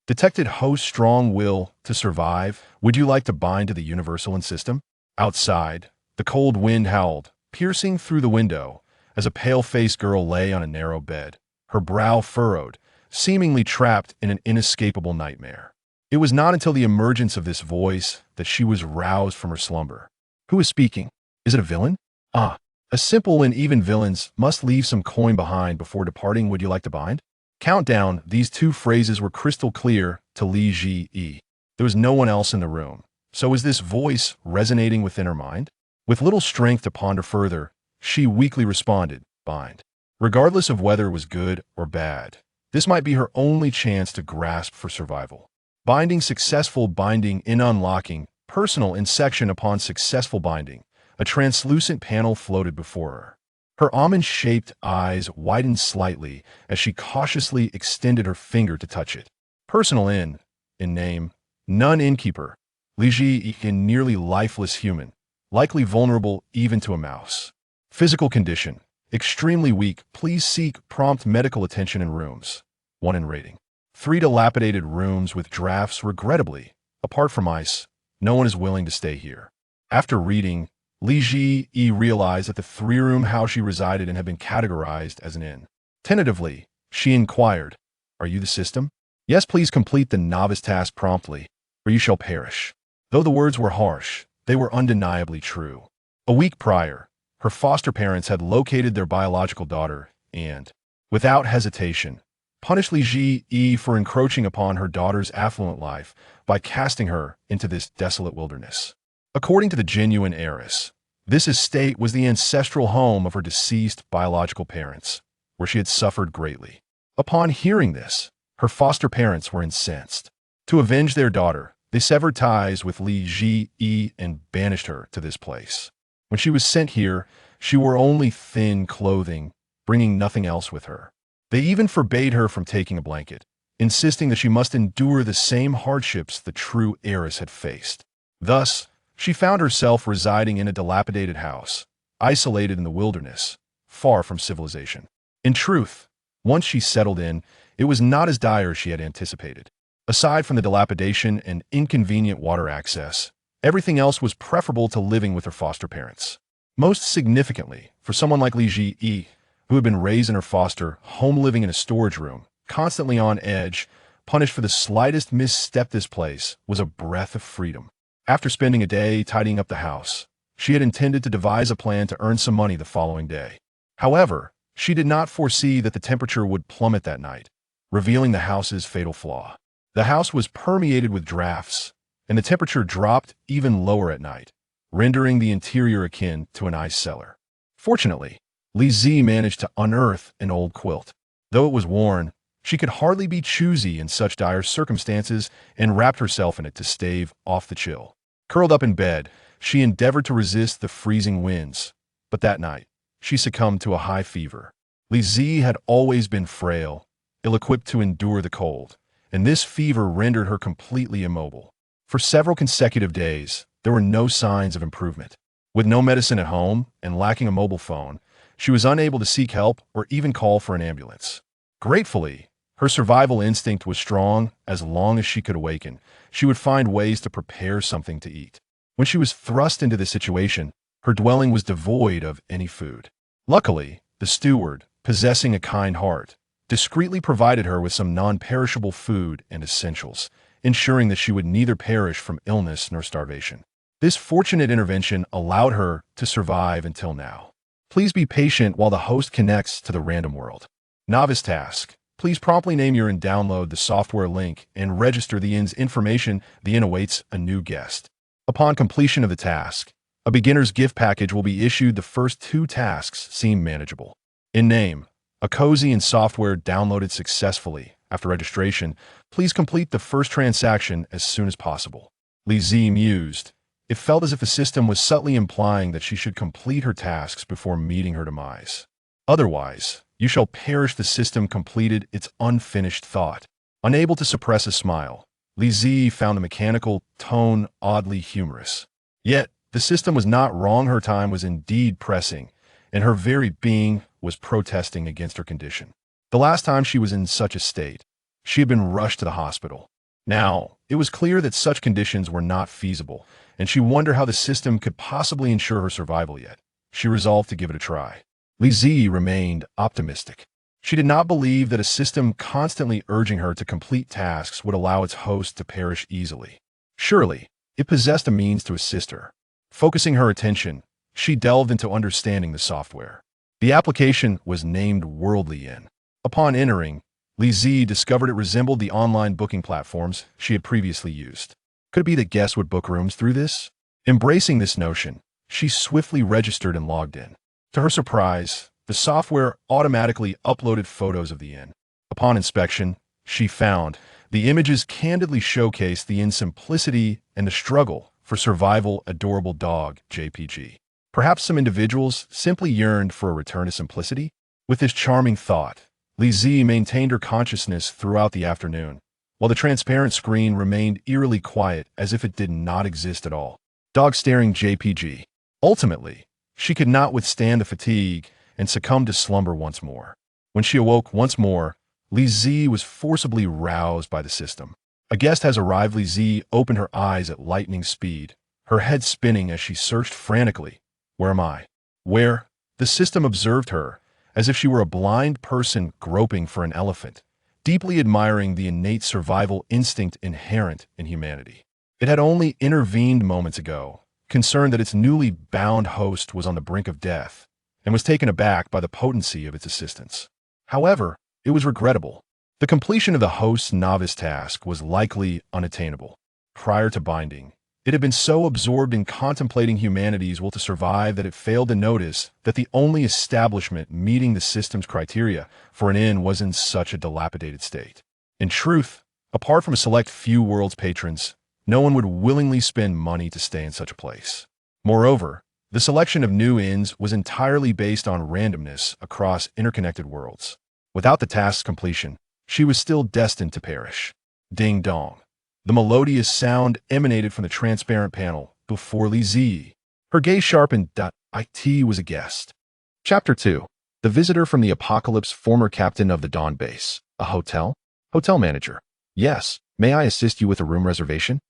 Detected host's strong will to survive. Would you like to bind to the universal system? Outside, the cold wind howled, piercing through the window, as a pale-faced girl lay on a narrow bed, her brow furrowed, seemingly trapped in an inescapable nightmare. It was not until the emergence of this voice that she was roused from her slumber. Who is speaking? Is it a villain? Ah, a simple and even villains must leave some coin behind before departing. Would you like to bind? Countdown. These two phrases were crystal clear to Li Ji. There was no one else in the room. So was this voice resonating within her mind? With little strength to ponder further, she weakly responded, bind. Regardless of whether it was good or bad, this might be her only chance to grasp for survival. Binding successful, binding in unlocking, personal in section. Upon successful binding, a translucent panel floated before her. Her almond-shaped eyes widened slightly as she cautiously extended her finger to touch it. Personal in name, none innkeeper. Li Ji, a nearly lifeless human, likely vulnerable even to a mouse. Physical condition, extremely weak. Please seek prompt medical attention in rooms. 1 in rating. 3 dilapidated rooms with drafts. Regrettably, apart from ice, no one is willing to stay here. After reading, Li Ji realized that the 3-room house she resided in had been categorized as an inn. Tentatively, she inquired, "Are you the system?" "Yes, please complete the novice task promptly, or you shall perish." Though the words were harsh, they were undeniably true. A week prior, her foster parents had located their biological daughter and, without hesitation, punished Li Ji for encroaching upon her daughter's affluent life by casting her into this desolate wilderness. According to the genuine heiress, this estate was the ancestral home of her deceased biological parents, where she had suffered greatly. Upon hearing this, her foster parents were incensed. To avenge their daughter, they severed ties with Li Ji and banished her to this place. When she was sent here, she wore only thin clothing, bringing nothing else with her. They even forbade her from taking a blanket, insisting that she must endure the same hardships the true heiress had faced. Thus, she found herself residing in a dilapidated house, isolated in the wilderness, far from civilization. In truth, once she settled in, it was not as dire as she had anticipated. Aside from the dilapidation and inconvenient water access, everything else was preferable to living with her foster parents. Most significantly, for someone like Li Ji, who had been raised in her foster home living in a storage room, constantly on edge, punished for the slightest misstep, this place was a breath of freedom. After spending a day tidying up the house, she had intended to devise a plan to earn some money the following day. However, she did not foresee that the temperature would plummet that night, revealing the house's fatal flaw. The house was permeated with drafts, and the temperature dropped even lower at night, rendering the interior akin to an ice cellar. Fortunately, Li Ji managed to unearth an old quilt. Though it was worn, she could hardly be choosy in such dire circumstances and wrapped herself in it to stave off the chill. Curled up in bed, she endeavored to resist the freezing winds, but that night, she succumbed to a high fever. Li Ji had always been frail, ill-equipped to endure the cold, and this fever rendered her completely immobile. For several consecutive days, there were no signs of improvement. With no medicine at home and lacking a mobile phone, she was unable to seek help or even call for an ambulance. Gratefully, her survival instinct was strong. As long as she could awaken, she would find ways to prepare something to eat. When she was thrust into this situation, her dwelling was devoid of any food. Luckily, the steward, possessing a kind heart, discreetly provided her with some non-perishable food and essentials, ensuring that she would neither perish from illness nor starvation. This fortunate intervention allowed her to survive until now. Please be patient while the host connects to the random world. Novice task. Please promptly name your inn, download the software link, and register the inn's information. The inn awaits a new guest. Upon completion of the task, a beginner's gift package will be issued. The first 2 tasks seem manageable. In name, a cozy and software downloaded successfully. After registration, please complete the first transaction as soon as possible. Li Ji mused. It felt as if the system was subtly implying that she should complete her tasks before meeting her demise. Otherwise, you shall perish. The system completed its unfinished thought. Unable to suppress a smile, Li Ji found the mechanical tone oddly humorous. Yet, the system was not wrong. Her time was indeed pressing, and her very being was protesting against her condition. The last time she was in such a state, she had been rushed to the hospital. Now, it was clear that such conditions were not feasible, and she wondered how the system could possibly ensure her survival yet. She resolved to give it a try. Li Zi remained optimistic. She did not believe that a system constantly urging her to complete tasks would allow its host to perish easily. Surely, it possessed a means to assist her. Focusing her attention, she delved into understanding the software. The application was named Worldly Inn. Upon entering, Li Zi discovered it resembled the online booking platforms she had previously used. Could it be that guests would book rooms through this? Embracing this notion, she swiftly registered and logged in. To her surprise, the software automatically uploaded photos of the inn. Upon inspection, she found the images candidly showcased the inn's simplicity and the struggle for survival. Adorable dog, JPG. Perhaps some individuals simply yearned for a return to simplicity? With this charming thought, Li Zi maintained her consciousness throughout the afternoon, while the transparent screen remained eerily quiet as if it did not exist at all. Dog staring JPG. Ultimately, she could not withstand the fatigue and succumbed to slumber once more. When she awoke once more, Li Zi was forcibly roused by the system. A guest has arrived. Li Zi opened her eyes at lightning speed, her head spinning as she searched frantically. Where am I? Where? The system observed her, as if she were a blind person groping for an elephant, deeply admiring the innate survival instinct inherent in humanity. It had only intervened moments ago, concerned that its newly bound host was on the brink of death, and was taken aback by the potency of its assistance. However, it was regrettable. The completion of the host's novice task was likely unattainable. Prior to binding, it had been so absorbed in contemplating humanity's will to survive that it failed to notice that the only establishment meeting the system's criteria for an inn was in such a dilapidated state. In truth, apart from a select few world's patrons, no one would willingly spend money to stay in such a place. Moreover, the selection of new inns was entirely based on randomness across interconnected worlds. Without the task's completion, she was still destined to perish. Ding dong. The melodious sound emanated from the transparent panel before Li Zi. Her gaze sharpened. It was a guest. Chapter 2. The visitor from the apocalypse, former captain of the Dawn Base. A hotel? Hotel manager. Yes, may I assist you with a room reservation?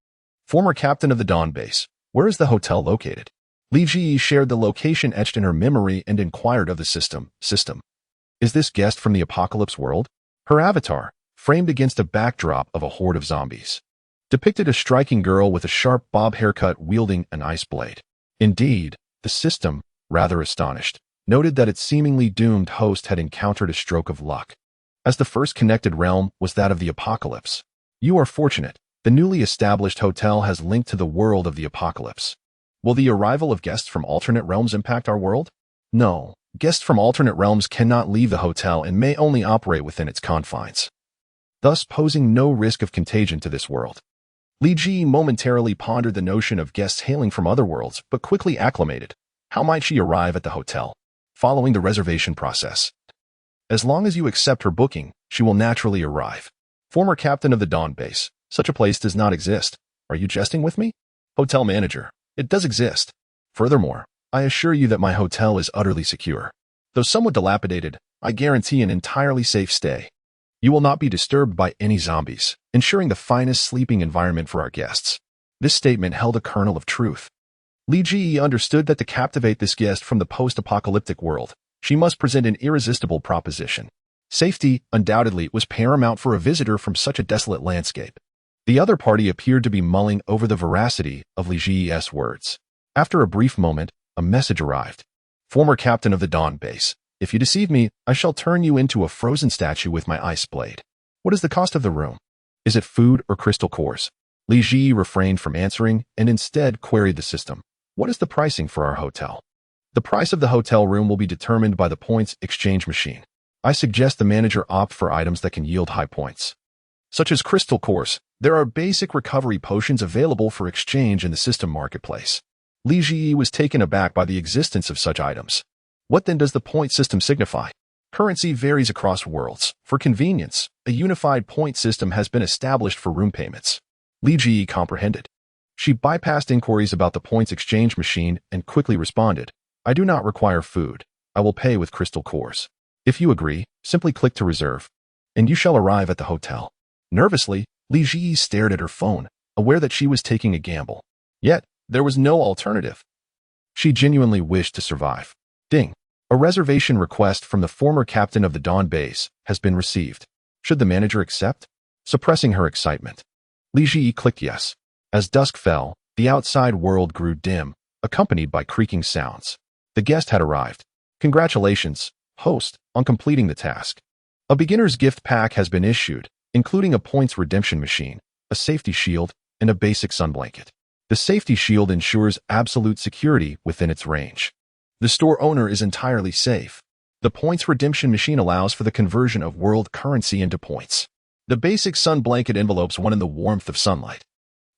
Former captain of the Dawn Base. Where is the hotel located? Li Zi shared the location etched in her memory and inquired of the system. Is this guest from the apocalypse world? Her avatar, framed against a backdrop of a horde of zombies, depicted a striking girl with a sharp bob haircut wielding an ice blade. Indeed, the system, rather astonished, noted that its seemingly doomed host had encountered a stroke of luck, as the first connected realm was that of the apocalypse. You are fortunate. The newly established hotel has linked to the world of the apocalypse. Will the arrival of guests from alternate realms impact our world? No, guests from alternate realms cannot leave the hotel and may only operate within its confines, thus posing no risk of contagion to this world. Li Ji momentarily pondered the notion of guests hailing from other worlds, but quickly acclimated. How might she arrive at the hotel? Following the reservation process. As long as you accept her booking, she will naturally arrive. Former captain of the Dawn Base. Such a place does not exist. Are you jesting with me? Hotel manager. It does exist. Furthermore, I assure you that my hotel is utterly secure. Though somewhat dilapidated, I guarantee an entirely safe stay. You will not be disturbed by any zombies, ensuring the finest sleeping environment for our guests. This statement held a kernel of truth. Li Ji understood that to captivate this guest from the post-apocalyptic world, she must present an irresistible proposition. Safety, undoubtedly, was paramount for a visitor from such a desolate landscape. The other party appeared to be mulling over the veracity of Li Ji's words. After a brief moment, a message arrived. Former captain of the Dawn Base. If you deceive me, I shall turn you into a frozen statue with my ice blade. What is the cost of the room? Is it food or crystal cores? Li Ji refrained from answering and instead queried the system. What is the pricing for our hotel? The price of the hotel room will be determined by the points exchange machine. I suggest the manager opt for items that can yield high points, such as crystal cores. There are basic recovery potions available for exchange in the system marketplace. Li Ji was taken aback by the existence of such items. What then does the point system signify? Currency varies across worlds. For convenience, a unified point system has been established for room payments. Li Ji comprehended. She bypassed inquiries about the points exchange machine and quickly responded, I do not require food. I will pay with crystal cores. If you agree, simply click to reserve, and you shall arrive at the hotel. Nervously, Li Ji stared at her phone, aware that she was taking a gamble. Yet, there was no alternative. She genuinely wished to survive. Ding. A reservation request from the former captain of the Dawn base has been received. Should the manager accept? Suppressing her excitement, Li Ji clicked yes. As dusk fell, the outside world grew dim, accompanied by creaking sounds. The guest had arrived. Congratulations, host, on completing the task. A beginner's gift pack has been issued, including a points redemption machine, a safety shield, and a basic sun blanket. The safety shield ensures absolute security within its range. The store owner is entirely safe. The points redemption machine allows for the conversion of world currency into points. The basic sun blanket envelopes one in the warmth of sunlight.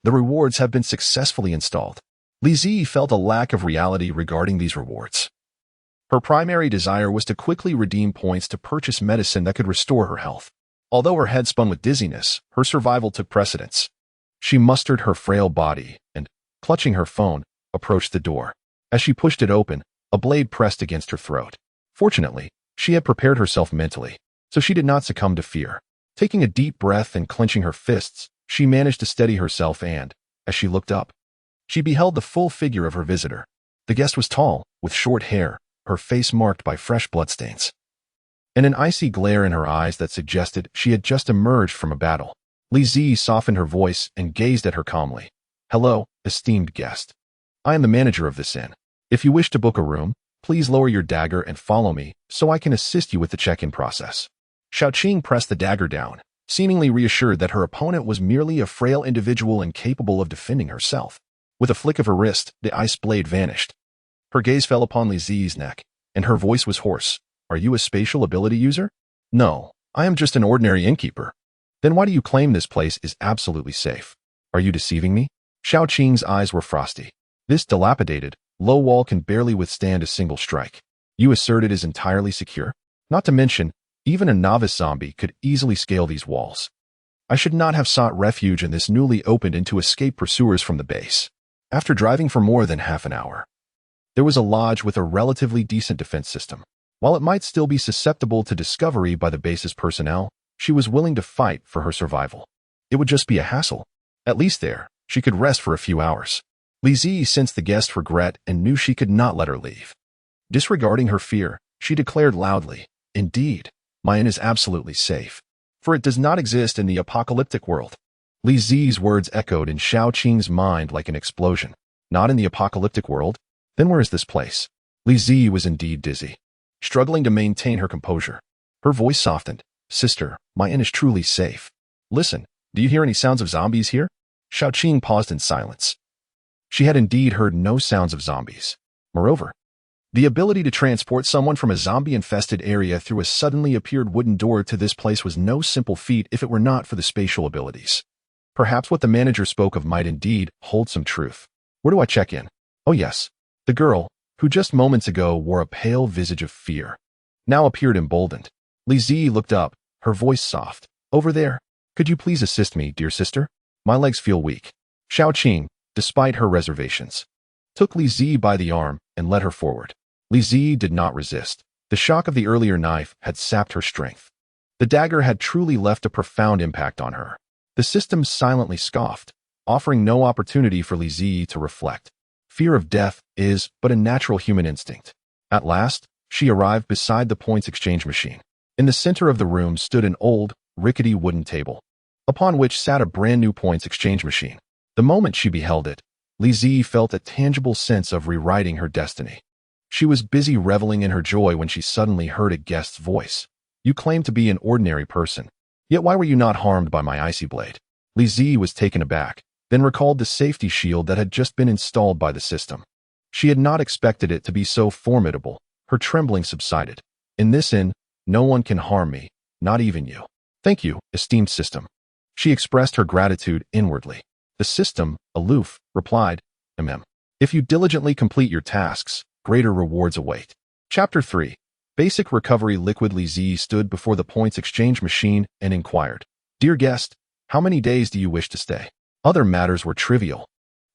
The rewards have been successfully installed. Li Ji felt a lack of reality regarding these rewards. Her primary desire was to quickly redeem points to purchase medicine that could restore her health. Although her head spun with dizziness, her survival took precedence. She mustered her frail body and, clutching her phone, approached the door. As she pushed it open, a blade pressed against her throat. Fortunately, she had prepared herself mentally, so she did not succumb to fear. Taking a deep breath and clenching her fists, she managed to steady herself and, as she looked up, she beheld the full figure of her visitor. The guest was tall, with short hair, her face marked by fresh bloodstains, and an icy glare in her eyes that suggested she had just emerged from a battle. Li Ji softened her voice and gazed at her calmly. Hello, esteemed guest. I am the manager of this inn. If you wish to book a room, please lower your dagger and follow me so I can assist you with the check-in process. Xiaoqing pressed the dagger down, seemingly reassured that her opponent was merely a frail individual incapable of defending herself. With a flick of her wrist, the ice blade vanished. Her gaze fell upon Li Zi's neck, and her voice was hoarse. Are you a spatial ability user? No, I am just an ordinary innkeeper. Then why do you claim this place is absolutely safe? Are you deceiving me? Xiaoqing's eyes were frosty. This dilapidated, low wall can barely withstand a single strike. You assert it is entirely secure? Not to mention, even a novice zombie could easily scale these walls. I should not have sought refuge in this newly opened inn to escape pursuers from the base. After driving for more than half an hour, there was a lodge with a relatively decent defense system. While it might still be susceptible to discovery by the base's personnel, she was willing to fight for her survival. It would just be a hassle. At least there, she could rest for a few hours. Li Ji sensed the guest's regret and knew she could not let her leave. Disregarding her fear, she declared loudly, Indeed, my inn is absolutely safe, for it does not exist in the apocalyptic world. Li Zi's words echoed in Xiaoqing's mind like an explosion. Not in the apocalyptic world? Then where is this place? Li Ji was indeed dizzy, struggling to maintain her composure. Her voice softened. Sister, my inn is truly safe. Listen, do you hear any sounds of zombies here? Xiaoqing paused in silence. She had indeed heard no sounds of zombies. Moreover, the ability to transport someone from a zombie-infested area through a suddenly appeared wooden door to this place was no simple feat if it were not for the spatial abilities. Perhaps what the manager spoke of might indeed hold some truth. Where do I check in? Oh yes, the girl, who just moments ago wore a pale visage of fear, now appeared emboldened. Li Ji looked up, her voice soft. Over there. Could you please assist me, dear sister? My legs feel weak. Xiaoqing, despite her reservations, took Li Ji by the arm and led her forward. Li Ji did not resist. The shock of the earlier knife had sapped her strength. The dagger had truly left a profound impact on her. The system silently scoffed, offering no opportunity for Li Ji to reflect. Fear of death is but a natural human instinct. At last, she arrived beside the points exchange machine. In the center of the room stood an old, rickety wooden table, upon which sat a brand new points exchange machine. The moment she beheld it, Li Ji felt a tangible sense of rewriting her destiny. She was busy reveling in her joy when she suddenly heard a guest's voice. You claim to be an ordinary person, yet why were you not harmed by my icy blade? Li Ji was taken aback, then recalled the safety shield that had just been installed by the system. She had not expected it to be so formidable. Her trembling subsided. In this inn, no one can harm me, not even you. Thank you, esteemed system. She expressed her gratitude inwardly. The system, aloof, replied, If you diligently complete your tasks, greater rewards await. Chapter 3. Basic Recovery Liquid. Li Ji stood before the points exchange machine and inquired, Dear guest, how many days do you wish to stay? Other matters were trivial.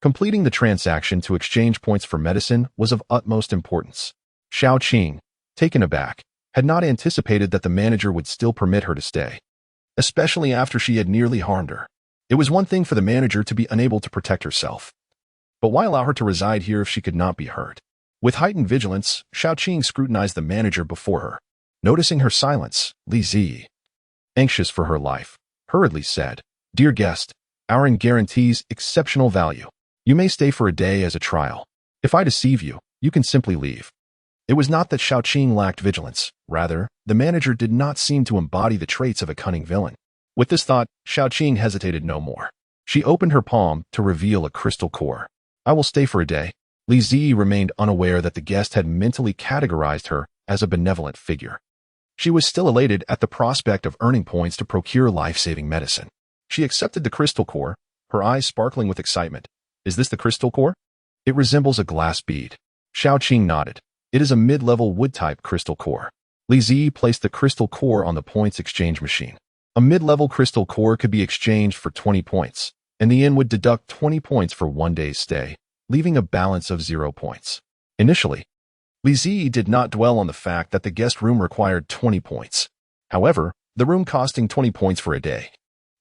Completing the transaction to exchange points for medicine was of utmost importance. Xiaoqing, taken aback, had not anticipated that the manager would still permit her to stay, especially after she had nearly harmed her. It was one thing for the manager to be unable to protect herself, but why allow her to reside here if she could not be hurt? With heightened vigilance, Xiaoqing scrutinized the manager before her. Noticing her silence, Li Zi, anxious for her life, hurriedly said, "Dear guest, our inn guarantees exceptional value. You may stay for a day as a trial. If I deceive you, you can simply leave." It was not that Xiaoqing lacked vigilance. Rather, the manager did not seem to embody the traits of a cunning villain. With this thought, Xiaoqing hesitated no more. She opened her palm to reveal a crystal core. "I will stay for a day." Li Zi remained unaware that the guest had mentally categorized her as a benevolent figure. She was still elated at the prospect of earning points to procure life-saving medicine. She accepted the crystal core, her eyes sparkling with excitement. "Is this the crystal core?" "It resembles a glass bead." Xiaoqing nodded. "It is a mid-level wood-type crystal core." Li Zi placed the crystal core on the points exchange machine. A mid-level crystal core could be exchanged for 20 points, and the inn would deduct 20 points for 1 day's stay, leaving a balance of 0 points. Initially, Li Zi did not dwell on the fact that the guest room required 20 points. However, the room costing 20 points for a day,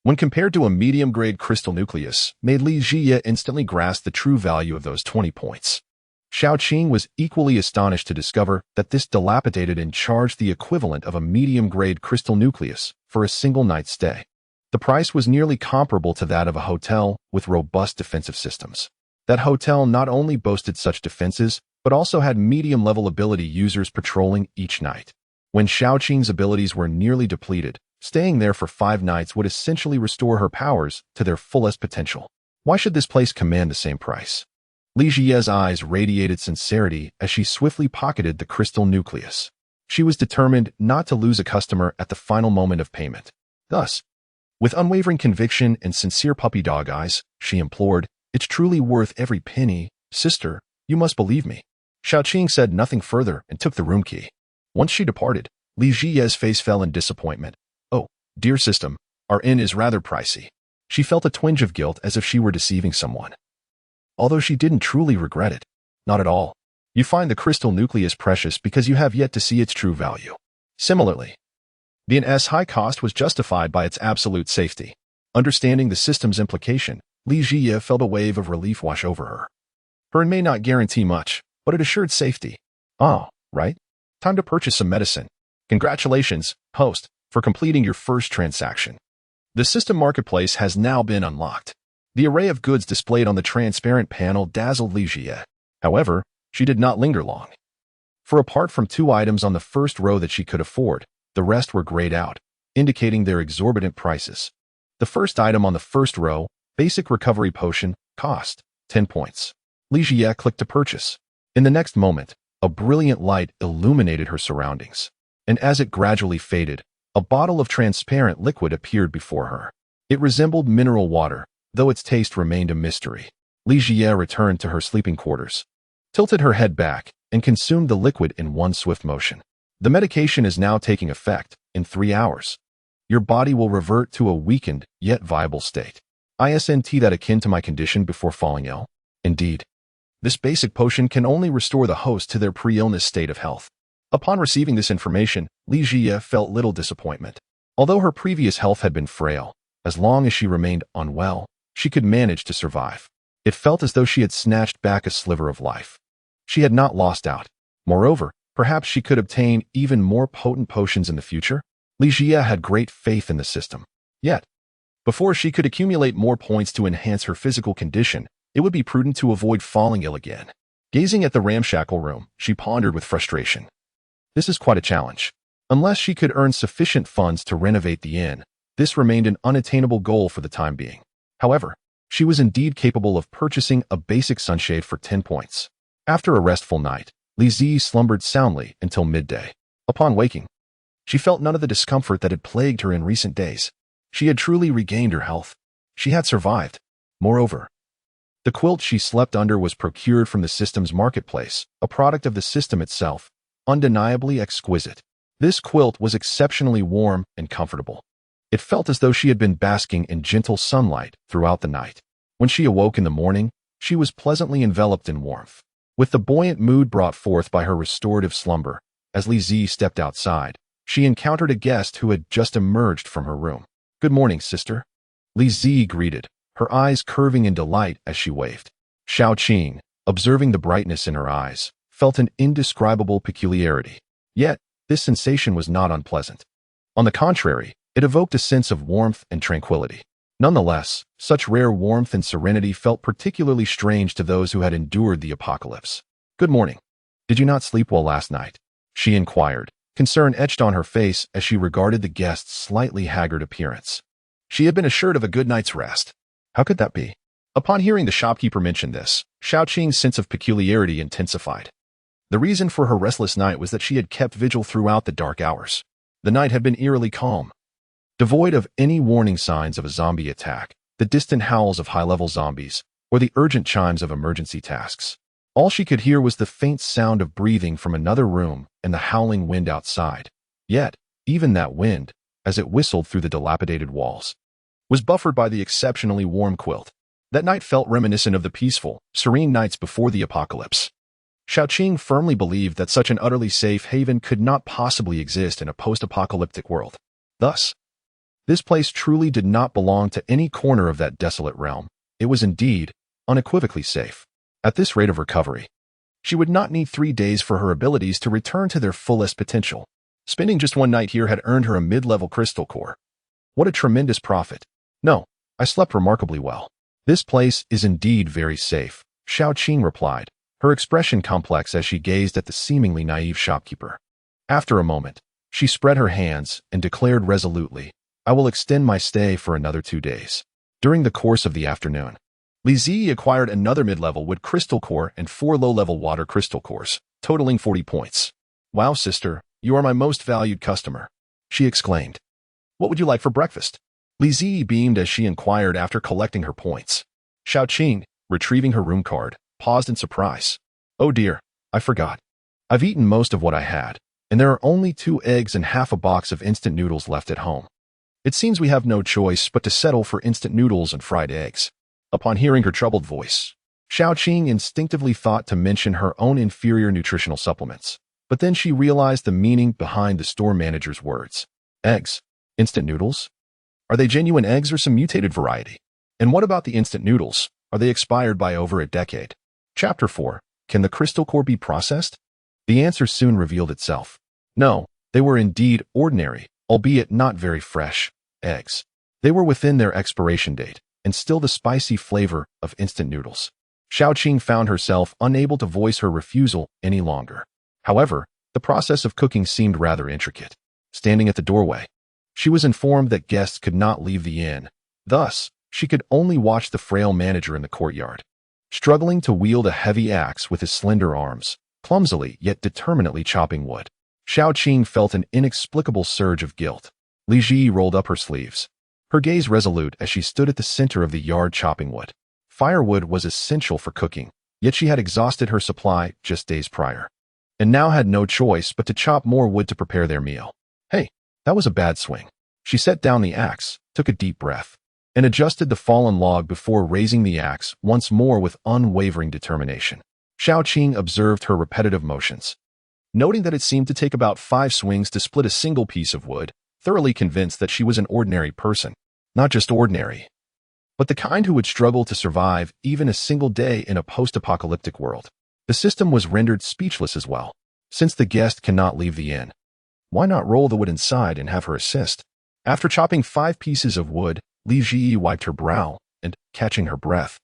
when compared to a medium-grade crystal nucleus, made Li Zi instantly grasp the true value of those 20 points. Xiaoqing was equally astonished to discover that this dilapidated inn charged the equivalent of a medium-grade crystal nucleus for a single night's stay. The price was nearly comparable to that of a hotel with robust defensive systems. That hotel not only boasted such defenses, but also had medium-level ability users patrolling each night. When Xiaoqing's abilities were nearly depleted, staying there for 5 nights would essentially restore her powers to their fullest potential. Why should this place command the same price? Li Zi's eyes radiated sincerity as she swiftly pocketed the crystal nucleus. She was determined not to lose a customer at the final moment of payment. Thus, with unwavering conviction and sincere puppy dog eyes, she implored, "It's truly worth every penny. Sister, you must believe me." Xiaoqing said nothing further and took the room key. Once she departed, Li Zi's face fell in disappointment. "Oh, dear system, our inn is rather pricey." She felt a twinge of guilt as if she were deceiving someone, although she didn't truly regret it. Not at all. You find the crystal nucleus precious because you have yet to see its true value. Similarly, the inn's high cost was justified by its absolute safety. Understanding the system's implication, Li Zi felt a wave of relief wash over her. Her inn may not guarantee much, but it assured safety. "Oh, right. Time to purchase some medicine. Congratulations, host, for completing your first transaction." The system marketplace has now been unlocked. The array of goods displayed on the transparent panel dazzled Li Zi. However, she did not linger long. For apart from 2 items on the first row that she could afford, the rest were grayed out, indicating their exorbitant prices. The first item on the first row, basic recovery potion, cost 10 points. Li Zi clicked to purchase. In the next moment, a brilliant light illuminated her surroundings, and as it gradually faded, a bottle of transparent liquid appeared before her. It resembled mineral water, though its taste remained a mystery. Li Zi returned to her sleeping quarters, tilted her head back, and consumed the liquid in one swift motion. The medication is now taking effect. In 3 hours, your body will revert to a weakened, yet viable state. Isn't that akin to my condition before falling ill? Indeed. This basic potion can only restore the host to their pre-illness state of health. Upon receiving this information, Li Zi felt little disappointment. Although her previous health had been frail, as long as she remained unwell, she could manage to survive. It felt as though she had snatched back a sliver of life. She had not lost out. Moreover, perhaps she could obtain even more potent potions in the future. Li Zi had great faith in the system. Yet, before she could accumulate more points to enhance her physical condition, it would be prudent to avoid falling ill again. Gazing at the ramshackle room, she pondered with frustration. This is quite a challenge. Unless she could earn sufficient funds to renovate the inn, this remained an unattainable goal for the time being. However, she was indeed capable of purchasing a basic sunshade for 10 points. After a restful night, Li Zi slumbered soundly until midday. Upon waking, she felt none of the discomfort that had plagued her in recent days. She had truly regained her health. She had survived. Moreover, the quilt she slept under was procured from the system's marketplace, a product of the system itself, undeniably exquisite. This quilt was exceptionally warm and comfortable. It felt as though she had been basking in gentle sunlight throughout the night. When she awoke in the morning, she was pleasantly enveloped in warmth. With the buoyant mood brought forth by her restorative slumber, as Li Zi stepped outside, she encountered a guest who had just emerged from her room. "Good morning, sister." Li Zi greeted, her eyes curving in delight as she waved. Xiao Qing, observing the brightness in her eyes, felt an indescribable peculiarity. Yet, this sensation was not unpleasant. On the contrary, it evoked a sense of warmth and tranquility. Nonetheless, such rare warmth and serenity felt particularly strange to those who had endured the apocalypse. "Good morning. Did you not sleep well last night?" she inquired, concern etched on her face as she regarded the guest's slightly haggard appearance. She had been assured of a good night's rest. How could that be? Upon hearing the shopkeeper mention this, Xiao Qing's sense of peculiarity intensified. The reason for her restless night was that she had kept vigil throughout the dark hours. The night had been eerily calm. Devoid of any warning signs of a zombie attack, the distant howls of high-level zombies, or the urgent chimes of emergency tasks. All she could hear was the faint sound of breathing from another room and the howling wind outside. Yet, even that wind, as it whistled through the dilapidated walls, was buffered by the exceptionally warm quilt. That night felt reminiscent of the peaceful, serene nights before the apocalypse. Xiao Qing firmly believed that such an utterly safe haven could not possibly exist in a post-apocalyptic world. Thus, this place truly did not belong to any corner of that desolate realm. It was indeed unequivocally safe. At this rate of recovery, she would not need 3 days for her abilities to return to their fullest potential. Spending just one night here had earned her a mid-level crystal core. What a tremendous profit. No, I slept remarkably well. This place is indeed very safe, Xiao Qing replied, her expression complex as she gazed at the seemingly naive shopkeeper. After a moment, she spread her hands and declared resolutely, "I will extend my stay for another 2 days." During the course of the afternoon, Li Zi acquired another mid-level wood crystal core and 4 low-level water crystal cores, totaling 40 points. "Wow, sister, you are my most valued customer," she exclaimed. "What would you like for breakfast?" Li Zi beamed as she inquired after collecting her points. Xiao Qing, retrieving her room card, paused in surprise. "Oh dear, I forgot. I've eaten most of what I had, and there are only 2 eggs and half a box of instant noodles left at home. It seems we have no choice but to settle for instant noodles and fried eggs." Upon hearing her troubled voice, Xiao Qing instinctively thought to mention her own inferior nutritional supplements, but then she realized the meaning behind the store manager's words. Eggs? Instant noodles? Are they genuine eggs or some mutated variety? And what about the instant noodles? Are they expired by over a decade? Chapter 4. Can the crystal core be processed? The answer soon revealed itself. No, they were indeed ordinary, albeit not very fresh, eggs. They were within their expiration date, and still the spicy flavor of instant noodles. Xiao Qing found herself unable to voice her refusal any longer. However, the process of cooking seemed rather intricate. Standing at the doorway, she was informed that guests could not leave the inn. Thus, she could only watch the frail manager in the courtyard, struggling to wield a heavy axe with his slender arms, clumsily yet determinately chopping wood. Xiao Qing felt an inexplicable surge of guilt. Li Ji rolled up her sleeves, her gaze resolute as she stood at the center of the yard chopping wood. Firewood was essential for cooking, yet she had exhausted her supply just days prior, and now had no choice but to chop more wood to prepare their meal. Hey, that was a bad swing. She set down the axe, took a deep breath, and adjusted the fallen log before raising the axe once more with unwavering determination. Xiao Qing observed her repetitive motions, noting that it seemed to take about 5 swings to split a single piece of wood, thoroughly convinced that she was an ordinary person. Not just ordinary, but the kind who would struggle to survive even a single day in a post-apocalyptic world. The system was rendered speechless as well. Since the guest cannot leave the inn, why not roll the wood inside and have her assist? After chopping 5 pieces of wood, Li Ji wiped her brow and, catching her breath,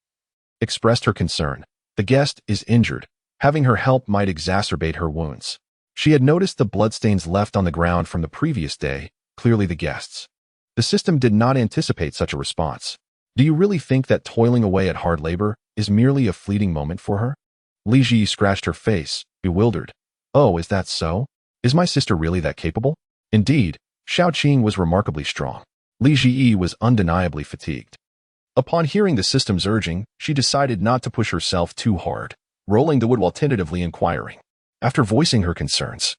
expressed her concern. The guest is injured. Having her help might exacerbate her wounds. She had noticed the bloodstains left on the ground from the previous day, clearly the guest's. The system did not anticipate such a response. Do you really think that toiling away at hard labor is merely a fleeting moment for her? Li Ji scratched her face, bewildered. Oh, is that so? Is my sister really that capable? Indeed, Xiao Qing was remarkably strong. Li Ji was undeniably fatigued. Upon hearing the system's urging, she decided not to push herself too hard, rolling the wood while tentatively inquiring. After voicing her concerns,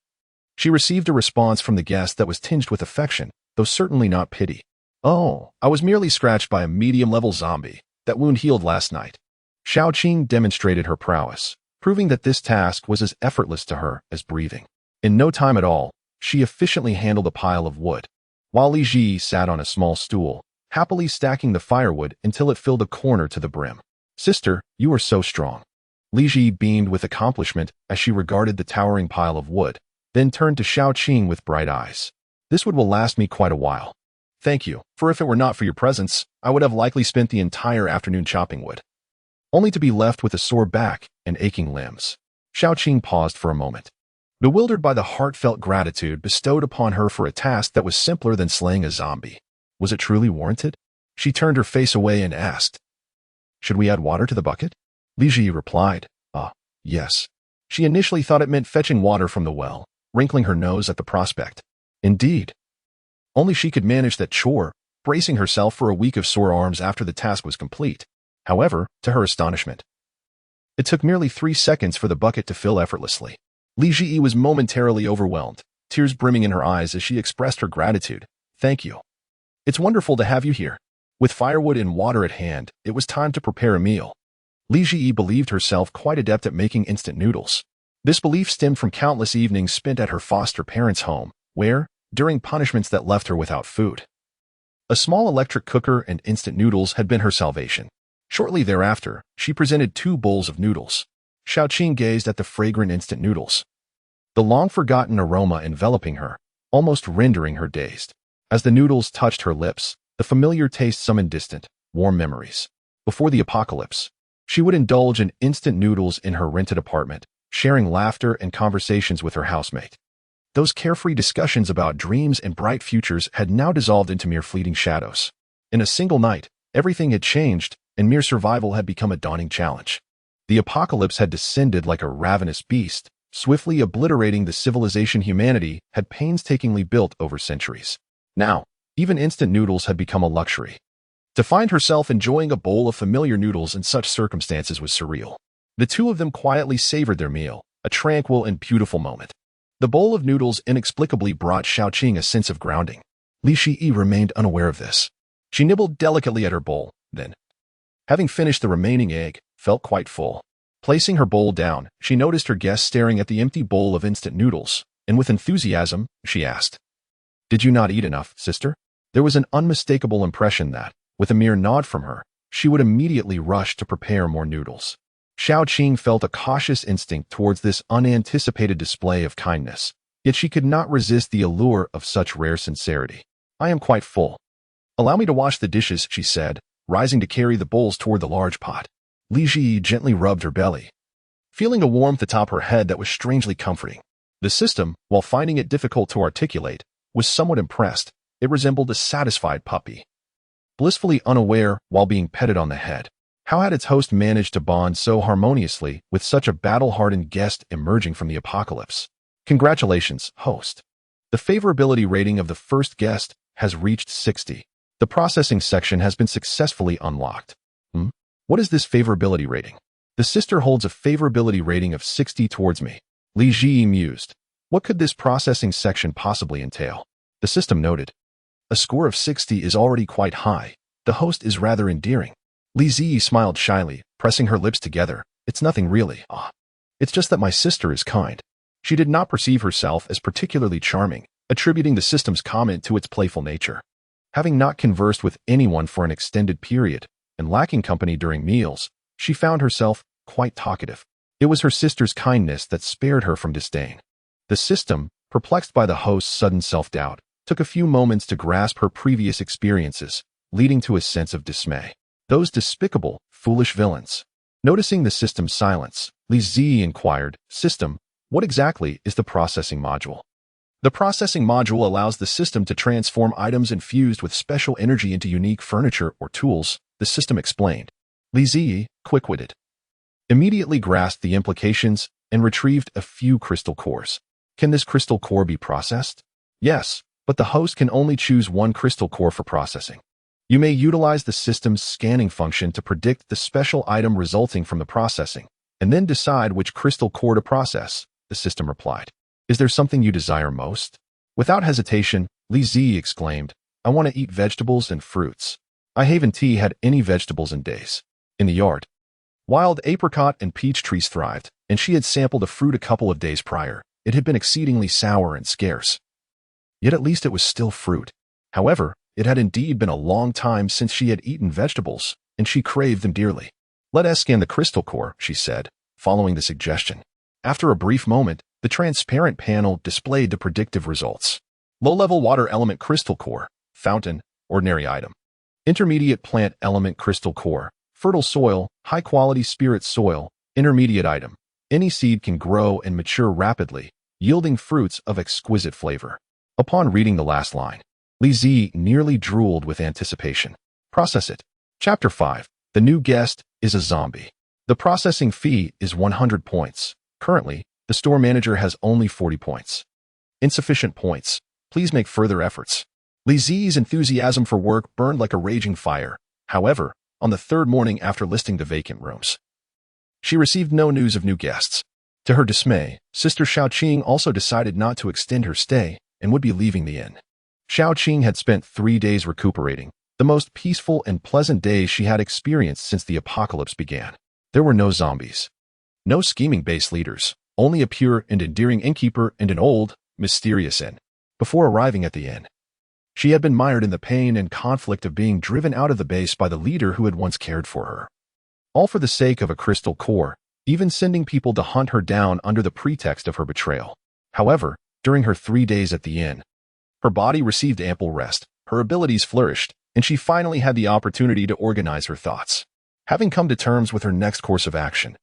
she received a response from the guest that was tinged with affection, though certainly not pity. "Oh, I was merely scratched by a medium-level zombie. That wound healed last night." Xiao Qing demonstrated her prowess, proving that this task was as effortless to her as breathing. In no time at all, she efficiently handled a pile of wood. While Li Ji sat on a small stool, happily stacking the firewood until it filled a corner to the brim. "Sister, you are so strong." Li Ji beamed with accomplishment as she regarded the towering pile of wood, then turned to Xiaoqing with bright eyes. "This wood will last me quite a while." "Thank you, for if it were not for your presence, I would have likely spent the entire afternoon chopping wood, only to be left with a sore back and aching limbs." Xiaoqing paused for a moment, bewildered by the heartfelt gratitude bestowed upon her for a task that was simpler than slaying a zombie. Was it truly warranted? She turned her face away and asked, "Should we add water to the bucket?" Li Ji replied, yes." She initially thought it meant fetching water from the well, wrinkling her nose at the prospect. Indeed. Only she could manage that chore, bracing herself for a week of sore arms after the task was complete. However, to her astonishment, it took merely 3 seconds for the bucket to fill effortlessly. Li Ji was momentarily overwhelmed, tears brimming in her eyes as she expressed her gratitude. "Thank you. It's wonderful to have you here." With firewood and water at hand, it was time to prepare a meal. Li Ji believed herself quite adept at making instant noodles. This belief stemmed from countless evenings spent at her foster parents' home, where, during punishments that left her without food, a small electric cooker and instant noodles had been her salvation. Shortly thereafter, she presented 2 bowls of noodles. Xiaoqing gazed at the fragrant instant noodles, the long-forgotten aroma enveloping her, almost rendering her dazed. As the noodles touched her lips, the familiar taste summoned distant, warm memories. Before the apocalypse, she would indulge in instant noodles in her rented apartment, sharing laughter and conversations with her housemate. Those carefree discussions about dreams and bright futures had now dissolved into mere fleeting shadows. In a single night, everything had changed, and mere survival had become a daunting challenge. The apocalypse had descended like a ravenous beast, swiftly obliterating the civilization humanity had painstakingly built over centuries. Now, even instant noodles had become a luxury. To find herself enjoying a bowl of familiar noodles in such circumstances was surreal. The two of them quietly savored their meal, a tranquil and beautiful moment. The bowl of noodles inexplicably brought Xiaoqing a sense of grounding. Li Ji remained unaware of this. She nibbled delicately at her bowl, then, having finished the remaining egg, felt quite full. Placing her bowl down, she noticed her guest staring at the empty bowl of instant noodles, and with enthusiasm, she asked, "Did you not eat enough, sister?" There was an unmistakable impression that, with a mere nod from her, she would immediately rush to prepare more noodles. Xiaoqing felt a cautious instinct towards this unanticipated display of kindness, yet she could not resist the allure of such rare sincerity. "I am quite full. Allow me to wash the dishes," she said, rising to carry the bowls toward the large pot. Li Ji gently rubbed her belly, feeling a warmth atop her head that was strangely comforting. The system, while finding it difficult to articulate, was somewhat impressed. It resembled a satisfied puppy, blissfully unaware while being petted on the head. How had its host managed to bond so harmoniously with such a battle-hardened guest emerging from the apocalypse? Congratulations, host. The favorability rating of the first guest has reached 60. The processing section has been successfully unlocked. What is this favorability rating? The sister holds a favorability rating of 60 towards me. Li Ji mused. What could this processing section possibly entail? The system noted. A score of 60 is already quite high. The host is rather endearing. Li Ji smiled shyly, pressing her lips together. It's nothing really. It's just that my sister is kind. She did not perceive herself as particularly charming, attributing the system's comment to its playful nature. Having not conversed with anyone for an extended period, and lacking company during meals, she found herself quite talkative. It was her sister's kindness that spared her from disdain. The system, perplexed by the host's sudden self-doubt, took a few moments to grasp her previous experiences, leading to a sense of dismay. Those despicable, foolish villains. Noticing the system's silence, Li Ji inquired, "System, what exactly is the processing module?" The processing module allows the system to transform items infused with special energy into unique furniture or tools, the system explained. Li Ji, quick-witted, immediately grasped the implications and retrieved a few crystal cores. Can this crystal core be processed? Yes, but the host can only choose one crystal core for processing. You may utilize the system's scanning function to predict the special item resulting from the processing, and then decide which crystal core to process, the system replied. Is there something you desire most? Without hesitation, Li Ji exclaimed, I want to eat vegetables and fruits. I haven't had any vegetables in days. In the yard, wild apricot and peach trees thrived, and she had sampled a fruit a couple of days prior. It had been exceedingly sour and scarce. Yet at least it was still fruit. However, It had indeed been a long time since she had eaten vegetables, and she craved them dearly. "Let us scan the crystal core," she said, following the suggestion. After a brief moment, the transparent panel displayed the predictive results. Low-level water element crystal core, fountain, ordinary item. Intermediate plant element crystal core, fertile soil, high-quality spirit soil, intermediate item. Any seed can grow and mature rapidly, yielding fruits of exquisite flavor. Upon reading the last line, Li Zi nearly drooled with anticipation. Process it. Chapter 5. The new guest is a zombie. The processing fee is 100 points. Currently, the store manager has only 40 points. Insufficient points. Please make further efforts. Li Zi's enthusiasm for work burned like a raging fire. However, on the third morning after listing the vacant rooms, she received no news of new guests. To her dismay, Sister Xiaoqing also decided not to extend her stay and would be leaving the inn. Xiaoqing had spent 3 days recuperating, the most peaceful and pleasant days she had experienced since the apocalypse began. There were no zombies, no scheming base leaders, only a pure and endearing innkeeper and an old, mysterious inn. Before arriving at the inn, she had been mired in the pain and conflict of being driven out of the base by the leader who had once cared for her. All for the sake of a crystal core, even sending people to hunt her down under the pretext of her betrayal. However, during her 3 days at the inn, her body received ample rest, her abilities flourished, and she finally had the opportunity to organize her thoughts. Having come to terms with her next course of action,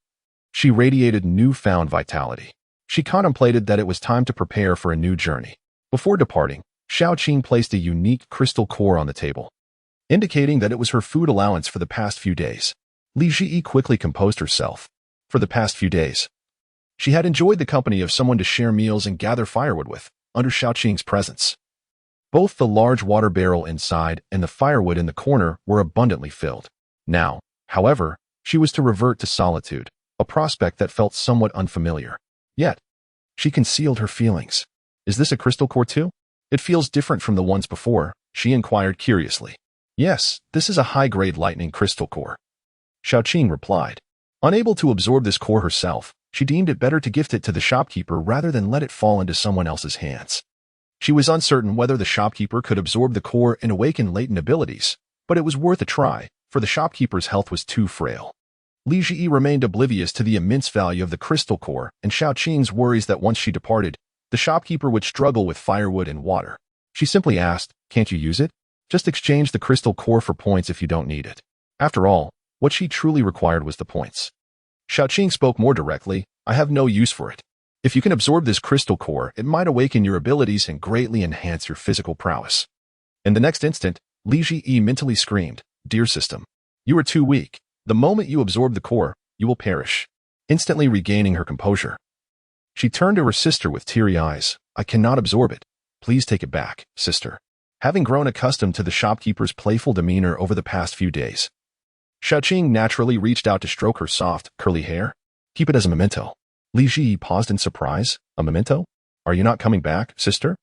she radiated newfound vitality. She contemplated that it was time to prepare for a new journey. Before departing, Xiaoqing placed a unique crystal core on the table, indicating that it was her food allowance for the past few days. Li Ji quickly composed herself. For the past few days, she had enjoyed the company of someone to share meals and gather firewood with, under Xiaoqing's presence. Both the large water barrel inside and the firewood in the corner were abundantly filled. Now, however, she was to revert to solitude, a prospect that felt somewhat unfamiliar. Yet, she concealed her feelings. "Is this a crystal core too? It feels different from the ones before," she inquired curiously. "Yes, this is a high-grade lightning crystal core," Xiaoqing replied. Unable to absorb this core herself, she deemed it better to gift it to the shopkeeper rather than let it fall into someone else's hands. She was uncertain whether the shopkeeper could absorb the core and awaken latent abilities, but it was worth a try, for the shopkeeper's health was too frail. Li Ji remained oblivious to the immense value of the crystal core and Xiaoqing's worries that once she departed, the shopkeeper would struggle with firewood and water. She simply asked, "Can't you use it? Just exchange the crystal core for points if you don't need it." After all, what she truly required was the points. Xiaoqing spoke more directly, "I have no use for it. If you can absorb this crystal core, it might awaken your abilities and greatly enhance your physical prowess." In the next instant, Li Ji mentally screamed, "Dear system, you are too weak. The moment you absorb the core, you will perish." Instantly regaining her composure, she turned to her sister with teary eyes. "I cannot absorb it. Please take it back, sister." Having grown accustomed to the shopkeeper's playful demeanor over the past few days, Xiaoqing naturally reached out to stroke her soft, curly hair. "Keep it as a memento." Li Ji paused in surprise. "A memento? Are you not coming back, sister?"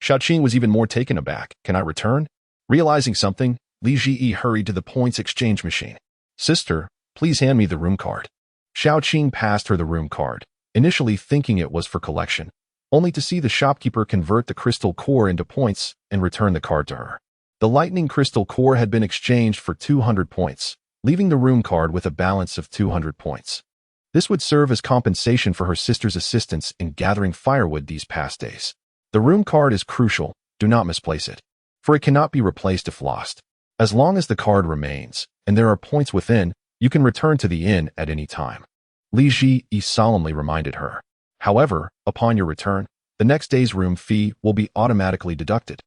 Xiaoqing was even more taken aback. "Can I return?" Realizing something, Li Ji hurried to the points exchange machine. "Sister, please hand me the room card." Xiaoqing passed her the room card, initially thinking it was for collection, only to see the shopkeeper convert the crystal core into points and return the card to her. The lightning crystal core had been exchanged for 200 points, leaving the room card with a balance of 200 points. This would serve as compensation for her sister's assistance in gathering firewood these past days. The room card is crucial, do not misplace it, for it cannot be replaced if lost. As long as the card remains, and there are points within, you can return to the inn at any time. Li Ji solemnly reminded her. However, upon your return, the next day's room fee will be automatically deducted.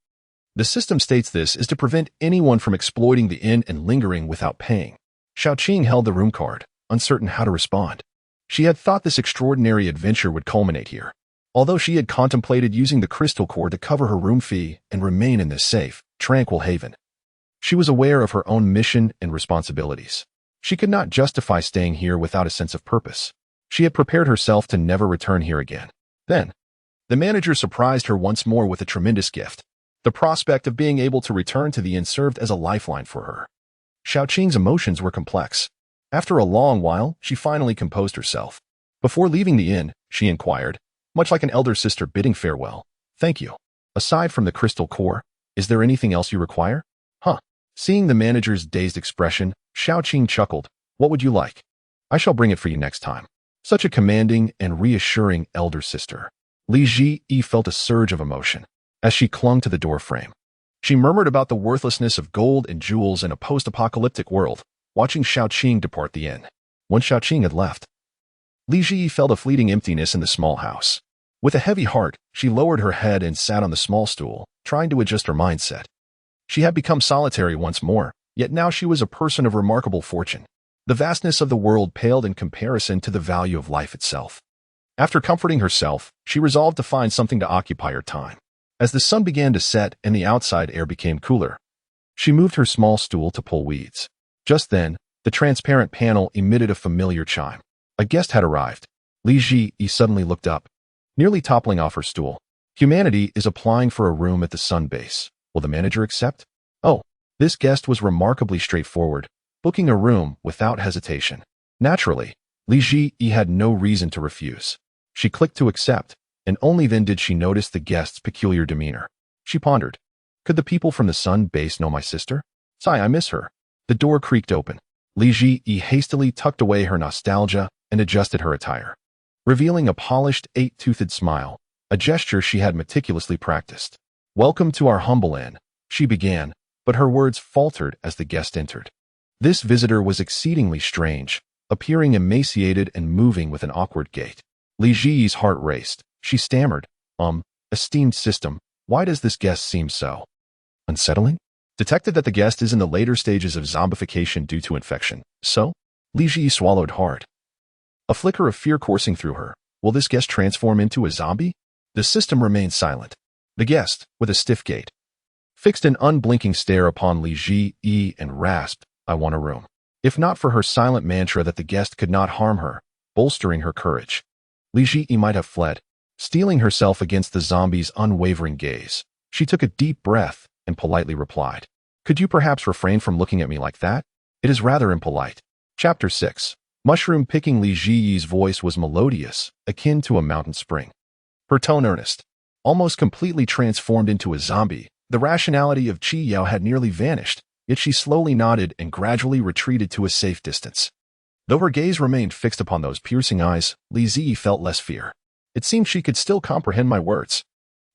The system states this is to prevent anyone from exploiting the inn and lingering without paying. Xiaoqing held the room card, uncertain how to respond. She had thought this extraordinary adventure would culminate here. Although she had contemplated using the crystal core to cover her room fee and remain in this safe, tranquil haven, she was aware of her own mission and responsibilities. She could not justify staying here without a sense of purpose. She had prepared herself to never return here again. Then, the manager surprised her once more with a tremendous gift. The prospect of being able to return to the inn served as a lifeline for her. Xiaoqing's emotions were complex. After a long while, she finally composed herself. Before leaving the inn, she inquired, much like an elder sister bidding farewell, "Thank you. Aside from the crystal core, Is there anything else you require? Huh. Seeing the manager's dazed expression, Xiaoqing chuckled. What would you like? I shall bring it for you next time. Such a commanding and reassuring elder sister. Li Ji felt a surge of emotion as she clung to the doorframe. She murmured about the worthlessness of gold and jewels in a post-apocalyptic world, watching Xiaoqing depart the inn. Once Xiaoqing had left, Li Ji felt a fleeting emptiness in the small house. With a heavy heart, she lowered her head and sat on the small stool, trying to adjust her mindset. She had become solitary once more, yet now she was a person of remarkable fortune. The vastness of the world paled in comparison to the value of life itself. After comforting herself, she resolved to find something to occupy her time. As the sun began to set and the outside air became cooler, she moved her small stool to pull weeds. Just then, the transparent panel emitted a familiar chime. A guest had arrived. Li Ji suddenly looked up, nearly toppling off her stool. Humanity is applying for a room at the Sun base. Will the manager accept? Oh, this guest was remarkably straightforward, booking a room without hesitation. Naturally, Li Ji had no reason to refuse. She clicked to accept, and only then did she notice the guest's peculiar demeanor. She pondered. Could the people from the Sun base know my sister? Sigh, I miss her. The door creaked open. Li Ji hastily tucked away her nostalgia and adjusted her attire, revealing a polished, eight-toothed smile, a gesture she had meticulously practiced. Welcome to our humble inn, she began, but her words faltered as the guest entered. This visitor was exceedingly strange, appearing emaciated and moving with an awkward gait. Li Ji's heart raced. She stammered, esteemed system, why does this guest seem so unsettling? Detected that the guest is in the later stages of zombification due to infection. So? Li Ji swallowed hard. A flicker of fear coursing through her. Will this guest transform into a zombie? The system remained silent. The guest, with a stiff gait, fixed an unblinking stare upon Li Ji and rasped, I want a room. If not for her silent mantra that the guest could not harm her, bolstering her courage, Li Ji might have fled, steeling herself against the zombie's unwavering gaze. She took a deep breath and politely replied, could you perhaps refrain from looking at me like that? It is rather impolite. Chapter 6. Mushroom picking. Li Ji's voice was melodious, akin to a mountain spring. Her tone earnest. Almost completely transformed into a zombie, the rationality of Qi Yao had nearly vanished, yet she slowly nodded and gradually retreated to a safe distance. Though her gaze remained fixed upon those piercing eyes, Li Ji felt less fear. It seemed she could still comprehend my words.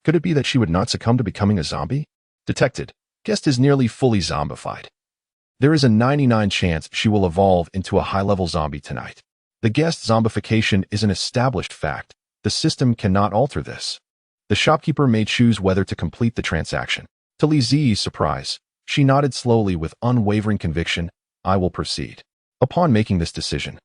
Could it be that she would not succumb to becoming a zombie? Detected. Guest is nearly fully zombified. There is a 99% chance she will evolve into a high-level zombie tonight. The guest zombification is an established fact. The system cannot alter this. The shopkeeper may choose whether to complete the transaction. To Li Zi's surprise, she nodded slowly with unwavering conviction, I will proceed. Upon making this decision,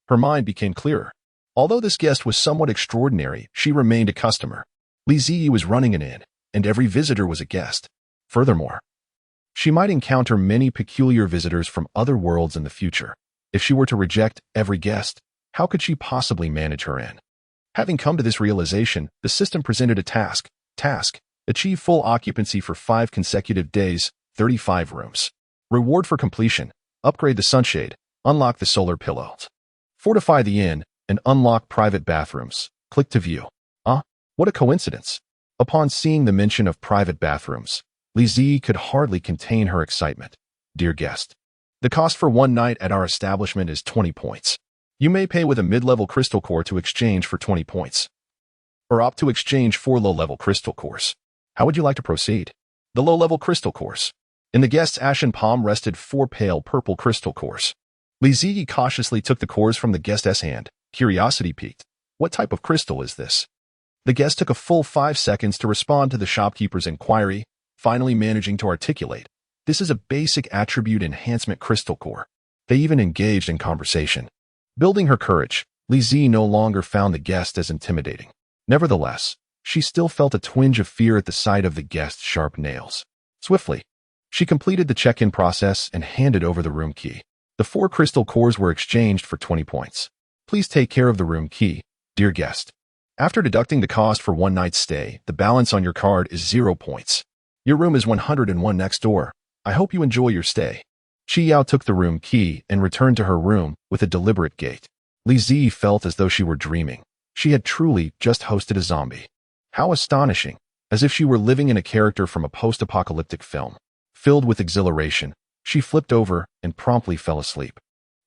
her mind became clearer. Although this guest was somewhat extraordinary, she remained a customer. Li Zi was running an inn, and every visitor was a guest. Furthermore, she might encounter many peculiar visitors from other worlds in the future. If she were to reject every guest, how could she possibly manage her inn? Having come to this realization, the system presented a task. Achieve full occupancy for 5 consecutive days, 35 rooms. Reward for completion. Upgrade the sunshade. Unlock the solar pillows. Fortify the inn and unlock private bathrooms. Click to view. What a coincidence. Upon seeing the mention of private bathrooms, Li Zi could hardly contain her excitement. Dear guest, the cost for one night at our establishment is 20 points. You may pay with a mid-level crystal core to exchange for 20 points, or opt to exchange 4 low-level crystal cores. How would you like to proceed? The low-level crystal cores. In the guest's ashen palm rested 4 pale purple crystal cores. Li Zi cautiously took the cores from the guest's hand. Curiosity piqued. What type of crystal is this? The guest took a full 5 seconds to respond to the shopkeeper's inquiry, finally managing to articulate. This is a basic attribute enhancement crystal core. They even engaged in conversation. Building her courage, Li Zi no longer found the guest as intimidating. Nevertheless, she still felt a twinge of fear at the sight of the guest's sharp nails. Swiftly, she completed the check-in process and handed over the room key. The 4 crystal cores were exchanged for 20 points. Please take care of the room key, dear guest. After deducting the cost for one night's stay, the balance on your card is 0 points. Your room is 101 next door. I hope you enjoy your stay. Qi Yao took the room key and returned to her room with a deliberate gait. Li Zi felt as though she were dreaming. She had truly just hosted a zombie. How astonishing. as if she were living in a character from a post-apocalyptic film. Filled with exhilaration, she flipped over and promptly fell asleep.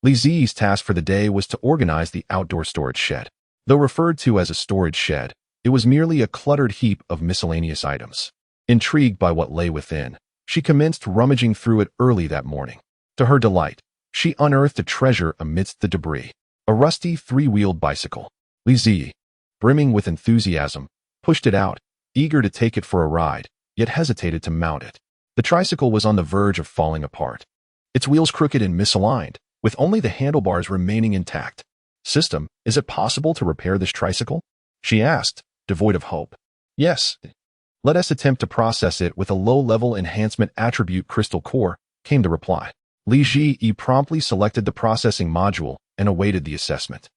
Li Ziyi's task for the day was to organize the outdoor storage shed. Though referred to as a storage shed, it was merely a cluttered heap of miscellaneous items. Intrigued by what lay within, she commenced rummaging through it early that morning. To her delight, she unearthed a treasure amidst the debris. A rusty three-wheeled bicycle. Li Ziyi, brimming with enthusiasm, pushed it out, eager to take it for a ride, yet hesitated to mount it. The tricycle was on the verge of falling apart. Its wheels crooked and misaligned, with only the handlebars remaining intact. "System, is it possible to repair this tricycle?" she asked, devoid of hope. "Yes. Let us attempt to process it with a low-level enhancement attribute crystal core," came the reply. Li Ziyi promptly selected the processing module and awaited the assessment.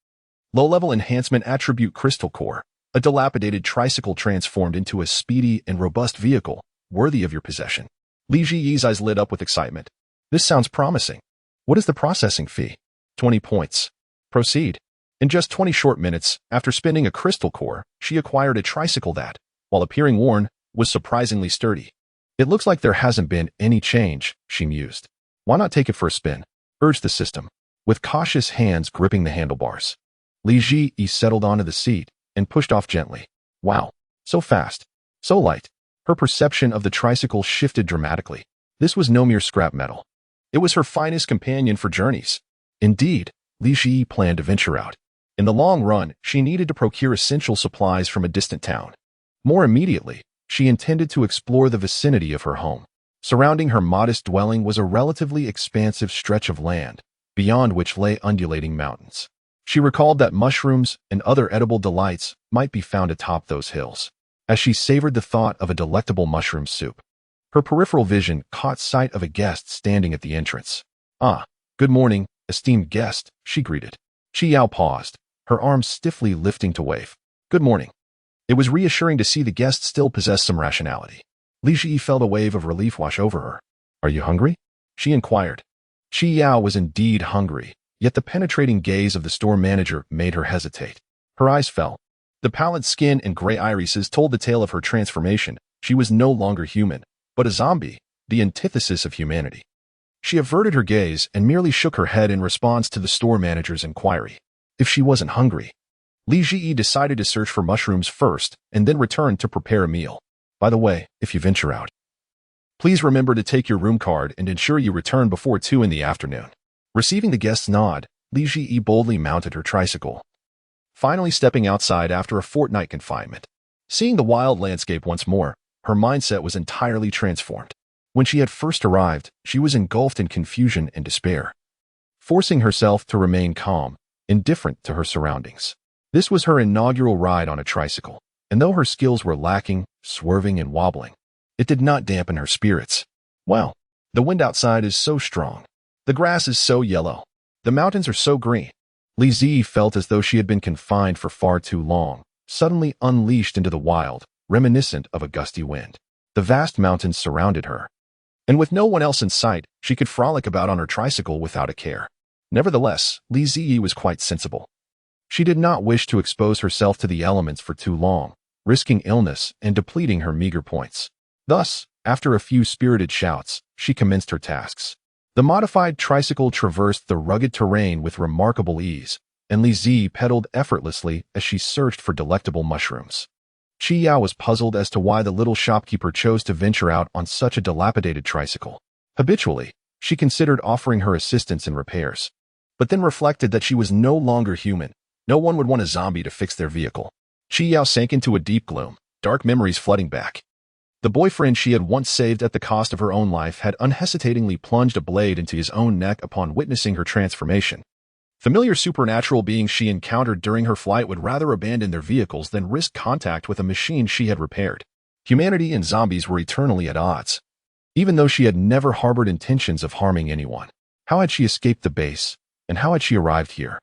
Low-level enhancement attribute crystal core, a dilapidated tricycle transformed into a speedy and robust vehicle, worthy of your possession. Li Ziyi's eyes lit up with excitement. "This sounds promising. What is the processing fee?" 20 points. Proceed. In just 20 short minutes, after spinning a crystal core, she acquired a tricycle that, while appearing worn, was surprisingly sturdy. "It looks like there hasn't been any change," she mused. "Why not take it for a spin?" urged the system, with cautious hands gripping the handlebars. Li Ziyi settled onto the seat and pushed off gently. Wow, so fast, so light. Her perception of the tricycle shifted dramatically. This was no mere scrap metal. It was her finest companion for journeys. Indeed, Li Ziyi planned to venture out. In the long run, she needed to procure essential supplies from a distant town. More immediately, she intended to explore the vicinity of her home. Surrounding her modest dwelling was a relatively expansive stretch of land, beyond which lay undulating mountains. She recalled that mushrooms and other edible delights might be found atop those hills. As she savored the thought of a delectable mushroom soup, her peripheral vision caught sight of a guest standing at the entrance. "Ah, good morning, esteemed guest," she greeted. Chi Yao paused, her arms stiffly lifting to wave. "Good morning." It was reassuring to see the guest still possess some rationality. Li Ziyi felt a wave of relief wash over her. "Are you hungry?" she inquired. Chi Yao was indeed hungry, yet the penetrating gaze of the store manager made her hesitate. Her eyes fell. The pallid skin and gray irises told the tale of her transformation. She was no longer human, but a zombie, the antithesis of humanity. She averted her gaze and merely shook her head in response to the store manager's inquiry. If she wasn't hungry, Li Ziyi decided to search for mushrooms first and then return to prepare a meal. "By the way, if you venture out, please remember to take your room card and ensure you return before 2 in the afternoon." Receiving the guest's nod, Li Ziyi boldly mounted her tricycle, finally stepping outside after a fortnight confinement. Seeing the wild landscape once more, her mindset was entirely transformed. When she had first arrived, she was engulfed in confusion and despair, forcing herself to remain calm, indifferent to her surroundings. This was her inaugural ride on a tricycle, and though her skills were lacking, swerving and wobbling, it did not dampen her spirits. "Wow, the wind outside is so strong. The grass is so yellow. The mountains are so green." Li Ziyi felt as though she had been confined for far too long, suddenly unleashed into the wild, reminiscent of a gusty wind. The vast mountains surrounded her, and with no one else in sight, she could frolic about on her tricycle without a care. Nevertheless, Li Ziyi was quite sensible. She did not wish to expose herself to the elements for too long, risking illness and depleting her meager points. Thus, after a few spirited shouts, she commenced her tasks. The modified tricycle traversed the rugged terrain with remarkable ease, and Li Ziyi pedaled effortlessly as she searched for delectable mushrooms. Chi Yao was puzzled as to why the little shopkeeper chose to venture out on such a dilapidated tricycle. Habitually, she considered offering her assistance in repairs, but then reflected that she was no longer human. No one would want a zombie to fix their vehicle. Chi Yao sank into a deep gloom, dark memories flooding back. The boyfriend she had once saved at the cost of her own life had unhesitatingly plunged a blade into his own neck upon witnessing her transformation. Familiar supernatural beings she encountered during her flight would rather abandon their vehicles than risk contact with a machine she had repaired. Humanity and zombies were eternally at odds. Even though she had never harbored intentions of harming anyone, how had she escaped the base, and how had she arrived here?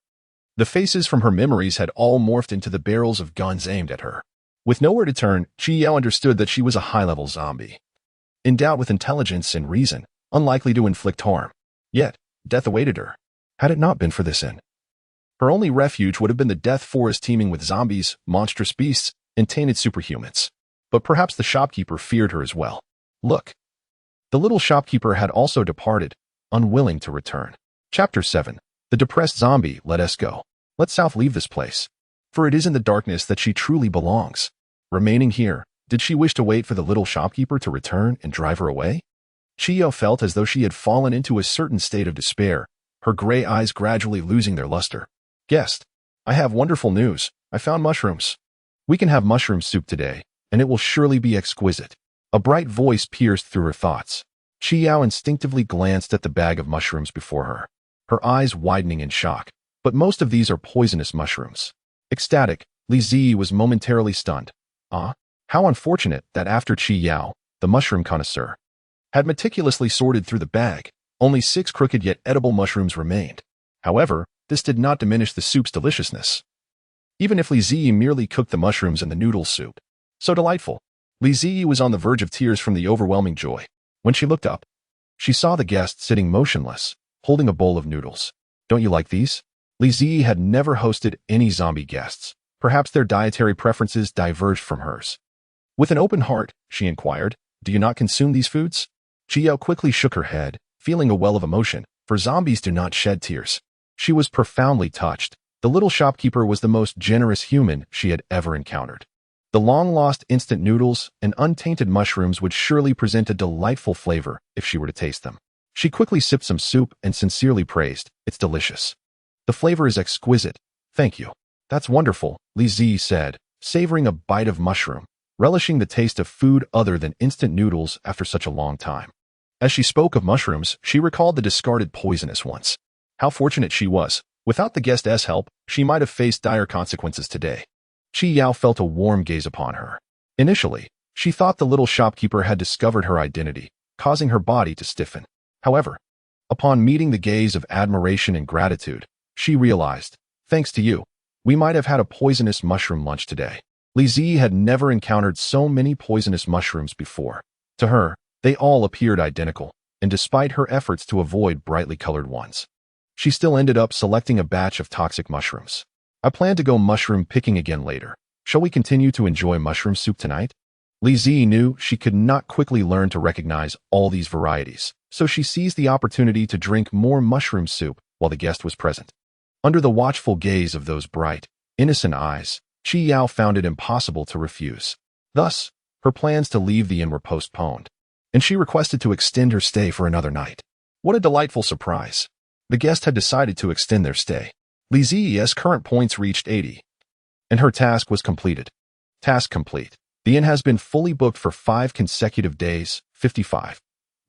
The faces from her memories had all morphed into the barrels of guns aimed at her. With nowhere to turn, Chi Yao understood that she was a high-level zombie, endowed with intelligence and reason, unlikely to inflict harm. Yet, death awaited her. Had it not been for this inn, her only refuge would have been the death forest teeming with zombies, monstrous beasts, and tainted superhumans. but perhaps the shopkeeper feared her as well. Look. The little shopkeeper had also departed, unwilling to return. Chapter 7. The depressed zombie. Let us go. Let South leave this place. For it is in the darkness that she truly belongs. Remaining here, did she wish to wait for the little shopkeeper to return and drive her away? Chiyo felt as though she had fallen into a certain state of despair, her gray eyes gradually losing their luster. Guest, I have wonderful news. I found mushrooms. We can have mushroom soup today, and it will surely be exquisite. A bright voice pierced through her thoughts. Chiyo instinctively glanced at the bag of mushrooms before her, her eyes widening in shock. But most of these are poisonous mushrooms. Ecstatic, Li Zi was momentarily stunned. How unfortunate that after Chiyo, the mushroom connoisseur, had meticulously sorted through the bag, only 6 crooked yet edible mushrooms remained. However, this did not diminish the soup's deliciousness. Even if Li Zi merely cooked the mushrooms in the noodle soup. So delightful. Li Zi was on the verge of tears from the overwhelming joy. When she looked up, she saw the guest sitting motionless, holding a bowl of noodles. Don't you like these? Li Zi had never hosted any zombie guests. Perhaps their dietary preferences diverged from hers. With an open heart, she inquired, do you not consume these foods? Chiyo quickly shook her head, feeling a well of emotion, for zombies do not shed tears. She was profoundly touched. The little shopkeeper was the most generous human she had ever encountered. The long-lost instant noodles and untainted mushrooms would surely present a delightful flavor if she were to taste them. She quickly sipped some soup and sincerely praised, it's delicious. The flavor is exquisite. Thank you. That's wonderful, Li Zi said, savoring a bite of mushroom, relishing the taste of food other than instant noodles after such a long time. As she spoke of mushrooms, she recalled the discarded poisonous ones. How fortunate she was. Without the guest's help, she might have faced dire consequences today. Chiyo felt a warm gaze upon her. Initially, she thought the little shopkeeper had discovered her identity, causing her body to stiffen. However, upon meeting the gaze of admiration and gratitude, she realized, thanks to you, we might have had a poisonous mushroom lunch today. Li Zi had never encountered so many poisonous mushrooms before. To her, they all appeared identical, and despite her efforts to avoid brightly colored ones, she still ended up selecting a batch of toxic mushrooms. I plan to go mushroom picking again later. Shall we continue to enjoy mushroom soup tonight? Li Zi knew she could not quickly learn to recognize all these varieties, so she seized the opportunity to drink more mushroom soup while the guest was present. Under the watchful gaze of those bright, innocent eyes, Chiyo found it impossible to refuse. Thus, her plans to leave the inn were postponed, and she requested to extend her stay for another night. What a delightful surprise. The guest had decided to extend their stay. Li Zi's current points reached 80, and her task was completed. Task complete. The inn has been fully booked for 5 consecutive days, 55.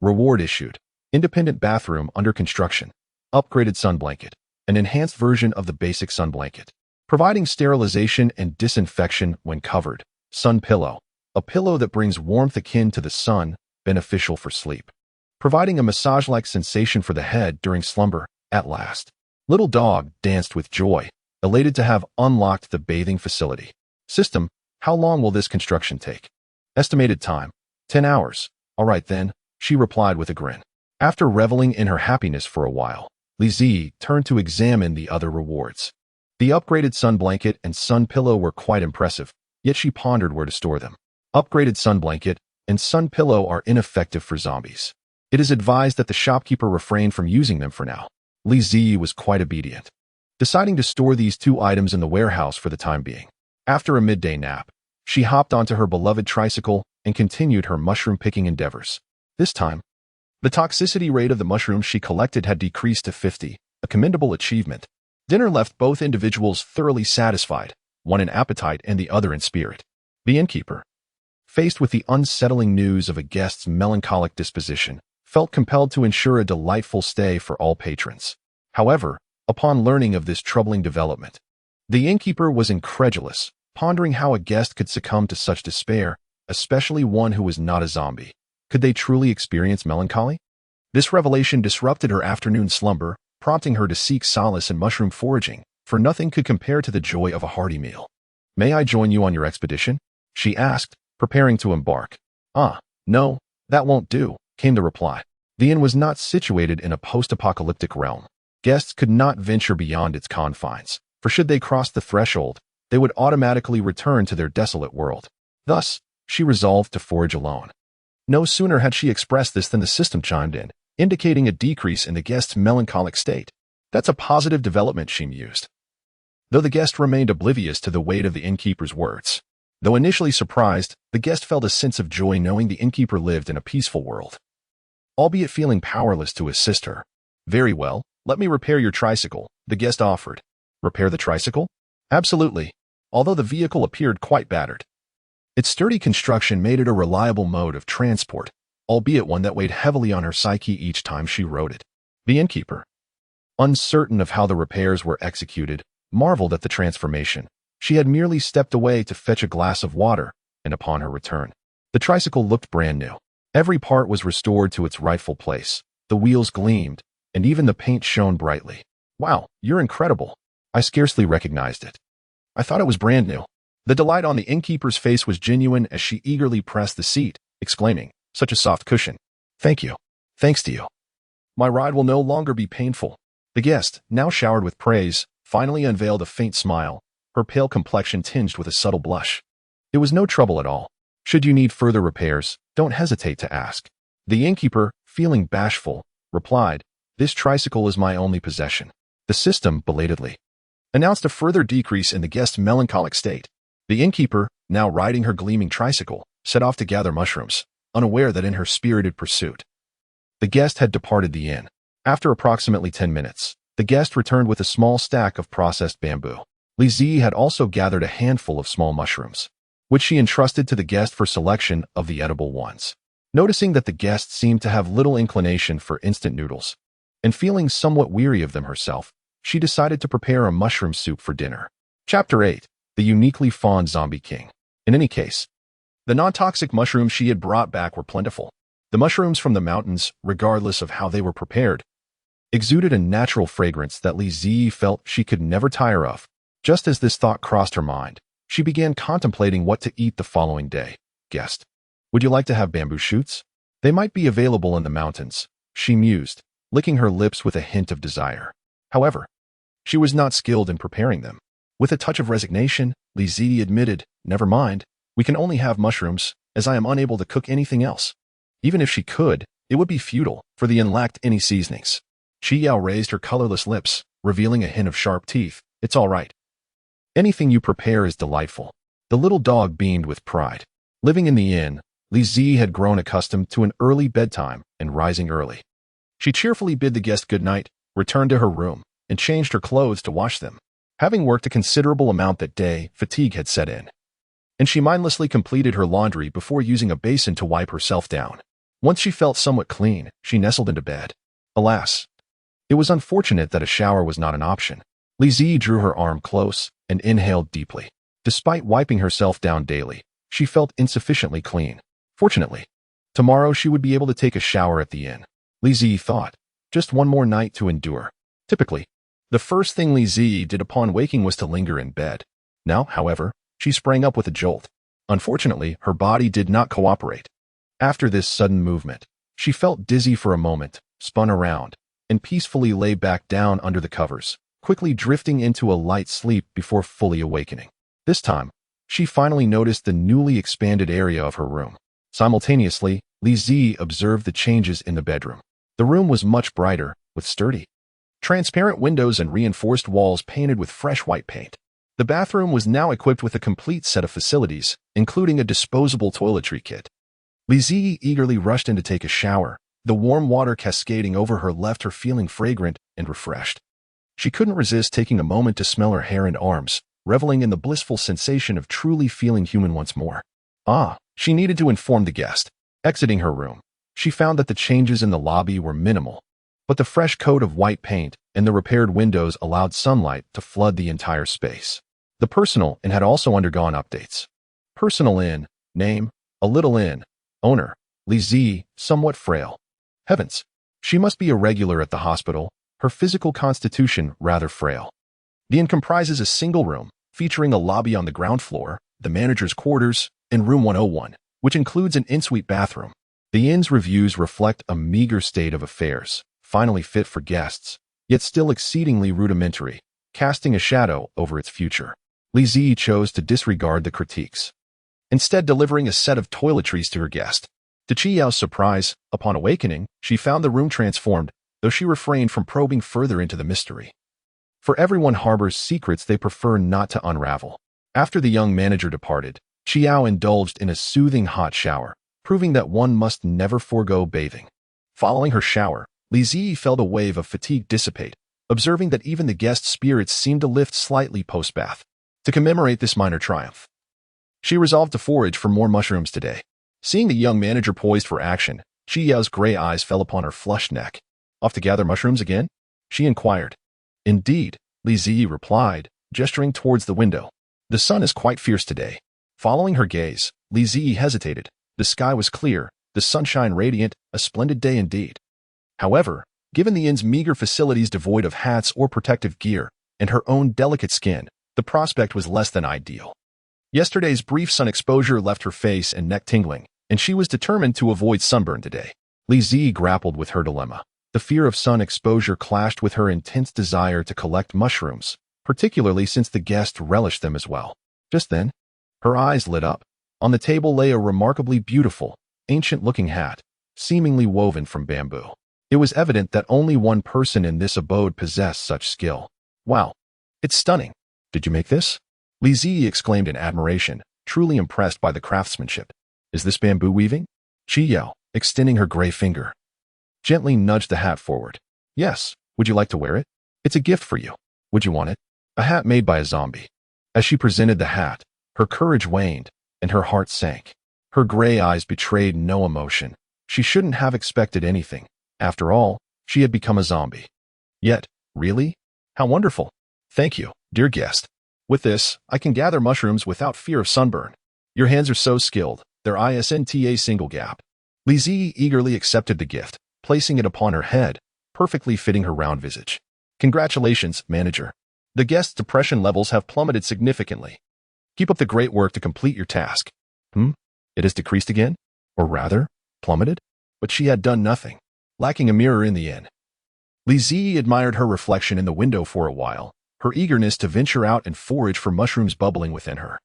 Reward issued. Independent bathroom under construction. Upgraded sun blanket. An enhanced version of the basic sun blanket, providing sterilization and disinfection when covered. Sun pillow. A pillow that brings warmth akin to the sun, beneficial for sleep. Providing a massage-like sensation for the head during slumber, at last. Little dog danced with joy, elated to have unlocked the bathing facility. System, how long will this construction take? Estimated time, 10 hours. All right then, she replied with a grin. After reveling in her happiness for a while, Li Zi turned to examine the other rewards. The upgraded sun blanket and sun pillow were quite impressive, yet she pondered where to store them. Upgraded sun blanket and sun pillow are ineffective for zombies. It is advised that the shopkeeper refrain from using them for now. Li Zi was quite obedient, deciding to store these 2 items in the warehouse for the time being. After a midday nap, she hopped onto her beloved tricycle and continued her mushroom-picking endeavors. This time, the toxicity rate of the mushrooms she collected had decreased to 50, a commendable achievement. Dinner left both individuals thoroughly satisfied, one in appetite and the other in spirit. The innkeeper, faced with the unsettling news of a guest's melancholic disposition, felt compelled to ensure a delightful stay for all patrons. However, upon learning of this troubling development, the innkeeper was incredulous, pondering how a guest could succumb to such despair, especially one who was not a zombie. Could they truly experience melancholy? This revelation disrupted her afternoon slumber, prompting her to seek solace in mushroom foraging, for nothing could compare to the joy of a hearty meal. May I join you on your expedition? She asked, preparing to embark. No, that won't do, came the reply. The inn was not situated in a post-apocalyptic realm. Guests could not venture beyond its confines, for should they cross the threshold, they would automatically return to their desolate world. Thus, she resolved to forage alone. No sooner had she expressed this than the system chimed in, indicating a decrease in the guest's melancholic state. That's a positive development, she mused. Though the guest remained oblivious to the weight of the innkeeper's words. Though initially surprised, the guest felt a sense of joy knowing the innkeeper lived in a peaceful world, albeit feeling powerless to assist her. Very well, let me repair your tricycle, the guest offered. Repair the tricycle? Absolutely, although the vehicle appeared quite battered. Its sturdy construction made it a reliable mode of transport, albeit one that weighed heavily on her psyche each time she rode it. The innkeeper, uncertain of how the repairs were executed, marveled at the transformation. She had merely stepped away to fetch a glass of water, and upon her return, the tricycle looked brand new. Every part was restored to its rightful place. The wheels gleamed, and even the paint shone brightly. Wow, you're incredible. I scarcely recognized it. I thought it was brand new. The delight on the innkeeper's face was genuine as she eagerly pressed the seat, exclaiming, such a soft cushion. Thank you. Thanks to you. My ride will no longer be painful. The guest, now showered with praise, finally unveiled a faint smile, her pale complexion tinged with a subtle blush. It was no trouble at all. Should you need further repairs, don't hesitate to ask. The innkeeper, feeling bashful, replied, This tricycle is my only possession. The system, belatedly, announced a further decrease in the guest's melancholic state. The innkeeper, now riding her gleaming tricycle, set off to gather mushrooms, unaware that in her spirited pursuit, the guest had departed the inn. After approximately 10 minutes, the guest returned with a small stack of processed bamboo. Lizzie had also gathered a handful of small mushrooms, which she entrusted to the guest for selection of the edible ones. Noticing that the guest seemed to have little inclination for instant noodles, and feeling somewhat weary of them herself, she decided to prepare a mushroom soup for dinner. Chapter 8. The Uniquely Fond Zombie King. In any case, the non-toxic mushrooms she had brought back were plentiful. The mushrooms from the mountains, regardless of how they were prepared, exuded a natural fragrance that Lizzie felt she could never tire of. Just as this thought crossed her mind, she began contemplating what to eat the following day. Guest, would you like to have bamboo shoots? They might be available in the mountains, she mused, licking her lips with a hint of desire. However, she was not skilled in preparing them. With a touch of resignation, Lizzie admitted, Never mind, we can only have mushrooms, as I am unable to cook anything else. Even if she could, it would be futile, for the inn lacked any seasonings. Chi-Yao raised her colorless lips, revealing a hint of sharp teeth. It's all right. Anything you prepare is delightful. The little dog beamed with pride. Living in the inn, Lizzie had grown accustomed to an early bedtime and rising early. She cheerfully bid the guest good night, returned to her room, and changed her clothes to wash them. Having worked a considerable amount that day, fatigue had set in, and she mindlessly completed her laundry before using a basin to wipe herself down. Once she felt somewhat clean, she nestled into bed. Alas, it was unfortunate that a shower was not an option. Lizzie drew her arm close and inhaled deeply. Despite wiping herself down daily, she felt insufficiently clean. Fortunately, tomorrow she would be able to take a shower at the inn. Lizzie thought, just one more night to endure. Typically, the first thing Lizzie did upon waking was to linger in bed. Now, however, she sprang up with a jolt. Unfortunately, her body did not cooperate. After this sudden movement, she felt dizzy for a moment, spun around, and peacefully lay back down under the covers, quickly drifting into a light sleep before fully awakening. This time, she finally noticed the newly expanded area of her room. Simultaneously, Lizzie observed the changes in the bedroom. The room was much brighter, with sturdy, transparent windows and reinforced walls painted with fresh white paint. The bathroom was now equipped with a complete set of facilities, including a disposable toiletry kit. Lizzie eagerly rushed in to take a shower. The warm water cascading over her left her feeling fragrant and refreshed. She couldn't resist taking a moment to smell her hair and arms, reveling in the blissful sensation of truly feeling human once more. She needed to inform the guest. Exiting her room, she found that the changes in the lobby were minimal, but the fresh coat of white paint and the repaired windows allowed sunlight to flood the entire space. The personal inn had also undergone updates. Personal inn, name, a little inn, owner, Lizzie, somewhat frail. Heavens, she must be a regular at the hospital, her physical constitution rather frail. The inn comprises a single room, featuring a lobby on the ground floor, the manager's quarters, and room 101, which includes an en-suite bathroom. The inn's reviews reflect a meager state of affairs, finally fit for guests, yet still exceedingly rudimentary, casting a shadow over its future. Lizzie chose to disregard the critiques. instead delivering a set of toiletries to her guest. To Chiyao's surprise, upon awakening, she found the room transformed, though she refrained from probing further into the mystery. For everyone harbors secrets they prefer not to unravel. After the young manager departed, Chiao indulged in a soothing hot shower, proving that one must never forego bathing. Following her shower, Li Ziyi felt a wave of fatigue dissipate, observing that even the guest's spirits seemed to lift slightly post-bath. To commemorate this minor triumph, she resolved to forage for more mushrooms today. Seeing the young manager poised for action, Chiyao's gray eyes fell upon her flushed neck. Off to gather mushrooms again? She inquired. Indeed, Li Ziyi replied, gesturing towards the window. The sun is quite fierce today. Following her gaze, Li Ziyi hesitated. The sky was clear, the sunshine radiant, a splendid day indeed. However, given the inn's meager facilities devoid of hats or protective gear, and her own delicate skin, the prospect was less than ideal. Yesterday's brief sun exposure left her face and neck tingling, and she was determined to avoid sunburn today. Li Ziyi grappled with her dilemma. The fear of sun exposure clashed with her intense desire to collect mushrooms, particularly since the guest relished them as well. Just then, her eyes lit up. On the table lay a remarkably beautiful, ancient-looking hat, seemingly woven from bamboo. It was evident that only one person in this abode possessed such skill. Wow, it's stunning. Did you make this? Li Ziyi exclaimed in admiration, truly impressed by the craftsmanship. Is this bamboo weaving? Chiyao, extending her gray finger, gently nudged the hat forward. Yes, would you like to wear it? It's a gift for you. Would you want it? A hat made by a zombie. As she presented the hat, her courage waned, and her heart sank. Her gray eyes betrayed no emotion. She shouldn't have expected anything. After all, she had become a zombie. Yet, really? How wonderful. Thank you, dear guest. With this, I can gather mushrooms without fear of sunburn. Your hands are so skilled, they're ISNTA single gap. Li Ziyi eagerly accepted the gift, placing it upon her head, perfectly fitting her round visage. Congratulations, manager. The guest's depression levels have plummeted significantly. Keep up the great work to complete your task. It has decreased again? Or rather, plummeted? But she had done nothing, lacking a mirror in the inn. Li Ziyi admired her reflection in the window for a while, her eagerness to venture out and forage for mushrooms bubbling within her.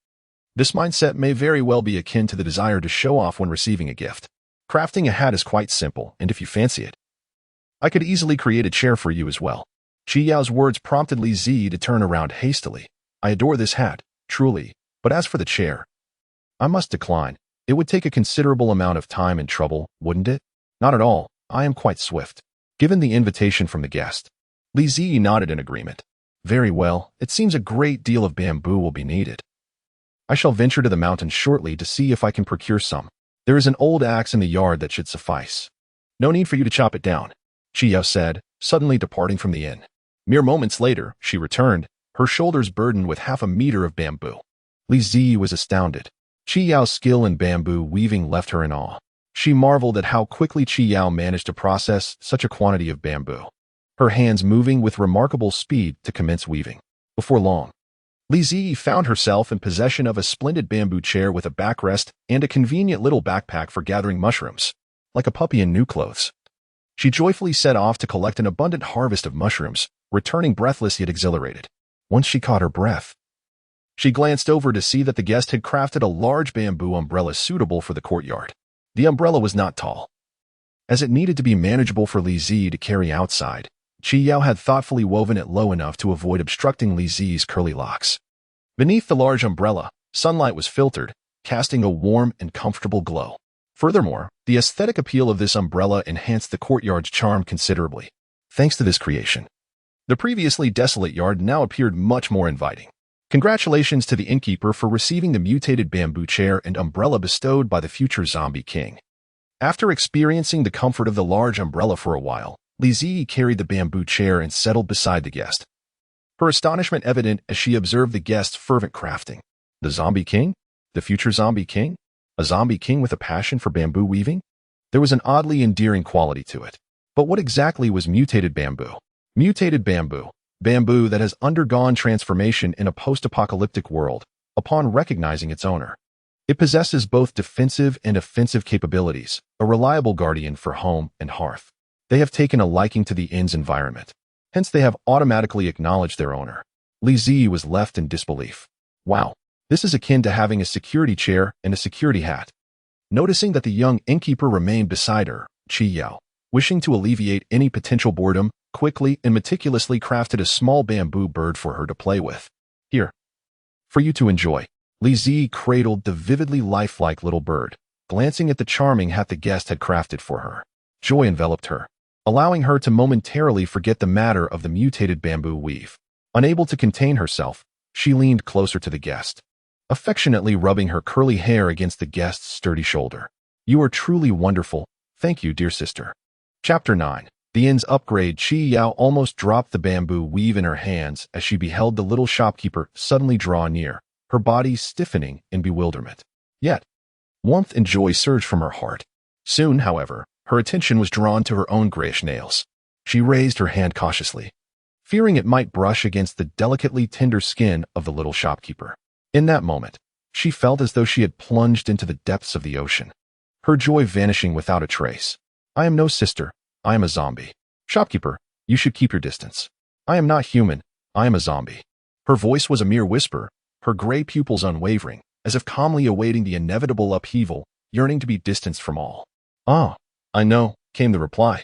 This mindset may very well be akin to the desire to show off when receiving a gift. Crafting a hat is quite simple, and if you fancy it, I could easily create a chair for you as well. Chiyao's words prompted Li Ziyi to turn around hastily. I adore this hat, truly, but as for the chair, I must decline. It would take a considerable amount of time and trouble, wouldn't it? Not at all. I am quite swift. Given the invitation from the guest, Li Ziyi nodded in agreement. Very well, it seems a great deal of bamboo will be needed. I shall venture to the mountains shortly to see if I can procure some. There is an old axe in the yard that should suffice. No need for you to chop it down, Chiyao said, suddenly departing from the inn. Mere moments later, she returned, her shoulders burdened with half a meter of bamboo. Li Ziyi was astounded. Chiyao's skill in bamboo weaving left her in awe. She marveled at how quickly Chiyao managed to process such a quantity of bamboo, her hands moving with remarkable speed to commence weaving. Before long, Li Ziyi found herself in possession of a splendid bamboo chair with a backrest and a convenient little backpack for gathering mushrooms, like a puppy in new clothes. She joyfully set off to collect an abundant harvest of mushrooms, returning breathless yet exhilarated. Once she caught her breath, she glanced over to see that the guest had crafted a large bamboo umbrella suitable for the courtyard. The umbrella was not tall, as it needed to be manageable for Li Ziyi to carry outside. Chiyao had thoughtfully woven it low enough to avoid obstructing Li Ziyi's curly locks. Beneath the large umbrella, sunlight was filtered, casting a warm and comfortable glow. Furthermore, the aesthetic appeal of this umbrella enhanced the courtyard's charm considerably. Thanks to this creation, the previously desolate yard now appeared much more inviting. Congratulations to the innkeeper for receiving the mutated bamboo chair and umbrella bestowed by the future zombie king. After experiencing the comfort of the large umbrella for a while, Li Ziyi carried the bamboo chair and settled beside the guest, her astonishment evident as she observed the guest's fervent crafting. The zombie king? The future zombie king? A zombie king with a passion for bamboo weaving? There was an oddly endearing quality to it. But what exactly was mutated bamboo? Mutated bamboo. Bamboo that has undergone transformation in a post-apocalyptic world upon recognizing its owner. It possesses both defensive and offensive capabilities, a reliable guardian for home and hearth. They have taken a liking to the inn's environment. Hence they have automatically acknowledged their owner. Li Ziyi was left in disbelief. Wow, This is akin to having a security chair and a security hat. Noticing that the young innkeeper remained beside her, Qi Yao, wishing to alleviate any potential boredom, quickly and meticulously crafted a small bamboo bird for her to play with. Here, for you to enjoy. Li Zi cradled the vividly lifelike little bird, glancing at the charming hat the guest had crafted for her. Joy enveloped her, allowing her to momentarily forget the matter of the mutated bamboo weave. Unable to contain herself, she leaned closer to the guest, affectionately rubbing her curly hair against the guest's sturdy shoulder. You are truly wonderful. Thank you, dear sister. Chapter 9. The inn's upgrade. Qi Yao almost dropped the bamboo weave in her hands as she beheld the little shopkeeper suddenly draw near, her body stiffening in bewilderment. Yet, warmth and joy surged from her heart. Soon, however, her attention was drawn to her own grayish nails. She raised her hand cautiously, fearing it might brush against the delicately tender skin of the little shopkeeper. In that moment, she felt as though she had plunged into the depths of the ocean, her joy vanishing without a trace. I am no sister, I am a zombie. Shopkeeper, you should keep your distance. I am not human, I am a zombie. Her voice was a mere whisper, her gray pupils unwavering, as if calmly awaiting the inevitable upheaval, yearning to be distanced from all. Ah, I know, came the reply,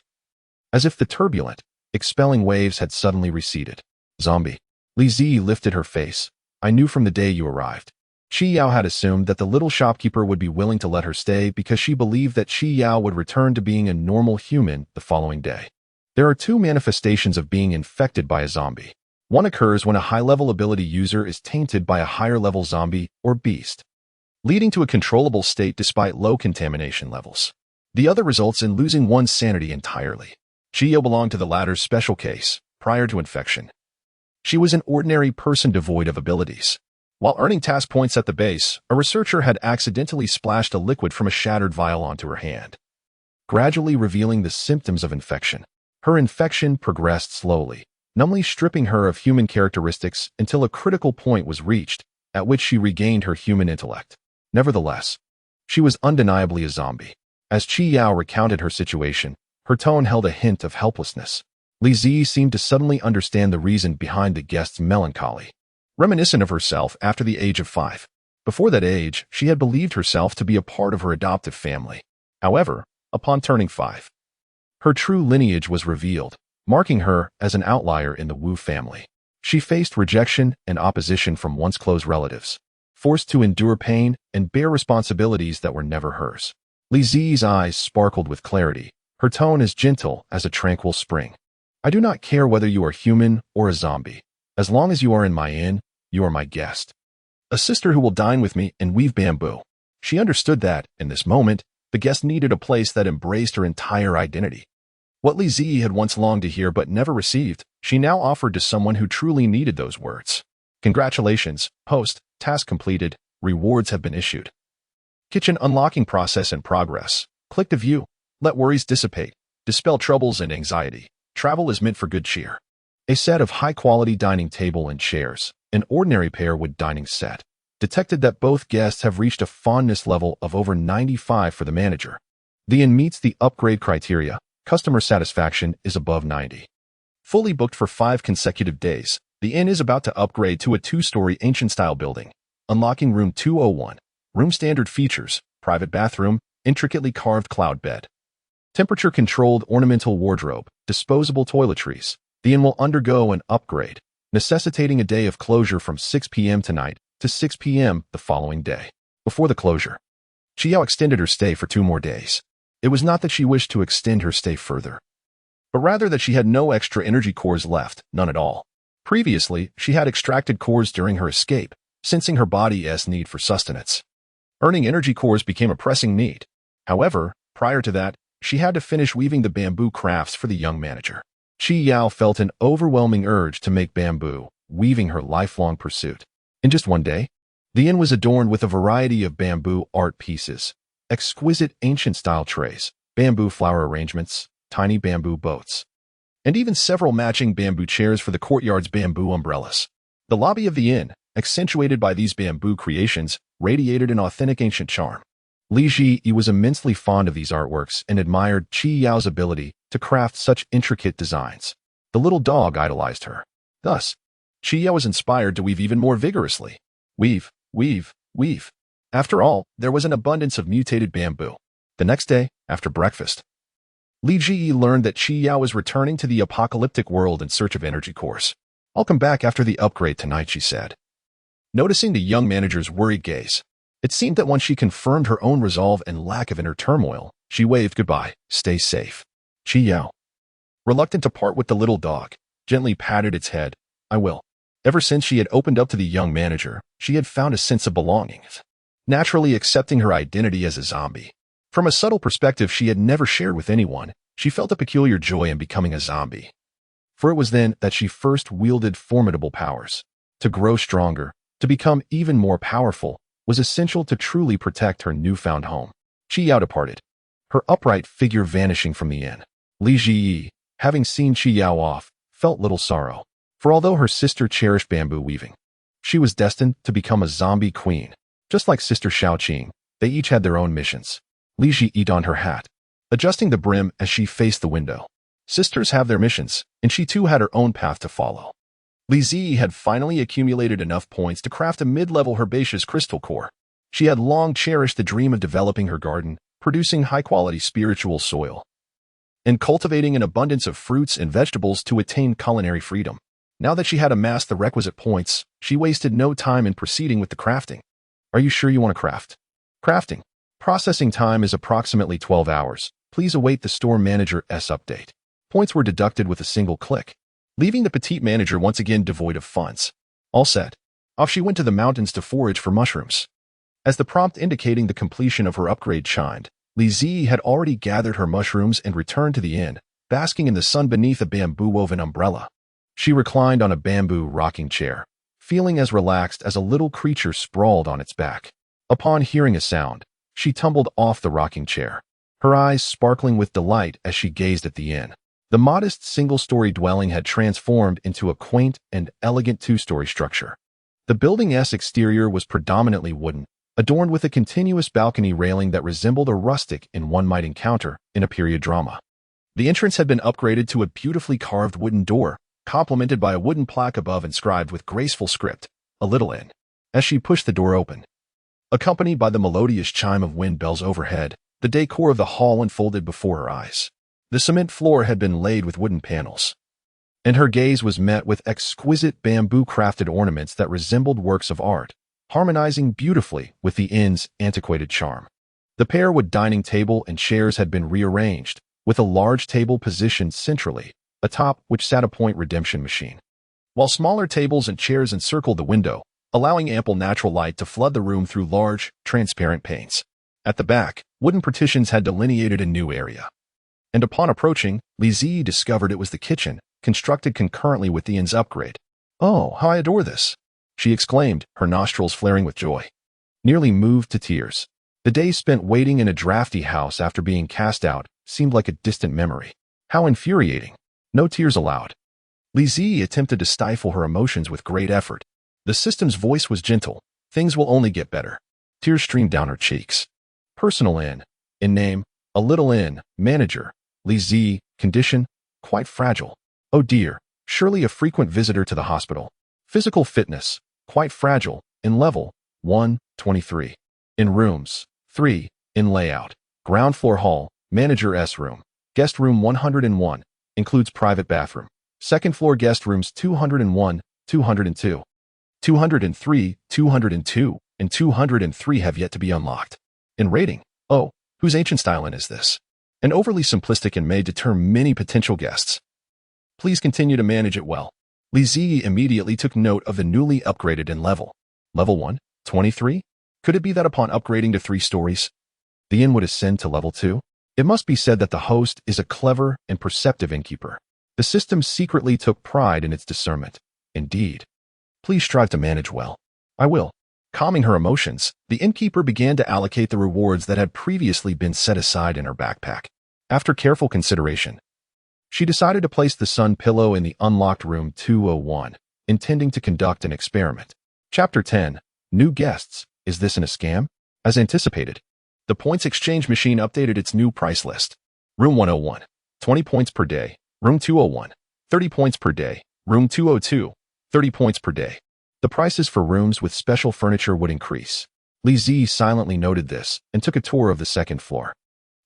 as if the turbulent, expelling waves had suddenly receded. Zombie. Li Zi lifted her face. I knew from the day you arrived. Qi Yao had assumed that the little shopkeeper would be willing to let her stay because she believed that Qi Yao would return to being a normal human the following day. There are two manifestations of being infected by a zombie. One occurs when a high-level ability user is tainted by a higher-level zombie or beast, leading to a controllable state despite low contamination levels. The other results in losing one's sanity entirely. Qi Yao belonged to the latter's special case. Prior to infection, she was an ordinary person devoid of abilities. While earning task points at the base, a researcher had accidentally splashed a liquid from a shattered vial onto her hand, gradually revealing the symptoms of infection. Her infection progressed slowly, numbly stripping her of human characteristics until a critical point was reached, at which she regained her human intellect. Nevertheless, she was undeniably a zombie. As Qi Yao recounted her situation, her tone held a hint of helplessness. Li Zi seemed to suddenly understand the reason behind the guest's melancholy. Reminiscent of herself after the age of 5. Before that age, she had believed herself to be a part of her adoptive family. However, upon turning 5, her true lineage was revealed, marking her as an outlier in the Wu family. She faced rejection and opposition from once close relatives, forced to endure pain and bear responsibilities that were never hers. Li Zi's eyes sparkled with clarity, her tone as gentle as a tranquil spring. I do not care whether you are human or a zombie. As long as you are in my inn, you are my guest. A sister who will dine with me and weave bamboo. She understood that, in this moment, the guest needed a place that embraced her entire identity. What Li Zi had once longed to hear but never received, she now offered to someone who truly needed those words. Congratulations, host, task completed, rewards have been issued. Kitchen unlocking process in progress. Click to view. Let worries dissipate. Dispel troubles and anxiety. Travel is meant for good cheer. A set of high-quality dining table and chairs, an ordinary pair wood dining set, detected that both guests have reached a fondness level of over 95 for the manager. The inn meets the upgrade criteria. Customer satisfaction is above 90. Fully booked for 5 consecutive days, the inn is about to upgrade to a 2-story ancient-style building. Unlocking room 201. Room standard features, private bathroom, intricately carved cloud bed, temperature-controlled ornamental wardrobe, disposable toiletries. The inn will undergo an upgrade, necessitating a day of closure from 6 p.m. tonight to 6 p.m. the following day. Before the closure, Qi Yao extended her stay for 2 more days. It was not that she wished to extend her stay further, but rather that she had no extra energy cores left, none at all. Previously, she had extracted cores during her escape, sensing her body's need for sustenance. Earning energy cores became a pressing need. However, prior to that, she had to finish weaving the bamboo crafts for the young manager. Qi Yao felt an overwhelming urge to make bamboo, weaving her lifelong pursuit. In just one day, the inn was adorned with a variety of bamboo art pieces, exquisite ancient-style trays, bamboo flower arrangements, tiny bamboo boats, and even several matching bamboo chairs for the courtyard's bamboo umbrellas. The lobby of the inn, accentuated by these bamboo creations, radiated an authentic ancient charm. Li Zi was immensely fond of these artworks and admired Qi Yao's ability to craft such intricate designs. The little dog idolized her. Thus, Qi Yao was inspired to weave even more vigorously. Weave, weave. After all, there was an abundance of mutated bamboo. The next day, after breakfast, Li Ji learned that Qi Yao was returning to the apocalyptic world in search of energy cores. I'll come back after the upgrade tonight, she said. Noticing the young manager's worried gaze, it seemed that once she confirmed her own resolve and lack of inner turmoil, she waved goodbye. Stay safe. Qi Yao, reluctant to part with the little dog, gently patted its head. I will. Ever since she had opened up to the young manager, she had found a sense of belonging, naturally accepting her identity as a zombie. From a subtle perspective she had never shared with anyone, she felt a peculiar joy in becoming a zombie. For it was then that she first wielded formidable powers. To grow stronger, to become even more powerful, was essential to truly protect her newfound home. Qi Yao departed, her upright figure vanishing from the inn. Li Ji, having seen Qi Yao off, felt little sorrow. For although her sister cherished bamboo weaving, she was destined to become a zombie queen. Just like sister Shaoqing, they each had their own missions. Li Ji donned her hat, adjusting the brim as she faced the window. Sisters have their missions, and she too had her own path to follow. Li Zi had finally accumulated enough points to craft a mid-level herbaceous crystal core. She had long cherished the dream of developing her garden, producing high-quality spiritual soil, and cultivating an abundance of fruits and vegetables to attain culinary freedom. Now that she had amassed the requisite points, she wasted no time in proceeding with the crafting. Are you sure you want to craft? Crafting. Processing time is approximately 12 hours. Please await the store manager's update. Points were deducted with a single click, leaving the petite manager once again devoid of funds. All set. Off she went to the mountains to forage for mushrooms. As the prompt indicating the completion of her upgrade chimed, Li Zi had already gathered her mushrooms and returned to the inn, basking in the sun beneath a bamboo-woven umbrella. She reclined on a bamboo rocking chair, feeling as relaxed as a little creature sprawled on its back. Upon hearing a sound, she tumbled off the rocking chair, her eyes sparkling with delight as she gazed at the inn. The modest single-story dwelling had transformed into a quaint and elegant two-story structure. The building's exterior was predominantly wooden, adorned with a continuous balcony railing that resembled a rustic in one might encounter in a period drama. The entrance had been upgraded to a beautifully carved wooden door, complemented by a wooden plaque above inscribed with graceful script, "A Little Inn." As she pushed the door open, accompanied by the melodious chime of wind bells overhead, the decor of the hall unfolded before her eyes. The cement floor had been laid with wooden panels, and her gaze was met with exquisite bamboo-crafted ornaments that resembled works of art, harmonizing beautifully with the inn's antiquated charm. The pear-wood dining table and chairs had been rearranged, with a large table positioned centrally, atop which sat a point redemption machine, while smaller tables and chairs encircled the window, allowing ample natural light to flood the room through large, transparent panes. At the back, wooden partitions had delineated a new area, and upon approaching, Li Zi discovered it was the kitchen, constructed concurrently with the inn's upgrade. "Oh, how I adore this!" she exclaimed, her nostrils flaring with joy. Nearly moved to tears, the days spent waiting in a drafty house after being cast out seemed like a distant memory. How infuriating! No tears allowed. Li Zi attempted to stifle her emotions with great effort. The system's voice was gentle. Things will only get better. Tears streamed down her cheeks. Personal inn. In name, A Little Inn. Manager, Li Zi. Condition, quite fragile. Oh dear, surely a frequent visitor to the hospital. Physical fitness, quite fragile. In level, 1, 23. In rooms, 3. In layout, ground floor hall, manager's room. Guest room 101. Includes private bathroom. Second floor guest rooms 201, 202. 203, 202, and 203 have yet to be unlocked. In rating, oh, whose ancient style inn is this? An overly simplistic and may deter many potential guests. Please continue to manage it well. Li Zi immediately took note of the newly upgraded inn level. Level 1, 23? Could it be that upon upgrading to 3 stories, the inn would ascend to level 2? It must be said that the host is a clever and perceptive innkeeper. The system secretly took pride in its discernment. Indeed. Please strive to manage well. I will. Calming her emotions, the innkeeper began to allocate the rewards that had previously been set aside in her backpack. After careful consideration, she decided to place the sun pillow in the unlocked room 201, intending to conduct an experiment. Chapter 10. New guests. Is this a scam? As anticipated, the points exchange machine updated its new price list. Room 101, 20 points per day. Room 201, 30 points per day. Room 202, 30 points per day. The prices for rooms with special furniture would increase. Li Zi silently noted this and took a tour of the second floor.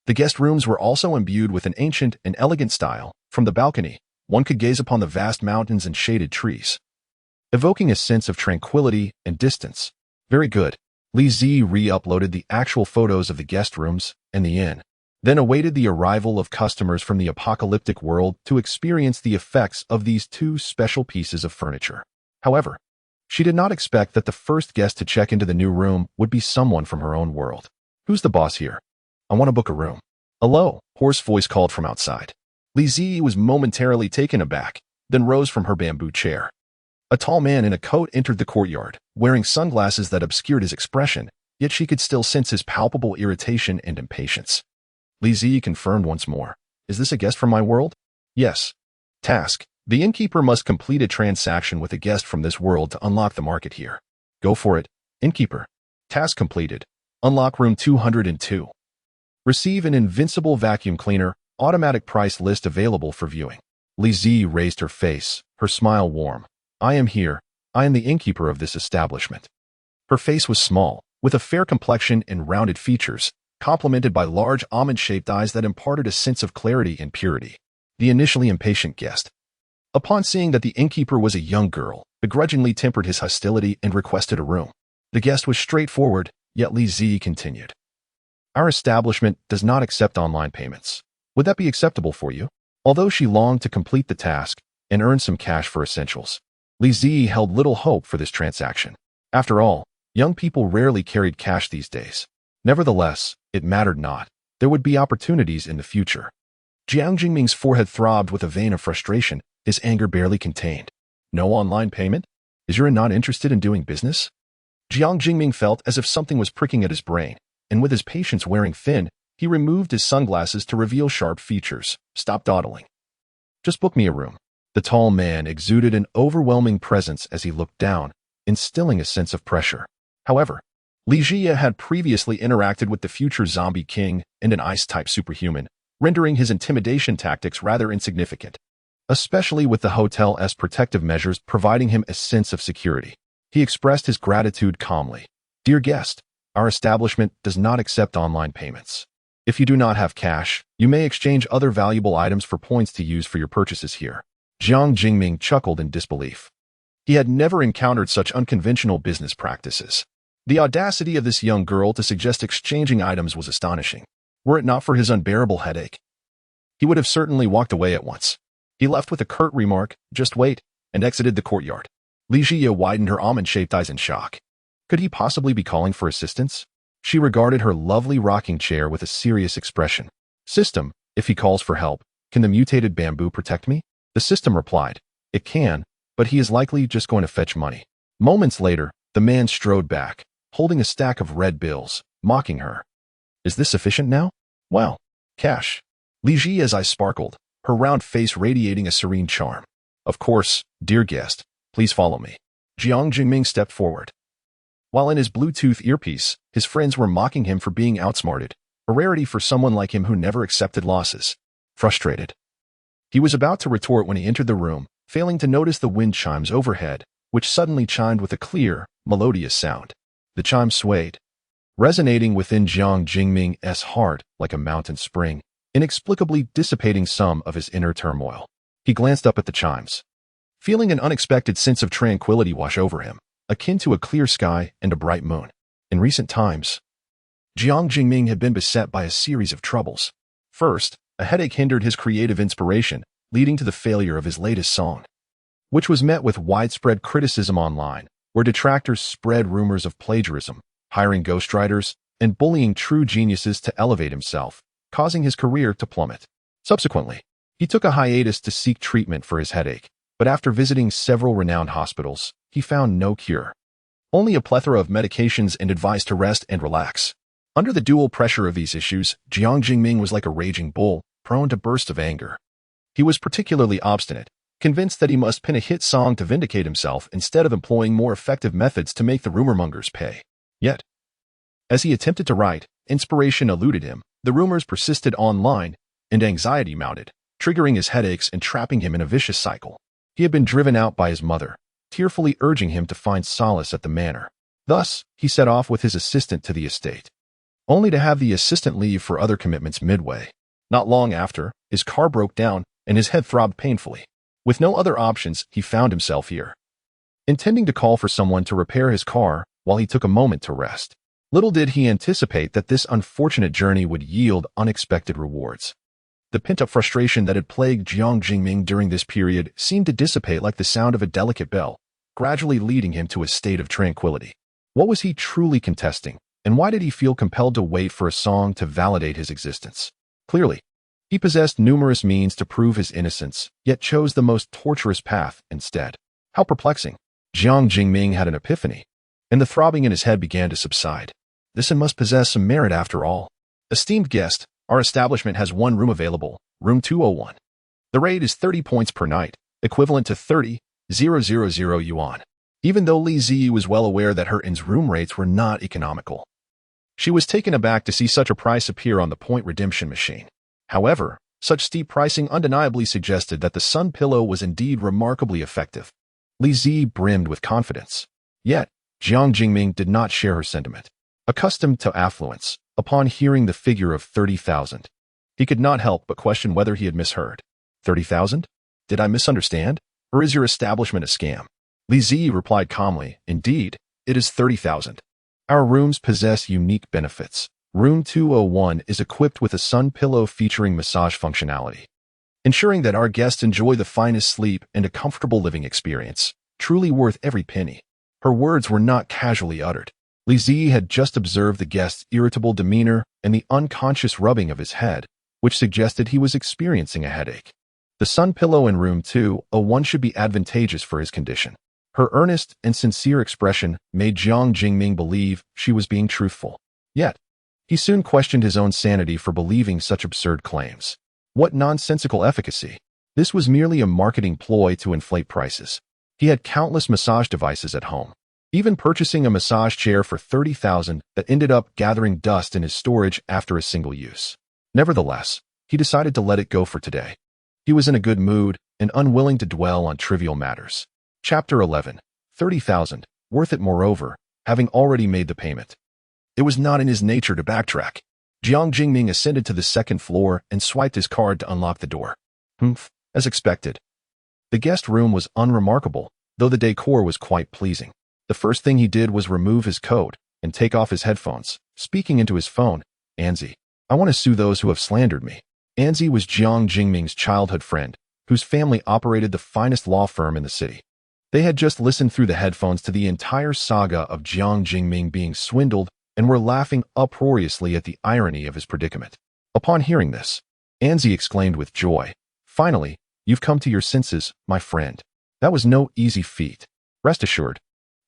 The guest rooms were also imbued with an ancient and elegant style. From the balcony, one could gaze upon the vast mountains and shaded trees, evoking a sense of tranquility and distance. Very good. Li Zi re-uploaded the actual photos of the guest rooms and the inn, then awaited the arrival of customers from the apocalyptic world to experience the effects of these two special pieces of furniture. However, she did not expect that the first guest to check into the new room would be someone from her own world. "Who's the boss here? I want to book a room." "A low, hoarse voice called from outside. Li Zi was momentarily taken aback, then rose from her bamboo chair. A tall man in a coat entered the courtyard, wearing sunglasses that obscured his expression, yet she could still sense his palpable irritation and impatience. Li Zi confirmed once more. "Is this a guest from my world?" "Yes." "Task. The innkeeper must complete a transaction with a guest from this world to unlock the market here." "Go for it, innkeeper." "Task completed. Unlock room 202. Receive an invincible vacuum cleaner, automatic price list available for viewing." Li Zi raised her face, her smile warm. "I am here. I am the innkeeper of this establishment." Her face was small, with a fair complexion and rounded features, complemented by large almond-shaped eyes that imparted a sense of clarity and purity. The initially impatient guest, upon seeing that the innkeeper was a young girl, begrudgingly tempered his hostility and requested a room. The guest was straightforward, yet Li Zi continued. "Our establishment does not accept online payments. Would that be acceptable for you?" Although she longed to complete the task and earn some cash for essentials, Li Zi held little hope for this transaction. After all, young people rarely carried cash these days. Nevertheless, it mattered not. There would be opportunities in the future. Jiang Jingming's forehead throbbed with a vein of frustration, his anger barely contained. "No online payment? Is your not interested in doing business?" Jiang Jingming felt as if something was pricking at his brain, and with his patience wearing thin, he removed his sunglasses to reveal sharp features. "Stop dawdling. Just book me a room." The tall man exuded an overwhelming presence as he looked down, instilling a sense of pressure. However, Li Jia had previously interacted with the future zombie king and an ice-type superhuman, rendering his intimidation tactics rather insignificant, especially with the hotel's protective measures providing him a sense of security. He expressed his gratitude calmly. "Dear guest, our establishment does not accept online payments. If you do not have cash, you may exchange other valuable items for points to use for your purchases here." Jiang Jingming chuckled in disbelief. He had never encountered such unconventional business practices. The audacity of this young girl to suggest exchanging items was astonishing. Were it not for his unbearable headache, he would have certainly walked away at once. He left with a curt remark, "Just wait," and exited the courtyard. Li Jia widened her almond-shaped eyes in shock. Could he possibly be calling for assistance? She regarded her lovely rocking chair with a serious expression. "System, if he calls for help, can the mutated bamboo protect me?" The system replied, "It can, but he is likely just going to fetch money." Moments later, the man strode back, holding a stack of red bills, mocking her. "Is this sufficient now? Well, cash." Li Jia's eyes sparkled, her round face radiating a serene charm. "Of course, dear guest, please follow me." Jiang Jingming stepped forward. While in his Bluetooth earpiece, his friends were mocking him for being outsmarted, a rarity for someone like him who never accepted losses. Frustrated, he was about to retort when he entered the room, failing to notice the wind chimes overhead, which suddenly chimed with a clear, melodious sound. The chimes swayed, resonating within Jiang Jingming's heart like a mountain spring, inexplicably dissipating some of his inner turmoil. He glanced up at the chimes, feeling an unexpected sense of tranquility wash over him, akin to a clear sky and a bright moon. In recent times, Jiang Jingming had been beset by a series of troubles. First, a headache hindered his creative inspiration, leading to the failure of his latest song, which was met with widespread criticism online, where detractors spread rumors of plagiarism, hiring ghostwriters, and bullying true geniuses to elevate himself, causing his career to plummet. Subsequently, he took a hiatus to seek treatment for his headache, but after visiting several renowned hospitals, he found no cure. Only a plethora of medications and advice to rest and relax. Under the dual pressure of these issues, Jiang Jingming was like a raging bull, prone to bursts of anger. He was particularly obstinate, convinced that he must pen a hit song to vindicate himself instead of employing more effective methods to make the rumor-mongers pay. Yet, as he attempted to write, inspiration eluded him, the rumors persisted online, and anxiety mounted, triggering his headaches and trapping him in a vicious cycle. He had been driven out by his mother, tearfully urging him to find solace at the manor. Thus, he set off with his assistant to the estate, only to have the assistant leave for other commitments midway. Not long after, his car broke down and his head throbbed painfully. With no other options, he found himself here, intending to call for someone to repair his car while he took a moment to rest. Little did he anticipate that this unfortunate journey would yield unexpected rewards. The pent-up frustration that had plagued Jiang Jingming during this period seemed to dissipate like the sound of a delicate bell, gradually leading him to a state of tranquility. What was he truly contesting, and why did he feel compelled to wait for a song to validate his existence? Clearly, he possessed numerous means to prove his innocence, yet chose the most torturous path instead. How perplexing. Jiang Jingming had an epiphany, and the throbbing in his head began to subside. This must possess some merit after all. Esteemed guest, our establishment has one room available, room 201. The rate is 30 points per night, equivalent to 30,000 yuan. Even though Li Ziyi was well aware that her inn's room rates were not economical, she was taken aback to see such a price appear on the point redemption machine. However, such steep pricing undeniably suggested that the sun pillow was indeed remarkably effective. Li Ziyi brimmed with confidence. Yet, Jiang Jingming did not share her sentiment. Accustomed to affluence, upon hearing the figure of 30,000, he could not help but question whether he had misheard. 30,000? Did I misunderstand? Or is your establishment a scam? Li Ziyi replied calmly, indeed, it is 30,000. Our rooms possess unique benefits. Room 201 is equipped with a sun pillow featuring massage functionality, ensuring that our guests enjoy the finest sleep and a comfortable living experience, truly worth every penny. Her words were not casually uttered. Li Ziyi had just observed the guest's irritable demeanor and the unconscious rubbing of his head, which suggested he was experiencing a headache. The sun pillow in room 201 should be advantageous for his condition. Her earnest and sincere expression made Jiang Jingming believe she was being truthful. Yet, he soon questioned his own sanity for believing such absurd claims. What nonsensical efficacy! This was merely a marketing ploy to inflate prices. He had countless massage devices at home, even purchasing a massage chair for 30,000 that ended up gathering dust in his storage after a single use. Nevertheless, he decided to let it go for today. He was in a good mood and unwilling to dwell on trivial matters. Chapter 11. 30,000. Worth it moreover, having already made the payment. It was not in his nature to backtrack. Jiang Jingming ascended to the second floor and swiped his card to unlock the door. As expected. The guest room was unremarkable, though the decor was quite pleasing. The first thing he did was remove his coat and take off his headphones, speaking into his phone. Anzi, I want to sue those who have slandered me. Anzi was Jiang Jingming's childhood friend, whose family operated the finest law firm in the city. They had just listened through the headphones to the entire saga of Jiang Jingming being swindled and were laughing uproariously at the irony of his predicament. Upon hearing this, Anzi exclaimed with joy, "Finally, you've come to your senses, my friend. That was no easy feat. Rest assured,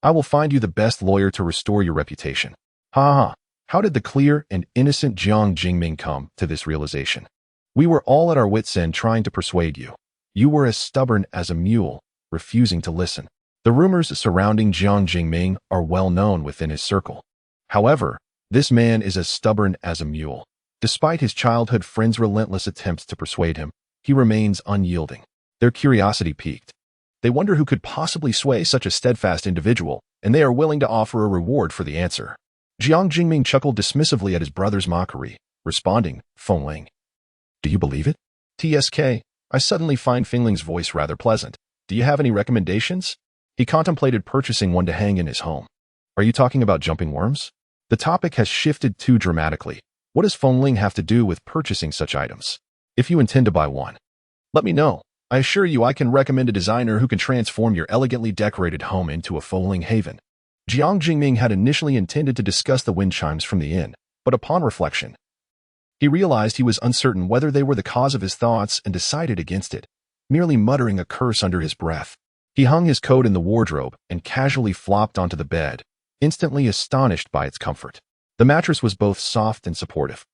I will find you the best lawyer to restore your reputation." Ha ha! How did the clear and innocent Jiang Jingming come to this realization? We were all at our wits' end trying to persuade you. You were as stubborn as a mule, refusing to listen. The rumors surrounding Jiang Jingming are well known within his circle. However, this man is as stubborn as a mule. Despite his childhood friends' relentless attempts to persuade him, he remains unyielding. Their curiosity piqued. They wonder who could possibly sway such a steadfast individual, and they are willing to offer a reward for the answer. Jiang Jingming chuckled dismissively at his brother's mockery, responding, "Fengling. Do you believe it?" "TSK, I suddenly find Fengling's voice rather pleasant. Do you have any recommendations?" He contemplated purchasing one to hang in his home. "Are you talking about jumping worms?" The topic has shifted too dramatically. What does Fengling have to do with purchasing such items? If you intend to buy one, let me know. I assure you I can recommend a designer who can transform your elegantly decorated home into a Fengling haven. Jiang Jingming had initially intended to discuss the wind chimes from the inn, but upon reflection, he realized he was uncertain whether they were the cause of his thoughts and decided against it, merely muttering a curse under his breath. He hung his coat in the wardrobe and casually flopped onto the bed, instantly astonished by its comfort. The mattress was both soft and supportive.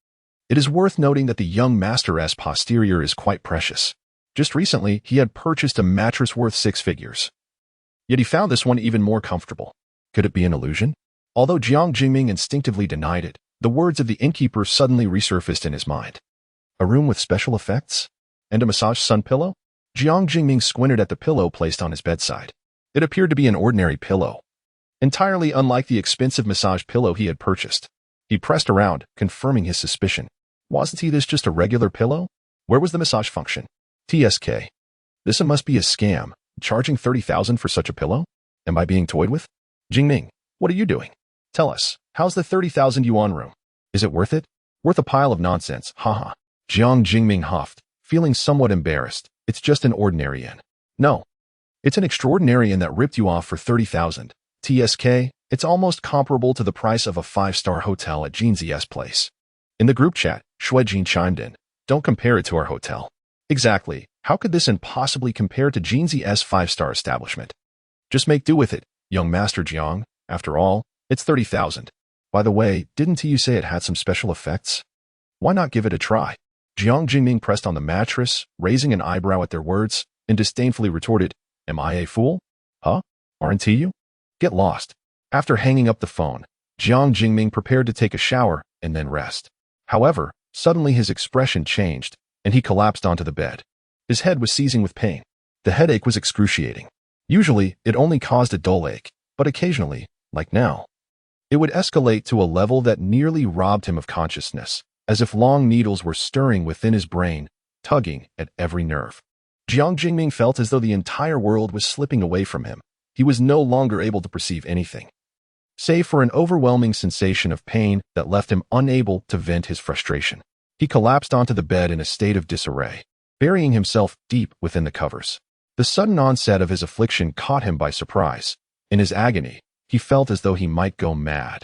It is worth noting that the young master's posterior is quite precious. Just recently, he had purchased a mattress worth 6 figures. Yet he found this one even more comfortable. Could it be an illusion? Although Jiang Jingming instinctively denied it, the words of the innkeeper suddenly resurfaced in his mind. A room with special effects? And a massage sun pillow? Jiang Jingming squinted at the pillow placed on his bedside. It appeared to be an ordinary pillow, entirely unlike the expensive massage pillow he had purchased. He pressed around, confirming his suspicion. Wasn't this just a regular pillow? Where was the massage function? TSK. This must be a scam. Charging 30,000 for such a pillow? Am I being toyed with? Jingming, what are you doing? Tell us, how's the 30,000 yuan room? Is it worth it? Worth a pile of nonsense, haha. Jingming huffed, feeling somewhat embarrassed. It's just an ordinary inn. No. It's an extraordinary inn that ripped you off for 30,000. TSK, it's almost comparable to the price of a 5-star hotel at Jinzi's place. In the group chat, Shuejin chimed in. Don't compare it to our hotel. Exactly. How could this inn possibly compare to Jinzi's 5-star establishment? Just make do with it, young Master Jiang. After all, it's 30,000. By the way, didn't you say it had some special effects? Why not give it a try? Jiang Jingming pressed on the mattress, raising an eyebrow at their words, and disdainfully retorted, Am I a fool? Huh? Aren't you? Get lost. After hanging up the phone, Jiang Jingming prepared to take a shower and then rest. However, suddenly his expression changed, and he collapsed onto the bed. His head was seizing with pain. The headache was excruciating. Usually, it only caused a dull ache, but occasionally, like now, it would escalate to a level that nearly robbed him of consciousness, as if long needles were stirring within his brain, tugging at every nerve. Jiang Jingming felt as though the entire world was slipping away from him. He was no longer able to perceive anything, save for an overwhelming sensation of pain that left him unable to vent his frustration. He collapsed onto the bed in a state of disarray, burying himself deep within the covers. The sudden onset of his affliction caught him by surprise. In his agony, he felt as though he might go mad.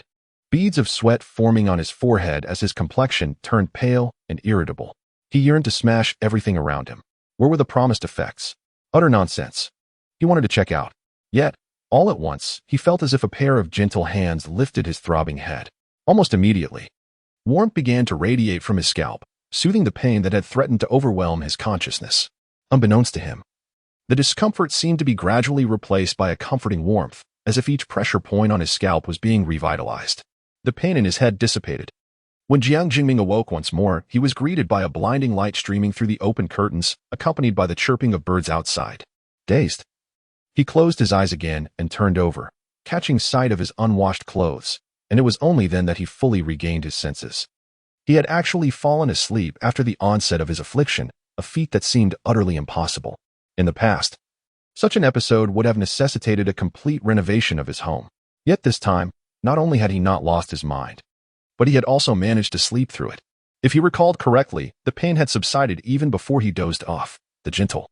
Beads of sweat forming on his forehead as his complexion turned pale and irritable. He yearned to smash everything around him. Where were the promised effects? Utter nonsense. He wanted to check out. Yet, all at once, he felt as if a pair of gentle hands lifted his throbbing head. Almost immediately, warmth began to radiate from his scalp, soothing the pain that had threatened to overwhelm his consciousness. Unbeknownst to him, the discomfort seemed to be gradually replaced by a comforting warmth, as if each pressure point on his scalp was being revitalized. The pain in his head dissipated. When Jiang Jingming awoke once more, he was greeted by a blinding light streaming through the open curtains, accompanied by the chirping of birds outside. Dazed, he closed his eyes again and turned over, catching sight of his unwashed clothes, and it was only then that he fully regained his senses. He had actually fallen asleep after the onset of his affliction, a feat that seemed utterly impossible. In the past, such an episode would have necessitated a complete renovation of his home. Yet this time, not only had he not lost his mind, but he had also managed to sleep through it. If he recalled correctly, the pain had subsided even before he dozed off. The gentle,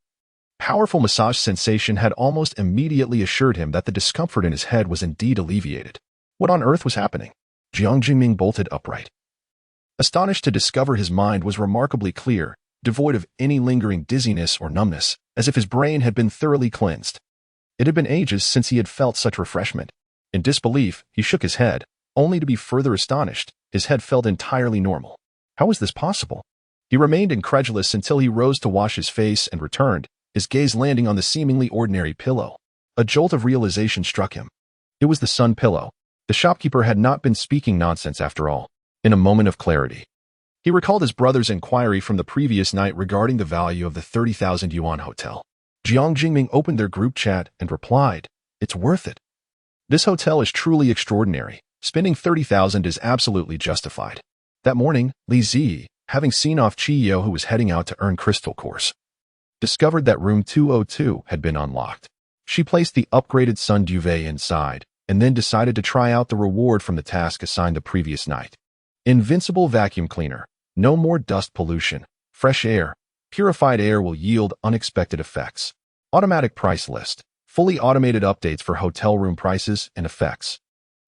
powerful massage sensation had almost immediately assured him that the discomfort in his head was indeed alleviated. What on earth was happening? Jiang Jingming bolted upright, astonished to discover his mind was remarkably clear, devoid of any lingering dizziness or numbness, as if his brain had been thoroughly cleansed. It had been ages since he had felt such refreshment. In disbelief, he shook his head, only to be further astonished. His head felt entirely normal. How was this possible? He remained incredulous until he rose to wash his face and returned, his gaze landing on the seemingly ordinary pillow. A jolt of realization struck him. It was the sun pillow. The shopkeeper had not been speaking nonsense after all. In a moment of clarity, he recalled his brother's inquiry from the previous night regarding the value of the 30,000 yuan hotel. Jiang Jingming opened their group chat and replied, It's worth it. This hotel is truly extraordinary. Spending 30,000 is absolutely justified. That morning, Li Zi, having seen off Chi Yo who was heading out to earn crystal course, discovered that room 202 had been unlocked. She placed the upgraded sun duvet inside, and then decided to try out the reward from the task assigned the previous night. Invincible vacuum cleaner. No more dust pollution. Fresh air. Purified air will yield unexpected effects. Automatic price list. Fully automated updates for hotel room prices and effects.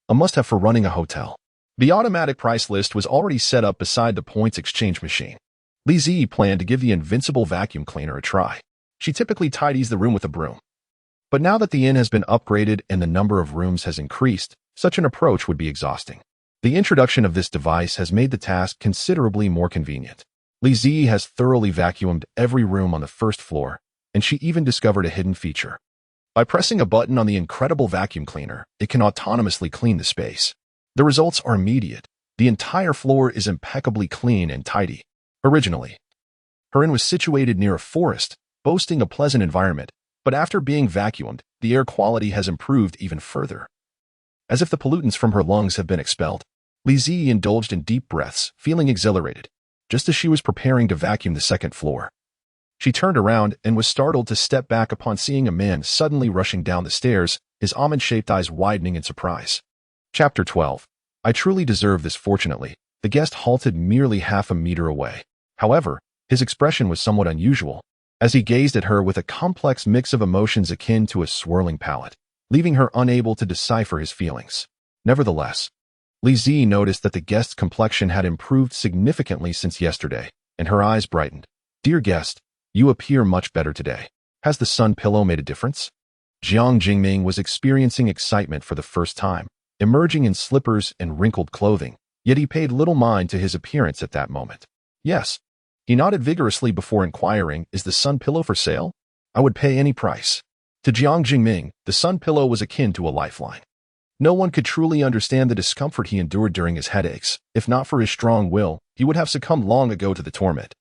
A must-have for running a hotel. The automatic price list was already set up beside the points exchange machine. Li Zi planned to give the invincible vacuum cleaner a try. She typically tidies the room with a broom. But now that the inn has been upgraded and the number of rooms has increased, such an approach would be exhausting. The introduction of this device has made the task considerably more convenient. Li Zi has thoroughly vacuumed every room on the first floor, and she even discovered a hidden feature. By pressing a button on the incredible vacuum cleaner, it can autonomously clean the space. The results are immediate. The entire floor is impeccably clean and tidy. Originally, her inn was situated near a forest, boasting a pleasant environment, but after being vacuumed, the air quality has improved even further. As if the pollutants from her lungs have been expelled, Li Zi indulged in deep breaths, feeling exhilarated, just as she was preparing to vacuum the second floor. She turned around and was startled to step back upon seeing a man suddenly rushing down the stairs, his almond-shaped eyes widening in surprise. Chapter 12. I truly deserve this. Fortunately, the guest halted merely half a meter away. However, his expression was somewhat unusual, as he gazed at her with a complex mix of emotions akin to a swirling palette, leaving her unable to decipher his feelings. Nevertheless, Li Zi noticed that the guest's complexion had improved significantly since yesterday, and her eyes brightened. Dear guest, you appear much better today. Has the sun pillow made a difference? Jiang Jingming was experiencing excitement for the first time, emerging in slippers and wrinkled clothing, yet he paid little mind to his appearance at that moment. Yes. He nodded vigorously before inquiring, is the sun pillow for sale? I would pay any price. To Jiang Jingming, the sun pillow was akin to a lifeline. No one could truly understand the discomfort he endured during his headaches. If not for his strong will, he would have succumbed long ago to the torment.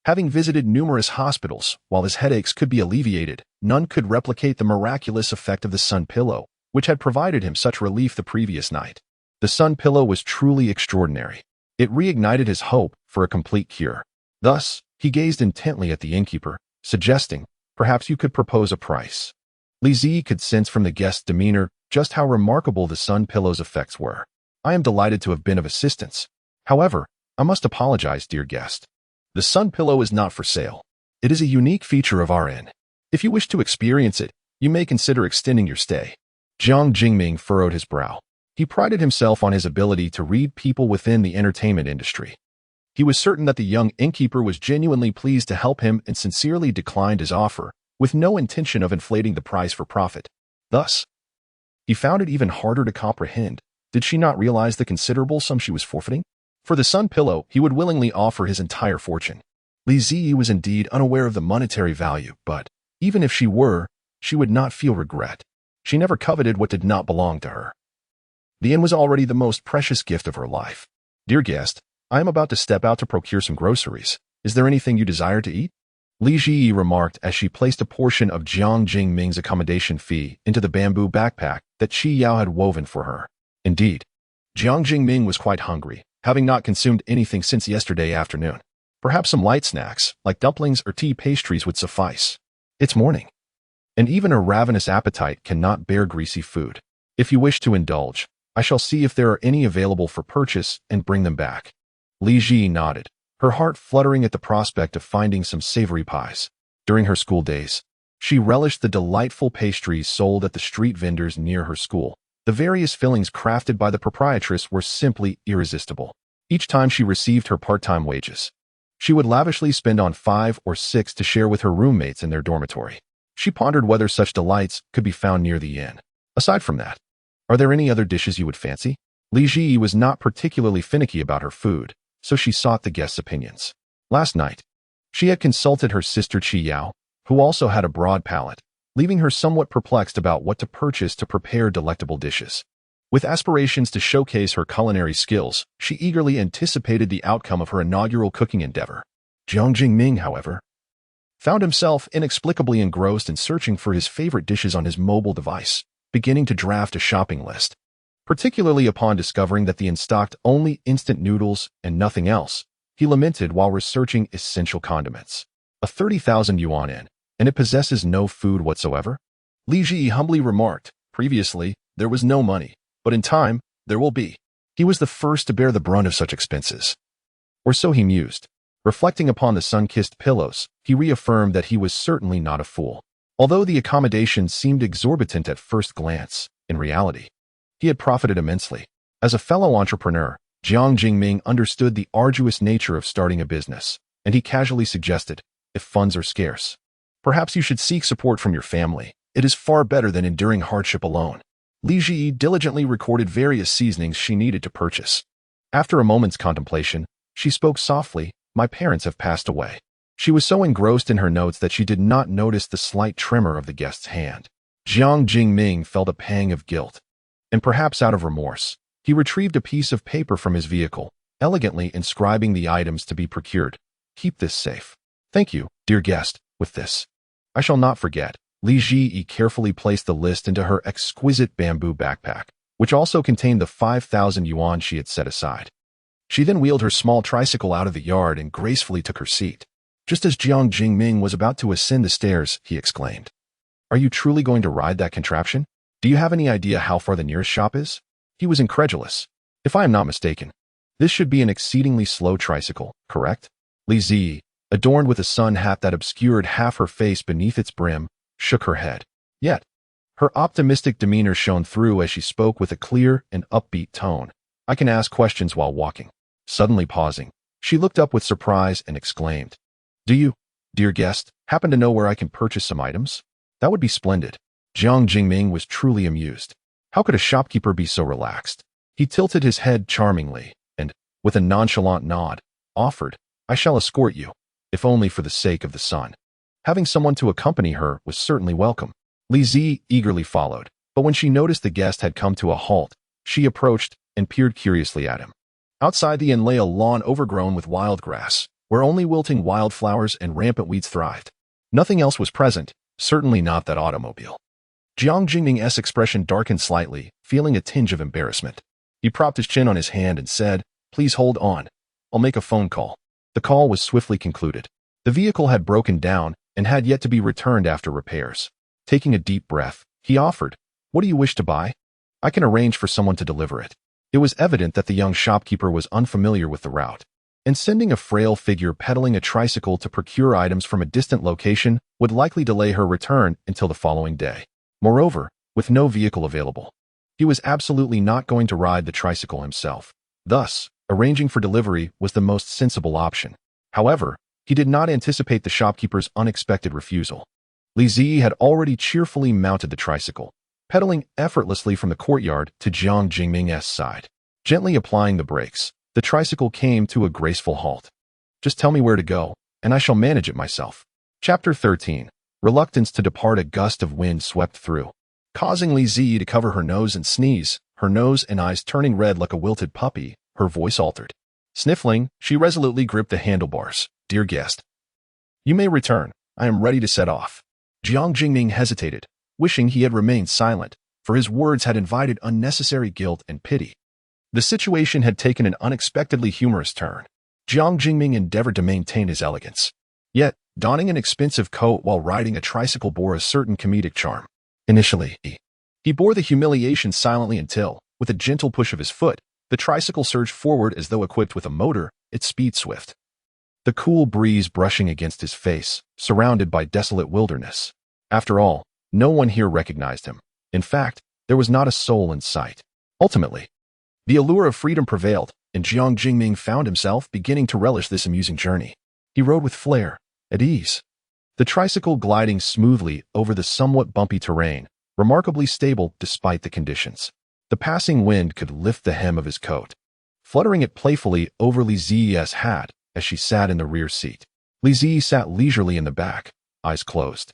Having visited numerous hospitals, while his headaches could be alleviated, none could replicate the miraculous effect of the sun pillow, which had provided him such relief the previous night. The sun pillow was truly extraordinary. It reignited his hope for a complete cure. Thus, he gazed intently at the innkeeper, suggesting, perhaps you could propose a price. Li Zi could sense from the guest's demeanor just how remarkable the sun pillow's effects were. I am delighted to have been of assistance. However, I must apologize, dear guest. The sun pillow is not for sale. It is a unique feature of our inn. If you wish to experience it, you may consider extending your stay. Jiang Jingming furrowed his brow. He prided himself on his ability to read people within the entertainment industry. He was certain that the young innkeeper was genuinely pleased to help him and sincerely declined his offer, with no intention of inflating the price for profit. Thus, he found it even harder to comprehend. Did she not realize the considerable sum she was forfeiting? For the sun pillow, he would willingly offer his entire fortune. Li Zi was indeed unaware of the monetary value, but even if she were, she would not feel regret. She never coveted what did not belong to her. The inn was already the most precious gift of her life. Dear guest, I am about to step out to procure some groceries. Is there anything you desire to eat? Li Ji remarked as she placed a portion of Jiang Jingming's accommodation fee into the bamboo backpack that Qi Yao had woven for her. Indeed, Jiang Jingming was quite hungry, having not consumed anything since yesterday afternoon. Perhaps some light snacks, like dumplings or tea pastries, would suffice. It's morning, and even a ravenous appetite cannot bear greasy food. If you wish to indulge, I shall see if there are any available for purchase and bring them back. Li Ji nodded, her heart fluttering at the prospect of finding some savory pies. During her school days, she relished the delightful pastries sold at the street vendors near her school. The various fillings crafted by the proprietress were simply irresistible. Each time she received her part-time wages, she would lavishly spend on 5 or 6 to share with her roommates in their dormitory. She pondered whether such delights could be found near the inn. Aside from that, are there any other dishes you would fancy? Li Ji was not particularly finicky about her food, so she sought the guest's opinions. Last night, she had consulted her sister Qi Yao, who also had a broad palate, leaving her somewhat perplexed about what to purchase to prepare delectable dishes. With aspirations to showcase her culinary skills, she eagerly anticipated the outcome of her inaugural cooking endeavor. Jiang Jingming, however, found himself inexplicably engrossed in searching for his favorite dishes on his mobile device, beginning to draft a shopping list. Particularly upon discovering that the inn stocked only instant noodles and nothing else, he lamented while researching essential condiments. A 30,000 yuan inn, and it possesses no food whatsoever? Li Ji humbly remarked, previously, there was no money, but in time, there will be. He was the first to bear the brunt of such expenses. Or so he mused. Reflecting upon the sun-kissed pillows, he reaffirmed that he was certainly not a fool. Although the accommodation seemed exorbitant at first glance, in reality, he had profited immensely. As a fellow entrepreneur, Jiang Jingming understood the arduous nature of starting a business, and he casually suggested, if funds are scarce, perhaps you should seek support from your family. It is far better than enduring hardship alone. Li Ji diligently recorded various seasonings she needed to purchase. After a moment's contemplation, she spoke softly, my parents have passed away. She was so engrossed in her notes that she did not notice the slight tremor of the guest's hand. Jiang Jingming felt a pang of guilt, and perhaps out of remorse, he retrieved a piece of paper from his vehicle, elegantly inscribing the items to be procured. Keep this safe. Thank you, dear guest, with this. I shall not forget. Li Ji carefully placed the list into her exquisite bamboo backpack, which also contained the 5,000 yuan she had set aside. She then wheeled her small tricycle out of the yard and gracefully took her seat. Just as Jiang Jingming was about to ascend the stairs, he exclaimed, "Are you truly going to ride that contraption? Do you have any idea how far the nearest shop is?" He was incredulous. "If I am not mistaken, this should be an exceedingly slow tricycle, correct?" Li Zi, adorned with a sun hat that obscured half her face beneath its brim, shook her head. Yet, her optimistic demeanor shone through as she spoke with a clear and upbeat tone. "I can ask questions while walking." Suddenly pausing, she looked up with surprise and exclaimed, "Do you, dear guest, happen to know where I can purchase some items? That would be splendid." Jiang Jingming was truly amused. How could a shopkeeper be so relaxed? He tilted his head charmingly and, with a nonchalant nod, offered, "I shall escort you, if only for the sake of the sun." Having someone to accompany her was certainly welcome. Li Zi eagerly followed, but when she noticed the guest had come to a halt, she approached and peered curiously at him. Outside the inn lay a lawn overgrown with wild grass, where only wilting wildflowers and rampant weeds thrived. Nothing else was present, certainly not that automobile. Jiang Jingming's expression darkened slightly, feeling a tinge of embarrassment. He propped his chin on his hand and said, "Please hold on. I'll make a phone call." The call was swiftly concluded. The vehicle had broken down and had yet to be returned after repairs. Taking a deep breath, he offered, "What do you wish to buy? I can arrange for someone to deliver it." It was evident that the young shopkeeper was unfamiliar with the route, and sending a frail figure pedaling a tricycle to procure items from a distant location would likely delay her return until the following day. Moreover, with no vehicle available, he was absolutely not going to ride the tricycle himself. Thus, arranging for delivery was the most sensible option. However, he did not anticipate the shopkeeper's unexpected refusal. Li Zi had already cheerfully mounted the tricycle, pedaling effortlessly from the courtyard to Jiang Jingming's side. Gently applying the brakes, the tricycle came to a graceful halt. "Just tell me where to go, and I shall manage it myself." Chapter 13. Reluctance to depart. A gust of wind swept through, causing Li Zi to cover her nose and sneeze, her nose and eyes turning red like a wilted puppy. Her voice altered. Sniffling, she resolutely gripped the handlebars. "Dear guest, you may return. I am ready to set off." Jiang Jingming hesitated, wishing he had remained silent, for his words had invited unnecessary guilt and pity. The situation had taken an unexpectedly humorous turn. Jiang Jingming endeavored to maintain his elegance. Yet, donning an expensive coat while riding a tricycle bore a certain comedic charm. Initially, he bore the humiliation silently until, with a gentle push of his foot, the tricycle surged forward as though equipped with a motor, its speed swift. The cool breeze brushing against his face, surrounded by desolate wilderness. After all, no one here recognized him. In fact, there was not a soul in sight. Ultimately, the allure of freedom prevailed, and Jiang Jingming found himself beginning to relish this amusing journey. He rode with flair, at ease. The tricycle gliding smoothly over the somewhat bumpy terrain, remarkably stable despite the conditions. The passing wind could lift the hem of his coat, fluttering it playfully over Li Zi's hat as she sat in the rear seat. Li Zi sat leisurely in the back, eyes closed,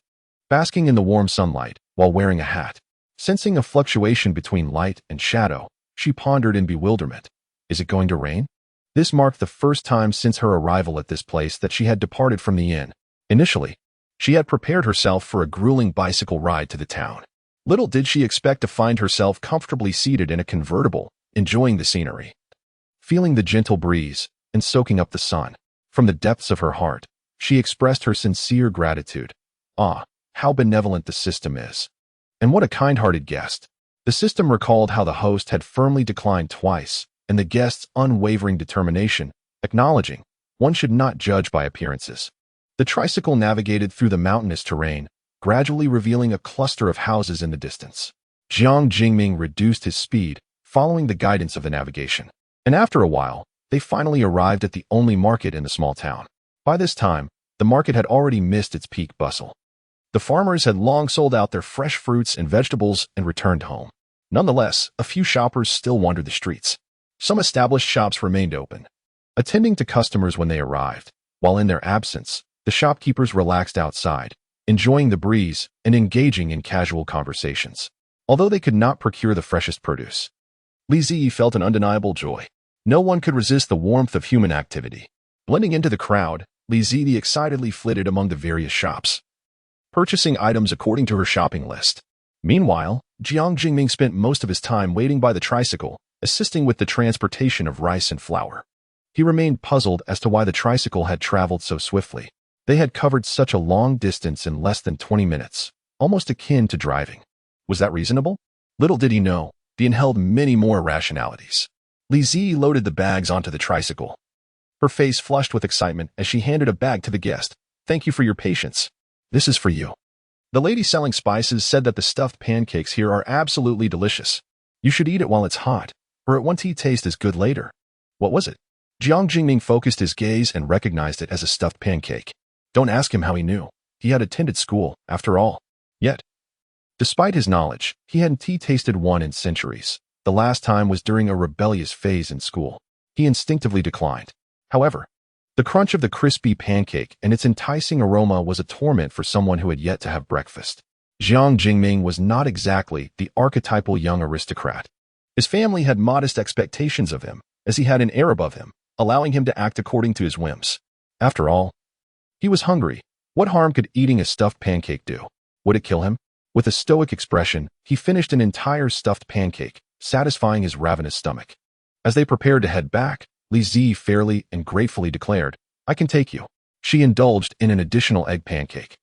basking in the warm sunlight while wearing a hat. Sensing a fluctuation between light and shadow, she pondered in bewilderment. Is it going to rain? This marked the first time since her arrival at this place that she had departed from the inn. Initially, she had prepared herself for a grueling bicycle ride to the town. Little did she expect to find herself comfortably seated in a convertible, enjoying the scenery, feeling the gentle breeze, and soaking up the sun. From the depths of her heart, she expressed her sincere gratitude. Ah, how benevolent the system is. And what a kind-hearted guest. The system recalled how the host had firmly declined twice, and the guest's unwavering determination, acknowledging one should not judge by appearances. The tricycle navigated through the mountainous terrain, gradually revealing a cluster of houses in the distance. Jiang Jingming reduced his speed, following the guidance of the navigation. And after a while, they finally arrived at the only market in the small town. By this time, the market had already missed its peak bustle. The farmers had long sold out their fresh fruits and vegetables and returned home. Nonetheless, a few shoppers still wandered the streets. Some established shops remained open, attending to customers when they arrived, while in their absence, the shopkeepers relaxed outside, enjoying the breeze and engaging in casual conversations. Although they could not procure the freshest produce, Li Zi felt an undeniable joy. No one could resist the warmth of human activity. Blending into the crowd, Li Zi excitedly flitted among the various shops. purchasing items according to her shopping list. Meanwhile, Jiang Jingming spent most of his time waiting by the tricycle, assisting with the transportation of rice and flour. He remained puzzled as to why the tricycle had traveled so swiftly. They had covered such a long distance in less than 20 minutes, almost akin to driving. Was that reasonable? Little did he know, the inn held many more irrationalities. Li Zi loaded the bags onto the tricycle. Her face flushed with excitement as she handed a bag to the guest. Thank you for your patience. This is for you. The lady selling spices said that the stuffed pancakes here are absolutely delicious. You should eat it while it's hot, or it won't taste as good later. What was it? Jiang Jingming focused his gaze and recognized it as a stuffed pancake. Don't ask him how he knew. He had attended school, after all. Yet, despite his knowledge, he hadn't tasted one in centuries. The last time was during a rebellious phase in school. He instinctively declined. However, the crunch of the crispy pancake and its enticing aroma was a torment for someone who had yet to have breakfast. Jiang Jingming was not exactly the archetypal young aristocrat. His family had modest expectations of him, as he had an heir above him, allowing him to act according to his whims. After all, he was hungry. What harm could eating a stuffed pancake do? Would it kill him? With a stoic expression, he finished an entire stuffed pancake, satisfying his ravenous stomach. As they prepared to head back, Li Zi fairly and gratefully declared, I can take you. She indulged in an additional egg pancake.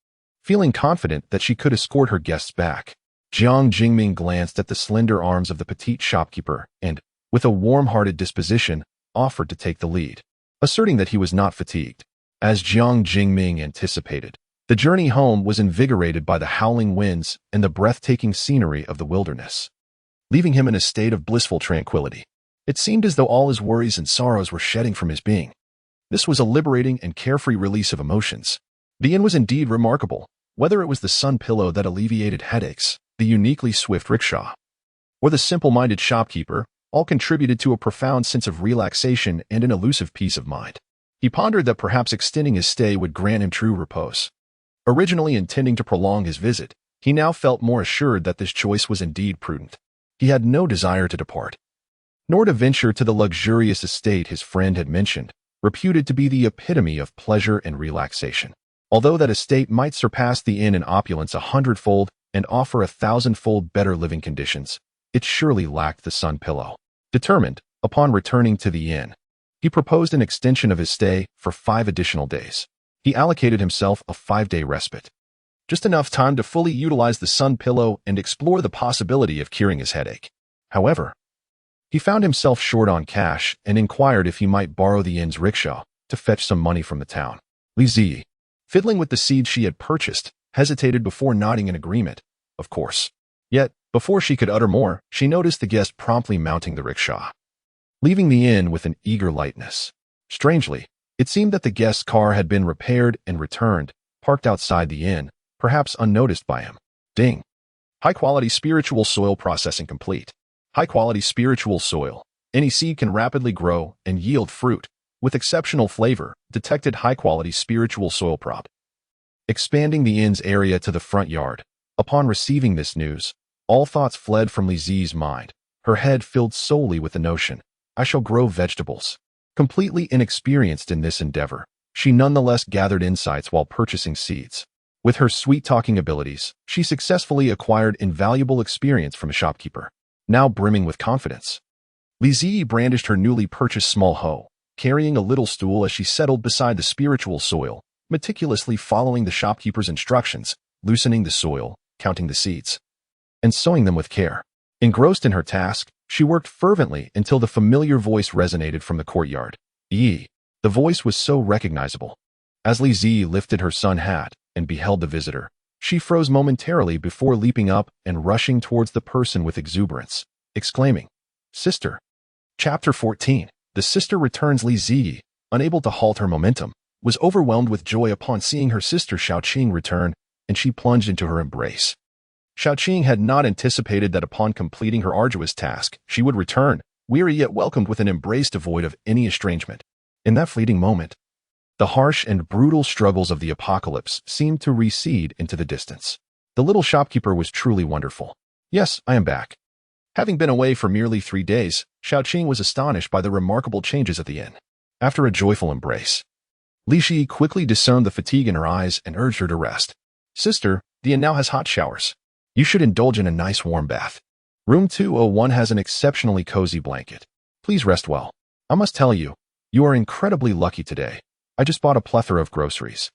Feeling confident that she could escort her guests back, Jiang Jingming glanced at the slender arms of the petite shopkeeper and, with a warm-hearted disposition, offered to take the lead, asserting that he was not fatigued. As Jiang Jingming anticipated, the journey home was invigorated by the howling winds and the breathtaking scenery of the wilderness, leaving him in a state of blissful tranquility. It seemed as though all his worries and sorrows were shedding from his being. This was a liberating and carefree release of emotions. The inn was indeed remarkable, whether it was the sun pillow that alleviated headaches, the uniquely swift rickshaw, or the simple-minded shopkeeper, all contributed to a profound sense of relaxation and an elusive peace of mind. He pondered that perhaps extending his stay would grant him true repose. Originally intending to prolong his visit, he now felt more assured that this choice was indeed prudent. He had no desire to depart, nor to venture to the luxurious estate his friend had mentioned, reputed to be the epitome of pleasure and relaxation. Although that estate might surpass the inn in opulence 100-fold and offer 1,000-fold better living conditions, it surely lacked the sun pillow. Determined, upon returning to the inn, he proposed an extension of his stay for 5 additional days. He allocated himself a 5-day respite, just enough time to fully utilize the sun pillow and explore the possibility of curing his headache. However, he found himself short on cash and inquired if he might borrow the inn's rickshaw to fetch some money from the town. Li Zi, fiddling with the seeds she had purchased, hesitated before nodding in agreement, of course. Yet, before she could utter more, she noticed the guest promptly mounting the rickshaw, leaving the inn with an eager lightness. Strangely, it seemed that the guest's car had been repaired and returned, parked outside the inn, perhaps unnoticed by him. Ding. High-quality spiritual soil processing complete. High-quality spiritual soil. Any seed can rapidly grow and yield fruit, with exceptional flavor. Detected high-quality spiritual soil prop. Expanding the inn's area to the front yard. Upon receiving this news, all thoughts fled from Li Zi's mind. Her head filled solely with the notion, I shall grow vegetables. Completely inexperienced in this endeavor, she nonetheless gathered insights while purchasing seeds. With her sweet-talking abilities, she successfully acquired invaluable experience from a shopkeeper. Now brimming with confidence, Li Zi brandished her newly purchased small hoe, carrying a little stool as she settled beside the spiritual soil, meticulously following the shopkeeper's instructions, loosening the soil, counting the seeds, and sowing them with care. Engrossed in her task, she worked fervently until the familiar voice resonated from the courtyard. The voice was so recognizable. As Li Zi lifted her sun hat and beheld the visitor, she froze momentarily before leaping up and rushing towards the person with exuberance, exclaiming, Sister. Chapter 14. The sister returns. Li Zi, unable to halt her momentum, was overwhelmed with joy upon seeing her sister Xiaoqing return, and she plunged into her embrace. Xiaoqing had not anticipated that upon completing her arduous task, she would return, weary yet welcomed with an embrace devoid of any estrangement. In that fleeting moment, the harsh and brutal struggles of the apocalypse seemed to recede into the distance. The little shopkeeper was truly wonderful. Yes, I am back. Having been away for merely 3 days, Xiaoqing was astonished by the remarkable changes at the inn. After a joyful embrace, Li Shi quickly discerned the fatigue in her eyes and urged her to rest. Sister, the inn now has hot showers. You should indulge in a nice warm bath. Room 201 has an exceptionally cozy blanket. Please rest well. I must tell you, you are incredibly lucky today. I just bought a plethora of groceries.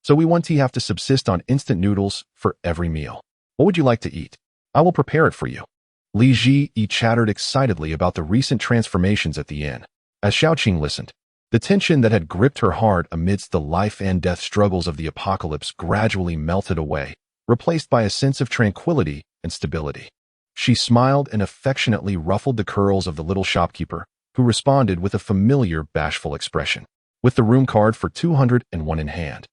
So we won't have to subsist on instant noodles for every meal. What would you like to eat? I will prepare it for you. Li Ji chattered excitedly about the recent transformations at the inn. As Xiaoqing listened, the tension that had gripped her heart amidst the life and death struggles of the apocalypse gradually melted away, replaced by a sense of tranquility and stability. She smiled and affectionately ruffled the curls of the little shopkeeper, who responded with a familiar, bashful expression. With the room card for 201 in hand,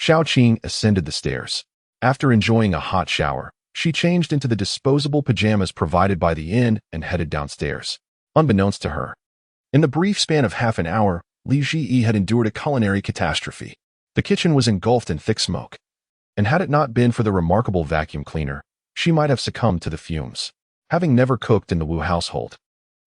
Xiaoqing ascended the stairs. After enjoying a hot shower, she changed into the disposable pajamas provided by the inn and headed downstairs. Unbeknownst to her, in the brief span of half an hour, Li Ji had endured a culinary catastrophe. The kitchen was engulfed in thick smoke, and had it not been for the remarkable vacuum cleaner, she might have succumbed to the fumes. Having never cooked in the Wu household,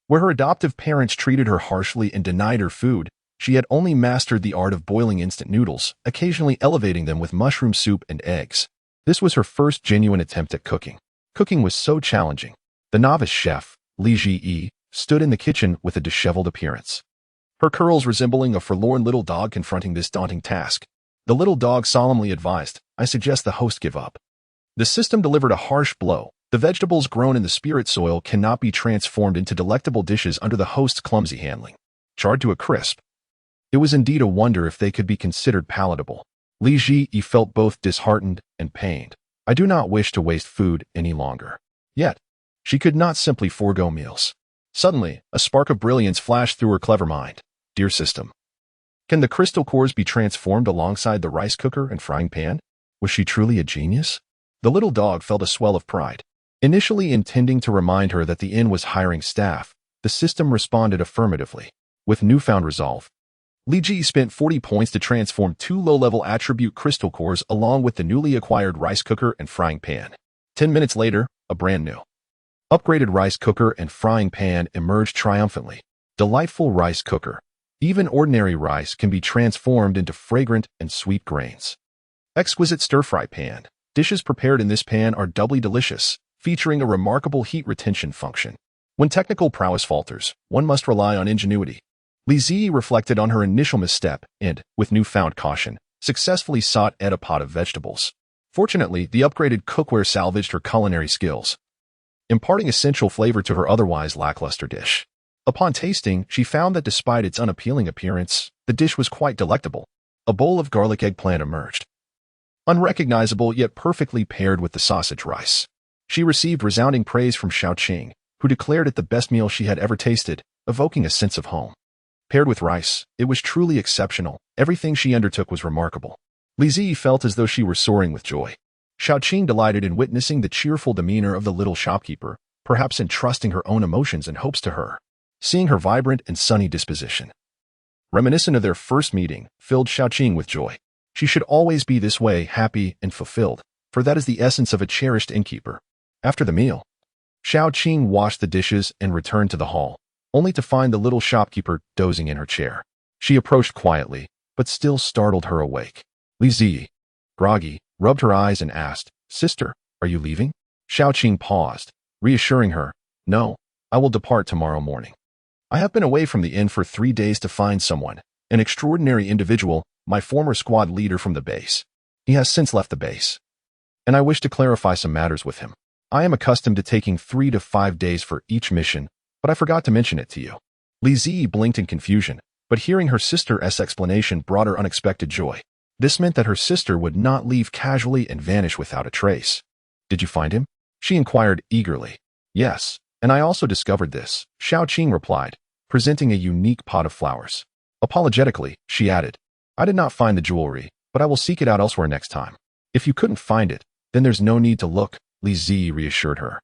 where her adoptive parents treated her harshly and denied her food, she had only mastered the art of boiling instant noodles, occasionally elevating them with mushroom soup and eggs. This was her first genuine attempt at cooking. Cooking was so challenging. The novice chef, Li Ji, stood in the kitchen with a disheveled appearance, her curls resembling a forlorn little dog confronting this daunting task. The little dog solemnly advised, "I suggest the host give up." The system delivered a harsh blow. The vegetables grown in the spirit soil cannot be transformed into delectable dishes under the host's clumsy handling. Charred to a crisp, it was indeed a wonder if they could be considered palatable. Li Ji felt both disheartened and pained. I do not wish to waste food any longer. Yet, she could not simply forego meals. Suddenly, a spark of brilliance flashed through her clever mind. Dear system, can the crystal cores be transformed alongside the rice cooker and frying pan? Was she truly a genius? The little dog felt a swell of pride. Initially intending to remind her that the inn was hiring staff, the system responded affirmatively. With newfound resolve, Li Ji spent 40 points to transform 2 low-level attribute crystal cores along with the newly acquired rice cooker and frying pan. 10 minutes later, a brand new, upgraded rice cooker and frying pan emerged triumphantly. Delightful rice cooker. Even ordinary rice can be transformed into fragrant and sweet grains. Exquisite stir-fry pan. Dishes prepared in this pan are doubly delicious, featuring a remarkable heat retention function. When technical prowess falters, one must rely on ingenuity. Li Ji reflected on her initial misstep and, with newfound caution, successfully sought a pot of vegetables. Fortunately, the upgraded cookware salvaged her culinary skills, imparting essential flavor to her otherwise lackluster dish. Upon tasting, she found that despite its unappealing appearance, the dish was quite delectable. A bowl of garlic eggplant emerged, unrecognizable yet perfectly paired with the sausage rice. She received resounding praise from Xiaoqing, who declared it the best meal she had ever tasted, evoking a sense of home. Paired with rice, it was truly exceptional. Everything she undertook was remarkable. Li Ji felt as though she were soaring with joy. Xiaoqing delighted in witnessing the cheerful demeanor of the little shopkeeper, perhaps entrusting her own emotions and hopes to her. Seeing her vibrant and sunny disposition, reminiscent of their first meeting, filled Xiaoqing with joy. She should always be this way, happy and fulfilled, for that is the essence of a cherished innkeeper. After the meal, Xiaoqing washed the dishes and returned to the hall, only to find the little shopkeeper dozing in her chair. She approached quietly, but still startled her awake. Li Ji, groggy, rubbed her eyes and asked, "Sister, are you leaving?" Xiaoqing paused, reassuring her, "No, I will depart tomorrow morning. I have been away from the inn for 3 days to find someone, an extraordinary individual, my former squad leader from the base. He has since left the base, and I wish to clarify some matters with him. I am accustomed to taking 3 to 5 days for each mission, but I forgot to mention it to you." Li Ji blinked in confusion, but hearing her sister's explanation brought her unexpected joy. This meant that her sister would not leave casually and vanish without a trace. "Did you find him?" she inquired eagerly. "Yes, and I also discovered this," Xiaoqing replied, presenting a unique pot of flowers. Apologetically, she added, "I did not find the jewelry, but I will seek it out elsewhere next time." "If you couldn't find it, then there's no need to look," Li Ji reassured her.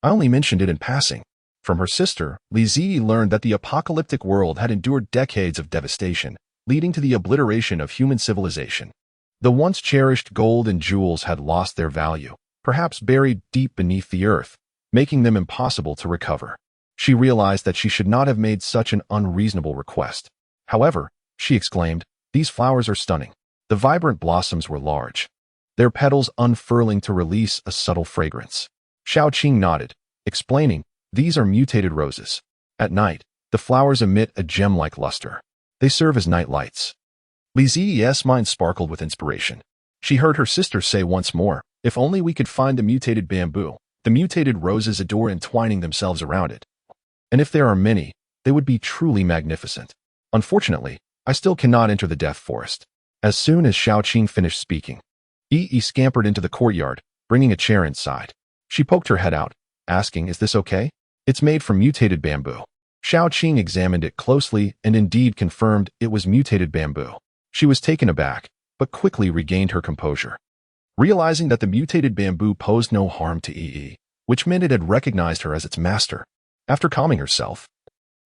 "I only mentioned it in passing." From her sister, Li Ji learned that the apocalyptic world had endured decades of devastation, leading to the obliteration of human civilization. The once cherished gold and jewels had lost their value, perhaps buried deep beneath the earth, making them impossible to recover. She realized that she should not have made such an unreasonable request. "However," she exclaimed, "these flowers are stunning." The vibrant blossoms were large, their petals unfurling to release a subtle fragrance. Xiao Qing nodded, explaining, "These are mutated roses. At night, the flowers emit a gem-like luster. They serve as night lights." Li Ziyi's mind sparkled with inspiration. She heard her sister say once more, "If only we could find the mutated bamboo. The mutated roses adore entwining themselves around it. And if there are many, they would be truly magnificent. Unfortunately, I still cannot enter the death forest." As soon as Xiao Qing finished speaking, Yi scampered into the courtyard, bringing a chair inside. She poked her head out, asking, "Is this okay?" "It's made from mutated bamboo." Xiao Qing examined it closely and indeed confirmed it was mutated bamboo. She was taken aback, but quickly regained her composure. Realizing that the mutated bamboo posed no harm to Yi, which meant it had recognized her as its master. After calming herself,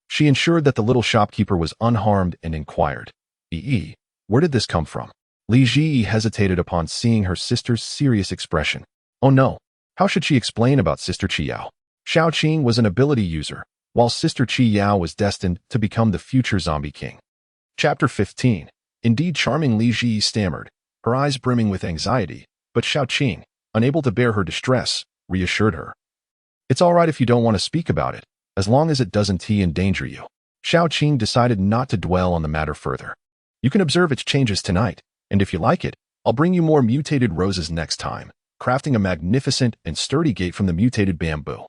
she ensured that the little shopkeeper was unharmed and inquired, "Yi, where did this come from?" Li Ji hesitated upon seeing her sister's serious expression. Oh no, how should she explain about Sister Qi Yao? Xiao Qing was an ability user, while Sister Qi Yao was destined to become the future zombie king. Chapter 15. Indeed charming, Li Ji stammered, her eyes brimming with anxiety, but Xiao Qing, unable to bear her distress, reassured her. "It's all right if you don't want to speak about it, as long as it doesn't endanger you." Xiao Qing decided not to dwell on the matter further. "You can observe its changes tonight, and if you like it, I'll bring you more mutated roses next time, crafting a magnificent and sturdy gate from the mutated bamboo."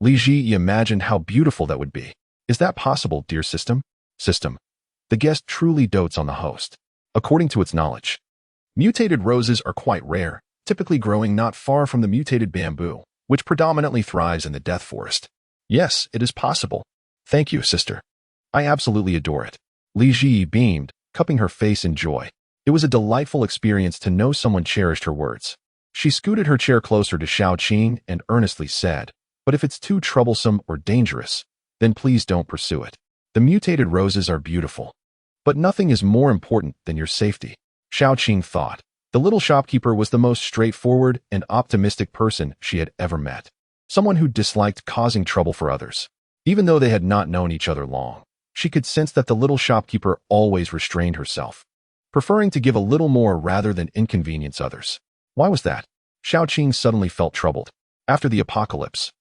Li Ji imagined how beautiful that would be. "Is that possible, dear system?" System. The guest truly dotes on the host. According to its knowledge, mutated roses are quite rare, typically growing not far from the mutated bamboo, which predominantly thrives in the death forest. "Yes, it is possible. Thank you, sister. I absolutely adore it." Li Ji beamed, cupping her face in joy. It was a delightful experience to know someone cherished her words. She scooted her chair closer to Xiao Qing and earnestly said, "But if it's too troublesome or dangerous, then please don't pursue it. The mutated roses are beautiful, but nothing is more important than your safety." Xiao Qing thought. The little shopkeeper was the most straightforward and optimistic person she had ever met. Someone who disliked causing trouble for others. Even though they had not known each other long, she could sense that the little shopkeeper always restrained herself, preferring to give a little more rather than inconvenience others. Why was that? Xiao Qing suddenly felt troubled. After the apocalypse,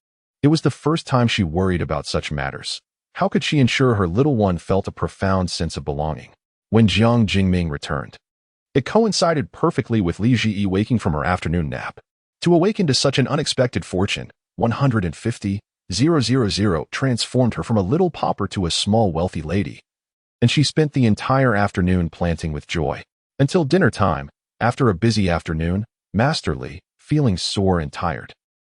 it was the first time she worried about such matters. How could she ensure her little one felt a profound sense of belonging? When Jiang Jingming returned, it coincided perfectly with Li Ji waking from her afternoon nap. To awaken to such an unexpected fortune, 150,000 transformed her from a little pauper to a small wealthy lady, and she spent the entire afternoon planting with joy. Until dinner time, after a busy afternoon, Master Li, feeling sore and tired,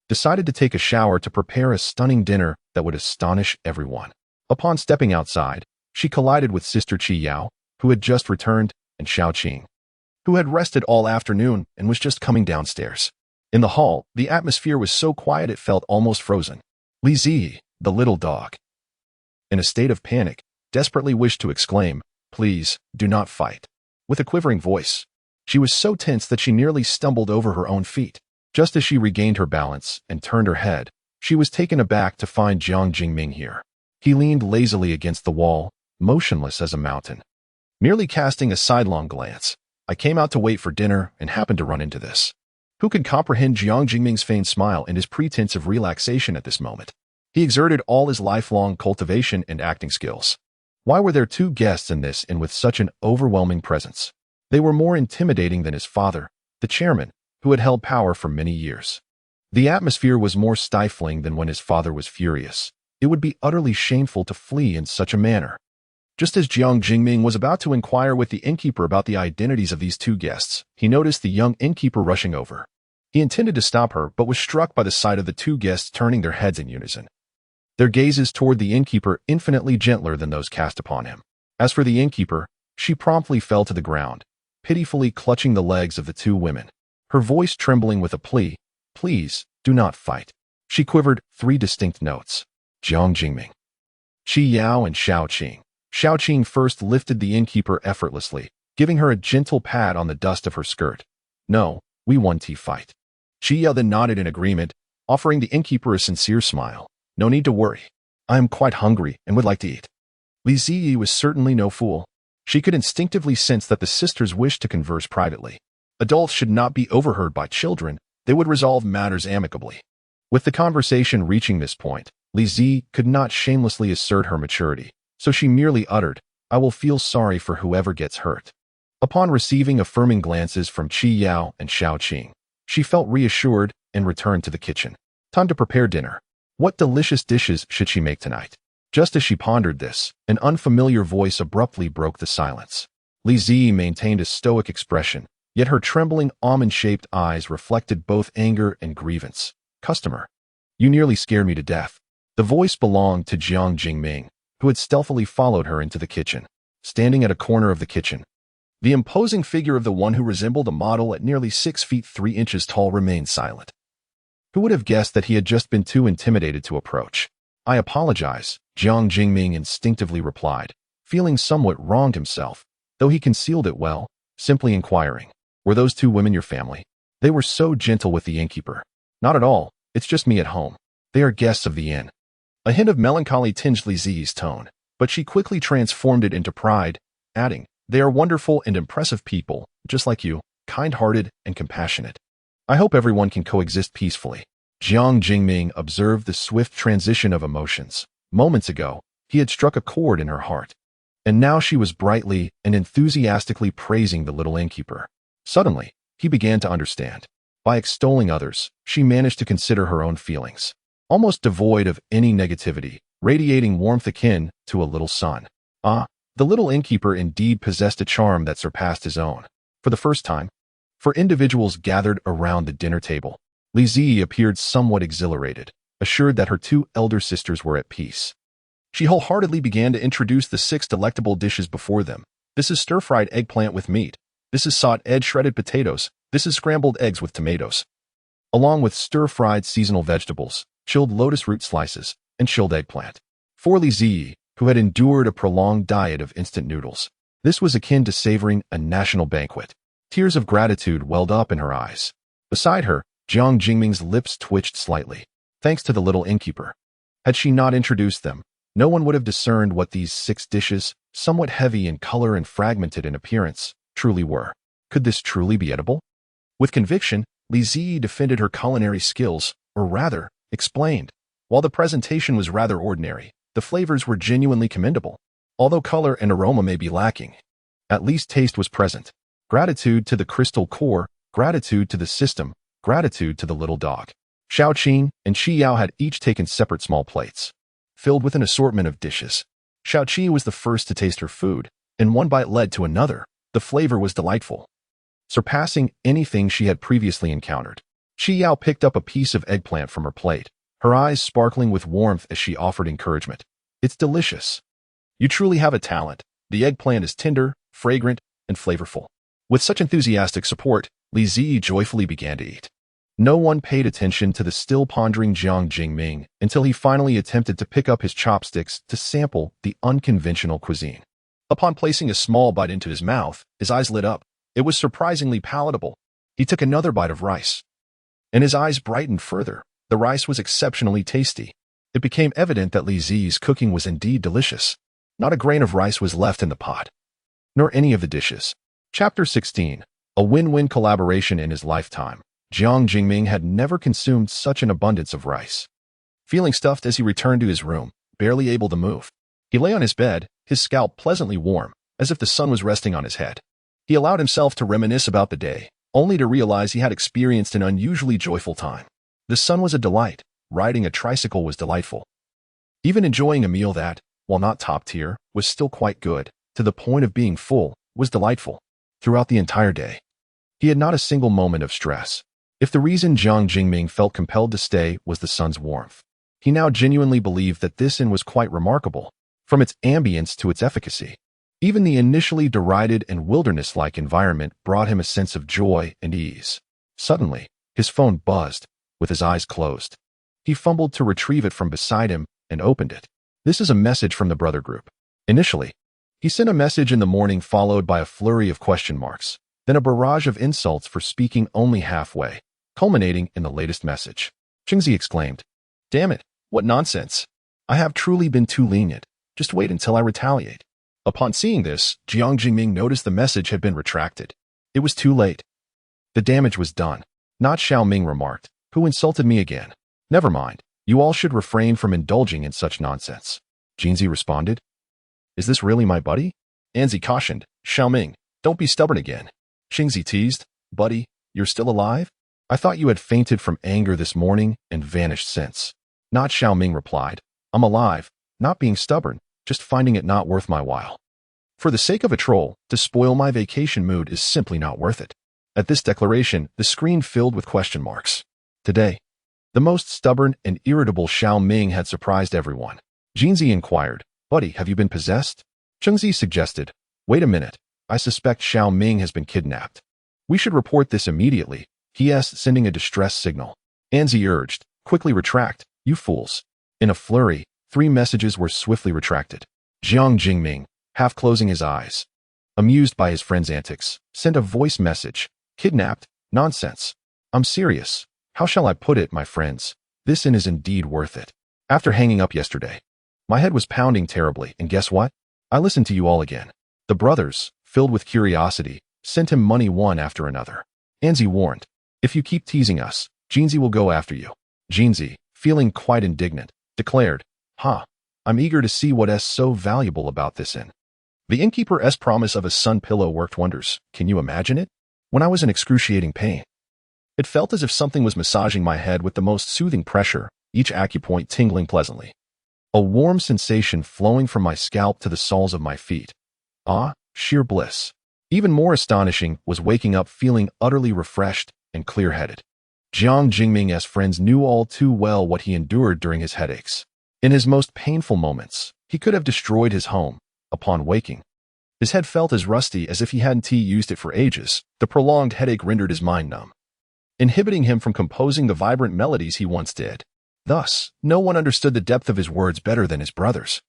decided to take a shower to prepare a stunning dinner that would astonish everyone. Upon stepping outside, she collided with Sister Qi Yao, who had just returned, and Xiao Qing, who had rested all afternoon and was just coming downstairs. In the hall, the atmosphere was so quiet it felt almost frozen. Li Ziyi, the little dog, in a state of panic, desperately wished to exclaim, "Please, do not fight." With a quivering voice, she was so tense that she nearly stumbled over her own feet. Just as she regained her balance and turned her head, she was taken aback to find Jiang Jingming here. He leaned lazily against the wall, motionless as a mountain, merely casting a sidelong glance. "I came out to wait for dinner and happened to run into this." Who could comprehend Jiang Jingming's feigned smile and his pretense of relaxation at this moment? He exerted all his lifelong cultivation and acting skills. Why were there two guests in this and with such an overwhelming presence? They were more intimidating than his father, the chairman, who had held power for many years. The atmosphere was more stifling than when his father was furious. It would be utterly shameful to flee in such a manner. Just as Jiang Jingming was about to inquire with the innkeeper about the identities of these two guests, he noticed the young innkeeper rushing over. He intended to stop her, but was struck by the sight of the two guests turning their heads in unison, their gazes toward the innkeeper infinitely gentler than those cast upon him. As for the innkeeper, she promptly fell to the ground, pitifully clutching the legs of the two women, her voice trembling with a plea, "Please, do not fight." She quivered 3 distinct notes. Jiang Jingming, Qi Yao, and Xiao Qing. Xiao Qing first lifted the innkeeper effortlessly, giving her a gentle pat on the dust of her skirt. "No, we won fight." Qi Yao then nodded in agreement, offering the innkeeper a sincere smile. "No need to worry. I am quite hungry and would like to eat." Li Ziyi was certainly no fool. She could instinctively sense that the sisters wished to converse privately. Adults should not be overheard by children. They would resolve matters amicably. With the conversation reaching this point, Li Zi could not shamelessly assert her maturity, so she merely uttered, "I will feel sorry for whoever gets hurt." Upon receiving affirming glances from Qi Yao and Xiao Qing, she felt reassured and returned to the kitchen. Time to prepare dinner. What delicious dishes should she make tonight? Just as she pondered this, an unfamiliar voice abruptly broke the silence. Li Zi maintained a stoic expression, yet her trembling almond-shaped eyes reflected both anger and grievance. "Customer, you nearly scared me to death." The voice belonged to Jiang Jingming, who had stealthily followed her into the kitchen. Standing at a corner of the kitchen, the imposing figure of the one who resembled a model at nearly 6 feet 3 inches tall remained silent. Who would have guessed that he had just been too intimidated to approach? "I apologize," Jiang Jingming instinctively replied, feeling somewhat wronged himself, though he concealed it well, simply inquiring, "Were those 2 women your family?" They were so gentle with the innkeeper. "Not at all, it's just me at home. They are guests of the inn." A hint of melancholy tinged Li Zi's tone, but she quickly transformed it into pride, adding, "They are wonderful and impressive people, just like you, kind-hearted and compassionate. I hope everyone can coexist peacefully." Jiang Jingming observed the swift transition of emotions. Moments ago, he had struck a chord in her heart, and now she was brightly and enthusiastically praising the little innkeeper. Suddenly, he began to understand. By extolling others, she managed to consider her own feelings. Almost devoid of any negativity, radiating warmth akin to a little sun. The little innkeeper indeed possessed a charm that surpassed his own. For the first time, for individuals gathered around the dinner table, Li Zi appeared somewhat exhilarated, assured that her 2 elder sisters were at peace. She wholeheartedly began to introduce the 6 delectable dishes before them. "This is stir-fried eggplant with meat. This is sautéed shredded potatoes. This is scrambled eggs with tomatoes." Along with stir-fried seasonal vegetables, chilled lotus root slices, and chilled eggplant. For Li Zi, who had endured a prolonged diet of instant noodles, this was akin to savoring a national banquet. Tears of gratitude welled up in her eyes. Beside her, Jiang Jingming's lips twitched slightly, thanks to the little innkeeper. Had she not introduced them, no one would have discerned what these 6 dishes, somewhat heavy in color and fragmented in appearance, truly were. Could this truly be edible? With conviction, Li Zi defended her culinary skills, or rather, explained. While the presentation was rather ordinary, the flavors were genuinely commendable. Although color and aroma may be lacking, at least taste was present. Gratitude to the crystal core, gratitude to the system, gratitude to the little dog. Xiao Qing and Qi Yao had each taken separate small plates, filled with an assortment of dishes. Xiao Qi was the first to taste her food, and one bite led to another. The flavor was delightful, surpassing anything she had previously encountered. Qi Yao picked up a piece of eggplant from her plate, her eyes sparkling with warmth as she offered encouragement. "It's delicious. You truly have a talent. The eggplant is tender, fragrant, and flavorful." With such enthusiastic support, Li Zi joyfully began to eat. No one paid attention to the still pondering Jiang Jingming until he finally attempted to pick up his chopsticks to sample the unconventional cuisine. Upon placing a small bite into his mouth, his eyes lit up. It was surprisingly palatable. He took another bite of rice, and his eyes brightened further. The rice was exceptionally tasty. It became evident that Li Zi's cooking was indeed delicious. Not a grain of rice was left in the pot, nor any of the dishes. Chapter 16. A win-win collaboration in his lifetime. Jiang Jingming had never consumed such an abundance of rice. Feeling stuffed as he returned to his room, barely able to move, he lay on his bed, his scalp pleasantly warm, as if the sun was resting on his head. He allowed himself to reminisce about the day, only to realize he had experienced an unusually joyful time. The sun was a delight. Riding a tricycle was delightful. Even enjoying a meal that, while not top tier, was still quite good, to the point of being full, was delightful. Throughout the entire day, he had not a single moment of stress. If the reason Jiang Jingming felt compelled to stay was the sun's warmth, he now genuinely believed that this inn was quite remarkable, from its ambience to its efficacy. Even the initially derided and wilderness-like environment brought him a sense of joy and ease. Suddenly, his phone buzzed. With his eyes closed, he fumbled to retrieve it from beside him and opened it. This is a message from the brother group. Initially, he sent a message in the morning followed by a flurry of question marks, then a barrage of insults for speaking only halfway, culminating in the latest message. Qingzi exclaimed, "Damn it, what nonsense. I have truly been too lenient. Just wait until I retaliate." Upon seeing this, Jiang Jingming noticed the message had been retracted. It was too late. The damage was done. Not Xiao Ming remarked. Who insulted me again? Never mind. You all should refrain from indulging in such nonsense. Jinzi responded. Is this really my buddy? Anzi cautioned. Xiao Ming, don't be stubborn again. Xingzi teased. Buddy, you're still alive? I thought you had fainted from anger this morning and vanished since. Not Xiao Ming replied. I'm alive, not being stubborn, just finding it not worth my while. For the sake of a troll, to spoil my vacation mood is simply not worth it. At this declaration, the screen filled with question marks. Today, the most stubborn and irritable Xiao Ming had surprised everyone. Jinzi inquired, Buddy, have you been possessed? Chengzi suggested, Wait a minute, I suspect Xiao Ming has been kidnapped. We should report this immediately, he asked, sending a distress signal. Anzi urged, Quickly retract, you fools. In a flurry, 3 messages were swiftly retracted. Jiang Jingming, half closing his eyes, amused by his friend's antics, sent a voice message. Kidnapped? Nonsense. I'm serious. How shall I put it, my friends? This is indeed worth it. After hanging up yesterday, my head was pounding terribly, and guess what? I listened to you all again. The brothers, filled with curiosity, sent him money one after another. Anzi warned, If you keep teasing us, Jinzi will go after you. Jinzi, feeling quite indignant, declared, I'm eager to see what is so valuable about this inn. The innkeeper's promise of a sun pillow worked wonders. Can you imagine it? When I was in excruciating pain, it felt as if something was massaging my head with the most soothing pressure, each acupoint tingling pleasantly. A warm sensation flowing from my scalp to the soles of my feet. Sheer bliss. Even more astonishing was waking up feeling utterly refreshed and clear-headed. Jiang Jingming's friends knew all too well what he endured during his headaches. In his most painful moments, he could have destroyed his home. Upon waking, his head felt as rusty as if he hadn't used it for ages. The prolonged headache rendered his mind numb, inhibiting him from composing the vibrant melodies he once did. Thus, no one understood the depth of his words better than his brothers,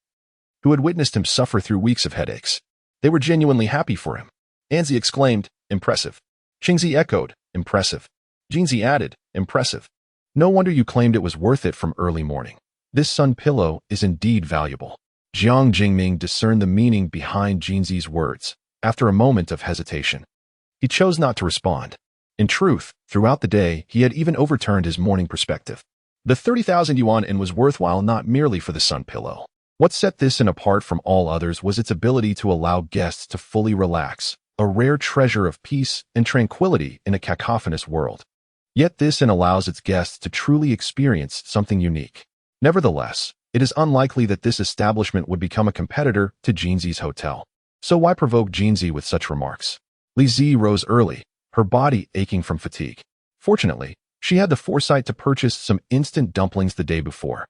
who had witnessed him suffer through weeks of headaches. They were genuinely happy for him. Anzi exclaimed, Impressive. Xingzi echoed, Impressive. Jinzi added, Impressive. No wonder you claimed it was worth it from early morning. This sun pillow is indeed valuable. Jiang Jingming discerned the meaning behind Jinzi's words. After a moment of hesitation, he chose not to respond. In truth, throughout the day, he had even overturned his morning perspective. The 30,000 yuan inn was worthwhile not merely for the sun pillow. What set this inn apart from all others was its ability to allow guests to fully relax, a rare treasure of peace and tranquility in a cacophonous world. Yet this inn allows its guests to truly experience something unique. Nevertheless, it is unlikely that this establishment would become a competitor to Jinzi's hotel. So why provoke Jinzi with such remarks? Li Zi rose early, her body aching from fatigue. Fortunately, she had the foresight to purchase some instant dumplings the day before,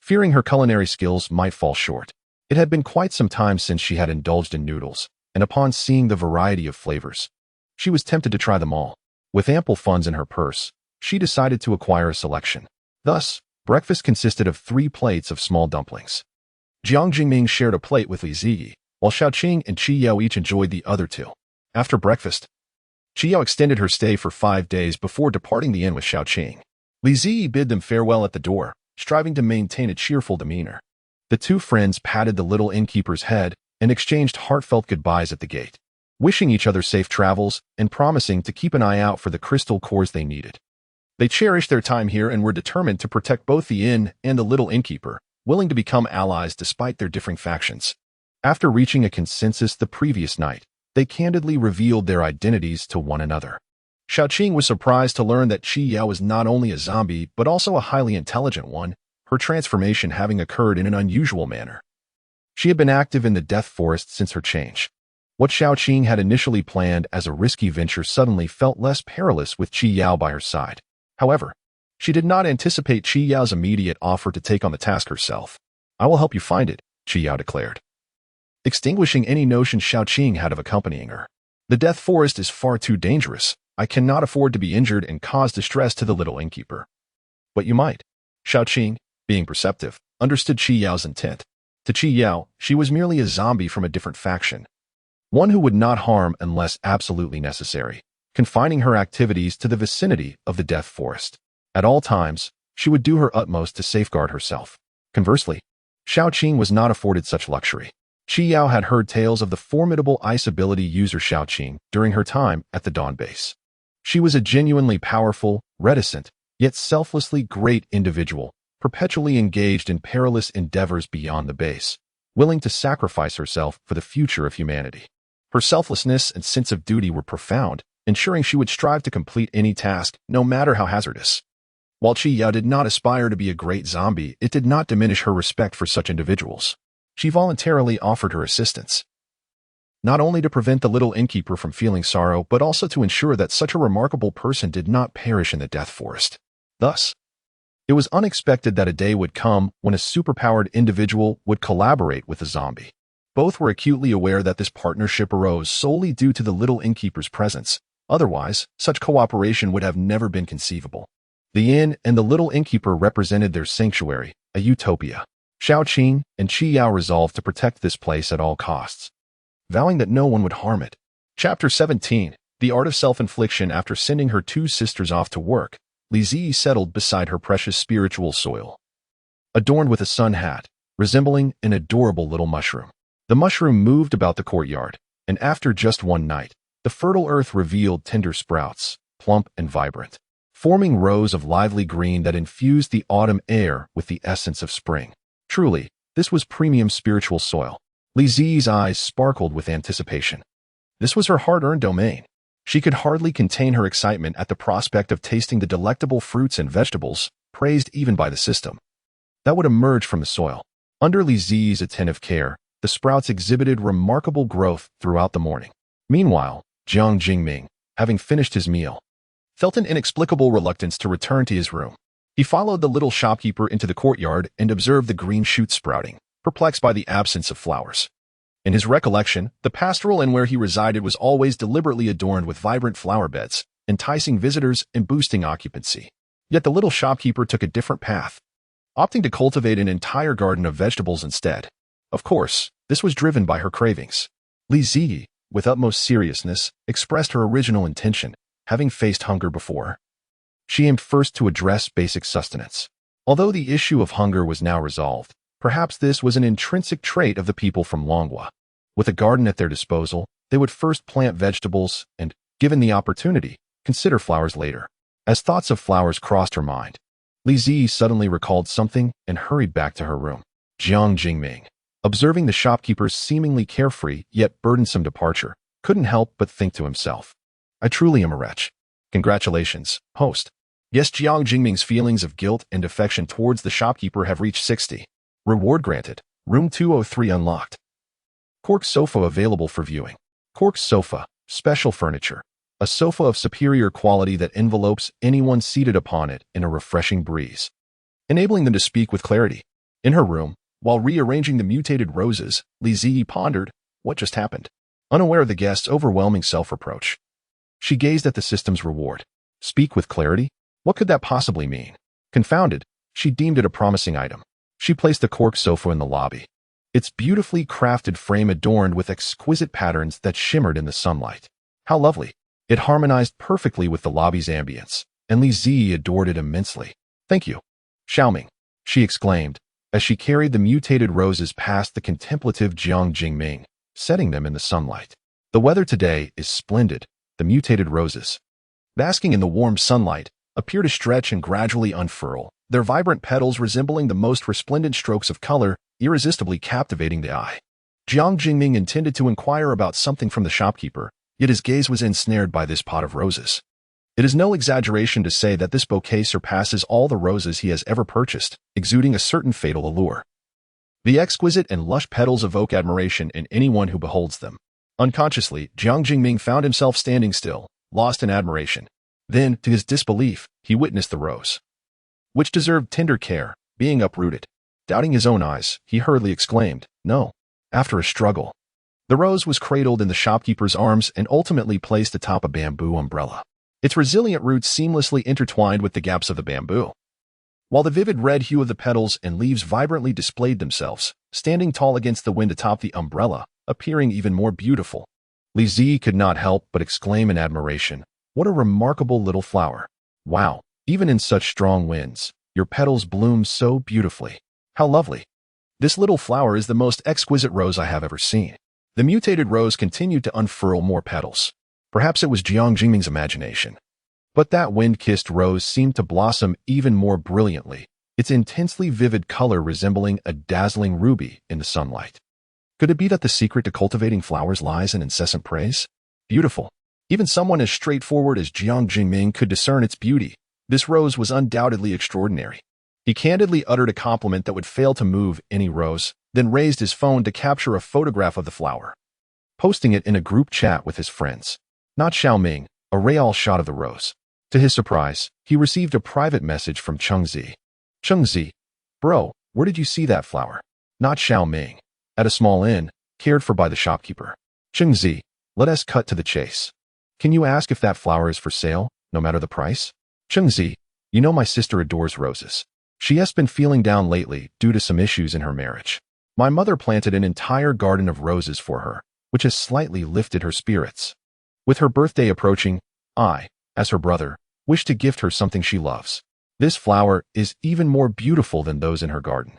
fearing her culinary skills might fall short. It had been quite some time since she had indulged in noodles, and upon seeing the variety of flavors, she was tempted to try them all. With ample funds in her purse, she decided to acquire a selection. Thus, breakfast consisted of 3 plates of small dumplings. Jiang Jingming shared a plate with Li Zi, while Xiaoqing and Qi Yao each enjoyed the other 2. After breakfast, Qi Yao extended her stay for 5 days before departing the inn with Xiaoqing. Li Zi bid them farewell at the door, striving to maintain a cheerful demeanor. The 2 friends patted the little innkeeper's head and exchanged heartfelt goodbyes at the gate, wishing each other safe travels and promising to keep an eye out for the crystal cores they needed. They cherished their time here and were determined to protect both the inn and the little innkeeper, willing to become allies despite their differing factions. After reaching a consensus the previous night, they candidly revealed their identities to one another. Xiaoqing was surprised to learn that Qi Yao was not only a zombie but also a highly intelligent one, her transformation having occurred in an unusual manner. She had been active in the Death Forest since her change. What Xiaoqing had initially planned as a risky venture suddenly felt less perilous with Qi Yao by her side. However, she did not anticipate Qi Yao's immediate offer to take on the task herself. I will help you find it, Qi Yao declared, extinguishing any notion Xiaoqing had of accompanying her. The Death Forest is far too dangerous. I cannot afford to be injured and cause distress to the little innkeeper. But you might. Xiaoqing, being perceptive, understood Qi Yao's intent. To Qi Yao, she was merely a zombie from a different faction, one who would not harm unless absolutely necessary, confining her activities to the vicinity of the Death Forest. At all times, she would do her utmost to safeguard herself. Conversely, Xiaoqing was not afforded such luxury. Qi Yao had heard tales of the formidable ice ability user Xiaoqing during her time at the Dawn Base. She was a genuinely powerful, reticent, yet selflessly great individual, perpetually engaged in perilous endeavors beyond the base, willing to sacrifice herself for the future of humanity. Her selflessness and sense of duty were profound, ensuring she would strive to complete any task, no matter how hazardous. While Chi Yao did not aspire to be a great zombie, it did not diminish her respect for such individuals. She voluntarily offered her assistance, not only to prevent the little innkeeper from feeling sorrow, but also to ensure that such a remarkable person did not perish in the death forest. Thus, it was unexpected that a day would come when a superpowered individual would collaborate with a zombie. Both were acutely aware that this partnership arose solely due to the little innkeeper's presence. Otherwise, such cooperation would have never been conceivable. The inn and the little innkeeper represented their sanctuary, a utopia. Xiao Qing and Qi Yao resolved to protect this place at all costs, vowing that no one would harm it. Chapter 17. The Art of Self-Infliction. After sending her two sisters off to work, Li Zi settled beside her precious spiritual soil, adorned with a sun hat, resembling an adorable little mushroom. The mushroom moved about the courtyard, and after just one night, the fertile earth revealed tender sprouts, plump and vibrant, forming rows of lively green that infused the autumn air with the essence of spring. Truly, this was premium spiritual soil. Li Zi's eyes sparkled with anticipation. This was her hard-earned domain. She could hardly contain her excitement at the prospect of tasting the delectable fruits and vegetables, praised even by the system, that would emerge from the soil. Under Li Zi's attentive care, the sprouts exhibited remarkable growth throughout the morning. Meanwhile, Jiang Jingming, having finished his meal, felt an inexplicable reluctance to return to his room. He followed the little shopkeeper into the courtyard and observed the green shoots sprouting, perplexed by the absence of flowers. In his recollection, the pastoral inn where he resided was always deliberately adorned with vibrant flower beds, enticing visitors and boosting occupancy. Yet the little shopkeeper took a different path, opting to cultivate an entire garden of vegetables instead. Of course, this was driven by her cravings. Li Zi, with utmost seriousness, expressed her original intention, having faced hunger before. She aimed first to address basic sustenance. Although the issue of hunger was now resolved, perhaps this was an intrinsic trait of the people from Longhua. With a garden at their disposal, they would first plant vegetables and, given the opportunity, consider flowers later. As thoughts of flowers crossed her mind, Li Zi suddenly recalled something and hurried back to her room. Jiang Jingming, observing the shopkeeper's seemingly carefree yet burdensome departure, couldn't help but think to himself, I truly am a wretch. Congratulations, host. Yes, Jiang Jingming's feelings of guilt and affection towards the shopkeeper have reached 60. Reward granted. Room 203 unlocked. Cork sofa available for viewing. Cork sofa, special furniture. A sofa of superior quality that envelopes anyone seated upon it in a refreshing breeze, enabling them to speak with clarity. In her room, while rearranging the mutated roses, Li Zi pondered what just happened. Unaware of the guest's overwhelming self-reproach, she gazed at the system's reward. Speak with clarity? What could that possibly mean? Confounded, she deemed it a promising item. She placed the cork sofa in the lobby, its beautifully crafted frame adorned with exquisite patterns that shimmered in the sunlight. How lovely! It harmonized perfectly with the lobby's ambience, and Li Zi adored it immensely. Thank you, Xiaoming, she exclaimed, as she carried the mutated roses past the contemplative Jiang Jingming, setting them in the sunlight. The weather today is splendid. The mutated roses, basking in the warm sunlight, appear to stretch and gradually unfurl, their vibrant petals resembling the most resplendent strokes of color, irresistibly captivating the eye. Jiang Jingming intended to inquire about something from the shopkeeper, yet his gaze was ensnared by this pot of roses. It is no exaggeration to say that this bouquet surpasses all the roses he has ever purchased, exuding a certain fatal allure. The exquisite and lush petals evoke admiration in anyone who beholds them. Unconsciously, Jiang Jingming found himself standing still, lost in admiration. Then, to his disbelief, he witnessed the rose, which deserved tender care, being uprooted. Doubting his own eyes, he hurriedly exclaimed, "No." After a struggle, the rose was cradled in the shopkeeper's arms and ultimately placed atop a bamboo umbrella, its resilient roots seamlessly intertwined with the gaps of the bamboo. While the vivid red hue of the petals and leaves vibrantly displayed themselves, standing tall against the wind atop the umbrella, appearing even more beautiful, Li Zi could not help but exclaim in admiration, "What a remarkable little flower. Wow, even in such strong winds, your petals bloom so beautifully. How lovely. This little flower is the most exquisite rose I have ever seen." The mutated rose continued to unfurl more petals. Perhaps it was Jiang Jingming's imagination, But that wind-kissed rose seemed to blossom even more brilliantly, its intensely vivid color resembling a dazzling ruby in the sunlight. Could it be that the secret to cultivating flowers lies in incessant praise? Beautiful. Even someone as straightforward as Jiang Jingming could discern its beauty. This rose was undoubtedly extraordinary. He candidly uttered a compliment that would fail to move any rose, then raised his phone to capture a photograph of the flower, posting it in a group chat with his friends. Not Xiaoming, a real shot of the rose. To his surprise, he received a private message from Chengzi. Chengzi, bro, where did you see that flower? Not Xiaoming. At a small inn, cared for by the shopkeeper. Chengzi, let us cut to the chase. Can you ask if that flower is for sale, no matter the price? Chengzi, you know my sister adores roses. She has been feeling down lately due to some issues in her marriage. My mother planted an entire garden of roses for her, which has slightly lifted her spirits. With her birthday approaching, I, as her brother, wish to gift her something she loves. This flower is even more beautiful than those in her garden.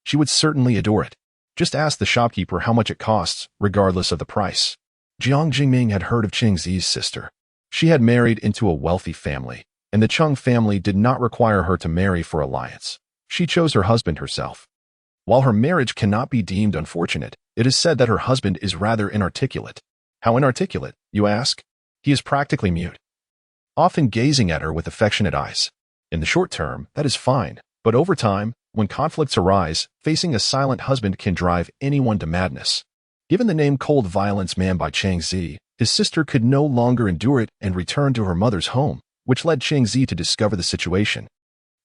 She would certainly adore it. Just ask the shopkeeper how much it costs, regardless of the price. Jiang Jingming had heard of Chengzi's sister. She had married into a wealthy family, and the Cheng family did not require her to marry for alliance. She chose her husband herself. While her marriage cannot be deemed unfortunate, it is said that her husband is rather inarticulate. How inarticulate, you ask? He is practically mute, often gazing at her with affectionate eyes. In the short term, that is fine, but over time, when conflicts arise, facing a silent husband can drive anyone to madness. Given the name Cold Violence Man by Chengzi, his sister could no longer endure it and returned to her mother's home, which led Chengzi to discover the situation.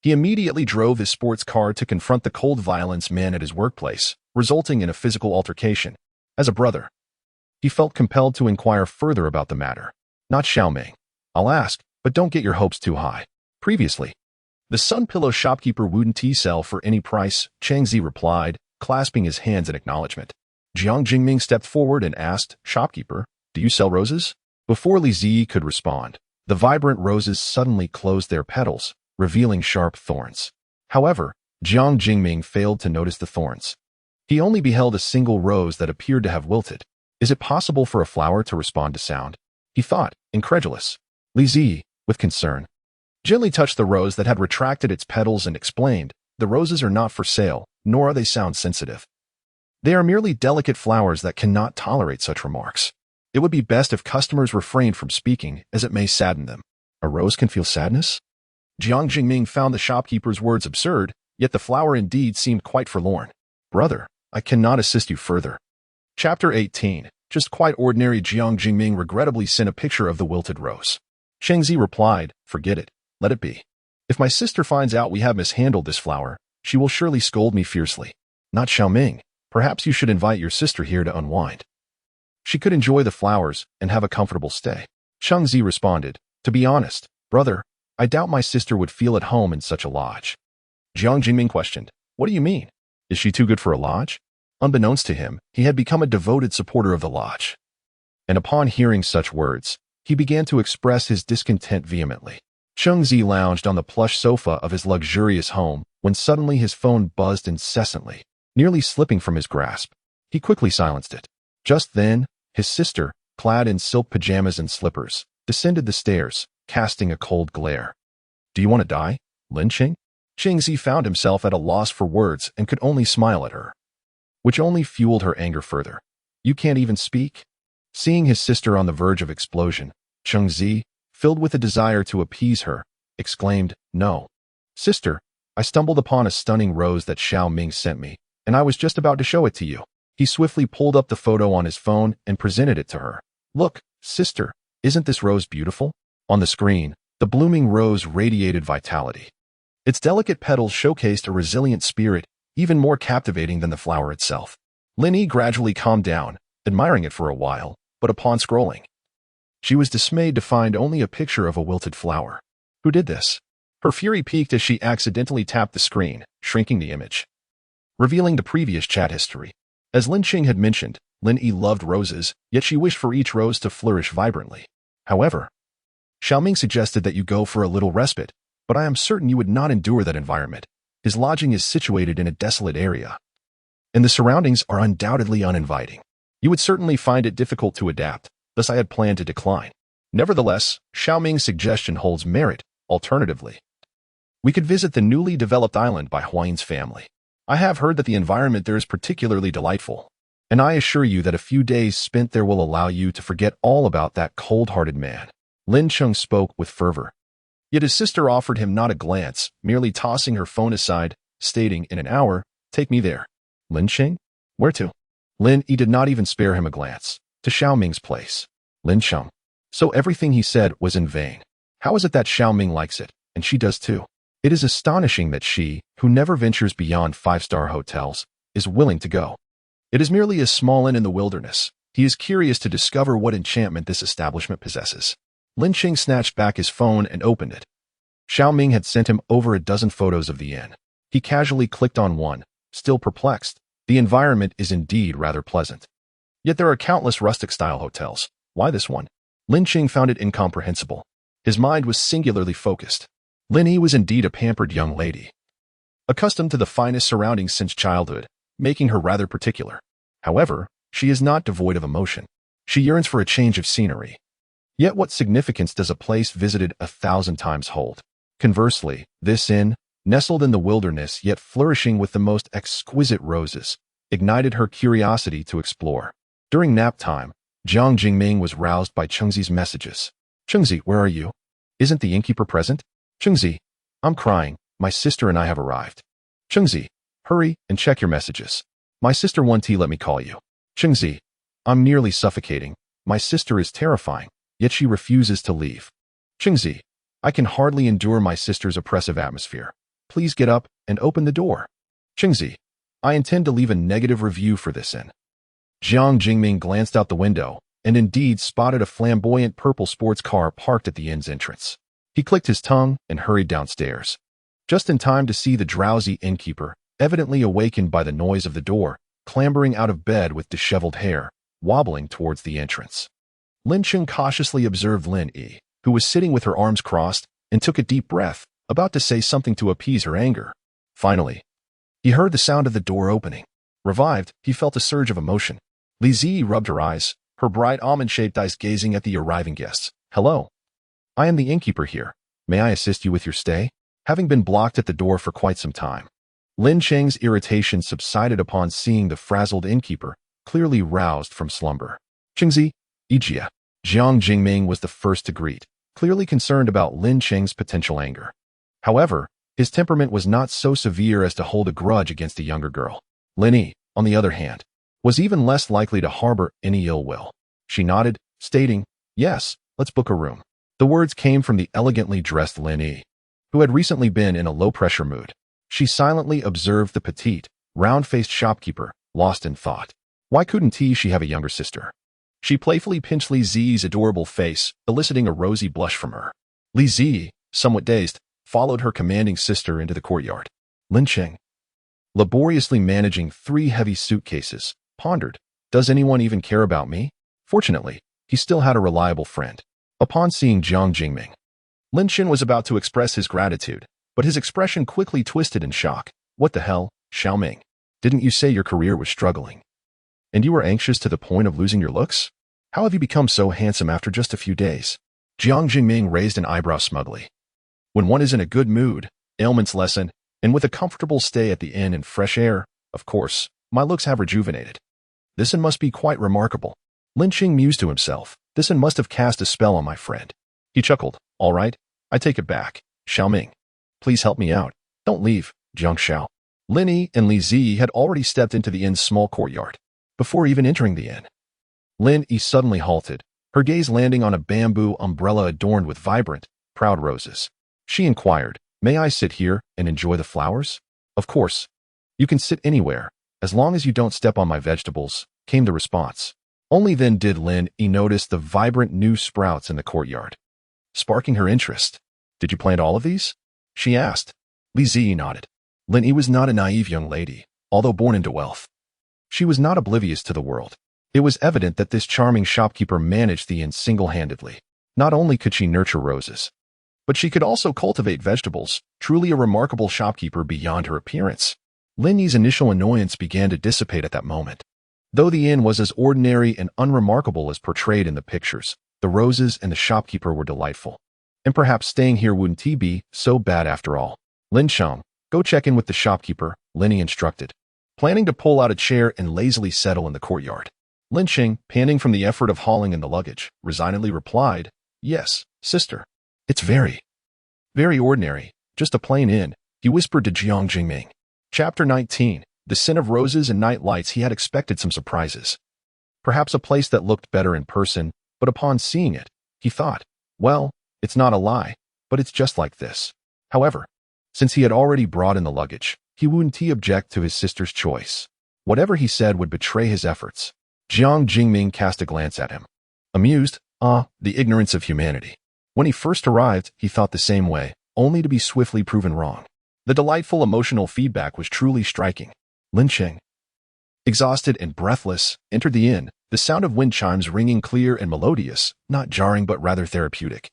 He immediately drove his sports car to confront the Cold Violence Man at his workplace, resulting in a physical altercation. As a brother, he felt compelled to inquire further about the matter. Not Xiaoming. I'll ask, but don't get your hopes too high. Previously, the Sun Pillow shopkeeper wouldn't sell for any price, Chengzi replied, clasping his hands in acknowledgement. Jiang Jingming stepped forward and asked, Shopkeeper, do you sell roses? Before Li Zi could respond, the vibrant roses suddenly closed their petals, revealing sharp thorns. However, Jiang Jingming failed to notice the thorns. He only beheld a single rose that appeared to have wilted. Is it possible for a flower to respond to sound? He thought, incredulous. Li Zi, with concern, gently touched the rose that had retracted its petals and explained, the roses are not for sale, nor are they sound sensitive. They are merely delicate flowers that cannot tolerate such remarks. It would be best if customers refrained from speaking, as it may sadden them. A rose can feel sadness? Jiang Jingming found the shopkeeper's words absurd, yet the flower indeed seemed quite forlorn. Brother, I cannot assist you further. Chapter 18. Just quite ordinary. Jiang Jingming regrettably sent a picture of the wilted rose. Chengzi replied, forget it. Let it be. If my sister finds out we have mishandled this flower, she will surely scold me fiercely. Not Xiaoming. Perhaps you should invite your sister here to unwind. She could enjoy the flowers and have a comfortable stay. Chengzi responded, to be honest, brother, I doubt my sister would feel at home in such a lodge. Jiang Jingming questioned, what do you mean? Is she too good for a lodge? Unbeknownst to him, he had become a devoted supporter of the lodge. And upon hearing such words, he began to express his discontent vehemently. Chengzi lounged on the plush sofa of his luxurious home when suddenly his phone buzzed incessantly, nearly slipping from his grasp. He quickly silenced it. Just then, his sister, clad in silk pajamas and slippers, descended the stairs, casting a cold glare. Do you want to die, Lin Qing? Chengzi found himself at a loss for words and could only smile at her, which only fueled her anger further. You can't even speak? Seeing his sister on the verge of explosion, Chengzi, filled with a desire to appease her, exclaimed, no. Sister, I stumbled upon a stunning rose that Xiaoming sent me, and I was just about to show it to you. He swiftly pulled up the photo on his phone and presented it to her. Look, sister, isn't this rose beautiful? On the screen, the blooming rose radiated vitality. Its delicate petals showcased a resilient spirit, even more captivating than the flower itself. Lin Yi gradually calmed down, admiring it for a while, but upon scrolling, she was dismayed to find only a picture of a wilted flower. Who did this? Her fury peaked as she accidentally tapped the screen, shrinking the image, revealing the previous chat history. As Lin Qing had mentioned, Lin Yi loved roses, yet she wished for each rose to flourish vibrantly. However, Xiaoming suggested that you go for a little respite, but I am certain you would not endure that environment. His lodging is situated in a desolate area, and the surroundings are undoubtedly uninviting. You would certainly find it difficult to adapt, thus I had planned to decline. Nevertheless, Xiaoming's suggestion holds merit. Alternatively, we could visit the newly developed island by Huayin's family. I have heard that the environment there is particularly delightful, and I assure you that a few days spent there will allow you to forget all about that cold-hearted man. Lin Cheng spoke with fervor. Yet his sister offered him not a glance, merely tossing her phone aside, stating, "In an hour, take me there." Lin Cheng? Where to? Lin Yi did not even spare him a glance. To Xiaoming's place. Lin Cheng. So everything he said was in vain. How is it that Xiaoming likes it, and she does too? It is astonishing that she, who never ventures beyond five-star hotels, is willing to go. It is merely a small inn in the wilderness. He is curious to discover what enchantment this establishment possesses. Lin Cheng snatched back his phone and opened it. Xiaoming had sent him over a dozen photos of the inn. He casually clicked on one, still perplexed. The environment is indeed rather pleasant. Yet there are countless rustic-style hotels. Why this one? Lin Cheng found it incomprehensible. His mind was singularly focused. Lin Yi was indeed a pampered young lady, accustomed to the finest surroundings since childhood, making her rather particular. However, she is not devoid of emotion. She yearns for a change of scenery. Yet what significance does a place visited 1,000 times hold? Conversely, this inn, nestled in the wilderness yet flourishing with the most exquisite roses, ignited her curiosity to explore. During nap time, Jiang Jingming was roused by Chengzi's messages. "Chengzi, where are you? Isn't the innkeeper present?" "Chengzi, I'm crying. My sister and I have arrived." "Chengzi, hurry and check your messages. My sister won't let me call you." "Chengzi, I'm nearly suffocating. My sister is terrifying, yet she refuses to leave." "Chengzi, I can hardly endure my sister's oppressive atmosphere. Please get up and open the door." "Chengzi, I intend to leave a negative review for this inn." Jiang Jingming glanced out the window and indeed spotted a flamboyant purple sports car parked at the inn's entrance. He clicked his tongue and hurried downstairs, just in time to see the drowsy innkeeper, evidently awakened by the noise of the door, clambering out of bed with disheveled hair, wobbling towards the entrance. Lin Cheng cautiously observed Lin Yi, who was sitting with her arms crossed, and took a deep breath, about to say something to appease her anger. Finally, he heard the sound of the door opening. Revived, he felt a surge of emotion. Li Zi rubbed her eyes, her bright almond-shaped eyes gazing at the arriving guests. "Hello. I am the innkeeper here. May I assist you with your stay?" Having been blocked at the door for quite some time, Lin Cheng's irritation subsided upon seeing the frazzled innkeeper, clearly roused from slumber. "Chengzi, Ijia." Jiang Jingming was the first to greet, clearly concerned about Lin Cheng's potential anger. However, his temperament was not so severe as to hold a grudge against a younger girl. Lin Yi, on the other hand, was even less likely to harbor any ill will. She nodded, stating, "Yes, let's book a room." The words came from the elegantly dressed Lin Yi, who had recently been in a low-pressure mood. She silently observed the petite, round-faced shopkeeper, lost in thought. Why couldn't she have a younger sister? She playfully pinched Li Zi's adorable face, eliciting a rosy blush from her. Li Zi, somewhat dazed, followed her commanding sister into the courtyard. Lin Cheng, laboriously managing 3 heavy suitcases, pondered, "Does anyone even care about me?" Fortunately, he still had a reliable friend. Upon seeing Jiang Jingming, Lin Cheng was about to express his gratitude, but his expression quickly twisted in shock. "What the hell, Xiaoming? Didn't you say your career was struggling? And you were anxious to the point of losing your looks? How have you become so handsome after just a few days?" Jiang Jingming raised an eyebrow smugly. "When one is in a good mood, ailments lessen, and with a comfortable stay at the inn and fresh air, of course, my looks have rejuvenated. This inn must be quite remarkable." Lin Cheng mused to himself. "This inn must have cast a spell on my friend." He chuckled. "All right, I take it back. Xiaoming, please help me out. Don't leave, Jiang Xiao." Lin Yi and Li Zi had already stepped into the inn's small courtyard. Before even entering the inn, Lin Yi suddenly halted, her gaze landing on a bamboo umbrella adorned with vibrant, proud roses. She inquired, "May I sit here and enjoy the flowers?" "Of course. You can sit anywhere, as long as you don't step on my vegetables," came the response. Only then did Lin Yi notice the vibrant new sprouts in the courtyard, sparking her interest. "Did you plant all of these?" she asked. Li Zi nodded. Lin Yi was not a naive young lady, although born into wealth. She was not oblivious to the world. It was evident that this charming shopkeeper managed the inn single-handedly. Not only could she nurture roses, but she could also cultivate vegetables, truly a remarkable shopkeeper beyond her appearance. Lin Yi's initial annoyance began to dissipate at that moment. Though the inn was as ordinary and unremarkable as portrayed in the pictures, The roses and the shopkeeper were delightful. And perhaps staying here wouldn't be so bad after all. Lin Cheng, go check in with the shopkeeper, Linny instructed, planning to pull out a chair and lazily settle in the courtyard. Lin Cheng, panting from the effort of hauling in the luggage, resignedly replied, "Yes, sister. It's very ordinary, just a plain inn," he whispered to Jiang Jingming. Chapter 19. The Sin of Roses and Night Lights. He had expected some surprises. Perhaps a place that looked better in person, but upon seeing it, he thought, well, it's not a lie, but it's just like this. However, since he had already brought in the luggage, he wouldn't object to his sister's choice. Whatever he said would betray his efforts. Jiang Jingming cast a glance at him. Amused, the ignorance of humanity. When he first arrived, he thought the same way, only to be swiftly proven wrong. The delightful emotional feedback was truly striking. Lin Cheng, exhausted and breathless, entered the inn, the sound of wind chimes ringing clear and melodious, not jarring but rather therapeutic.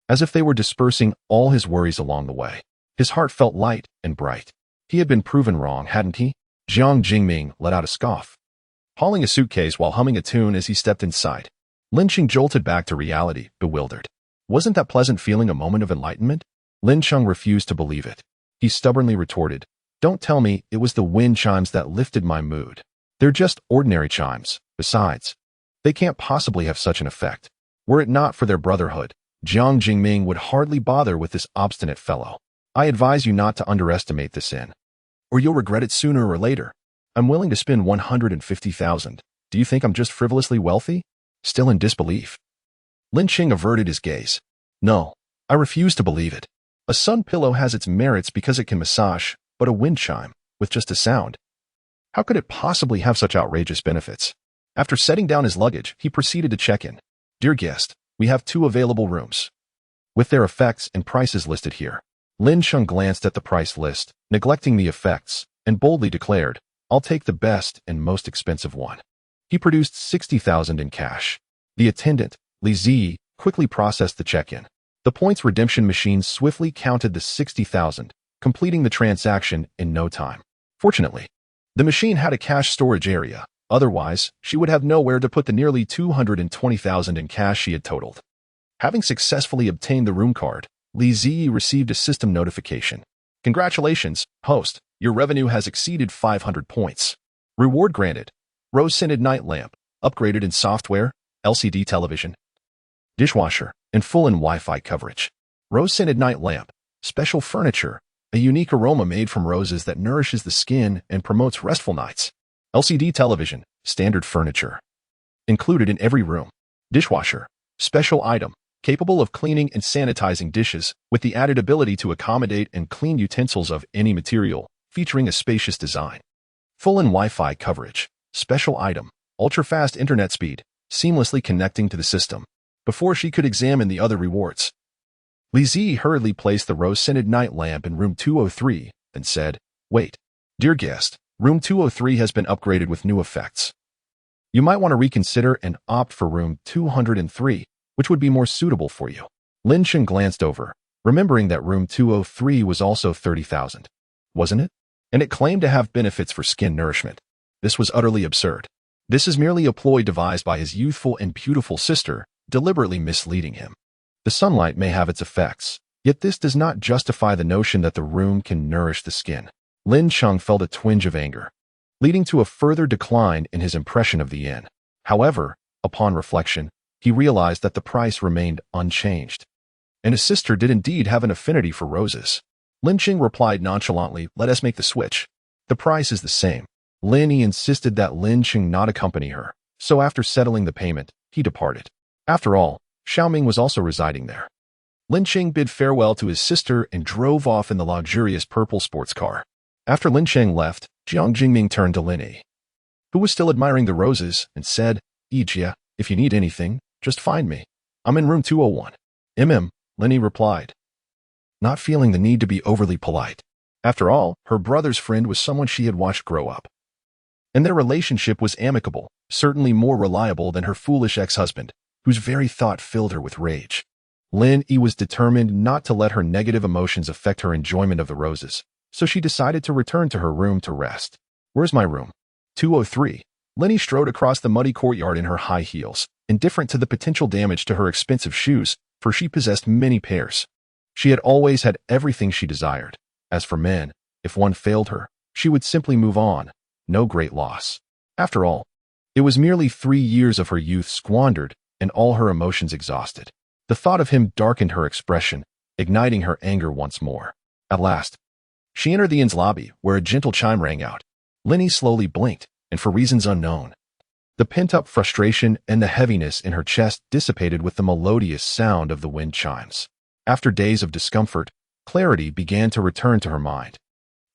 As if they were dispersing all his worries along the way. His heart felt light and bright. He had been proven wrong, hadn't he? Jiang Jingming let out a scoff, hauling a suitcase while humming a tune as he stepped inside. Lin Cheng jolted back to reality, bewildered. Wasn't that pleasant feeling a moment of enlightenment? Lin Cheng refused to believe it. He stubbornly retorted, "Don't tell me it was the wind chimes that lifted my mood. They're just ordinary chimes. Besides, they can't possibly have such an effect. Were it not for their brotherhood, Jiang Jingming would hardly bother with this obstinate fellow. I advise you not to underestimate this inn, or you'll regret it sooner or later. I'm willing to spend 150,000. Do you think I'm just frivolously wealthy?" Still in disbelief, Lin Cheng averted his gaze. "No, I refuse to believe it. A sun pillow has its merits because it can massage, but a wind chime, with just a sound, how could it possibly have such outrageous benefits?" After setting down his luggage, he proceeded to check in. "Dear guest, we have 2 available rooms, with their effects and prices listed here." Lin Cheng glanced at the price list, neglecting the effects, and boldly declared, "I'll take the best and most expensive one." He produced 60,000 in cash. The attendant, Li Zi, quickly processed the check-in. The points redemption machine swiftly counted the 60,000, completing the transaction in no time. Fortunately, the machine had a cash storage area. Otherwise, she would have nowhere to put the nearly 220,000 in cash she had totaled. Having successfully obtained the room card, Li Zi received a system notification. "Congratulations, host. Your revenue has exceeded 500 points. Reward granted. Rose-scented night lamp, upgraded in software, LCD television, dishwasher, and full in Wi-Fi coverage. Rose-scented night lamp, special furniture, a unique aroma made from roses that nourishes the skin and promotes restful nights. LCD television, standard furniture, included in every room. Dishwasher, special item, capable of cleaning and sanitizing dishes with the added ability to accommodate and clean utensils of any material, featuring a spacious design. Full in Wi-Fi coverage, special item, ultra-fast internet speed, seamlessly connecting to the system." Before she could examine the other rewards, Li Zi hurriedly placed the rose-scented night lamp in room 203, then said, "Wait, dear guest, room 203 has been upgraded with new effects. You might want to reconsider and opt for room 203, which would be more suitable for you." Lin Cheng glanced over, remembering that room 203 was also 30,000, wasn't it? And it claimed to have benefits for skin nourishment. This was utterly absurd. This is merely a ploy devised by his youthful and beautiful sister, deliberately misleading him. The sunlight may have its effects, yet this does not justify the notion that the room can nourish the skin. Lin Cheng felt a twinge of anger, leading to a further decline in his impression of the inn. However, upon reflection, he realized that the price remained unchanged, and his sister did indeed have an affinity for roses. Lin Cheng replied nonchalantly, "Let us make the switch. The price is the same." Lin Yi insisted that Lin Cheng not accompany her, so after settling the payment, he departed. After all, Xiaoming was also residing there. Lin Cheng bid farewell to his sister and drove off in the luxurious purple sports car. After Lin Cheng left, Jiang Jingming turned to Lin Yi, who was still admiring the roses, and said, "Yijia, if you need anything, just find me. I'm in room 201. Lin Yi replied, not feeling the need to be overly polite. After all, her brother's friend was someone she had watched grow up, and their relationship was amicable, certainly more reliable than her foolish ex-husband, whose very thought filled her with rage. Lin Yi was determined not to let her negative emotions affect her enjoyment of the roses, so she decided to return to her room to rest. "Where's my room?" 203. Lin Yi strode across the muddy courtyard in her high heels, indifferent to the potential damage to her expensive shoes, for she possessed many pairs. She had always had everything she desired. As for men, if one failed her, she would simply move on. No great loss. After all, it was merely 3 years of her youth squandered and all her emotions exhausted. The thought of him darkened her expression, igniting her anger once more. At last, she entered the inn's lobby, where a gentle chime rang out. Lenny slowly blinked, and for reasons unknown, the pent-up frustration and the heaviness in her chest dissipated with the melodious sound of the wind chimes. After days of discomfort, clarity began to return to her mind.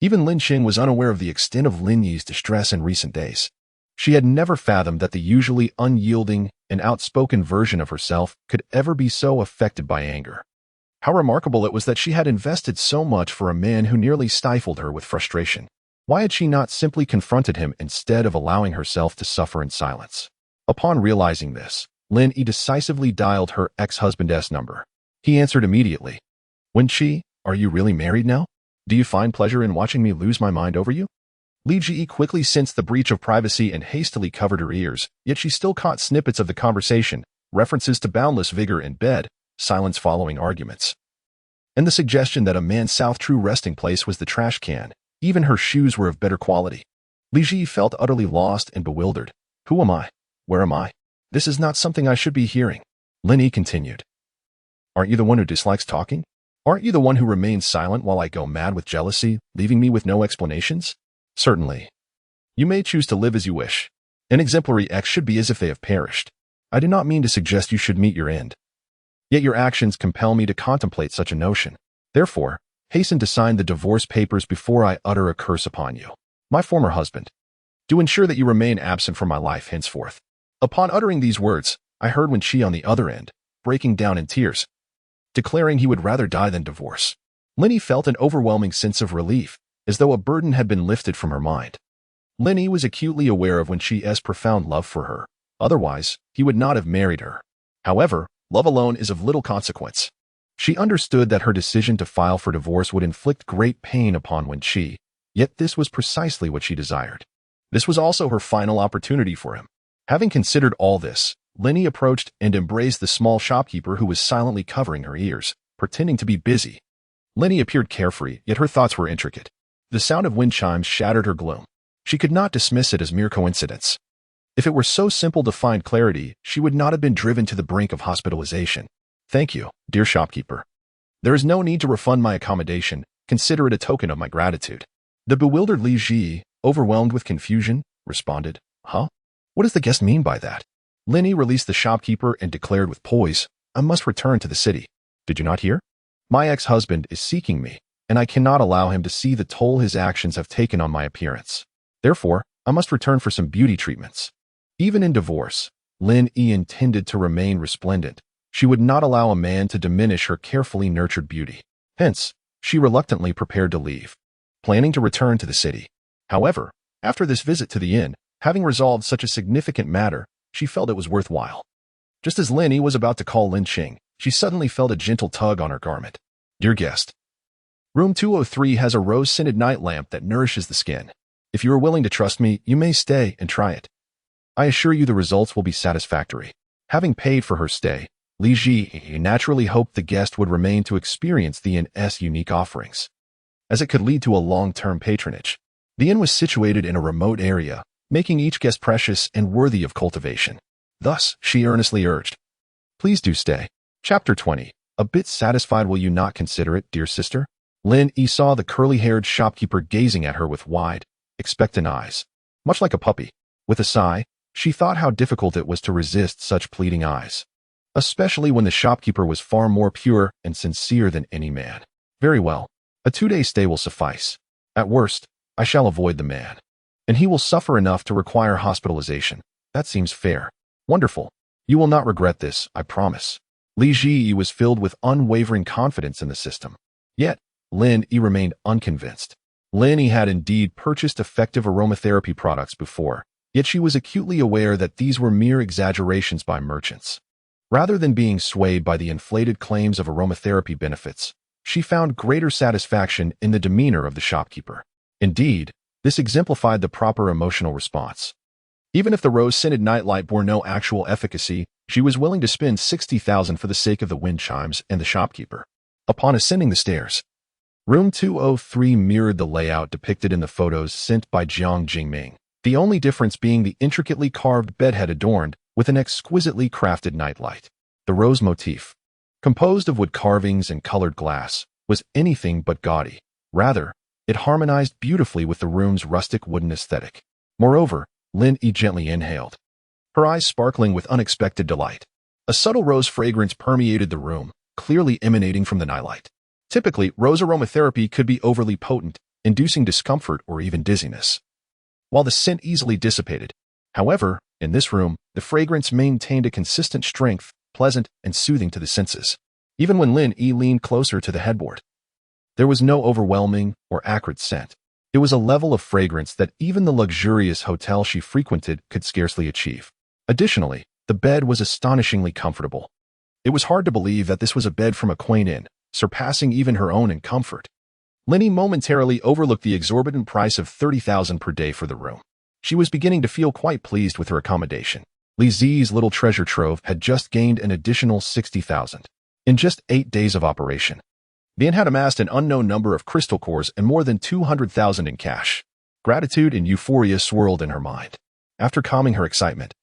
Even Lin Qing was unaware of the extent of Lin Yi's distress in recent days. She had never fathomed that the usually unyielding and outspoken version of herself could ever be so affected by anger. How remarkable it was that she had invested so much for a man who nearly stifled her with frustration. Why had she not simply confronted him instead of allowing herself to suffer in silence? Upon realizing this, Lin Yi decisively dialed her ex-husband's number. He answered immediately. "Wen-Chi, are you really married now? Do you find pleasure in watching me lose my mind over you?" Li Ji quickly sensed the breach of privacy and hastily covered her ears, yet she still caught snippets of the conversation, references to boundless vigor in bed, silence following arguments, and the suggestion that a man's South true resting place was the trash can. Even her shoes were of better quality. Li Ji felt utterly lost and bewildered. Who am I? Where am I? This is not something I should be hearing. Lin Yi continued. Aren't you the one who dislikes talking? Aren't you the one who remains silent while I go mad with jealousy, leaving me with no explanations? Certainly. You may choose to live as you wish. An exemplary ex should be as if they have perished. I do not mean to suggest you should meet your end. Yet your actions compel me to contemplate such a notion. Therefore, hasten to sign the divorce papers before I utter a curse upon you, my former husband. Do ensure that you remain absent from my life henceforth. Upon uttering these words, I heard Wen-Chi on the other end, breaking down in tears, declaring he would rather die than divorce. Lenny felt an overwhelming sense of relief, as though a burden had been lifted from her mind. Lenny was acutely aware of Wen-Chi's profound love for her. Otherwise, he would not have married her. However, love alone is of little consequence. She understood that her decision to file for divorce would inflict great pain upon Wen-Chi, yet this was precisely what she desired. This was also her final opportunity for him. Having considered all this, Lenny approached and embraced the small shopkeeper who was silently covering her ears, pretending to be busy. Lenny appeared carefree, yet her thoughts were intricate. The sound of wind chimes shattered her gloom. She could not dismiss it as mere coincidence. If it were so simple to find clarity, she would not have been driven to the brink of hospitalization. Thank you, dear shopkeeper. There is no need to refund my accommodation. Consider it a token of my gratitude. The bewildered Li Ji, overwhelmed with confusion, responded, Huh? What does the guest mean by that? Lenny released the shopkeeper and declared with poise, I must return to the city. Did you not hear? My ex-husband is seeking me, and I cannot allow him to see the toll his actions have taken on my appearance. Therefore, I must return for some beauty treatments. Even in divorce, Lin Yi intended to remain resplendent. She would not allow a man to diminish her carefully nurtured beauty. Hence, she reluctantly prepared to leave, planning to return to the city. However, after this visit to the inn, having resolved such a significant matter, she felt it was worthwhile. Just as Lin Yi was about to call Lin Qing, she suddenly felt a gentle tug on her garment. Dear guest, Room 203 has a rose-scented night lamp that nourishes the skin. If you are willing to trust me, you may stay and try it. I assure you the results will be satisfactory. Having paid for her stay, Li Ji naturally hoped the guest would remain to experience the inn's unique offerings, as it could lead to a long-term patronage. The inn was situated in a remote area, making each guest precious and worthy of cultivation. Thus, she earnestly urged, Please do stay. Chapter 20. A bit satisfied will you not consider it, dear sister? Lin Yi saw the curly-haired shopkeeper gazing at her with wide, expectant eyes, much like a puppy. With a sigh, she thought how difficult it was to resist such pleading eyes, especially when the shopkeeper was far more pure and sincere than any man. Very well, a 2-day stay will suffice. At worst, I shall avoid the man, and he will suffer enough to require hospitalization. That seems fair. Wonderful. You will not regret this, I promise. Li Ji was filled with unwavering confidence in the system. Yet, Lin Yi remained unconvinced. Lin Yi had indeed purchased effective aromatherapy products before, yet she was acutely aware that these were mere exaggerations by merchants. Rather than being swayed by the inflated claims of aromatherapy benefits, she found greater satisfaction in the demeanor of the shopkeeper. Indeed, this exemplified the proper emotional response. Even if the rose-scented nightlight bore no actual efficacy, She was willing to spend 60,000 for the sake of the wind chimes and the shopkeeper. Upon ascending the stairs, room 203 mirrored the layout depicted in the photos sent by Jiang Jingming, the only difference being the intricately carved bedhead adorned with an exquisitely crafted nightlight. The rose motif, composed of wood carvings and colored glass, was anything but gaudy. Rather, it harmonized beautifully with the room's rustic wooden aesthetic. Moreover, Lin Yi gently inhaled, her eyes sparkling with unexpected delight. A subtle rose fragrance permeated the room, clearly emanating from the nightlight. Typically, rose aromatherapy could be overly potent, inducing discomfort or even dizziness, while the scent easily dissipated. However, in this room, the fragrance maintained a consistent strength, pleasant and soothing to the senses. Even when Lin Yi leaned closer to the headboard, there was no overwhelming or acrid scent. It was a level of fragrance that even the luxurious hotel she frequented could scarcely achieve. Additionally, the bed was astonishingly comfortable. It was hard to believe that this was a bed from a quaint inn, surpassing even her own in comfort. Lin Yi momentarily overlooked the exorbitant price of 30,000 per day for the room. She was beginning to feel quite pleased with her accommodation. Li Zi's little treasure trove had just gained an additional 60,000. In just 8 days of operation, the inn had amassed an unknown number of crystal cores and more than 200,000 in cash. Gratitude and euphoria swirled in her mind. After calming her excitement,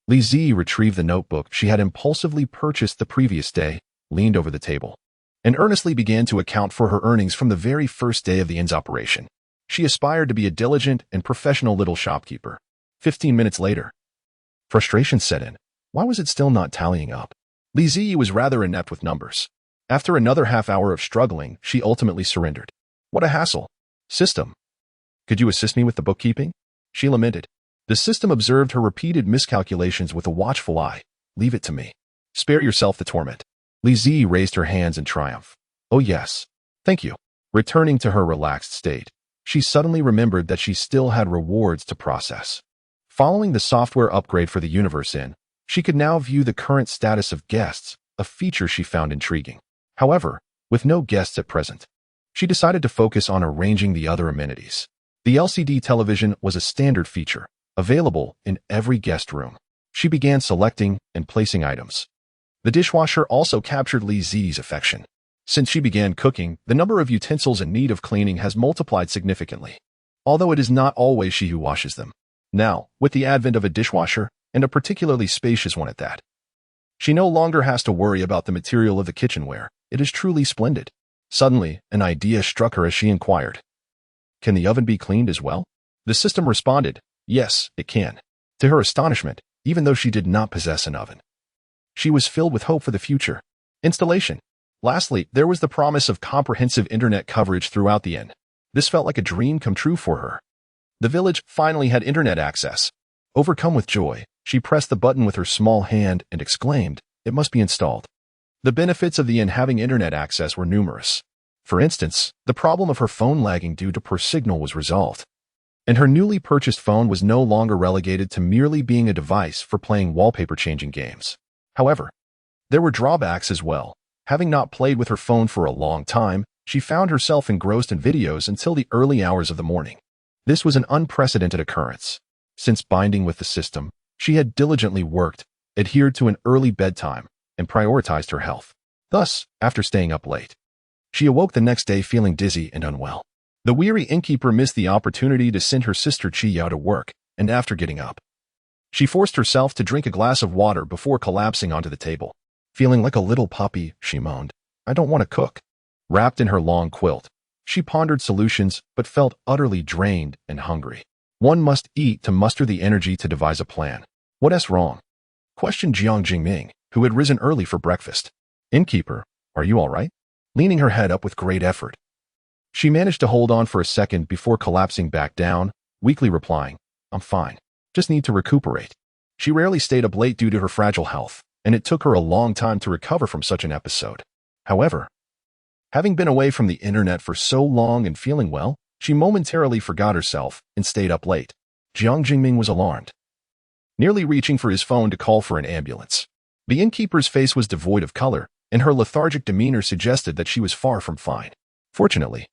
Li Zi retrieved the notebook she had impulsively purchased the previous day, leaned over the table, and earnestly began to account for her earnings from the very first day of the inn's operation. She aspired to be a diligent and professional little shopkeeper. 15 minutes later, frustration set in. Why was it still not tallying up? Li Zi was rather inept with numbers. After another half hour of struggling, she ultimately surrendered. What a hassle. System, could you assist me with the bookkeeping? She lamented. The system observed her repeated miscalculations with a watchful eye. Leave it to me. Spare yourself the torment. Li Zi raised her hands in triumph. Oh yes. Thank you. Returning to her relaxed state, she suddenly remembered that she still had rewards to process. Following the software upgrade for the Universe Inn, she could now view the current status of guests, a feature she found intriguing. However, with no guests at present, she decided to focus on arranging the other amenities. The LCD television was a standard feature, available in every guest room. She began selecting and placing items. The dishwasher also captured Li Zi's affection. Since she began cooking, the number of utensils in need of cleaning has multiplied significantly, although it is not always she who washes them. Now, with the advent of a dishwasher, and a particularly spacious one at that, she no longer has to worry about the material of the kitchenware. It is truly splendid. Suddenly, an idea struck her as she inquired, "Can the oven be cleaned as well?" The system responded, "Yes, it can." To her astonishment, even though she did not possess an oven, she was filled with hope for the future. Installation. Lastly, there was the promise of comprehensive internet coverage throughout the inn. This felt like a dream come true for her. The village finally had internet access. Overcome with joy, she pressed the button with her small hand and exclaimed, "It must be installed." The benefits of the inn having internet access were numerous. For instance, the problem of her phone lagging due to poor signal was resolved, and her newly purchased phone was no longer relegated to merely being a device for playing wallpaper-changing games. However, there were drawbacks as well. Having not played with her phone for a long time, she found herself engrossed in videos until the early hours of the morning. This was an unprecedented occurrence. Since binding with the system, she had diligently worked, adhered to an early bedtime, and prioritized her health. Thus, after staying up late, she awoke the next day feeling dizzy and unwell. The weary innkeeper missed the opportunity to send her sister Chi Yao to work, and after getting up, she forced herself to drink a glass of water before collapsing onto the table. Feeling like a little puppy, she moaned, "I don't want to cook." Wrapped in her long quilt, she pondered solutions but felt utterly drained and hungry. One must eat to muster the energy to devise a plan. "What is wrong?" questioned Jiang Jingming, who had risen early for breakfast. "Innkeeper, are you all right?" Leaning her head up with great effort, she managed to hold on for a second before collapsing back down, weakly replying, "I'm fine. Just need to recuperate." She rarely stayed up late due to her fragile health, and it took her a long time to recover from such an episode. However, having been away from the internet for so long and feeling well, she momentarily forgot herself and stayed up late. Jiang Jingming was alarmed, nearly reaching for his phone to call for an ambulance. The innkeeper's face was devoid of color, and her lethargic demeanor suggested that she was far from fine. Fortunately,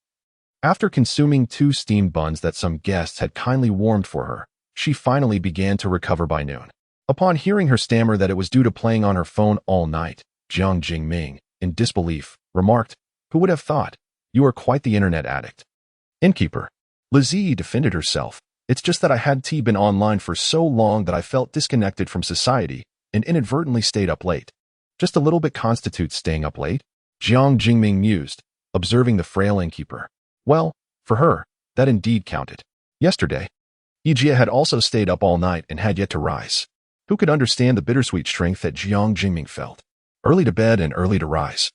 after consuming 2 steamed buns that some guests had kindly warmed for her, she finally began to recover by noon. Upon hearing her stammer that it was due to playing on her phone all night, Jiang Jingming, in disbelief, remarked, "Who would have thought? You are quite the internet addict." Innkeeper. Lizzie defended herself. "It's just that I had been online for so long that I felt disconnected from society and inadvertently stayed up late." "Just a little bit constitutes staying up late?" Jiang Jingming mused, observing the frail innkeeper. Well, for her, that indeed counted. Yesterday, Yijie had also stayed up all night and had yet to rise. Who could understand the bittersweet strength that Jiang Jingming felt? Early to bed and early to rise.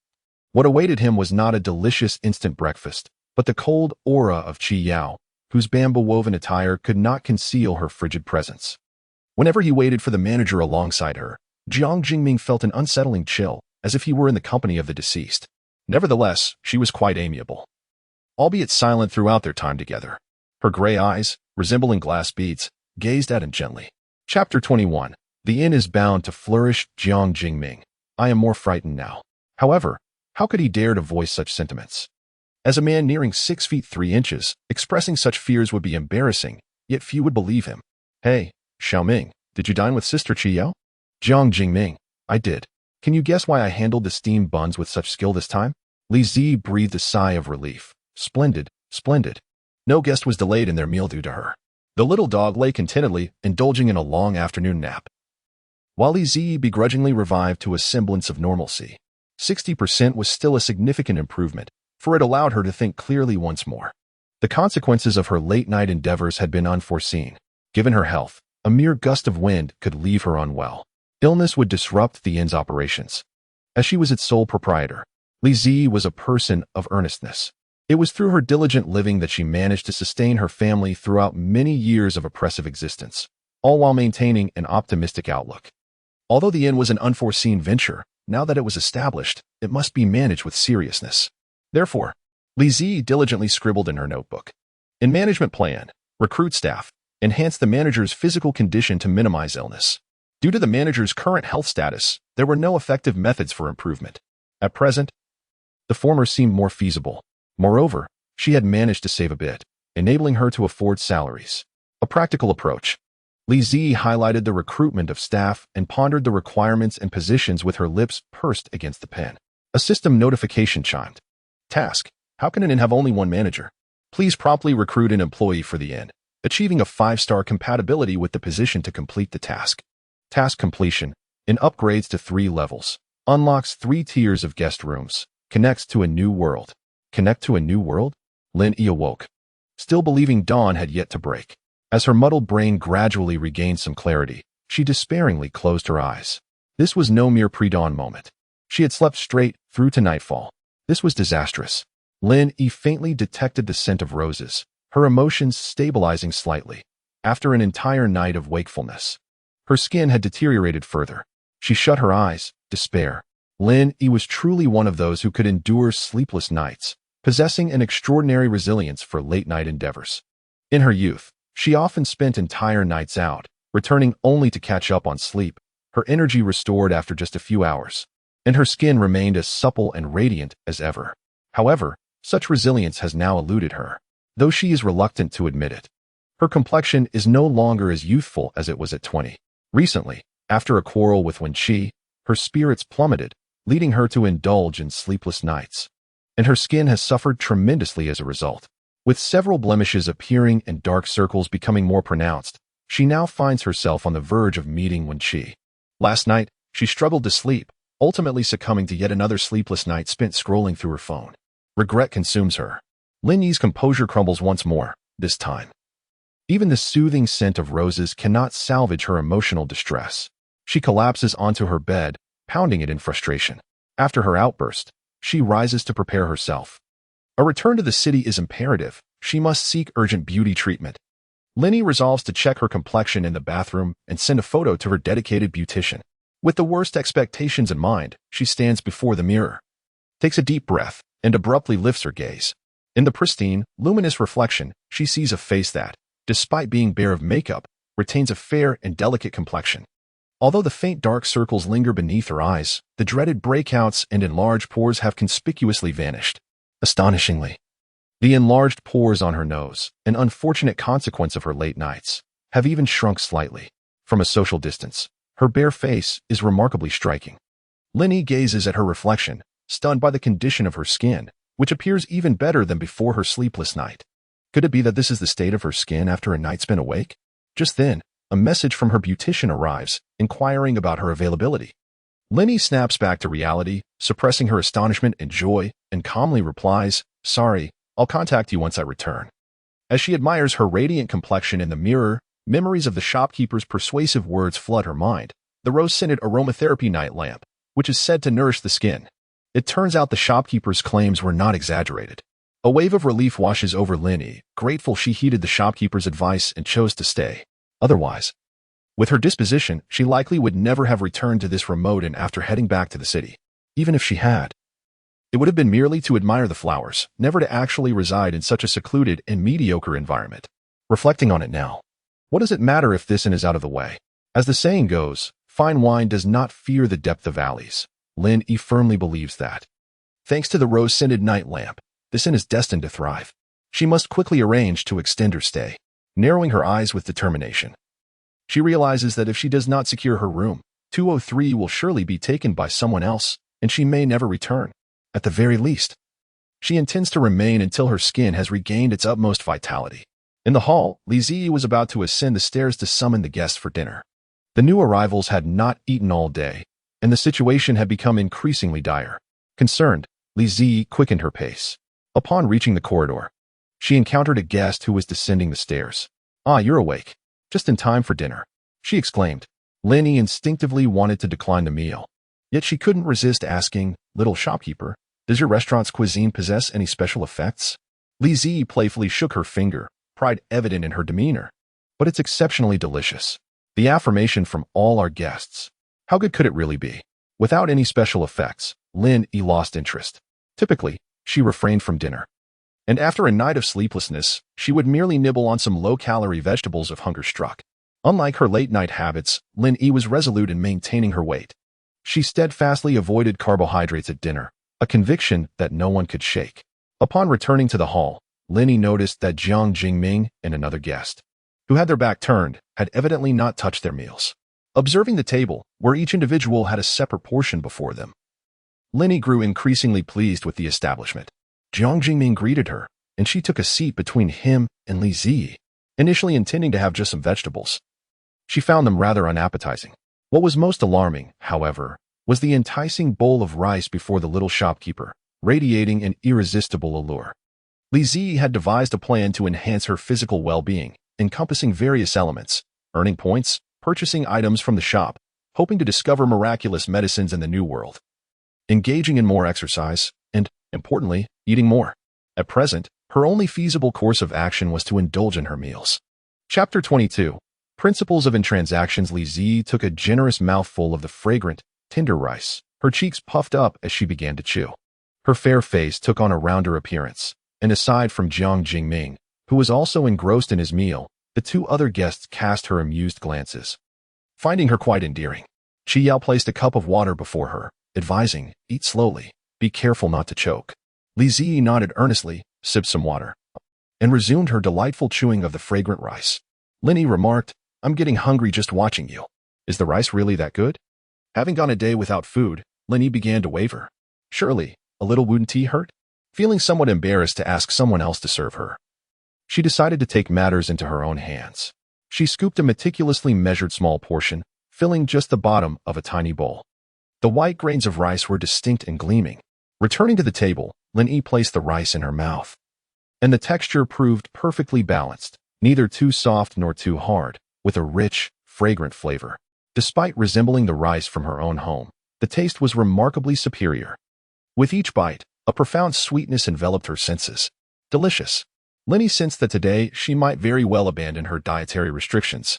What awaited him was not a delicious instant breakfast, but the cold aura of Qi Yao, whose bamboo-woven attire could not conceal her frigid presence. Whenever he waited for the manager alongside her, Jiang Jingming felt an unsettling chill, as if he were in the company of the deceased. Nevertheless, she was quite amiable, albeit silent throughout their time together. Her gray eyes, resembling glass beads, gazed at him gently. Chapter 21. The inn is bound to flourish. Jiang Jingming. I am more frightened now. However, how could he dare to voice such sentiments? As a man nearing 6 feet 3 inches, expressing such fears would be embarrassing, yet few would believe him. Hey, Xiaoming, did you dine with Sister Qiyao? Jiang Jingming. I did. Can you guess why I handled the steamed buns with such skill this time? Li Zi breathed a sigh of relief. Splendid, splendid. No guest was delayed in their meal due to her. The little dog lay contentedly, indulging in a long afternoon nap, while Li Zi begrudgingly revived to a semblance of normalcy. 60% was still a significant improvement, for it allowed her to think clearly once more. The consequences of her late-night endeavors had been unforeseen. Given her health, a mere gust of wind could leave her unwell. Illness would disrupt the inn's operations. As she was its sole proprietor, Li Zi was a person of earnestness. It was through her diligent living that she managed to sustain her family throughout many years of oppressive existence, all while maintaining an optimistic outlook. Although the inn was an unforeseen venture, now that it was established, it must be managed with seriousness. Therefore, Li Zi diligently scribbled in her notebook. In management plan, recruit staff, enhance the manager's physical condition to minimize illness. Due to the manager's current health status, there were no effective methods for improvement. At present, the former seemed more feasible. Moreover, she had managed to save a bit, enabling her to afford salaries. A practical approach. Li Zi highlighted the recruitment of staff and pondered the requirements and positions with her lips pursed against the pen. A system notification chimed. Task. How can an inn have only one manager? Please promptly recruit an employee for the inn, achieving a 5-star compatibility with the position to complete the task. Task completion. In upgrades to 3 levels. Unlocks 3 tiers of guest rooms. Connects to a new world. Connect to a new world? Lin Yi awoke, still believing dawn had yet to break. As her muddled brain gradually regained some clarity, she despairingly closed her eyes. This was no mere pre-dawn moment. She had slept straight through to nightfall. This was disastrous. Lin Yi faintly detected the scent of roses, her emotions stabilizing slightly. After an entire night of wakefulness, her skin had deteriorated further. She shut her eyes, despair. Lin Yi was truly one of those who could endure sleepless nights, possessing an extraordinary resilience for late-night endeavors. In her youth, she often spent entire nights out, returning only to catch up on sleep, her energy restored after just a few hours, and her skin remained as supple and radiant as ever. However, such resilience has now eluded her, though she is reluctant to admit it. Her complexion is no longer as youthful as it was at 20. Recently, after a quarrel with Wen Qi, her spirits plummeted, leading her to indulge in sleepless nights, and her skin has suffered tremendously as a result. With several blemishes appearing and dark circles becoming more pronounced, she now finds herself on the verge of meeting Wen Qi. Last night, she struggled to sleep, ultimately succumbing to yet another sleepless night spent scrolling through her phone. Regret consumes her. Lin Yi's composure crumbles once more, this time. Even the soothing scent of roses cannot salvage her emotional distress. She collapses onto her bed, pounding it in frustration. After her outburst, she rises to prepare herself. A return to the city is imperative. She must seek urgent beauty treatment. Lin Yi resolves to check her complexion in the bathroom and send a photo to her dedicated beautician. With the worst expectations in mind, she stands before the mirror, takes a deep breath, and abruptly lifts her gaze. In the pristine, luminous reflection, she sees a face that, despite being bare of makeup, retains a fair and delicate complexion. Although the faint dark circles linger beneath her eyes, the dreaded breakouts and enlarged pores have conspicuously vanished. Astonishingly, the enlarged pores on her nose, an unfortunate consequence of her late nights, have even shrunk slightly. From a social distance, Her bare face is remarkably striking. Linny gazes at her reflection, stunned by the condition of her skin, which appears even better than before her sleepless night. Could it be that this is the state of her skin after a night spent awake? Just then, a message from her beautician arrives, inquiring about her availability. Linny snaps back to reality, suppressing her astonishment and joy, and calmly replies, "Sorry, I'll contact you once I return." As she admires her radiant complexion in the mirror, memories of the shopkeeper's persuasive words flood her mind. The rose-scented aromatherapy night lamp, which is said to nourish the skin. It turns out the shopkeeper's claims were not exaggerated. A wave of relief washes over Linny, grateful she heeded the shopkeeper's advice and chose to stay. Otherwise, with her disposition, she likely would never have returned to this remote inn after heading back to the city. Even if she had, it would have been merely to admire the flowers, never to actually reside in such a secluded and mediocre environment. Reflecting on it now, what does it matter if this inn is out of the way? As the saying goes, fine wine does not fear the depth of valleys. Linny firmly believes that. Thanks to the rose-scented night lamp, this inn is destined to thrive. She must quickly arrange to extend her stay, narrowing her eyes with determination. She realizes that if she does not secure her room, 203 will surely be taken by someone else, and she may never return. At the very least, she intends to remain until her skin has regained its utmost vitality. In the hall, Lizzie was about to ascend the stairs to summon the guests for dinner. The new arrivals had not eaten all day, and the situation had become increasingly dire. Concerned, Lizzie quickened her pace. Upon reaching the corridor, she encountered a guest who was descending the stairs. "Ah, you're awake. Just in time for dinner," she exclaimed. Linny instinctively wanted to decline the meal, yet she couldn't resist asking, "Little shopkeeper, does your restaurant's cuisine possess any special effects?" Lizzie playfully shook her finger, pride evident in her demeanor. "But it's exceptionally delicious. The affirmation from all our guests. How good could it really be?" Without any special effects, Linny lost interest. Typically, she refrained from dinner, and after a night of sleeplessness, she would merely nibble on some low-calorie vegetables if hunger struck. Unlike her late-night habits, Linny was resolute in maintaining her weight. She steadfastly avoided carbohydrates at dinner, a conviction that no one could shake. Upon returning to the hall, Linny noticed that Jiang Jingming and another guest, who had their back turned, had evidently not touched their meals. Observing the table, where each individual had a separate portion before them, Linny grew increasingly pleased with the establishment. Jiang Jingming greeted her, and she took a seat between him and Lizzie, initially intending to have just some vegetables. She found them rather unappetizing. What was most alarming, however, was the enticing bowl of rice before the little shopkeeper, radiating an irresistible allure. Lizzie had devised a plan to enhance her physical well-being, encompassing various elements, earning points, purchasing items from the shop, hoping to discover miraculous medicines in the new world, engaging in more exercise, and, importantly, eating more. At present, her only feasible course of action was to indulge in her meals. Chapter 22. Principles of Intransactions. Lizzie took a generous mouthful of the fragrant, tender rice, her cheeks puffed up as she began to chew. Her fair face took on a rounder appearance, and aside from Jiang Jingming, who was also engrossed in his meal, the two other guests cast her amused glances. Finding her quite endearing, Chi Yao placed a cup of water before her, advising, "Eat slowly, be careful not to choke." Lizzie nodded earnestly, sipped some water, and resumed her delightful chewing of the fragrant rice. Linny remarked, "I'm getting hungry just watching you. Is the rice really that good?" Having gone a day without food, Linny began to waver. Surely, a little wooden tea hurt? Feeling somewhat embarrassed to ask someone else to serve her, she decided to take matters into her own hands. She scooped a meticulously measured small portion, filling just the bottom of a tiny bowl. The white grains of rice were distinct and gleaming. Returning to the table, Linny placed the rice in her mouth, and the texture proved perfectly balanced, neither too soft nor too hard, with a rich, fragrant flavor. Despite resembling the rice from her own home, the taste was remarkably superior. With each bite, a profound sweetness enveloped her senses. Delicious. Linny sensed that today she might very well abandon her dietary restrictions.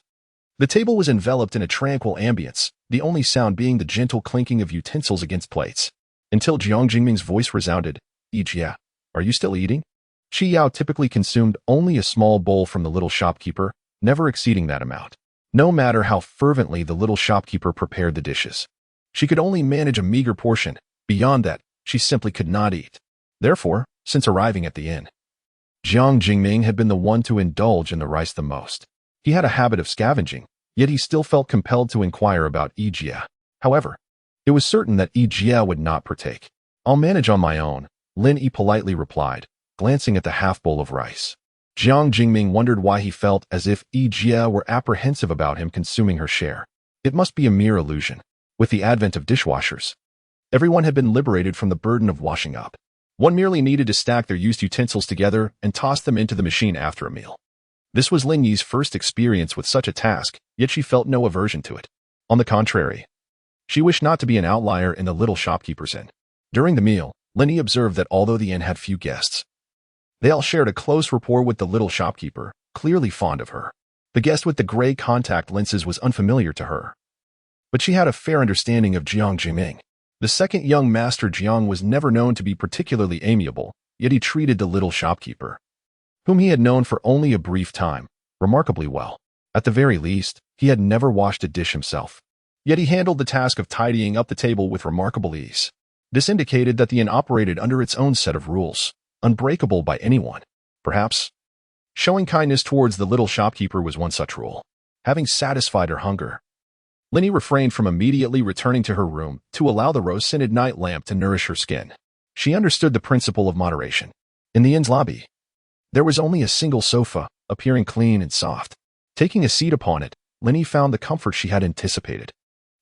The table was enveloped in a tranquil ambience, the only sound being the gentle clinking of utensils against plates. Until Jiang Jingming's voice resounded, "Yeah, are you still eating?" Chi Yao typically consumed only a small bowl from the little shopkeeper, never exceeding that amount. No matter how fervently the little shopkeeper prepared the dishes, she could only manage a meager portion. Beyond that, she simply could not eat. Therefore, since arriving at the inn, Jiang Jingming had been the one to indulge in the rice the most. He had a habit of scavenging, Yet he still felt compelled to inquire about Ijia. However, it was certain that Ijia would not partake. "I'll manage on my own," Lin Yi politely replied, glancing at the half-bowl of rice. Jiang Jingming wondered why he felt as if Ijia were apprehensive about him consuming her share. It must be a mere illusion. With the advent of dishwashers, everyone had been liberated from the burden of washing up. One merely needed to stack their used utensils together and toss them into the machine after a meal. This was Lin Yi's first experience with such a task, yet she felt no aversion to it. On the contrary, she wished not to be an outlier in the little shopkeeper's inn. During the meal, Lin Yi observed that although the inn had few guests, they all shared a close rapport with the little shopkeeper, clearly fond of her. The guest with the gray contact lenses was unfamiliar to her, but she had a fair understanding of Jiang Jiming. The second young master Jiang was never known to be particularly amiable, yet he treated the little shopkeeper, whom he had known for only a brief time, remarkably well. At the very least, he had never washed a dish himself. Yet he handled the task of tidying up the table with remarkable ease. This indicated that the inn operated under its own set of rules, unbreakable by anyone. Perhaps showing kindness towards the little shopkeeper was one such rule. Having satisfied her hunger, Lin Yi refrained from immediately returning to her room to allow the rose-scented night lamp to nourish her skin. She understood the principle of moderation. In the inn's lobby, there was only a single sofa, appearing clean and soft. Taking a seat upon it, Lin Yi found the comfort she had anticipated.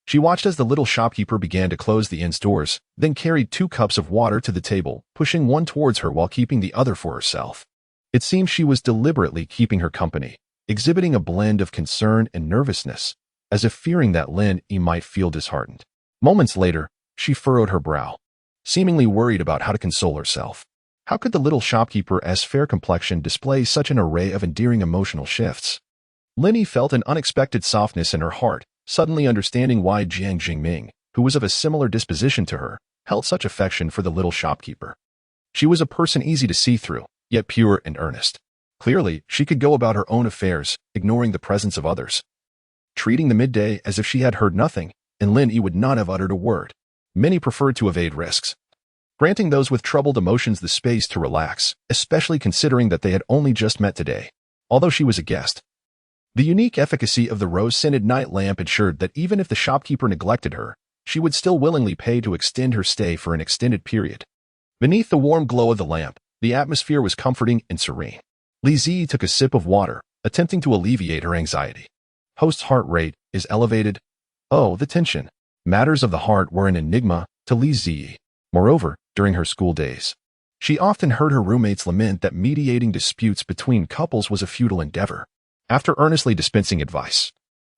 She watched as the little shopkeeper began to close the inn's doors, then carried 2 cups of water to the table, pushing one towards her while keeping the other for herself. It seemed she was deliberately keeping her company, exhibiting a blend of concern and nervousness, as if fearing that Lin Yi might feel disheartened. Moments later, she furrowed her brow, seemingly worried about how to console herself. How could the little shopkeeper's fair complexion display such an array of endearing emotional shifts? Lin Yi felt an unexpected softness in her heart, suddenly understanding why Jiang Jingming, who was of a similar disposition to her, held such affection for the little shopkeeper. She was a person easy to see through, yet pure and earnest. Clearly, she could go about her own affairs, ignoring the presence of others, treating the midday as if she had heard nothing, and Lin Yi would not have uttered a word. Many preferred to evade risks, granting those with troubled emotions the space to relax, especially considering that they had only just met today. Although she was a guest, the unique efficacy of the rose-scented night lamp ensured that even if the shopkeeper neglected her, she would still willingly pay to extend her stay for an extended period. Beneath the warm glow of the lamp, the atmosphere was comforting and serene. Li Zi took a sip of water, attempting to alleviate her anxiety. Host's heart rate is elevated. Oh, the tension. Matters of the heart were an enigma to Li Zi. Moreover, during her school days, she often heard her roommates lament that mediating disputes between couples was a futile endeavor. After earnestly dispensing advice,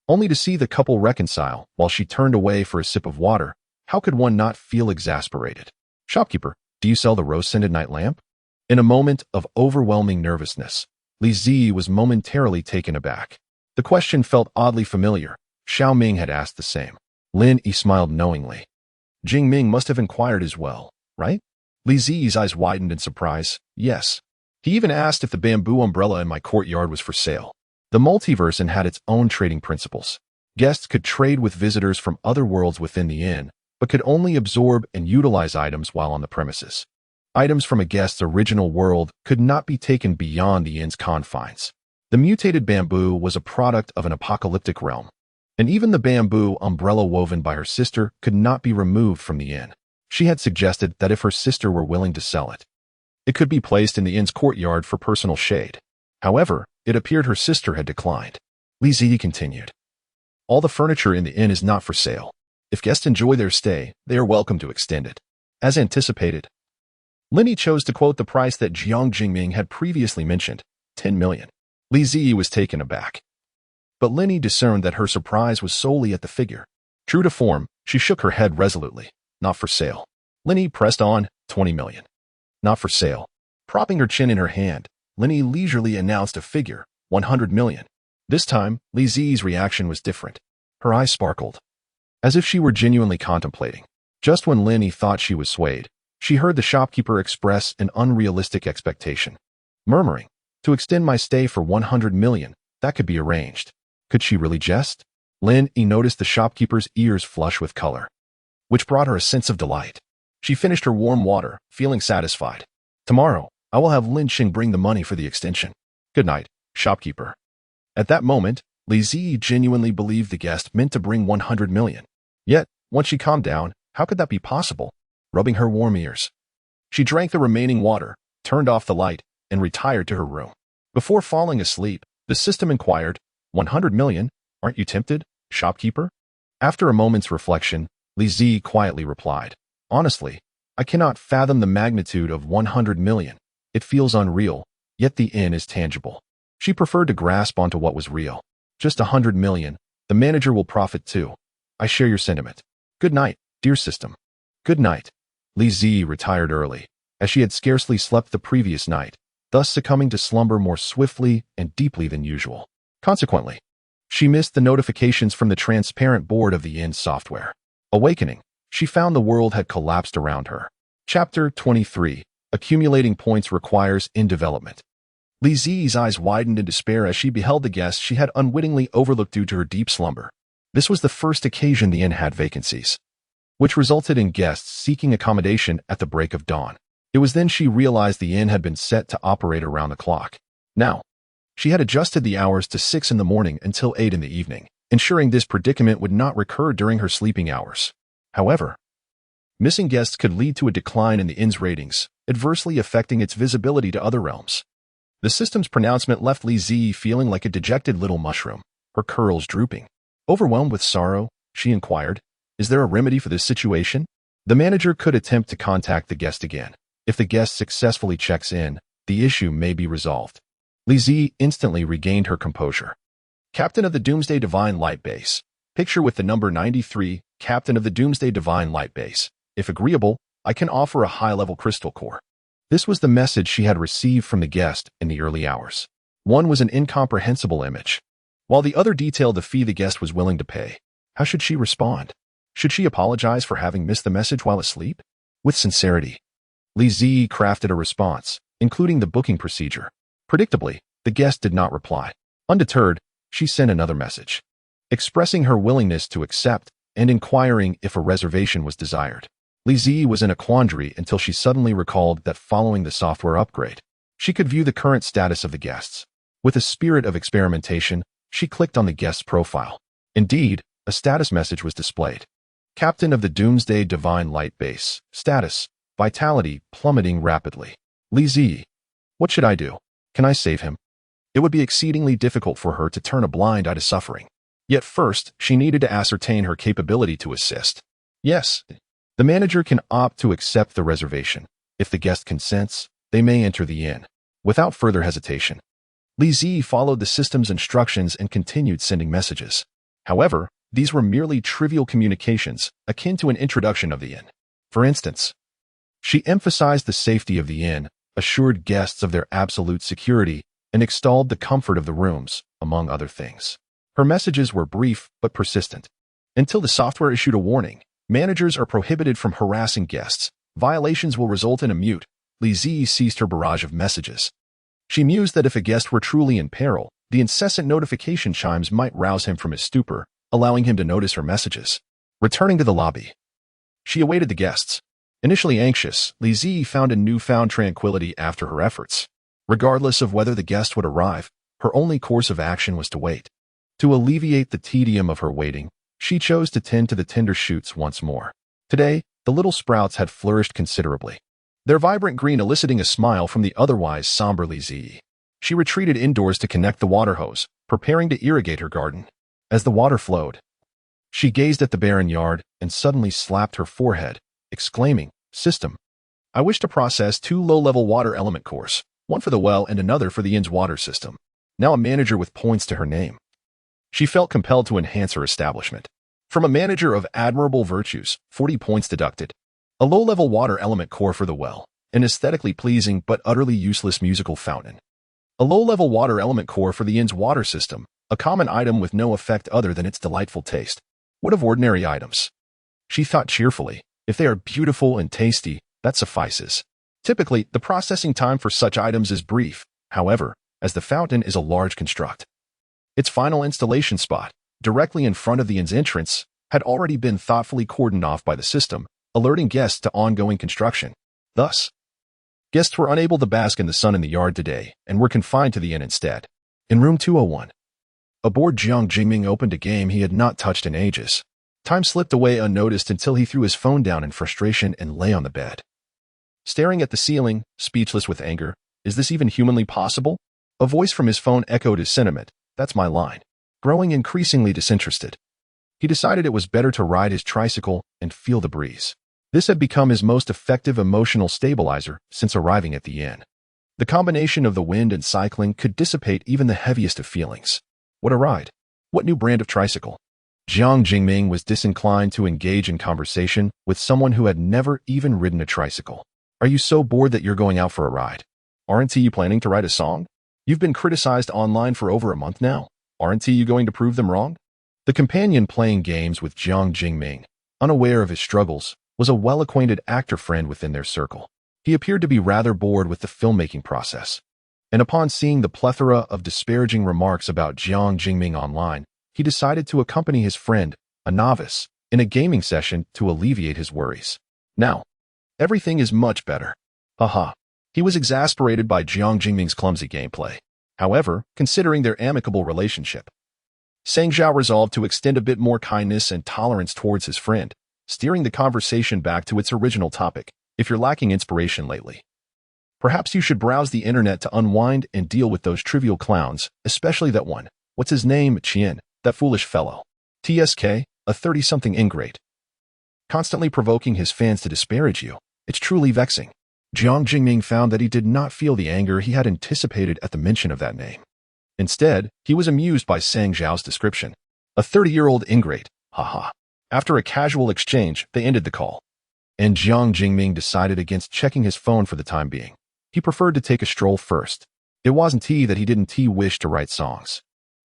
only to see the couple reconcile while she turned away for a sip of water, how could one not feel exasperated? "Shopkeeper, do you sell the rose-scented night lamp?" In a moment of overwhelming nervousness, Li Zi was momentarily taken aback. The question felt oddly familiar. Xiao Ming had asked the same. Lin Yi smiled knowingly. Jing Ming must have inquired as well, right? Li Zi's eyes widened in surprise. Yes. He even asked if the bamboo umbrella in my courtyard was for sale. The multiverse inn had its own trading principles. Guests could trade with visitors from other worlds within the inn, but could only absorb and utilize items while on the premises. Items from a guest's original world could not be taken beyond the inn's confines. The mutated bamboo was a product of an apocalyptic realm, and even the bamboo umbrella woven by her sister could not be removed from the inn. She had suggested that if her sister were willing to sell it, it could be placed in the inn's courtyard for personal shade. However, it appeared her sister had declined. Li Zi continued. All the furniture in the inn is not for sale. If guests enjoy their stay, they are welcome to extend it. As anticipated, Lin Yi chose to quote the price that Jiang Jingming had previously mentioned, 10 million. Li Zi was taken aback, but Lin Yi discerned that her surprise was solely at the figure. True to form, she shook her head resolutely. Not for sale. Lin Yi pressed on, 20 million. Not for sale. Propping her chin in her hand, Lin Yi leisurely announced a figure, 100 million. This time, Li Zi's reaction was different. Her eyes sparkled, as if she were genuinely contemplating. Just when Lin Yi thought she was swayed, she heard the shopkeeper express an unrealistic expectation, murmuring, "To extend my stay for 100 million, that could be arranged." Could she really jest? Lin Yi noticed the shopkeeper's ears flush with color, which brought her a sense of delight. She finished her warm water, feeling satisfied. "Tomorrow, I will have Lin Xing bring the money for the extension. Good night, shopkeeper." At that moment, Li Zi genuinely believed the guest meant to bring 100 million. Yet, once she calmed down, how could that be possible? Rubbing her warm ears, she drank the remaining water, turned off the light, and retired to her room. Before falling asleep, the system inquired, 100 million, aren't you tempted, shopkeeper? After a moment's reflection, Li Zi quietly replied, honestly, I cannot fathom the magnitude of 100 million. It feels unreal, yet the inn is tangible. She preferred to grasp onto what was real. Just 100 million, the manager will profit too. I share your sentiment. Good night, dear system. Good night. Li Zi retired early, as she had scarcely slept the previous night, thus succumbing to slumber more swiftly and deeply than usual. Consequently, she missed the notifications from the transparent board of the inn's software. Awakening, she found the world had collapsed around her. Chapter 23. Accumulating points requires inn development. Li Zi's eyes widened in despair as she beheld the guests she had unwittingly overlooked due to her deep slumber. This was the first occasion the inn had vacancies, which resulted in guests seeking accommodation at the break of dawn. It was then she realized the inn had been set to operate around the clock. Now, she had adjusted the hours to 6 in the morning until 8 in the evening, ensuring this predicament would not recur during her sleeping hours. However, missing guests could lead to a decline in the inn's ratings, adversely affecting its visibility to other realms. The system's pronouncement left Li Zi feeling like a dejected little mushroom, her curls drooping. Overwhelmed with sorrow, she inquired, is there a remedy for this situation? The manager could attempt to contact the guest again. If the guest successfully checks in, the issue may be resolved. Li Zi instantly regained her composure. Captain of the Doomsday Divine Light Base. Picture with the number 93, Captain of the Doomsday Divine Light Base. If agreeable, I can offer a high-level crystal core. This was the message she had received from the guest in the early hours. One was an incomprehensible image, while the other detailed the fee the guest was willing to pay. How should she respond? Should she apologize for having missed the message while asleep? With sincerity, Li Zi crafted a response, including the booking procedure. Predictably, the guest did not reply. Undeterred, she sent another message, expressing her willingness to accept and inquiring if a reservation was desired. Li Zi was in a quandary until she suddenly recalled that following the software upgrade, she could view the current status of the guests. With a spirit of experimentation, she clicked on the guest's profile. Indeed, a status message was displayed. Captain of the Doomsday Divine Light Base. Status: vitality plummeting rapidly. Li Zi, what should I do? Can I save him? It would be exceedingly difficult for her to turn a blind eye to suffering. Yet first, she needed to ascertain her capability to assist. Yes, the manager can opt to accept the reservation. If the guest consents, they may enter the inn. Without further hesitation, Li Zi followed the system's instructions and continued sending messages. However, these were merely trivial communications, akin to an introduction of the inn. For instance, she emphasized the safety of the inn, assured guests of their absolute security, and extolled the comfort of the rooms, among other things. Her messages were brief but persistent. Until the software issued a warning, managers are prohibited from harassing guests. Violations will result in a mute. Li Zi ceased her barrage of messages. She mused that if a guest were truly in peril, the incessant notification chimes might rouse him from his stupor, allowing him to notice her messages. Returning to the lobby, she awaited the guests. Initially anxious, Li Zi found a newfound tranquility after her efforts. Regardless of whether the guest would arrive, her only course of action was to wait. To alleviate the tedium of her waiting, she chose to tend to the tender shoots once more. Today, the little sprouts had flourished considerably, their vibrant green eliciting a smile from the otherwise somber Li Zi. She retreated indoors to connect the water hose, preparing to irrigate her garden. As the water flowed, she gazed at the barren yard and suddenly slapped her forehead, exclaiming, "System, I wish to process 2 low-level water element cores, one for the well and another for the inn's water system." Now a manager with points to her name, she felt compelled to enhance her establishment. From a manager of admirable virtues, 40 points deducted. A low-level water element core for the well, an aesthetically pleasing but utterly useless musical fountain. A low-level water element core for the inn's water system, a common item with no effect other than its delightful taste. What of ordinary items? She thought cheerfully, if they are beautiful and tasty, that suffices. Typically, the processing time for such items is brief. However, as the fountain is a large construct, its final installation spot, directly in front of the inn's entrance, had already been thoughtfully cordoned off by the system, alerting guests to ongoing construction. Thus, guests were unable to bask in the sun in the yard today and were confined to the inn instead. In room 201, Aboard, Jiang Jingming opened a game he had not touched in ages. Time slipped away unnoticed until he threw his phone down in frustration and lay on the bed, staring at the ceiling, speechless with anger. Is this even humanly possible? A voice from his phone echoed his sentiment. That's my line. Growing increasingly disinterested, he decided it was better to ride his tricycle and feel the breeze. This had become his most effective emotional stabilizer since arriving at the inn. The combination of the wind and cycling could dissipate even the heaviest of feelings. What a ride! What new brand of tricycle? Jiang Jingming was disinclined to engage in conversation with someone who had never even ridden a tricycle. Are you so bored that you're going out for a ride? Aren't you planning to write a song? You've been criticized online for over a month now. Aren't you going to prove them wrong? The companion playing games with Jiang Jingming, unaware of his struggles, was a well-acquainted actor friend within their circle. He appeared to be rather bored with the filmmaking process, and upon seeing the plethora of disparaging remarks about Jiang Jingming online, he decided to accompany his friend, a novice, in a gaming session to alleviate his worries. Now, everything is much better. Haha. He was exasperated by Jiang Jingming's clumsy gameplay. However, considering their amicable relationship, Sang Zhao resolved to extend a bit more kindness and tolerance towards his friend, steering the conversation back to its original topic. If you're lacking inspiration lately, perhaps you should browse the internet to unwind and deal with those trivial clowns, especially that one. What's his name? Qian, that foolish fellow. TSK, a 30-something ingrate, constantly provoking his fans to disparage you. It's truly vexing. Jiang Jingming found that he did not feel the anger he had anticipated at the mention of that name. Instead, he was amused by Sang Zhao's description. A 30-year-old ingrate, haha. After a casual exchange, they ended the call, and Jiang Jingming decided against checking his phone for the time being. He preferred to take a stroll first. It wasn't that he didn't wish to write songs.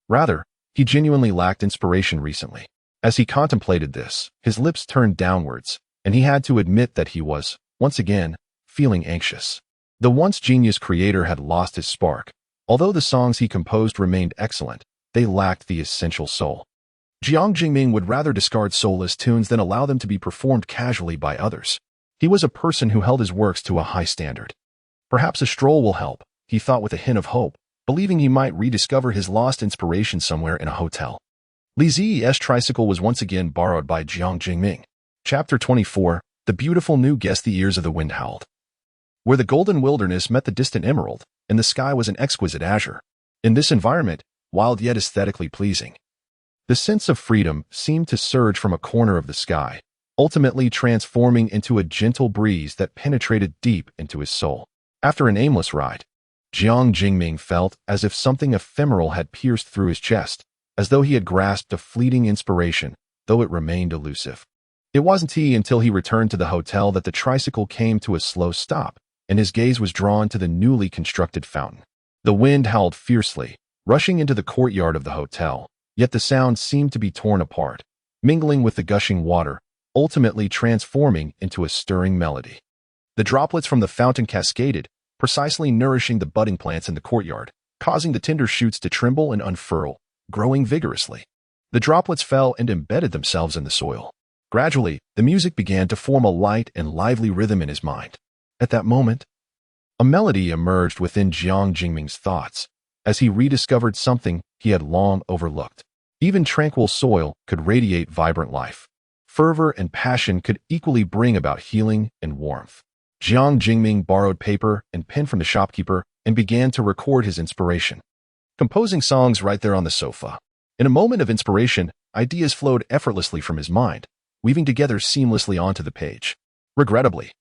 Rather, he genuinely lacked inspiration recently. As he contemplated this, his lips turned downwards, and he had to admit that he was, once again, feeling anxious. The once genius creator had lost his spark. Although the songs he composed remained excellent, they lacked the essential soul. Jiang Jingming would rather discard soulless tunes than allow them to be performed casually by others. He was a person who held his works to a high standard. Perhaps a stroll will help, he thought with a hint of hope, believing he might rediscover his lost inspiration somewhere in a hotel. Li Ziyi's tricycle was once again borrowed by Jiang Jingming. Chapter 24, The Beautiful New Guest. The ears of the wind howled, where the golden wilderness met the distant emerald, and the sky was an exquisite azure. In this environment, wild yet aesthetically pleasing, the sense of freedom seemed to surge from a corner of the sky, ultimately transforming into a gentle breeze that penetrated deep into his soul. After an aimless ride, Jiang Jingming felt as if something ephemeral had pierced through his chest, as though he had grasped a fleeting inspiration, though it remained elusive. It wasn't until he returned to the hotel that the tricycle came to a slow stop, and his gaze was drawn to the newly constructed fountain. The wind howled fiercely, rushing into the courtyard of the hotel, yet the sound seemed to be torn apart, mingling with the gushing water, ultimately transforming into a stirring melody. The droplets from the fountain cascaded, precisely nourishing the budding plants in the courtyard, causing the tender shoots to tremble and unfurl, growing vigorously. The droplets fell and embedded themselves in the soil. Gradually, the music began to form a light and lively rhythm in his mind. At that moment, a melody emerged within Jiang Jingming's thoughts, as he rediscovered something he had long overlooked. Even tranquil soil could radiate vibrant life. Fervor and passion could equally bring about healing and warmth. Jiang Jingming borrowed paper and pen from the shopkeeper and began to record his inspiration, composing songs right there on the sofa. In a moment of inspiration, ideas flowed effortlessly from his mind, weaving together seamlessly onto the page. Regrettably,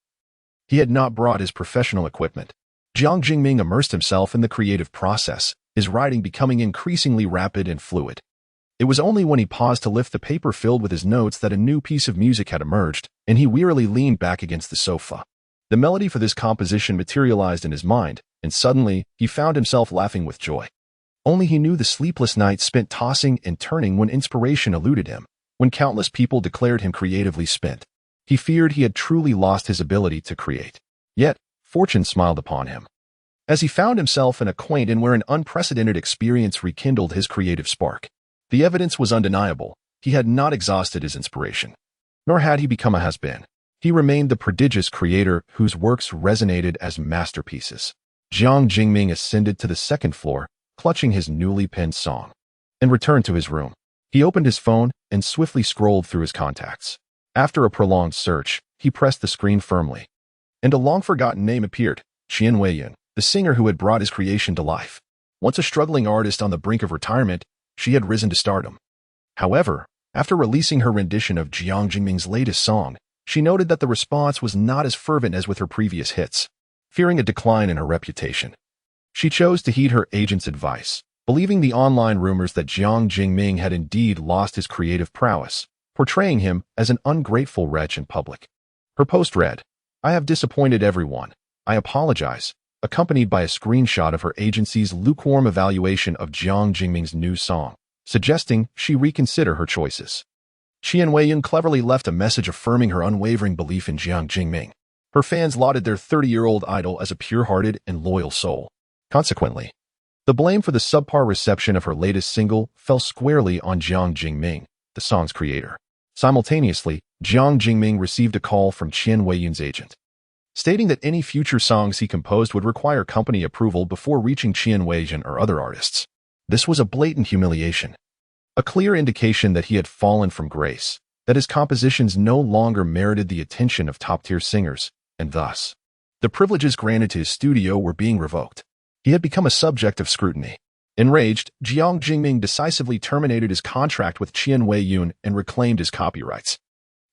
he had not brought his professional equipment. Jiang Jingming immersed himself in the creative process, his writing becoming increasingly rapid and fluid. It was only when he paused to lift the paper filled with his notes that a new piece of music had emerged, and he wearily leaned back against the sofa. The melody for this composition materialized in his mind, and suddenly he found himself laughing with joy. Only he knew the sleepless nights spent tossing and turning when inspiration eluded him, when countless people declared him creatively spent. He feared he had truly lost his ability to create. Yet, fortune smiled upon him, as he found himself in a quaint and where an unprecedented experience rekindled his creative spark. The evidence was undeniable. He had not exhausted his inspiration, nor had he become a has-been. He remained the prodigious creator whose works resonated as masterpieces. Jiang Jingming ascended to the second floor, clutching his newly penned song. and returned to his room. He opened his phone and swiftly scrolled through his contacts. After a prolonged search, he pressed the screen firmly, and a long-forgotten name appeared, Qian Weiyun, the singer who had brought his creation to life. Once a struggling artist on the brink of retirement, she had risen to stardom. However, after releasing her rendition of Jiang Jingming's latest song, she noted that the response was not as fervent as with her previous hits. Fearing a decline in her reputation, she chose to heed her agent's advice, believing the online rumors that Jiang Jingming had indeed lost his creative prowess, portraying him as an ungrateful wretch in public. Her post read, "I have disappointed everyone. I apologize," accompanied by a screenshot of her agency's lukewarm evaluation of Jiang Jingming's new song, suggesting she reconsider her choices. Qian Weiyun cleverly left a message affirming her unwavering belief in Jiang Jingming. Her fans lauded their 30-year-old idol as a pure-hearted and loyal soul. Consequently, the blame for the subpar reception of her latest single fell squarely on Jiang Jingming, the song's creator. Simultaneously, Jiang Jingming received a call from Qian Weiyun's agent, stating that any future songs he composed would require company approval before reaching Qian Weiyun or other artists. This was a blatant humiliation, a clear indication that he had fallen from grace, that his compositions no longer merited the attention of top-tier singers, and thus, the privileges granted to his studio were being revoked. He had become a subject of scrutiny. Enraged, Jiang Jingming decisively terminated his contract with Qian Weiyun and reclaimed his copyrights.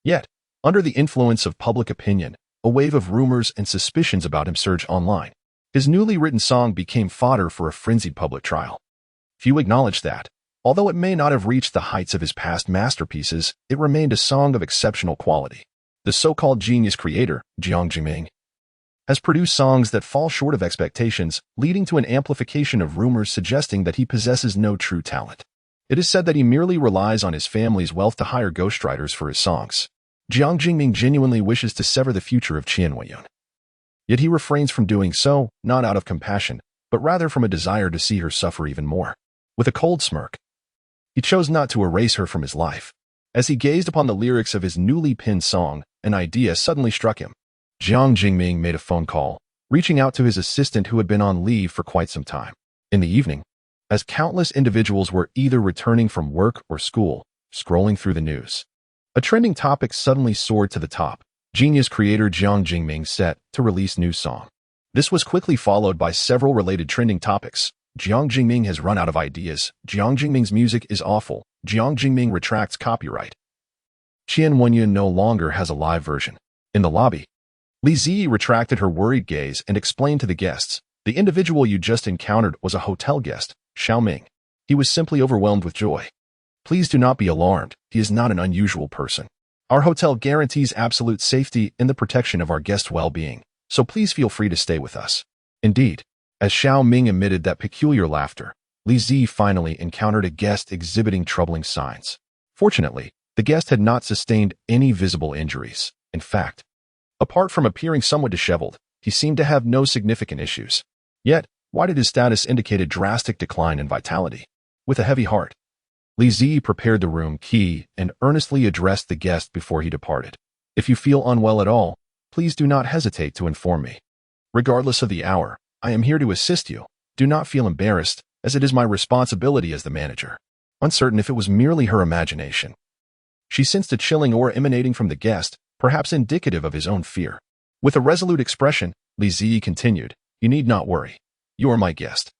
Yet, under the influence of public opinion, a wave of rumors and suspicions about him surged online. His newly written song became fodder for a frenzied public trial. Few acknowledged that, although it may not have reached the heights of his past masterpieces, it remained a song of exceptional quality. The so-called genius creator, Jiang Jingming, has produced songs that fall short of expectations, leading to an amplification of rumors suggesting that he possesses no true talent. It is said that he merely relies on his family's wealth to hire ghostwriters for his songs. Jiang Jingming genuinely wishes to sever the future of Qian Weiyun. Yet he refrains from doing so, not out of compassion, but rather from a desire to see her suffer even more. With a cold smirk, he chose not to erase her from his life. As he gazed upon the lyrics of his newly penned song, an idea suddenly struck him. Jiang Jingming made a phone call, reaching out to his assistant who had been on leave for quite some time. In the evening, as countless individuals were either returning from work or school, scrolling through the news, a trending topic suddenly soared to the top. Genius creator Jiang Jingming set to release new song. This was quickly followed by several related trending topics. Jiang Jingming has run out of ideas. Jiang Jingming's music is awful. Jiang Jingming retracts copyright. Qian Weiyun no longer has a live version. In the lobby, Li Ziyi retracted her worried gaze and explained to the guests, "The individual you just encountered was a hotel guest, Xiao Ming. He was simply overwhelmed with joy. Please do not be alarmed. He is not an unusual person. Our hotel guarantees absolute safety and the protection of our guests' well-being, so please feel free to stay with us." Indeed, as Xiao Ming emitted that peculiar laughter, Li Ziyi finally encountered a guest exhibiting troubling signs. Fortunately, the guest had not sustained any visible injuries. In fact, apart from appearing somewhat disheveled, he seemed to have no significant issues. Yet, why did his status indicate a drastic decline in vitality? With a heavy heart, Li Ziyi prepared the room key and earnestly addressed the guest before he departed. "If you feel unwell at all, please do not hesitate to inform me. Regardless of the hour, I am here to assist you. Do not feel embarrassed, as it is my responsibility as the manager." Uncertain if it was merely her imagination, she sensed a chilling aura emanating from the guest, perhaps indicative of his own fear. With a resolute expression, Li Ziyi continued, "You need not worry. You are my guest.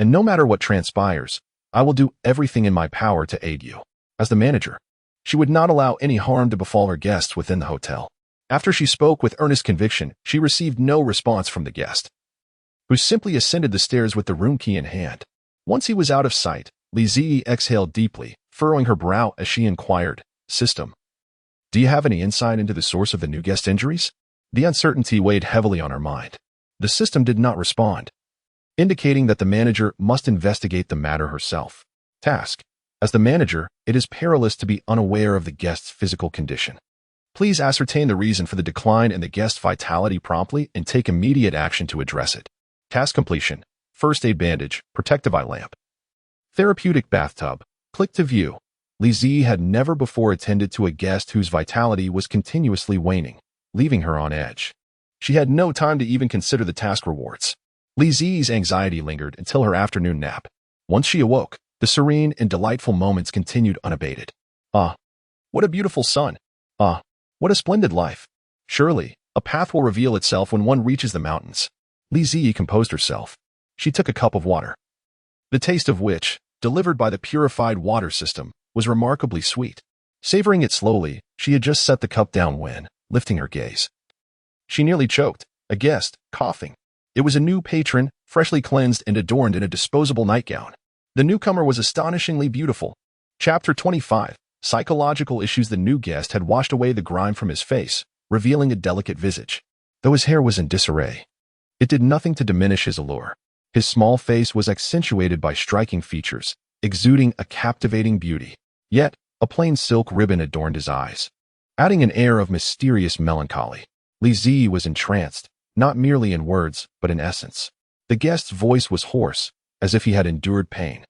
And no matter what transpires, I will do everything in my power to aid you." As the manager, she would not allow any harm to befall her guests within the hotel. After she spoke with earnest conviction, she received no response from the guest, who simply ascended the stairs with the room key in hand. Once he was out of sight, Li Ziyi exhaled deeply, furrowing her brow as she inquired, "System, do you have any insight into the source of the new guest injuries?" The uncertainty weighed heavily on her mind. The system did not respond, indicating that the manager must investigate the matter herself. Task: as the manager, it is perilous to be unaware of the guest's physical condition. Please ascertain the reason for the decline in the guest's vitality promptly and take immediate action to address it. Task completion: first aid bandage, protective eye lamp, therapeutic bathtub. Click to view. Li Ziyi had never before attended to a guest whose vitality was continuously waning, leaving her on edge. She had no time to even consider the task rewards. Li Ziyi's anxiety lingered until her afternoon nap. Once she awoke, The serene and delightful moments continued unabated. Ah, what a beautiful sun! Ah, what a splendid life! Surely, a path will reveal itself when one reaches the mountains. Li Ziyi composed herself. She took a cup of water, the taste of which, delivered by the purified water system, was remarkably sweet. Savoring it slowly, she had just set the cup down when, lifting her gaze, she nearly choked. A guest, coughing. It was a new patron, freshly cleansed and adorned in a disposable nightgown. The newcomer was astonishingly beautiful. Chapter 25. Psychological issues. The new guest had washed away the grime from his face, revealing a delicate visage. Though his hair was in disarray, it did nothing to diminish his allure. His small face was accentuated by striking features, exuding a captivating beauty. Yet, a plain silk ribbon adorned his eyes, adding an air of mysterious melancholy. Li Ziyi was entranced, not merely in words, but in essence. The guest's voice was hoarse, as if he had endured pain.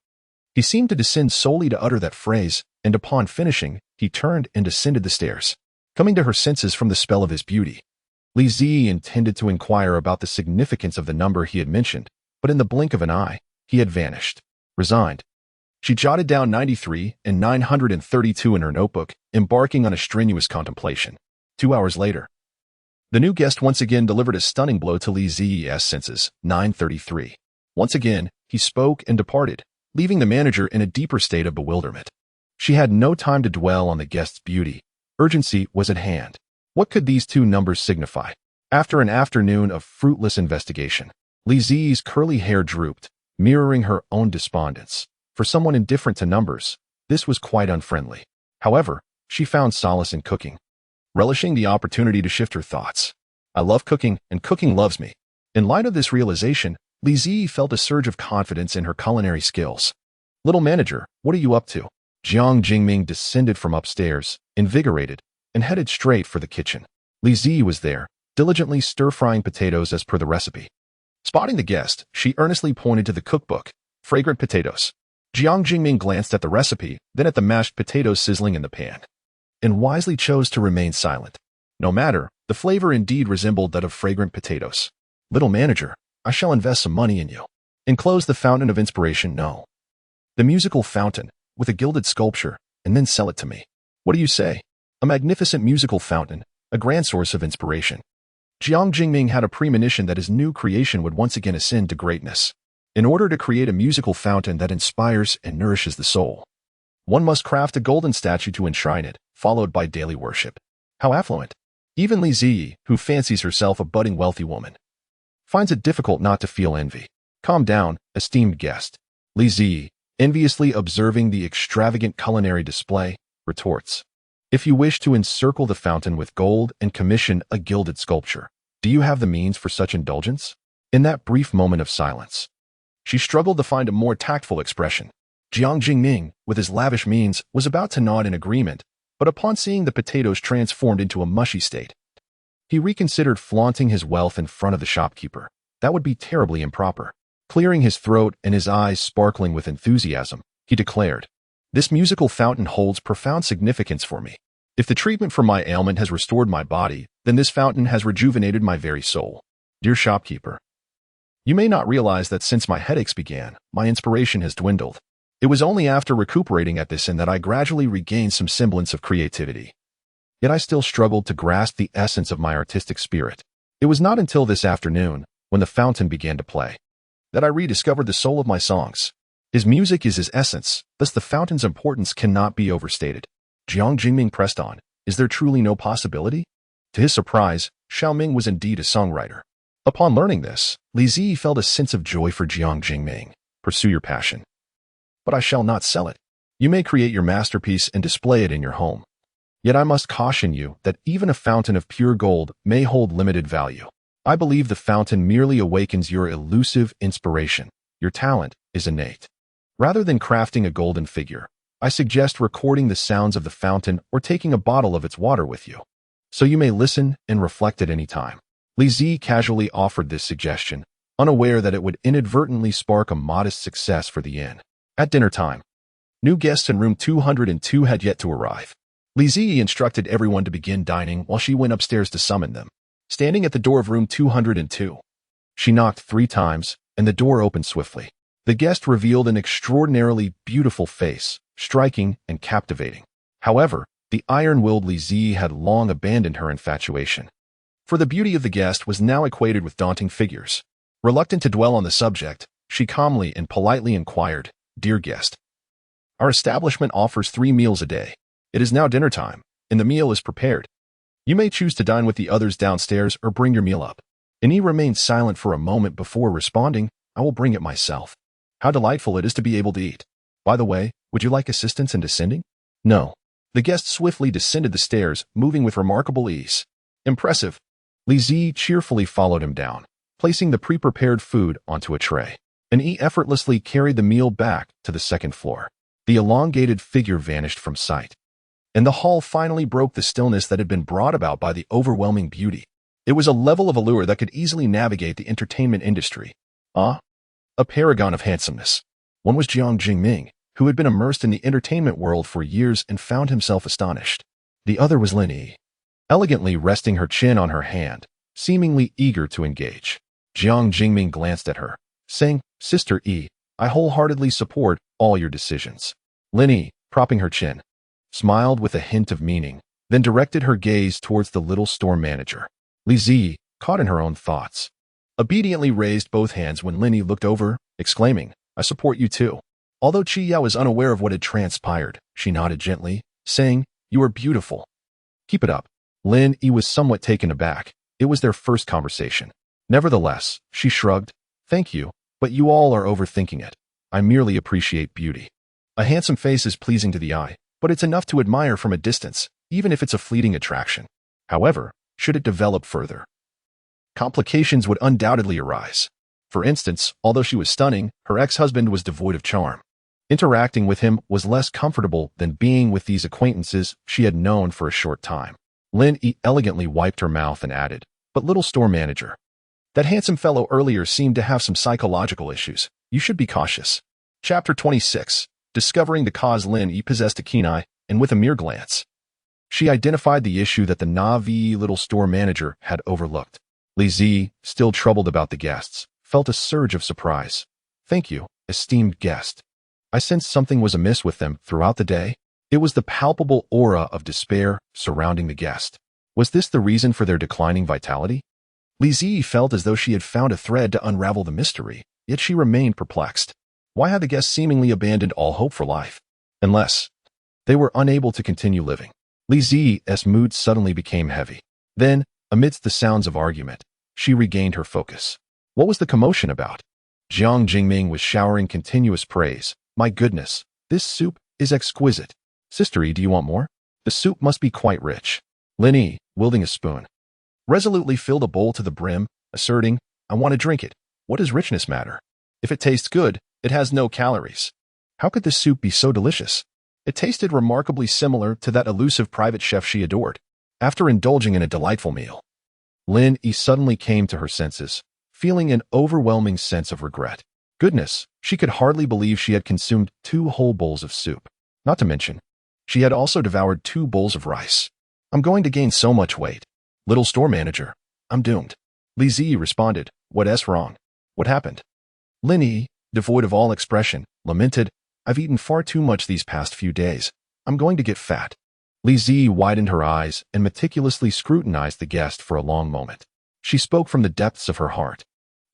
He seemed to descend solely to utter that phrase, and upon finishing, he turned and descended the stairs. Coming to her senses from the spell of his beauty, Li Ziyi intended to inquire about the significance of the number he had mentioned, but in the blink of an eye, he had vanished. Resigned, she jotted down 93 and 932 in her notebook, embarking on a strenuous contemplation. 2 hours later, the new guest once again delivered a stunning blow to Li Ziyi's senses. 9:33. Once again, he spoke and departed, leaving the manager in a deeper state of bewilderment. She had no time to dwell on the guest's beauty. Urgency was at hand. What could these two numbers signify? After an afternoon of fruitless investigation, Li Ziyi's curly hair drooped, mirroring her own despondence. For someone indifferent to numbers, this was quite unfriendly. However, she found solace in cooking, relishing the opportunity to shift her thoughts. I love cooking, and cooking loves me. In light of this realization, Li Ziyi felt a surge of confidence in her culinary skills. Little manager, what are you up to? Jiang Jingming descended from upstairs, invigorated, and headed straight for the kitchen. Li Ziyi was there, diligently stir-frying potatoes as per the recipe. Spotting the guest, she earnestly pointed to the cookbook. Fragrant potatoes. Jiang Jingming glanced at the recipe, then at the mashed potatoes sizzling in the pan, and wisely chose to remain silent. No matter, the flavor indeed resembled that of fragrant potatoes. Little manager, I shall invest some money in you. Enclose the fountain of inspiration, no. The musical fountain, with a gilded sculpture, and then sell it to me. What do you say? A magnificent musical fountain, a grand source of inspiration. Jiang Jingming had a premonition that his new creation would once again ascend to greatness. In order to create a musical fountain that inspires and nourishes the soul, one must craft a golden statue to enshrine it, followed by daily worship. How affluent. Even Li Ziyi, who fancies herself a budding wealthy woman, finds it difficult not to feel envy. Calm down, esteemed guest. Li Ziyi, enviously observing the extravagant culinary display, retorts. If you wish to encircle the fountain with gold and commission a gilded sculpture, do you have the means for such indulgence? In that brief moment of silence, she struggled to find a more tactful expression. Jiang Jingming, with his lavish means, was about to nod in agreement, but upon seeing the potatoes transformed into a mushy state, he reconsidered flaunting his wealth in front of the shopkeeper. That would be terribly improper. Clearing his throat and his eyes sparkling with enthusiasm, he declared, "This musical fountain holds profound significance for me. If the treatment for my ailment has restored my body, then this fountain has rejuvenated my very soul. Dear shopkeeper, you may not realize that since my headaches began, my inspiration has dwindled. It was only after recuperating at this inn that I gradually regained some semblance of creativity. Yet I still struggled to grasp the essence of my artistic spirit. It was not until this afternoon, when the fountain began to play, that I rediscovered the soul of my songs. His music is his essence, thus the fountain's importance cannot be overstated." Jiang Jingming pressed on, "Is there truly no possibility?" To his surprise, Xiaoming was indeed a songwriter. Upon learning this, Li Ziyi felt a sense of joy for Jiang Jingming. "Pursue your passion. But I shall not sell it. You may create your masterpiece and display it in your home. Yet I must caution you that even a fountain of pure gold may hold limited value. I believe the fountain merely awakens your elusive inspiration. Your talent is innate. Rather than crafting a golden figure, I suggest recording the sounds of the fountain or taking a bottle of its water with you, so you may listen and reflect at any time." Li Ziyi casually offered this suggestion, unaware that it would inadvertently spark a modest success for the inn. At dinner time, new guests in room 202 had yet to arrive. Li Ziyi instructed everyone to begin dining while she went upstairs to summon them. Standing at the door of room 202, she knocked 3 times, and the door opened swiftly. The guest revealed an extraordinarily beautiful face, striking and captivating. However, the iron-willed Li Zi had long abandoned her infatuation. For the beauty of the guest was now equated with daunting figures. Reluctant to dwell on the subject, she calmly and politely inquired, "Dear guest, our establishment offers 3 meals a day. It is now dinner time, and the meal is prepared. You may choose to dine with the others downstairs or bring your meal up." And he remained silent for a moment before responding, "I will bring it myself. How delightful it is to be able to eat. By the way, would you like assistance in descending?" "No." The guest swiftly descended the stairs, moving with remarkable ease. "Impressive." Li Zi cheerfully followed him down, placing the pre-prepared food onto a tray. And he effortlessly carried the meal back to the second floor. The elongated figure vanished from sight. And the hall finally broke the stillness that had been brought about by the overwhelming beauty. It was a level of allure that could easily navigate the entertainment industry. A paragon of handsomeness. One was Jiang Jingming, who had been immersed in the entertainment world for years and found himself astonished. The other was Lin Yi, elegantly resting her chin on her hand, seemingly eager to engage. Jiang Jingming glanced at her, saying, "Sister Yi, I wholeheartedly support all your decisions." Lin Yi, propping her chin, smiled with a hint of meaning, then directed her gaze towards the little store manager. Li Zi, caught in her own thoughts, obediently raised both hands when Lin Yi looked over, exclaiming, "I support you too." Although Qi Yao was unaware of what had transpired, she nodded gently, saying, "You are beautiful. Keep it up." Lin Yi was somewhat taken aback. It was their first conversation. Nevertheless, she shrugged, "Thank you, but you all are overthinking it. I merely appreciate beauty. A handsome face is pleasing to the eye, but it's enough to admire from a distance, even if it's a fleeting attraction. However, should it develop further, complications would undoubtedly arise. For instance, although she was stunning, her ex-husband was devoid of charm. Interacting with him was less comfortable than being with these acquaintances she had known for a short time. Lin Yi elegantly wiped her mouth and added, "But little store manager, that handsome fellow earlier seemed to have some psychological issues. You should be cautious." Chapter 26. Discovering the cause. Lin Yi possessed a keen eye, and with a mere glance, she identified the issue that the Navi little store manager had overlooked. Li Zi, still troubled about the guests, felt a surge of surprise. "Thank you, esteemed guest. I sensed something was amiss with them throughout the day." It was the palpable aura of despair surrounding the guest. Was this the reason for their declining vitality? Li Zi felt as though she had found a thread to unravel the mystery, yet she remained perplexed. Why had the guests seemingly abandoned all hope for life? Unless they were unable to continue living. Li Zi's mood suddenly became heavy. Then, amidst the sounds of argument, she regained her focus. What was the commotion about? Jiang Jingming was showering continuous praise. "My goodness, this soup is exquisite. Sister Yi, do you want more? The soup must be quite rich." Lin Yi, wielding a spoon, resolutely filled a bowl to the brim, asserting, "I want to drink it. What does richness matter? If it tastes good, it has no calories." How could this soup be so delicious? It tasted remarkably similar to that elusive private chef she adored. After indulging in a delightful meal, Lin Yi suddenly came to her senses, feeling an overwhelming sense of regret. Goodness, she could hardly believe she had consumed 2 whole bowls of soup. Not to mention, she had also devoured 2 bowls of rice. "I'm going to gain so much weight. Little store manager, I'm doomed." Li Zi responded, "What's wrong? What happened?" Lin Yi, devoid of all expression, lamented, "I've eaten far too much these past few days. I'm going to get fat." Li Zi widened her eyes and meticulously scrutinized the guest for a long moment. She spoke from the depths of her heart,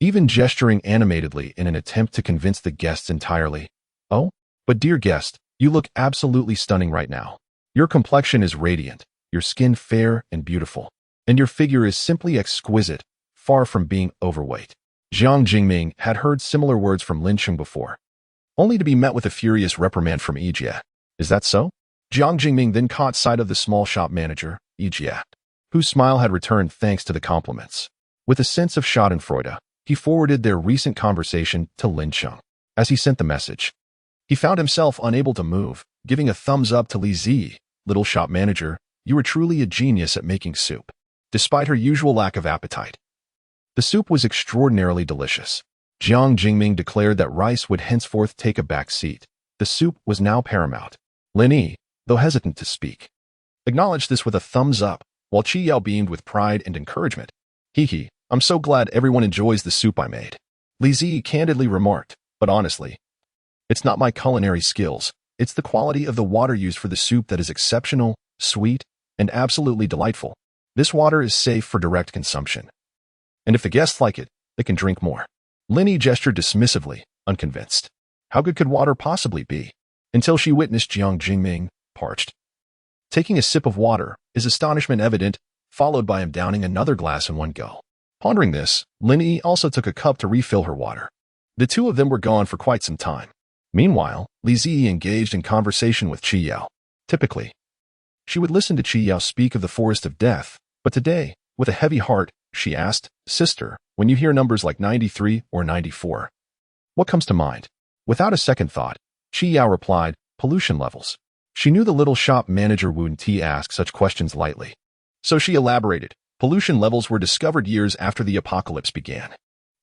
even gesturing animatedly in an attempt to convince the guests entirely. "Oh, but dear guest, you look absolutely stunning right now. Your complexion is radiant, your skin fair and beautiful, and your figure is simply exquisite, far from being overweight." Jiang Jingming had heard similar words from Lin Cheng before, only to be met with a furious reprimand from Yi Jie. "Is that so?" Jiang Jingming then caught sight of the small shop manager, Yi Jie, whose smile had returned thanks to the compliments. With a sense of schadenfreude, he forwarded their recent conversation to Lin Cheng. As he sent the message, he found himself unable to move, giving a thumbs up to Li Zi. "Little shop manager, you are truly a genius at making soup." Despite her usual lack of appetite, the soup was extraordinarily delicious. Jiang Jingming declared that rice would henceforth take a back seat. The soup was now paramount. Lin Yi, though hesitant to speak, acknowledged this with a thumbs up, while Qi Yao beamed with pride and encouragement. "Hee hee, I'm so glad everyone enjoys the soup I made," Li Zi candidly remarked, But honestly, it's not my culinary skills. It's the quality of the water used for the soup that is exceptional, sweet, and absolutely delightful. This water is safe for direct consumption. And if the guests like it, they can drink more. Linny gestured dismissively, unconvinced. How good could water possibly be? Until she witnessed Jiang Jingming, parched. Taking a sip of water, his astonishment evident, followed by him downing another glass in one go. Pondering this, Linny also took a cup to refill her water. The two of them were gone for quite some time. Meanwhile, Li Ziyi engaged in conversation with Qi Yao. Typically, she would listen to Qi Yao speak of the forest of death, but today, with a heavy heart, she asked, "Sister, when you hear numbers like 93 or 94, what comes to mind?" Without a second thought, Qi Yao replied, "Pollution levels." She knew the little shop manager wouldn't ask such questions lightly. So she elaborated, pollution levels were discovered years after the apocalypse began.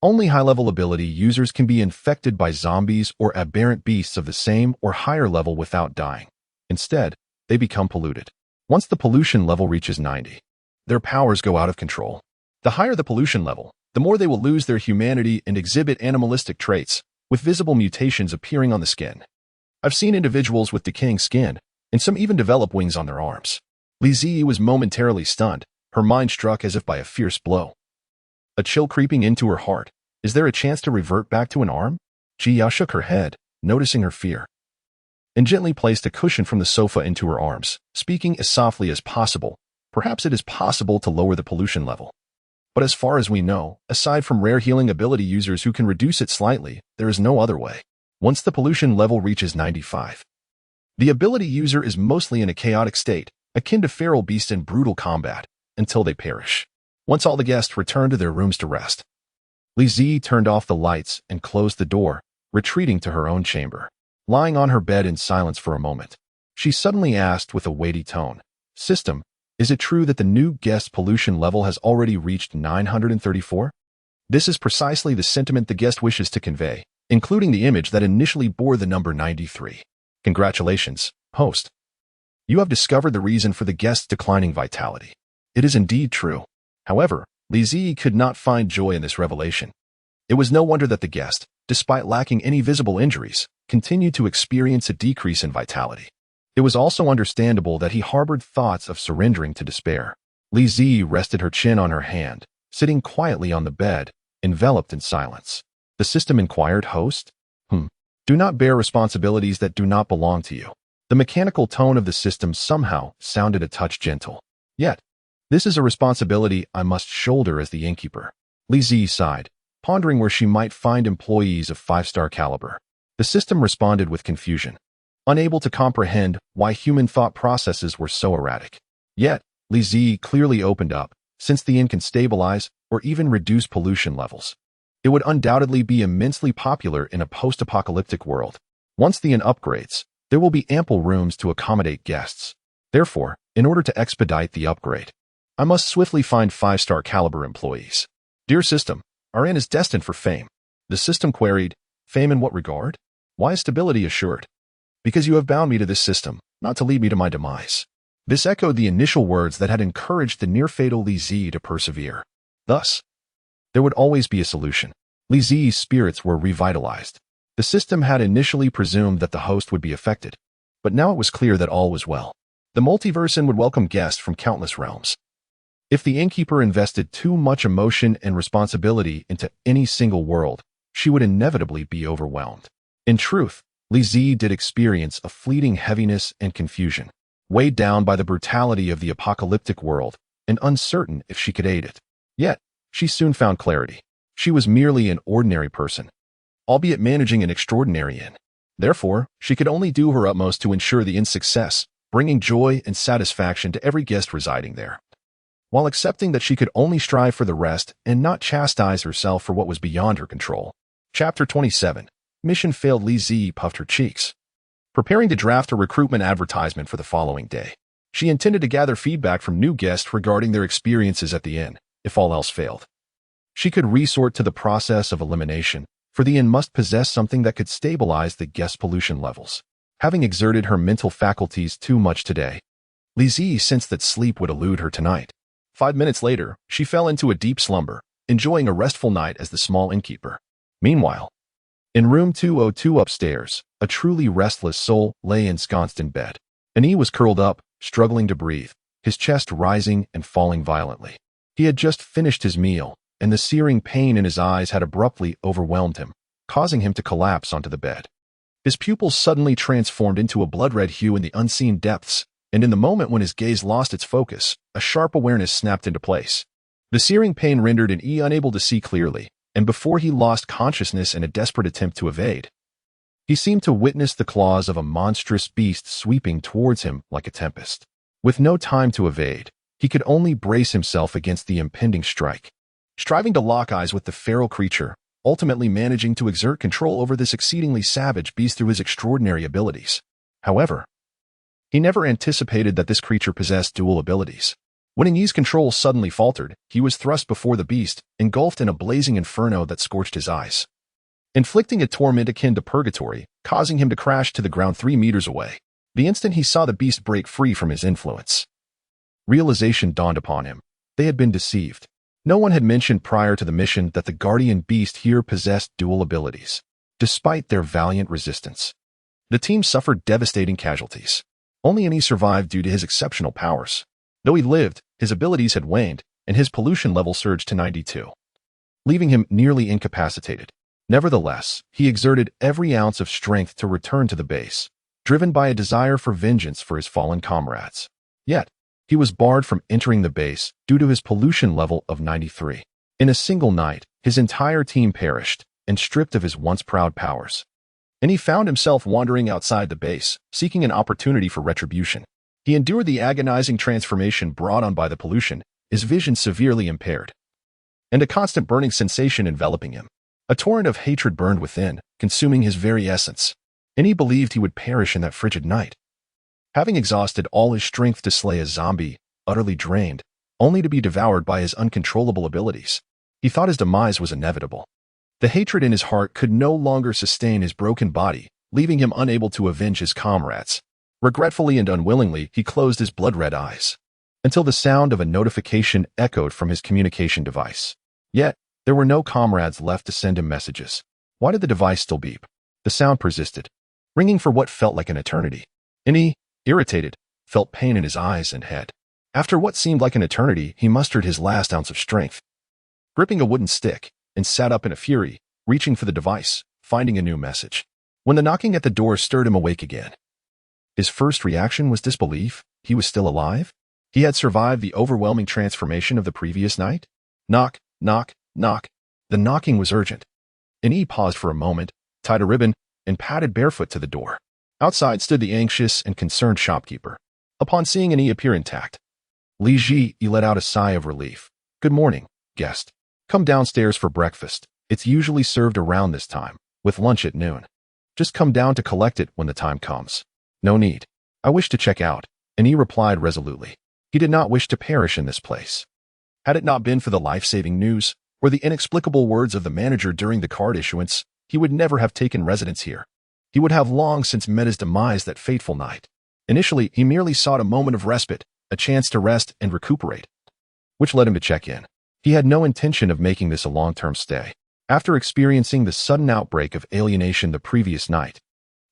Only high-level ability users can be infected by zombies or aberrant beasts of the same or higher level without dying. Instead, they become polluted. Once the pollution level reaches 90, their powers go out of control. The higher the pollution level, the more they will lose their humanity and exhibit animalistic traits, with visible mutations appearing on the skin. I've seen individuals with decaying skin, and some even develop wings on their arms. Li Ziyi was momentarily stunned, her mind struck as if by a fierce blow. A chill creeping into her heart. Is there a chance to revert back to an arm? Qi Yao shook her head, noticing her fear, and gently placed a cushion from the sofa into her arms, speaking as softly as possible. Perhaps it is possible to lower the pollution level. But as far as we know, aside from rare healing ability users who can reduce it slightly, there is no other way. Once the pollution level reaches 95, the ability user is mostly in a chaotic state, akin to feral beasts in brutal combat, until they perish. Once all the guests return to their rooms to rest, Li Ziyi turned off the lights and closed the door, retreating to her own chamber. Lying on her bed in silence for a moment, she suddenly asked with a weighty tone, "System, is it true that the new guest pollution level has already reached 934? This is precisely the sentiment the guest wishes to convey, including the image that initially bore the number 93. Congratulations, host. You have discovered the reason for the guest's declining vitality. It is indeed true." However, Li Ziyi could not find joy in this revelation. It was no wonder that the guest, despite lacking any visible injuries, continued to experience a decrease in vitality. It was also understandable that he harbored thoughts of surrendering to despair. Li Ziyi rested her chin on her hand, sitting quietly on the bed, enveloped in silence. The system inquired, "Host? Do not bear responsibilities that do not belong to you." The mechanical tone of the system somehow sounded a touch gentle. Yet, this is a responsibility I must shoulder as the innkeeper. Li Ziyi sighed, pondering where she might find employees of 5-star caliber. The system responded with confusion, unable to comprehend why human thought processes were so erratic. Yet, Li Ziyi clearly opened up, since the inn can stabilize or even reduce pollution levels. It would undoubtedly be immensely popular in a post-apocalyptic world. Once the inn upgrades, there will be ample rooms to accommodate guests. Therefore, in order to expedite the upgrade, I must swiftly find 5-star caliber employees. Dear system, our inn is destined for fame. The system queried, "Fame in what regard? Why is stability assured?" "Because you have bound me to this system, not to lead me to my demise." This echoed the initial words that had encouraged the near-fatal Li Ziyi to persevere. Thus, there would always be a solution. Li Ziyi's spirits were revitalized. The system had initially presumed that the host would be affected, but now it was clear that all was well. The multiverse inn would welcome guests from countless realms. If the innkeeper invested too much emotion and responsibility into any single world, she would inevitably be overwhelmed. In truth, Li Ziyi did experience a fleeting heaviness and confusion, weighed down by the brutality of the apocalyptic world and uncertain if she could aid it. Yet, she soon found clarity. She was merely an ordinary person, albeit managing an extraordinary inn. Therefore, she could only do her utmost to ensure the inn's success, bringing joy and satisfaction to every guest residing there, while accepting that she could only strive for the rest and not chastise herself for what was beyond her control. Chapter 27. Mission failed. Li Ziyi puffed her cheeks, preparing to draft a recruitment advertisement for the following day. She intended to gather feedback from new guests regarding their experiences at the inn. If all else failed, she could resort to the process of elimination, for the inn must possess something that could stabilize the guest pollution levels. Having exerted her mental faculties too much today, Li Ziyi sensed that sleep would elude her tonight. 5 minutes later, she fell into a deep slumber, enjoying a restful night as the small innkeeper. Meanwhile, In room 202 upstairs, a truly restless soul lay ensconced in bed. He was curled up, struggling to breathe, his chest rising and falling violently. He had just finished his meal, and the searing pain in his eyes had abruptly overwhelmed him, causing him to collapse onto the bed. His pupils suddenly transformed into a blood-red hue in the unseen depths, and in the moment when his gaze lost its focus, a sharp awareness snapped into place. The searing pain rendered an unable to see clearly, and before he lost consciousness in a desperate attempt to evade, he seemed to witness the claws of a monstrous beast sweeping towards him like a tempest. With no time to evade, he could only brace himself against the impending strike. Striving to lock eyes with the feral creature, ultimately managing to exert control over this exceedingly savage beast through his extraordinary abilities. However, he never anticipated that this creature possessed dual abilities. When Yi's control suddenly faltered, he was thrust before the beast, engulfed in a blazing inferno that scorched his eyes, inflicting a torment akin to purgatory, causing him to crash to the ground 3 meters away. The instant he saw the beast break free from his influence, realization dawned upon him. They had been deceived. No one had mentioned prior to the mission that the guardian beast here possessed dual abilities. Despite their valiant resistance, the team suffered devastating casualties. Only Yi survived due to his exceptional powers. Though he lived, his abilities had waned, and his pollution level surged to 92, leaving him nearly incapacitated. Nevertheless, he exerted every ounce of strength to return to the base, driven by a desire for vengeance for his fallen comrades. Yet, he was barred from entering the base due to his pollution level of 93. In a single night, his entire team perished, and stripped of his once proud powers. And he found himself wandering outside the base, seeking an opportunity for retribution. He endured the agonizing transformation brought on by the pollution, his vision severely impaired, and a constant burning sensation enveloping him. A torrent of hatred burned within, consuming his very essence, and he believed he would perish in that frigid night. Having exhausted all his strength to slay a zombie, utterly drained, only to be devoured by his uncontrollable abilities, he thought his demise was inevitable. The hatred in his heart could no longer sustain his broken body, leaving him unable to avenge his comrades. Regretfully and unwillingly, he closed his blood-red eyes, until the sound of a notification echoed from his communication device. Yet, there were no comrades left to send him messages. Why did the device still beep? The sound persisted, ringing for what felt like an eternity. And he, irritated, felt pain in his eyes and head. After what seemed like an eternity, he mustered his last ounce of strength, gripping a wooden stick, and sat up in a fury, reaching for the device, finding a new message. When the knocking at the door stirred him awake again, his first reaction was disbelief. He was still alive? He had survived the overwhelming transformation of the previous night? Knock, knock, knock. The knocking was urgent. And he paused for a moment, tied a ribbon, and padded barefoot to the door. Outside stood the anxious and concerned shopkeeper. Upon seeing Yi appear intact, Li Ji let out a sigh of relief. Good morning, guest. Come downstairs for breakfast. It's usually served around this time, with lunch at noon. Just come down to collect it when the time comes. No need. I wish to check out, and he replied resolutely. He did not wish to perish in this place. Had it not been for the life-saving news, or the inexplicable words of the manager during the card issuance, he would never have taken residence here. He would have long since met his demise that fateful night. Initially, he merely sought a moment of respite, a chance to rest and recuperate, which led him to check in. He had no intention of making this a long-term stay. After experiencing the sudden outbreak of alienation the previous night,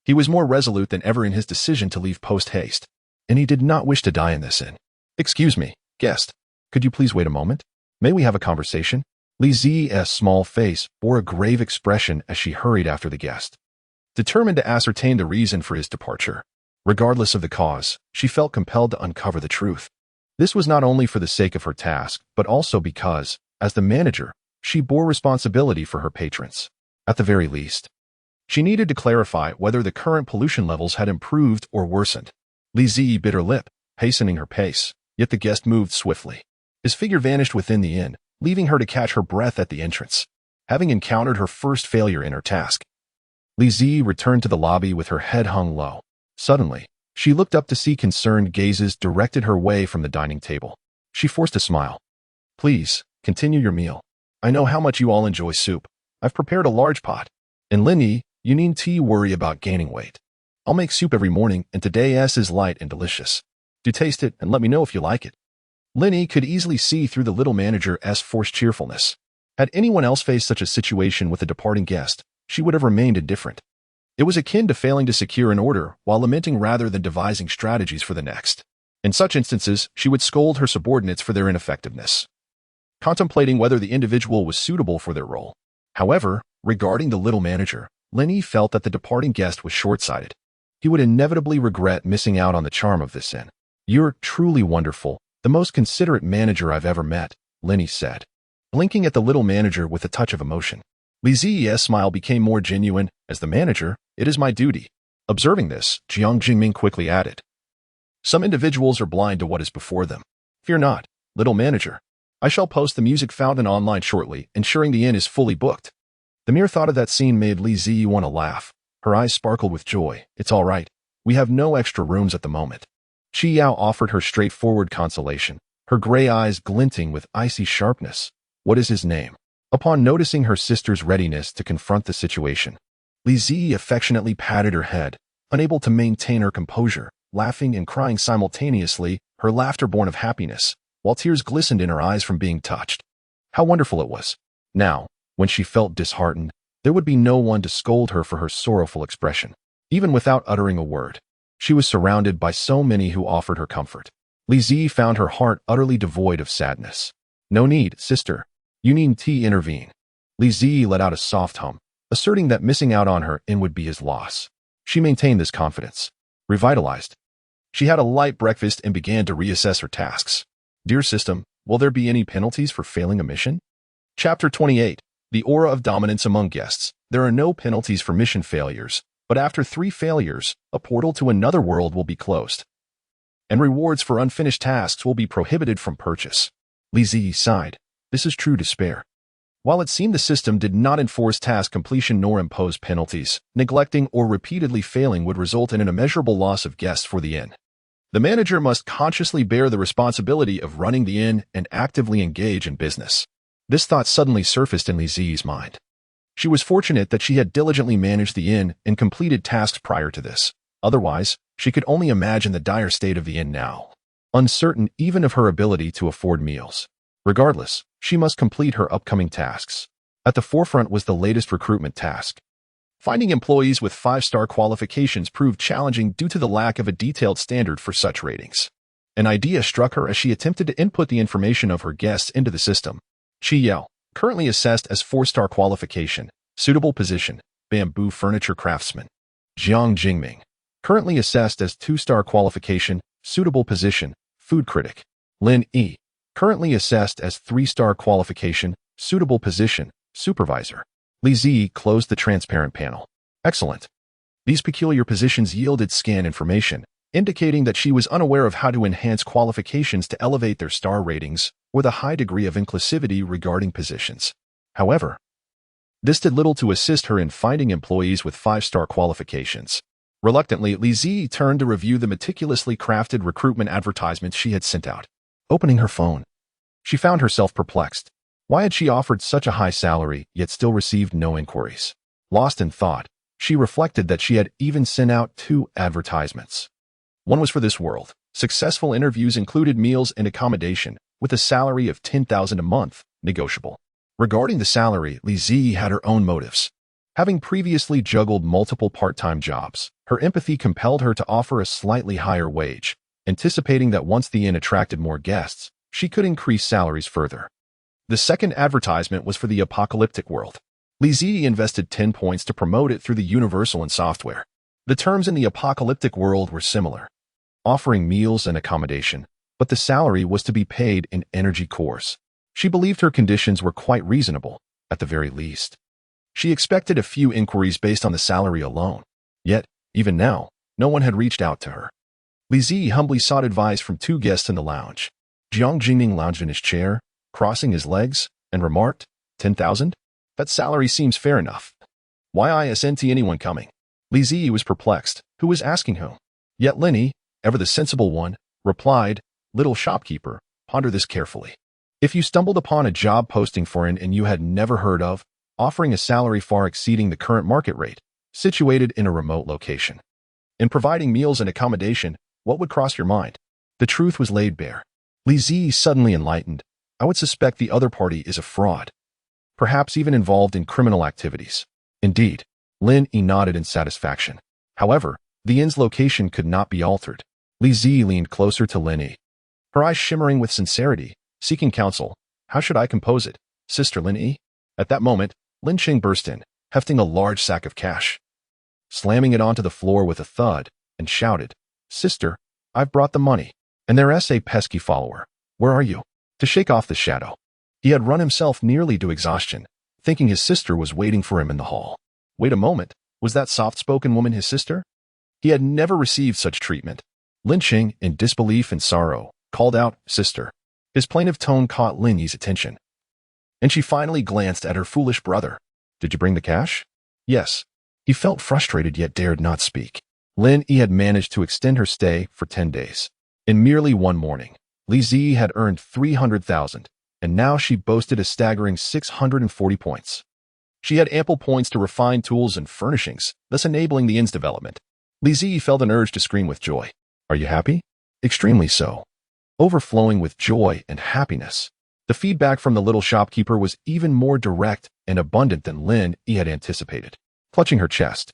he was more resolute than ever in his decision to leave post-haste, and he did not wish to die in this inn. Excuse me, guest. Could you please wait a moment? May we have a conversation? Li Zi's small face bore a grave expression as she hurried after the guest, determined to ascertain the reason for his departure. Regardless of the cause, she felt compelled to uncover the truth. This was not only for the sake of her task, but also because, as the manager, she bore responsibility for her patrons. At the very least, she needed to clarify whether the current pollution levels had improved or worsened. Li Zi bit her lip, hastening her pace, yet the guest moved swiftly. His figure vanished within the inn, leaving her to catch her breath at the entrance. Having encountered her first failure in her task, Li Zi returned to the lobby with her head hung low. Suddenly, she looked up to see concerned gazes directed her way from the dining table. She forced a smile. Please, continue your meal. I know how much you all enjoy soup. I've prepared a large pot. And Linny, you needn't worry about gaining weight. I'll make soup every morning, and today's is light and delicious. Do taste it and let me know if you like it. Linny could easily see through the little manager's forced cheerfulness. Had anyone else faced such a situation with a departing guest, she would have remained indifferent. It was akin to failing to secure an order while lamenting rather than devising strategies for the next. In such instances, she would scold her subordinates for their ineffectiveness, contemplating whether the individual was suitable for their role. However, regarding the little manager, Lenny felt that the departing guest was short-sighted. He would inevitably regret missing out on the charm of this inn. "You're truly wonderful, the most considerate manager I've ever met," Lenny said, blinking at the little manager with a touch of emotion. Li Ziyi's smile became more genuine. "As the manager, it is my duty." Observing this, Jiang Jingming quickly added, "Some individuals are blind to what is before them. Fear not, little manager. I shall post the music fountain online shortly, ensuring the inn is fully booked." The mere thought of that scene made Li Ziyi want to laugh. Her eyes sparkled with joy. "It's all right. We have no extra rooms at the moment." Qi Yao offered her straightforward consolation, her gray eyes glinting with icy sharpness. "What is his name?" Upon noticing her sister's readiness to confront the situation, Li Ziyi affectionately patted her head, unable to maintain her composure, laughing and crying simultaneously, her laughter born of happiness, while tears glistened in her eyes from being touched. How wonderful it was. Now, when she felt disheartened, there would be no one to scold her for her sorrowful expression. Even without uttering a word, she was surrounded by so many who offered her comfort. Li Ziyi found her heart utterly devoid of sadness. "No need, sister. You needn't intervene." Li Ziyi let out a soft hum, asserting that missing out on her inn would be his loss. She maintained this confidence. Revitalized, she had a light breakfast and began to reassess her tasks. "Dear system, will there be any penalties for failing a mission?" Chapter 28. The Aura of Dominance Among Guests. There are no penalties for mission failures, but after 3 failures, a portal to another world will be closed, and rewards for unfinished tasks will be prohibited from purchase. Li Ziyi sighed. This is true despair. While it seemed the system did not enforce task completion nor impose penalties, neglecting or repeatedly failing would result in an immeasurable loss of guests for the inn. The manager must consciously bear the responsibility of running the inn and actively engage in business. This thought suddenly surfaced in Li Ziyi's mind. She was fortunate that she had diligently managed the inn and completed tasks prior to this. Otherwise, she could only imagine the dire state of the inn now, uncertain even of her ability to afford meals. Regardless, she must complete her upcoming tasks. At the forefront was the latest recruitment task. Finding employees with 5-star qualifications proved challenging due to the lack of a detailed standard for such ratings. An idea struck her as she attempted to input the information of her guests into the system. Qi Yao, currently assessed as 4-star qualification, suitable position, bamboo furniture craftsman. Jiang Jingming, currently assessed as 2-star qualification, suitable position, food critic. Lin Yi, currently assessed as 3-star qualification, suitable position, supervisor. Li Ziyi closed the transparent panel. Excellent. These peculiar positions yielded scan information, indicating that she was unaware of how to enhance qualifications to elevate their star ratings, with a high degree of inclusivity regarding positions. However, this did little to assist her in finding employees with 5-star qualifications. Reluctantly, Li Ziyi turned to review the meticulously crafted recruitment advertisements she had sent out. Opening her phone, she found herself perplexed. Why had she offered such a high salary, yet still received no inquiries? Lost in thought, she reflected that she had even sent out 2 advertisements. One was for this world. Successful interviews included meals and accommodation, with a salary of 10,000 a month, negotiable. Regarding the salary, Li Ziyi had her own motives. Having previously juggled multiple part-time jobs, her empathy compelled her to offer a slightly higher wage, anticipating that once the inn attracted more guests, she could increase salaries further. The second advertisement was for the apocalyptic world. Li Ziyi invested 10 points to promote it through the Universal and software. The terms in the apocalyptic world were similar, offering meals and accommodation, but the salary was to be paid in energy cores. She believed her conditions were quite reasonable, at the very least. She expected a few inquiries based on the salary alone. Yet, even now, no one had reached out to her. Li Ziyi humbly sought advice from 2 guests in the lounge. Jiang Jingming lounged in his chair, crossing his legs, and remarked, 10,000? That salary seems fair enough. Why isn't anyone coming? Li Ziyi was perplexed. Who was asking whom? Yet Lenny, ever the sensible one, replied, Little shopkeeper, ponder this carefully. If you stumbled upon a job posting for an inn you had never heard of, offering a salary far exceeding the current market rate, situated in a remote location, in providing meals and accommodation, what would cross your mind? The truth was laid bare. Li Ziyi suddenly enlightened. I would suspect the other party is a fraud, perhaps even involved in criminal activities. Indeed. Lin Yi nodded in satisfaction. However, the inn's location could not be altered. Li Zi leaned closer to Lin Yi, her eyes shimmering with sincerity, seeking counsel. How should I compose it, Sister Lin Yi? At that moment, Lin Qing burst in, hefting a large sack of cash, slamming it onto the floor with a thud, and shouted, Sister, I've brought the money. And there's a pesky follower. Where are you? To shake off the shadow. He had run himself nearly to exhaustion, thinking his sister was waiting for him in the hall. Wait a moment, was that soft-spoken woman his sister? He had never received such treatment. Lin Qing, in disbelief and sorrow, called out, Sister. His plaintive tone caught Lin Yi's attention, and she finally glanced at her foolish brother. Did you bring the cash? Yes. He felt frustrated yet dared not speak. Lin Yi had managed to extend her stay for 10 days. In merely one morning, Li Zi had earned 300,000, and now she boasted a staggering 640 points. She had ample points to refine tools and furnishings, thus enabling the inn's development. Li Zi felt an urge to scream with joy. Are you happy? Extremely so. Overflowing with joy and happiness. The feedback from the little shopkeeper was even more direct and abundant than Lin Yi had anticipated. Clutching her chest,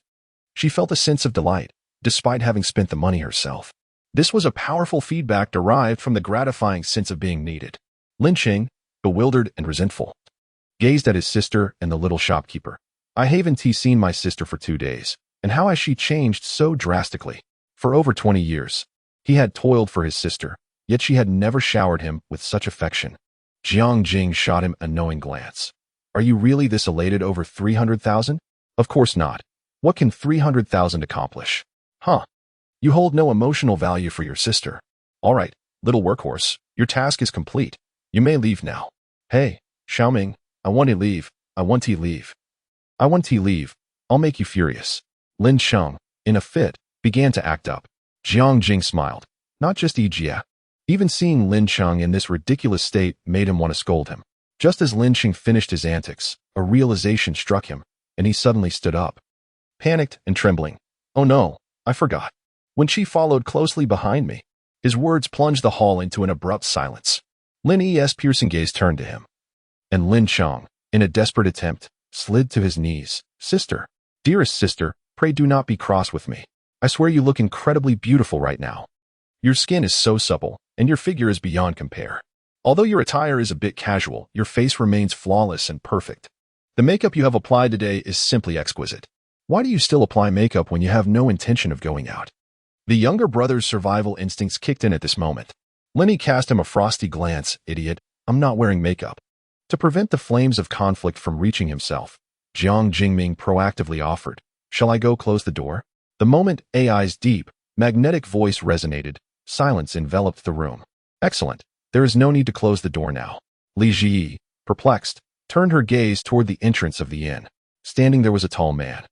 she felt a sense of delight, despite having spent the money herself. This was a powerful feedback derived from the gratifying sense of being needed. Lin Qing, bewildered and resentful, gazed at his sister and the little shopkeeper. I haven't seen my sister for 2 days, and how has she changed so drastically? For over 20 years, he had toiled for his sister, yet she had never showered him with such affection. Jiang Jing shot him a knowing glance. Are you really this elated over 300,000? Of course not. What can 300,000 accomplish? Huh. You hold no emotional value for your sister. All right, little workhorse, your task is complete. You may leave now. Hey, Xiaoming, I want to leave. I want to leave. I want to leave. I'll make you furious. Lin Cheng, in a fit, began to act up. Jiang Jing smiled. Not just Ejia. Even seeing Lin Cheng in this ridiculous state made him want to scold him. Just as Lin Cheng finished his antics, a realization struck him, and he suddenly stood up, panicked and trembling. Oh no, I forgot. When she followed closely behind me, his words plunged the hall into an abrupt silence. Lin Yi's piercing gaze turned to him, and Lin Cheng, in a desperate attempt, slid to his knees. Sister, dearest sister, pray do not be cross with me. I swear you look incredibly beautiful right now. Your skin is so supple, and your figure is beyond compare. Although your attire is a bit casual, your face remains flawless and perfect. The makeup you have applied today is simply exquisite. Why do you still apply makeup when you have no intention of going out? The younger brother's survival instincts kicked in at this moment. Lenny cast him a frosty glance. Idiot, I'm not wearing makeup. To prevent the flames of conflict from reaching himself, Jiang Jingming proactively offered, Shall I go close the door? The moment AI's deep, magnetic voice resonated, silence enveloped the room. Excellent. There is no need to close the door now. Li Ji, perplexed, turned her gaze toward the entrance of the inn. Standing there was a tall man,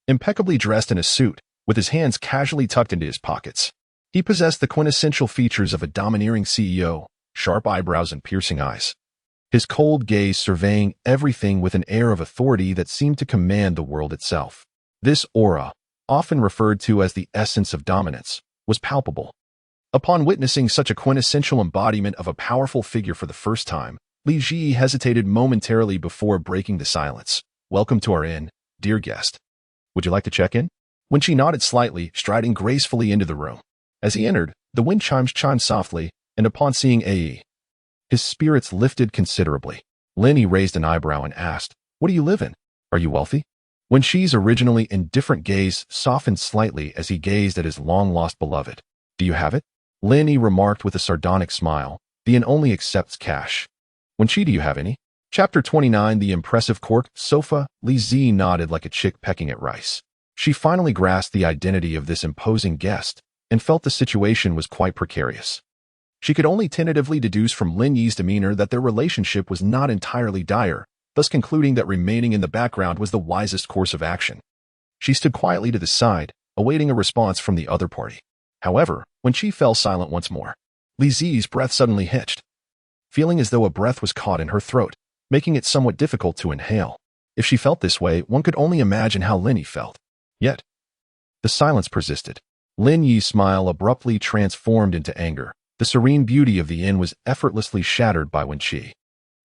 impeccably dressed in a suit, with his hands casually tucked into his pockets. He possessed the quintessential features of a domineering CEO, sharp eyebrows and piercing eyes. His cold gaze surveying everything with an air of authority that seemed to command the world itself. This aura, often referred to as the essence of dominance, was palpable. Upon witnessing such a quintessential embodiment of a powerful figure for the first time, Li Ji hesitated momentarily before breaking the silence. Welcome to our inn, dear guest. Would you like to check in? When she nodded slightly, striding gracefully into the room. As he entered, the wind chimed softly, and upon seeing AE, his spirits lifted considerably. Lenny raised an eyebrow and asked, What do you live in? Are you wealthy? When Shi's originally indifferent gaze softened slightly as he gazed at his long-lost beloved. Do you have it? Lenny remarked with a sardonic smile. The inn only accepts cash. When Shi, do you have any? Chapter 29. The impressive cork sofa. Li Zi nodded like a chick pecking at rice. She finally grasped the identity of this imposing guest and felt the situation was quite precarious. She could only tentatively deduce from Lin Yi's demeanor that their relationship was not entirely dire, thus concluding that remaining in the background was the wisest course of action. She stood quietly to the side, awaiting a response from the other party. However, when she fell silent once more, Li Zi's breath suddenly hitched, feeling as though a breath was caught in her throat, making it somewhat difficult to inhale. If she felt this way, one could only imagine how Lin Yi felt. Yet, the silence persisted. Lin Yi's smile abruptly transformed into anger. The serene beauty of the inn was effortlessly shattered by Wen Qi.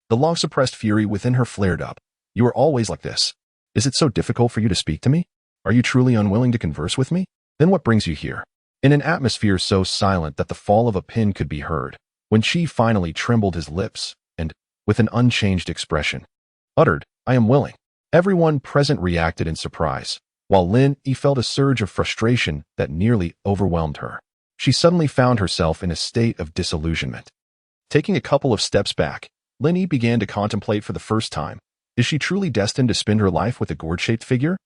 The long-suppressed fury within her flared up. You are always like this. Is it so difficult for you to speak to me? Are you truly unwilling to converse with me? Then what brings you here? In an atmosphere so silent that the fall of a pin could be heard, Wenqi finally trembled his lips and, with an unchanged expression, uttered, "I am willing." Everyone present reacted in surprise, while Lin Yi felt a surge of frustration that nearly overwhelmed her. She suddenly found herself in a state of disillusionment. Taking a couple of steps back, Lin Yi began to contemplate for the first time, is she truly destined to spend her life with a gourd-shaped figure?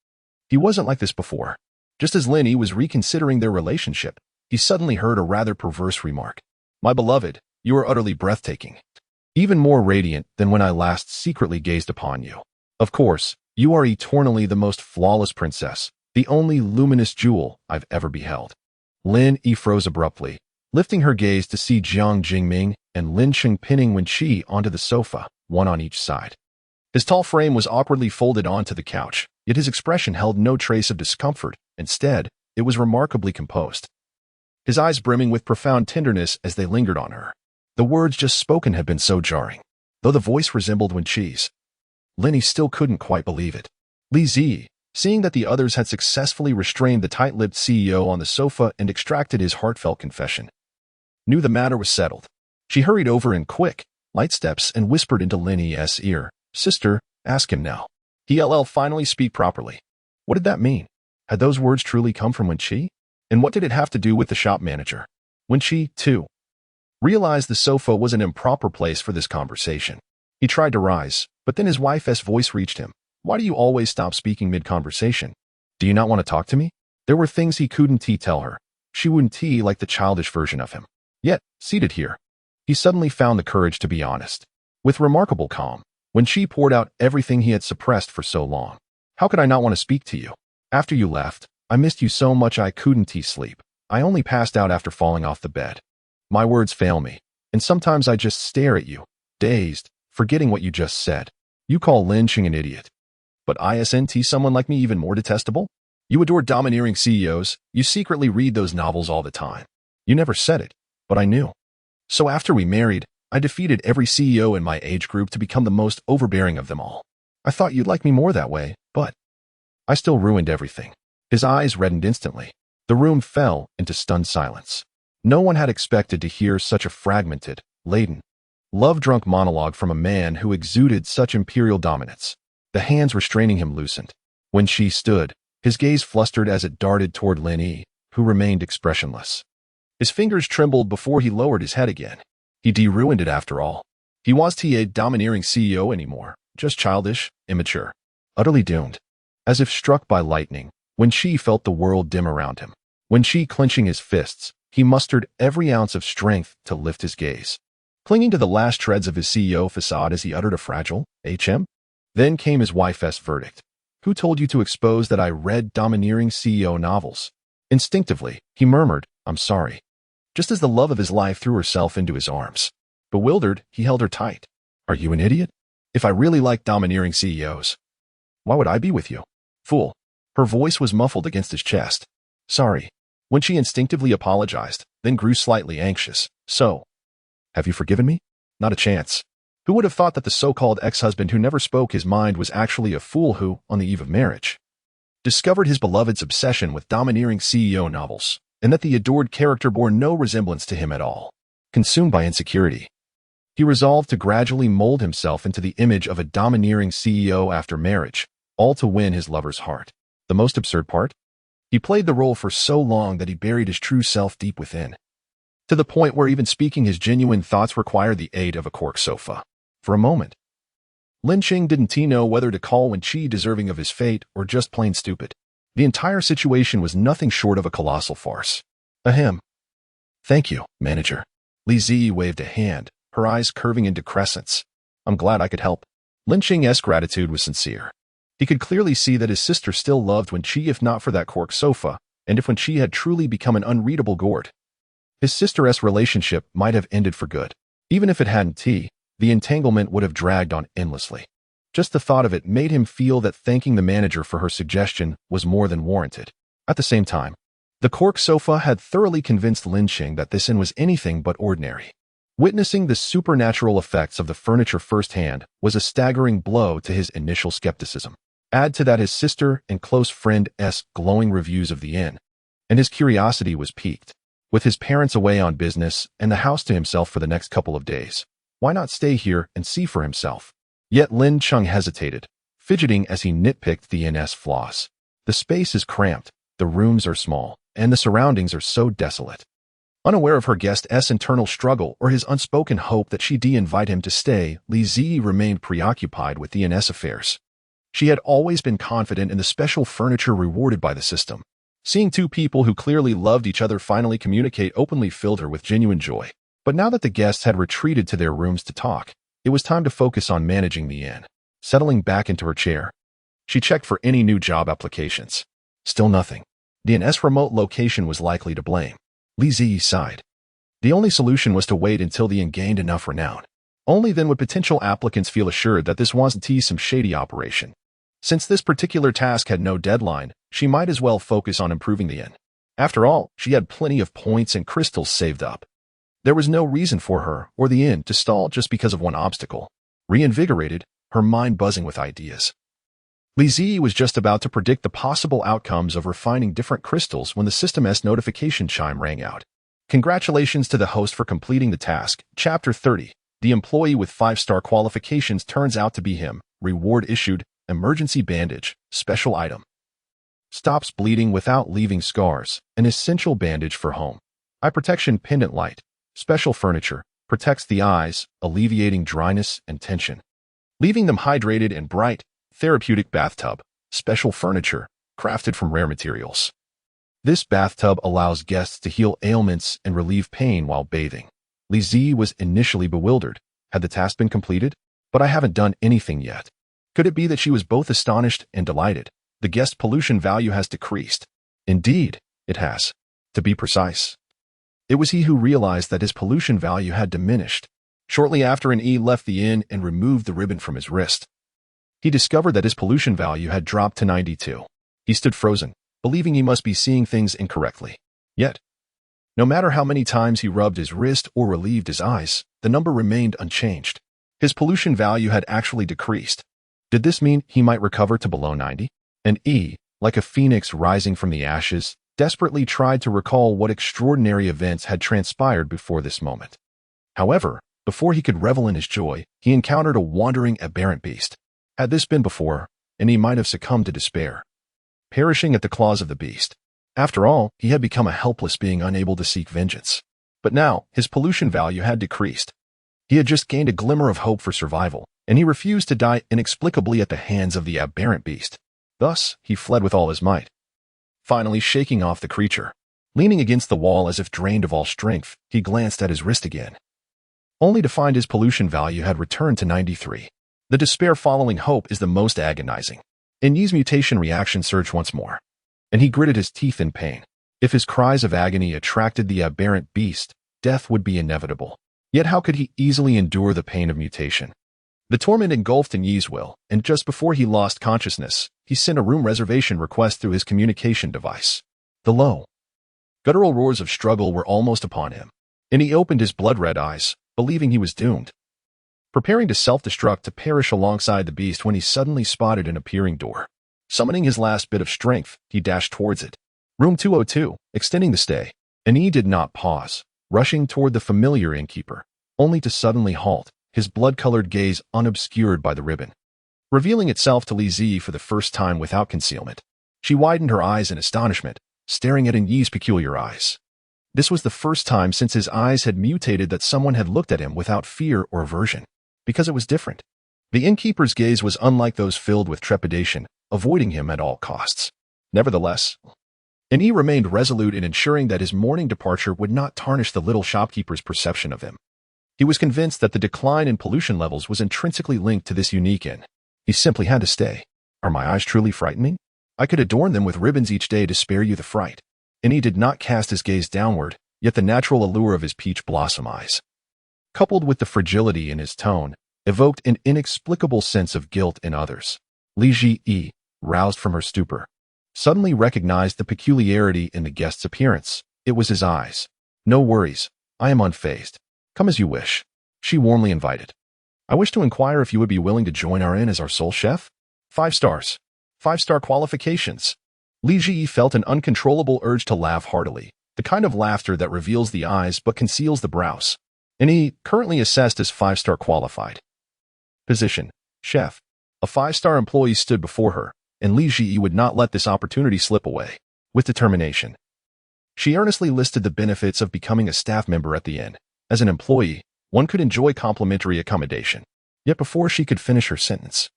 He wasn't like this before. Just as Lin Yi was reconsidering their relationship, he suddenly heard a rather perverse remark. "My beloved, you are utterly breathtaking. Even more radiant than when I last secretly gazed upon you. Of course, you are eternally the most flawless princess, the only luminous jewel I've ever beheld." Lin Yi froze abruptly, lifting her gaze to see Jiang Jingming and Lin Cheng pinning Wenqi onto the sofa, one on each side. His tall frame was awkwardly folded onto the couch, yet his expression held no trace of discomfort. Instead, it was remarkably composed. His eyes brimming with profound tenderness as they lingered on her. The words just spoken had been so jarring. Though the voice resembled Wenqi's, Lin Yi still couldn't quite believe it. Li Zi, seeing that the others had successfully restrained the tight-lipped CEO on the sofa and extracted his heartfelt confession, knew the matter was settled. She hurried over in quick, light steps and whispered into Lin Yi's ear, "Sister, ask him now. He'll finally speak properly." What did that mean? Had those words truly come from Wenqi? And what did it have to do with the shop manager? Wenqi, too, realized the sofa was an improper place for this conversation. He tried to rise, but then his wife's voice reached him. "Why do you always stop speaking mid-conversation? Do you not want to talk to me?" There were things he couldn't tell her. She wouldn't like the childish version of him. Yet, seated here, he suddenly found the courage to be honest. With remarkable calm, Wenqi poured out everything he had suppressed for so long. "How could I not want to speak to you? After you left, I missed you so much I couldn't sleep. I only passed out after falling off the bed. My words fail me, and sometimes I just stare at you, dazed, forgetting what you just said. You call Lin Cheng an idiot. But isn't someone like me even more detestable? You adore domineering CEOs, you secretly read those novels all the time. You never said it, but I knew. So after we married, I defeated every CEO in my age group to become the most overbearing of them all. I thought you'd like me more that way, but I still ruined everything." His eyes reddened instantly. The room fell into stunned silence. No one had expected to hear such a fragmented, laden, love-drunk monologue from a man who exuded such imperial dominance. The hands restraining him loosened. When she stood, his gaze flustered as it darted toward Lin Yi, who remained expressionless. His fingers trembled before he lowered his head again. He ruined it after all. He wasn't a domineering CEO anymore, just childish, immature, utterly doomed. As if struck by lightning, Wenqi felt the world dim around him. Wenqi clenching his fists, he mustered every ounce of strength to lift his gaze. Clinging to the last shreds of his CEO facade as he uttered a fragile, "HM?" Then came his wife's verdict. "Who told you to expose that I read domineering CEO novels?" Instinctively, he murmured, "I'm sorry." Just as the love of his life threw herself into his arms. Bewildered, he held her tight. "Are you an idiot? If I really like domineering CEOs, why would I be with you? Fool." Her voice was muffled against his chest. "Sorry." When she instinctively apologized, then grew slightly anxious. "So, have you forgiven me?" Not a chance. Who would have thought that the so-called ex-husband who never spoke his mind was actually a fool who, on the eve of marriage, discovered his beloved's obsession with domineering CEO novels, and that the adored character bore no resemblance to him at all. Consumed by insecurity, he resolved to gradually mold himself into the image of a domineering CEO after marriage, all to win his lover's heart. The most absurd part? He played the role for so long that he buried his true self deep within, to the point where even speaking his genuine thoughts required the aid of a cork sofa. For a moment, Lin Cheng didn't know whether to call Wenqi deserving of his fate or just plain stupid. The entire situation was nothing short of a colossal farce. Ahem. "Thank you, manager." Li Zi waved a hand, her eyes curving into crescents. "I'm glad I could help." Lin Cheng's gratitude was sincere. He could clearly see that his sister still loved Wenqi if not for that cork sofa, and if Wenqi had truly become an unreadable gourd, his sister's relationship might have ended for good. Even if it hadn't, the entanglement would have dragged on endlessly. Just the thought of it made him feel that thanking the manager for her suggestion was more than warranted. At the same time, the cork sofa had thoroughly convinced Lin Cheng that this inn was anything but ordinary. Witnessing the supernatural effects of the furniture firsthand was a staggering blow to his initial skepticism. Add to that his sister and close friend's glowing reviews of the inn, and his curiosity was piqued. With his parents away on business and the house to himself for the next couple of days, why not stay here and see for himself? Yet Lin Chung hesitated, fidgeting as he nitpicked the inn's flaws. The space is cramped, the rooms are small, and the surroundings are so desolate. Unaware of her guest's internal struggle or his unspoken hope that she'd invite him to stay, Li Zi remained preoccupied with the inn's affairs. She had always been confident in the special furniture rewarded by the system. Seeing two people who clearly loved each other finally communicate openly filled her with genuine joy. But now that the guests had retreated to their rooms to talk, it was time to focus on managing the inn. Settling back into her chair, she checked for any new job applications. Still nothing. The inn's remote location was likely to blame. Li Zi sighed. The only solution was to wait until the inn gained enough renown. Only then would potential applicants feel assured that this wasn't some shady operation. Since this particular task had no deadline, she might as well focus on improving the inn. After all, she had plenty of points and crystals saved up. There was no reason for her or the inn to stall just because of one obstacle. Reinvigorated, her mind buzzing with ideas, Li Zi was just about to predict the possible outcomes of refining different crystals when the system's notification chime rang out. Congratulations to the host for completing the task. Chapter 30. The employee with 5-star qualifications turns out to be him. Reward issued. Emergency bandage. Special item. Stops bleeding without leaving scars. An essential bandage for home. Eye protection pendant light. Special furniture. Protects the eyes, alleviating dryness and tension, leaving them hydrated and bright. Therapeutic bathtub. Special furniture. Crafted from rare materials. This bathtub allows guests to heal ailments and relieve pain while bathing. Li Zi was initially bewildered. Had the task been completed? But I haven't done anything yet. Could it be that she was both astonished and delighted? The guest pollution value has decreased. Indeed, it has. To be precise. It was he who realized that his pollution value had diminished. Shortly after left the inn and removed the ribbon from his wrist, he discovered that his pollution value had dropped to 92. He stood frozen, believing he must be seeing things incorrectly. Yet, no matter how many times he rubbed his wrist or relieved his eyes, the number remained unchanged. His pollution value had actually decreased. Did this mean he might recover to below 90? And like a phoenix rising from the ashes, desperately tried to recall what extraordinary events had transpired before this moment. However, before he could revel in his joy, he encountered a wandering aberrant beast. Had this been before, and he might have succumbed to despair, perishing at the claws of the beast. After all, he had become a helpless being unable to seek vengeance. But now, his pollution value had decreased. He had just gained a glimmer of hope for survival, and he refused to die inexplicably at the hands of the aberrant beast. Thus, he fled with all his might. Finally, shaking off the creature, leaning against the wall as if drained of all strength, he glanced at his wrist again, only to find his pollution value had returned to 93. The despair following hope is the most agonizing. Yi's mutation reaction surged once more, and he gritted his teeth in pain. If his cries of agony attracted the aberrant beast, death would be inevitable. Yet how could he easily endure the pain of mutation? The torment engulfed Yi's will, and just before he lost consciousness, he sent a room reservation request through his communication device. The low, guttural roars of struggle were almost upon him, and he opened his blood-red eyes, believing he was doomed, preparing to self-destruct to perish alongside the beast when he suddenly spotted an appearing door. Summoning his last bit of strength, he dashed towards it. Room 202, extending the stay. And he did not pause, rushing toward the familiar innkeeper, only to suddenly halt, his blood-colored gaze unobscured by the ribbon, revealing itself to Li Zi for the first time without concealment. She widened her eyes in astonishment, staring at Yi's peculiar eyes. This was the first time since his eyes had mutated that someone had looked at him without fear or aversion, because it was different. The innkeeper's gaze was unlike those filled with trepidation, avoiding him at all costs. Nevertheless, Yi remained resolute in ensuring that his morning departure would not tarnish the little shopkeeper's perception of him. He was convinced that the decline in pollution levels was intrinsically linked to this unique inn. He simply had to stay. Are my eyes truly frightening? I could adorn them with ribbons each day to spare you the fright. And he did not cast his gaze downward, yet the natural allure of his peach blossom eyes, coupled with the fragility in his tone, evoked an inexplicable sense of guilt in others. Li Ji, roused from her stupor, suddenly recognized the peculiarity in the guest's appearance. It was his eyes. No worries. I am unfazed. Come as you wish, she warmly invited. I wish to inquire if you would be willing to join our inn as our sole chef? 5 stars. 5-star qualifications. Li Ji felt an uncontrollable urge to laugh heartily, the kind of laughter that reveals the eyes but conceals the brows. And he, currently assessed as 5-star qualified. Position: chef. A 5-star employee stood before her, and Li Ji would not let this opportunity slip away. With determination, she earnestly listed the benefits of becoming a staff member at the inn. As an employee, one could enjoy complimentary accommodation. Yet before she could finish her sentence,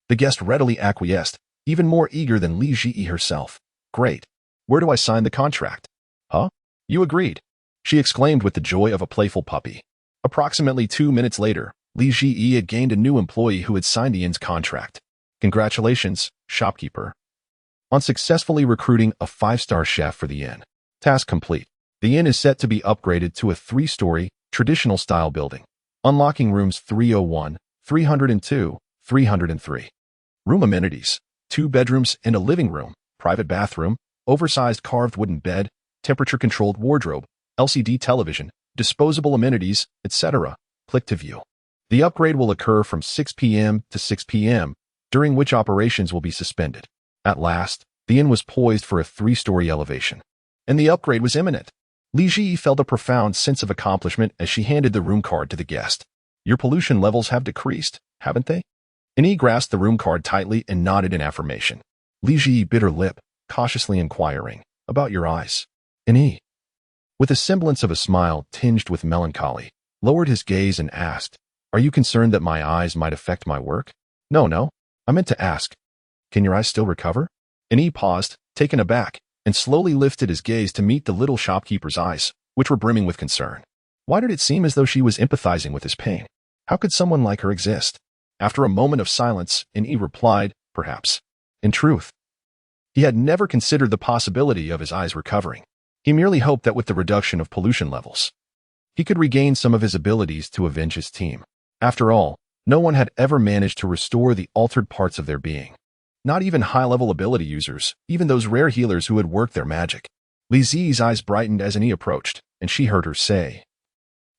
the guest readily acquiesced, even more eager than Li Ji herself. Great. Where do I sign the contract? Huh? You agreed, she exclaimed with the joy of a playful puppy. Approximately 2 minutes later, Li Ji had gained a new employee who had signed the inn's contract. Congratulations, shopkeeper, on successfully recruiting a 5-star chef for the inn. Task complete. The inn is set to be upgraded to a 3-story, traditional-style building, unlocking rooms 301, 302, 303. Room amenities: 2 bedrooms and a living room, private bathroom, oversized carved wooden bed, temperature-controlled wardrobe, LCD television, disposable amenities, etc. Click to view. The upgrade will occur from 6 p.m. to 6 p.m., during which operations will be suspended. At last, the inn was poised for a 3-story elevation, and the upgrade was imminent. Li Ji felt a profound sense of accomplishment as she handed the room card to the guest. Your pollution levels have decreased, haven't they? And he grasped the room card tightly and nodded in affirmation. Li Ji bit her lip, cautiously inquiring, about your eyes. And he, with a semblance of a smile tinged with melancholy, lowered his gaze and asked, are you concerned that my eyes might affect my work? No, I meant to ask, can your eyes still recover? And he paused, taken aback, and slowly lifted his gaze to meet the little shopkeeper's eyes, which were brimming with concern. Why did it seem as though she was empathizing with his pain? How could someone like her exist? After a moment of silence, N.E. replied, perhaps. In truth, he had never considered the possibility of his eyes recovering. He merely hoped that with the reduction of pollution levels, he could regain some of his abilities to avenge his team. After all, no one had ever managed to restore the altered parts of their being. Not even high-level ability users, even those rare healers who had worked their magic. Li Zi's eyes brightened as N.E. approached, and she heard her say,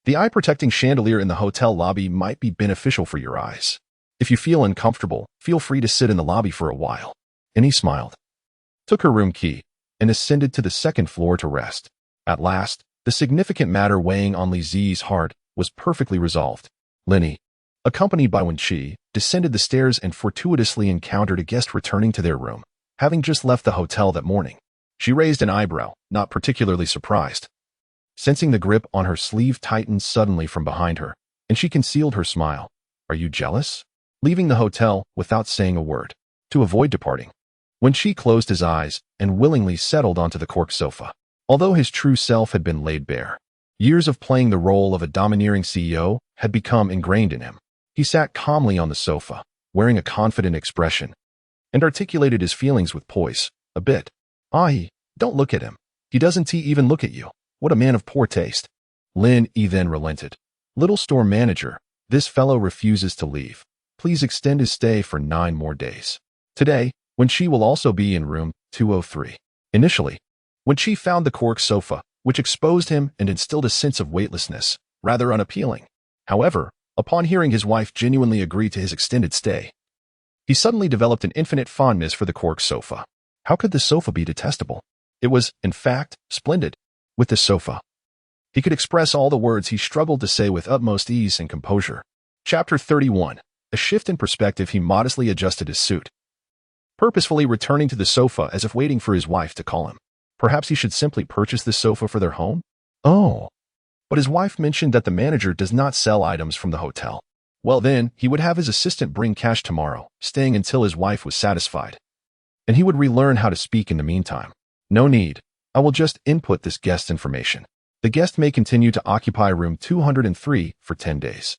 the eye-protecting chandelier in the hotel lobby might be beneficial for your eyes. If you feel uncomfortable, feel free to sit in the lobby for a while. And he smiled, took her room key, and ascended to the 2nd floor to rest. At last, the significant matter weighing on Li Zi's heart was perfectly resolved. Lenny, accompanied by Wen Qi, descended the stairs and fortuitously encountered a guest returning to their room, having just left the hotel that morning. She raised an eyebrow, not particularly surprised. Sensing the grip on her sleeve tighten suddenly from behind her, and she concealed her smile. Are you jealous? Leaving the hotel without saying a word, to avoid departing. Wen Qi closed his eyes and willingly settled onto the cork sofa. Although his true self had been laid bare, years of playing the role of a domineering CEO had become ingrained in him. He sat calmly on the sofa, wearing a confident expression, and articulated his feelings with poise, a bit. Don't look at him. He doesn't even look at you. What a man of poor taste. Lin E then relented. Little store manager, this fellow refuses to leave. Please extend his stay for 9 more days. Today, Wen Qi will also be in room 203. Initially, Wen Qi found the cork sofa, which exposed him and instilled a sense of weightlessness, rather unappealing. However, upon hearing his wife genuinely agree to his extended stay, he suddenly developed an infinite fondness for the cork sofa. How could the sofa be detestable? It was, in fact, splendid. With the sofa, he could express all the words he struggled to say with utmost ease and composure. Chapter 31. A shift in perspective. He modestly adjusted his suit, purposefully returning to the sofa as if waiting for his wife to call him. Perhaps he should simply purchase this sofa for their home? Oh. But his wife mentioned that the manager does not sell items from the hotel. Well then, he would have his assistant bring cash tomorrow, staying until his wife was satisfied. And he would relearn how to speak in the meantime. No need. I will just input this guest information. The guest may continue to occupy room 203 for 10 days.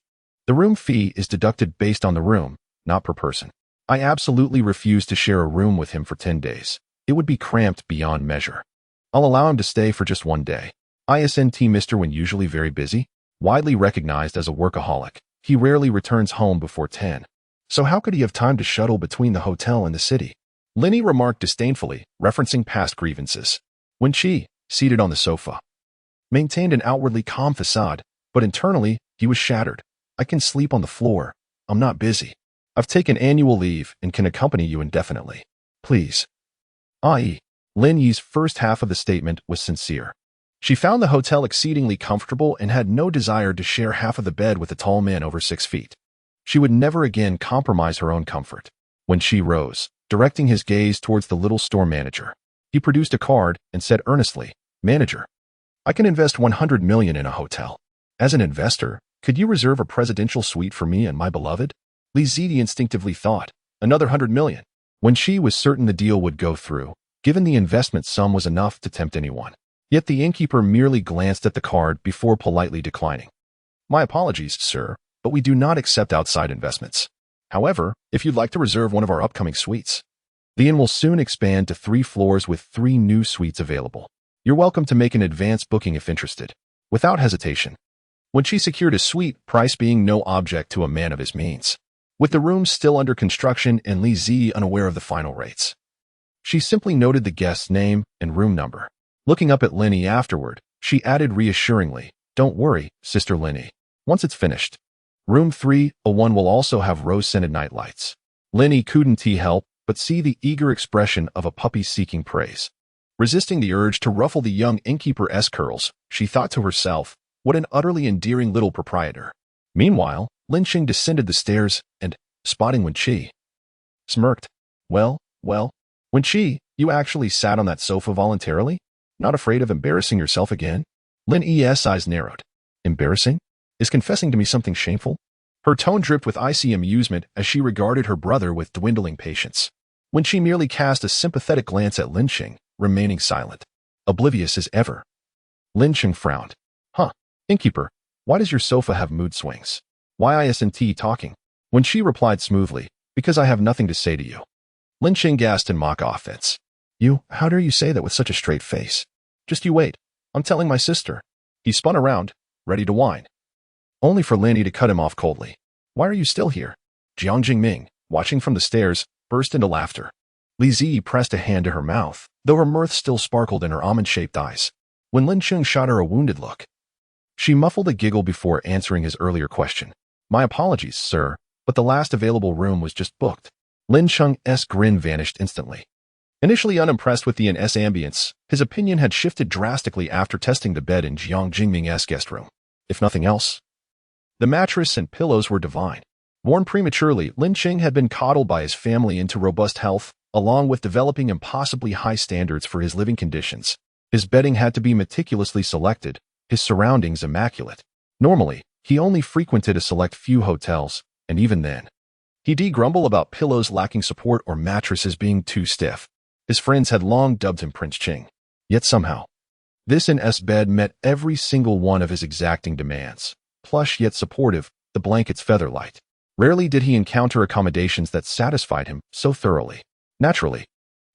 The room fee is deducted based on the room, not per person. I absolutely refuse to share a room with him for 10 days. It would be cramped beyond measure. I'll allow him to stay for just 1 day. ISNT Mr. When usually very busy, widely recognized as a workaholic, he rarely returns home before 10. So how could he have time to shuttle between the hotel and the city? Lenny remarked disdainfully, referencing past grievances. Wen Qi, seated on the sofa, maintained an outwardly calm facade, but internally, he was shattered. I can sleep on the floor. I'm not busy. I've taken annual leave and can accompany you indefinitely. Please. I.e. Lin Yi's first half of the statement was sincere. She found the hotel exceedingly comfortable and had no desire to share half of the bed with a tall man over 6 feet. She would never again compromise her own comfort. When she rose, directing his gaze towards the little store manager, he produced a card and said earnestly, "Manager, I can invest 100 million in a hotel. As an investor, could you reserve a presidential suite for me and my beloved?" Li Ziyi instinctively thought, another 100 million. When she was certain the deal would go through, given the investment sum was enough to tempt anyone. Yet the innkeeper merely glanced at the card before politely declining. "My apologies, sir, but we do not accept outside investments. However, if you'd like to reserve one of our upcoming suites, the inn will soon expand to 3 floors with 3 new suites available. You're welcome to make an advance booking if interested." Without hesitation, when she secured a suite, price being no object to a man of his means, with the rooms still under construction and Li Ziyi unaware of the final rates, she simply noted the guest's name and room number. Looking up at Linny afterward, she added reassuringly, "Don't worry, Sister Linny. Once it's finished, room 301 will also have rose-scented night lights." Linny couldn't help but see the eager expression of a puppy seeking praise. Resisting the urge to ruffle the young innkeeper's curls, she thought to herself, what an utterly endearing little proprietor. Meanwhile, Lin Qing descended the stairs and, spotting Wen Qi, smirked. Well, Wen Qi, you actually sat on that sofa voluntarily? Not afraid of embarrassing yourself again?" Lin Yi's eyes narrowed. "Embarrassing? Is confessing to me something shameful?" Her tone dripped with icy amusement as she regarded her brother with dwindling patience. Wen Qi merely cast a sympathetic glance at Lin Qing, remaining silent, oblivious as ever. Lin Qing frowned. Innkeeper, why does your sofa have mood swings? Why isn't talking?" Wen Qi replied smoothly, "Because I have nothing to say to you." Lin Qing gasped in mock offense. How dare you say that with such a straight face? Just you wait. I'm telling my sister." He spun around, ready to whine, only for Linny to cut him off coldly. "Why are you still here?" Jiang Jingming, watching from the stairs, burst into laughter. Li Ziyi pressed a hand to her mouth, though her mirth still sparkled in her almond-shaped eyes. When Lin Qing shot her a wounded look, she muffled a giggle before answering his earlier question. "My apologies, sir, but the last available room was just booked." Lin Qing's grin vanished instantly. Initially unimpressed with the inn's ambience, his opinion had shifted drastically after testing the bed in Jiang Jingming's guest room. If nothing else, the mattress and pillows were divine. Born prematurely, Lin Qing had been coddled by his family into robust health, along with developing impossibly high standards for his living conditions. His bedding had to be meticulously selected, his surroundings immaculate. Normally, he only frequented a select few hotels, and even then, he'd grumble about pillows lacking support or mattresses being too stiff. His friends had long dubbed him Prince Qing. Yet somehow, this inn's bed met every single one of his exacting demands. Plush yet supportive, the blankets feather-light. Rarely did he encounter accommodations that satisfied him so thoroughly. Naturally,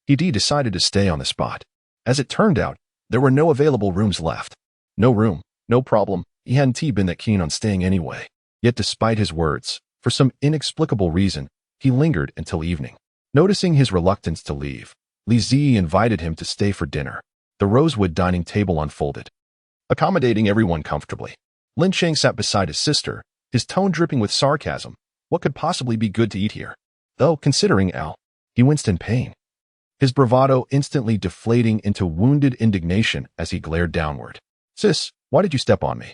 he decided to stay on the spot. As it turned out, there were no available rooms left. No room, no problem, he hadn't been that keen on staying anyway. Yet despite his words, for some inexplicable reason, he lingered until evening. Noticing his reluctance to leave, Li Ziyi invited him to stay for dinner. The rosewood dining table unfolded, accommodating everyone comfortably. Lin Qing sat beside his sister, his tone dripping with sarcasm. What could possibly be good to eat here? Though, considering he winced in pain, his bravado instantly deflating into wounded indignation as he glared downward. "Sis, why did you step on me?"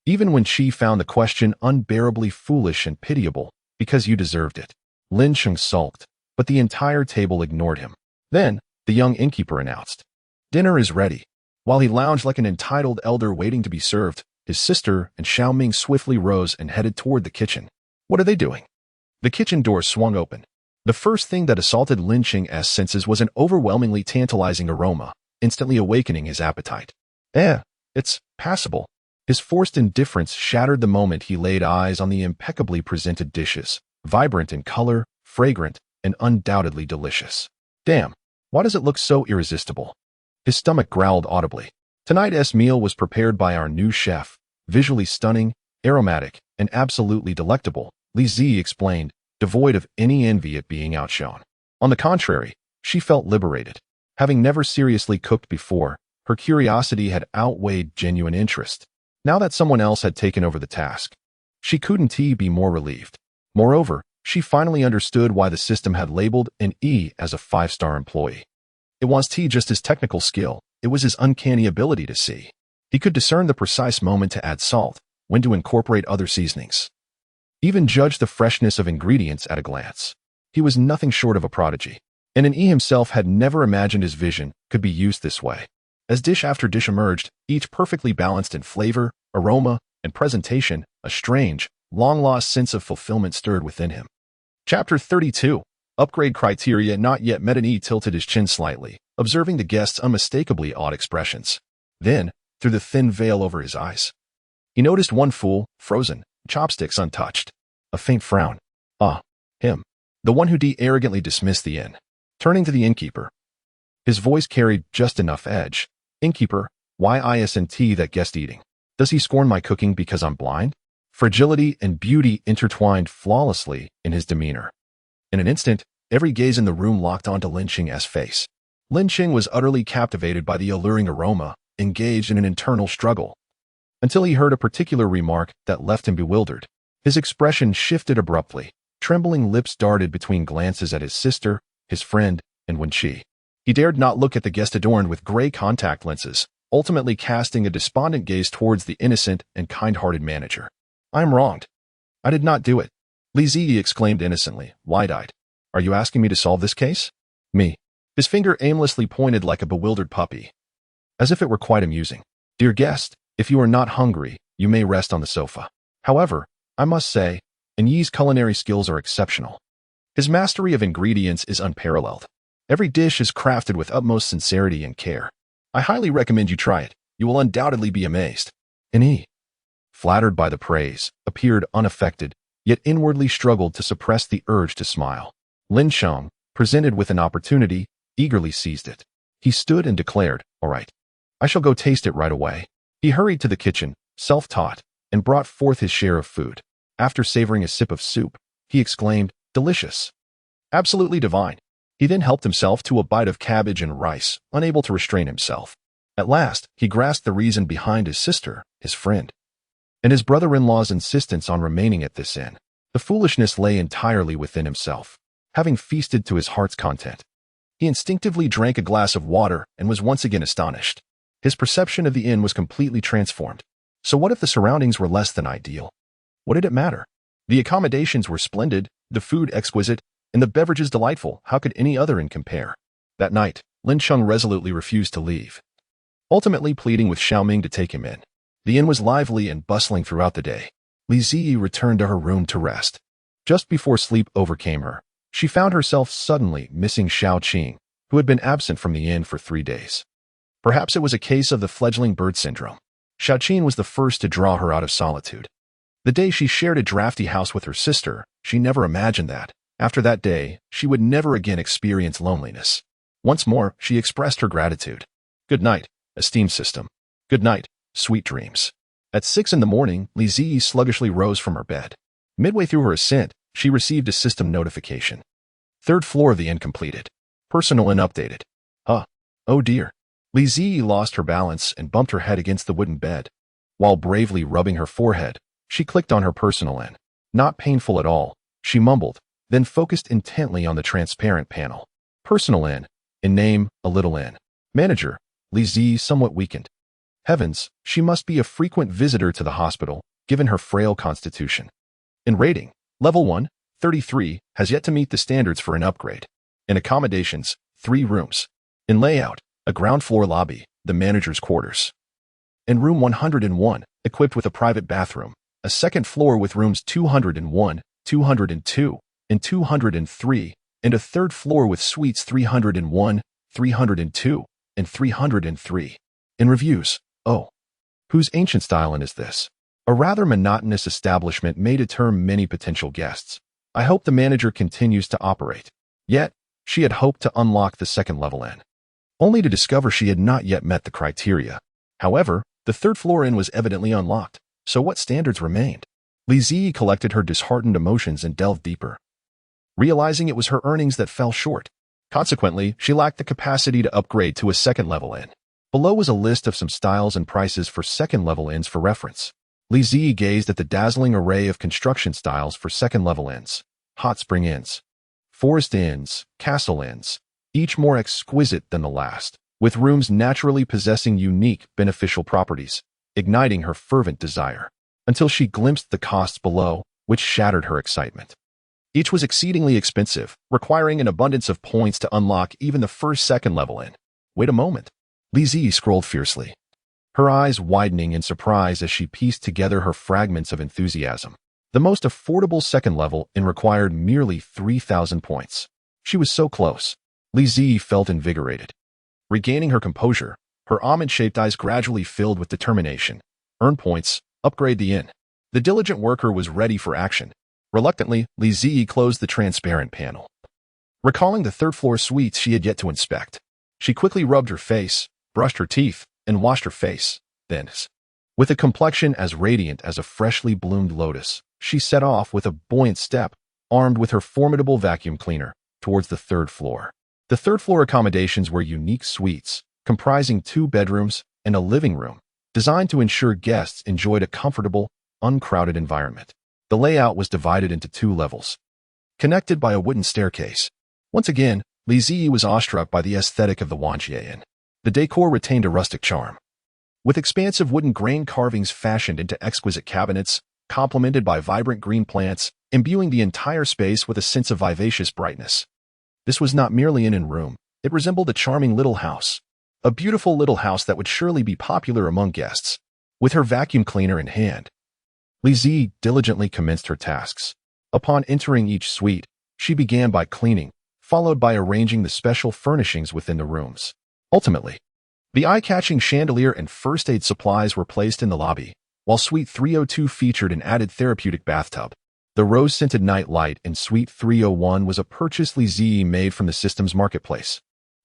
Even when she found the question unbearably foolish and pitiable, "Because you deserved it." Lin Qing sulked, but the entire table ignored him. Then, the young innkeeper announced, "Dinner is ready." While he lounged like an entitled elder waiting to be served, his sister and Xiao Ming swiftly rose and headed toward the kitchen. What are they doing? The kitchen door swung open. The first thing that assaulted Lin Qing's senses was an overwhelmingly tantalizing aroma, instantly awakening his appetite. It's passable." His forced indifference shattered the moment he laid eyes on the impeccably presented dishes, vibrant in color, fragrant, and undoubtedly delicious. Damn, why does it look so irresistible? His stomach growled audibly. Tonight's meal was prepared by our new chef, visually stunning, aromatic, and absolutely delectable, Li Ziyi explained, devoid of any envy at being outshone. On the contrary, she felt liberated. Having never seriously cooked before, her curiosity had outweighed genuine interest. Now that someone else had taken over the task, she couldn't be more relieved. Moreover, She finally understood why the system had labeled an E as a 5-star employee. It wasn't just his technical skill, it was his uncanny ability to see. He could discern the precise moment to add salt, when to incorporate other seasonings. Even judge the freshness of ingredients at a glance. He was nothing short of a prodigy, and an E himself had never imagined his vision could be used this way. As dish after dish emerged, each perfectly balanced in flavor, aroma, and presentation, a strange, long-lost sense of fulfillment stirred within him. Chapter 32. Upgrade criteria. Not yet met. An E tilted his chin slightly, observing the guest's unmistakably odd expressions. Then, through the thin veil over his eyes, he noticed one full, frozen, chopsticks untouched. A faint frown. Ah, him. The one who arrogantly dismissed the inn. Turning to the innkeeper, his voice carried just enough edge. Innkeeper, why isn't that guest eating? Does he scorn my cooking because I'm blind? Fragility and beauty intertwined flawlessly in his demeanor. In an instant, every gaze in the room locked onto Lin Qing's face. Lin Qing was utterly captivated by the alluring aroma, engaged in an internal struggle, until he heard a particular remark that left him bewildered. His expression shifted abruptly. Trembling lips darted between glances at his sister, his friend, and Wen Qi. He dared not look at the guest adorned with gray contact lenses, ultimately casting a despondent gaze towards the innocent and kind-hearted manager. I am wronged. I did not do it. Li Ziyi exclaimed innocently, wide-eyed. Are you asking me to solve this case? Me. His finger aimlessly pointed like a bewildered puppy, as if it were quite amusing. Dear guest, if you are not hungry, you may rest on the sofa. However, I must say, An Yi's culinary skills are exceptional. His mastery of ingredients is unparalleled. Every dish is crafted with utmost sincerity and care. I highly recommend you try it. You will undoubtedly be amazed. An Yi, flattered by the praise, appeared unaffected, yet inwardly struggled to suppress the urge to smile. Lin Sheng, presented with an opportunity, eagerly seized it. He stood and declared, all right, I shall go taste it right away. He hurried to the kitchen, self-taught, and brought forth his share of food. After savoring a sip of soup, he exclaimed, delicious. Absolutely divine. He then helped himself to a bite of cabbage and rice, unable to restrain himself. At last, he grasped the reason behind his sister, his friend, and his brother-in-law's insistence on remaining at this inn. The foolishness lay entirely within himself. Having feasted to his heart's content, he instinctively drank a glass of water and was once again astonished. His perception of the inn was completely transformed. So what if the surroundings were less than ideal? What did it matter? The accommodations were splendid, the food exquisite, and the beverages delightful. How could any other inn compare? That night, Lin Sheng resolutely refused to leave, ultimately pleading with Xiaoming to take him in. The inn was lively and bustling throughout the day. Li Ziyi returned to her room to rest. Just before sleep overcame her, she found herself suddenly missing Xiao Qing, who had been absent from the inn for 3 days. Perhaps it was a case of the fledgling bird syndrome. Xiao Qing was the first to draw her out of solitude. The day she shared a drafty house with her sister, she never imagined that, after that day, she would never again experience loneliness. Once more, she expressed her gratitude. Good night, esteemed system. Good night, sweet dreams. At 6 in the morning, Li Ziyi sluggishly rose from her bed. Midway through her ascent, she received a system notification. 3rd floor of the inn completed. Personal inn updated. Oh dear. Li Ziyi lost her balance and bumped her head against the wooden bed. While bravely rubbing her forehead, she clicked on her personal inn. Not painful at all, she mumbled, then focused intently on the transparent panel. Personal inn. In name, a little inn. Manager, Li Ziyi somewhat weakened. Heavens, she must be a frequent visitor to the hospital, given her frail constitution. In rating, Level 1, 33, has yet to meet the standards for an upgrade. In accommodations, 3 rooms. In layout, a ground floor lobby, the manager's quarters. In room 101, equipped with a private bathroom, a 2nd floor with rooms 201, 202, and 203, and a 3rd floor with suites 301, 302, and 303. In reviews, oh, whose ancient style inn is this? A rather monotonous establishment may deter many potential guests. I hope the manager continues to operate. Yet, she had hoped to unlock the 2nd level inn, only to discover she had not yet met the criteria. However, the 3rd floor inn was evidently unlocked, so what standards remained? Li Ziyi collected her disheartened emotions and delved deeper, realizing it was her earnings that fell short. Consequently, she lacked the capacity to upgrade to a 2nd level inn. Below was a list of some styles and prices for 2nd level inns for reference. Li Ziyi gazed at the dazzling array of construction styles for 2nd level inns. hot spring inns, forest inns, castle inns, each more exquisite than the last, with rooms naturally possessing unique beneficial properties, igniting her fervent desire, until she glimpsed the costs below, which shattered her excitement. Each was exceedingly expensive, requiring an abundance of points to unlock even the first second-level inn. Wait a moment. Lizzie scrolled fiercely, her eyes widening in surprise as she pieced together her fragments of enthusiasm. The most affordable second-level inn required merely 3,000 points. She was so close. Lizzie felt invigorated. Regaining her composure, her almond-shaped eyes gradually filled with determination. Earn points, upgrade the inn. The diligent worker was ready for action. Reluctantly, Lizzie closed the transparent panel. Recalling the third-floor suites she had yet to inspect, she quickly rubbed her face, brushed her teeth, and washed her face. Then, with a complexion as radiant as a freshly bloomed lotus, she set off with a buoyant step, armed with her formidable vacuum cleaner, towards the third floor. The third-floor accommodations were unique suites, comprising 2 bedrooms and a living room, designed to ensure guests enjoyed a comfortable, uncrowded environment. The layout was divided into 2 levels, connected by a wooden staircase. Once again, Lizzie was awestruck by the aesthetic of the Wanjie Inn. The decor retained a rustic charm, with expansive wooden grain carvings fashioned into exquisite cabinets, complemented by vibrant green plants, imbuing the entire space with a sense of vivacious brightness. This was not merely an inn room. It resembled a charming little house, a beautiful little house that would surely be popular among guests. With her vacuum cleaner in hand, Lizzie diligently commenced her tasks. Upon entering each suite, she began by cleaning, followed by arranging the special furnishings within the rooms. Ultimately, the eye-catching chandelier and first aid supplies were placed in the lobby, while Suite 302 featured an added therapeutic bathtub. The rose-scented night light in Suite 301 was a purchase Lizzie made from the system's marketplace.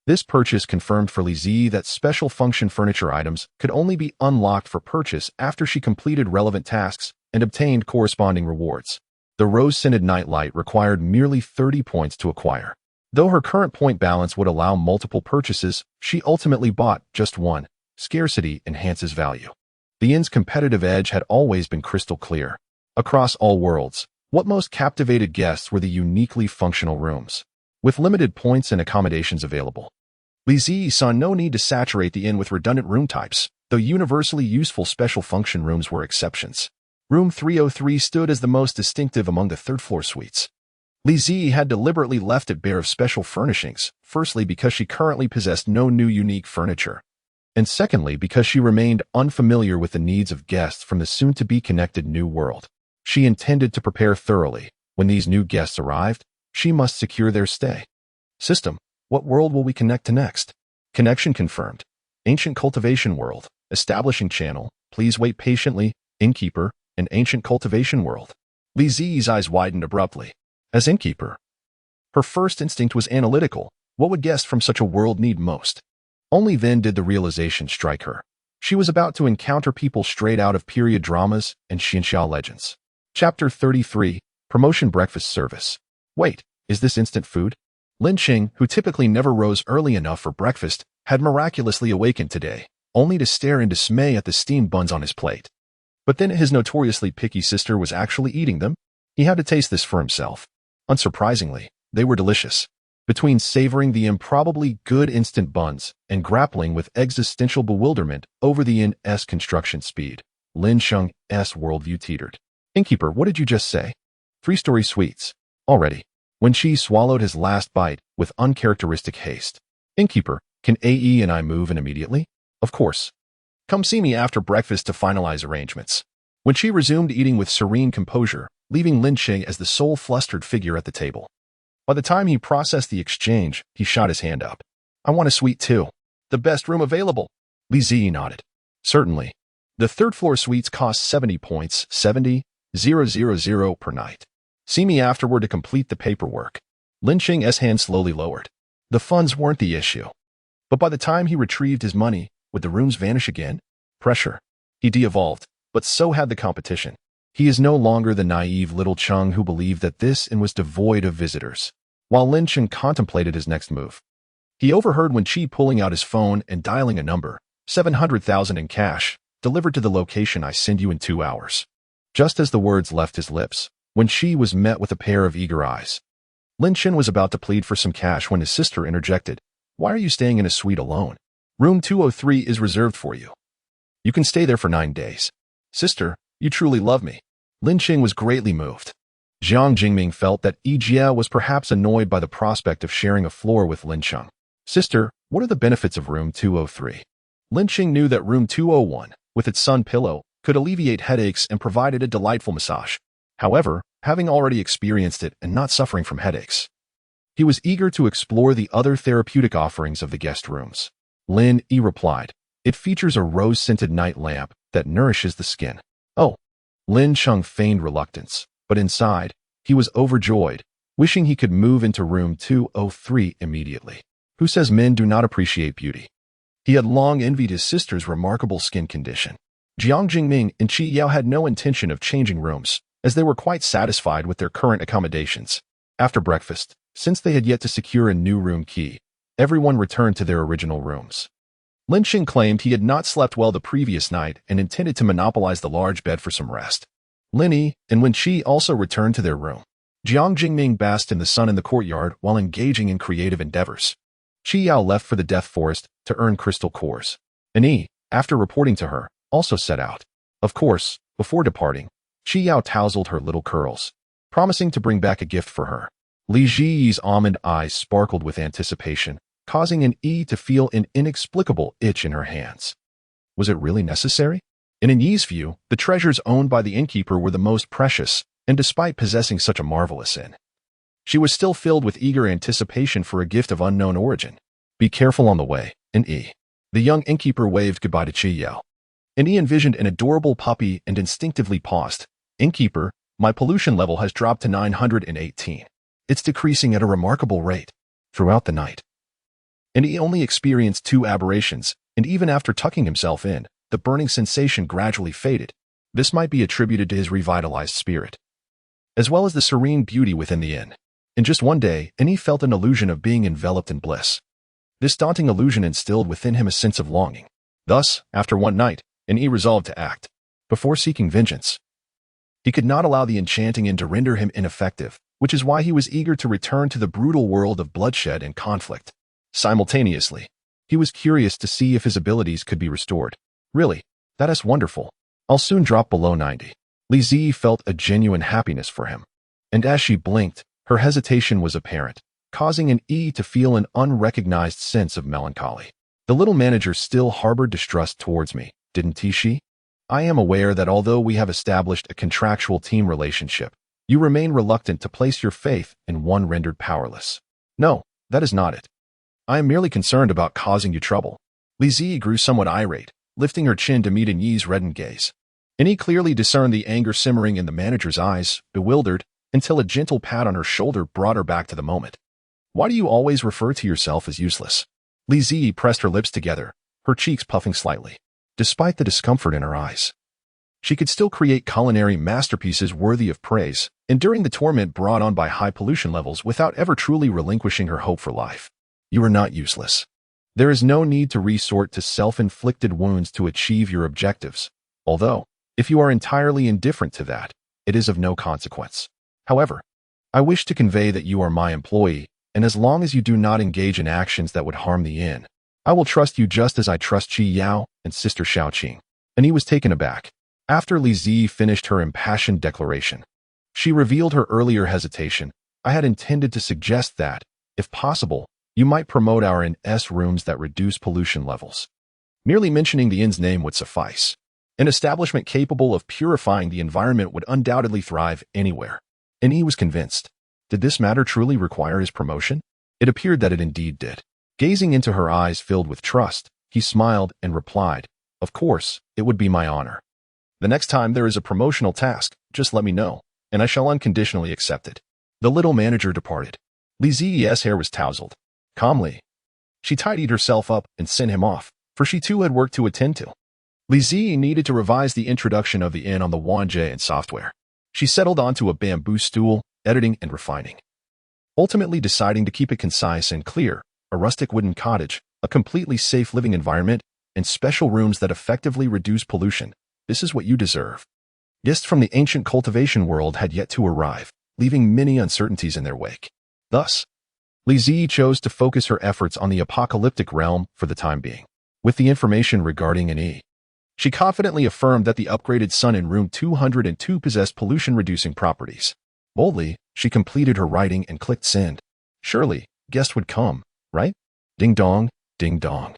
This purchase confirmed for Lizzie that special function furniture items could only be unlocked for purchase after she completed relevant tasks and obtained corresponding rewards. The rose-scented nightlight required merely 30 points to acquire. Though her current point balance would allow multiple purchases, she ultimately bought just one. Scarcity enhances value. The inn's competitive edge had always been crystal clear. Across all worlds, what most captivated guests were the uniquely functional rooms, with limited points and accommodations available. Lizzie saw no need to saturate the inn with redundant room types, though universally useful special function rooms were exceptions. Room 303 stood as the most distinctive among the third-floor suites. Lizzie had deliberately left it bare of special furnishings, firstly because she currently possessed no new unique furniture, and secondly because she remained unfamiliar with the needs of guests from the soon-to-be connected new world. She intended to prepare thoroughly. When these new guests arrived, she must secure their stay. System, what world will we connect to next? Connection confirmed. Ancient cultivation world. Establishing channel. Please wait patiently. Innkeeper. An ancient cultivation world. Lizzie's eyes widened abruptly. As innkeeper, her first instinct was analytical. What would guests from such a world need most? Only then did the realization strike her. She was about to encounter people straight out of period dramas and Xinxia legends. Chapter 33, Promotion Breakfast Service. Wait, is this instant food? Lin Qing, who typically never rose early enough for breakfast, had miraculously awakened today, only to stare in dismay at the steamed buns on his plate. But then his notoriously picky sister was actually eating them. He had to taste this for himself. Unsurprisingly, they were delicious. Between savoring the improbably good instant buns and grappling with existential bewilderment over the inn's construction speed, Lin Sheng's worldview teetered. Innkeeper, what did you just say? 3-story suites. Already. When Qi swallowed his last bite with uncharacteristic haste. Innkeeper, can AE and I move in immediately? Of course. Come see me after breakfast to finalize arrangements. When Qi resumed eating with serene composure, leaving Lin Qing as the sole flustered figure at the table. By the time he processed the exchange, he shot his hand up. I want a suite too. The best room available. Li Zi nodded. Certainly. The third-floor suites cost 70 points, 70,000 per night. See me afterward to complete the paperwork. Lin Qing's hand slowly lowered. The funds weren't the issue. But by the time he retrieved his money, would the rooms vanish again? Pressure. He de-evolved, but so had the competition. He is no longer the naive little Cheng who believed that this inn was devoid of visitors. While Lin Qing contemplated his next move, he overheard Wen Qi pulling out his phone and dialing a number, 700,000 in cash, delivered to the location I send you in 2 hours. Just as the words left his lips, when she was met with a pair of eager eyes. Lin Chen was about to plead for some cash when his sister interjected. Why are you staying in a suite alone? Room 203 is reserved for you. You can stay there for 9 days. Sister, you truly love me. Lin Qing was greatly moved. Jiang Jingming felt that Yi Jia was perhaps annoyed by the prospect of sharing a floor with Lin Cheng. Sister, what are the benefits of room 203? Lin Qing knew that room 201, with its sun pillow, could alleviate headaches and provided a delightful massage. However, having already experienced it and not suffering from headaches, he was eager to explore the other therapeutic offerings of the guest rooms. Lin Yi replied, it features a rose-scented night lamp that nourishes the skin. Oh. Lin Cheng feigned reluctance, but inside, he was overjoyed, wishing he could move into room 203 immediately. Who says men do not appreciate beauty? He had long envied his sister's remarkable skin condition. Jiang Jingming and Qi Yao had no intention of changing rooms, as they were quite satisfied with their current accommodations. After breakfast, since they had yet to secure a new room key, everyone returned to their original rooms. Lin Qing claimed he had not slept well the previous night and intended to monopolize the large bed for some rest. Lin Yi and Wen Qi also returned to their room. Jiang Jingming basked in the sun in the courtyard while engaging in creative endeavors. Qi Yao left for the Death Forest to earn crystal cores. And Yi, after reporting to her, also set out. Of course, before departing, Qi Yao tousled her little curls, promising to bring back a gift for her. Li Ziyi's almond eyes sparkled with anticipation, causing an Yi to feel an inexplicable itch in her hands. Was it really necessary? In Yi's view, the treasures owned by the innkeeper were the most precious, and despite possessing such a marvelous inn, she was still filled with eager anticipation for a gift of unknown origin. Be careful on the way, Yi. The young innkeeper waved goodbye to Qi Yao. Yi envisioned an adorable puppy and instinctively paused. Innkeeper, my pollution level has dropped to 918. It's decreasing at a remarkable rate. Throughout the night, Yi only experienced 2 aberrations, and even after tucking himself in, the burning sensation gradually faded. This might be attributed to his revitalized spirit, as well as the serene beauty within the inn. In just one day, Yi felt an illusion of being enveloped in bliss. This daunting illusion instilled within him a sense of longing. Thus, after one night, Yi resolved to act. Before seeking vengeance, he could not allow the enchanting inn to render him ineffective, which is why he was eager to return to the brutal world of bloodshed and conflict. Simultaneously, he was curious to see if his abilities could be restored. Really, that is wonderful. I'll soon drop below 90. Li Ziyi felt a genuine happiness for him. And as she blinked, her hesitation was apparent, causing Yi to feel an unrecognized sense of melancholy. The little manager still harbored distrust towards me, didn't she? I am aware that although we have established a contractual team relationship, you remain reluctant to place your faith in one rendered powerless. No, that is not it. I am merely concerned about causing you trouble. Li Ziyi grew somewhat irate, lifting her chin to meet Yi's reddened gaze. Yi clearly discerned the anger simmering in the manager's eyes, bewildered, until a gentle pat on her shoulder brought her back to the moment. Why do you always refer to yourself as useless? Li Ziyi pressed her lips together, her cheeks puffing slightly. Despite the discomfort in her eyes, she could still create culinary masterpieces worthy of praise, enduring the torment brought on by high pollution levels without ever truly relinquishing her hope for life. You are not useless. There is no need to resort to self-inflicted wounds to achieve your objectives, although, if you are entirely indifferent to that, it is of no consequence. However, I wish to convey that you are my employee, and as long as you do not engage in actions that would harm the inn, I will trust you just as I trust Qi Yao and Sister Xiaoqing. Yi was taken aback. After Li Ziyi finished her impassioned declaration, she revealed her earlier hesitation. I had intended to suggest that, if possible, you might promote our inn's rooms that reduce pollution levels. Merely mentioning the inn's name would suffice. An establishment capable of purifying the environment would undoubtedly thrive anywhere. Yi was convinced. Did this matter truly require his promotion? It appeared that it indeed did. Gazing into her eyes filled with trust, he smiled and replied, of course, it would be my honor. The next time there is a promotional task, just let me know, and I shall unconditionally accept it. The little manager departed. Li Ziyi's hair was tousled. Calmly, she tidied herself up and sent him off, for she too had work to attend to. Li Ziyi needed to revise the introduction of the inn on the Wanjie and software. She settled onto a bamboo stool, editing and refining, ultimately deciding to keep it concise and clear: a rustic wooden cottage, a completely safe living environment, and special rooms that effectively reduce pollution. This is what you deserve. Guests from the ancient cultivation world had yet to arrive, leaving many uncertainties in their wake. Thus, Li Zi chose to focus her efforts on the apocalyptic realm for the time being. With the information regarding an E, she confidently affirmed that the upgraded sun in room 202 possessed pollution-reducing properties. Boldly, she completed her writing and clicked send. Surely, guests would come, right? Ding dong, ding dong.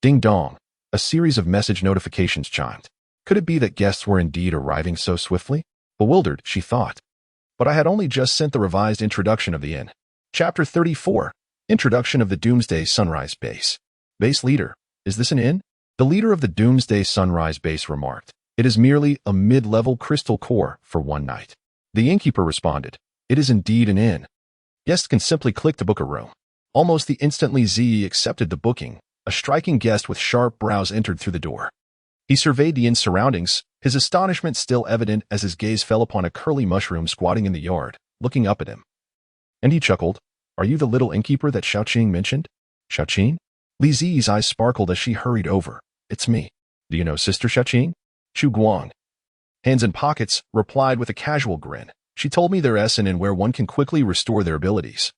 Ding dong. A series of message notifications chimed. Could it be that guests were indeed arriving so swiftly? Bewildered, she thought. But I had only just sent the revised introduction of the inn. Chapter 34. Introduction of the Doomsday Sunrise Base. Base leader. Is this an inn? The leader of the Doomsday Sunrise Base remarked. It is merely a mid-level crystal core for one night. The innkeeper responded. It is indeed an inn. Guests can simply click to book a room. Almost the instantly Z accepted the booking. A striking guest with sharp brows entered through the door. He surveyed the inn's surroundings, his astonishment still evident as his gaze fell upon a curly mushroom squatting in the yard, looking up at him. And he chuckled. Are you the little innkeeper that Xiaoqing mentioned? Xiaoqing? Li Zi's eyes sparkled as she hurried over. It's me. Do you know Sister Xiaoqing? Chu Guang. Hands in pockets, replied with a casual grin. She told me there's an inn where one can quickly restore their abilities.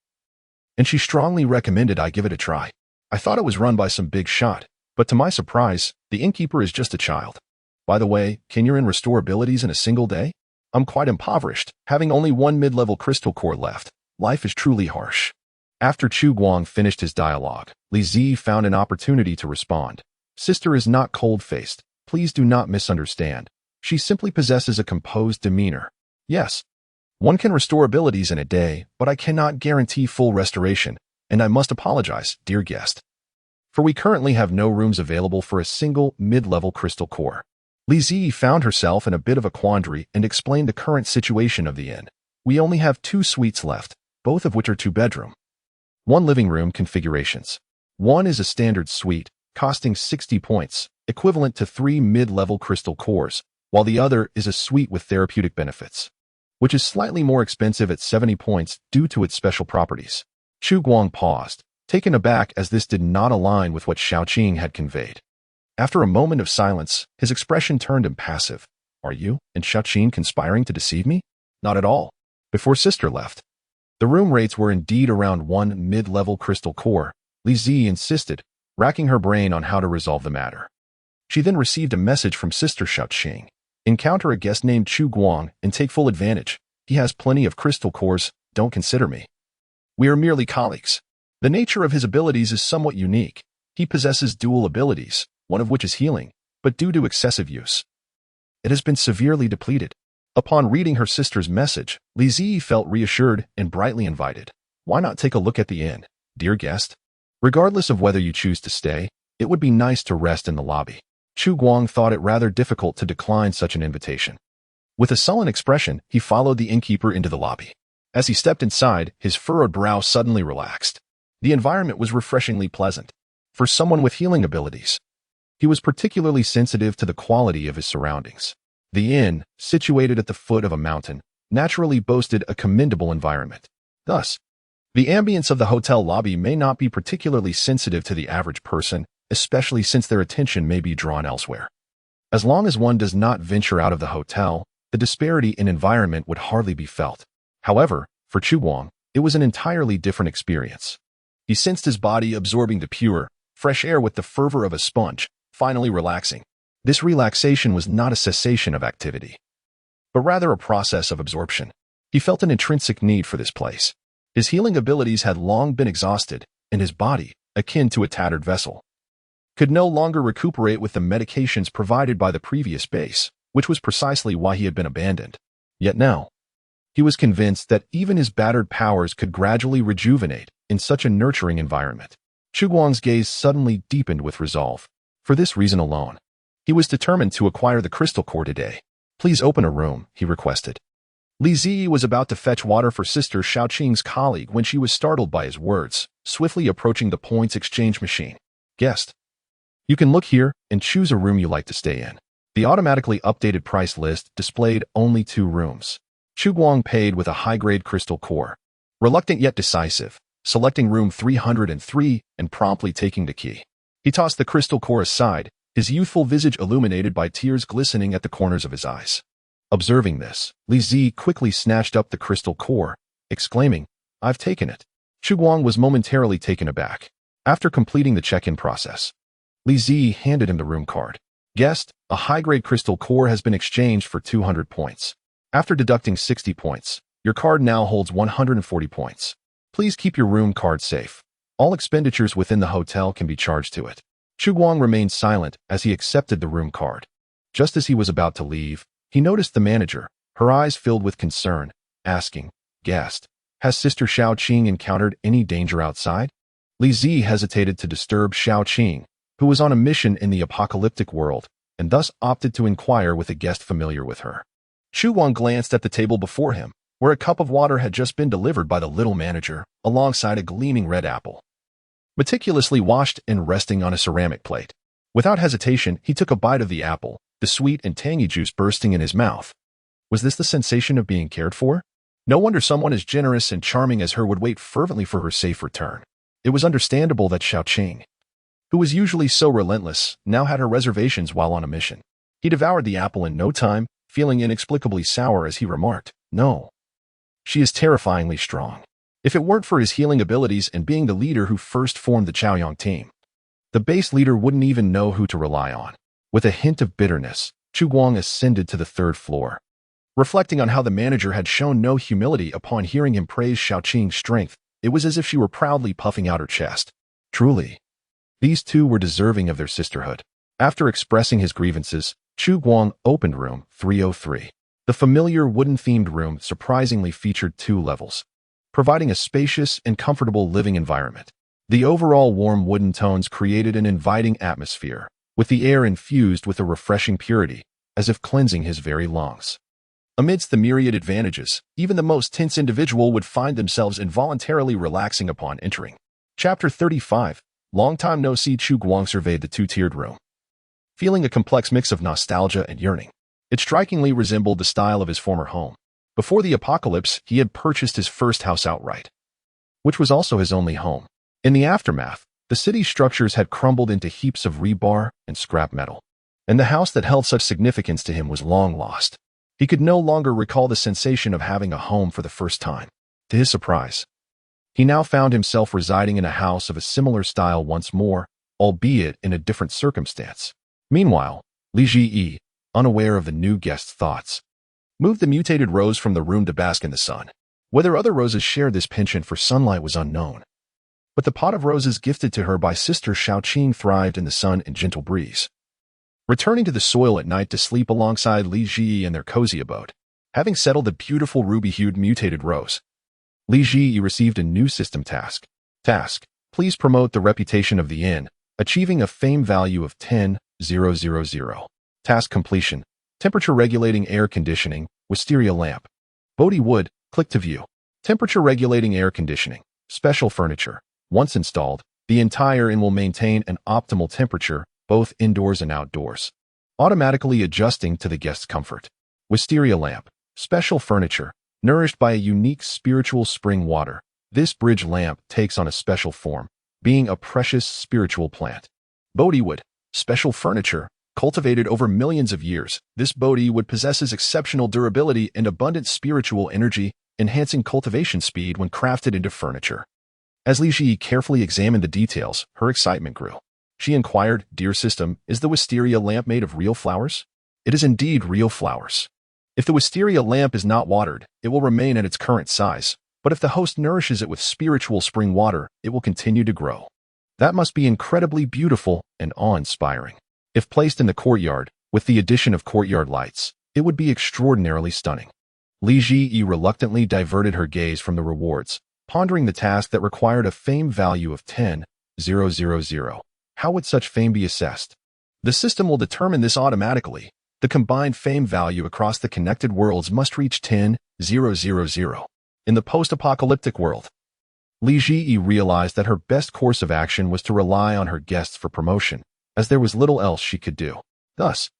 And she strongly recommended I give it a try. I thought it was run by some big shot, but to my surprise, the innkeeper is just a child. By the way, can your inn restore abilities in a single day? I'm quite impoverished, having only one mid-level crystal core left. Life is truly harsh. After Chu Guang finished his dialogue, Li Zi found an opportunity to respond. Sister is not cold-faced. Please do not misunderstand. She simply possesses a composed demeanor. Yes, one can restore abilities in a day, but I cannot guarantee full restoration, and I must apologize, dear guest. For we currently have no rooms available for a single mid-level crystal core. Li Zi found herself in a bit of a quandary and explained the current situation of the inn. We only have 2 suites left, both of which are 2-bedroom. 1 living room configurations. One is a standard suite, costing 60 points, equivalent to 3 mid-level crystal cores, while the other is a suite with therapeutic benefits, which is slightly more expensive at 70 points due to its special properties. Chu Guang paused, taken aback as this did not align with what Xiaoqing had conveyed. After a moment of silence, his expression turned impassive. Are you and Xiaoqing conspiring to deceive me? Not at all. Before Sister left, the room rates were indeed around 1 mid-level crystal core, Li Zi insisted, racking her brain on how to resolve the matter. She then received a message from Sister Xiaoqing. Encounter a guest named Chu Guang and take full advantage. He has plenty of crystal cores, don't consider me. We are merely colleagues. The nature of his abilities is somewhat unique. He possesses dual abilities, one of which is healing, but due to excessive use, it has been severely depleted. Upon reading her sister's message, Li Zi felt reassured and brightly invited. Why not take a look at the inn, dear guest? Regardless of whether you choose to stay, it would be nice to rest in the lobby. Chu Guang thought it rather difficult to decline such an invitation. With a sullen expression, he followed the innkeeper into the lobby. As he stepped inside, his furrowed brow suddenly relaxed. The environment was refreshingly pleasant. For someone with healing abilities, he was particularly sensitive to the quality of his surroundings. The inn, situated at the foot of a mountain, naturally boasted a commendable environment. Thus, the ambience of the hotel lobby may not be particularly sensitive to the average person, especially since their attention may be drawn elsewhere. As long as one does not venture out of the hotel, the disparity in environment would hardly be felt. However, for Chu Guang, it was an entirely different experience. He sensed his body absorbing the pure, fresh air with the fervor of a sponge, finally relaxing. This relaxation was not a cessation of activity, but rather a process of absorption. He felt an intrinsic need for this place. His healing abilities had long been exhausted, and his body, akin to a tattered vessel, could no longer recuperate with the medications provided by the previous base, which was precisely why he had been abandoned. Yet now, he was convinced that even his battered powers could gradually rejuvenate in such a nurturing environment. Chu Guang's gaze suddenly deepened with resolve. For this reason alone, he was determined to acquire the crystal core today. Please open a room, he requested. Li Zi was about to fetch water for Sister Xiaoqing's colleague when she was startled by his words, swiftly approaching the points exchange machine. Guest, you can look here and choose a room you like to stay in. The automatically updated price list displayed only 2 rooms. Chu Guang paid with a high-grade crystal core. Reluctant yet decisive, selecting room 303 and promptly taking the key. He tossed the crystal core aside, his youthful visage illuminated by tears glistening at the corners of his eyes. Observing this, Li Zi quickly snatched up the crystal core, exclaiming, "I've taken it." Chu Guang was momentarily taken aback. After completing the check-in process, Li Zi handed him the room card. "Guest, a high-grade crystal core has been exchanged for 200 points. After deducting 60 points, your card now holds 140 points. Please keep your room card safe. All expenditures within the hotel can be charged to it." Chu Guang remained silent as he accepted the room card. Just as he was about to leave, he noticed the manager, her eyes filled with concern, asking, "Guest, has Sister Xiaoqing encountered any danger outside?" Li Zi hesitated to disturb Xiaoqing, who was on a mission in the apocalyptic world, and thus opted to inquire with a guest familiar with her. Chu Guang glanced at the table before him, where a cup of water had just been delivered by the little manager, alongside a gleaming red apple, meticulously washed and resting on a ceramic plate. Without hesitation, he took a bite of the apple, the sweet and tangy juice bursting in his mouth. Was this the sensation of being cared for? No wonder someone as generous and charming as her would wait fervently for her safe return. It was understandable that Xiaoqing, who was usually so relentless, now had her reservations while on a mission. He devoured the apple in no time, feeling inexplicably sour as he remarked, "No. She is terrifyingly strong. If it weren't for his healing abilities and being the leader who first formed the Chaoyang team, the base leader wouldn't even know who to rely on." With a hint of bitterness, Chu Guang ascended to the third floor. Reflecting on how the manager had shown no humility upon hearing him praise Xiaoqing's strength, it was as if she were proudly puffing out her chest. Truly, these two were deserving of their sisterhood. After expressing his grievances, Chu Guang opened room 303. The familiar wooden-themed room surprisingly featured 2 levels, providing a spacious and comfortable living environment. The overall warm wooden tones created an inviting atmosphere, with the air infused with a refreshing purity, as if cleansing his very lungs. Amidst the myriad advantages, even the most tense individual would find themselves involuntarily relaxing upon entering. Chapter 35. Long time no see. Chu Guang surveyed the 2-tiered room, feeling a complex mix of nostalgia and yearning. It strikingly resembled the style of his former home. Before the apocalypse, he had purchased his first house outright, which was also his only home. In the aftermath, the city's structures had crumbled into heaps of rebar and scrap metal, and the house that held such significance to him was long lost. He could no longer recall the sensation of having a home for the first time. To his surprise, he now found himself residing in a house of a similar style once more, albeit in a different circumstance. Meanwhile, Li Ji, unaware of the new guest's thoughts, moved the mutated rose from the room to bask in the sun. Whether other roses shared this penchant for sunlight was unknown, but the pot of roses gifted to her by Sister Xiaoqing thrived in the sun and gentle breeze. Returning to the soil at night to sleep alongside Li Ji in their cozy abode, having settled the beautiful ruby-hued mutated rose, Li Ji received a new system task. Please promote the reputation of the inn, achieving a fame value of 10,000. Task completion. Temperature regulating air conditioning, wisteria lamp. Bodhi wood, click to view. Temperature regulating air conditioning, special furniture. Once installed, the entire inn will maintain an optimal temperature, both indoors and outdoors, automatically adjusting to the guest's comfort. Wisteria lamp, special furniture, nourished by a unique spiritual spring water. This bridge lamp takes on a special form, being a precious spiritual plant. Bodhi wood, special furniture, cultivated over millions of years. This Bodhi wood possesses exceptional durability and abundant spiritual energy, enhancing cultivation speed when crafted into furniture. As Li Ji carefully examined the details, her excitement grew. She inquired, "Dear system, is the wisteria lamp made of real flowers?" "It is indeed real flowers. If the wisteria lamp is not watered, it will remain at its current size, but if the host nourishes it with spiritual spring water, it will continue to grow. That must be incredibly beautiful and awe-inspiring. If placed in the courtyard, with the addition of courtyard lights, it would be extraordinarily stunning." Li Ji reluctantly diverted her gaze from the rewards, pondering the task that required a fame value of 10,000. How would such fame be assessed? The system will determine this automatically. The combined fame value across the connected worlds must reach 10,000. In the post-apocalyptic world, Li Ji realized that her best course of action was to rely on her guests for promotion, as there was little else she could do. Thus,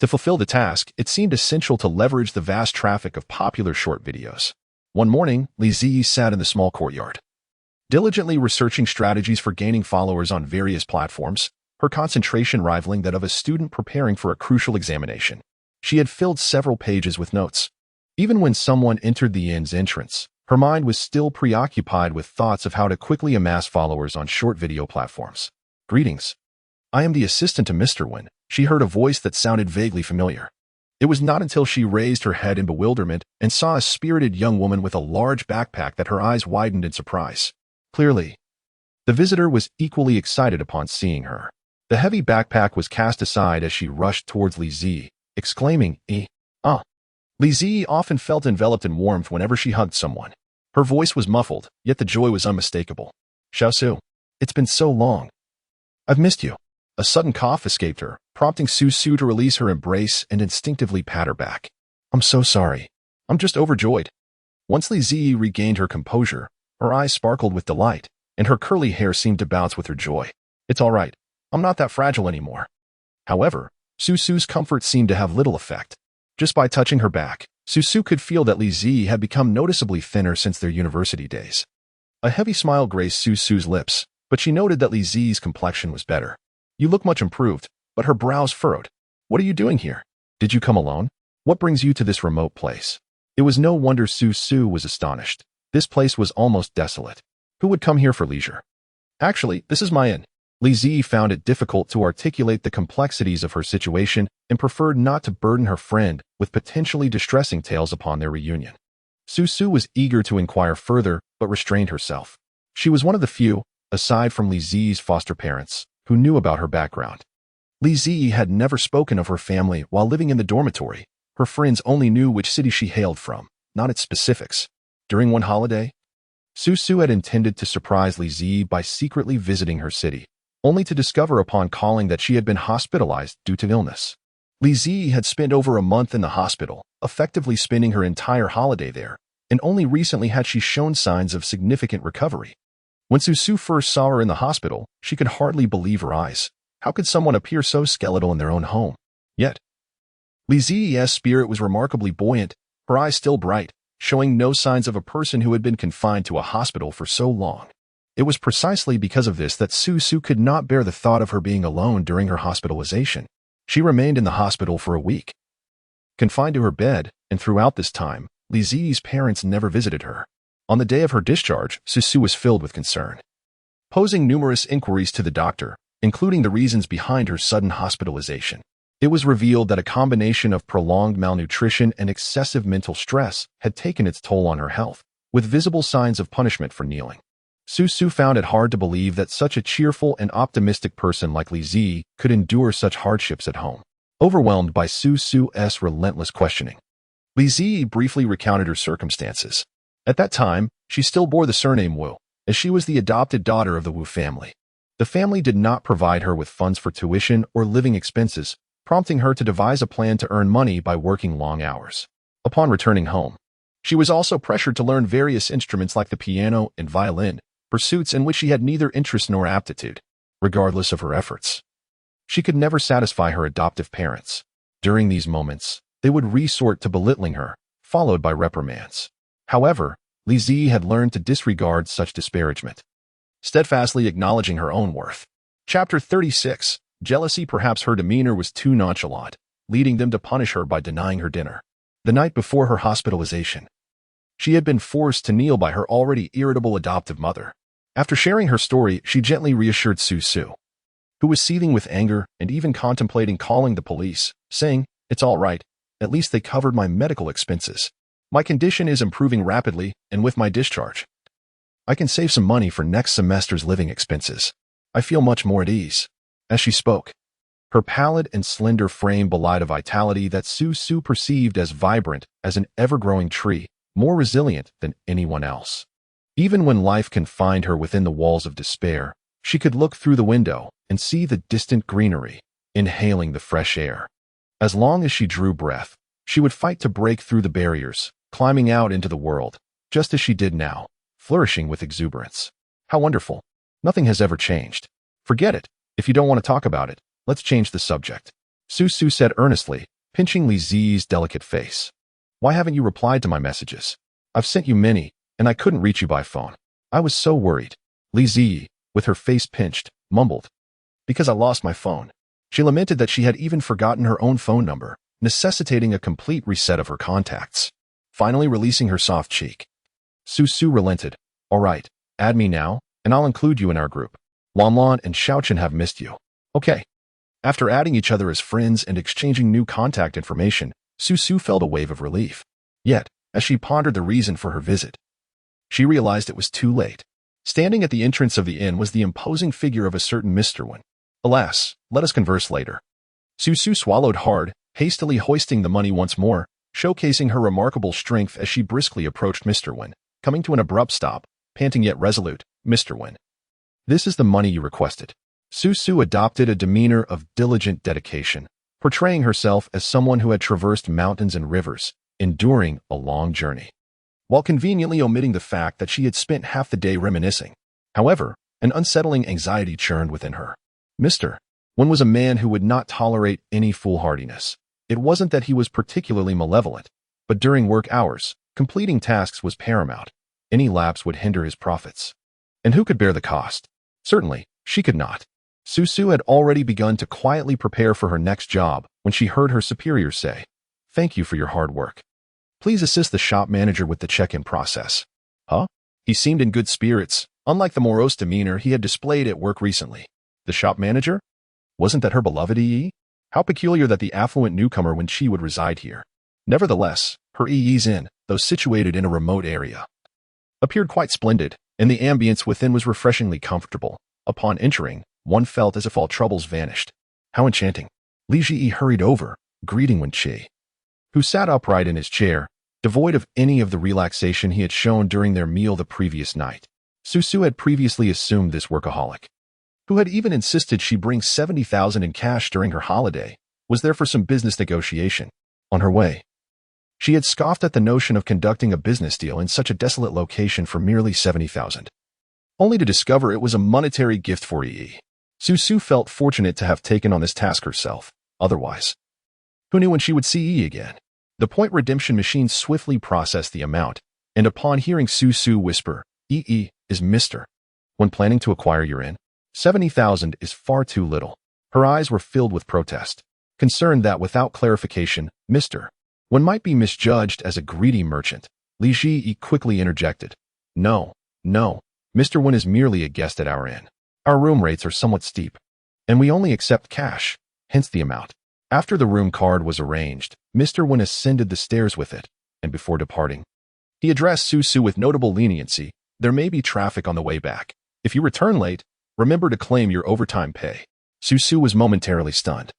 to fulfill the task, it seemed essential to leverage the vast traffic of popular short videos. One morning, Li Ji sat in the small courtyard, diligently researching strategies for gaining followers on various platforms, her concentration rivaling that of a student preparing for a crucial examination. She had filled several pages with notes. Even when someone entered the inn's entrance, her mind was still preoccupied with thoughts of how to quickly amass followers on short video platforms. Greetings. I am the assistant to Mr. Wynn. She heard a voice that sounded vaguely familiar. It was not until she raised her head in bewilderment and saw a spirited young woman with a large backpack that her eyes widened in surprise. Clearly, the visitor was equally excited upon seeing her. The heavy backpack was cast aside as she rushed towards Li Zi, exclaiming, Ah! Li Zi often felt enveloped in warmth whenever she hugged someone. Her voice was muffled, yet the joy was unmistakable. Xiaosu, it's been so long. I've missed you. A sudden cough escaped her, prompting Su Su to release her embrace and instinctively pat her back. I'm so sorry. I'm just overjoyed. Once Li Zi regained her composure, her eyes sparkled with delight, and her curly hair seemed to bounce with her joy. It's all right. I'm not that fragile anymore. However, Su Su's comfort seemed to have little effect. Just by touching her back, Su Su could feel that Li Zi had become noticeably thinner since their university days. A heavy smile graced Su Su's lips, but she noted that Li Zi's complexion was better. You look much improved, but her brows furrowed. What are you doing here? Did you come alone? What brings you to this remote place? It was no wonder Su Su was astonished. This place was almost desolate. Who would come here for leisure? Actually, this is my inn. Li Zi found it difficult to articulate the complexities of her situation and preferred not to burden her friend with potentially distressing tales upon their reunion. Su Su was eager to inquire further, but restrained herself. She was one of the few, aside from Li Zi's foster parents, who knew about her background. Li Zi had never spoken of her family while living in the dormitory. Her friends only knew which city she hailed from, not its specifics. During one holiday, Su Su had intended to surprise Li Zi by secretly visiting her city, only to discover upon calling that she had been hospitalized due to illness. Li Zi had spent over a month in the hospital, effectively spending her entire holiday there, and only recently had she shown signs of significant recovery. When Su Su first saw her in the hospital, she could hardly believe her eyes. How could someone appear so skeletal in their own home? Yet, Li Zi's spirit was remarkably buoyant, her eyes still bright, showing no signs of a person who had been confined to a hospital for so long. It was precisely because of this that Su Su could not bear the thought of her being alone during her hospitalization. She remained in the hospital for a week, confined to her bed, and throughout this time, Li Zi's parents never visited her. On the day of her discharge, Su Su was filled with concern. Posing numerous inquiries to the doctor, including the reasons behind her sudden hospitalization, it was revealed that a combination of prolonged malnutrition and excessive mental stress had taken its toll on her health, with visible signs of punishment for kneeling. Su Su found it hard to believe that such a cheerful and optimistic person like Li Zi could endure such hardships at home. Overwhelmed by Su Su's relentless questioning, Li Zi briefly recounted her circumstances. At that time, she still bore the surname Wu, as she was the adopted daughter of the Wu family. The family did not provide her with funds for tuition or living expenses, prompting her to devise a plan to earn money by working long hours. Upon returning home, she was also pressured to learn various instruments like the piano and violin, pursuits in which she had neither interest nor aptitude. Regardless of her efforts, she could never satisfy her adoptive parents. During these moments, they would resort to belittling her, followed by reprimands. However, Li Zi had learned to disregard such disparagement, steadfastly acknowledging her own worth. Chapter 36. Jealousy. Perhaps her demeanor was too nonchalant, leading them to punish her by denying her dinner. The night before her hospitalization, she had been forced to kneel by her already irritable adoptive mother. After sharing her story, she gently reassured Su Su, who was seething with anger and even contemplating calling the police, saying, "It's all right. At least they covered my medical expenses. My condition is improving rapidly, and with my discharge, I can save some money for next semester's living expenses. I feel much more at ease." As she spoke, her pallid and slender frame belied a vitality that Su Su perceived as vibrant as an ever-growing tree, more resilient than anyone else. Even when life confined her within the walls of despair, she could look through the window and see the distant greenery, inhaling the fresh air. As long as she drew breath, she would fight to break through the barriers, climbing out into the world, just as she did now, flourishing with exuberance. How wonderful. Nothing has ever changed. Forget it. If you don't want to talk about it, let's change the subject. Su Su said earnestly, pinching Li Zi's delicate face. Why haven't you replied to my messages? I've sent you many, and I couldn't reach you by phone. I was so worried. Li Zi, with her face pinched, mumbled. Because I lost my phone. She lamented that she had even forgotten her own phone number, necessitating a complete reset of her contacts. Finally releasing her soft cheek, Su relented. All right, add me now, and I'll include you in our group. Lan and Xiaochen have missed you. Okay. After adding each other as friends and exchanging new contact information, Su felt a wave of relief. Yet, as she pondered the reason for her visit, she realized it was too late. Standing at the entrance of the inn was the imposing figure of a certain Mr. Wen. Alas, let us converse later. Su swallowed hard, hastily hoisting the money once more, showcasing her remarkable strength as she briskly approached Mr. Wen, coming to an abrupt stop, panting yet resolute. Mr. Wen. This is the money you requested. Su adopted a demeanor of diligent dedication, portraying herself as someone who had traversed mountains and rivers, enduring a long journey, while conveniently omitting the fact that she had spent half the day reminiscing. However, an unsettling anxiety churned within her. Mr. Wen was a man who would not tolerate any foolhardiness. It wasn't that he was particularly malevolent, but during work hours, completing tasks was paramount. Any lapse would hinder his profits. And who could bear the cost? Certainly, she could not. Su had already begun to quietly prepare for her next job when she heard her superior say, "Thank you for your hard work. Please assist the shop manager with the check-in process." Huh? He seemed in good spirits, unlike the morose demeanor he had displayed at work recently. The shop manager? Wasn't that her beloved EE? How peculiar that the affluent newcomer when she would reside here. Nevertheless, her EE's inn, though situated in a remote area, appeared quite splendid, and the ambience within was refreshingly comfortable. Upon entering, one felt as if all troubles vanished. How enchanting. Li Ji hurried over, greeting Wen Qi, who sat upright in his chair, devoid of any of the relaxation he had shown during their meal the previous night. Su had previously assumed this workaholic, who had even insisted she bring 70,000 in cash during her holiday, was there for some business negotiation. On her way, she had scoffed at the notion of conducting a business deal in such a desolate location for merely 70,000. Only to discover it was a monetary gift for EE. Su felt fortunate to have taken on this task herself. Otherwise, who knew when she would see EE again? The point redemption machine swiftly processed the amount, and upon hearing Su whisper, "EE is Mr. When planning to acquire your inn, 70,000 is far too little." Her eyes were filled with protest, concerned that without clarification, Mr. Wen might be misjudged as a greedy merchant. Li Ji quickly interjected, No, Mr. Wen is merely a guest at our inn. Our room rates are somewhat steep, and we only accept cash, hence the amount." After the room card was arranged, Mr. Wen ascended the stairs with it, and before departing, he addressed Su with notable leniency. "There may be traffic on the way back. If you return late, remember to claim your overtime pay." Su was momentarily stunned,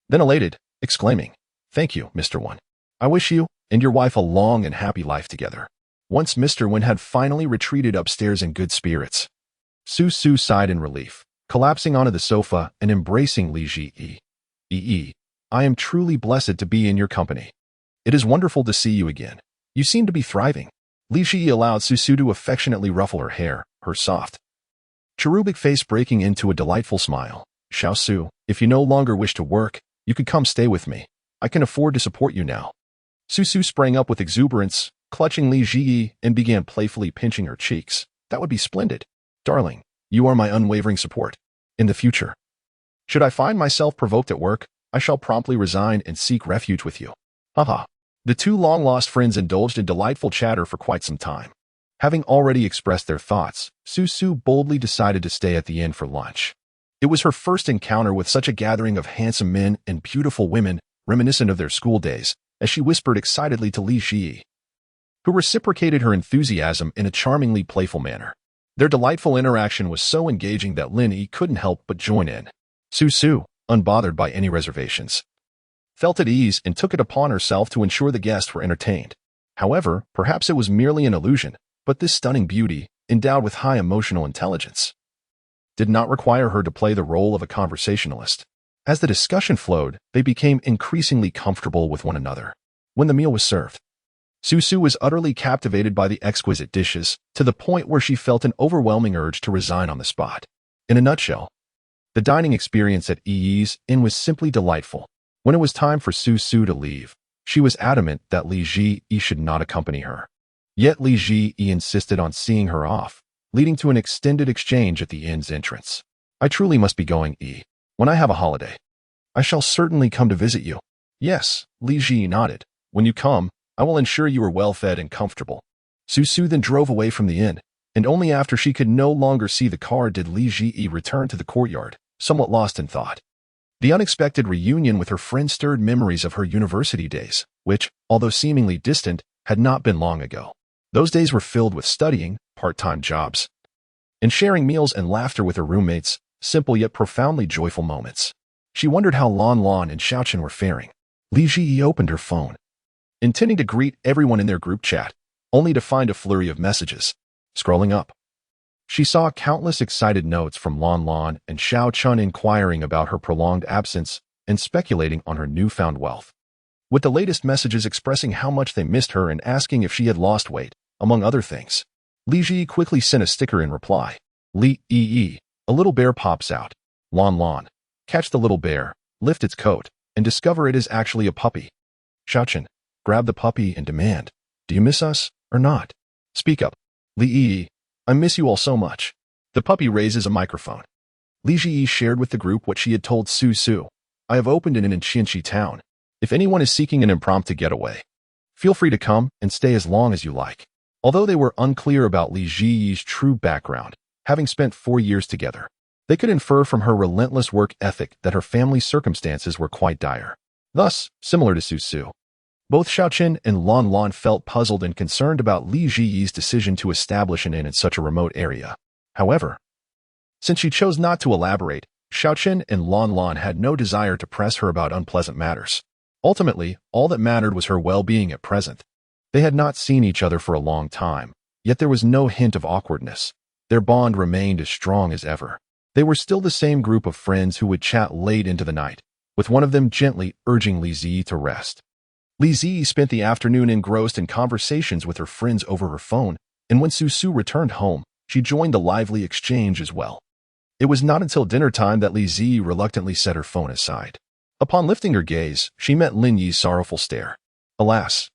then elated, exclaiming, "Thank you, Mr. Wen. I wish you and your wife a long and happy life together." Once Mr. Wen had finally retreated upstairs in good spirits, Su sighed in relief, collapsing onto the sofa and embracing Li Ji. "EE, I am truly blessed to be in your company. It is wonderful to see you again. You seem to be thriving." Li Ji allowed Su to affectionately ruffle her hair, her soft, cherubic face breaking into a delightful smile. "Xiao Su, if you no longer wish to work, you could come stay with me. I can afford to support you now." Su sprang up with exuberance, clutching Li Ji and began playfully pinching her cheeks. "That would be splendid. Darling, you are my unwavering support. In the future, should I find myself provoked at work, I shall promptly resign and seek refuge with you." Haha. The two long-lost friends indulged in delightful chatter for quite some time. Having already expressed their thoughts, Su boldly decided to stay at the inn for lunch. It was her first encounter with such a gathering of handsome men and beautiful women, reminiscent of their school days, as she whispered excitedly to Li Ji, who reciprocated her enthusiasm in a charmingly playful manner. Their delightful interaction was so engaging that Lin Yi couldn't help but join in. Su, unbothered by any reservations, felt at ease and took it upon herself to ensure the guests were entertained. However, perhaps it was merely an illusion, but this stunning beauty, endowed with high emotional intelligence, did not require her to play the role of a conversationalist. As the discussion flowed, they became increasingly comfortable with one another. When the meal was served, Su was utterly captivated by the exquisite dishes, to the point where she felt an overwhelming urge to resign on the spot. In a nutshell, the dining experience at EE's inn was simply delightful. When it was time for Su to leave, she was adamant that Li Ji should not accompany her. Yet Li Ji insisted on seeing her off, leading to an extended exchange at the inn's entrance. "I truly must be going, When I have a holiday, I shall certainly come to visit you." Yes, Li Ji nodded. When you come, I will ensure you are well fed and comfortable. Su then drove away from the inn, and only after she could no longer see the car did Li Ji return to the courtyard, somewhat lost in thought. The unexpected reunion with her friend stirred memories of her university days, which, although seemingly distant, had not been long ago. Those days were filled with studying, part-time jobs, and sharing meals and laughter with her roommates, simple yet profoundly joyful moments. She wondered how Lan Lan and Xiaochen were faring. Li Ji opened her phone, intending to greet everyone in their group chat, only to find a flurry of messages. Scrolling up, she saw countless excited notes from Lan Lan and Xiaochen inquiring about her prolonged absence and speculating on her newfound wealth, with the latest messages expressing how much they missed her and asking if she had lost weight, among other things. Li Ji quickly sent a sticker in reply. Li Yi, a little bear pops out. Lan Lan, catch the little bear, lift its coat, and discover it is actually a puppy. Xiaochen, grab the puppy and demand, do you miss us or not? Speak up. Li Yi, I miss you all so much. The puppy raises a microphone. Li Ji shared with the group what she had told Su. I have opened an inn in Qianxi town. If anyone is seeking an impromptu getaway, feel free to come and stay as long as you like. Although they were unclear about Li Ji's true background, having spent 4 years together, they could infer from her relentless work ethic that her family's circumstances were quite dire. Thus, similar to Su, both Xiaochen and Lan Lan felt puzzled and concerned about Li Ji's decision to establish an inn in such a remote area. However, since she chose not to elaborate, Xiaochen and Lan Lan had no desire to press her about unpleasant matters. Ultimately, all that mattered was her well-being at present. They had not seen each other for a long time, yet there was no hint of awkwardness. Their bond remained as strong as ever. They were still the same group of friends who would chat late into the night, with one of them gently urging Li Zi to rest. Li Zi spent the afternoon engrossed in conversations with her friends over her phone, and when Su returned home, she joined the lively exchange as well. It was not until dinner time that Li Zi reluctantly set her phone aside. Upon lifting her gaze, she met Lin Yi's sorrowful stare. Alas,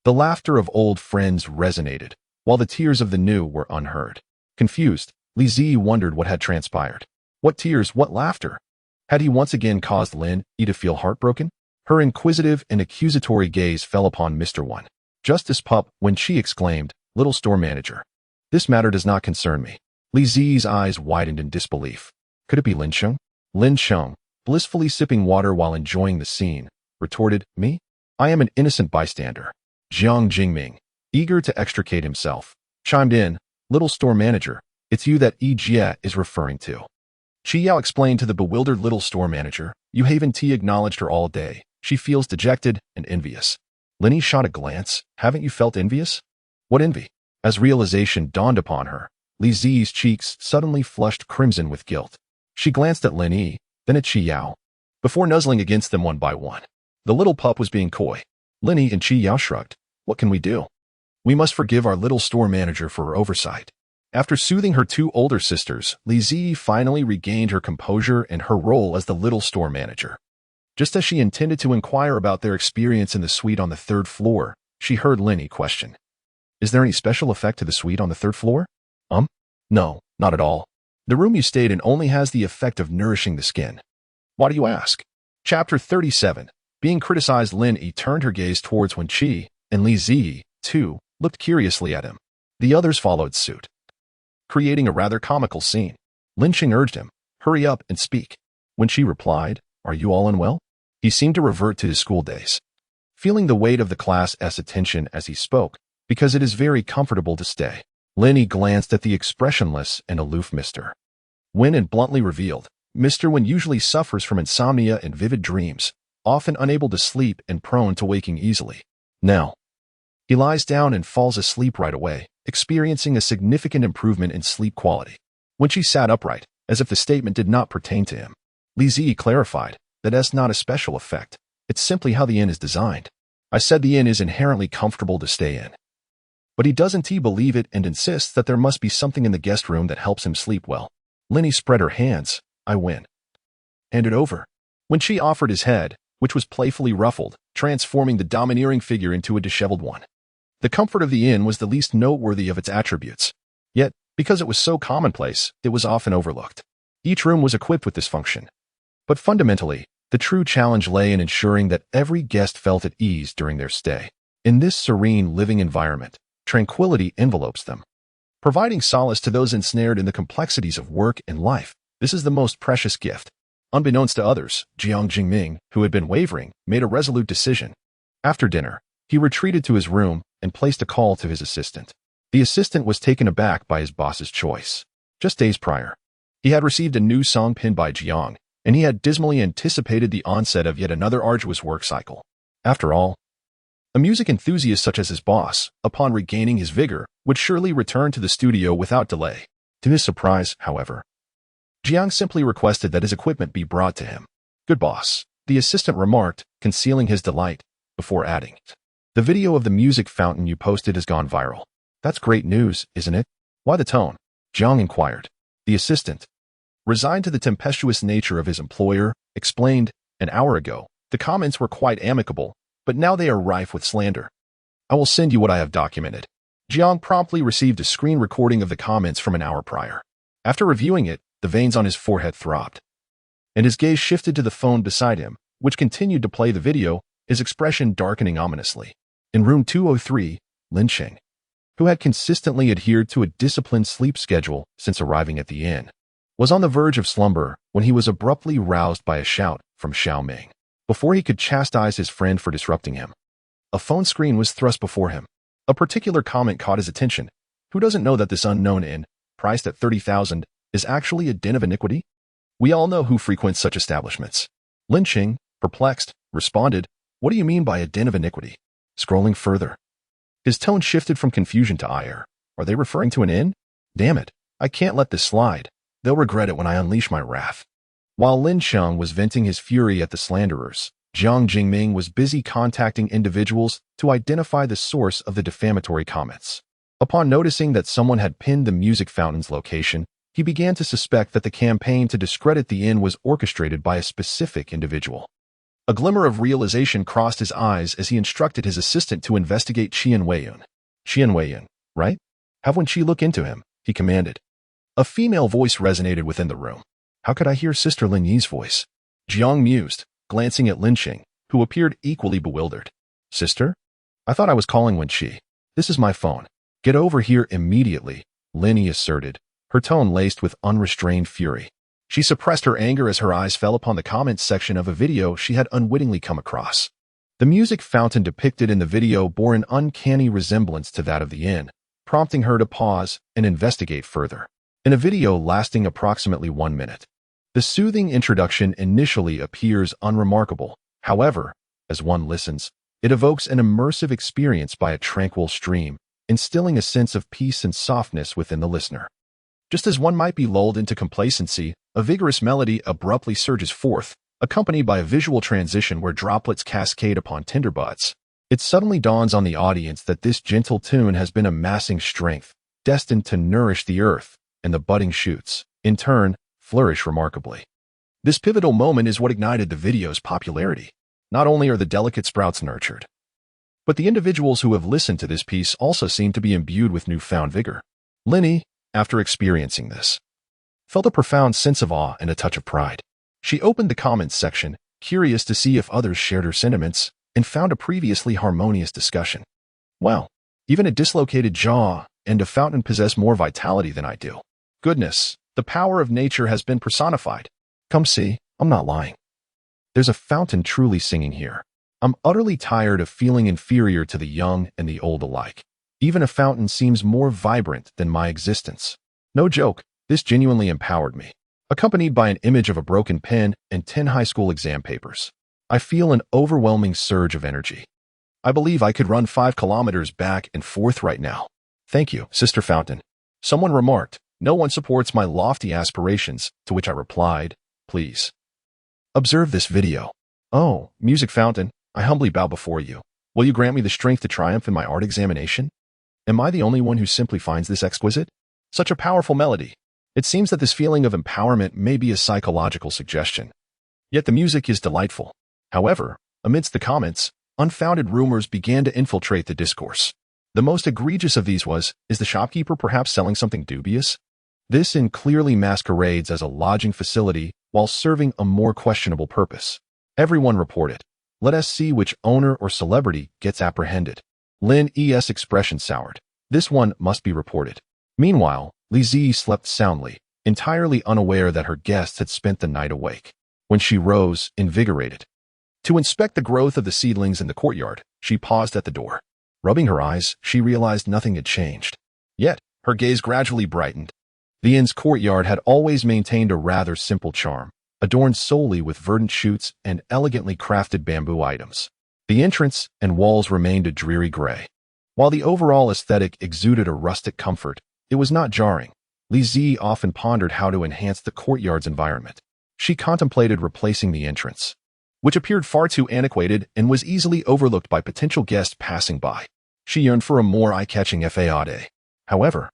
the laughter of old friends resonated, while the tears of the new were unheard. Confused, Li Zi wondered what had transpired. What tears, what laughter? Had he once again caused Lin Yi to feel heartbroken? Her inquisitive and accusatory gaze fell upon Mr. One. Justice Pup, when she exclaimed, Little store manager, this matter does not concern me. Li Zi's eyes widened in disbelief. Could it be Lin Sheng? Lin Sheng, blissfully sipping water while enjoying the scene, retorted, Me? I am an innocent bystander. Jiang Jingming, eager to extricate himself, chimed in, Little store manager, it's you that Yi Jie is referring to. Qi Yao explained to the bewildered little store manager. Yu Haven T acknowledged her all day. She feels dejected and envious. Lin Yi shot a glance. Haven't you felt envious? What envy? As realization dawned upon her, Li Zi's cheeks suddenly flushed crimson with guilt. She glanced at Lin Yi, then at Qi Yao, before nuzzling against them one by one. The little pup was being coy. Lin Yi and Qi Yao shrugged. What can we do? We must forgive our little store manager for her oversight. After soothing her 2 older sisters, Li Zi finally regained her composure and her role as the little store manager. Just as she intended to inquire about their experience in the suite on the 3rd floor, she heard Lin Yi question. Is there any special effect to the suite on the 3rd floor? No, not at all. The room you stayed in only has the effect of nourishing the skin. Why do you ask? Chapter 37. Being criticized, Lin Yi turned her gaze towards Wen Qi, and Li Zi, too, looked curiously at him. The others followed suit, creating a rather comical scene. Lin Xing urged him, hurry up and speak. When she replied, Are you all unwell? He seemed to revert to his school days, feeling the weight of the class's attention as he spoke, because it is very comfortable to stay. Lin Yi glanced at the expressionless and aloof Mr. Wen and bluntly revealed, Mr. Wen usually suffers from insomnia and vivid dreams, often unable to sleep and prone to waking easily. Now, he lies down and falls asleep right away, experiencing a significant improvement in sleep quality. When she sat upright, as if the statement did not pertain to him, Li Zi clarified that that's not a special effect. It's simply how the inn is designed. I said the inn is inherently comfortable to stay in. But he doesn't believe it and insists that there must be something in the guest room that helps him sleep well. Lin Yi spread her hands. I win. Hand it over. When she offered his head, which was playfully ruffled, transforming the domineering figure into a disheveled one. The comfort of the inn was the least noteworthy of its attributes. Yet, because it was so commonplace, it was often overlooked. Each room was equipped with this function. But fundamentally, The true challenge lay in ensuring that every guest felt at ease during their stay. In this serene living environment, tranquility envelopes them, providing solace to those ensnared in the complexities of work and life. This is the most precious gift. Unbeknownst to others, Jiang Jingming, who had been wavering, made a resolute decision. After dinner, he retreated to his room and placed a call to his assistant. The assistant was taken aback by his boss's choice. Just days prior, he had received a new song pinned by Jiang, and he had dismally anticipated the onset of yet another arduous work cycle. After all, a music enthusiast such as his boss, upon regaining his vigor, would surely return to the studio without delay. To his surprise, however, Jiang simply requested that his equipment be brought to him. "Good boss," the assistant remarked, concealing his delight, before adding, "The video of the music fountain you posted has gone viral." "That's great news, isn't it?" "Why the tone?" Jiang inquired. The assistant, resigned to the tempestuous nature of his employer, explained, "An hour ago, the comments were quite amicable, but now they are rife with slander. I will send you what I have documented." Jiang promptly received a screen recording of the comments from an hour prior. After reviewing it, the veins on his forehead throbbed, and his gaze shifted to the phone beside him, which continued to play the video, his expression darkening ominously. In room 203, Lin Cheng, who had consistently adhered to a disciplined sleep schedule since arriving at the inn, was on the verge of slumber when he was abruptly roused by a shout from Xiao Ming. Before he could chastise his friend for disrupting him, a phone screen was thrust before him. A particular comment caught his attention. Who doesn't know that this unknown inn, priced at 30,000, is actually a den of iniquity? We all know who frequents such establishments. Lin Cheng, perplexed, responded, "What do you mean by a den of iniquity?" Scrolling further, his tone shifted from confusion to ire. Are they referring to an inn? Damn it, I can't let this slide. They'll regret it when I unleash my wrath. While Lin Cheng was venting his fury at the slanderers, Jiang Jingming was busy contacting individuals to identify the source of the defamatory comments. Upon noticing that someone had pinned the music fountain's location, he began to suspect that the campaign to discredit the inn was orchestrated by a specific individual. A glimmer of realization crossed his eyes as he instructed his assistant to investigate Qian Weiyun. "Qian Weiyun, right? Have Wenqi look into him," he commanded. A female voice resonated within the room. How could I hear Sister Lin Yi's voice? Jiang mused, glancing at Lin Cheng, who appeared equally bewildered. "Sister? I thought I was calling Wenqi. This is my phone. Get over here immediately," Lin Yi asserted, her tone laced with unrestrained fury. She suppressed her anger as her eyes fell upon the comments section of a video she had unwittingly come across. The music fountain depicted in the video bore an uncanny resemblance to that of the inn, prompting her to pause and investigate further. In a video lasting approximately 1 minute, the soothing introduction initially appears unremarkable. However, as one listens, it evokes an immersive experience by a tranquil stream, instilling a sense of peace and softness within the listener. Just as one might be lulled into complacency, a vigorous melody abruptly surges forth, accompanied by a visual transition where droplets cascade upon tinder buds. It suddenly dawns on the audience that this gentle tune has been amassing strength, destined to nourish the earth, and the budding shoots, in turn, flourish remarkably. This pivotal moment is what ignited the video's popularity. Not only are the delicate sprouts nurtured, but the individuals who have listened to this piece also seem to be imbued with newfound vigor. Lin Yi, after experiencing this, felt a profound sense of awe and a touch of pride. She opened the comments section, curious to see if others shared her sentiments, and found a previously harmonious discussion. Well, even a dislocated jaw and a fountain possess more vitality than I do. Goodness, the power of nature has been personified. Come see, I'm not lying. There's a fountain truly singing here. I'm utterly tired of feeling inferior to the young and the old alike. Even a fountain seems more vibrant than my existence. No joke, this genuinely empowered me. Accompanied by an image of a broken pen and 10 high school exam papers, I feel an overwhelming surge of energy. I believe I could run 5 kilometers back and forth right now. Thank you, Sister Fountain. Someone remarked, no one supports my lofty aspirations, to which I replied, please. Observe this video. Oh, Music Fountain, I humbly bow before you. Will you grant me the strength to triumph in my art examination? Am I the only one who simply finds this exquisite? Such a powerful melody. It seems that this feeling of empowerment may be a psychological suggestion. Yet the music is delightful. However, amidst the comments, unfounded rumors began to infiltrate the discourse. The most egregious of these was, is the shopkeeper perhaps selling something dubious? This inn clearly masquerades as a lodging facility while serving a more questionable purpose. Everyone report it. Let us see which owner or celebrity gets apprehended. Lin E's expression soured. This one must be reported. Meanwhile, Li Zi slept soundly, entirely unaware that her guests had spent the night awake. When she rose, invigorated, to inspect the growth of the seedlings in the courtyard, she paused at the door. Rubbing her eyes, she realized nothing had changed. Yet, her gaze gradually brightened. The inn's courtyard had always maintained a rather simple charm, adorned solely with verdant shoots and elegantly crafted bamboo items. The entrance and walls remained a dreary gray. While the overall aesthetic exuded a rustic comfort, it was not jarring. Li Zi often pondered how to enhance the courtyard's environment. She contemplated replacing the entrance, which appeared far too antiquated and was easily overlooked by potential guests passing by. She yearned for a more eye-catching façade. However,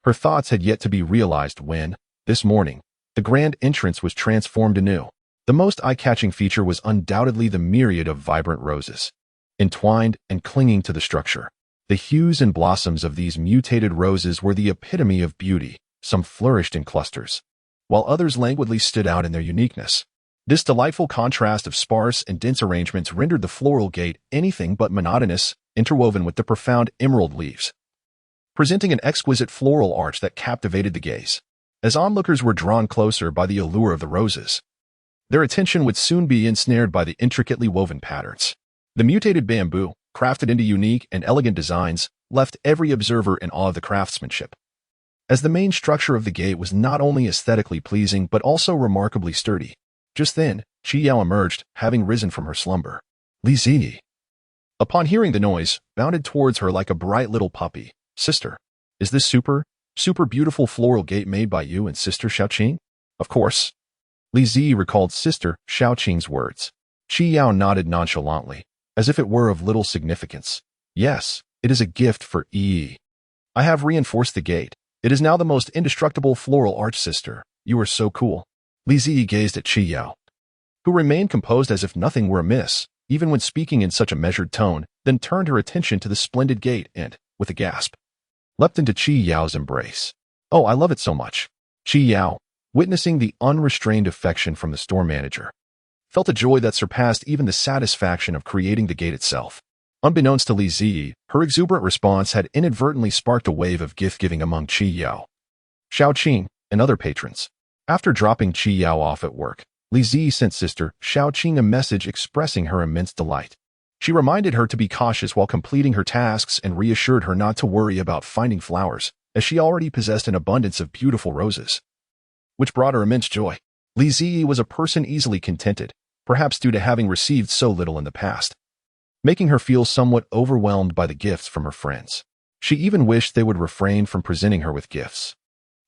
her thoughts had yet to be realized when, this morning, the grand entrance was transformed anew. The most eye-catching feature was undoubtedly the myriad of vibrant roses, entwined and clinging to the structure. The hues and blossoms of these mutated roses were the epitome of beauty. Some flourished in clusters, while others languidly stood out in their uniqueness. This delightful contrast of sparse and dense arrangements rendered the floral gate anything but monotonous, interwoven with the profound emerald leaves, presenting an exquisite floral arch that captivated the gaze. As onlookers were drawn closer by the allure of the roses, their attention would soon be ensnared by the intricately woven patterns. The mutated bamboo, crafted into unique and elegant designs, left every observer in awe of the craftsmanship. As the main structure of the gate was not only aesthetically pleasing but also remarkably sturdy. Just then, Qi Yao emerged, having risen from her slumber. Li Zi, upon hearing the noise, bounded towards her like a bright little puppy. Sister, is this super beautiful floral gate made by you and Sister Xiaoqing? Of course. Li Zi recalled Sister Xiaoqing's words. Qi Yao nodded nonchalantly, as if it were of little significance. Yes, it is a gift for Yi. I have reinforced the gate. It is now the most indestructible floral arch, sister. You are so cool. Li Zi gazed at Qi Yao, who remained composed as if nothing were amiss, even when speaking in such a measured tone, then turned her attention to the splendid gate and, with a gasp, leapt into Qi Yao's embrace. Oh, I love it so much. Qi Yao, witnessing the unrestrained affection from the store manager, felt a joy that surpassed even the satisfaction of creating the gate itself. Unbeknownst to Li Zi, her exuberant response had inadvertently sparked a wave of gift-giving among Qi Yao, Xiaoqing, and other patrons. After dropping Qi Yao off at work, Li Zi sent Sister Xiaoqing a message expressing her immense delight. She reminded her to be cautious while completing her tasks and reassured her not to worry about finding flowers, as she already possessed an abundance of beautiful roses, which brought her immense joy. Li Zi was a person easily contented, perhaps due to having received so little in the past, making her feel somewhat overwhelmed by the gifts from her friends. She even wished they would refrain from presenting her with gifts.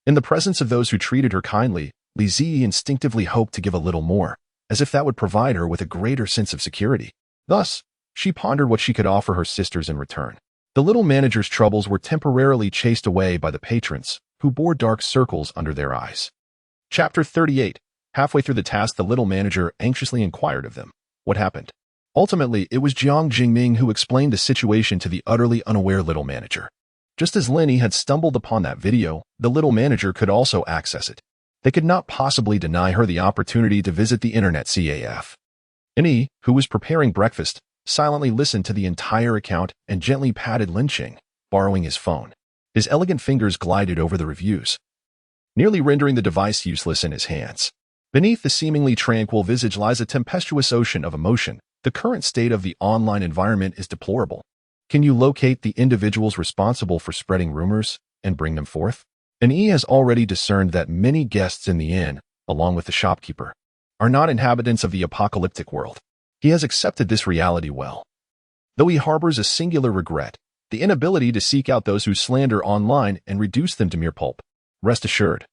In the presence of those who treated her kindly, Li Zi instinctively hoped to give a little more, as if that would provide her with a greater sense of security. Thus, she pondered what she could offer her sisters in return. The little manager's troubles were temporarily chased away by the patrons, who bore dark circles under their eyes. Chapter 38. Halfway through the task, the little manager anxiously inquired of them, what happened? Ultimately, it was Jiang Jingming who explained the situation to the utterly unaware little manager. Just as Lenny had stumbled upon that video, the little manager could also access it. They could not possibly deny her the opportunity to visit the internet CAF. Ni, who was preparing breakfast, silently listened to the entire account and gently patted Lin Qing, borrowing his phone. His elegant fingers glided over the reviews, nearly rendering the device useless in his hands. Beneath the seemingly tranquil visage lies a tempestuous ocean of emotion. The current state of the online environment is deplorable. Can you locate the individuals responsible for spreading rumors and bring them forth? Ni has already discerned that many guests in the inn, along with the shopkeeper, are not inhabitants of the apocalyptic world. He has accepted this reality well, though he harbors a singular regret, the inability to seek out those who slander online and reduce them to mere pulp. Rest assured,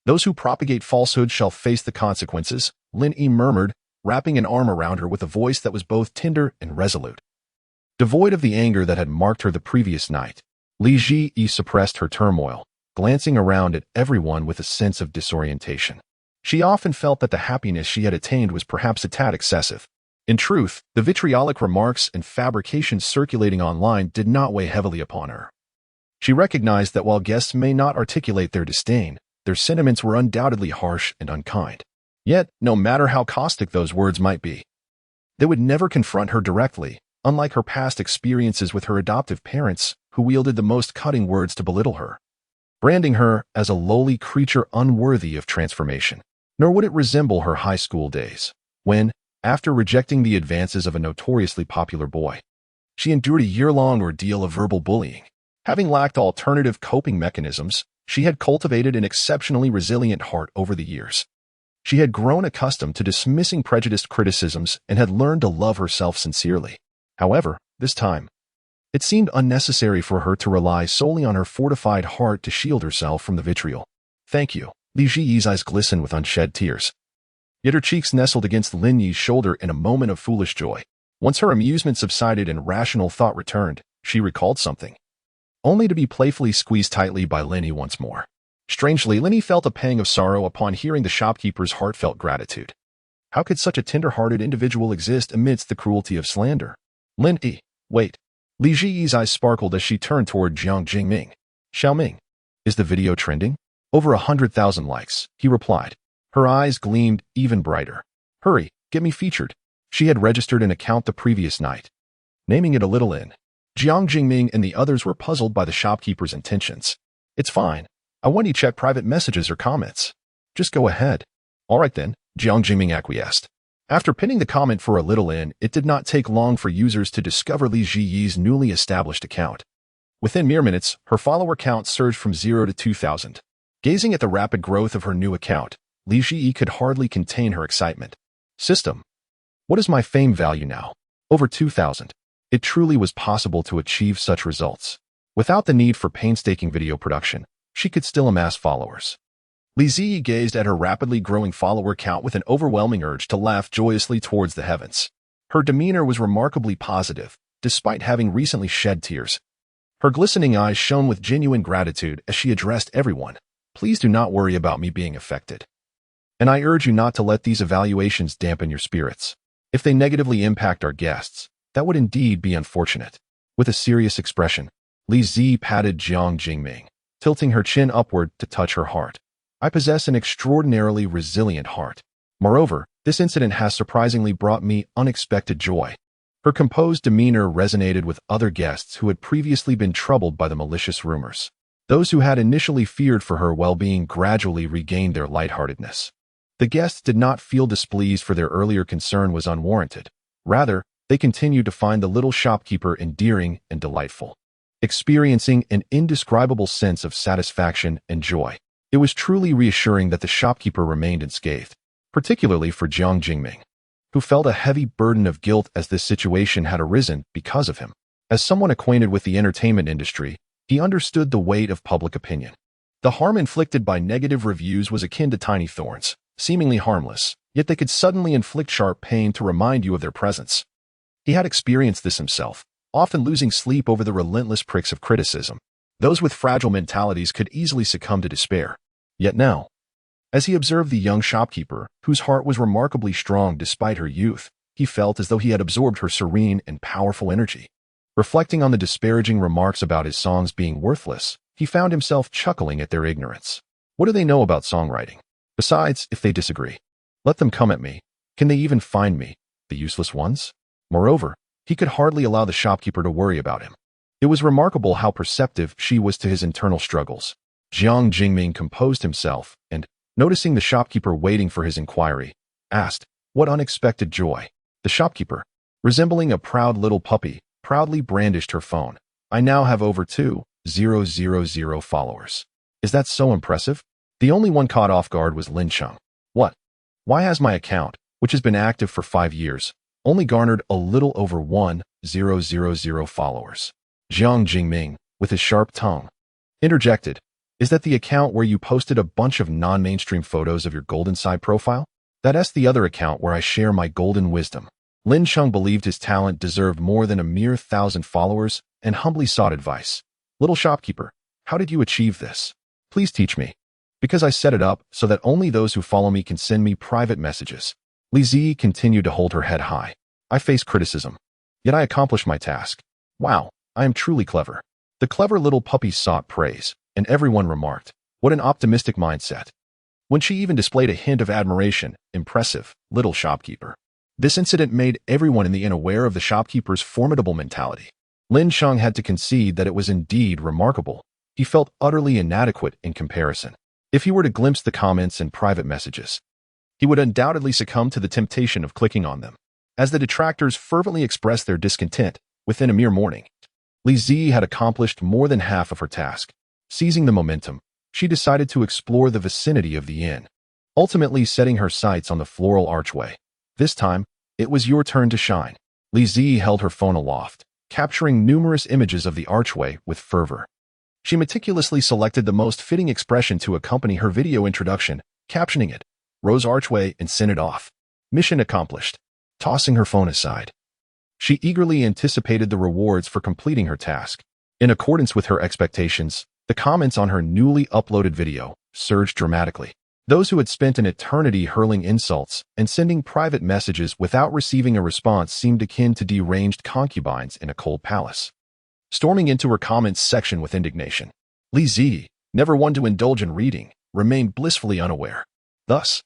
those who propagate falsehood shall face the consequences, Lin Yi murmured, wrapping an arm around her with a voice that was both tender and resolute. Devoid of the anger that had marked her the previous night, Li Ji suppressed her turmoil, glancing around at everyone with a sense of disorientation. She often felt that the happiness she had attained was perhaps a tad excessive. In truth, the vitriolic remarks and fabrications circulating online did not weigh heavily upon her. She recognized that while guests may not articulate their disdain, their sentiments were undoubtedly harsh and unkind. Yet, no matter how caustic those words might be, they would never confront her directly, unlike her past experiences with her adoptive parents, who wielded the most cutting words to belittle her, branding her as a lowly creature unworthy of transformation. Nor would it resemble her high school days, when, after rejecting the advances of a notoriously popular boy, she endured a year-long ordeal of verbal bullying. Having lacked alternative coping mechanisms, she had cultivated an exceptionally resilient heart over the years. She had grown accustomed to dismissing prejudiced criticisms and had learned to love herself sincerely. However, this time, it seemed unnecessary for her to rely solely on her fortified heart to shield herself from the vitriol. "Thank you." Li Ziyi's eyes glistened with unshed tears. Yet her cheeks nestled against Lin Yi's shoulder in a moment of foolish joy. Once her amusement subsided and rational thought returned, she recalled something, only to be playfully squeezed tightly by Lin Yi once more. Strangely, Lin Yi felt a pang of sorrow upon hearing the shopkeeper's heartfelt gratitude. How could such a tender-hearted individual exist amidst the cruelty of slander? Lin Yi, wait. Li Ziyi's eyes sparkled as she turned toward Jiang Jingming. "Xiaoming, is the video trending?" "Over 100,000 likes," he replied. Her eyes gleamed even brighter. "Hurry, get me featured." She had registered an account the previous night, naming it a little in. Jiang Jingming and the others were puzzled by the shopkeeper's intentions. "It's fine. I want you to check private messages or comments. Just go ahead." "All right then," Jiang Jingming acquiesced. After pinning the comment for a little in, it did not take long for users to discover Li Ziyi's newly established account. Within mere minutes, her follower count surged from 0 to 2,000. Gazing at the rapid growth of her new account, Li Ziyi could hardly contain her excitement. "System, what is my fame value now?" "Over 2,000. It truly was possible to achieve such results. Without the need for painstaking video production, she could still amass followers." Li Ziyi gazed at her rapidly growing follower count with an overwhelming urge to laugh joyously towards the heavens. Her demeanor was remarkably positive, despite having recently shed tears. Her glistening eyes shone with genuine gratitude as she addressed everyone. "Please do not worry about me being affected. And I urge you not to let these evaluations dampen your spirits. If they negatively impact our guests, that would indeed be unfortunate." With a serious expression, Li Ziyi patted Jiang Jingming, tilting her chin upward to touch her heart. "I possess an extraordinarily resilient heart. Moreover, this incident has surprisingly brought me unexpected joy." Her composed demeanor resonated with other guests who had previously been troubled by the malicious rumors. Those who had initially feared for her well-being gradually regained their lightheartedness. The guests did not feel displeased for their earlier concern was unwarranted. Rather, they continued to find the little shopkeeper endearing and delightful, experiencing an indescribable sense of satisfaction and joy. It was truly reassuring that the shopkeeper remained unscathed, particularly for Jiang Jingming, who felt a heavy burden of guilt as this situation had arisen because of him. As someone acquainted with the entertainment industry, he understood the weight of public opinion. The harm inflicted by negative reviews was akin to tiny thorns, seemingly harmless, yet they could suddenly inflict sharp pain to remind you of their presence. He had experienced this himself, often losing sleep over the relentless pricks of criticism. Those with fragile mentalities could easily succumb to despair. Yet now, as he observed the young shopkeeper, whose heart was remarkably strong despite her youth, he felt as though he had absorbed her serene and powerful energy. Reflecting on the disparaging remarks about his songs being worthless, he found himself chuckling at their ignorance. What do they know about songwriting? Besides, if they disagree, let them come at me. Can they even find me, the useless ones? Moreover, he could hardly allow the shopkeeper to worry about him. It was remarkable how perceptive she was to his internal struggles. Jiang Jingming composed himself and, noticing the shopkeeper waiting for his inquiry, asked, "What unexpected joy?" The shopkeeper, resembling a proud little puppy, proudly brandished her phone. "I now have over 2,000 followers. Is that so impressive?" The only one caught off guard was Lin Cheng. "What? Why has my account, which has been active for 5 years, only garnered a little over 1,000 followers?" Jiang Jingming, with his sharp tongue, interjected, "Is that the account where you posted a bunch of non-mainstream photos of your golden side profile? That's the other account where I share my golden wisdom." Lin Cheng believed his talent deserved more than a mere 1,000 followers and humbly sought advice. "Little shopkeeper, how did you achieve this? Please teach me. Because I set it up so that only those who follow me can send me private messages." Li Ziyi continued to hold her head high. "I face criticism, yet I accomplish my task. Wow, I am truly clever." The clever little puppy sought praise, and everyone remarked, "What an optimistic mindset." when she even displayed a hint of admiration. Impressive, little shopkeeper. This incident made everyone in the inn aware of the shopkeeper's formidable mentality. Lin Sheng had to concede that it was indeed remarkable. He felt utterly inadequate in comparison. If he were to glimpse the comments and private messages, he would undoubtedly succumb to the temptation of clicking on them. As the detractors fervently expressed their discontent, within a mere morning, Li Zi had accomplished more than half of her task. Seizing the momentum, she decided to explore the vicinity of the inn, ultimately setting her sights on the floral archway. This time, it was your turn to shine. Li Zi held her phone aloft, capturing numerous images of the archway with fervor. She meticulously selected the most fitting expression to accompany her video introduction, captioning it, "Rose Archway," and sent it off. Mission accomplished. Tossing her phone aside, she eagerly anticipated the rewards for completing her task. In accordance with her expectations, the comments on her newly uploaded video surged dramatically. Those who had spent an eternity hurling insults and sending private messages without receiving a response seemed akin to deranged concubines in a cold palace. Storming into her comments section with indignation, Li Zi, never one to indulge in reading, remained blissfully unaware. Thus,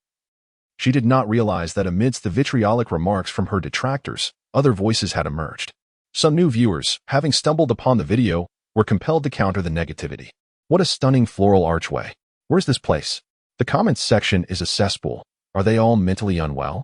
she did not realize that amidst the vitriolic remarks from her detractors, other voices had emerged. Some new viewers, having stumbled upon the video, were compelled to counter the negativity. What a stunning floral archway. Where's this place? The comments section is a cesspool. Are they all mentally unwell?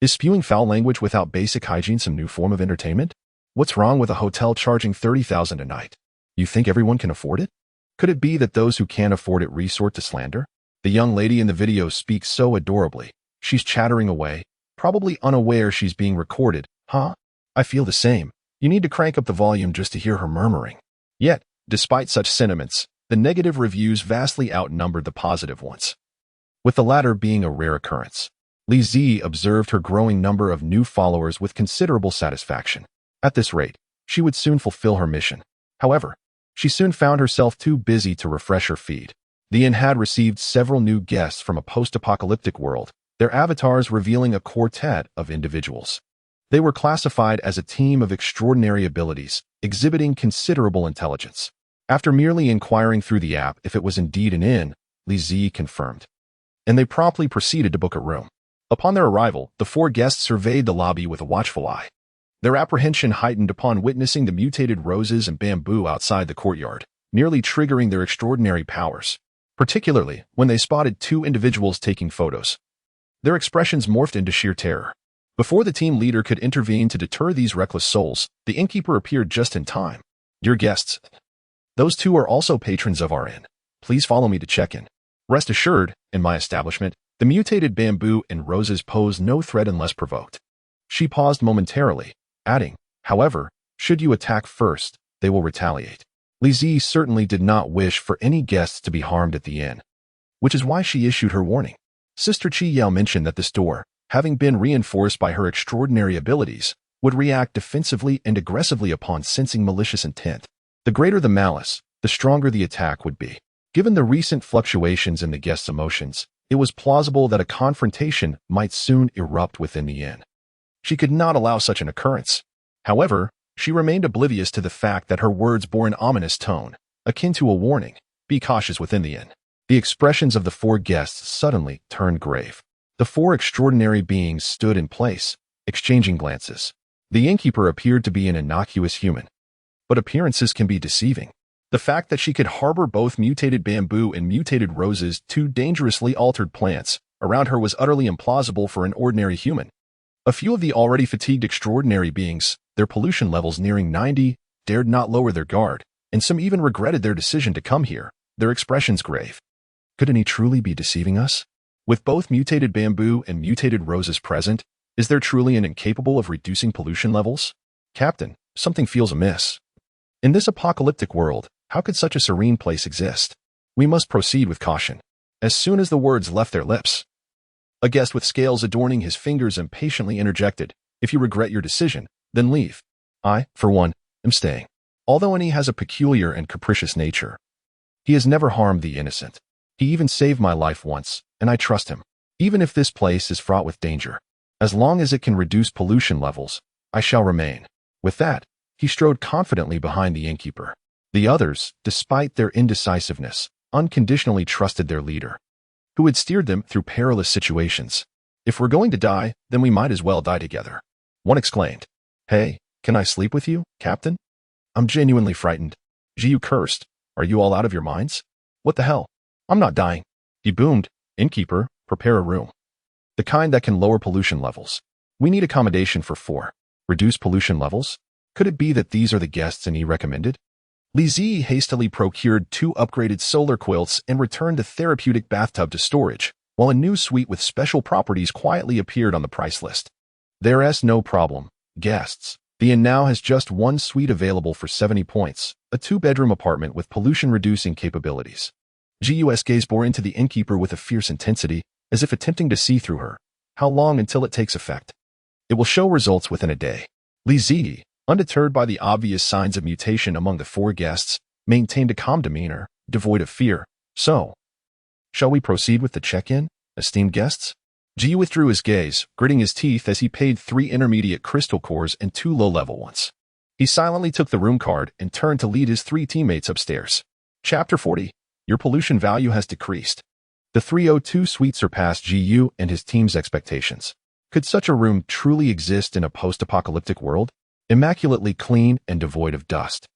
Is spewing foul language without basic hygiene some new form of entertainment? What's wrong with a hotel charging $30,000 a night? You think everyone can afford it? Could it be that those who can't afford it resort to slander? The young lady in the video speaks so adorably. She's chattering away, probably unaware she's being recorded. Huh? I feel the same. You need to crank up the volume just to hear her murmuring. Yet, despite such sentiments, the negative reviews vastly outnumbered the positive ones, with the latter being a rare occurrence. Li Zi observed her growing number of new followers with considerable satisfaction. At this rate, she would soon fulfill her mission. However, she soon found herself too busy to refresh her feed. The inn had received several new guests from a post-apocalyptic world, their avatars revealing a quartet of individuals. They were classified as a team of extraordinary abilities, exhibiting considerable intelligence. After merely inquiring through the app if it was indeed an inn, Li Zi confirmed, and they promptly proceeded to book a room. Upon their arrival, the four guests surveyed the lobby with a watchful eye. Their apprehension heightened upon witnessing the mutated roses and bamboo outside the courtyard, nearly triggering their extraordinary powers, particularly when they spotted two individuals taking photos. Their expressions morphed into sheer terror. Before the team leader could intervene to deter these reckless souls, the innkeeper appeared just in time. "Dear guests, those two are also patrons of our inn. Please follow me to check in. Rest assured, in my establishment, the mutated bamboo and roses pose no threat unless provoked." She paused momentarily, adding, "However, should you attack first, they will retaliate." Li Zi certainly did not wish for any guests to be harmed at the inn, which is why she issued her warning. Sister Qi Yao mentioned that this door, having been reinforced by her extraordinary abilities, would react defensively and aggressively upon sensing malicious intent. The greater the malice, the stronger the attack would be. Given the recent fluctuations in the guests' emotions, it was plausible that a confrontation might soon erupt within the inn. She could not allow such an occurrence. However, she remained oblivious to the fact that her words bore an ominous tone, akin to a warning. Be cautious within the inn. The expressions of the four guests suddenly turned grave. The four extraordinary beings stood in place, exchanging glances. The innkeeper appeared to be an innocuous human, but appearances can be deceiving. The fact that she could harbor both mutated bamboo and mutated roses, two dangerously altered plants, around her was utterly implausible for an ordinary human. A few of the already fatigued extraordinary beings, their pollution levels nearing 90, dared not lower their guard, and some even regretted their decision to come here, their expressions grave. Could any truly be deceiving us? With both mutated bamboo and mutated roses present, is there truly an incapable of reducing pollution levels? Captain, something feels amiss. In this apocalyptic world, how could such a serene place exist? We must proceed with caution. As soon as the words left their lips, a guest with scales adorning his fingers impatiently interjected, "If you regret your decision, then leave. I, for one, am staying." Although Annie has a peculiar and capricious nature, he has never harmed the innocent. He even saved my life once, and I trust him. Even if this place is fraught with danger, as long as it can reduce pollution levels, I shall remain. With that, he strode confidently behind the innkeeper. The others, despite their indecisiveness, unconditionally trusted their leader. who had steered them through perilous situations. "If we're going to die, then we might as well die together," one exclaimed. "Hey, can I sleep with you, Captain?" "I'm genuinely frightened," Jiyu cursed. "Are you all out of your minds?" "What the hell? I'm not dying," he boomed. "Innkeeper, prepare a room. The kind that can lower pollution levels. We need accommodation for 4. Reduce pollution levels? Could it be that these are the guests Yi recommended?" Li Zi hastily procured 2 upgraded solar quilts and returned the therapeutic bathtub to storage, while a new suite with special properties quietly appeared on the price list. "There's no problem, guests. The inn now has just 1 suite available for 70 points, a 2-bedroom apartment with pollution-reducing capabilities." Jiu's gaze bore into the innkeeper with a fierce intensity, as if attempting to see through her. "How long until it takes effect?" "It will show results within a day." Li Zi, undeterred by the obvious signs of mutation among the 4 guests, maintained a calm demeanor, devoid of fear. "So, shall we proceed with the check-in, esteemed guests?" Jiu withdrew his gaze, gritting his teeth as he paid 3 intermediate crystal cores and 2 low-level ones. He silently took the room card and turned to lead his 3 teammates upstairs. Chapter 40. Your pollution value has decreased. The 302 suite surpassed Jiu and his team's expectations. Could such a room truly exist in a post-apocalyptic world? Immaculately clean and devoid of dust.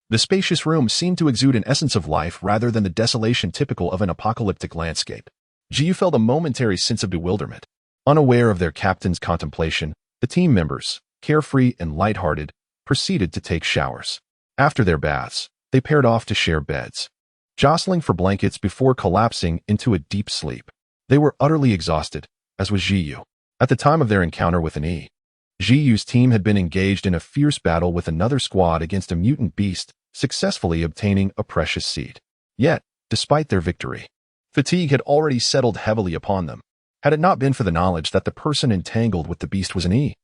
The spacious room seemed to exude an essence of life rather than the desolation typical of an apocalyptic landscape. Jiu felt a momentary sense of bewilderment. Unaware of their captain's contemplation, the team members, carefree and lighthearted, proceeded to take showers. After their baths, they paired off to share beds, jostling for blankets before collapsing into a deep sleep. They were utterly exhausted, as was Jiu. At the time of their encounter with Yi, Jiu's team had been engaged in a fierce battle with another squad against a mutant beast, successfully obtaining a precious seed. Yet, despite their victory, fatigue had already settled heavily upon them. Had it not been for the knowledge that the person entangled with the beast was Yi,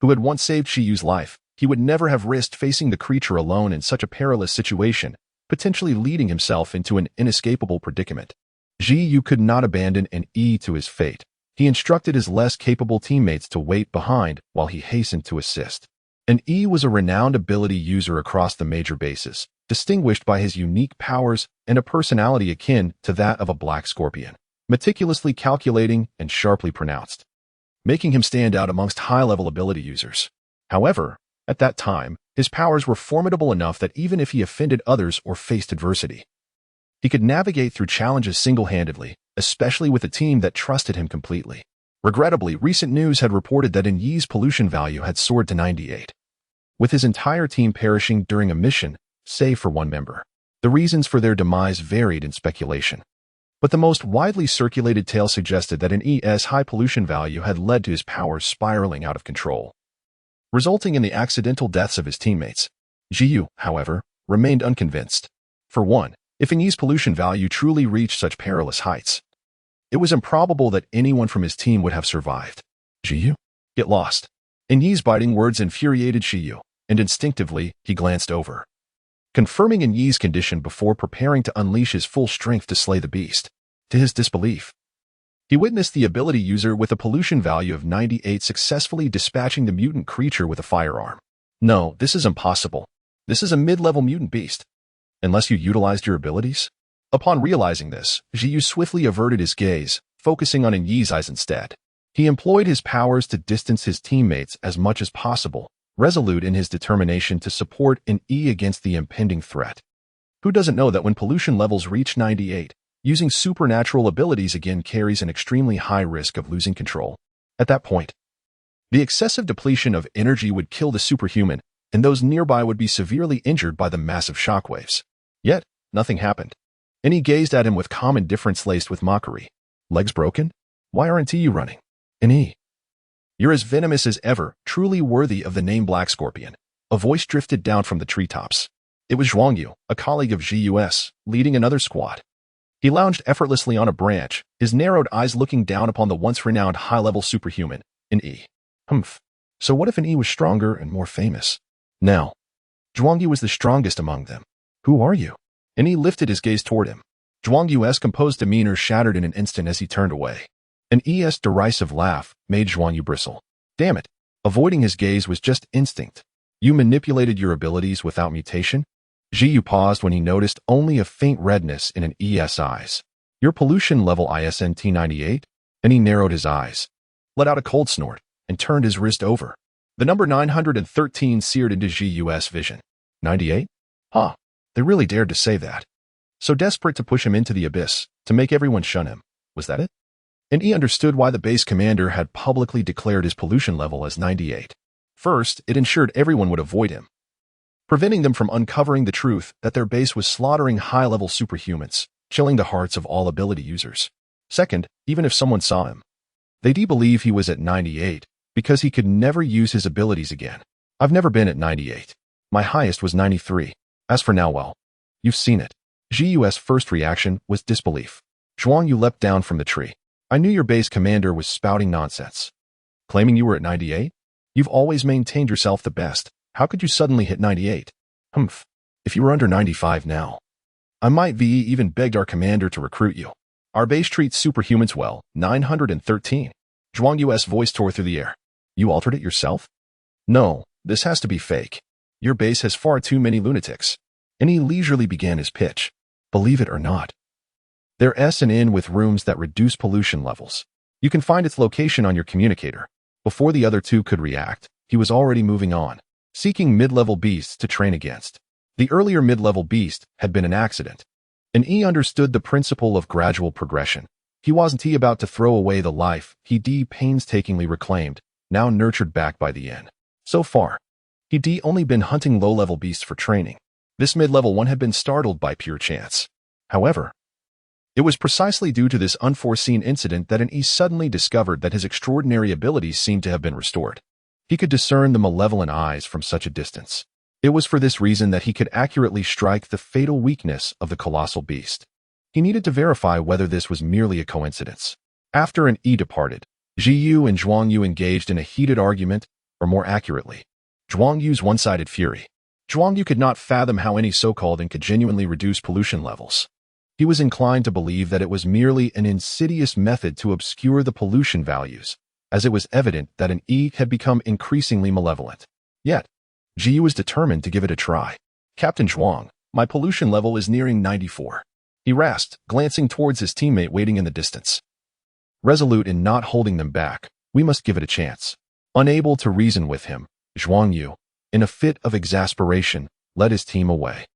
who had once saved Jiu's life, he would never have risked facing the creature alone in such a perilous situation, potentially leading himself into an inescapable predicament. Jiu could not abandon Yi to his fate. He instructed his less capable teammates to wait behind while he hastened to assist. Yi was a renowned ability user across the major bases, distinguished by his unique powers and a personality akin to that of a black scorpion, meticulously calculating and sharply pronounced, making him stand out amongst high-level ability users. However, at that time, his powers were formidable enough that even if he offended others or faced adversity, he could navigate through challenges single-handedly, especially with a team that trusted him completely. Regrettably, recent news had reported that Yi's pollution value had soared to 98, with his entire team perishing during a mission, save for 1 member. The reasons for their demise varied in speculation, but the most widely circulated tale suggested that Yi's high pollution value had led to his powers spiraling out of control, resulting in the accidental deaths of his teammates. Jiu, however, remained unconvinced. For one, if Yi's pollution value truly reached such perilous heights, it was improbable that anyone from his team would have survived. Jiu? Get lost. Yi's biting words infuriated Jiu, and instinctively, he glanced over, confirming Yi's condition before preparing to unleash his full strength to slay the beast. To his disbelief, he witnessed the ability user with a pollution value of 98 successfully dispatching the mutant creature with a firearm. No, this is impossible. This is a mid-level mutant beast. Unless you utilized your abilities? Upon realizing this, Jiu swiftly averted his gaze, focusing on Yi's eyes instead. He employed his powers to distance his teammates as much as possible, resolute in his determination to support Yi against the impending threat. Who doesn't know that when pollution levels reach 98, using supernatural abilities again carries an extremely high risk of losing control? At that point, the excessive depletion of energy would kill the superhuman, and those nearby would be severely injured by the massive shockwaves. Yet, nothing happened. Yi gazed at him with calm indifference laced with mockery. Legs broken? Why aren't you running? Yi, you're as venomous as ever, truly worthy of the name Black Scorpion. A voice drifted down from the treetops. It was Zhuangyu, a colleague of Jiu's, leading another squad. He lounged effortlessly on a branch, his narrowed eyes looking down upon the once renowned high-level superhuman, Yi. Humph. So what if Yi was stronger and more famous? Now, Zhuangyu was the strongest among them. Who are you? Yi lifted his gaze toward him. Zhuangyu's composed demeanor shattered in an instant as he turned away. Yi's derisive laugh made Zhuangyu bristle. Damn it. Avoiding his gaze was just instinct. You manipulated your abilities without mutation? Jiu paused when he noticed only a faint redness in Yi's eyes. Your pollution level ISNT 98? And he narrowed his eyes, let out a cold snort, and turned his wrist over. The number 913 seared into GUS vision. 98? Huh. They really dared to say that. So desperate to push him into the abyss, to make everyone shun him. Was that it? And he understood why the base commander had publicly declared his pollution level as 98. First, it ensured everyone would avoid him, preventing them from uncovering the truth that their base was slaughtering high-level superhumans, chilling the hearts of all ability users. Second, even if someone saw him, they'd believe he was at 98 because he could never use his abilities again. I've never been at 98. My highest was 93. As for now, well, you've seen it. GU's first reaction was disbelief. Zhuang Yu leapt down from the tree. I knew your base commander was spouting nonsense. Claiming you were at 98? You've always maintained yourself the best. How could you suddenly hit 98? Humph. If you were under 95 now, I might even begged our commander to recruit you. Our base treats superhumans well. 913. Zhuang Yu's voice tore through the air. You altered it yourself? No, this has to be fake. Your base has far too many lunatics. And he leisurely began his pitch. Believe it or not, they're S&N with rooms that reduce pollution levels. You can find its location on your communicator. Before the other two could react, he was already moving on, seeking mid-level beasts to train against. The earlier mid-level beast had been an accident, and he understood the principle of gradual progression. He wasn't about to throw away the life he painstakingly reclaimed, now nurtured back by the N. So far, he'd only been hunting low-level beasts for training. This mid-level one had been startled by pure chance. However, it was precisely due to this unforeseen incident that he suddenly discovered that his extraordinary abilities seemed to have been restored. He could discern the malevolent eyes from such a distance. It was for this reason that he could accurately strike the fatal weakness of the colossal beast. He needed to verify whether this was merely a coincidence. After departed, Zhiyu and Zhuang Yu engaged in a heated argument, or more accurately, Zhuang Yu's one-sided fury. Zhuang Yu could not fathom how any so-called could genuinely reduce pollution levels. He was inclined to believe that it was merely an insidious method to obscure the pollution values, as it was evident that had become increasingly malevolent. Yet, Zhiyu was determined to give it a try. Captain Zhuang, my pollution level is nearing 94. He rasped, glancing towards his teammate waiting in the distance. Resolute in not holding them back, we must give it a chance. Unable to reason with him, Zhuang Yu, in a fit of exasperation, led his team away.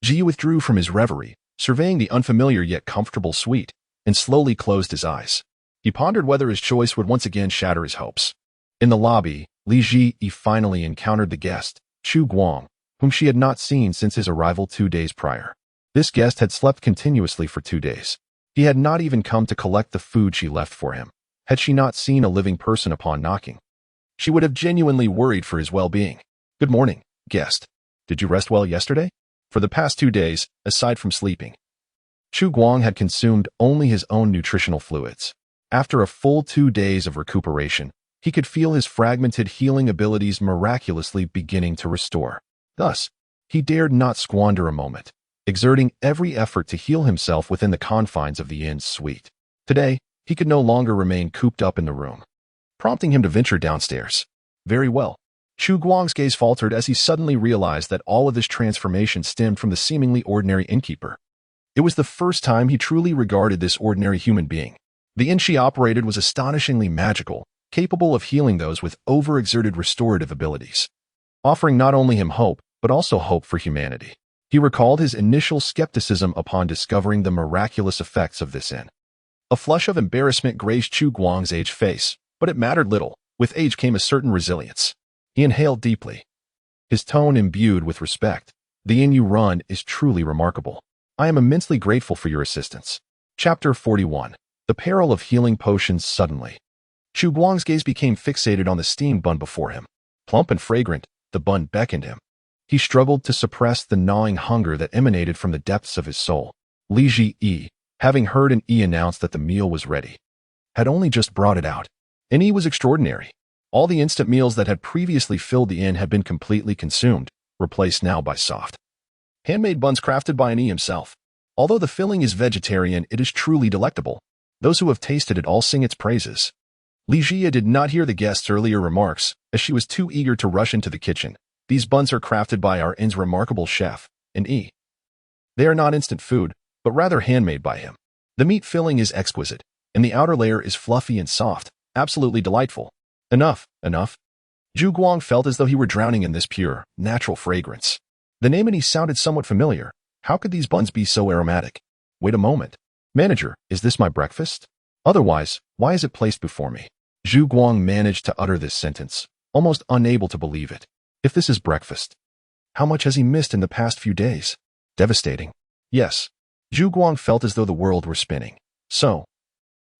Zhiyu withdrew from his reverie, surveying the unfamiliar yet comfortable suite, and slowly closed his eyes. He pondered whether his choice would once again shatter his hopes. In the lobby, Li Ji finally encountered the guest, Chu Guang, whom she had not seen since his arrival 2 days prior. This guest had slept continuously for 2 days. He had not even come to collect the food she left for him. Had she not seen a living person upon knocking, she would have genuinely worried for his well-being. Good morning, guest. Did you rest well yesterday? For the past 2 days, aside from sleeping, Chu Guang had consumed only his own nutritional fluids. After a full 2 days of recuperation, he could feel his fragmented healing abilities miraculously beginning to restore. Thus, he dared not squander a moment, exerting every effort to heal himself within the confines of the inn's suite. Today, he could no longer remain cooped up in the room, prompting him to venture downstairs. Very well. Chu Guang's gaze faltered as he suddenly realized that all of this transformation stemmed from the seemingly ordinary innkeeper. It was the first time he truly regarded this ordinary human being. The inn she operated was astonishingly magical, capable of healing those with overexerted restorative abilities, offering not only him hope, but also hope for humanity. He recalled his initial skepticism upon discovering the miraculous effects of this inn. A flush of embarrassment grazed Chu Guang's aged face, but it mattered little. With age came a certain resilience. He inhaled deeply, his tone imbued with respect. The inn you run is truly remarkable. I am immensely grateful for your assistance. Chapter 41. The Peril of Healing Potions. Suddenly, Chu Guang's gaze became fixated on the steamed bun before him. Plump and fragrant, the bun beckoned him. He struggled to suppress the gnawing hunger that emanated from the depths of his soul. Li Ji, having heard announce that the meal was ready, had only just brought it out. And was extraordinary. All the instant meals that had previously filled the inn had been completely consumed, replaced now by soft, handmade buns crafted by himself. Although the filling is vegetarian, it is truly delectable. Those who have tasted it all sing its praises. Li Jia did not hear the guest's earlier remarks, as she was too eager to rush into the kitchen. These buns are crafted by our inn's remarkable chef, and they are not instant food, but rather handmade by him. The meat filling is exquisite, and the outer layer is fluffy and soft, absolutely delightful. Enough, enough. Zhu Guang felt as though he were drowning in this pure, natural fragrance. The name and he sounded somewhat familiar. How could these buns be so aromatic? Wait a moment. Manager, is this my breakfast? Otherwise, why is it placed before me? Zhu Guang managed to utter this sentence, almost unable to believe it. If this is breakfast, how much has he missed in the past few days? Devastating. Yes. Zhu Guang felt as though the world were spinning. So,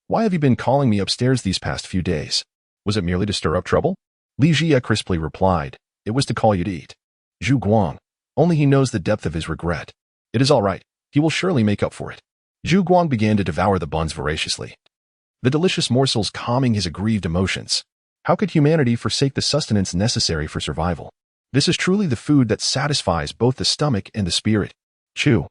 why have you been calling me upstairs these past few days? Was it merely to stir up trouble? Li Jia crisply replied, it was to call you to eat. Zhu Guang, only he knows the depth of his regret. It is all right. He will surely make up for it. Zhu Guang began to devour the buns voraciously, the delicious morsels calming his aggrieved emotions. How could humanity forsake the sustenance necessary for survival? This is truly the food that satisfies both the stomach and the spirit. Chew.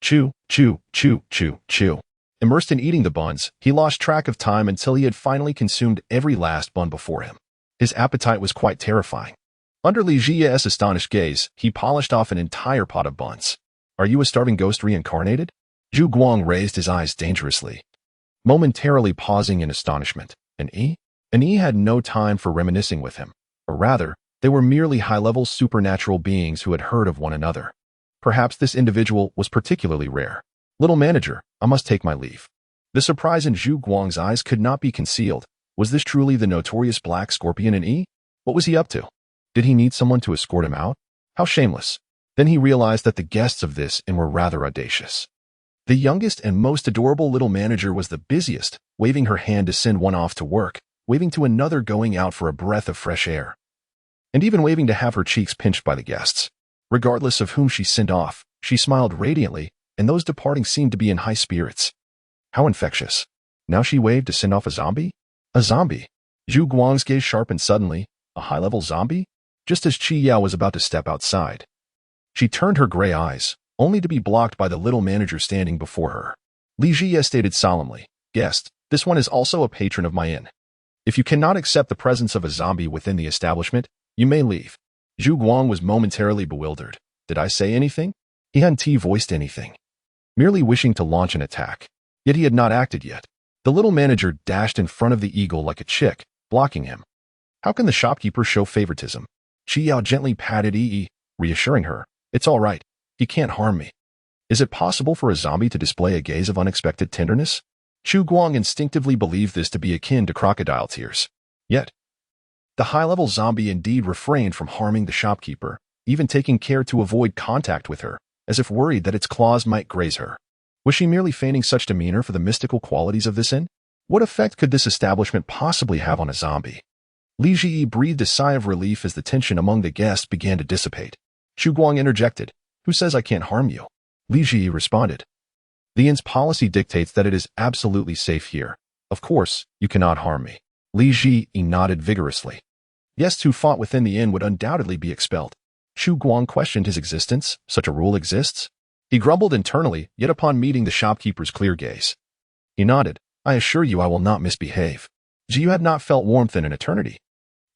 Chew, chew, chew, chew, chew. Immersed in eating the buns, he lost track of time until he had finally consumed every last bun before him. His appetite was quite terrifying. Under Li Jia's astonished gaze, he polished off an entire pot of buns. Are you a starving ghost reincarnated? Zhu Guang raised his eyes dangerously, momentarily pausing in astonishment. An E had no time for reminiscing with him, or rather, they were merely high-level supernatural beings who had heard of one another. Perhaps this individual was particularly rare. Little manager, I must take my leave. The surprise in Zhu Guang's eyes could not be concealed. Was this truly the notorious Black Scorpion in E? What was he up to? Did he need someone to escort him out? How shameless. Then he realized that the guests of this inn were rather audacious. The youngest and most adorable little manager was the busiest, waving her hand to send one off to work, waving to another going out for a breath of fresh air, and even waving to have her cheeks pinched by the guests. Regardless of whom she sent off, she smiled radiantly, and those departing seemed to be in high spirits. How infectious. Now she waved to send off a zombie? A zombie? Zhu Guang's gaze sharpened suddenly. A high-level zombie? Just as Qi Yao was about to step outside, she turned her gray eyes, only to be blocked by the little manager standing before her. Li Jia stated solemnly, Guest, this one is also a patron of my inn. If you cannot accept the presence of a zombie within the establishment, you may leave. Zhu Guang was momentarily bewildered. Did I say anything? He hadn't voiced anything, merely wishing to launch an attack. Yet he had not acted yet. The little manager dashed in front of the eagle like a chick, blocking him. How can the shopkeeper show favoritism? Qi Yao gently patted Yi, reassuring her, It's all right. He can't harm me. Is it possible for a zombie to display a gaze of unexpected tenderness? Zhu Guang instinctively believed this to be akin to crocodile tears. Yet, the high-level zombie indeed refrained from harming the shopkeeper, even taking care to avoid contact with her, as if worried that its claws might graze her. Was she merely feigning such demeanor for the mystical qualities of this inn? What effect could this establishment possibly have on a zombie? Li Ji breathed a sigh of relief as the tension among the guests began to dissipate. Zhu Guang interjected, Who says I can't harm you? Li Ji responded, The inn's policy dictates that it is absolutely safe here. Of course, you cannot harm me. Li Ji nodded vigorously. Guests who fought within the inn would undoubtedly be expelled. Zhu Guang questioned his existence. Such a rule exists? He grumbled internally, yet upon meeting the shopkeeper's clear gaze, he nodded. I assure you I will not misbehave. Ji had not felt warmth in an eternity.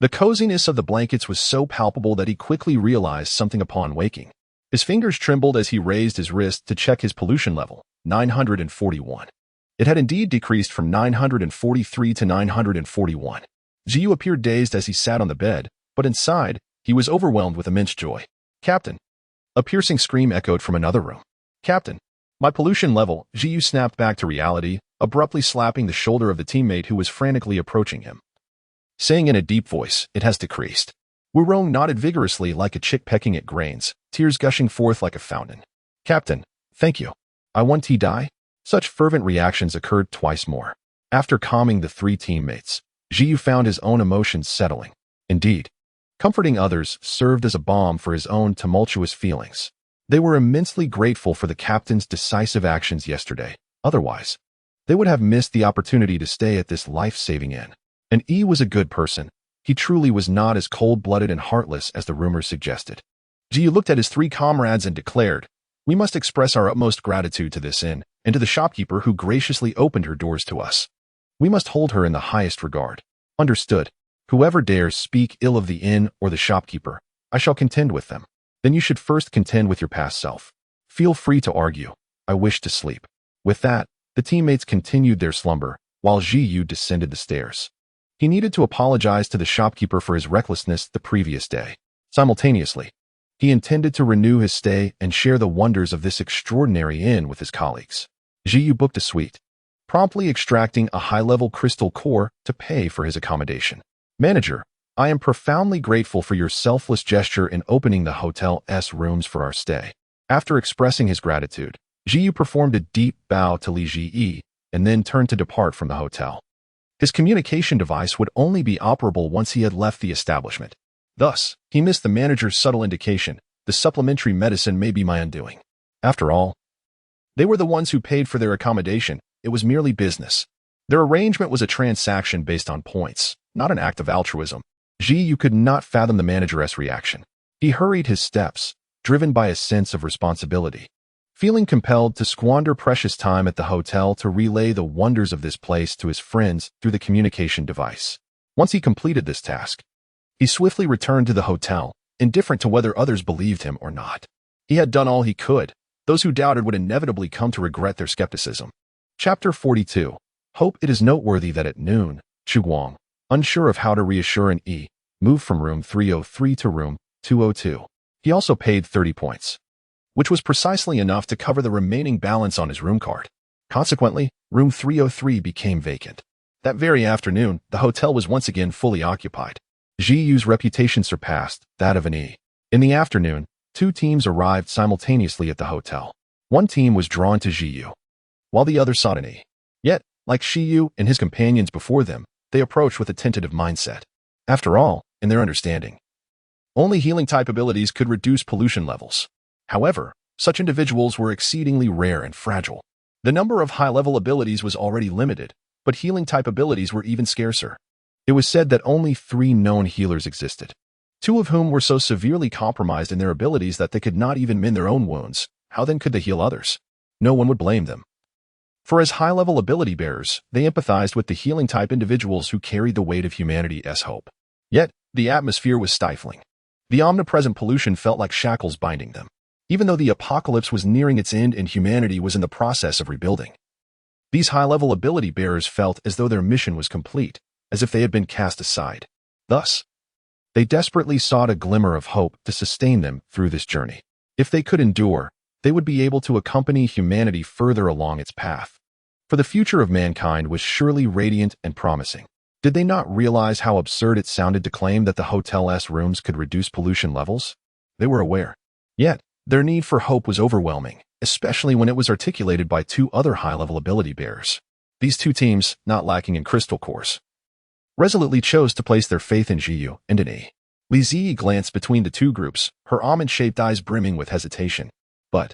The coziness of the blankets was so palpable that he quickly realized something upon waking. His fingers trembled as he raised his wrist to check his pollution level, 941. It had indeed decreased from 943 to 941. Jiu appeared dazed as he sat on the bed, but inside, he was overwhelmed with immense joy. Captain! A piercing scream echoed from another room. Captain! My pollution level, Jiu snapped back to reality, abruptly slapping the shoulder of the teammate who was frantically approaching him, saying in a deep voice, It has decreased. Wurong nodded vigorously like a chick pecking at grains, tears gushing forth like a fountain. Captain, thank you. I want to die? Such fervent reactions occurred twice more. After calming the three teammates, Jiu found his own emotions settling. Indeed, comforting others served as a balm for his own tumultuous feelings. They were immensely grateful for the captain's decisive actions yesterday. Otherwise, they would have missed the opportunity to stay at this life-saving inn. And E was a good person. He truly was not as cold-blooded and heartless as the rumors suggested. Jiu looked at his three comrades and declared, We must express our utmost gratitude to this inn and to the shopkeeper who graciously opened her doors to us. We must hold her in the highest regard. Understood. Whoever dares speak ill of the inn or the shopkeeper, I shall contend with them. Then you should first contend with your past self. Feel free to argue. I wish to sleep. With that, The teammates continued their slumber, while Ji Yu descended the stairs. He needed to apologize to the shopkeeper for his recklessness the previous day. Simultaneously, he intended to renew his stay and share the wonders of this extraordinary inn with his colleagues. Ji Yu booked a suite, promptly extracting a high-level crystal core to pay for his accommodation. Manager, I am profoundly grateful for your selfless gesture in opening the hotel's rooms for our stay. After expressing his gratitude, Ji Yu performed a deep bow to Li Ji and then turned to depart from the hotel. His communication device would only be operable once he had left the establishment. Thus, he missed the manager's subtle indication, the supplementary medicine may be my undoing. After all, they were the ones who paid for their accommodation. It was merely business. Their arrangement was a transaction based on points, not an act of altruism. Ji Yu could not fathom the manager's reaction. He hurried his steps, driven by a sense of responsibility, feeling compelled to squander precious time at the hotel to relay the wonders of this place to his friends through the communication device. Once he completed this task, he swiftly returned to the hotel, indifferent to whether others believed him or not. He had done all he could. Those who doubted would inevitably come to regret their skepticism. Chapter 42. Hope. It is noteworthy that at noon, Chu Guang, unsure of how to reassure an E, moved from room 303 to room 202. He also paid 30 points, which was precisely enough to cover the remaining balance on his room card. Consequently, room 303 became vacant. That very afternoon, the hotel was once again fully occupied. Ji Yu's reputation surpassed that of an E. In the afternoon, two teams arrived simultaneously at the hotel. One team was drawn to Ji Yu, while the other sought an E. Yet, like Shi Yu and his companions before them, they approached with a tentative mindset. After all, in their understanding, only healing-type abilities could reduce pollution levels. However, such individuals were exceedingly rare and fragile. The number of high-level abilities was already limited, but healing-type abilities were even scarcer. It was said that only 3 known healers existed, 2 of whom were so severely compromised in their abilities that they could not even mend their own wounds. How then could they heal others? No one would blame them. For as high-level ability bearers, they empathized with the healing-type individuals who carried the weight of humanity's hope. Yet, the atmosphere was stifling. The omnipresent pollution felt like shackles binding them, even though the apocalypse was nearing its end and humanity was in the process of rebuilding. These high-level ability bearers felt as though their mission was complete, as if they had been cast aside. Thus, they desperately sought a glimmer of hope to sustain them through this journey. If they could endure, they would be able to accompany humanity further along its path. For the future of mankind was surely radiant and promising. Did they not realize how absurd it sounded to claim that the hotel's rooms could reduce pollution levels? They were aware. Yet, their need for hope was overwhelming, especially when it was articulated by 2 other high-level ability bearers. These 2 teams, not lacking in crystal cores, resolutely chose to place their faith in Ji Yu and in E. Li Ziyi glanced between the 2 groups, her almond-shaped eyes brimming with hesitation. But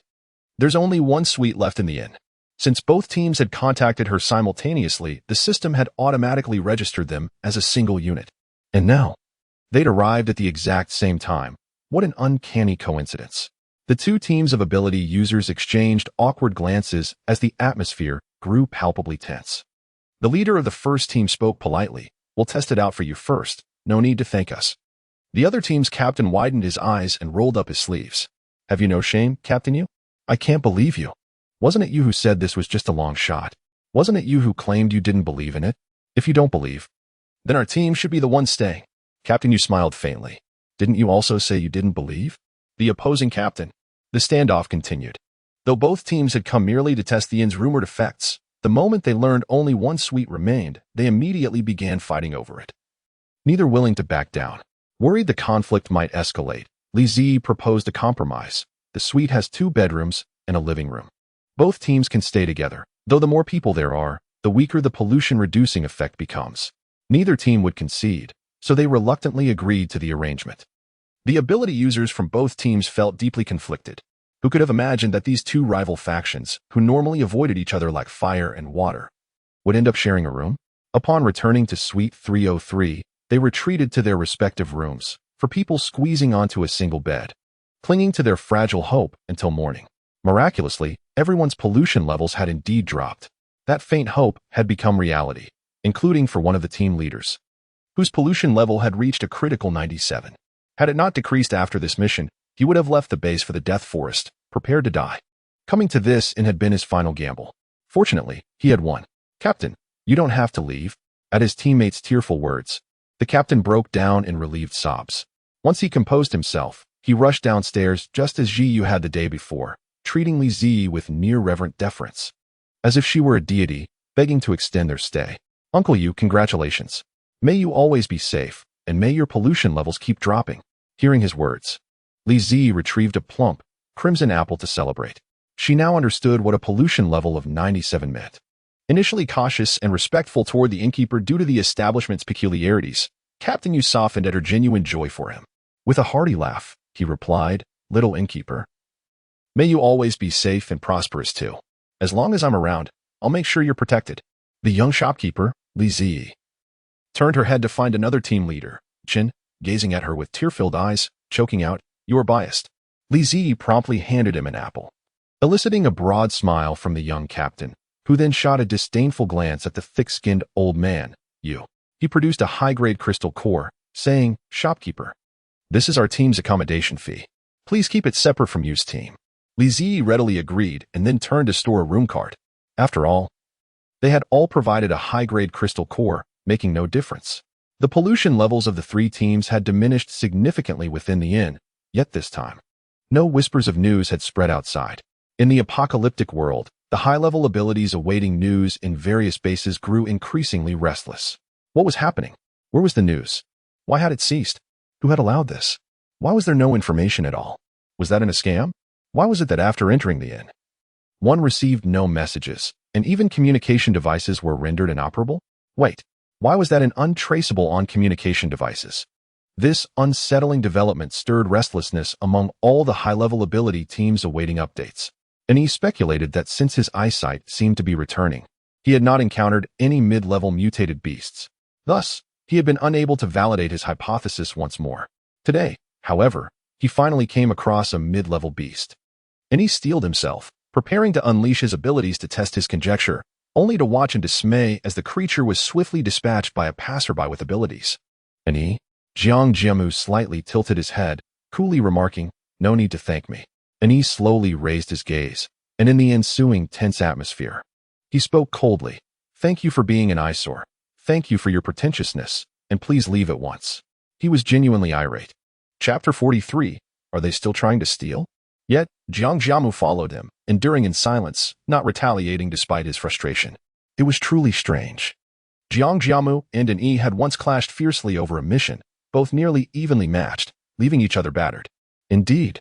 there's only one suite left in the inn. Since both teams had contacted her simultaneously, the system had automatically registered them as a single unit. And now, they'd arrived at the exact same time. What an uncanny coincidence. The 2 teams of ability users exchanged awkward glances as the atmosphere grew palpably tense. The leader of the first team spoke politely. We'll test it out for you first. No need to thank us. The other team's captain widened his eyes and rolled up his sleeves. Have you no shame, Captain Yu? I can't believe you. Wasn't it you who said this was just a long shot? Wasn't it you who claimed you didn't believe in it? If you don't believe, then our team should be the one staying. Captain Yu smiled faintly. Didn't you also say you didn't believe? The opposing captain. The standoff continued. Though both teams had come merely to test the inn's rumored effects, the moment they learned only one suite remained, they immediately began fighting over it. Neither willing to back down. Worried the conflict might escalate, Li Ziyi proposed a compromise. The suite has 2 bedrooms and a living room. Both teams can stay together, though the more people there are, the weaker the pollution-reducing effect becomes. Neither team would concede, so they reluctantly agreed to the arrangement. The ability users from both teams felt deeply conflicted. Who could have imagined that these 2 rival factions, who normally avoided each other like fire and water, would end up sharing a room? Upon returning to Suite 303, they retreated to their respective rooms, for people squeezing onto a single bed, clinging to their fragile hope until morning. Miraculously, everyone's pollution levels had indeed dropped. That faint hope had become reality, including for one of the team leaders, whose pollution level had reached a critical 97. Had it not decreased after this mission, he would have left the base for the Death Forest, prepared to die. Coming to this and had been his final gamble. Fortunately, he had won. "Captain, you don't have to leave." At his teammates' tearful words, the captain broke down in relieved sobs. Once he composed himself, he rushed downstairs just as Ji Yu had the day before, treating Li Ziyi with near-reverent deference, as if she were a deity, begging to extend their stay. "Uncle Yu, congratulations. May you always be safe, and may your pollution levels keep dropping." Hearing his words, Li Ziyi retrieved a plump, crimson apple to celebrate. She now understood what a pollution level of 97 meant. Initially cautious and respectful toward the innkeeper due to the establishment's peculiarities, Captain Yu softened at her genuine joy for him. With a hearty laugh, he replied, "Little innkeeper, may you always be safe and prosperous too. As long as I'm around, I'll make sure you're protected." The young shopkeeper, Li Ziyi, turned her head to find another team leader, Chin, gazing at her with tear-filled eyes, choking out, "You are biased." Li Ziyi promptly handed him an apple, eliciting a broad smile from the young captain, who then shot a disdainful glance at the thick-skinned old man, Yu. He produced a high-grade crystal core, saying, "Shopkeeper, this is our team's accommodation fee. Please keep it separate from Yu's team." Li Ziyi readily agreed and then turned to store a room card. After all, they had all provided a high-grade crystal core, making no difference. The pollution levels of the three teams had diminished significantly within the inn, yet this time, no whispers of news had spread outside. In the apocalyptic world, the high-level abilities awaiting news in various bases grew increasingly restless. What was happening? Where was the news? Why had it ceased? Who had allowed this? Why was there no information at all? Was that in a scam? Why was it that after entering the inn, one received no messages, and even communication devices were rendered inoperable? Wait, why was that an untraceable on communication devices? This unsettling development stirred restlessness among all the high-level ability teams awaiting updates, and he speculated that since his eyesight seemed to be returning, he had not encountered any mid-level mutated beasts. Thus, he had been unable to validate his hypothesis once more. Today, however, he finally came across a mid-level beast, and he steeled himself, preparing to unleash his abilities to test his conjecture, only to watch in dismay as the creature was swiftly dispatched by a passerby with abilities. And he, Jiang Jiamu, slightly tilted his head, coolly remarking, "No need to thank me." And he slowly raised his gaze, and in the ensuing tense atmosphere, he spoke coldly, "Thank you for being an eyesore. Thank you for your pretentiousness, and please leave at once." He was genuinely irate. Chapter 43. Are they still trying to steal? Yet, Jiang Jiamu followed him, enduring in silence, not retaliating despite his frustration. It was truly strange. Jiang Jiamu and an E had once clashed fiercely over a mission, both nearly evenly matched, leaving each other battered. Indeed,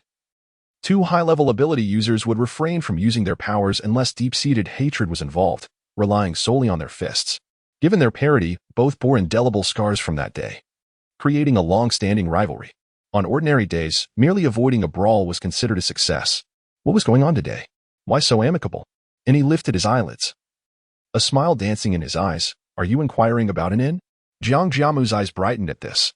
two high-level ability users would refrain from using their powers unless deep-seated hatred was involved, relying solely on their fists. Given their parity, both bore indelible scars from that day, creating a long-standing rivalry. On ordinary days, merely avoiding a brawl was considered a success. What was going on today? Why so amicable? And he lifted his eyelids, a smile dancing in his eyes. "Are you inquiring about an inn?" Jiang Jiamu's eyes brightened at this,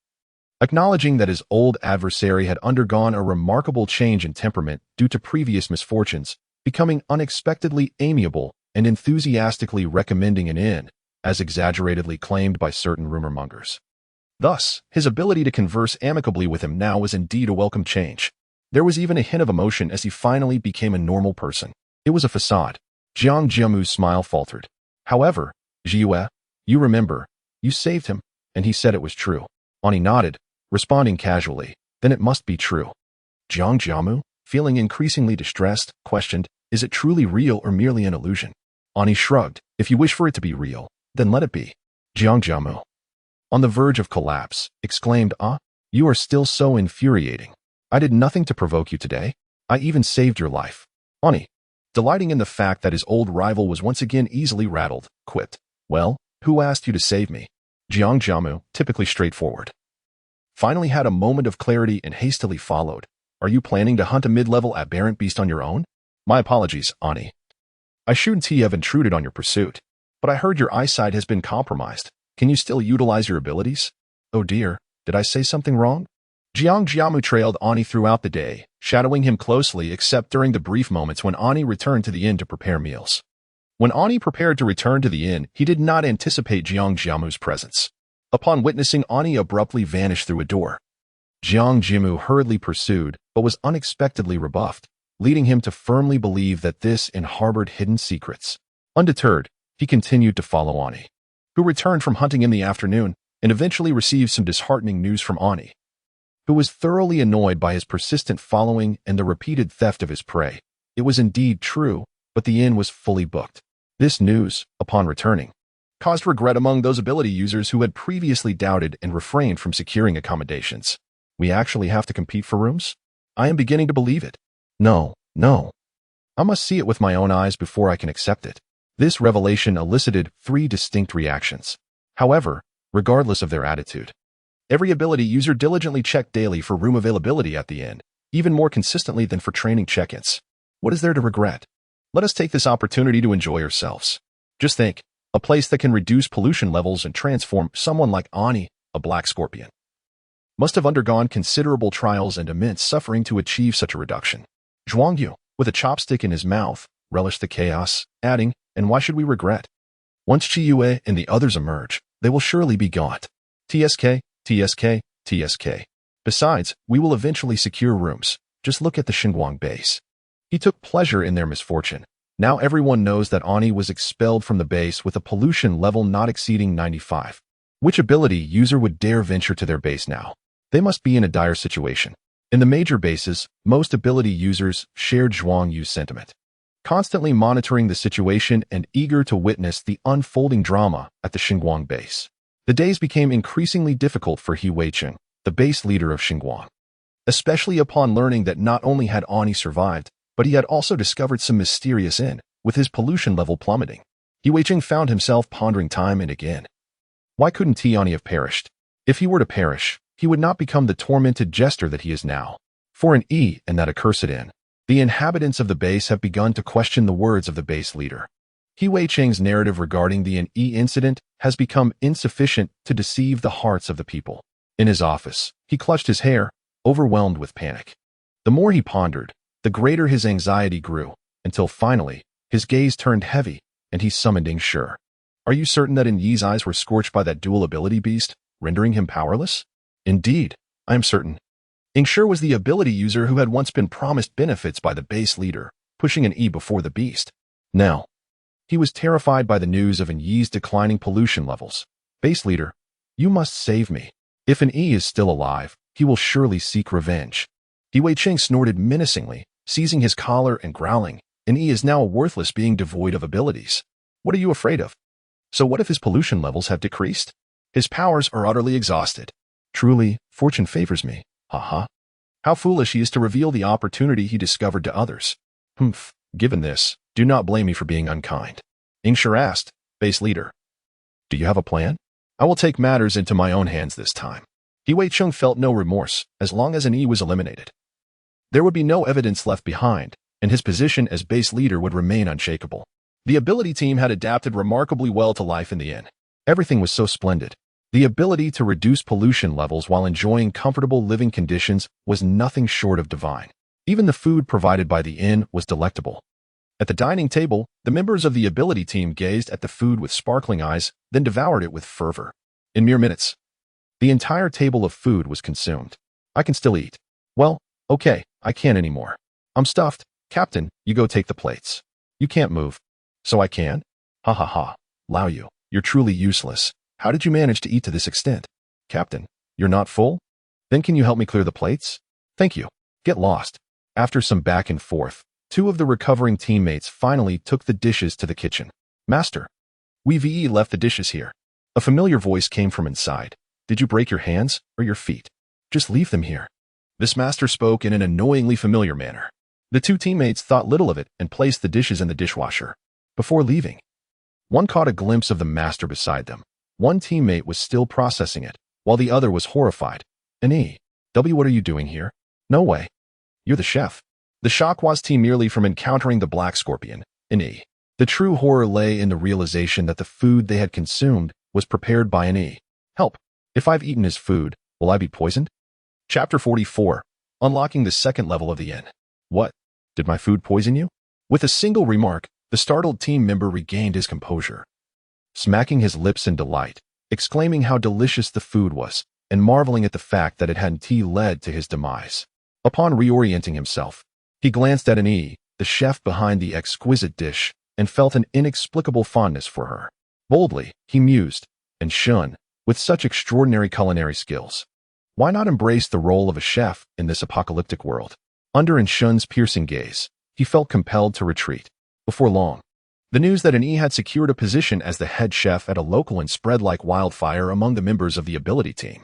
acknowledging that his old adversary had undergone a remarkable change in temperament due to previous misfortunes, becoming unexpectedly amiable and enthusiastically recommending an inn, as exaggeratedly claimed by certain rumor-mongers. Thus, his ability to converse amicably with him now was indeed a welcome change. There was even a hint of emotion as he finally became a normal person. It was a facade. Jiang Jiamu's smile faltered. "However, Jiue, you remember, you saved him," and he said it was true. Ani nodded, responding casually, "Then it must be true." Jiang Jiamu, feeling increasingly distressed, questioned, "Is it truly real or merely an illusion?" Ani shrugged, "If you wish for it to be real, then let it be." Jiang Jiamu, on the verge of collapse, exclaimed, "Ah, you are still so infuriating. I did nothing to provoke you today. I even saved your life." Ani, delighting in the fact that his old rival was once again easily rattled, quipped, "Well, who asked you to save me?" Jiang Jiamu, typically straightforward, finally had a moment of clarity and hastily followed, "Are you planning to hunt a mid-level aberrant beast on your own?" "My apologies, Ani. I shouldn't have intruded on your pursuit, but I heard your eyesight has been compromised. Can you still utilize your abilities?" "Oh dear, did I say something wrong?" Jiang Jiamu trailed Ani throughout the day, shadowing him closely except during the brief moments when Ani returned to the inn to prepare meals. When Ani prepared to return to the inn, he did not anticipate Jiang Jiamu's presence. Upon witnessing Ani abruptly vanish through a door, Jiang Jiamu hurriedly pursued, but was unexpectedly rebuffed, leading him to firmly believe that this inn harbored hidden secrets. Undeterred, he continued to follow Ani, who returned from hunting in the afternoon and eventually received some disheartening news from Ani, who was thoroughly annoyed by his persistent following and the repeated theft of his prey. It was indeed true, but the inn was fully booked. This news, upon returning, caused regret among those ability users who had previously doubted and refrained from securing accommodations. We actually have to compete for rooms? I am beginning to believe it. No. I must see it with my own eyes before I can accept it. This revelation elicited 3 distinct reactions. However, regardless of their attitude, every ability user diligently checked daily for room availability at the inn, even more consistently than for training check-ins. What is there to regret? Let us take this opportunity to enjoy ourselves. Just think, a place that can reduce pollution levels and transform someone like Ani, a black scorpion, must have undergone considerable trials and immense suffering to achieve such a reduction. Zhuangyu, with a chopstick in his mouth, relished the chaos, adding, and why should we regret? Once Chiyue and the others emerge, they will surely be gaunt. TSK. Besides, we will eventually secure rooms. Just look at the Xinguang base. He took pleasure in their misfortune. Now everyone knows that Ani was expelled from the base with a pollution level not exceeding 95. Which ability user would dare venture to their base now? They must be in a dire situation. In the major bases, most ability users shared Zhuangyu's sentiment, constantly monitoring the situation and eager to witness the unfolding drama at the Xinguang base. The days became increasingly difficult for He Weicheng, the base leader of Xinguang, especially upon learning that not only had Ani survived, but he had also discovered some mysterious inn, with his pollution level plummeting. He Weicheng found himself pondering time and again. Why couldn't Tiani have perished? If he were to perish, he would not become the tormented jester that he is now. For an E and that accursed inn, the inhabitants of the base have begun to question the words of the base leader. He Weicheng's narrative regarding the E incident has become insufficient to deceive the hearts of the people. In his office, he clutched his hair, overwhelmed with panic. The more he pondered, the greater his anxiety grew, until finally, his gaze turned heavy, and he summoned Ingshi. Are you certain that Yi's eyes were scorched by that dual ability beast, rendering him powerless? Indeed, I am certain. Ingshi was the ability user who had once been promised benefits by the base leader, pushing an E before the beast. Now, he was terrified by the news of Yi's declining pollution levels. Base leader, you must save me. If an E is still alive, he will surely seek revenge. He Weicheng snorted menacingly, seizing his collar and growling, and he is now a worthless being devoid of abilities. What are you afraid of? So what if his pollution levels have decreased? His powers are utterly exhausted. Truly, fortune favors me. Haha. How foolish he is to reveal the opportunity he discovered to others. Humph. Given this, do not blame me for being unkind. Ingshi asked, base leader. Do you have a plan? I will take matters into my own hands this time. He Weicheng felt no remorse, as long as an E was eliminated. There would be no evidence left behind, and his position as base leader would remain unshakable. The ability team had adapted remarkably well to life in the inn. Everything was so splendid. The ability to reduce pollution levels while enjoying comfortable living conditions was nothing short of divine. Even the food provided by the inn was delectable. At the dining table, the members of the ability team gazed at the food with sparkling eyes, then devoured it with fervor. In mere minutes, the entire table of food was consumed. I can still eat. Well, okay, I can't anymore. I'm stuffed. Captain, you go take the plates. You can't move. So I can? Ha ha ha. Lao Yu, you're truly useless. How did you manage to eat to this extent? Captain, you're not full? Then can you help me clear the plates? Thank you. Get lost. After some back and forth, 2 of the recovering teammates finally took the dishes to the kitchen. Master, we left the dishes here. A familiar voice came from inside. Did you break your hands or your feet? Just leave them here. This master spoke in an annoyingly familiar manner. The 2 teammates thought little of it and placed the dishes in the dishwasher. Before leaving, one caught a glimpse of the master beside them. One teammate was still processing it, while the other was horrified. What are you doing here? No way. You're the chef. The shock wasn't merely from encountering the black scorpion. The true horror lay in the realization that the food they had consumed was prepared by an Help. If I've eaten his food, will I be poisoned? Chapter 44. Unlocking the second level of the inn. What? Did my food poison you? With a single remark, the startled team member regained his composure, smacking his lips in delight, exclaiming how delicious the food was, and marveling at the fact that it hadn't led to his demise. Upon reorienting himself, he glanced at an the chef behind the exquisite dish, and felt an inexplicable fondness for her. Boldly, he mused, and Shun, with such extraordinary culinary skills, why not embrace the role of a chef in this apocalyptic world? Under Shun's piercing gaze, he felt compelled to retreat. Before long, the news that Yi had secured a position as the head chef at a local inn spread like wildfire among the members of the ability team.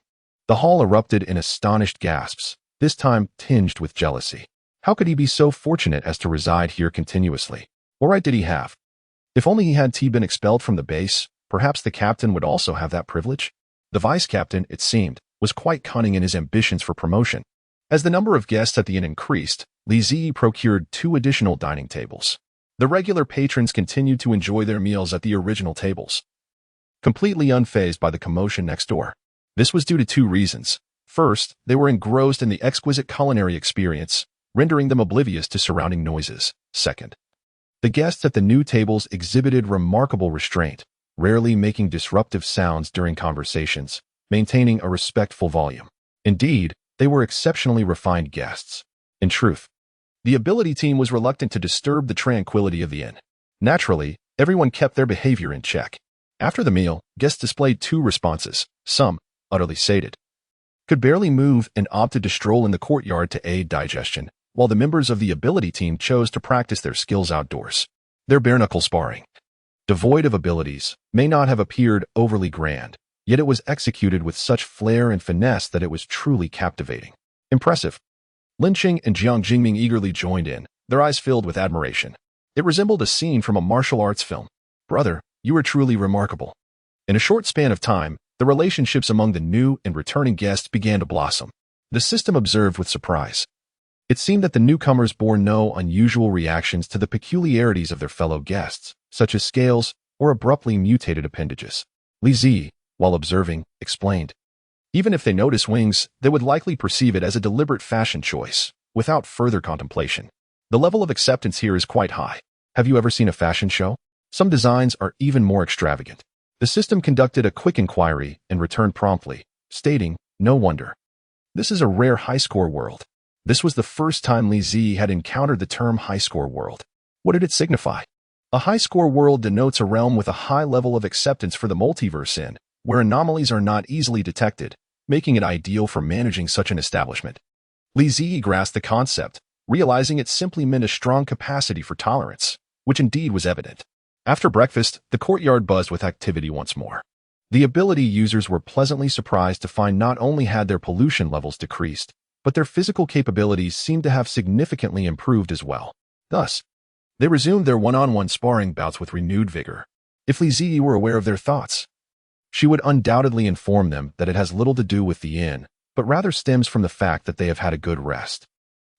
The hall erupted in astonished gasps, this time tinged with jealousy. How could he be so fortunate as to reside here continuously? What right did he have? If only he had been expelled from the base, perhaps the captain would also have that privilege? The vice-captain, it seemed, was quite cunning in his ambitions for promotion. As the number of guests at the inn increased, Li Ziyi procured 2 additional dining tables. The regular patrons continued to enjoy their meals at the original tables, completely unfazed by the commotion next door. This was due to 2 reasons. First, they were engrossed in the exquisite culinary experience, rendering them oblivious to surrounding noises. Second, the guests at the new tables exhibited remarkable restraint, rarely making disruptive sounds during conversations, maintaining a respectful volume. Indeed, they were exceptionally refined guests. In truth, the ability team was reluctant to disturb the tranquility of the inn. Naturally, everyone kept their behavior in check. After the meal, guests displayed 2 responses. Some, utterly sated, could barely move and opted to stroll in the courtyard to aid digestion, while the members of the ability team chose to practice their skills outdoors. Their bare-knuckle sparring, devoid of abilities, may not have appeared overly grand, yet it was executed with such flair and finesse that it was truly captivating. Impressive. Lin Qing and Jiang Jingming eagerly joined in, their eyes filled with admiration. It resembled a scene from a martial arts film. Brother, you are truly remarkable. In a short span of time, the relationships among the new and returning guests began to blossom. The system observed with surprise. It seemed that the newcomers bore no unusual reactions to the peculiarities of their fellow guests, such as scales or abruptly mutated appendages. Li Ziyi, while observing, explained. Even if they notice wings, they would likely perceive it as a deliberate fashion choice, without further contemplation. The level of acceptance here is quite high. Have you ever seen a fashion show? Some designs are even more extravagant. The system conducted a quick inquiry and returned promptly, stating, no wonder. This is a rare high-score world. This was the first time Li Ziyi had encountered the term high-score world. What did it signify? A high-score world denotes a realm with a high level of acceptance for the multiverse in, where anomalies are not easily detected, making it ideal for managing such an establishment. Li Ziyi grasped the concept, realizing it simply meant a strong capacity for tolerance, which indeed was evident. After breakfast, the courtyard buzzed with activity once more. The ability users were pleasantly surprised to find not only had their pollution levels decreased, but their physical capabilities seemed to have significantly improved as well. Thus, they resumed their one-on-one sparring bouts with renewed vigor. If Li Ziyi were aware of their thoughts, she would undoubtedly inform them that it has little to do with the inn, but rather stems from the fact that they have had a good rest.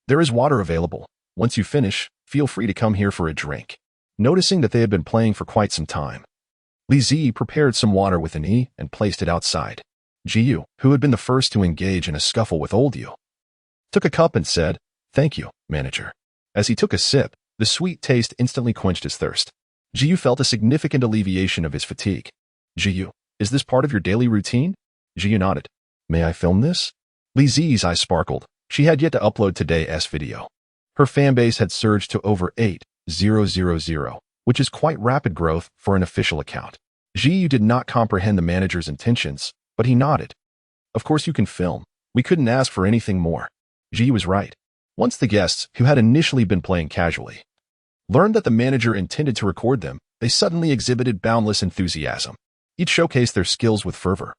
There is water available. Once you finish, feel free to come here for a drink. Noticing that they had been playing for quite some time, Li Ziyi prepared some water with an E and placed it outside. Jiyu, who had been the first to engage in a scuffle with Old Yu, took a cup and said, "Thank you, manager." As he took a sip, the sweet taste instantly quenched his thirst. Jiyu felt a significant alleviation of his fatigue. Jiyu, is this part of your daily routine? Jiyu nodded. May I film this? Li Ziyi's eyes sparkled. She had yet to upload today's video. Her fanbase had surged to over 8,000, which is quite rapid growth for an official account. Jiyu did not comprehend the manager's intentions, but he nodded. Of course you can film. We couldn't ask for anything more. Jiyu was right. Once the guests, who had initially been playing casually, learned that the manager intended to record them, they suddenly exhibited boundless enthusiasm. Each showcased their skills with fervor,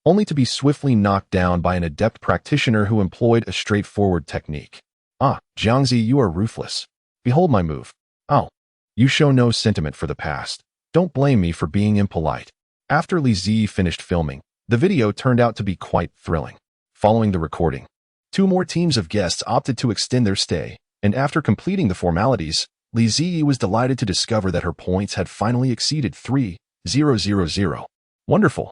only to be swiftly knocked down by an adept practitioner who employed a straightforward technique. Ah, Jiangzi, you are ruthless. Behold my move. Oh, you show no sentiment for the past. Don't blame me for being impolite. After Li Ziyi finished filming, the video turned out to be quite thrilling. Following the recording, 2 more teams of guests opted to extend their stay, and after completing the formalities, Li Ziyi was delighted to discover that her points had finally exceeded 3,000. Wonderful.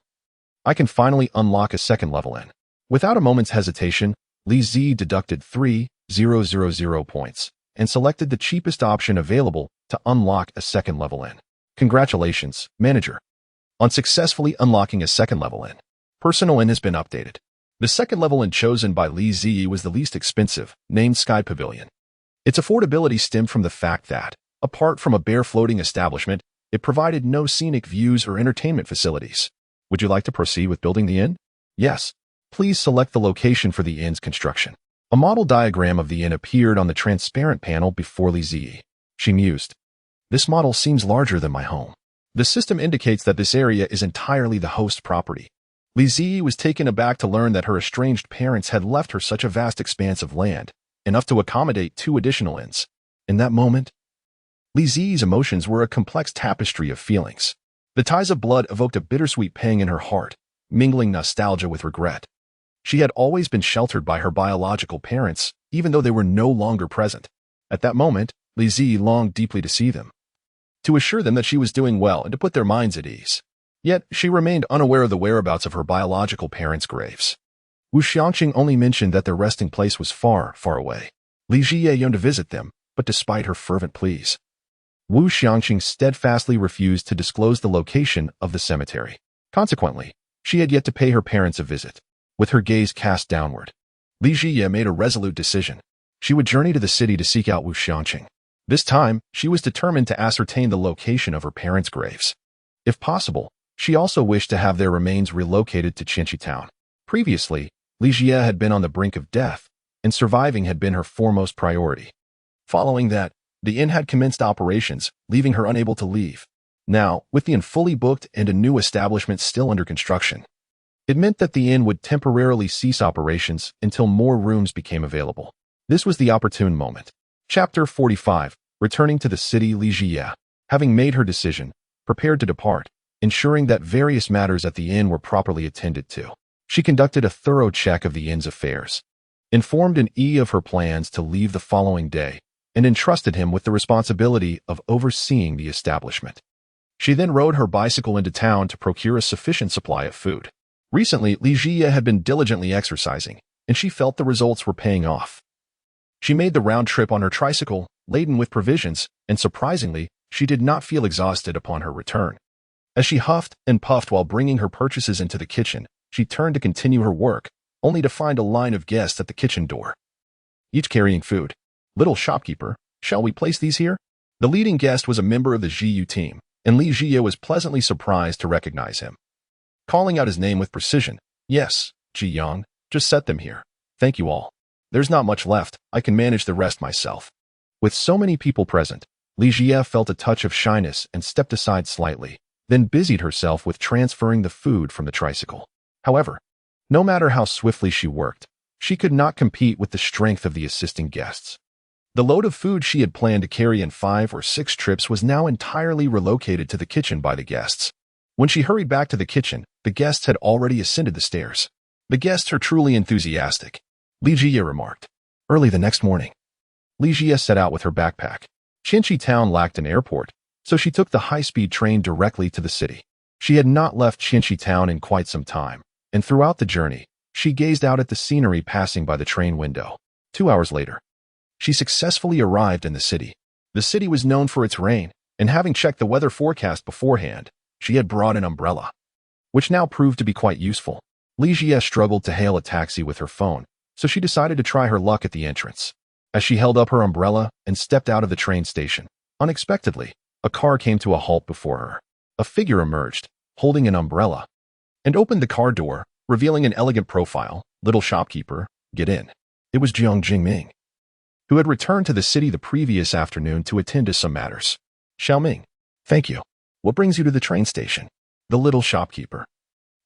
I can finally unlock a second level in. Without a moment's hesitation, Li Ziyi deducted 3,000 points and selected the cheapest option available to unlock a second level in. Congratulations, manager, on successfully unlocking a second level in. Personal in has been updated. The second level in chosen by Li Ziyi was the least expensive, named Sky Pavilion. Its affordability stemmed from the fact that, Apart from a bare floating establishment, it provided no scenic views or entertainment facilities. Would you like to proceed with building the inn? Yes. Please select the location for the inn's construction. A model diagram of the inn appeared on the transparent panel before Li Ziyi. She mused. This model seems larger than my home. The system indicates that this area is entirely the host property. Li Ziyi was taken aback to learn that her estranged parents had left her such a vast expanse of land, enough to accommodate 2 additional inns. In that moment, Li Ziyi's emotions were a complex tapestry of feelings. The ties of blood evoked a bittersweet pang in her heart, mingling nostalgia with regret. She had always been sheltered by her biological parents, even though they were no longer present. At that moment, Li Ziyi longed deeply to see them, to assure them that she was doing well and to put their minds at ease. Yet, she remained unaware of the whereabouts of her biological parents' graves. Wu Xiangqing only mentioned that their resting place was far, far away. Li Ziyi yearned to visit them, but despite her fervent pleas, Wu Xiangqing steadfastly refused to disclose the location of the cemetery. Consequently, she had yet to pay her parents a visit. With her gaze cast downward, Li Ziyi made a resolute decision. She would journey to the city to seek out Wu Xiangqing. This time, she was determined to ascertain the location of her parents' graves. If possible, she also wished to have their remains relocated to Qianqi town. Previously, Li Ziyi had been on the brink of death, and surviving had been her foremost priority. Following that, the inn had commenced operations, leaving her unable to leave. Now, with the inn fully booked and a new establishment still under construction, it meant that the inn would temporarily cease operations until more rooms became available. This was the opportune moment. Chapter 45. Returning to the city, Li Ziyi, having made her decision, prepared to depart, ensuring that various matters at the inn were properly attended to. She conducted a thorough check of the inn's affairs, informed an Yi of her plans to leave the following day, and entrusted him with the responsibility of overseeing the establishment. She then rode her bicycle into town to procure a sufficient supply of food. Recently, Li Ziyi had been diligently exercising, and she felt the results were paying off. She made the round trip on her tricycle, laden with provisions, and surprisingly, she did not feel exhausted upon her return. As she huffed and puffed while bringing her purchases into the kitchen, she turned to continue her work, only to find a line of guests at the kitchen door, each carrying food. "Little shopkeeper, shall we place these here?" The leading guest was a member of the Ziyu team, and Li Ziyi was pleasantly surprised to recognize him. Calling out his name with precision, "Yes, Ji Yang, just set them here. Thank you all. There's not much left, I can manage the rest myself." With so many people present, Li Ziyi felt a touch of shyness and stepped aside slightly, then busied herself with transferring the food from the tricycle. However, no matter how swiftly she worked, she could not compete with the strength of the assisting guests. The load of food she had planned to carry in 5 or 6 trips was now entirely relocated to the kitchen by the guests. When she hurried back to the kitchen, the guests had already ascended the stairs. "The guests are truly enthusiastic," Li Ziyi remarked. Early the next morning, Li Ziyi set out with her backpack. Qianqi town lacked an airport, so she took the high-speed train directly to the city. She had not left Qianqi town in quite some time, and throughout the journey, she gazed out at the scenery passing by the train window. 2 hours later, she successfully arrived in the city. The city was known for its rain, and having checked the weather forecast beforehand, she had brought an umbrella, which now proved to be quite useful. Li Ziyi struggled to hail a taxi with her phone, so she decided to try her luck at the entrance. As she held up her umbrella and stepped out of the train station, unexpectedly, a car came to a halt before her. A figure emerged, holding an umbrella, and opened the car door, revealing an elegant profile. "Little shopkeeper, get in." It was Jiang Jingming, who had returned to the city the previous afternoon to attend to some matters. "Xiaoming, thank you. What brings you to the train station?" The little shopkeeper.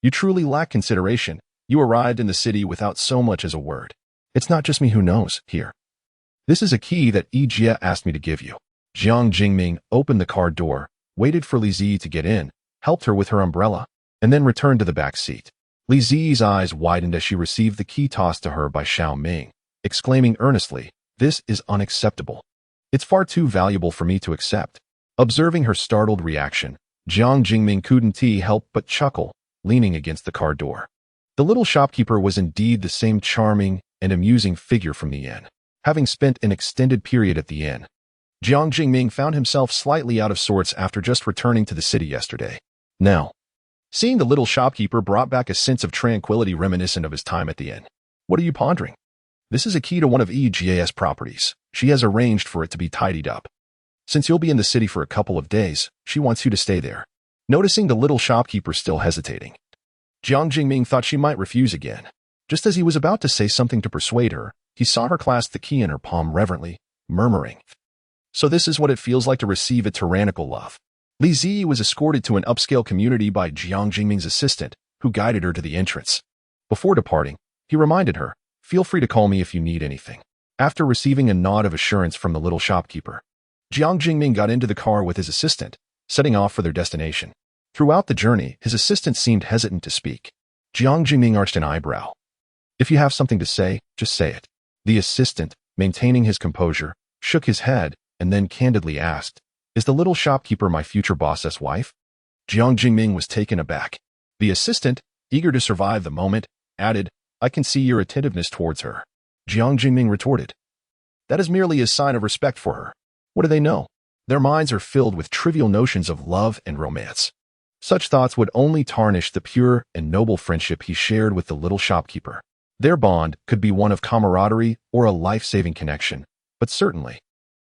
"You truly lack consideration. You arrived in the city without so much as a word." "It's not just me who knows. Here. This is a key that Yi Jie asked me to give you." Jiang Jingming opened the car door, waited for Li Ziyi to get in, helped her with her umbrella, and then returned to the back seat. Li Ziyi's eyes widened as she received the key tossed to her by Xiaoming, exclaiming earnestly, "This is unacceptable. It's far too valuable for me to accept." Observing her startled reaction, Jiang Jingming couldn't help but chuckle, leaning against the car door. The little shopkeeper was indeed the same charming and amusing figure from the inn. Having spent an extended period at the inn, Jiang Jingming found himself slightly out of sorts after just returning to the city yesterday. Now, seeing the little shopkeeper brought back a sense of tranquility reminiscent of his time at the inn. "What are you pondering?" "This is a key to one of Yi Jie's properties. She has arranged for it to be tidied up." Since you'll be in the city for a couple of days, she wants you to stay there. Noticing the little shopkeeper still hesitating, Jiang Jingming thought she might refuse again. Just as he was about to say something to persuade her, he saw her clasp the key in her palm reverently, murmuring, "So this is what it feels like to receive a tyrannical love." Li Ziyi was escorted to an upscale community by Jiang Jingming's assistant, who guided her to the entrance. Before departing, he reminded her, "Feel free to call me if you need anything." After receiving a nod of assurance from the little shopkeeper, Jiang Jingming got into the car with his assistant, setting off for their destination. Throughout the journey, his assistant seemed hesitant to speak. Jiang Jingming arched an eyebrow. "If you have something to say, just say it." The assistant, maintaining his composure, shook his head and then candidly asked, "Is the little shopkeeper my future boss's wife?" Jiang Jingming was taken aback. The assistant, eager to survive the moment, added, "I can see your attentiveness towards her." Jiang Jingming retorted, "That is merely a sign of respect for her. What do they know? Their minds are filled with trivial notions of love and romance." Such thoughts would only tarnish the pure and noble friendship he shared with the little shopkeeper. Their bond could be one of camaraderie or a life-saving connection, but certainly,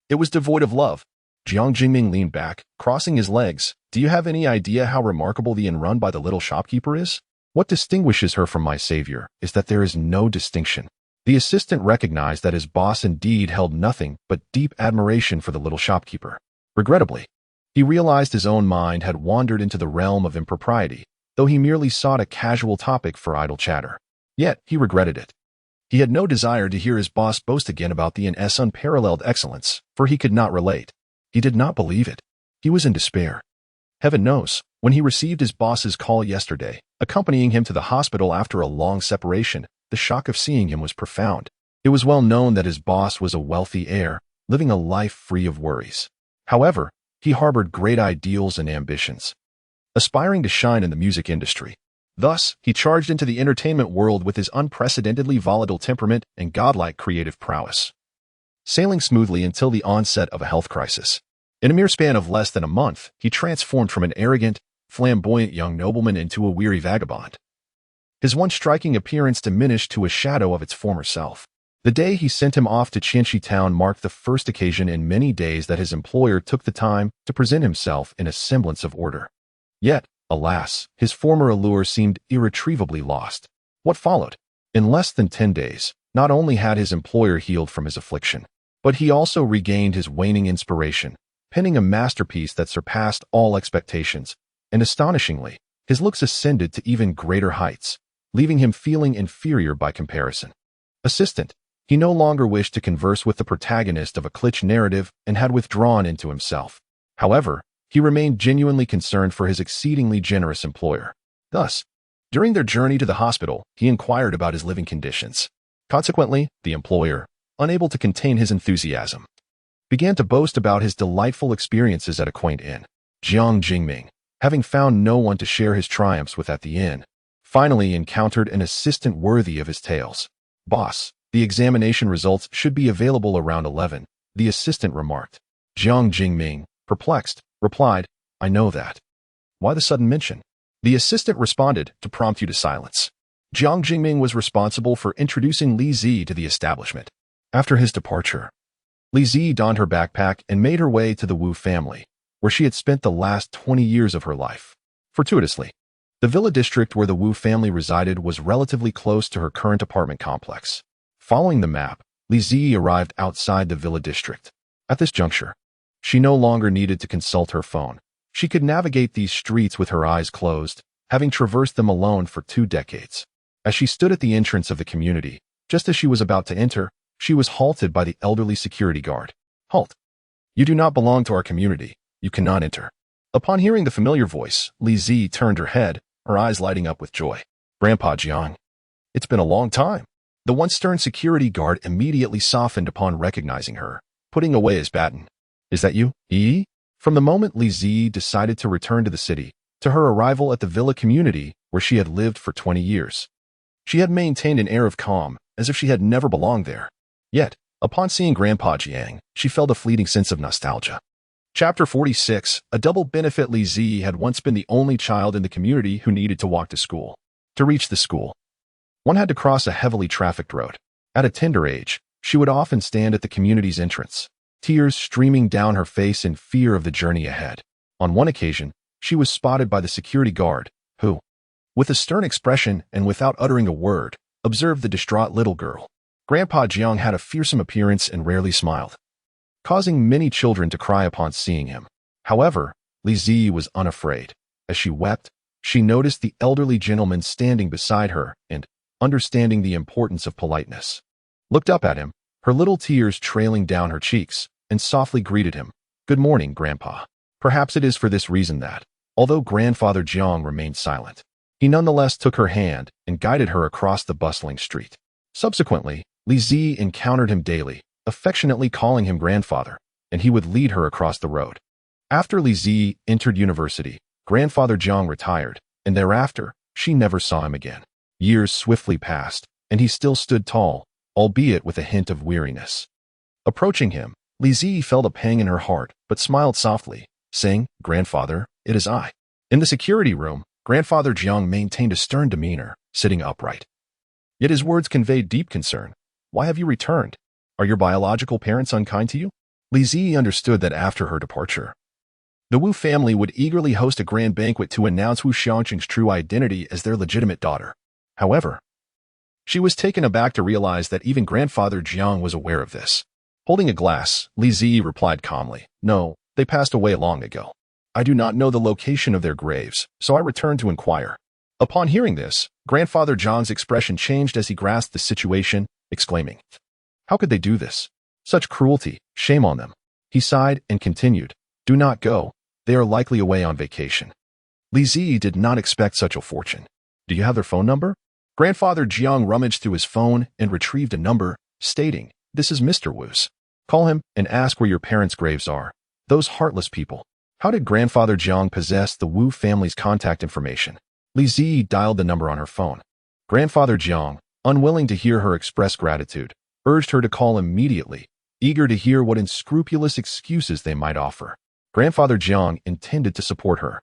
it was devoid of love. Jiang Jingming leaned back, crossing his legs. "Do you have any idea how remarkable the inn run by the little shopkeeper is? What distinguishes her from my savior is that there is no distinction." The assistant recognized that his boss indeed held nothing but deep admiration for the little shopkeeper. Regrettably, he realized his own mind had wandered into the realm of impropriety, though he merely sought a casual topic for idle chatter. Yet, he regretted it. He had no desire to hear his boss boast again about the inn's unparalleled excellence, for he could not relate. He did not believe it. He was in despair. Heaven knows, when he received his boss's call yesterday, accompanying him to the hospital after a long separation, the shock of seeing him was profound. It was well known that his boss was a wealthy heir, living a life free of worries. However, he harbored great ideals and ambitions, aspiring to shine in the music industry. Thus, he charged into the entertainment world with his unprecedentedly volatile temperament and godlike creative prowess, sailing smoothly until the onset of a health crisis. In a mere span of less than a month, he transformed from an arrogant, flamboyant young nobleman into a weary vagabond. His once striking appearance diminished to a shadow of its former self. The day he sent him off to Qianxi town marked the first occasion in many days that his employer took the time to present himself in a semblance of order. Yet, alas, his former allure seemed irretrievably lost. What followed? In less than 10 days, not only had his employer healed from his affliction, but he also regained his waning inspiration, penning a masterpiece that surpassed all expectations, and astonishingly, his looks ascended to even greater heights, leaving him feeling inferior by comparison. Assistant, he no longer wished to converse with the protagonist of a kitsch narrative and had withdrawn into himself. However, he remained genuinely concerned for his exceedingly generous employer. Thus, during their journey to the hospital, he inquired about his living conditions. Consequently, the employer, unable to contain his enthusiasm, began to boast about his delightful experiences at a quaint inn. Jiang Jingming, having found no one to share his triumphs with at the inn, finally encountered an assistant worthy of his tales. "Boss, the examination results should be available around 11, the assistant remarked. Jiang Jingming, perplexed, replied, "I know that. Why the sudden mention?" The assistant responded, "To prompt you to silence." Jiang Jingming was responsible for introducing Li Zi to the establishment. After his departure, Li Zi donned her backpack and made her way to the Wu family, where she had spent the last 20 years of her life. Fortuitously, the villa district where the Wu family resided was relatively close to her current apartment complex. Following the map, Li Zi arrived outside the villa district. At this juncture, she no longer needed to consult her phone. She could navigate these streets with her eyes closed, having traversed them alone for 2 decades. As she stood at the entrance of the community, just as she was about to enter, she was halted by the elderly security guard. "Halt! You do not belong to our community. You cannot enter." Upon hearing the familiar voice, Li Zi turned her head, her eyes lighting up with joy. "Grandpa Jiang, it's been a long time." The once stern security guard immediately softened upon recognizing her, putting away his baton. "Is that you, Yi?" From the moment Li Zi decided to return to the city, to her arrival at the villa community where she had lived for 20 years, she had maintained an air of calm, as if she had never belonged there. Yet, upon seeing Grandpa Jiang, she felt a fleeting sense of nostalgia. Chapter 46, a double benefit. Li Zi had once been the only child in the community who needed to walk to school. To reach the school, one had to cross a heavily trafficked road. At a tender age, she would often stand at the community's entrance, tears streaming down her face in fear of the journey ahead. On one occasion, she was spotted by the security guard, who, with a stern expression and without uttering a word, observed the distraught little girl. Grandpa Jiang had a fearsome appearance and rarely smiled, causing many children to cry upon seeing him. However, Li Zi was unafraid. As she wept, she noticed the elderly gentleman standing beside her and, understanding the importance of politeness, looked up at him, her little tears trailing down her cheeks, and softly greeted him. "Good morning, Grandpa." Perhaps it is for this reason that, although Grandfather Jiang remained silent, he nonetheless took her hand and guided her across the bustling street. Subsequently, Li Zi encountered him daily, affectionately calling him grandfather, and he would lead her across the road. After Li Zi entered university, Grandfather Jiang retired, and thereafter, she never saw him again. Years swiftly passed, and he still stood tall, albeit with a hint of weariness. Approaching him, Li Zi felt a pang in her heart, but smiled softly, saying, "Grandfather, it is I." In the security room, Grandfather Jiang maintained a stern demeanor, sitting upright. Yet his words conveyed deep concern. "Why have you returned? Are your biological parents unkind to you?" Li Zi understood that after her departure, the Wu family would eagerly host a grand banquet to announce Wu Xiangqing's true identity as their legitimate daughter. However, she was taken aback to realize that even Grandfather Jiang was aware of this. Holding a glass, Li Zi replied calmly, "No, they passed away long ago. I do not know the location of their graves, so I returned to inquire." Upon hearing this, Grandfather Jiang's expression changed as he grasped the situation, exclaiming, "How could they do this? Such cruelty, shame on them." He sighed and continued, "Do not go. They are likely away on vacation." Li Zi did not expect such a fortune. "Do you have their phone number?" Grandfather Jiang rummaged through his phone and retrieved a number, stating, "This is Mr. Wu's. Call him and ask where your parents' graves are. Those heartless people." How did Grandfather Jiang possess the Wu family's contact information? Li Zi dialed the number on her phone. Grandfather Jiang, unwilling to hear her express gratitude, urged her to call immediately, eager to hear what unscrupulous excuses they might offer. Grandfather Jiang intended to support her.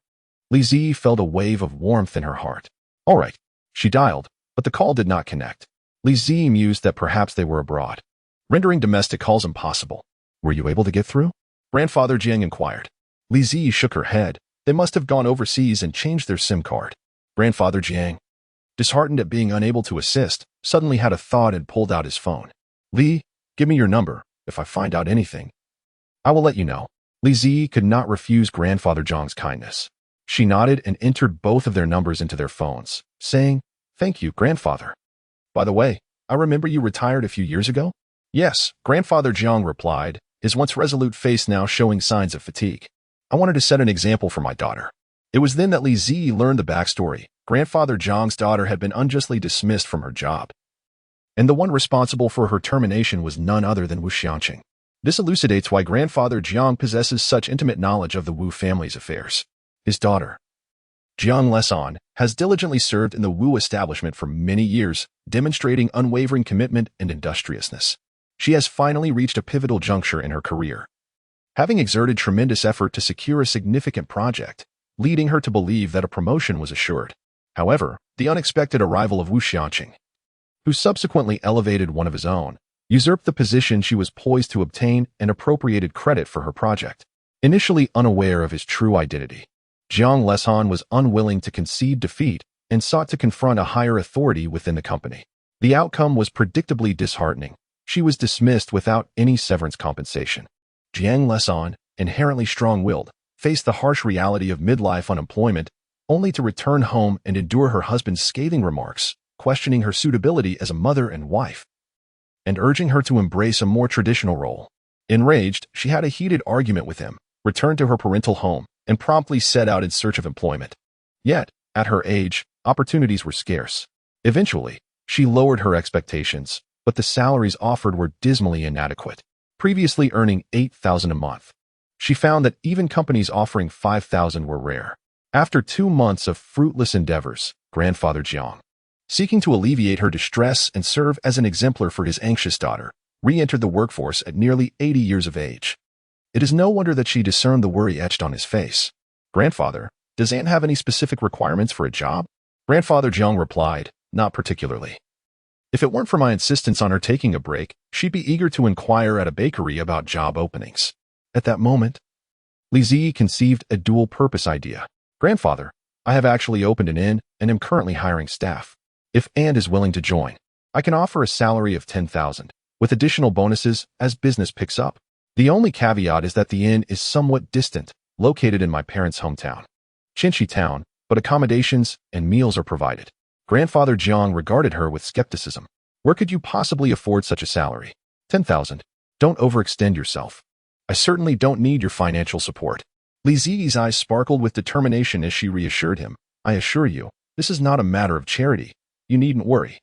Li Zi felt a wave of warmth in her heart. All right, she dialed, but the call did not connect. Li Zi mused that perhaps they were abroad, rendering domestic calls impossible. "Were you able to get through?" Grandfather Jiang inquired. Li Zi shook her head. They must have gone overseas and changed their SIM card. Grandfather Jiang, disheartened at being unable to assist, suddenly had a thought and pulled out his phone. "Li, give me your number. If I find out anything, I will let you know." Li Zi could not refuse Grandfather Jiang's kindness. She nodded and entered both of their numbers into their phones, saying, "Thank you, Grandfather. By the way, I remember you retired a few years ago?" "Yes," Grandfather Jiang replied, his once resolute face now showing signs of fatigue. "I wanted to set an example for my daughter." It was then that Li Zi learned the backstory. Grandfather Jiang's daughter had been unjustly dismissed from her job, and the one responsible for her termination was none other than Wu Xiangqing. This elucidates why Grandfather Jiang possesses such intimate knowledge of the Wu family's affairs. His daughter, Jiang Lesan, has diligently served in the Wu establishment for many years, demonstrating unwavering commitment and industriousness. She has finally reached a pivotal juncture in her career, having exerted tremendous effort to secure a significant project, leading her to believe that a promotion was assured. However, the unexpected arrival of Wu Xiangqing, who subsequently elevated one of his own, usurped the position she was poised to obtain and appropriated credit for her project. Initially unaware of his true identity, Jiang Lesan was unwilling to concede defeat and sought to confront a higher authority within the company. The outcome was predictably disheartening. She was dismissed without any severance compensation. Jiang Lesan, inherently strong-willed, faced the harsh reality of midlife unemployment, only to return home and endure her husband's scathing remarks, questioning her suitability as a mother and wife, and urging her to embrace a more traditional role. Enraged, she had a heated argument with him, returned to her parental home, and promptly set out in search of employment. Yet, at her age, opportunities were scarce. Eventually, she lowered her expectations, but the salaries offered were dismally inadequate. Previously earning $8,000 a month, she found that even companies offering $5,000 were rare. After 2 months of fruitless endeavors, Grandfather Jiang, seeking to alleviate her distress and serve as an exemplar for his anxious daughter, re-entered the workforce at nearly 80 years of age. It is no wonder that she discerned the worry etched on his face. "Grandfather, does Aunt have any specific requirements for a job?" Grandfather Jiang replied, "Not particularly. If it weren't for my insistence on her taking a break, she'd be eager to inquire at a bakery about job openings. At that moment, Li Ziyi conceived a dual-purpose idea. Grandfather, I have actually opened an inn and am currently hiring staff. If Anne is willing to join, I can offer a salary of 10,000, with additional bonuses as business picks up. The only caveat is that the inn is somewhat distant, located in my parents' hometown, Qinshi town, but accommodations and meals are provided. Grandfather Jiang regarded her with skepticism. Where could you possibly afford such a salary? 10,000. Don't overextend yourself. I certainly don't need your financial support. Li Ziyi's eyes sparkled with determination as she reassured him. I assure you, this is not a matter of charity. You needn't worry.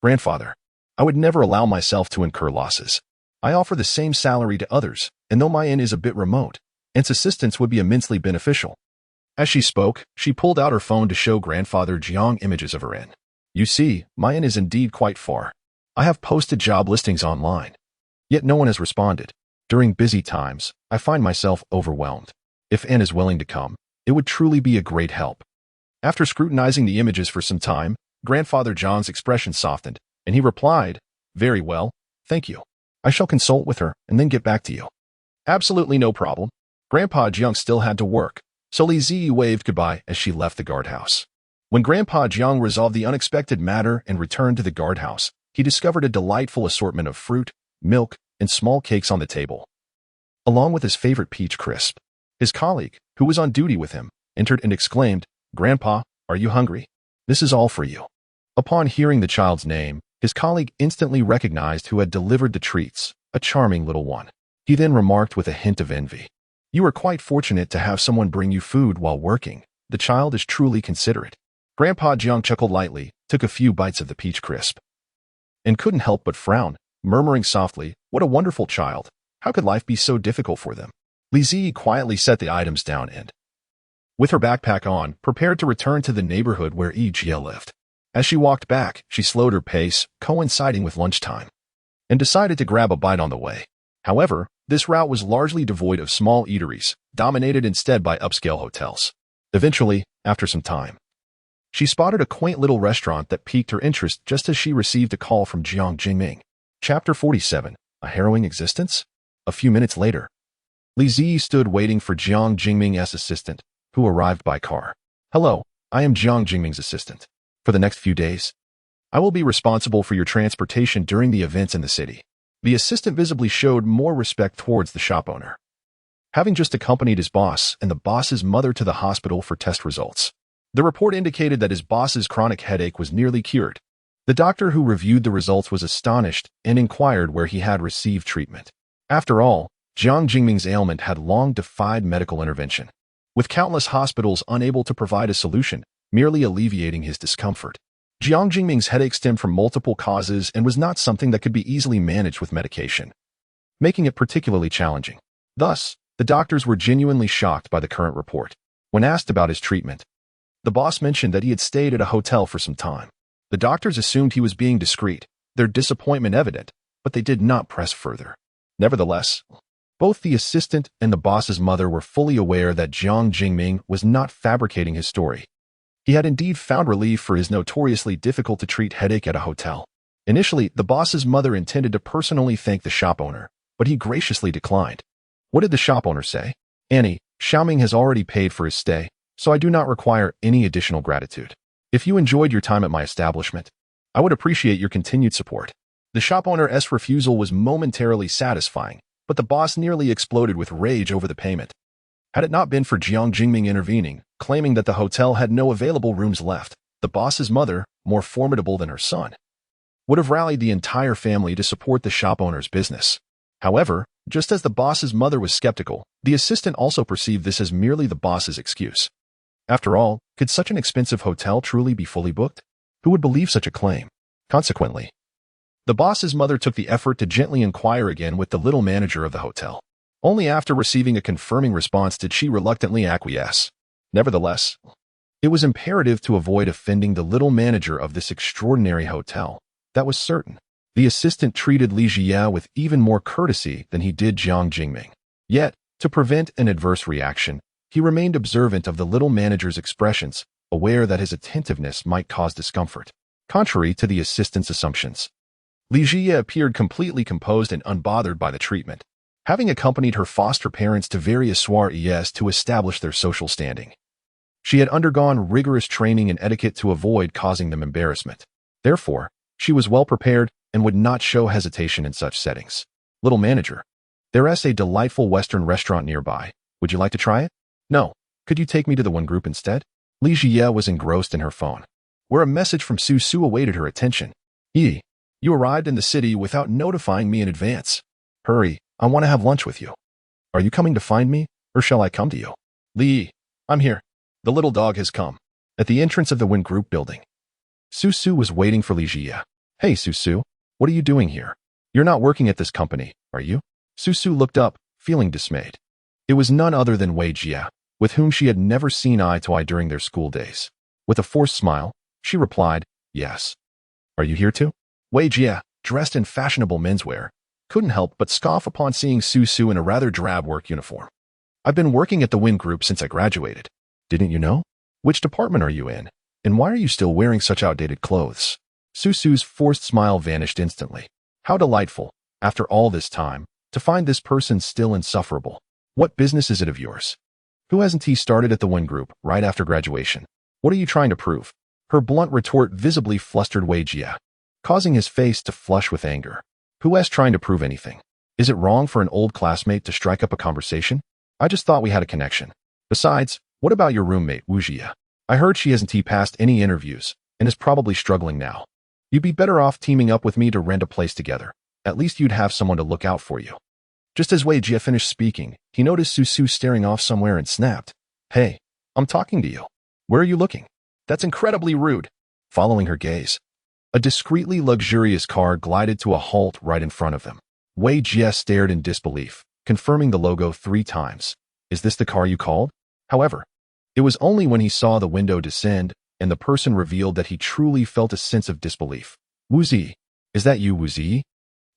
Grandfather, I would never allow myself to incur losses. I offer the same salary to others, and though my inn is a bit remote, Aunt's assistance would be immensely beneficial. As she spoke, she pulled out her phone to show Grandfather Jiang images of her inn. You see, my inn is indeed quite far. I have posted job listings online. Yet no one has responded. During busy times, I find myself overwhelmed. If Anne is willing to come, it would truly be a great help. After scrutinizing the images for some time, Grandfather Jiang's expression softened, and he replied, Very well, thank you. I shall consult with her and then get back to you. Absolutely no problem. Grandpa Jiang still had to work, so Li Ziyi waved goodbye as she left the guardhouse. When Grandpa Jiang resolved the unexpected matter and returned to the guardhouse, he discovered a delightful assortment of fruit, milk, and small cakes on the table, along with his favorite peach crisp. His colleague, who was on duty with him, entered and exclaimed, Grandpa, are you hungry? This is all for you. Upon hearing the child's name, his colleague instantly recognized who had delivered the treats, a charming little one. He then remarked with a hint of envy, You are quite fortunate to have someone bring you food while working. The child is truly considerate. Grandpa Jiang chuckled lightly, took a few bites of the peach crisp, and couldn't help but frown, murmuring softly, What a wonderful child. How could life be so difficult for them? Li Ziyi quietly set the items down and, with her backpack on, prepared to return to the neighborhood where Yi Jie lived. As she walked back, she slowed her pace, coinciding with lunchtime, and decided to grab a bite on the way. However, this route was largely devoid of small eateries, dominated instead by upscale hotels. Eventually, after some time, she spotted a quaint little restaurant that piqued her interest just as she received a call from Jiang Jingming. Chapter 47. A Harrowing Existence? A few minutes later, Li Ziyi stood waiting for Jiang Jingming's assistant, who arrived by car. Hello, I am Jiang Jingming's assistant. For the next few days, I will be responsible for your transportation during the events in the city. The assistant visibly showed more respect towards the shop owner, having just accompanied his boss and the boss's mother to the hospital for test results. The report indicated that his boss's chronic headache was nearly cured. The doctor who reviewed the results was astonished and inquired where he had received treatment. After all, Jiang Jingming's ailment had long defied medical intervention, with countless hospitals unable to provide a solution, merely alleviating his discomfort. Jiang Jingming's headache stemmed from multiple causes and was not something that could be easily managed with medication, making it particularly challenging. Thus, the doctors were genuinely shocked by the current report. When asked about his treatment, the boss mentioned that he had stayed at a hotel for some time. The doctors assumed he was being discreet, their disappointment evident, but they did not press further. Nevertheless, both the assistant and the boss's mother were fully aware that Jiang Jingming was not fabricating his story. He had indeed found relief for his notoriously difficult-to-treat headache at a hotel. Initially, the boss's mother intended to personally thank the shop owner, but he graciously declined. What did the shop owner say? Annie, Xiaoming has already paid for his stay, so I do not require any additional gratitude. If you enjoyed your time at my establishment, I would appreciate your continued support. The shop owner's refusal was momentarily satisfying, but the boss nearly exploded with rage over the payment. Had it not been for Jiang Jingming intervening, claiming that the hotel had no available rooms left, the boss's mother, more formidable than her son, would have rallied the entire family to support the shop owner's business. However, just as the boss's mother was skeptical, the assistant also perceived this as merely the boss's excuse. After all, could such an expensive hotel truly be fully booked? Who would believe such a claim? Consequently, the boss's mother took the effort to gently inquire again with the little manager of the hotel. Only after receiving a confirming response did she reluctantly acquiesce. Nevertheless, it was imperative to avoid offending the little manager of this extraordinary hotel. That was certain. The assistant treated Li Jie with even more courtesy than he did Jiang Jingming. Yet, to prevent an adverse reaction, he remained observant of the little manager's expressions, aware that his attentiveness might cause discomfort. contrary to the assistant's assumptions. Li Jia appeared completely composed and unbothered by the treatment, having accompanied her foster parents to various soirees to establish their social standing. She had undergone rigorous training in etiquette to avoid causing them embarrassment. Therefore, she was well prepared and would not show hesitation in such settings. Little manager, there's a delightful Western restaurant nearby. Would you like to try it? No. Could you take me to the one group instead? Li Jia was engrossed in her phone, where a message from Su Su awaited her attention. You arrived in the city without notifying me in advance. Hurry, I want to have lunch with you. Are you coming to find me, or shall I come to you? Li, I'm here. The little dog has come. At the entrance of the Win Group building, Su Su was waiting for Li Jia. Hey, Su Su, what are you doing here? You're not working at this company, are you? Su Su looked up, feeling dismayed. It was none other than Wei Jia, with whom she had never seen eye to eye during their school days. With a forced smile, she replied, yes. Are you here too? Wei Jia, dressed in fashionable menswear, couldn't help but scoff upon seeing Su Su in a rather drab work uniform. I've been working at the Win Group since I graduated. Didn't you know? Which department are you in? And why are you still wearing such outdated clothes? Su Su's forced smile vanished instantly. How delightful, after all this time, to find this person still insufferable. What business is it of yours? Who hasn't he started at the Win Group right after graduation? What are you trying to prove? Her blunt retort visibly flustered Wei Jia, causing his face to flush with anger. Who has trying to prove anything? Is it wrong for an old classmate to strike up a conversation? I just thought we had a connection. Besides, what about your roommate, Wu Jia? I heard she hasn't passed any interviews and is probably struggling now. You'd be better off teaming up with me to rent a place together. At least you'd have someone to look out for you. Just as Wei Jia finished speaking, he noticed Su Su staring off somewhere and snapped. Hey, I'm talking to you. Where are you looking? That's incredibly rude. Following her gaze, a discreetly luxurious car glided to a halt right in front of them. Wei Jia stared in disbelief, confirming the logo 3 times. Is this the car you called? However, it was only when he saw the window descend and the person revealed that he truly felt a sense of disbelief. Wu Zi, is that you, Wu Zi?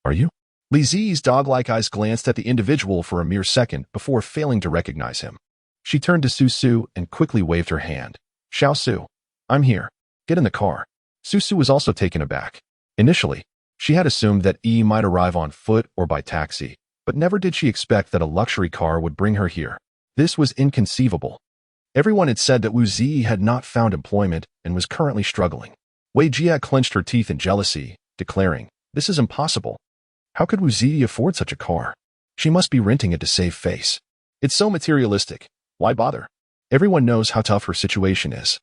Are you? Li Zi's dog-like eyes glanced at the individual for a mere second before failing to recognize him. She turned to Su Su and quickly waved her hand. Xiao Su, I'm here. Get in the car. Su Su was also taken aback. Initially, she had assumed that Yi might arrive on foot or by taxi, but never did she expect that a luxury car would bring her here. This was inconceivable. Everyone had said that Wu Zi had not found employment and was currently struggling. Wei Jia clenched her teeth in jealousy, declaring, this is impossible. How could Wu Zi afford such a car? She must be renting it to save face. It's so materialistic. Why bother? Everyone knows how tough her situation is.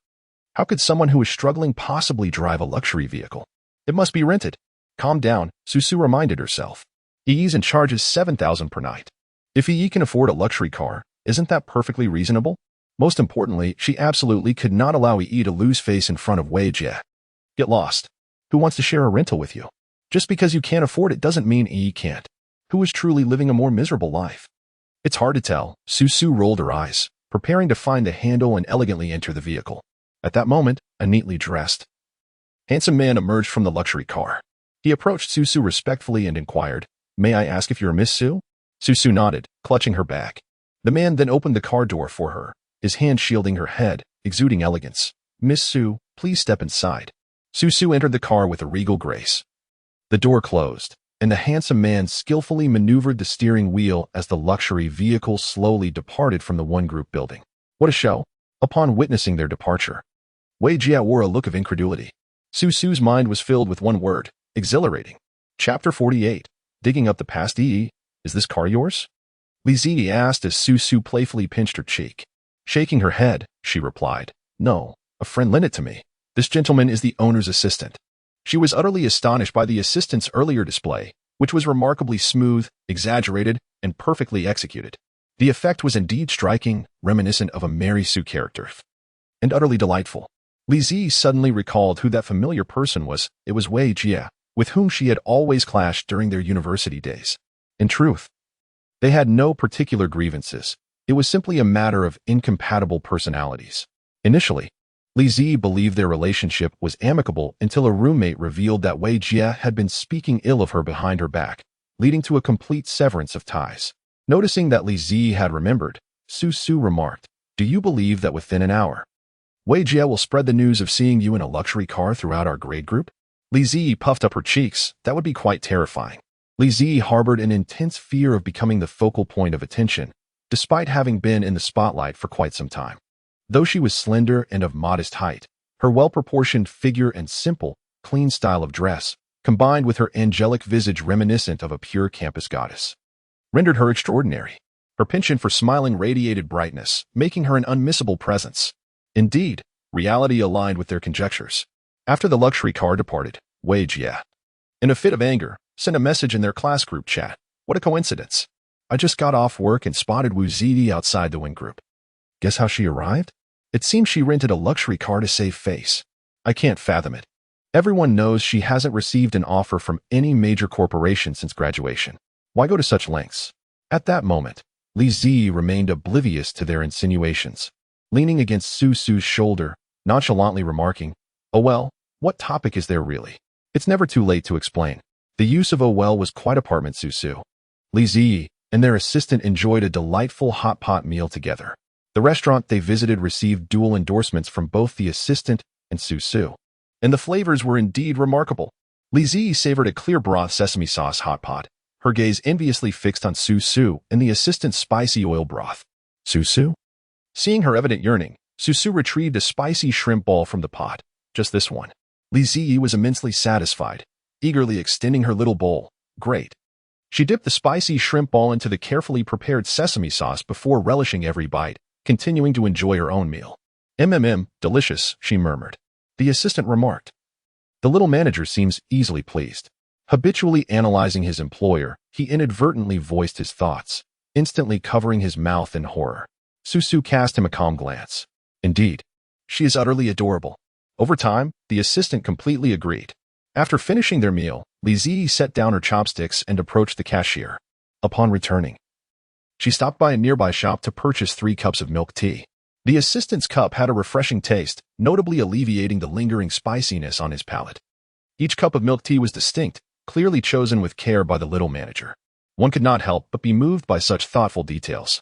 How could someone who is struggling possibly drive a luxury vehicle? It must be rented. Calm down, Su Su reminded herself. Yi's in charge is 7,000 per night. If Yi can afford a luxury car, isn't that perfectly reasonable? Most importantly, she absolutely could not allow Yi to lose face in front of Wei Jia. Get lost. Who wants to share a rental with you? Just because you can't afford it doesn't mean Yi can't. Who is truly living a more miserable life? It's hard to tell. Su Su rolled her eyes, preparing to find the handle and elegantly enter the vehicle. At that moment, a neatly dressed, handsome man emerged from the luxury car. He approached Su Su respectfully and inquired, may I ask if you're Miss Su? Su Su nodded, clutching her bag. The man then opened the car door for her, his hand shielding her head, exuding elegance. Miss Su, please step inside. Su Su entered the car with a regal grace. The door closed, and the handsome man skillfully maneuvered the steering wheel as the luxury vehicle slowly departed from the One Group building. What a show! Upon witnessing their departure, Wei Jia wore a look of incredulity. Su Su's mind was filled with one word, exhilarating. Chapter 48. Digging up the past. Is this car yours? Li Zi asked as Su Su playfully pinched her cheek. Shaking her head, she replied, no, a friend lent it to me. This gentleman is the owner's assistant. She was utterly astonished by the assistant's earlier display, which was remarkably smooth, exaggerated, and perfectly executed. The effect was indeed striking, reminiscent of a Mary Sue character, and utterly delightful. Li Zi suddenly recalled who that familiar person was. It was Wei Jia, with whom she had always clashed during their university days. In truth, they had no particular grievances. It was simply a matter of incompatible personalities. Initially, Li Zi believed their relationship was amicable until a roommate revealed that Wei Jia had been speaking ill of her behind her back, leading to a complete severance of ties. Noticing that Li Zi had remembered, Su Su remarked, do you believe that within an hour, Wei Jie will spread the news of seeing you in a luxury car throughout our grade group? Li Ziyi puffed up her cheeks. That would be quite terrifying. Li Ziyi harbored an intense fear of becoming the focal point of attention, despite having been in the spotlight for quite some time. Though she was slender and of modest height, her well-proportioned figure and simple, clean style of dress, combined with her angelic visage reminiscent of a pure campus goddess, rendered her extraordinary. Her penchant for smiling radiated brightness, making her an unmissable presence. Indeed, reality aligned with their conjectures. After the luxury car departed, Wei Jie, in a fit of anger, sent a message in their class group chat. What a coincidence. I just got off work and spotted Wu Ziyi outside the wing group. Guess how she arrived? It seems she rented a luxury car to save face. I can't fathom it. Everyone knows she hasn't received an offer from any major corporation since graduation. Why go to such lengths? At that moment, Li Ziyi remained oblivious to their insinuations, leaning against Su Su's shoulder, nonchalantly remarking, "Oh well, what topic is there really? It's never too late to explain." The use of "oh well" was quite apartment Su Su. Li Ziyi and their assistant enjoyed a delightful hot pot meal together. The restaurant they visited received dual endorsements from both the assistant and Su Su, and the flavors were indeed remarkable. Li Ziyi savored a clear broth sesame sauce hot pot, her gaze enviously fixed on Su Su and the assistant's spicy oil broth. Su Su? Seeing her evident yearning, Su Su retrieved a spicy shrimp ball from the pot. Just this one. Li Ziyi was immensely satisfied, eagerly extending her little bowl. Great. She dipped the spicy shrimp ball into the carefully prepared sesame sauce before relishing every bite, continuing to enjoy her own meal. Delicious, she murmured. The assistant remarked. The little manager seems easily pleased. Habitually analyzing his employer, he inadvertently voiced his thoughts, instantly covering his mouth in horror. Su Su cast him a calm glance. Indeed, she is utterly adorable. Over time, the assistant completely agreed. After finishing their meal, Li Ziyi set down her chopsticks and approached the cashier. Upon returning, she stopped by a nearby shop to purchase 3 cups of milk tea. The assistant's cup had a refreshing taste, notably alleviating the lingering spiciness on his palate. Each cup of milk tea was distinct, clearly chosen with care by the little manager. One could not help but be moved by such thoughtful details.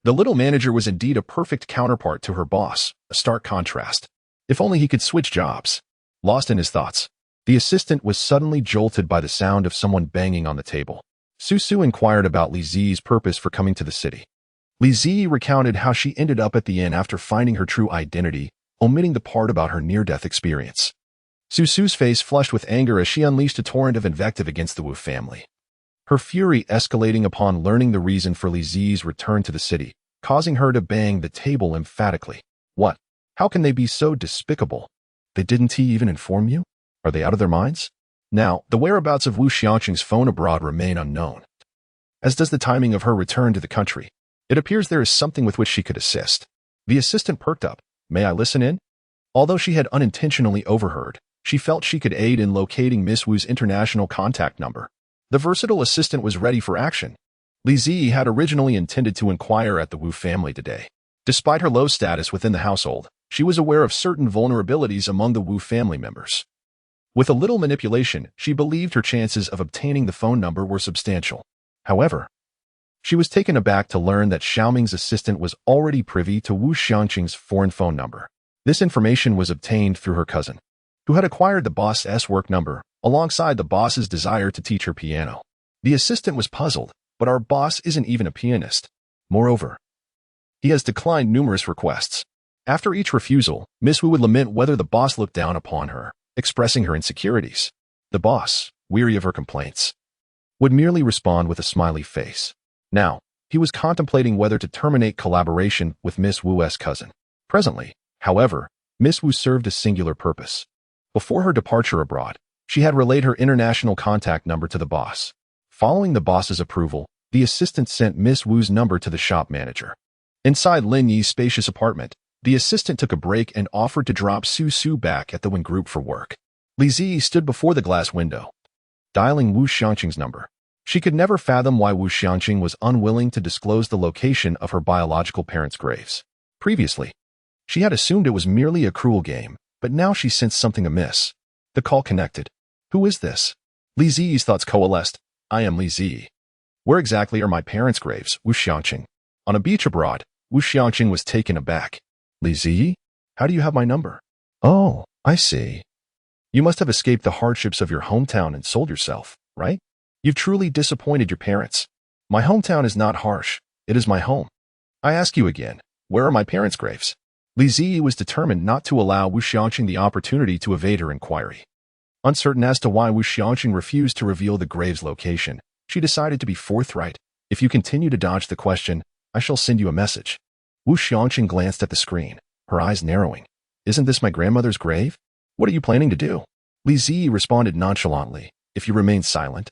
The little manager was indeed a perfect counterpart to her boss, a stark contrast. If only he could switch jobs. Lost in his thoughts, the assistant was suddenly jolted by the sound of someone banging on the table. Su Su inquired about Li Ziyi's purpose for coming to the city. Li Ziyi recounted how she ended up at the inn after finding her true identity, omitting the part about her near-death experience. Su Su's face flushed with anger as she unleashed a torrent of invective against the Wu family. Her fury escalating upon learning the reason for Li Ziyi's return to the city, causing her to bang the table emphatically. What? How can they be so despicable? Didn't he even inform you? Are they out of their minds? Now, the whereabouts of Wu Xiangqing's phone abroad remain unknown, as does the timing of her return to the country. It appears there is something with which she could assist. The assistant perked up. May I listen in? Although she had unintentionally overheard, she felt she could aid in locating Miss Wu's international contact number. The versatile assistant was ready for action. Li Ziyi had originally intended to inquire at the Wu family today. Despite her low status within the household, she was aware of certain vulnerabilities among the Wu family members. With a little manipulation, she believed her chances of obtaining the phone number were substantial. However, she was taken aback to learn that Xiaoming's assistant was already privy to Wu Xiangqing's foreign phone number. This information was obtained through her cousin, who had acquired the boss's work number, alongside the boss's desire to teach her piano. The assistant was puzzled, but our boss isn't even a pianist. Moreover, he has declined numerous requests. After each refusal, Miss Wu would lament whether the boss looked down upon her, expressing her insecurities. The boss, weary of her complaints, would merely respond with a smiley face. Now, he was contemplating whether to terminate collaboration with Miss Wu's cousin. Presently, however, Miss Wu served a singular purpose. Before her departure abroad, she had relayed her international contact number to the boss. Following the boss's approval, the assistant sent Miss Wu's number to the shop manager. Inside Lin Yi's spacious apartment, the assistant took a break and offered to drop Su Su back at the Wen group for work. Li Ziyi stood before the glass window, dialing Wu Xiangqing's number. She could never fathom why Wu Xiangqing was unwilling to disclose the location of her biological parents' graves. Previously, she had assumed it was merely a cruel game, but now she sensed something amiss. The call connected. Who is this? Li Ziyi's thoughts coalesced. I am Li Ziyi. Where exactly are my parents' graves, Wu Xiangqing? On a beach abroad, Wu Xiangqing was taken aback. Li Ziyi? How do you have my number? Oh, I see. You must have escaped the hardships of your hometown and sold yourself, right? You've truly disappointed your parents. My hometown is not harsh. It is my home. I ask you again, where are my parents' graves? Li Ziyi was determined not to allow Wu Xiangqing the opportunity to evade her inquiry. Uncertain as to why Wu Xiangqing refused to reveal the grave's location, she decided to be forthright. If you continue to dodge the question, I shall send you a message. Wu Xiangqing glanced at the screen, her eyes narrowing. Isn't this my grandmother's grave? What are you planning to do? Li Ziyi responded nonchalantly. If you remain silent,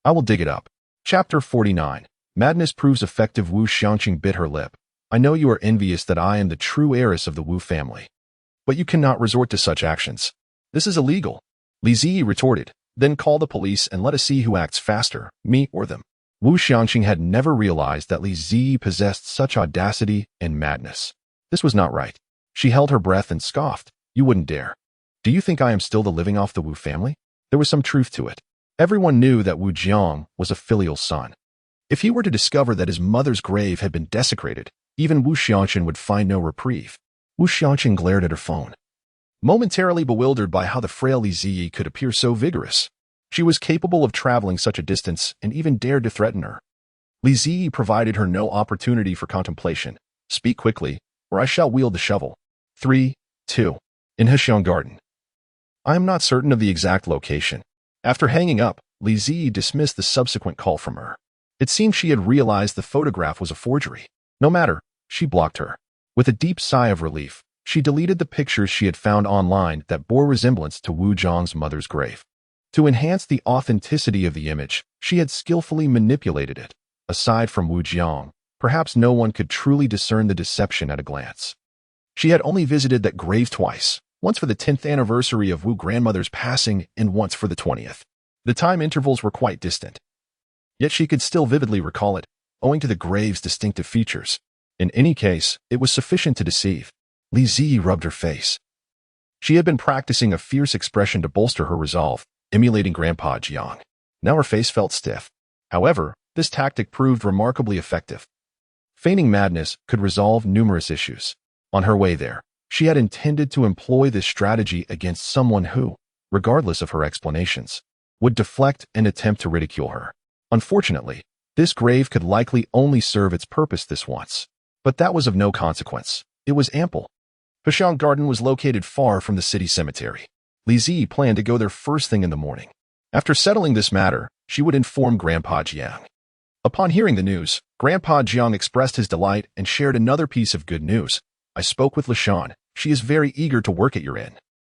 I will dig it up. Chapter 49. Madness proves effective. Wu Xiangqing bit her lip. I know you are envious that I am the true heiress of the Wu family. But you cannot resort to such actions. This is illegal. Li Ziyi retorted. Then call the police and let us see who acts faster, me or them. Wu Xiangqing had never realized that Li Ziyi possessed such audacity and madness. This was not right. She held her breath and scoffed. You wouldn't dare. Do you think I am still the living off the Wu family? There was some truth to it. Everyone knew that Wu Jiang was a filial son. If he were to discover that his mother's grave had been desecrated, even Wu Xiangqing would find no reprieve. Wu Xiangqing glared at her phone, momentarily bewildered by how the frail Li Ziyi could appear so vigorous. She was capable of traveling such a distance and even dared to threaten her. Li Ziyi provided her no opportunity for contemplation. Speak quickly, or I shall wield the shovel. 3, 2. In Hexiang Garden. I am not certain of the exact location. After hanging up, Li Ziyi dismissed the subsequent call from her. It seemed she had realized the photograph was a forgery. No matter, she blocked her. With a deep sigh of relief, she deleted the pictures she had found online that bore resemblance to Wu Jiang's mother's grave. To enhance the authenticity of the image, she had skillfully manipulated it. Aside from Wu Jiang, perhaps no one could truly discern the deception at a glance. She had only visited that grave twice, once for the 10th anniversary of Wu grandmother's passing and once for the 20th. The time intervals were quite distant. Yet she could still vividly recall it, owing to the grave's distinctive features. In any case, it was sufficient to deceive. Li Ziyi rubbed her face. She had been practicing a fierce expression to bolster her resolve, emulating Grandpa Jiang. Now her face felt stiff. However, this tactic proved remarkably effective. Feigning madness could resolve numerous issues. On her way there, she had intended to employ this strategy against someone who, regardless of her explanations, would deflect and attempt to ridicule her. Unfortunately, this grave could likely only serve its purpose this once. But that was of no consequence. It was ample. Hexiang Garden was located far from the city cemetery. Li Ziyi planned to go there first thing in the morning. After settling this matter, she would inform Grandpa Jiang. Upon hearing the news, Grandpa Jiang expressed his delight and shared another piece of good news. I spoke with Lishan. She is very eager to work at your inn.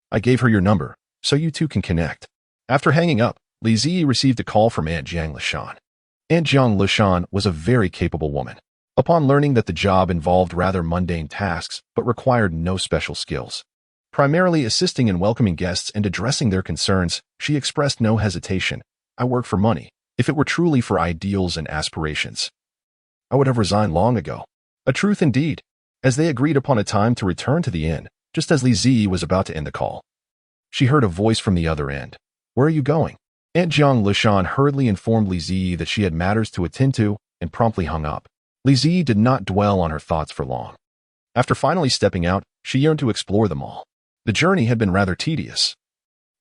I gave her your number, so you two can connect. After hanging up, Li Ziyi received a call from Aunt Jiang Lishan. Aunt Jiang Lishan was a very capable woman. Upon learning that the job involved rather mundane tasks but required no special skills, primarily assisting in welcoming guests and addressing their concerns, she expressed no hesitation. I work for money. If it were truly for ideals and aspirations, I would have resigned long ago. A truth indeed. As they agreed upon a time to return to the inn, just as Li Ziyi was about to end the call, she heard a voice from the other end. Where are you going? Aunt Jiang Lishan hurriedly informed Li Ziyi that she had matters to attend to and promptly hung up. Li Ziyi did not dwell on her thoughts for long. After finally stepping out, she yearned to explore them all. The journey had been rather tedious,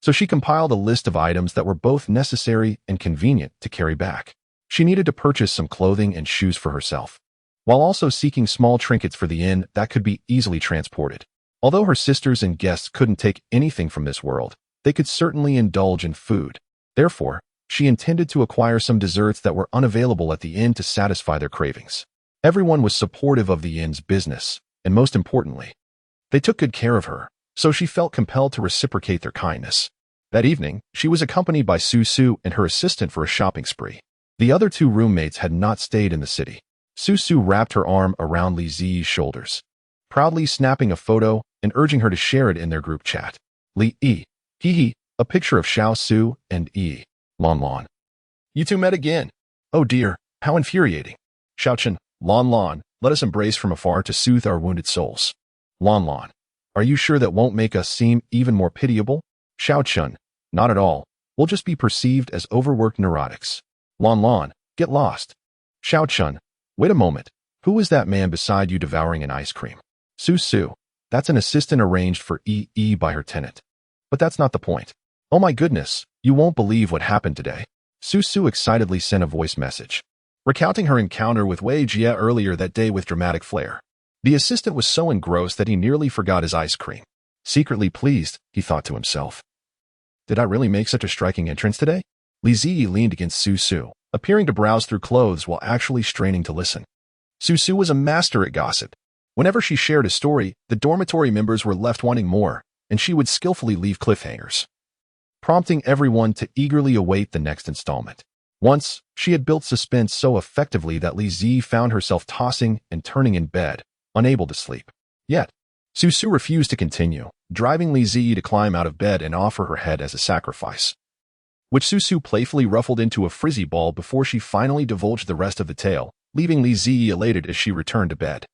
so she compiled a list of items that were both necessary and convenient to carry back. She needed to purchase some clothing and shoes for herself, while also seeking small trinkets for the inn that could be easily transported. Although her sisters and guests couldn't take anything from this world, they could certainly indulge in food. Therefore, she intended to acquire some desserts that were unavailable at the inn to satisfy their cravings. Everyone was supportive of the inn's business, and most importantly, they took good care of her, so she felt compelled to reciprocate their kindness. That evening, she was accompanied by Su Su and her assistant for a shopping spree. The other two roommates had not stayed in the city. Su Su wrapped her arm around Li Ziyi's shoulders, proudly snapping a photo and urging her to share it in their group chat. Li Yi, hee, a picture of Xiao Su and Yi, Lon Lon. You two met again. Oh dear, how infuriating. Xiao Chen, Lon Lon, let us embrace from afar to soothe our wounded souls. Lon Lon, are you sure that won't make us seem even more pitiable? Xiao Chen, not at all. We'll just be perceived as overworked neurotics. Lon Lon, get lost. Xiao Chen, wait a moment. Who is that man beside you devouring an ice cream? Su Su, That's an assistant arranged for EE by her tenant. But that's not the point. Oh my goodness, you won't believe what happened today. Su excitedly sent a voice message, recounting her encounter with Wei Jie earlier that day with dramatic flair. The assistant was so engrossed that he nearly forgot his ice cream. Secretly pleased, he thought to himself. Did I really make such a striking entrance today? Li Ziyi leaned against Su, appearing to browse through clothes while actually straining to listen. Su was a master at gossip. Whenever she shared a story, the dormitory members were left wanting more, and she would skillfully leave cliffhangers, prompting everyone to eagerly await the next installment. Once, she had built suspense so effectively that Li Ziyi found herself tossing and turning in bed, unable to sleep. Yet, Su refused to continue, driving Li Ziyi to climb out of bed and offer her head as a sacrifice, which Su playfully ruffled into a frizzy ball before she finally divulged the rest of the tale, leaving Li Ziyi elated as she returned to bed.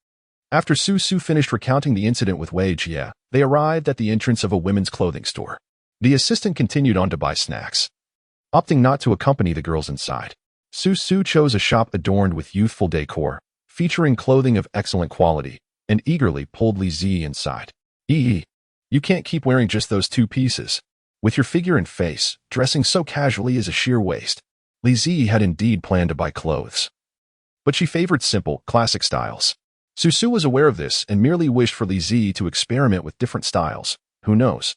After Su finished recounting the incident with Wei Jie, they arrived at the entrance of a women's clothing store. The assistant continued on to buy snacks, opting not to accompany the girls inside. Su chose a shop adorned with youthful decor, featuring clothing of excellent quality, and eagerly pulled Li Ziyi inside. You can't keep wearing just those two pieces. With your figure and face, dressing so casually is a sheer waste. Li Ziyi had indeed planned to buy clothes, but she favored simple, classic styles. Su was aware of this and merely wished for Li Ziyi to experiment with different styles. Who knows?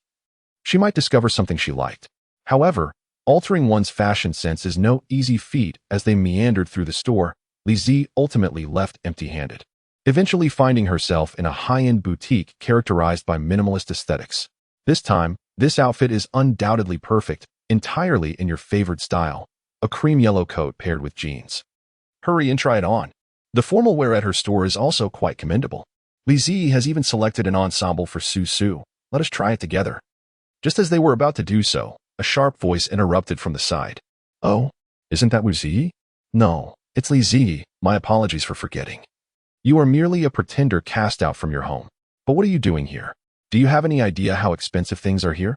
She might discover something she liked. However, altering one's fashion sense is no easy feat. As they meandered through the store, Li Ziyi ultimately left empty-handed, eventually finding herself in a high-end boutique characterized by minimalist aesthetics. This time, this outfit is undoubtedly perfect, entirely in your favorite style, a cream yellow coat paired with jeans. Hurry and try it on. The formal wear at her store is also quite commendable. Li Ziyi has even selected an ensemble for Su. Let us try it together. Just as they were about to do so, a sharp voice interrupted from the side. Oh, isn't that Wu Ziyi? No, it's Li Ziyi. My apologies for forgetting. You are merely a pretender cast out from your home. But what are you doing here? Do you have any idea how expensive things are here?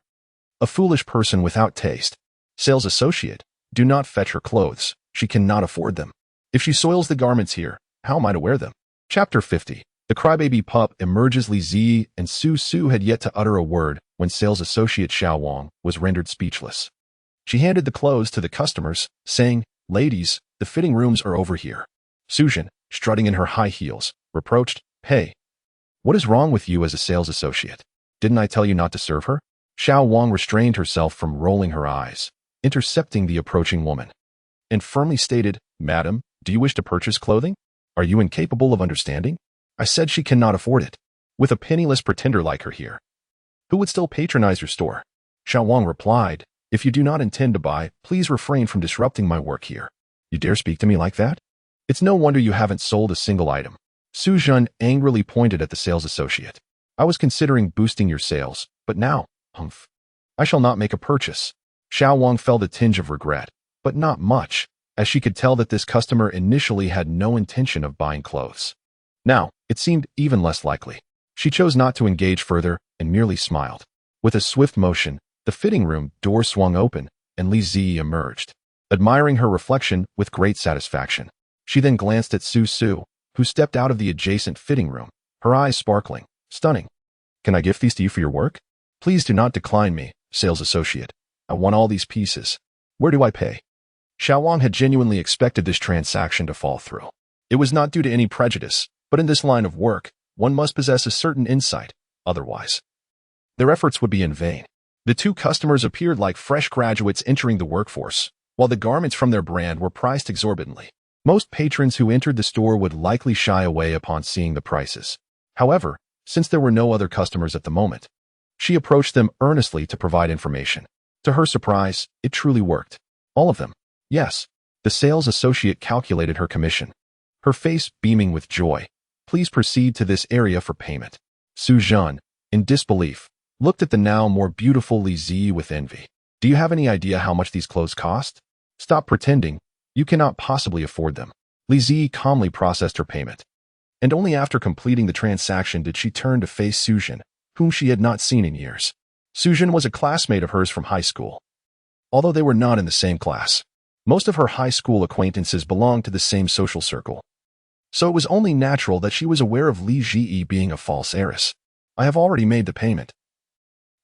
A foolish person without taste. Sales associate, do not fetch her clothes. She cannot afford them. If she soils the garments here, how am I to wear them? Chapter 50. The crybaby pup emerges. Li Ziyi and Su had yet to utter a word when sales associate Xiao Wang was rendered speechless. She handed the clothes to the customers, saying, "Ladies, the fitting rooms are over here." Sujin, strutting in her high heels, reproached, "Hey, what is wrong with you as a sales associate? Didn't I tell you not to serve her?" Xiao Wang restrained herself from rolling her eyes, intercepting the approaching woman, and firmly stated, "Madam, do you wish to purchase clothing? Are you incapable of understanding? I said she cannot afford it. With a penniless pretender like her here, who would still patronize your store?" Xiao Wang replied, "If you do not intend to buy, please refrain from disrupting my work here. You dare speak to me like that? It's no wonder you haven't sold a single item." Su Jun angrily pointed at the sales associate. "I was considering boosting your sales, but now, humph, I shall not make a purchase." Xiao Wang felt a tinge of regret, but not much, as she could tell that this customer initially had no intention of buying clothes. Now, it seemed even less likely. She chose not to engage further and merely smiled. With a swift motion, the fitting room door swung open, and Li Ziyi emerged, admiring her reflection with great satisfaction. She then glanced at Su, who stepped out of the adjacent fitting room, her eyes sparkling. "Stunning. Can I gift these to you for your work? Please do not decline me, sales associate. I want all these pieces. Where do I pay?" Xiao Wang had genuinely expected this transaction to fall through. It was not due to any prejudice, but in this line of work, one must possess a certain insight, otherwise their efforts would be in vain. The two customers appeared like fresh graduates entering the workforce, while the garments from their brand were priced exorbitantly. Most patrons who entered the store would likely shy away upon seeing the prices. However, since there were no other customers at the moment, she approached them earnestly to provide information. To her surprise, it truly worked. All of them. Yes. The sales associate calculated her commission, her face beaming with joy. "Please proceed to this area for payment." Su Jun, in disbelief, looked at the now more beautiful Li Ziyi with envy. "Do you have any idea how much these clothes cost? Stop pretending. You cannot possibly afford them." Li Ziyi calmly processed her payment, and only after completing the transaction did she turn to face Sujin, whom she had not seen in years. Sujin was a classmate of hers from high school, although they were not in the same class. Most of her high school acquaintances belonged to the same social circle, so it was only natural that she was aware of Li Ziyi being a false heiress. I have already made the payment.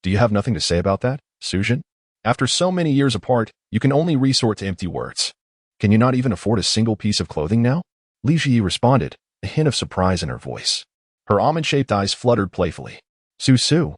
Do you have nothing to say about that, Sujin? After so many years apart, you can only resort to empty words. Can you not even afford a single piece of clothing now? Li Ji responded, a hint of surprise in her voice. Her almond-shaped eyes fluttered playfully. Su,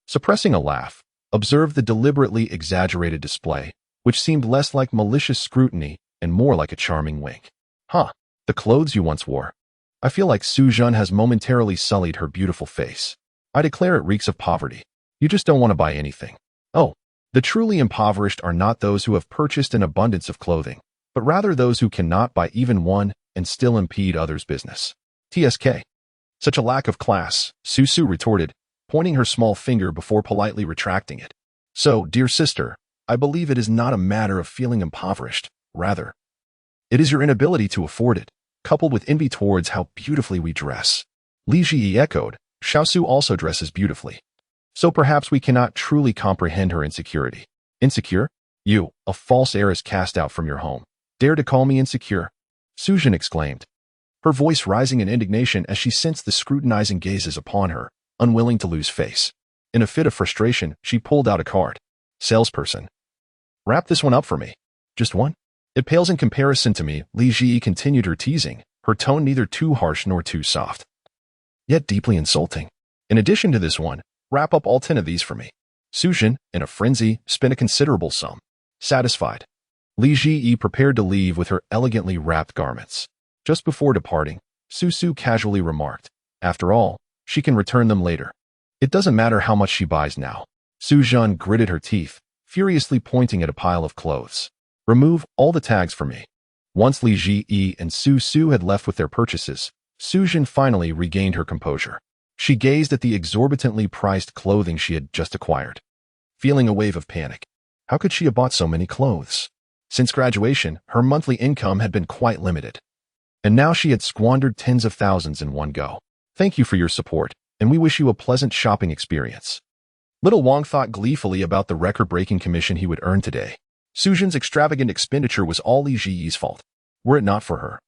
suppressing a laugh, observed the deliberately exaggerated display, which seemed less like malicious scrutiny and more like a charming wink. Huh, the clothes you once wore. I feel like Sujin has momentarily sullied her beautiful face. I declare it reeks of poverty. You just don't want to buy anything. Oh, the truly impoverished are not those who have purchased an abundance of clothing, but rather those who cannot buy even one and still impede others' business. TSK. Such a lack of class, Su retorted, pointing her small finger before politely retracting it. So, dear sister, I believe it is not a matter of feeling impoverished. Rather, it is your inability to afford it, coupled with envy towards how beautifully we dress. Li Ji echoed, Xiaosu also dresses beautifully. So perhaps we cannot truly comprehend her insecurity. Insecure? You, a false heiress cast out from your home. Dare to call me insecure? Sujin exclaimed, her voice rising in indignation as she sensed the scrutinizing gazes upon her, unwilling to lose face. In a fit of frustration, she pulled out a card. Salesperson. Wrap this one up for me. Just one? It pales in comparison to me, Li Ji continued her teasing, her tone neither too harsh nor too soft. Yet deeply insulting. In addition to this one, wrap up all 10 of these for me. Sujin, in a frenzy, spent a considerable sum. Satisfied, Li Ji prepared to leave with her elegantly wrapped garments. Just before departing, Su casually remarked, after all, she can return them later. It doesn't matter how much she buys now. Sujin gritted her teeth, furiously pointing at a pile of clothes. Remove all the tags for me. Once Li Ji and Su had left with their purchases, Sujin finally regained her composure. She gazed at the exorbitantly priced clothing she had just acquired, feeling a wave of panic. How could she have bought so many clothes? Since graduation, her monthly income had been quite limited. And now she had squandered tens of thousands in one go. Thank you for your support, and we wish you a pleasant shopping experience. Little Wong thought gleefully about the record-breaking commission he would earn today. Sujin's extravagant expenditure was all Li Ji's fault. Were it not for her,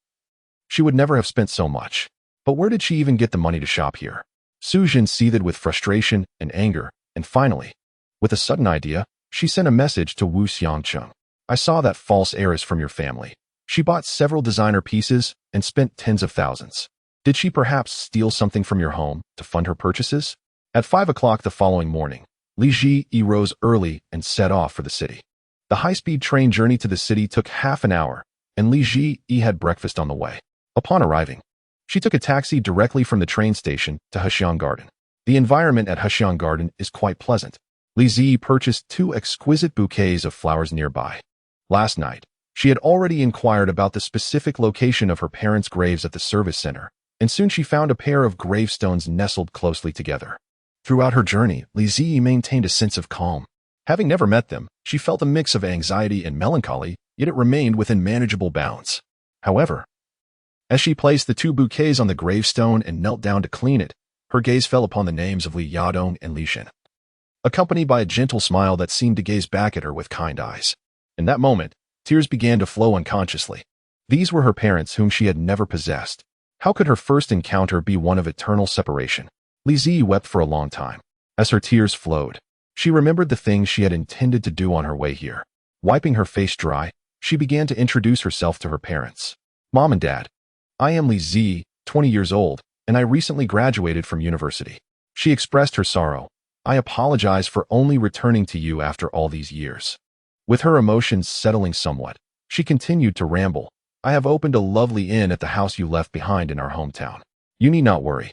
she would never have spent so much. But where did she even get the money to shop here? Sujin seethed with frustration and anger, and finally, with a sudden idea, she sent a message to Wu Xiangcheng. I saw that false heiress from your family. She bought several designer pieces and spent tens of thousands. Did she perhaps steal something from your home to fund her purchases? At 5 o'clock the following morning, Li Ji rose early and set off for the city. The high-speed train journey to the city took half an hour, and Li Ji had breakfast on the way. Upon arriving, she took a taxi directly from the train station to Hexiang Garden. The environment at Hexiang Garden is quite pleasant. Li Ji purchased 2 exquisite bouquets of flowers nearby. Last night, she had already inquired about the specific location of her parents' graves at the service center, and soon she found a pair of gravestones nestled closely together. Throughout her journey, Li Ji maintained a sense of calm. Having never met them, she felt a mix of anxiety and melancholy, yet it remained within manageable bounds. However, as she placed the 2 bouquets on the gravestone and knelt down to clean it, her gaze fell upon the names of Li Yadong and Li Shen, accompanied by a gentle smile that seemed to gaze back at her with kind eyes. In that moment, tears began to flow unconsciously. These were her parents whom she had never possessed. How could her first encounter be one of eternal separation? Li Ji wept for a long time. As her tears flowed, she remembered the things she had intended to do on her way here. Wiping her face dry, she began to introduce herself to her parents. Mom and Dad, I am Li Ji, 20 years old, and I recently graduated from university. She expressed her sorrow. I apologize for only returning to you after all these years. With her emotions settling somewhat, she continued to ramble. I have opened a lovely inn at the house you left behind in our hometown. You need not worry.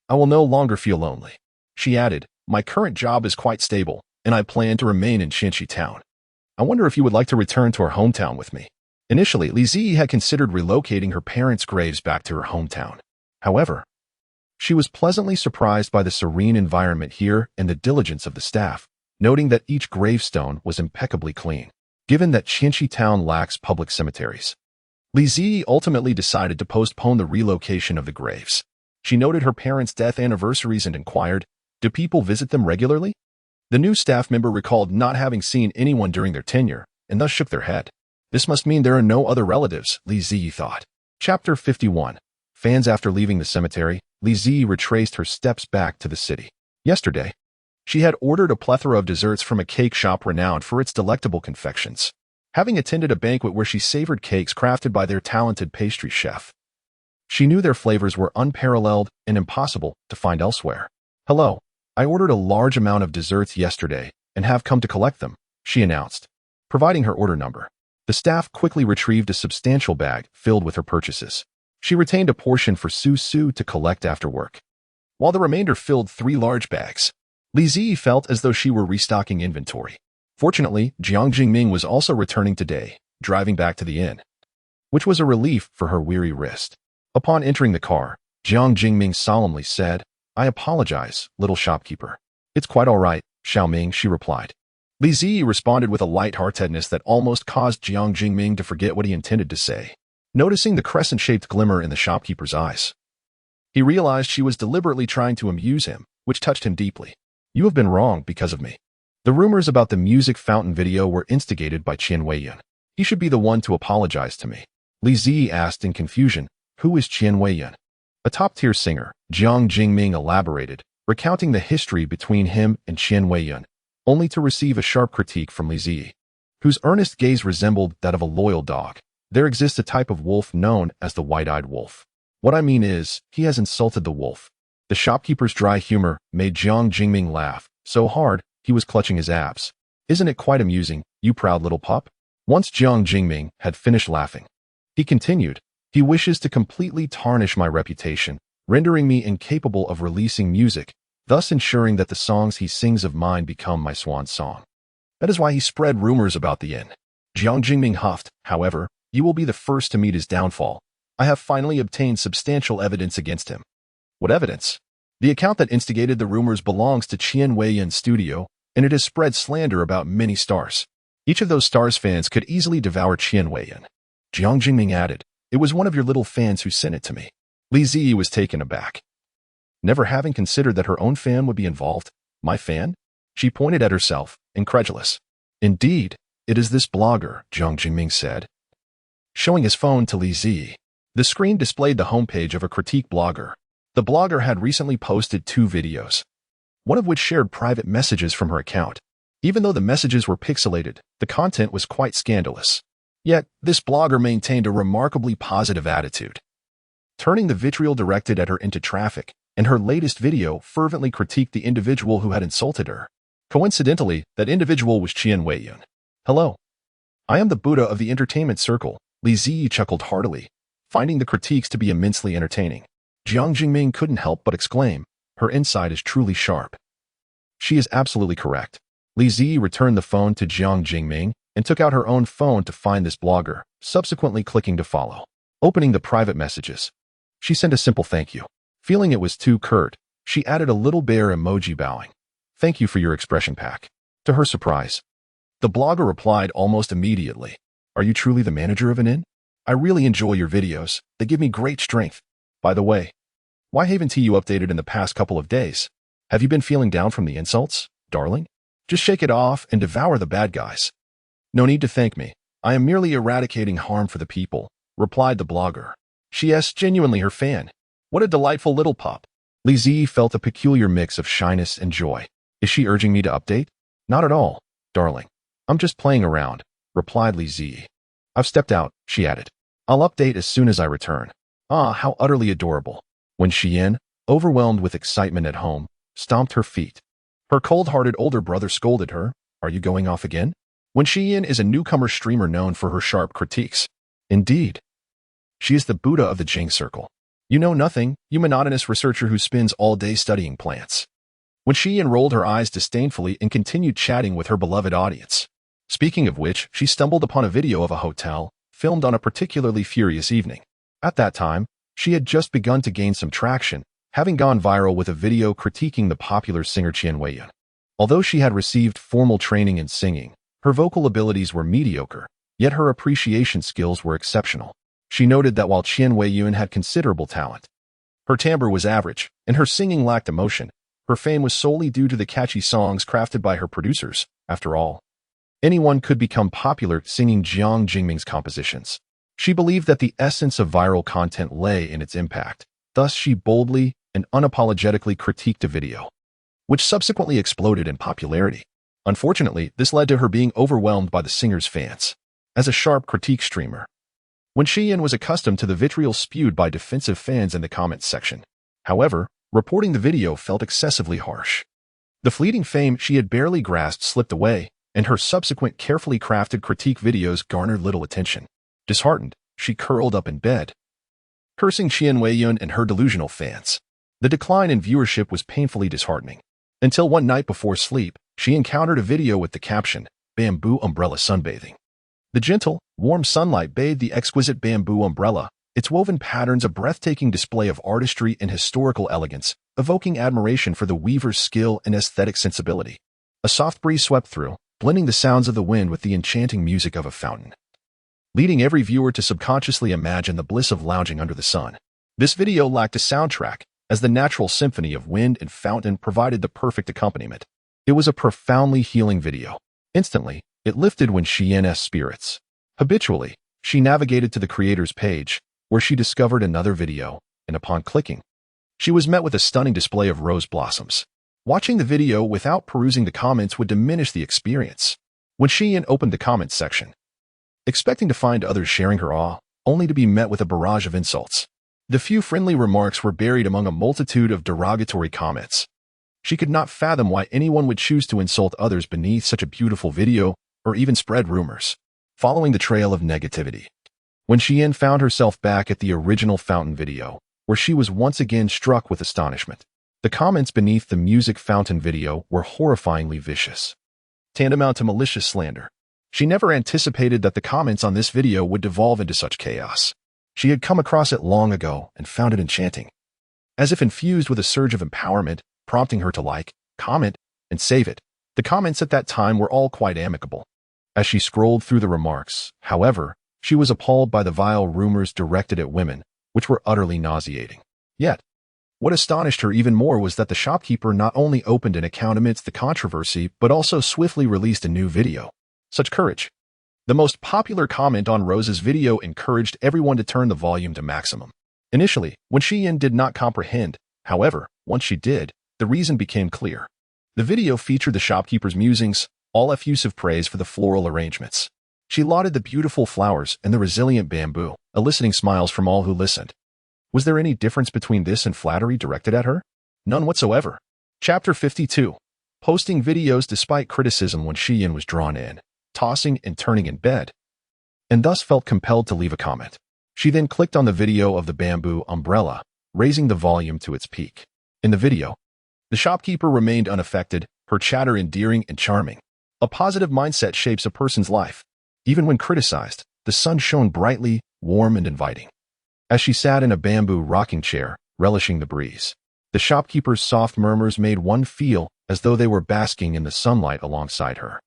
I will no longer feel lonely. She added, my current job is quite stable, and I plan to remain in Shinchi town. I wonder if you would like to return to our hometown with me. Initially, Li Ji had considered relocating her parents' graves back to her hometown. However, she was pleasantly surprised by the serene environment here and the diligence of the staff, noting that each gravestone was impeccably clean. Given that Shinchi town lacks public cemeteries, Li Ji ultimately decided to postpone the relocation of the graves. She noted her parents' death anniversaries and inquired, do people visit them regularly? The new staff member recalled not having seen anyone during their tenure, and thus shook their head. This must mean there are no other relatives, Li Ji thought. Chapter 51. Fans. After leaving the cemetery, Li Ji retraced her steps back to the city. Yesterday, she had ordered a plethora of desserts from a cake shop renowned for its delectable confections, having attended a banquet where she savored cakes crafted by their talented pastry chef. She knew their flavors were unparalleled and impossible to find elsewhere. "Hello, I ordered a large amount of desserts yesterday and have come to collect them," she announced, providing her order number. The staff quickly retrieved a substantial bag filled with her purchases. She retained a portion for Su to collect after work, while the remainder filled 3 large bags. Li Ziyi felt as though she were restocking inventory. Fortunately, Jiang Jingming was also returning today, driving back to the inn, which was a relief for her weary wrist. Upon entering the car, Jiang Jingming solemnly said, "I apologize, little shopkeeper." "It's quite all right, Xiaoming," she replied. Li Ziyi responded with a lightheartedness that almost caused Jiang Jingming to forget what he intended to say. Noticing the crescent-shaped glimmer in the shopkeeper's eyes, he realized she was deliberately trying to amuse him, which touched him deeply. "You have been wrong because of me. The rumors about the music fountain video were instigated by Qian Weiyun. He should be the one to apologize to me." Li Ziyi asked in confusion, "Who is Qian Weiyun?" "A top-tier singer," Jiang Jingming elaborated, recounting the history between him and Qian Weiyun, only to receive a sharp critique from Li Ziyi, whose earnest gaze resembled that of a loyal dog. "There exists a type of wolf known as the white-eyed wolf. What I mean is, he has insulted the wolf." The shopkeeper's dry humor made Jiang Jingming laugh so hard he was clutching his abs. "Isn't it quite amusing, you proud little pup?" Once Jiang Jingming had finished laughing, he continued, "He wishes to completely tarnish my reputation, rendering me incapable of releasing music, thus ensuring that the songs he sings of mine become my swan song. That is why he spread rumors about the inn." Jiang Jingming huffed, "However, you will be the first to meet his downfall. I have finally obtained substantial evidence against him." "What evidence?" "The account that instigated the rumors belongs to Qian Weiyun's studio, and it has spread slander about many stars. Each of those stars' fans could easily devour Qian Weiyun." Jiang Jingming added, "It was one of your little fans who sent it to me." Li Ziyi was taken aback, never having considered that her own fan would be involved. "My fan?" She pointed at herself, incredulous. "Indeed, it is this blogger," Jiang Jingming said, showing his phone to Li Ziyi. The screen displayed the homepage of a critique blogger. The blogger had recently posted 2 videos, one of which shared private messages from her account. Even though the messages were pixelated, the content was quite scandalous. Yet, this blogger maintained a remarkably positive attitude, turning the vitriol directed at her into traffic, and her latest video fervently critiqued the individual who had insulted her. Coincidentally, that individual was Qian Weiyun. "Hello. I am the Buddha of the entertainment circle," Li Ziyi chuckled heartily, finding the critiques to be immensely entertaining. Jiang Jingming couldn't help but exclaim, "Her insight is truly sharp." "She is absolutely correct." Li Ziyi returned the phone to Jiang Jingming and took out her own phone to find this blogger, subsequently clicking to follow. Opening the private messages, she sent a simple thank you. Feeling it was too curt, she added a little bear emoji bowing. "Thank you for your expression pack." To her surprise, the blogger replied almost immediately, "Are you truly the manager of an inn? I really enjoy your videos. They give me great strength. By the way, why haven't you updated in the past couple of days? Have you been feeling down from the insults, darling? Just shake it off and devour the bad guys." "No need to thank me. I am merely eradicating harm for the people," replied the blogger. She is genuinely her fan. What a delightful little pup. Li Ziyi felt a peculiar mix of shyness and joy. "Is she urging me to update?" "Not at all, darling. I'm just playing around," replied Li Ziyi. "I've stepped out," she added. "I'll update as soon as I return." Ah, how utterly adorable. When Xian, overwhelmed with excitement at home, stomped her feet, her cold-hearted older brother scolded her, "Are you going off again?" When Xian is a newcomer streamer known for her sharp critiques. Indeed, she is the Buddha of the Jing Circle. "You know nothing, you monotonous researcher who spends all day studying plants." When Xian rolled her eyes disdainfully and continued chatting with her beloved audience. Speaking of which, she stumbled upon a video of a hotel, filmed on a particularly furious evening. At that time, she had just begun to gain some traction, having gone viral with a video critiquing the popular singer Qian Weiyun. Although she had received formal training in singing, her vocal abilities were mediocre, yet her appreciation skills were exceptional. She noted that while Qian Weiyun had considerable talent, her timbre was average, and her singing lacked emotion. Her fame was solely due to the catchy songs crafted by her producers. After all, anyone could become popular singing Jiang Jingming's compositions. She believed that the essence of viral content lay in its impact. Thus, she boldly and unapologetically critiqued a video, which subsequently exploded in popularity. Unfortunately, this led to her being overwhelmed by the singer's fans. As a sharp critique streamer, when Sheehan was accustomed to the vitriol spewed by defensive fans in the comments section. However, reporting the video felt excessively harsh. The fleeting fame she had barely grasped slipped away, and her subsequent carefully crafted critique videos garnered little attention. Disheartened, she curled up in bed, cursing Qian Weiyun and her delusional fans. The decline in viewership was painfully disheartening. Until one night before sleep, she encountered a video with the caption, "Bamboo Umbrella Sunbathing." The gentle, warm sunlight bathed the exquisite bamboo umbrella, its woven patterns a breathtaking display of artistry and historical elegance, evoking admiration for the weaver's skill and aesthetic sensibility. A soft breeze swept through, blending the sounds of the wind with the enchanting music of a fountain, leading every viewer to subconsciously imagine the bliss of lounging under the sun. This video lacked a soundtrack, as the natural symphony of wind and fountain provided the perfect accompaniment. It was a profoundly healing video. Instantly, it lifted when Qian's spirits. Habitually, she navigated to the creator's page, where she discovered another video, and upon clicking, she was met with a stunning display of rose blossoms. Watching the video without perusing the comments would diminish the experience. When Qian opened the comments section, expecting to find others sharing her awe, only to be met with a barrage of insults. The few friendly remarks were buried among a multitude of derogatory comments. She could not fathom why anyone would choose to insult others beneath such a beautiful video, or even spread rumors. Following the trail of negativity, when Qian found herself back at the original fountain video, where she was once again struck with astonishment. The comments beneath the music fountain video were horrifyingly vicious, tantamount to malicious slander. She never anticipated that the comments on this video would devolve into such chaos. She had come across it long ago and found it enchanting, as if infused with a surge of empowerment, prompting her to like, comment, and save it. The comments at that time were all quite amicable. As she scrolled through the remarks, however, she was appalled by the vile rumors directed at women, which were utterly nauseating. Yet, what astonished her even more was that the shopkeeper not only opened an account amidst the controversy, but also swiftly released a new video. Such courage. The most popular comment on Rose's video encouraged everyone to turn the volume to maximum. Initially, when Qian did not comprehend, however, once she did, the reason became clear. The video featured the shopkeeper's musings, all effusive praise for the floral arrangements. She lauded the beautiful flowers and the resilient bamboo, eliciting smiles from all who listened. Was there any difference between this and flattery directed at her? None whatsoever. Chapter 52. Posting videos despite criticism. When Qian was drawn in, tossing and turning in bed, and thus felt compelled to leave a comment. She then clicked on the video of the bamboo umbrella, raising the volume to its peak. In the video, the shopkeeper remained unaffected, her chatter endearing and charming. A positive mindset shapes a person's life. Even when criticized, the sun shone brightly, warm and inviting. As she sat in a bamboo rocking chair, relishing the breeze, the shopkeeper's soft murmurs made one feel as though they were basking in the sunlight alongside her.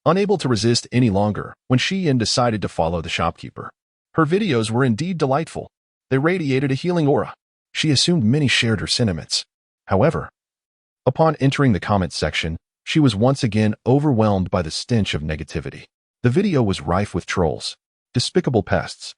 Unable to resist any longer, when Qian decided to follow the shopkeeper. Her videos were indeed delightful. They radiated a healing aura. She assumed many shared her sentiments. However, upon entering the comments section, she was once again overwhelmed by the stench of negativity. The video was rife with trolls, despicable pests.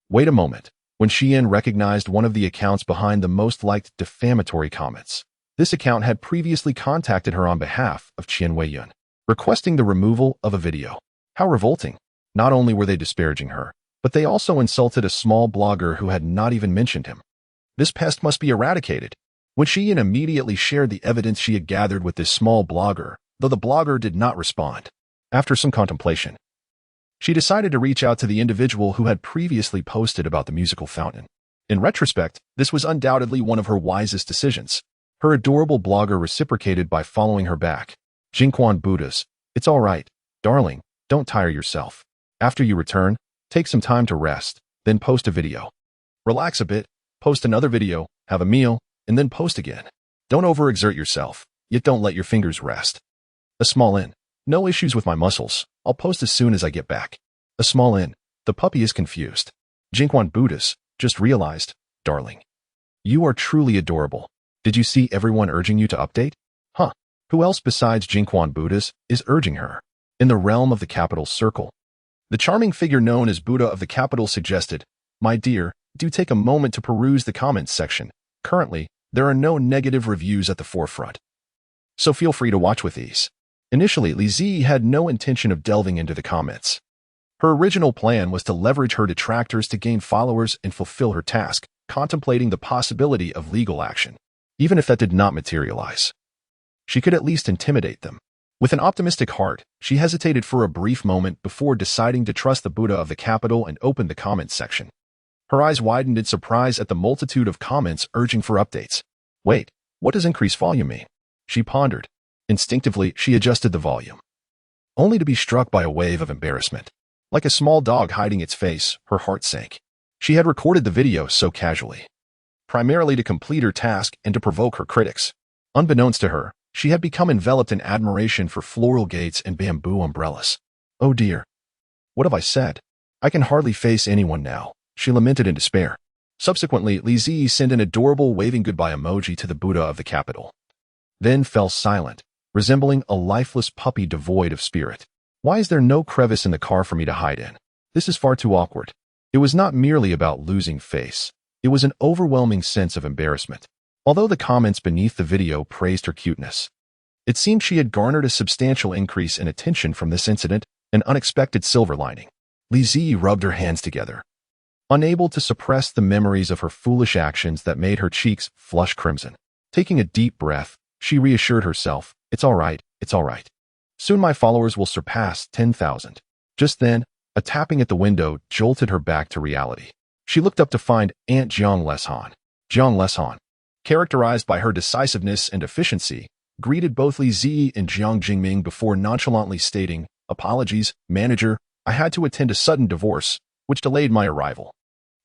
Wait a moment. When Qian recognized one of the accounts behind the most liked defamatory comments. This account had previously contacted her on behalf of Qian Weiyun, requesting the removal of a video. How revolting. Not only were they disparaging her, but they also insulted a small blogger who had not even mentioned him. This pest must be eradicated. When Qian immediately shared the evidence she had gathered with this small blogger, though the blogger did not respond. After some contemplation, she decided to reach out to the individual who had previously posted about the musical fountain. In retrospect, this was undoubtedly one of her wisest decisions. Her adorable blogger reciprocated by following her back. Jingquan Buddhas, it's all right, darling, don't tire yourself. After you return, take some time to rest, then post a video. Relax a bit, post another video, have a meal, and then post again. Don't overexert yourself, yet don't let your fingers rest. A small in. No issues with my muscles. I'll post as soon as I get back. A small in. The puppy is confused. Jingquan Buddhas, just realized, darling. You are truly adorable. Did you see everyone urging you to update? Huh. Who else besides Jingquan Buddhas is urging her? In the realm of the capital circle. The charming figure known as Buddha of the capital suggested, my dear, do take a moment to peruse the comments section. Currently, there are no negative reviews at the forefront. so feel free to watch with ease. Initially, Li Zi had no intention of delving into the comments. Her original plan was to leverage her detractors to gain followers and fulfill her task, contemplating the possibility of legal action. Even if that did not materialize, she could at least intimidate them. With an optimistic heart, she hesitated for a brief moment before deciding to trust the Buddha of the capital and opened the comments section. Her eyes widened in surprise at the multitude of comments urging for updates. Wait, what does increased volume mean? She pondered. Instinctively, she adjusted the volume, only to be struck by a wave of embarrassment. Like a small dog hiding its face, her heart sank. She had recorded the video so casually, primarily to complete her task and to provoke her critics. Unbeknownst to her, she had become enveloped in admiration for floral gates and bamboo umbrellas. Oh dear. What have I said? I can hardly face anyone now, she lamented in despair. Subsequently, Li Zi sent an adorable waving goodbye emoji to the Buddha of the capital, then fell silent, resembling a lifeless puppy devoid of spirit. Why is there no crevice in the car for me to hide in? This is far too awkward. It was not merely about losing face. It was an overwhelming sense of embarrassment. Although the comments beneath the video praised her cuteness, it seemed she had garnered a substantial increase in attention from this incident, an unexpected silver lining. Li Zi rubbed her hands together, unable to suppress the memories of her foolish actions that made her cheeks flush crimson. Taking a deep breath, she reassured herself, it's all right, it's all right. Soon my followers will surpass 10,000. Just then, a tapping at the window jolted her back to reality. She looked up to find Aunt Jiang Leshan. Jiang Leshan, characterized by her decisiveness and efficiency, greeted both Li Zi and Jiang Jingming before nonchalantly stating, apologies, manager, I had to attend a sudden divorce, which delayed my arrival.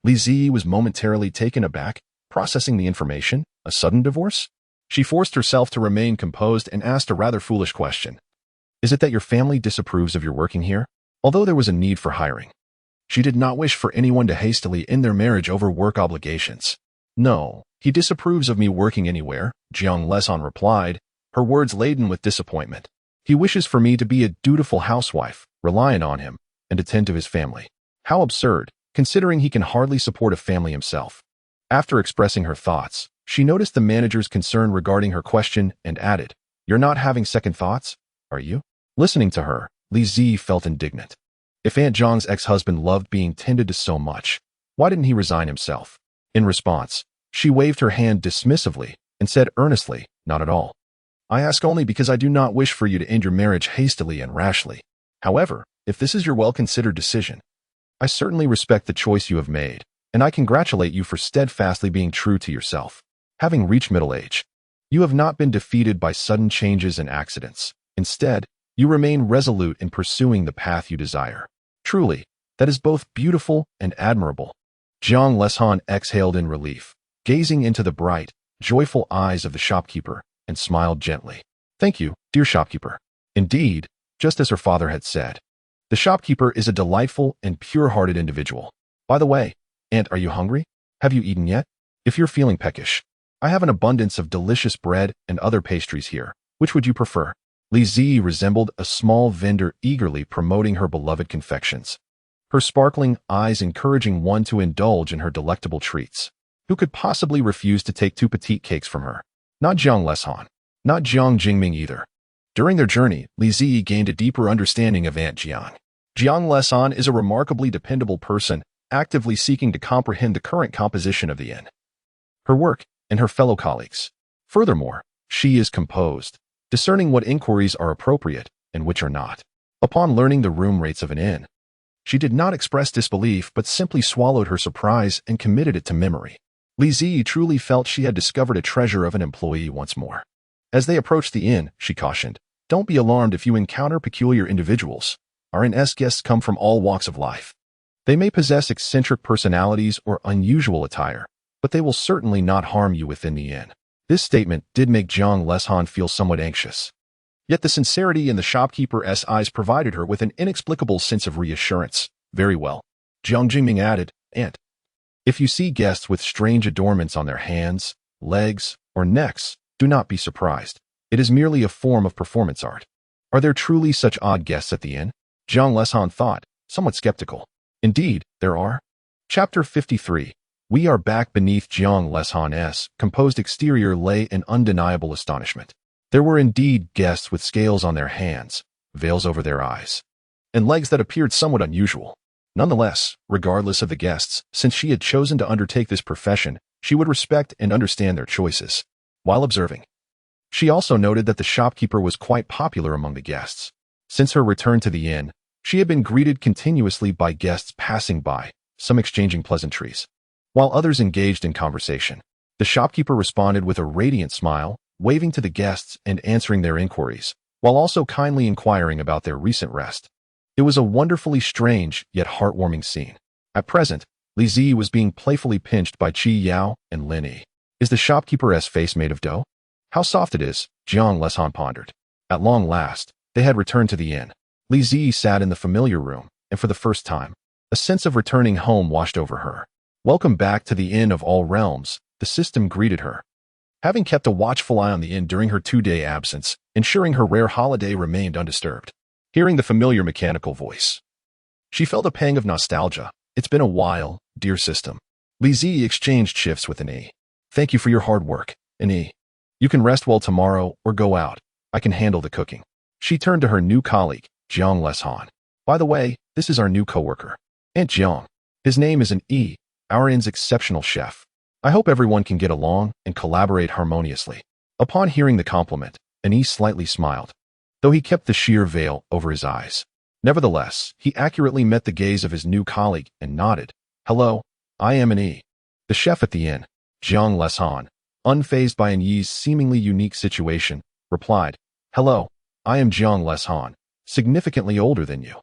Li Zi was momentarily taken aback, processing the information. A sudden divorce? She forced herself to remain composed and asked a rather foolish question. Is it that your family disapproves of your working here? Although there was a need for hiring, she did not wish for anyone to hastily end their marriage over work obligations. No, he disapproves of me working anywhere, Jiang Leshan replied, her words laden with disappointment. He wishes for me to be a dutiful housewife, reliant on him, and attend to his family. How absurd, considering he can hardly support a family himself. After expressing her thoughts, she noticed the manager's concern regarding her question and added, You're not having second thoughts, are you? Listening to her, Li Zi felt indignant. If Aunt Jiang's ex-husband loved being tended to so much, why didn't he resign himself? In response, she waved her hand dismissively and said earnestly, Not at all. I ask only because I do not wish for you to end your marriage hastily and rashly. However, if this is your well-considered decision, I certainly respect the choice you have made, and I congratulate you for steadfastly being true to yourself. Having reached middle age, you have not been defeated by sudden changes and accidents. Instead, you remain resolute in pursuing the path you desire. Truly, that is both beautiful and admirable. Jiang Leshan exhaled in relief, gazing into the bright, joyful eyes of the shopkeeper, and smiled gently. Thank you, dear shopkeeper. Indeed, just as her father had said, the shopkeeper is a delightful and pure-hearted individual. By the way, Aunt, are you hungry? Have you eaten yet? If you're feeling peckish, I have an abundance of delicious bread and other pastries here. Which would you prefer? Li Zi resembled a small vendor eagerly promoting her beloved confections, her sparkling eyes encouraging one to indulge in her delectable treats. Who could possibly refuse to take two petite cakes from her? Not Jiang Leshan, not Jiang Jingming either. During their journey, Li Zi gained a deeper understanding of Aunt Jiang. Jiang Leshan is a remarkably dependable person, actively seeking to comprehend the current composition of the inn, her work, and her fellow colleagues. Furthermore, she is composed, discerning what inquiries are appropriate and which are not. Upon learning the room rates of an inn, she did not express disbelief but simply swallowed her surprise and committed it to memory. Li Zi truly felt she had discovered a treasure of an employee once more. As they approached the inn, she cautioned, Don't be alarmed if you encounter peculiar individuals. Our inn's guests come from all walks of life. They may possess eccentric personalities or unusual attire, but they will certainly not harm you within the inn. This statement did make Jiang Leshan feel somewhat anxious. Yet the sincerity in the shopkeeper's eyes provided her with an inexplicable sense of reassurance. Very well. Jiang Jingming added, Aunt, if you see guests with strange adornments on their hands, legs, or necks, do not be surprised. It is merely a form of performance art. Are there truly such odd guests at the inn? Jiang Leshan thought, somewhat skeptical. Indeed, there are. Chapter 53. We are back beneath Jiang Leshan's composed exterior lay in undeniable astonishment. There were indeed guests with scales on their hands, veils over their eyes, and legs that appeared somewhat unusual. Nonetheless, regardless of the guests, since she had chosen to undertake this profession, she would respect and understand their choices. While observing, she also noted that the shopkeeper was quite popular among the guests. Since her return to the inn, she had been greeted continuously by guests passing by, some exchanging pleasantries, while others engaged in conversation. The shopkeeper responded with a radiant smile, waving to the guests and answering their inquiries, while also kindly inquiring about their recent rest. It was a wonderfully strange yet heartwarming scene. At present, Li Zi was being playfully pinched by Qi Yao and Lin Yi. Is the shopkeeper's face made of dough? How soft it is, Jiang Leshan pondered. At long last, they had returned to the inn. Li Zi sat in the familiar room, and for the first time, a sense of returning home washed over her. Welcome back to the Inn of All Realms, the system greeted her. Having kept a watchful eye on the inn during her 2-day absence, ensuring her rare holiday remained undisturbed. Hearing the familiar mechanical voice, she felt a pang of nostalgia. It's been a while, dear system. Li Zi exchanged shifts with An Yi. Thank you for your hard work, An Yi. You can rest well tomorrow or go out. I can handle the cooking. She turned to her new colleague, Jiang Leshan. By the way, this is our new coworker, Aunt Jiang. His name is An Yi, our inn's exceptional chef. I hope everyone can get along and collaborate harmoniously. Upon hearing the compliment, An Yi slightly smiled, though he kept the sheer veil over his eyes. Nevertheless, he accurately met the gaze of his new colleague and nodded. Hello, I am An Yi, the chef at the inn. Jiang Leshan, unfazed by An Yi's seemingly unique situation, replied, Hello, I am Jiang Leshan, significantly older than you.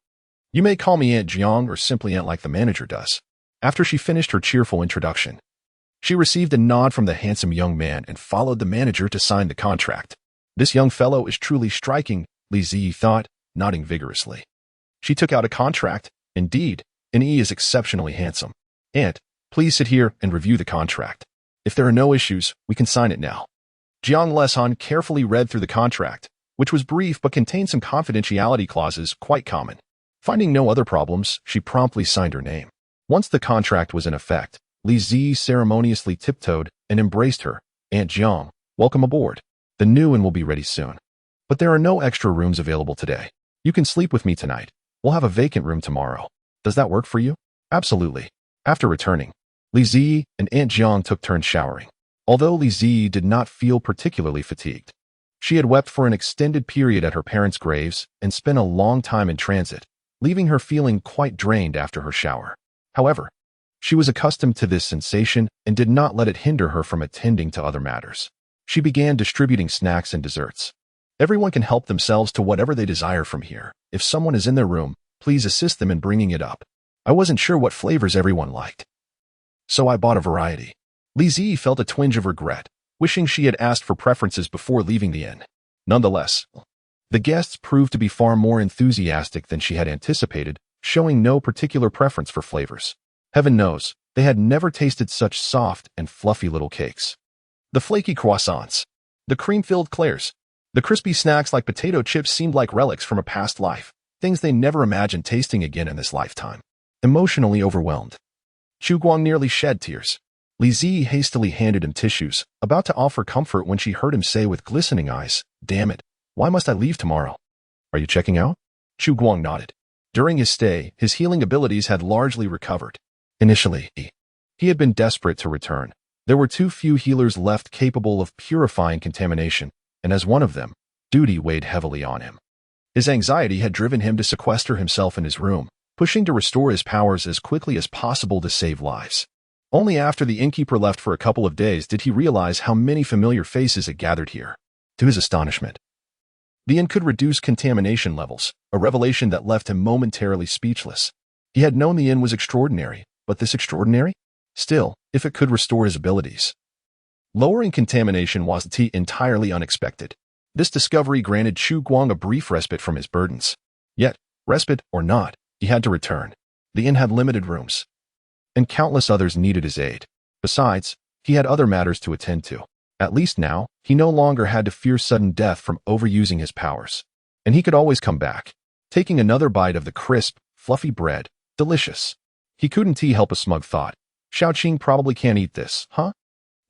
You may call me Aunt Jiang or simply Aunt like the manager does. After she finished her cheerful introduction, she received a nod from the handsome young man and followed the manager to sign the contract. This young fellow is truly striking, Li Zi thought, nodding vigorously. She took out a contract. Indeed, An Yi is exceptionally handsome. Aunt, please sit here and review the contract. If there are no issues, we can sign it now. Jiang Leshan carefully read through the contract, which was brief but contained some confidentiality clauses quite common. Finding no other problems, she promptly signed her name. Once the contract was in effect, Li Zi ceremoniously tiptoed and embraced her. Aunt Jiang, welcome aboard. The new inn will be ready soon. But there are no extra rooms available today. You can sleep with me tonight. We'll have a vacant room tomorrow. Does that work for you? Absolutely. After returning, Li Zi and Aunt Jiang took turns showering. Although Li Zi did not feel particularly fatigued, she had wept for an extended period at her parents' graves and spent a long time in transit, leaving her feeling quite drained after her shower. However, she was accustomed to this sensation and did not let it hinder her from attending to other matters. She began distributing snacks and desserts. Everyone can help themselves to whatever they desire from here. If someone is in their room, please assist them in bringing it up. I wasn't sure what flavors everyone liked, so I bought a variety. Li Zi felt a twinge of regret, wishing she had asked for preferences before leaving the inn. Nonetheless, the guests proved to be far more enthusiastic than she had anticipated, showing no particular preference for flavors. Heaven knows, they had never tasted such soft and fluffy little cakes. The flaky croissants, the cream-filled eclairs, the crispy snacks like potato chips seemed like relics from a past life, things they never imagined tasting again in this lifetime. Emotionally overwhelmed, Chu Guang nearly shed tears. Li Zi hastily handed him tissues, about to offer comfort when she heard him say with glistening eyes, Damn it, why must I leave tomorrow? Are you checking out? Chu Guang nodded. During his stay, his healing abilities had largely recovered. Initially, he had been desperate to return. There were too few healers left capable of purifying contamination, and as one of them, duty weighed heavily on him. His anxiety had driven him to sequester himself in his room, pushing to restore his powers as quickly as possible to save lives. Only after the innkeeper left for a couple of days did he realize how many familiar faces had gathered here. To his astonishment, the inn could reduce contamination levels, a revelation that left him momentarily speechless. He had known the inn was extraordinary, but this extraordinary? Still, if it could restore his abilities. Lowering contamination was entirely unexpected. This discovery granted Chu Guang a brief respite from his burdens. Yet, respite or not, he had to return. The inn had limited rooms, and countless others needed his aid. Besides, he had other matters to attend to. At least now, he no longer had to fear sudden death from overusing his powers. And he could always come back. Taking another bite of the crisp, fluffy bread, delicious. He couldn't help a smug thought. Xiaoqing probably can't eat this, huh?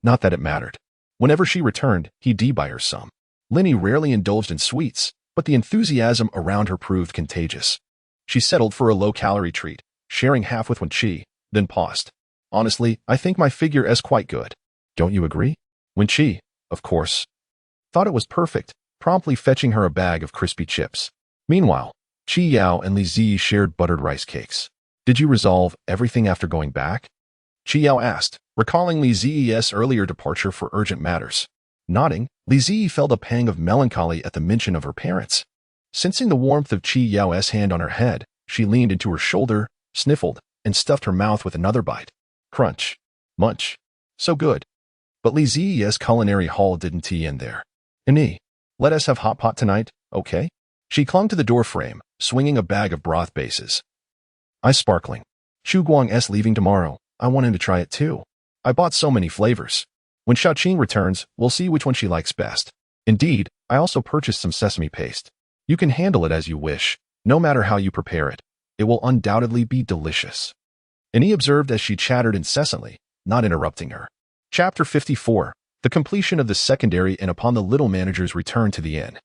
Not that it mattered. Whenever she returned, he'd buy her some. Linny rarely indulged in sweets, but the enthusiasm around her proved contagious. She settled for a low-calorie treat, sharing half with Wen-Chi, then paused. Honestly, I think my figure is quite good. Don't you agree? Wen-Chi, of course, thought it was perfect, promptly fetching her a bag of crispy chips. Meanwhile, Chi Yao and Li Zi shared buttered rice cakes. Did you resolve everything after going back? Chi Yao asked, recalling Li Zi's earlier departure for urgent matters. Nodding, Li Zi felt a pang of melancholy at the mention of her parents. Sensing the warmth of Chi Yao's hand on her head, she leaned into her shoulder, sniffled, and stuffed her mouth with another bite. Crunch. Munch. So good. But Li Zi's culinary haul didn't end there. Annie, let us have hot pot tonight, okay? She clung to the doorframe, swinging a bag of broth bases. Ice sparkling. Xu Guang's leaving tomorrow. I want him to try it too. I bought so many flavors. When Xiaoqing returns, we'll see which one she likes best. Indeed, I also purchased some sesame paste. You can handle it as you wish, no matter how you prepare it. It will undoubtedly be delicious. Annie observed as she chattered incessantly, not interrupting her. Chapter 54. The completion of the secondary and upon the little manager's return to the inn.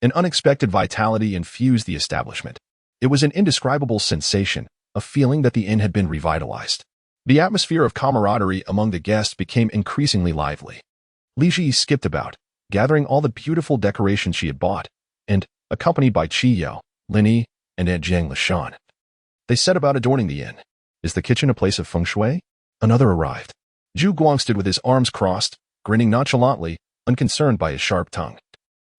An unexpected vitality infused the establishment. It was an indescribable sensation, a feeling that the inn had been revitalized. The atmosphere of camaraderie among the guests became increasingly lively. Li Ji skipped about, gathering all the beautiful decorations she had bought, and, accompanied by Chi Yao, Linny, and Aunt Jiang Lishan, they set about adorning the inn. Is the kitchen a place of feng shui? Another arrived. Zhu Guang stood with his arms crossed, grinning nonchalantly, unconcerned by his sharp tongue.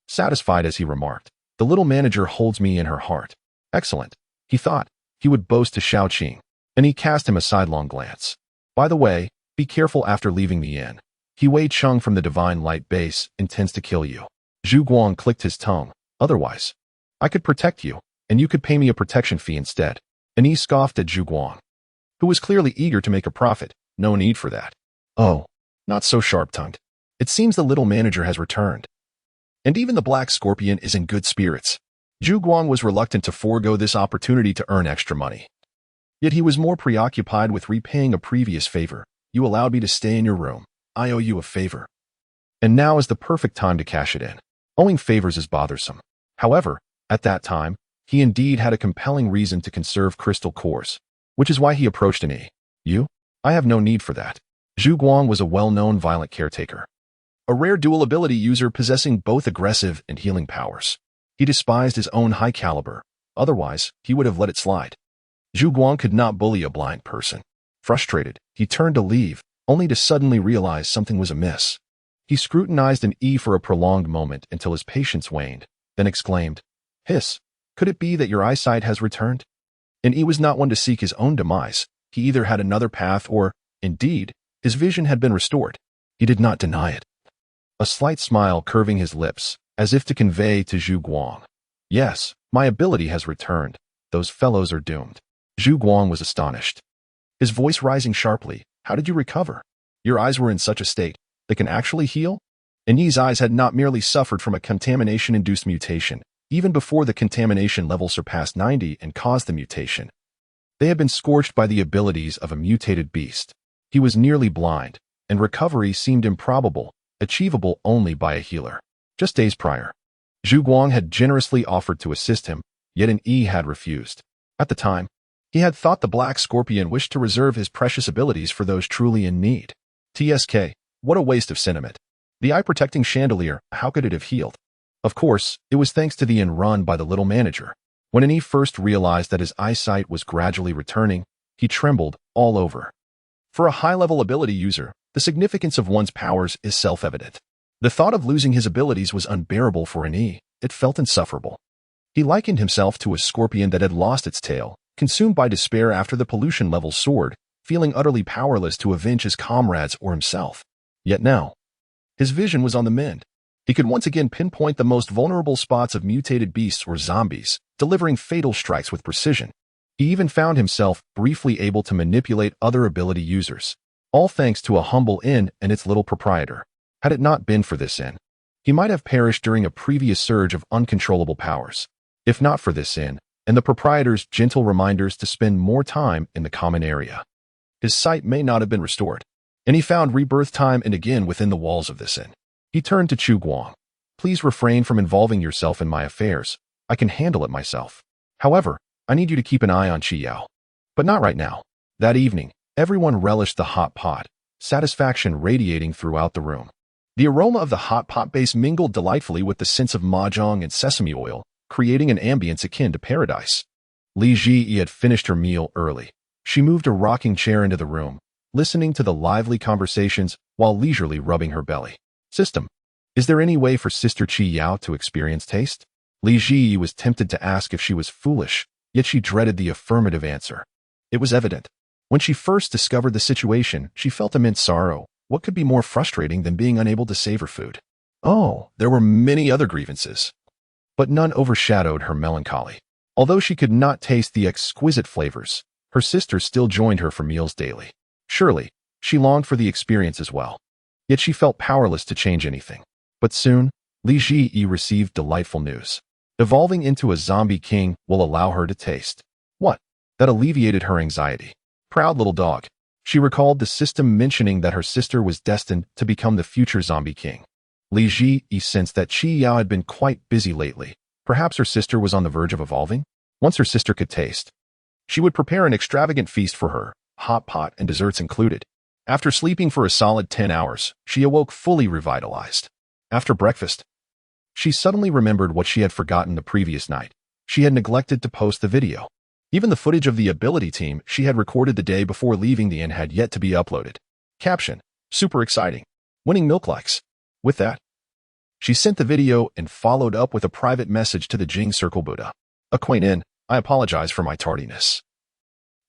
Satisfied as he remarked, the little manager holds me in her heart. Excellent, he thought. He would boast to Xiaoqing, and he cast him a sidelong glance. By the way, be careful after leaving the inn. He Wei Chung from the Divine Light Base intends to kill you. Zhu Guang clicked his tongue. Otherwise, I could protect you, and you could pay me a protection fee instead. And he scoffed at Zhu Guang, who was clearly eager to make a profit. No need for that. Oh, not so sharp-tongued. It seems the little manager has returned. And even the Black Scorpion is in good spirits. Zhu Guang was reluctant to forego this opportunity to earn extra money. Yet he was more preoccupied with repaying a previous favor. You allowed me to stay in your room. I owe you a favor. And now is the perfect time to cash it in. Owing favors is bothersome. However, at that time, he indeed had a compelling reason to conserve crystal cores, which is why he approached Annie. You? I have no need for that. Zhu Guang was a well-known violent caretaker, a rare dual ability user possessing both aggressive and healing powers. He despised his own high caliber, otherwise he would have let it slide. Zhu Guang could not bully a blind person. Frustrated, he turned to leave, only to suddenly realize something was amiss. He scrutinized an E for a prolonged moment until his patience waned, then exclaimed, Hiss, could it be that your eyesight has returned? And E was not one to seek his own demise. He either had another path or, indeed, his vision had been restored. He did not deny it. A slight smile curving his lips, as if to convey to Zhu Guang, yes, my ability has returned. Those fellows are doomed. Zhu Guang was astonished, his voice rising sharply. How did you recover? Your eyes were in such a state, they can actually heal? And Yi's eyes had not merely suffered from a contamination-induced mutation, even before the contamination level surpassed 90 and caused the mutation. They had been scorched by the abilities of a mutated beast. He was nearly blind, and recovery seemed improbable, achievable only by a healer. Just days prior, Zhu Guang had generously offered to assist him, yet an E had refused. At the time, he had thought the Black Scorpion wished to reserve his precious abilities for those truly in need. TSK, what a waste of sentiment. The eye-protecting chandelier, how could it have healed? Of course, it was thanks to the inn run by the little manager. When Annie first realized that his eyesight was gradually returning, he trembled all over. For a high-level ability user, the significance of one's powers is self-evident. The thought of losing his abilities was unbearable for Annie. It felt insufferable. He likened himself to a scorpion that had lost its tail, consumed by despair after the pollution level soared, feeling utterly powerless to avenge his comrades or himself. Yet now, his vision was on the mend. He could once again pinpoint the most vulnerable spots of mutated beasts or zombies, delivering fatal strikes with precision. He even found himself briefly able to manipulate other ability users, all thanks to a humble inn and its little proprietor. Had it not been for this inn, he might have perished during a previous surge of uncontrollable powers. If not for this inn, and the proprietor's gentle reminders to spend more time in the common area, his sight may not have been restored. And he found rebirth time and again within the walls of this inn. He turned to Zhu Guang. Please refrain from involving yourself in my affairs. I can handle it myself. However, I need you to keep an eye on Qiyao. But not right now. That evening, everyone relished the hot pot, satisfaction radiating throughout the room. The aroma of the hot pot base mingled delightfully with the scents of mahjong and sesame oil, creating an ambience akin to paradise. Li Ji had finished her meal early. She moved a rocking chair into the room, listening to the lively conversations while leisurely rubbing her belly. System. Is there any way for Sister Qiyao to experience taste? Li Ji was tempted to ask if she was foolish, yet she dreaded the affirmative answer. It was evident. When she first discovered the situation, she felt immense sorrow. What could be more frustrating than being unable to savor food? Oh, there were many other grievances. But none overshadowed her melancholy. Although she could not taste the exquisite flavors, her sister still joined her for meals daily. Surely, she longed for the experience as well. Yet she felt powerless to change anything. But soon, Li Ji received delightful news. Evolving into a zombie king will allow her to taste. What? That alleviated her anxiety. Proud little dog. She recalled the system mentioning that her sister was destined to become the future zombie king. Li Ji sensed that Qiyao had been quite busy lately. Perhaps her sister was on the verge of evolving? Once her sister could taste, she would prepare an extravagant feast for her, hot pot and desserts included. After sleeping for a solid 10 hours, she awoke fully revitalized. After breakfast, she suddenly remembered what she had forgotten the previous night. She had neglected to post the video. Even the footage of the ability team she had recorded the day before leaving the inn had yet to be uploaded. Caption: super exciting. Winning milk likes. With that, she sent the video and followed up with a private message to the Jing Circle Buddha. Acquaint, I apologize for my tardiness.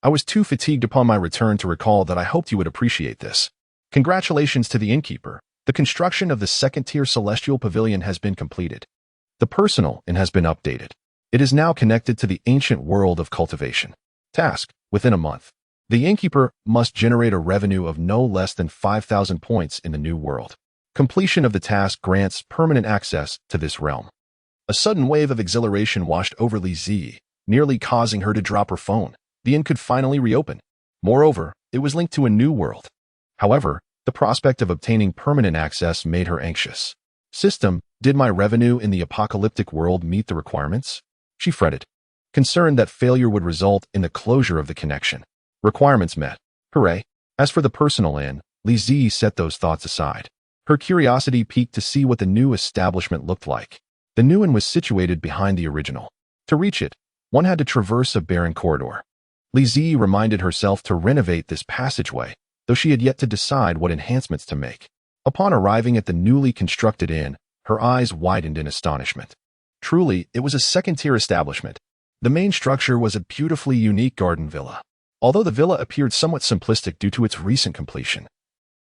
I was too fatigued upon my return to recall that I hoped you would appreciate this. Congratulations to the innkeeper. The construction of the second-tier celestial pavilion has been completed. The personal inn has been updated. It is now connected to the ancient world of cultivation. Task: within a month, the innkeeper must generate a revenue of no less than 5,000 points in the new world. Completion of the task grants permanent access to this realm. A sudden wave of exhilaration washed over Li Ji, nearly causing her to drop her phone. The inn could finally reopen. Moreover, it was linked to a new world. However, the prospect of obtaining permanent access made her anxious. System: did my revenue in the apocalyptic world meet the requirements? She fretted, concerned that failure would result in the closure of the connection. Requirements met. Hooray. As for the personal inn, Li Ji set those thoughts aside. Her curiosity piqued to see what the new establishment looked like. The new inn was situated behind the original. To reach it, one had to traverse a barren corridor. Li Ji reminded herself to renovate this passageway, though she had yet to decide what enhancements to make. Upon arriving at the newly constructed inn, her eyes widened in astonishment. Truly, it was a second-tier establishment. The main structure was a beautifully unique garden villa. Although the villa appeared somewhat simplistic due to its recent completion,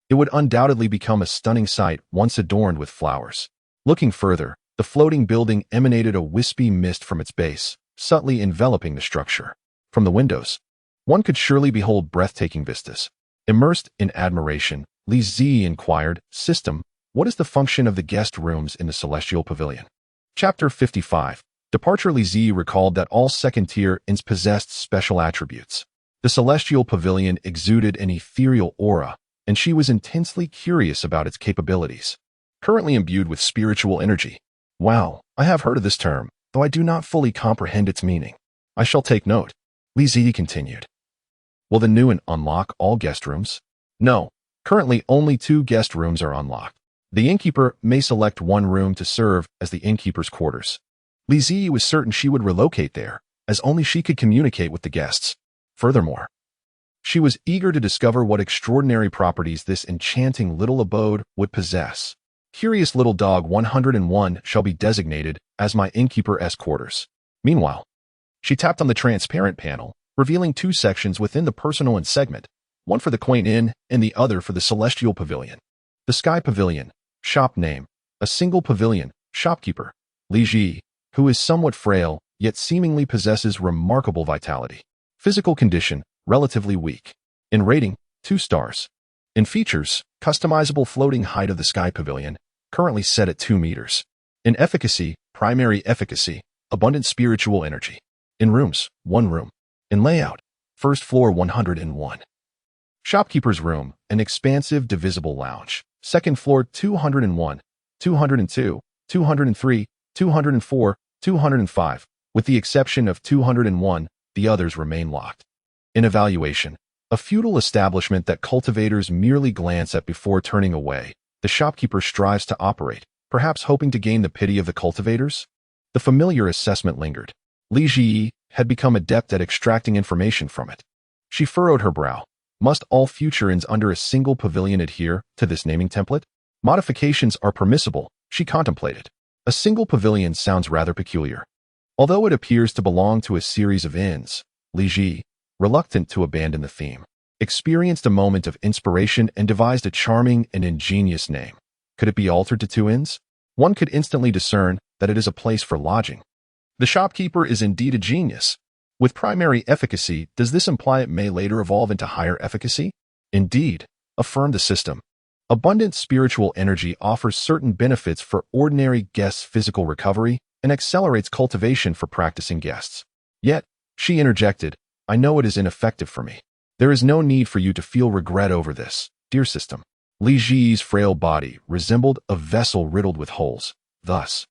it would undoubtedly become a stunning sight once adorned with flowers. Looking further, the floating building emanated a wispy mist from its base, subtly enveloping the structure. From the windows, one could surely behold breathtaking vistas. Immersed in admiration, Li Ji inquired, System: what is the function of the guest rooms in the Celestial Pavilion? Chapter 55. Departure. Li Ji recalled that all second-tier inns possessed special attributes. The Celestial Pavilion exuded an ethereal aura, and she was intensely curious about its capabilities. Currently imbued with spiritual energy. Wow, I have heard of this term, though I do not fully comprehend its meaning. I shall take note. Li Ji continued. Will the new inn unlock all guest rooms? No. Currently only 2 guest rooms are unlocked. The innkeeper may select one room to serve as the innkeeper's quarters. Li Ji was certain she would relocate there, as only she could communicate with the guests. Furthermore, she was eager to discover what extraordinary properties this enchanting little abode would possess. Curious little dog 101 shall be designated as my innkeeper's quarters. Meanwhile, she tapped on the transparent panel, revealing 2 sections within the personal inn segment, one for the quaint inn and the other for the celestial pavilion. The Sky Pavilion. Shop name: a single pavilion. Shopkeeper: Li Ji, who is somewhat frail, yet seemingly possesses remarkable vitality. Physical condition: relatively weak. In rating: 2 stars. In features: customizable floating height of the Sky Pavilion, currently set at 2 meters. In efficacy: primary efficacy, abundant spiritual energy. In rooms: 1 room. In layout: first floor 101. Shopkeeper's room: an expansive divisible lounge. Second floor 201, 202, 203, 204, 205. With the exception of 201, the others remain locked. In evaluation, a feudal establishment that cultivators merely glance at before turning away, the shopkeeper strives to operate, perhaps hoping to gain the pity of the cultivators? The familiar assessment lingered. Li Ji had become adept at extracting information from it. She furrowed her brow. Must all future inns under a single pavilion adhere to this naming template? Modifications are permissible, she contemplated. A single pavilion sounds rather peculiar. Although it appears to belong to a series of inns, Li Ji, reluctant to abandon the theme, experienced a moment of inspiration and devised a charming and ingenious name. Could it be altered to 2 inns? One could instantly discern that it is a place for lodging. The shopkeeper is indeed a genius. With primary efficacy, does this imply it may later evolve into higher efficacy? Indeed, affirmed the system. Abundant spiritual energy offers certain benefits for ordinary guests' physical recovery and accelerates cultivation for practicing guests. Yet, she interjected, I know it is ineffective for me. There is no need for you to feel regret over this, dear system. Li Ji's frail body resembled a vessel riddled with holes. Thus,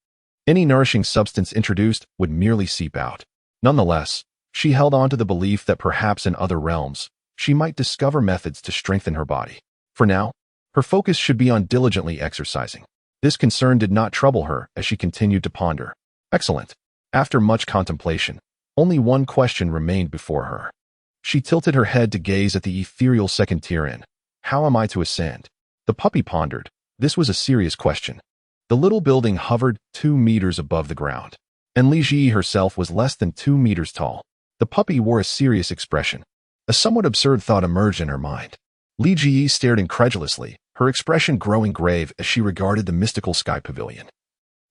any nourishing substance introduced would merely seep out. Nonetheless, she held on to the belief that perhaps in other realms, she might discover methods to strengthen her body. For now, her focus should be on diligently exercising. This concern did not trouble her as she continued to ponder. Excellent. After much contemplation, only one question remained before her. She tilted her head to gaze at the ethereal second-tier inn. How am I to ascend? The puppy pondered. This was a serious question. The little building hovered 2 meters above the ground, and Li Ji herself was less than 2 meters tall. The puppy wore a serious expression. A somewhat absurd thought emerged in her mind. Li Ji stared incredulously, her expression growing grave as she regarded the mystical sky pavilion.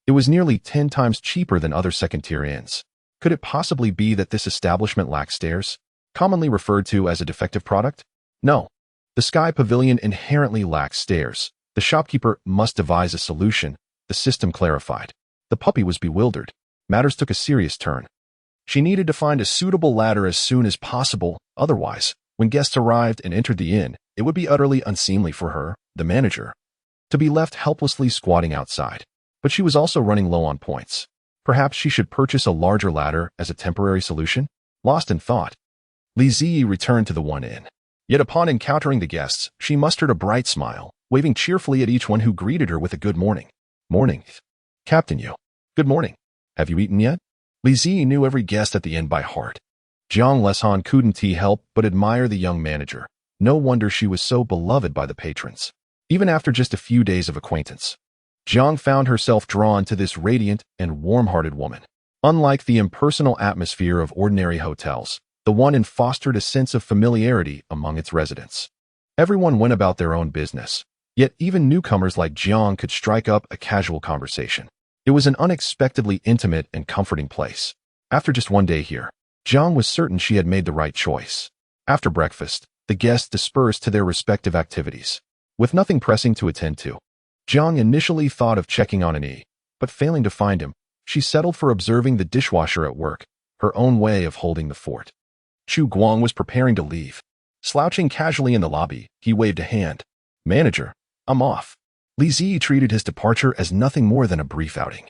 It was nearly 10 times cheaper than other second-tier inns. Could it possibly be that this establishment lacked stairs, commonly referred to as a defective product? No. The sky pavilion inherently lacks stairs. The shopkeeper must devise a solution, the system clarified. The puppy was bewildered. Matters took a serious turn. She needed to find a suitable ladder as soon as possible, otherwise, when guests arrived and entered the inn, it would be utterly unseemly for her, the manager, to be left helplessly squatting outside. But she was also running low on points. Perhaps she should purchase a larger ladder as a temporary solution? Lost in thought, Li Ji returned to the one inn. Yet upon encountering the guests, she mustered a bright smile, waving cheerfully at each one who greeted her with a good morning. Morning. Captain Yu. Good morning. Have you eaten yet? Li Ji knew every guest at the inn by heart. Jiang Leshan couldn't help but admire the young manager. No wonder she was so beloved by the patrons. Even after just a few days of acquaintance, Jiang found herself drawn to this radiant and warm-hearted woman. Unlike the impersonal atmosphere of ordinary hotels, the one inn fostered a sense of familiarity among its residents. Everyone went about their own business, yet even newcomers like Jiang could strike up a casual conversation. It was an unexpectedly intimate and comforting place. After just one day here, Jiang was certain she had made the right choice. After breakfast, the guests dispersed to their respective activities. With nothing pressing to attend to, Jiang initially thought of checking on an E, but failing to find him, she settled for observing the dishwasher at work, her own way of holding the fort. Chu Guang was preparing to leave. Slouching casually in the lobby, he waved a hand. Manager, I'm off. Li Ji treated his departure as nothing more than a brief outing.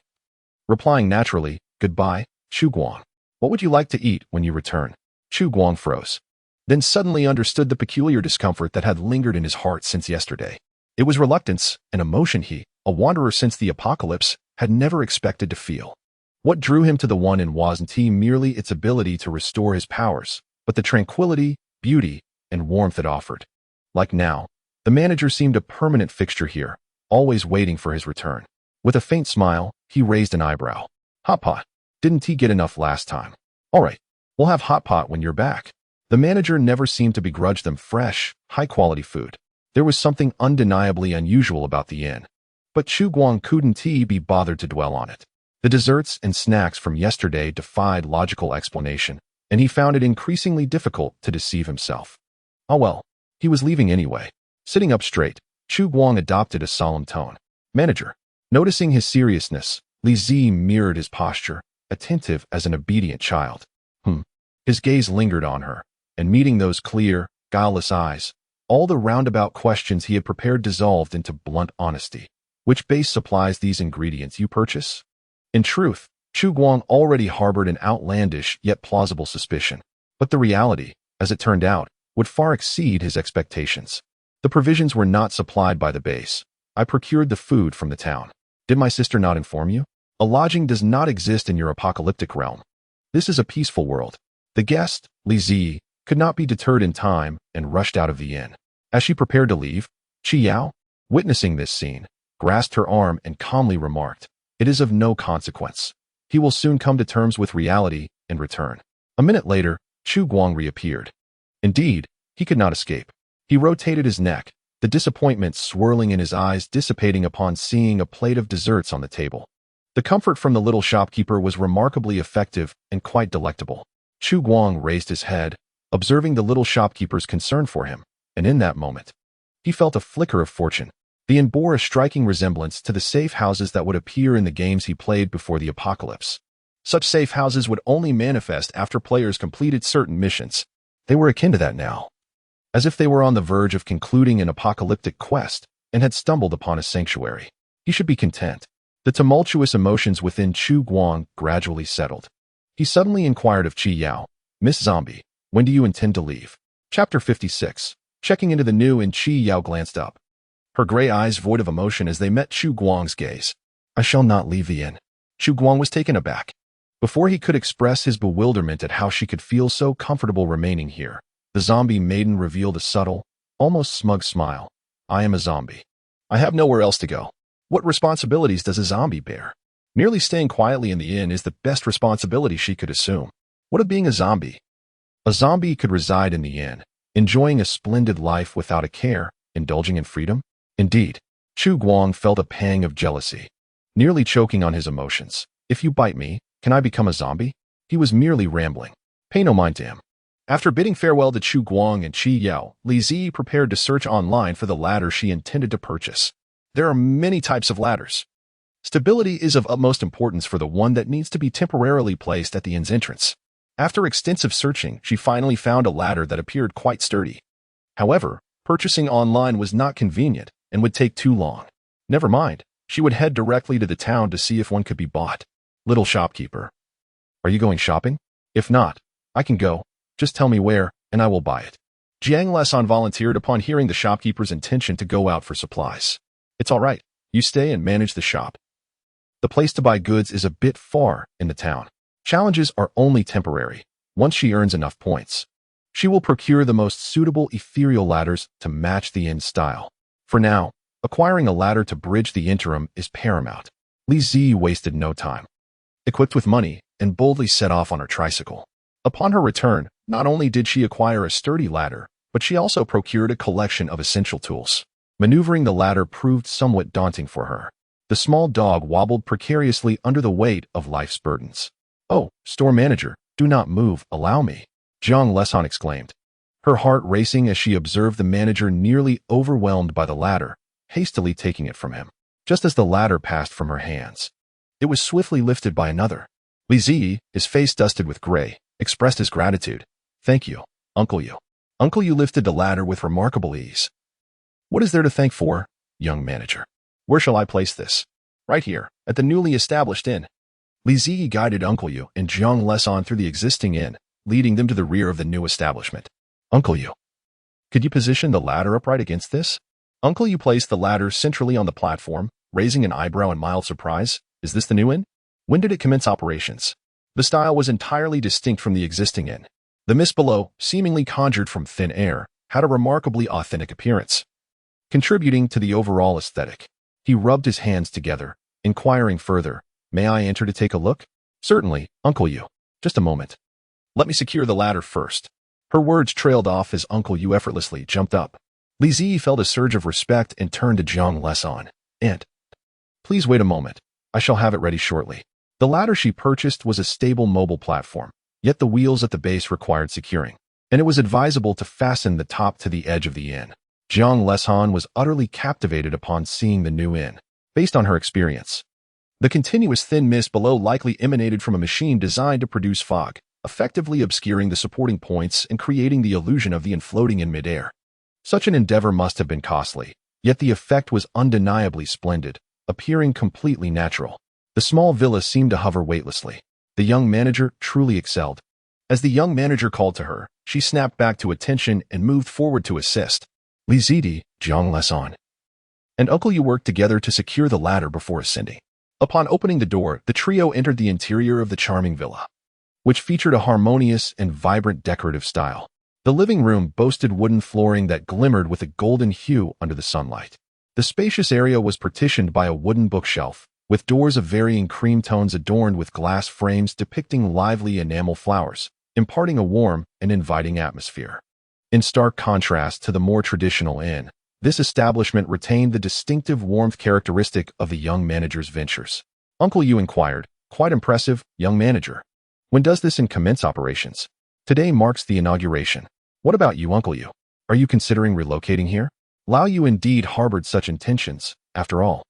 Replying naturally, goodbye, Chu Guang. What would you like to eat when you return? Chu Guang froze, then suddenly understood the peculiar discomfort that had lingered in his heart since yesterday. It was reluctance, an emotion he, a wanderer since the apocalypse, had never expected to feel. What drew him to the one inn wasn't merely its ability to restore his powers, but the tranquility, beauty, and warmth it offered. Like now, the manager seemed a permanent fixture here, always waiting for his return. With a faint smile, he raised an eyebrow. Hot pot. Didn't he get enough last time? All right, we'll have hot pot when you're back. The manager never seemed to begrudge them fresh, high-quality food. There was something undeniably unusual about the inn. But Chu Guang couldn't be bothered to dwell on it. The desserts and snacks from yesterday defied logical explanation, and he found it increasingly difficult to deceive himself. Oh well, he was leaving anyway. Sitting up straight, Chu Guang adopted a solemn tone. Manager. Noticing his seriousness, Li Ji mirrored his posture, attentive as an obedient child. His gaze lingered on her, and meeting those clear, guileless eyes, all the roundabout questions he had prepared dissolved into blunt honesty. Which base supplies these ingredients you purchase? In truth, Chu Guang already harbored an outlandish yet plausible suspicion. But the reality, as it turned out, would far exceed his expectations. The provisions were not supplied by the base. I procured the food from the town. Did my sister not inform you? A lodging does not exist in your apocalyptic realm. This is a peaceful world. The guest, Li Zi, could not be deterred in time and rushed out of the inn. As she prepared to leave, Qi Yao, witnessing this scene, grasped her arm and calmly remarked, "It is of no consequence. He will soon come to terms with reality and return." A minute later, Chu Guang reappeared. Indeed, he could not escape. He rotated his neck, the disappointment swirling in his eyes dissipating upon seeing a plate of desserts on the table. The comfort from the little shopkeeper was remarkably effective and quite delectable. Chu Guang raised his head, observing the little shopkeeper's concern for him, and in that moment, he felt a flicker of fortune. The inn bore a striking resemblance to the safe houses that would appear in the games he played before the apocalypse. Such safe houses would only manifest after players completed certain missions. They were akin to that now, as if they were on the verge of concluding an apocalyptic quest and had stumbled upon a sanctuary. He should be content. The tumultuous emotions within Chu Guang gradually settled. He suddenly inquired of Qi Yao, "Miss Zombie, when do you intend to leave?" Chapter 56. Checking into the new inn, Qi Yao glanced up, her gray eyes void of emotion as they met Chu Guang's gaze. "I shall not leave the inn." Chu Guang was taken aback. Before he could express his bewilderment at how she could feel so comfortable remaining here, the zombie maiden revealed a subtle, almost smug smile. "I am a zombie. I have nowhere else to go. What responsibilities does a zombie bear? Merely staying quietly in the inn is the best responsibility she could assume. What of being a zombie? A zombie could reside in the inn, enjoying a splendid life without a care, indulging in freedom? Indeed, Chu Guang felt a pang of jealousy, nearly choking on his emotions. "If you bite me, can I become a zombie?" He was merely rambling. Pay no mind to him. After bidding farewell to Chu Guang and Qi Yao, Li Zi prepared to search online for the ladder she intended to purchase. There are many types of ladders. Stability is of utmost importance for the one that needs to be temporarily placed at the inn's entrance. After extensive searching, she finally found a ladder that appeared quite sturdy. However, purchasing online was not convenient and would take too long. Never mind, she would head directly to the town to see if one could be bought. "Little shopkeeper, are you going shopping? If not, I can go. Just tell me where, and I will buy it." Jiang Lesan volunteered upon hearing the shopkeeper's intention to go out for supplies. "It's all right. You stay and manage the shop. The place to buy goods is a bit far in the town. Challenges are only temporary. Once she earns enough points, she will procure the most suitable ethereal ladders to match the inn style. For now, acquiring a ladder to bridge the interim is paramount." Li Zi wasted no time. Equipped with money, and boldly set off on her tricycle. Upon her return, not only did she acquire a sturdy ladder, but she also procured a collection of essential tools. Maneuvering the ladder proved somewhat daunting for her. The small dog wobbled precariously under the weight of life's burdens. "Oh, store manager, do not move, allow me," Zhang Lesan exclaimed, her heart racing as she observed the manager nearly overwhelmed by the ladder, hastily taking it from him. Just as the ladder passed from her hands, it was swiftly lifted by another. Li Zi, his face dusted with gray, expressed his gratitude. "Thank you, Uncle Yu. Uncle Yu lifted the ladder with remarkable ease." "What is there to thank for, young manager? Where shall I place this?" "Right here, at the newly established inn." Li Zi guided Uncle Yu and Zhang Lesan through the existing inn, leading them to the rear of the new establishment. "Uncle Yu, could you position the ladder upright against this?" Uncle Yu placed the ladder centrally on the platform, raising an eyebrow in mild surprise. "Is this the new inn? When did it commence operations?" The style was entirely distinct from the existing inn. The mist below, seemingly conjured from thin air, had a remarkably authentic appearance, contributing to the overall aesthetic. He rubbed his hands together, inquiring further, "May I enter to take a look?" "Certainly, Uncle Yu. Just a moment. Let me secure the ladder first." Her words trailed off as Uncle Yu effortlessly jumped up. Li Zi felt a surge of respect and turned to Zhang Lesan. "Aunt, please wait a moment. I shall have it ready shortly." The ladder she purchased was a stable mobile platform, yet the wheels at the base required securing, and it was advisable to fasten the top to the edge of the inn. Zhang Lesan was utterly captivated upon seeing the new inn. Based on her experience, the continuous thin mist below likely emanated from a machine designed to produce fog, effectively obscuring the supporting points and creating the illusion of the inn floating in midair. Such an endeavor must have been costly, yet the effect was undeniably splendid, appearing completely natural. The small villa seemed to hover weightlessly. The young manager truly excelled. As the young manager called to her, she snapped back to attention and moved forward to assist. Li Zidi, Jiang Leson. And Uncle Yu worked together to secure the ladder before ascending. Upon opening the door, the trio entered the interior of the charming villa, which featured a harmonious and vibrant decorative style. The living room boasted wooden flooring that glimmered with a golden hue under the sunlight. The spacious area was partitioned by a wooden bookshelf, with doors of varying cream tones adorned with glass frames depicting lively enamel flowers, imparting a warm and inviting atmosphere. In stark contrast to the more traditional inn, this establishment retained the distinctive warmth characteristic of the young manager's ventures. Uncle Yu inquired, "Quite impressive, young manager. When does this inn commence operations?" "Today marks the inauguration. What about you, Uncle Yu? Are you considering relocating here?" Lao Yu indeed harbored such intentions, after all.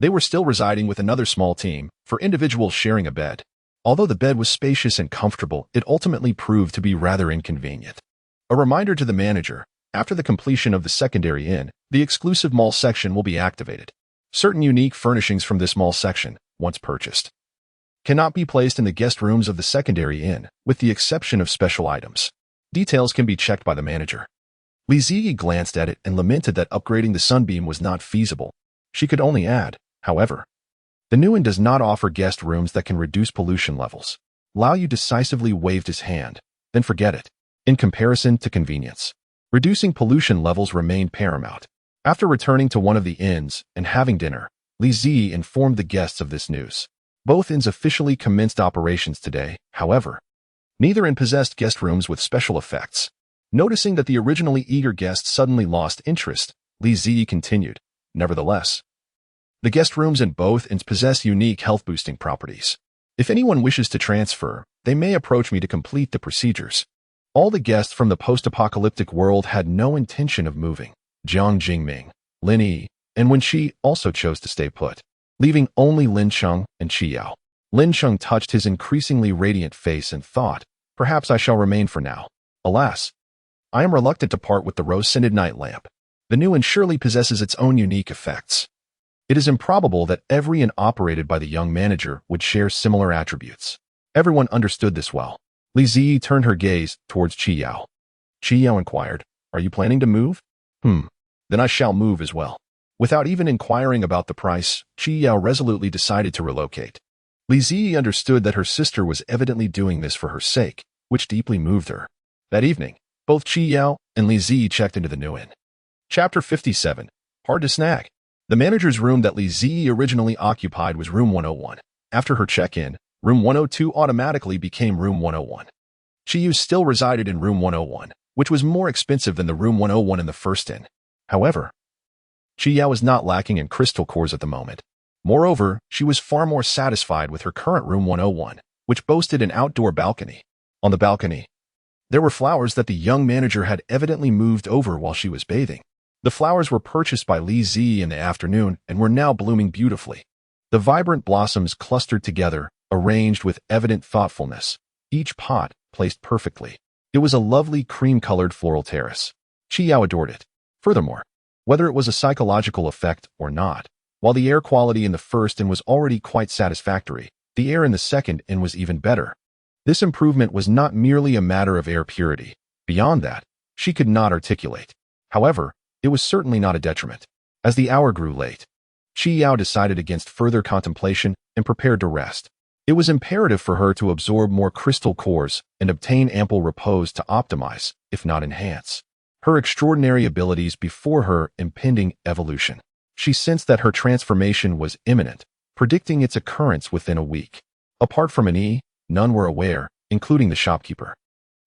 They were still residing with another small team, for individuals sharing a bed. Although the bed was spacious and comfortable, it ultimately proved to be rather inconvenient. A reminder to the manager, after the completion of the secondary inn, the exclusive mall section will be activated. Certain unique furnishings from this mall section, once purchased, cannot be placed in the guest rooms of the secondary inn, with the exception of special items. Details can be checked by the manager. Li Ziyi glanced at it and lamented that upgrading the sunbeam was not feasible. She could only add, however, the new inn does not offer guest rooms that can reduce pollution levels. Lao Yu decisively waved his hand. Then forget it. In comparison to convenience, reducing pollution levels remained paramount. After returning to one of the inns and having dinner, Li Ziyi informed the guests of this news. Both inns officially commenced operations today, however. Neither inn possessed guest rooms with special effects. Noticing that the originally eager guests suddenly lost interest, Li Ziyi continued, "Nevertheless, the guest rooms in both inns possess unique health-boosting properties. If anyone wishes to transfer, they may approach me to complete the procedures." All the guests from the post-apocalyptic world had no intention of moving. Jiang Jingming, Lin Yi, and Wen Qi also chose to stay put, leaving only Lin Cheng and Qi Yao. Lin Cheng touched his increasingly radiant face and thought, "Perhaps I shall remain for now. Alas, I am reluctant to part with the rose-scented night lamp. The new inn surely possesses its own unique effects." It is improbable that every inn operated by the young manager would share similar attributes. Everyone understood this well. Li Ziyi turned her gaze towards Qi Yao. Qi Yao inquired, "Are you planning to move?" Then I shall move as well." Without even inquiring about the price, Qi Yao resolutely decided to relocate. Li Ziyi understood that her sister was evidently doing this for her sake, which deeply moved her. That evening, both Qi Yao and Li Ziyi checked into the new inn. Chapter 57. Hard to snag. The manager's room that Li Ziyi originally occupied was room 101. After her check-in, room 102 automatically became room 101. Qi Yu still resided in room 101, which was more expensive than the room 101 in the first inn. However, Qi Yao was not lacking in crystal cores at the moment. Moreover, she was far more satisfied with her current room 101, which boasted an outdoor balcony. On the balcony, there were flowers that the young manager had evidently moved over while she was bathing. The flowers were purchased by Li Ziyi in the afternoon and were now blooming beautifully. The vibrant blossoms clustered together, arranged with evident thoughtfulness, each pot placed perfectly. It was a lovely cream-colored floral terrace. Qi Yao adored it. Furthermore, whether it was a psychological effect or not, while the air quality in the first inn was already quite satisfactory, the air in the second inn was even better. This improvement was not merely a matter of air purity. Beyond that, she could not articulate. However, it was certainly not a detriment. As the hour grew late, Qi Yao decided against further contemplation and prepared to rest. It was imperative for her to absorb more crystal cores and obtain ample repose to optimize, if not enhance, her extraordinary abilities before her impending evolution. She sensed that her transformation was imminent, predicting its occurrence within a week. Apart from an E, none were aware, including the shopkeeper.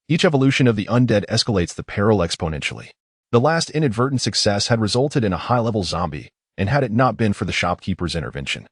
Each evolution of the undead escalates the peril exponentially. The last inadvertent success had resulted in a high-level zombie, and had it not been for the shopkeeper's intervention,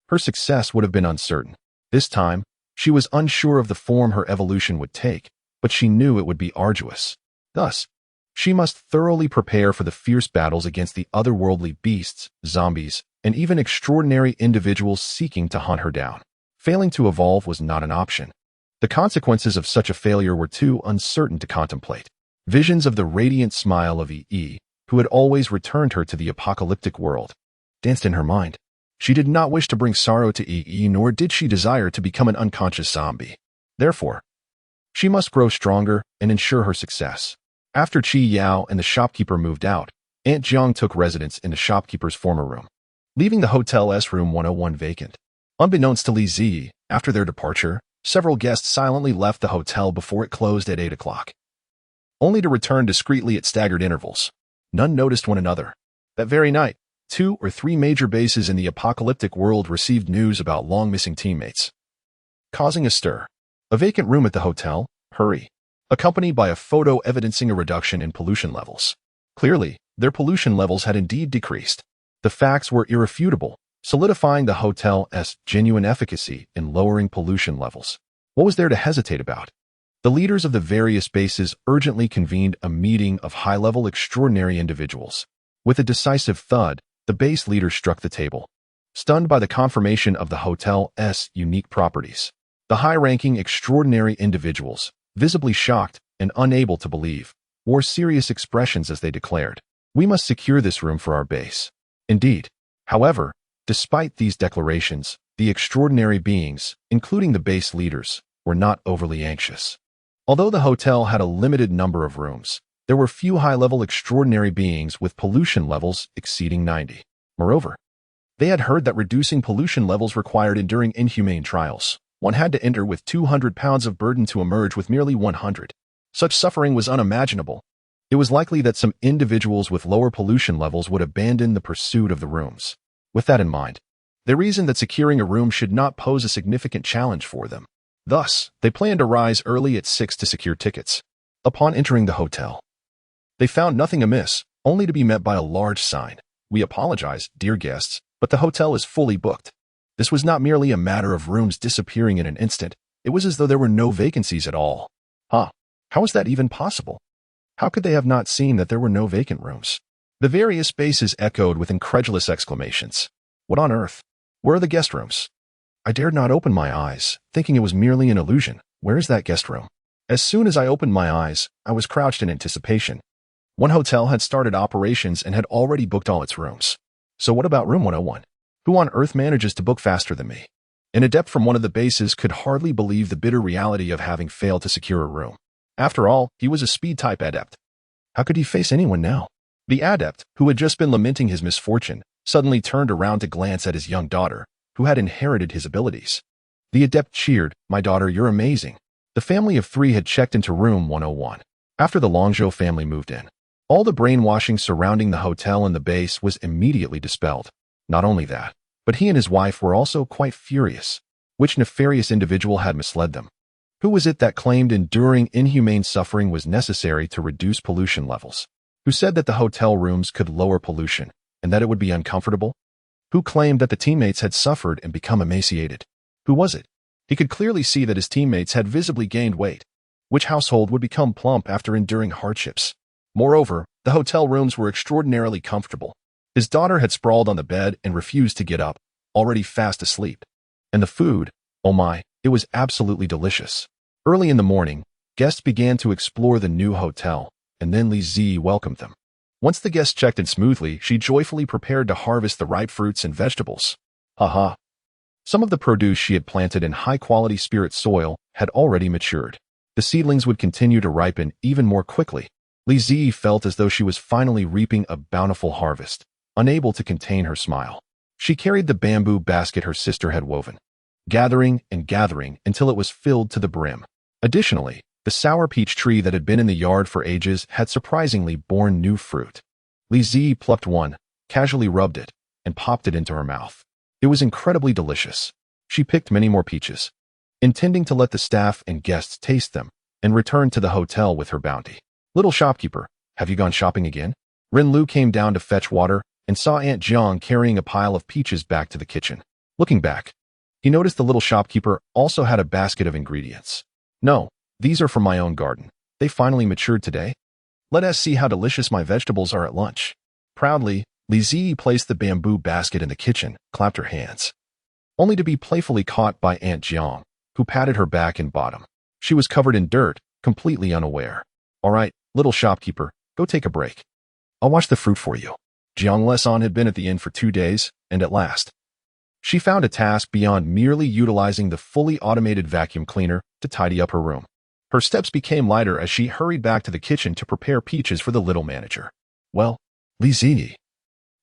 her success would have been uncertain. This time, she was unsure of the form her evolution would take, but she knew it would be arduous. Thus, she must thoroughly prepare for the fierce battles against the otherworldly beasts, zombies, and even extraordinary individuals seeking to hunt her down. Failing to evolve was not an option. The consequences of such a failure were too uncertain to contemplate. Visions of the radiant smile of E, who had always returned her to the apocalyptic world, danced in her mind. She did not wish to bring sorrow to Yi, nor did she desire to become an unconscious zombie. Therefore, she must grow stronger and ensure her success. After Chi Yao and the shopkeeper moved out, Aunt Jiang took residence in the shopkeeper's former room, leaving the hotel's room 101 vacant. Unbeknownst to Li Zi, after their departure, several guests silently left the hotel before it closed at 8 o'clock, only to return discreetly at staggered intervals. None noticed one another. That very night, 2 or 3 major bases in the apocalyptic world received news about long-missing teammates, causing a stir. A vacant room at the hotel, hurry, accompanied by a photo evidencing a reduction in pollution levels. Clearly, their pollution levels had indeed decreased. The facts were irrefutable, solidifying the hotel's genuine efficacy in lowering pollution levels. What was there to hesitate about? The leaders of the various bases urgently convened a meeting of high-level extraordinary individuals. With a decisive thud, the base leader struck the table, stunned by the confirmation of the hotel's unique properties. The high-ranking extraordinary individuals, visibly shocked and unable to believe, wore serious expressions as they declared, "We must secure this room for our base." Indeed, however, despite these declarations, the extraordinary beings, including the base leaders, were not overly anxious. Although the hotel had a limited number of rooms, there were few high-level extraordinary beings with pollution levels exceeding 90. Moreover, they had heard that reducing pollution levels required enduring inhumane trials. One had to enter with 200 pounds of burden to emerge with merely 100. Such suffering was unimaginable. It was likely that some individuals with lower pollution levels would abandon the pursuit of the rooms. With that in mind, they reasoned that securing a room should not pose a significant challenge for them. Thus, they planned to rise early at 6 to secure tickets. Upon entering the hotel, they found nothing amiss, only to be met by a large sign. "We apologize, dear guests, but the hotel is fully booked." This was not merely a matter of rooms disappearing in an instant. It was as though there were no vacancies at all. How was that even possible? How could they have not seen that there were no vacant rooms? The various bases echoed with incredulous exclamations. What on earth? Where are the guest rooms? I dared not open my eyes, thinking it was merely an illusion. Where is that guest room? As soon as I opened my eyes, I was crouched in anticipation. One hotel had started operations and had already booked all its rooms. So what about room 101? Who on earth manages to book faster than me? An adept from one of the bases could hardly believe the bitter reality of having failed to secure a room. After all, he was a speed-type adept. How could he face anyone now? The adept, who had just been lamenting his misfortune, suddenly turned around to glance at his young daughter, who had inherited his abilities. The adept cheered, "My daughter, you're amazing." The family of 3 had checked into room 101. After the Longzhou family moved in, all the brainwashing surrounding the hotel and the base was immediately dispelled. Not only that, but he and his wife were also quite furious. Which nefarious individual had misled them? Who was it that claimed enduring inhumane suffering was necessary to reduce pollution levels? Who said that the hotel rooms could lower pollution, and that it would be uncomfortable? Who claimed that the teammates had suffered and become emaciated? Who was it? He could clearly see that his teammates had visibly gained weight. Which household would become plump after enduring hardships? Moreover, the hotel rooms were extraordinarily comfortable. His daughter had sprawled on the bed and refused to get up, already fast asleep. And the food, oh my, it was absolutely delicious. Early in the morning, guests began to explore the new hotel, and then Li Zi welcomed them. Once the guests checked in smoothly, she joyfully prepared to harvest the ripe fruits and vegetables. Haha. Some of the produce she had planted in high-quality spirit soil had already matured. The seedlings would continue to ripen even more quickly. Li Zi felt as though she was finally reaping a bountiful harvest. Unable to contain her smile, she carried the bamboo basket her sister had woven, gathering and gathering until it was filled to the brim. Additionally, the sour peach tree that had been in the yard for ages had surprisingly borne new fruit. Li Zi plucked one, casually rubbed it, and popped it into her mouth. It was incredibly delicious. She picked many more peaches, intending to let the staff and guests taste them, and returned to the hotel with her bounty. "Little shopkeeper, have you gone shopping again?" Ren Lu came down to fetch water and saw Aunt Jiang carrying a pile of peaches back to the kitchen. Looking back, he noticed the little shopkeeper also had a basket of ingredients. "No, these are from my own garden. They finally matured today. Let us see how delicious my vegetables are at lunch." Proudly, Li Zi placed the bamboo basket in the kitchen, clapped her hands, only to be playfully caught by Aunt Jiang, who patted her back and bottom. She was covered in dirt, completely unaware. "All right, little shopkeeper, go take a break. I'll wash the fruit for you." Jiang Leson had been at the inn for 2 days, and at last, She found a task beyond merely utilizing the fully automated vacuum cleaner to tidy up her room. Her steps became lighter as she hurried back to the kitchen to prepare peaches for the little manager. Well, Li Ziyi,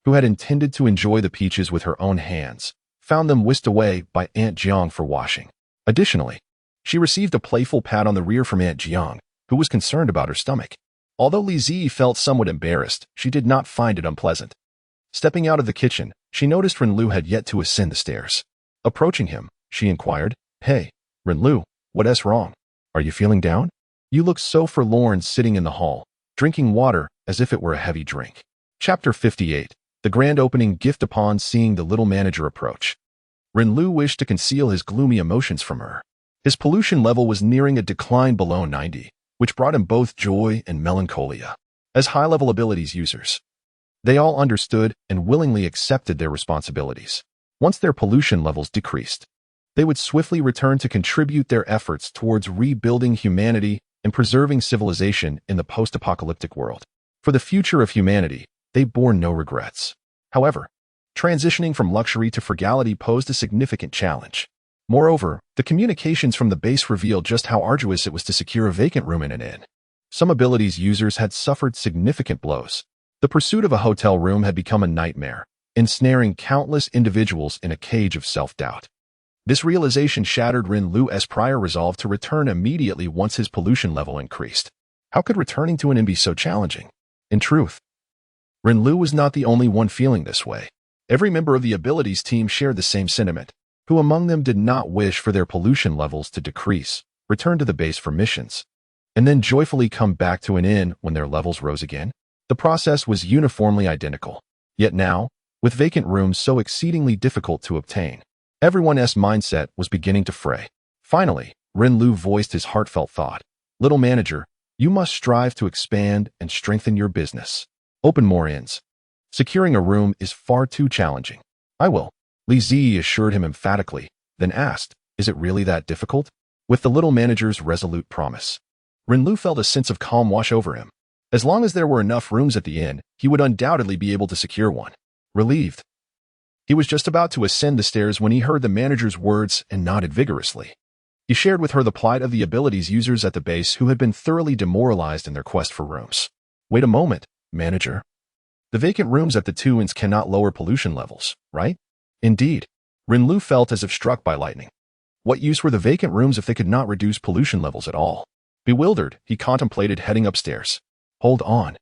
who had intended to enjoy the peaches with her own hands, found them whisked away by Aunt Jiang for washing. Additionally, she received a playful pat on the rear from Aunt Jiang, who was concerned about her stomach. Although Li Ziyi felt somewhat embarrassed, she did not find it unpleasant. Stepping out of the kitchen, she noticed Renlu had yet to ascend the stairs. Approaching him, she inquired, "Hey, Renlu, what's wrong? Are you feeling down? You look so forlorn sitting in the hall, drinking water as if it were a heavy drink." Chapter 58. The Grand Opening Gift. Upon seeing the little manager approach, Renlu wished to conceal his gloomy emotions from her. His pollution level was nearing a decline below 90, which brought him both joy and melancholia. As high-level abilities users, they all understood and willingly accepted their responsibilities. Once their pollution levels decreased, they would swiftly return to contribute their efforts towards rebuilding humanity and preserving civilization in the post-apocalyptic world. For the future of humanity, they bore no regrets. However, transitioning from luxury to frugality posed a significant challenge. Moreover, the communications from the base revealed just how arduous it was to secure a vacant room in an inn. Some abilities users had suffered significant blows. The pursuit of a hotel room had become a nightmare, ensnaring countless individuals in a cage of self-doubt. This realization shattered Renlu's prior resolve to return immediately once his pollution level increased. How could returning to an inn be so challenging? In truth, Renlu was not the only one feeling this way. Every member of the abilities team shared the same sentiment. Who among them did not wish for their pollution levels to decrease, return to the base for missions, and then joyfully come back to an inn when their levels rose again? The process was uniformly identical. Yet now, with vacant rooms so exceedingly difficult to obtain, everyone's mindset was beginning to fray. Finally, Renlu voiced his heartfelt thought. "Little manager, you must strive to expand and strengthen your business. Open more inns. Securing a room is far too challenging." "I will," Li Ziyi assured him emphatically, then asked, "Is it really that difficult?" With the little manager's resolute promise, Renlu felt a sense of calm wash over him. As long as there were enough rooms at the inn, he would undoubtedly be able to secure one. Relieved, he was just about to ascend the stairs when he heard the manager's words and nodded vigorously. He shared with her the plight of the abilities users at the base who had been thoroughly demoralized in their quest for rooms. "Wait a moment, manager. The vacant rooms at the two inns cannot lower pollution levels, right?" Indeed, Renlu felt as if struck by lightning. What use were the vacant rooms if they could not reduce pollution levels at all? Bewildered, he contemplated heading upstairs. "Hold on.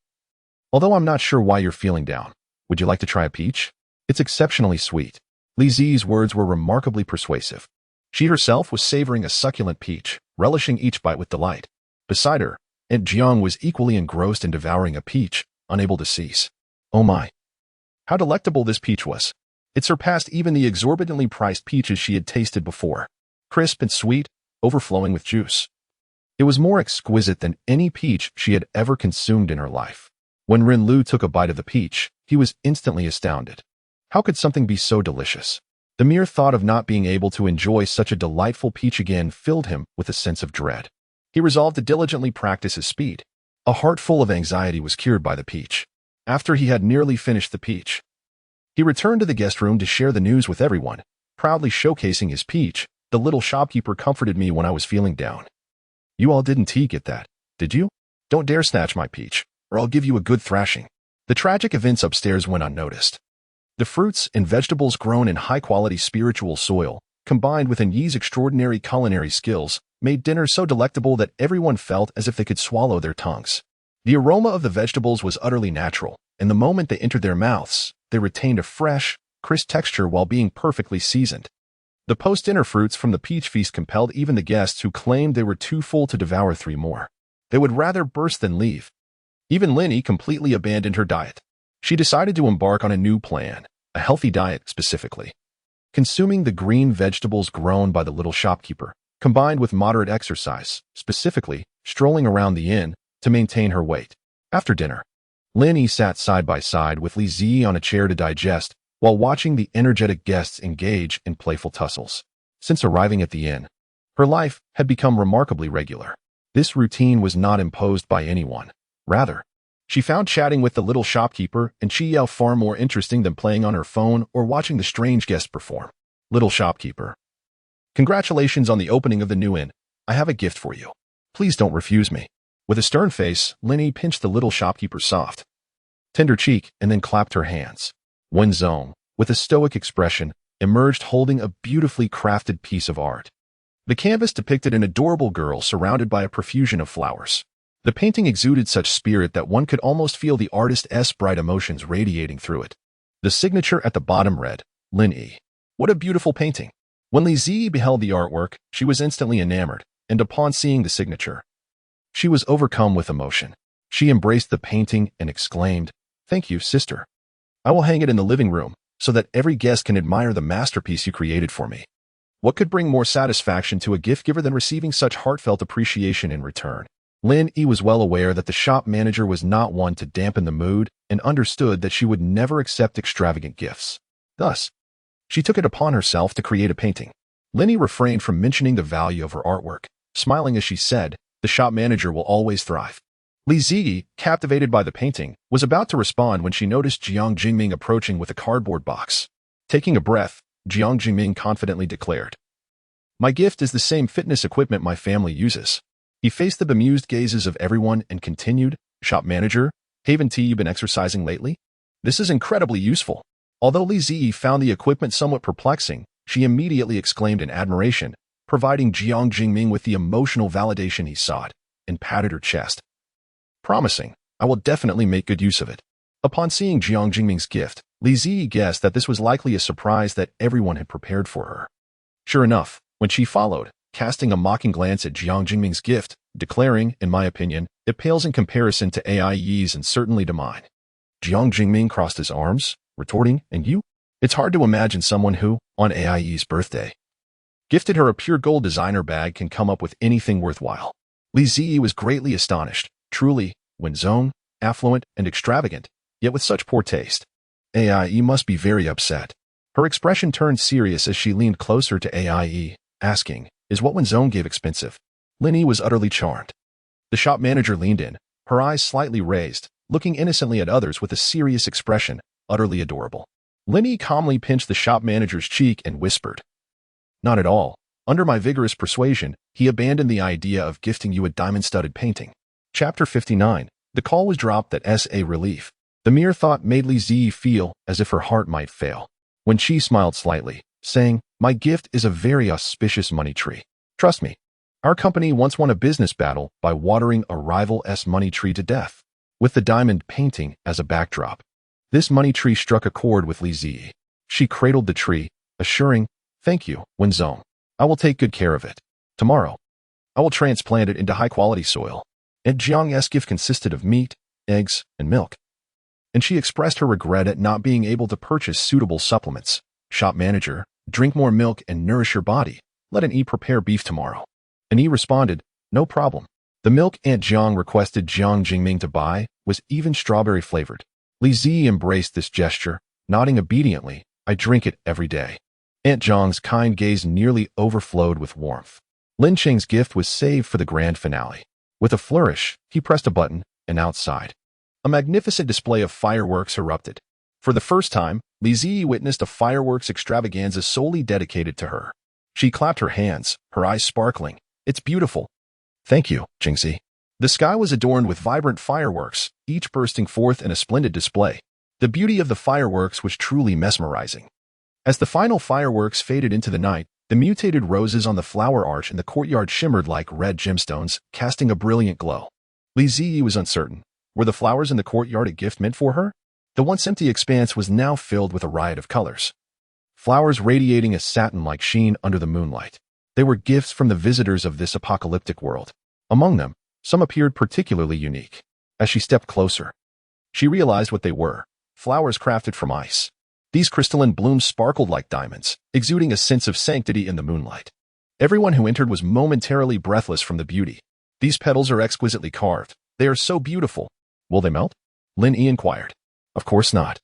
Although I'm not sure why you're feeling down, would you like to try a peach? It's exceptionally sweet." Li Ziyi's words were remarkably persuasive. She herself was savoring a succulent peach, relishing each bite with delight. Beside her, Aunt Jiang was equally engrossed in devouring a peach, unable to cease. Oh my! How delectable this peach was! It surpassed even the exorbitantly priced peaches she had tasted before. Crisp and sweet, overflowing with juice. It was more exquisite than any peach she had ever consumed in her life. When Renlu took a bite of the peach, he was instantly astounded. How could something be so delicious? The mere thought of not being able to enjoy such a delightful peach again filled him with a sense of dread. He resolved to diligently practice his speed. A heart full of anxiety was cured by the peach. After he had nearly finished the peach, he returned to the guest room to share the news with everyone. Proudly showcasing his peach, the little shopkeeper comforted me when I was feeling down. "You all didn't get that, did you? Don't dare snatch my peach, or I'll give you a good thrashing." The tragic events upstairs went unnoticed. The fruits and vegetables grown in high-quality spiritual soil, combined with Yi's extraordinary culinary skills, made dinner so delectable that everyone felt as if they could swallow their tongues. The aroma of the vegetables was utterly natural, and the moment they entered their mouths, they retained a fresh, crisp texture while being perfectly seasoned. The post-dinner fruits from the peach feast compelled even the guests who claimed they were too full to devour 3 more. They would rather burst than leave. Even Linny completely abandoned her diet. She decided to embark on a new plan, a healthy diet specifically. Consuming the green vegetables grown by the little shopkeeper, combined with moderate exercise, specifically strolling around the inn, to maintain her weight. After dinner, Linny sat side by side with Li Ziyi on a chair to digest, while watching the energetic guests engage in playful tussles. Since arriving at the inn, her life had become remarkably regular. This routine was not imposed by anyone. Rather, she found chatting with the little shopkeeper and Chi Yao far more interesting than playing on her phone or watching the strange guest perform. Little shopkeeper. Congratulations on the opening of the new inn. I have a gift for you. Please don't refuse me. With a stern face, Linny pinched the little shopkeeper's soft, tender cheek and then clapped her hands. Wenzong, with a stoic expression, emerged holding a beautifully crafted piece of art. The canvas depicted an adorable girl surrounded by a profusion of flowers. The painting exuded such spirit that one could almost feel the artist's bright emotions radiating through it. The signature at the bottom read, Lin Yi. What a beautiful painting. When Li Ziyi beheld the artwork, she was instantly enamored, and upon seeing the signature, she was overcome with emotion. She embraced the painting and exclaimed, Thank you, sister. I will hang it in the living room, so that every guest can admire the masterpiece you created for me. What could bring more satisfaction to a gift giver than receiving such heartfelt appreciation in return? Lin Yi was well aware that the shop manager was not one to dampen the mood and understood that she would never accept extravagant gifts. Thus, she took it upon herself to create a painting. Lin Yi refrained from mentioning the value of her artwork, smiling as she said, The shop manager will always thrive. Li Ziyi, captivated by the painting, was about to respond when she noticed Jiang Jingming approaching with a cardboard box. Taking a breath, Jiang Jingming confidently declared, My gift is the same fitness equipment my family uses. He faced the bemused gazes of everyone and continued, Shop manager, haven't you been exercising lately? This is incredibly useful. Although Li Ziyi found the equipment somewhat perplexing, she immediately exclaimed in admiration, providing Jiang Jingming with the emotional validation he sought, and patted her chest. Promising, I will definitely make good use of it. Upon seeing Jiang Jingming's gift, Li Ziyi guessed that this was likely a surprise that everyone had prepared for her. Sure enough, when she followed, casting a mocking glance at Jiang Jingming's gift, declaring, in my opinion, it pales in comparison to AIE's and certainly to mine. Jiang Jingming crossed his arms, retorting, And you? It's hard to imagine someone who, on AIE's birthday, gifted her a pure gold designer bag can come up with anything worthwhile. Li Ziyi was greatly astonished. Truly, Wenzong, affluent and extravagant, yet with such poor taste. AIE must be very upset. Her expression turned serious as she leaned closer to AIE, asking, Is what Wenzong gave expensive? Lin Yi was utterly charmed. The shop manager leaned in, her eyes slightly raised, looking innocently at others with a serious expression, utterly adorable. Lin Yi calmly pinched the shop manager's cheek and whispered, Not at all. Under my vigorous persuasion, he abandoned the idea of gifting you a diamond-studded painting. Chapter 59. The call was dropped at S.A. relief. The mere thought made Li Ziyi feel as if her heart might fail. When she smiled slightly, saying, My gift is a very auspicious money tree. Trust me. Our company once won a business battle by watering a rival's money tree to death. With the diamond painting as a backdrop, this money tree struck a chord with Li Ziyi. She cradled the tree, assuring, Thank you, Wenzong. I will take good care of it. Tomorrow, I will transplant it into high-quality soil. And Jiang's gift consisted of meat, eggs, and milk. And she expressed her regret at not being able to purchase suitable supplements. Shop manager, drink more milk and nourish your body. Let an E prepare beef tomorrow. An E responded, No problem. The milk Aunt Jiang requested Jiang Jingming to buy was even strawberry-flavored. Li Ziyi embraced this gesture, nodding obediently, I drink it every day. Aunt Jiang's kind gaze nearly overflowed with warmth. Lin Cheng's gift was saved for the grand finale. With a flourish, he pressed a button, and outside, a magnificent display of fireworks erupted. For the first time, Li Ziyi witnessed a fireworks extravaganza solely dedicated to her. She clapped her hands, her eyes sparkling. It's beautiful. Thank you, Jingzi. The sky was adorned with vibrant fireworks, each bursting forth in a splendid display. The beauty of the fireworks was truly mesmerizing. As the final fireworks faded into the night, the mutated roses on the flower arch in the courtyard shimmered like red gemstones, casting a brilliant glow. Li Ziyi was uncertain. Were the flowers in the courtyard a gift meant for her? The once empty expanse was now filled with a riot of colors. Flowers radiating a satin-like sheen under the moonlight. They were gifts from the visitors of this apocalyptic world. Among them, some appeared particularly unique. As she stepped closer, she realized what they were, flowers crafted from ice. These crystalline blooms sparkled like diamonds, exuding a sense of sanctity in the moonlight. Everyone who entered was momentarily breathless from the beauty. These petals are exquisitely carved. They are so beautiful. Will they melt? Lin Yi inquired. Of course not.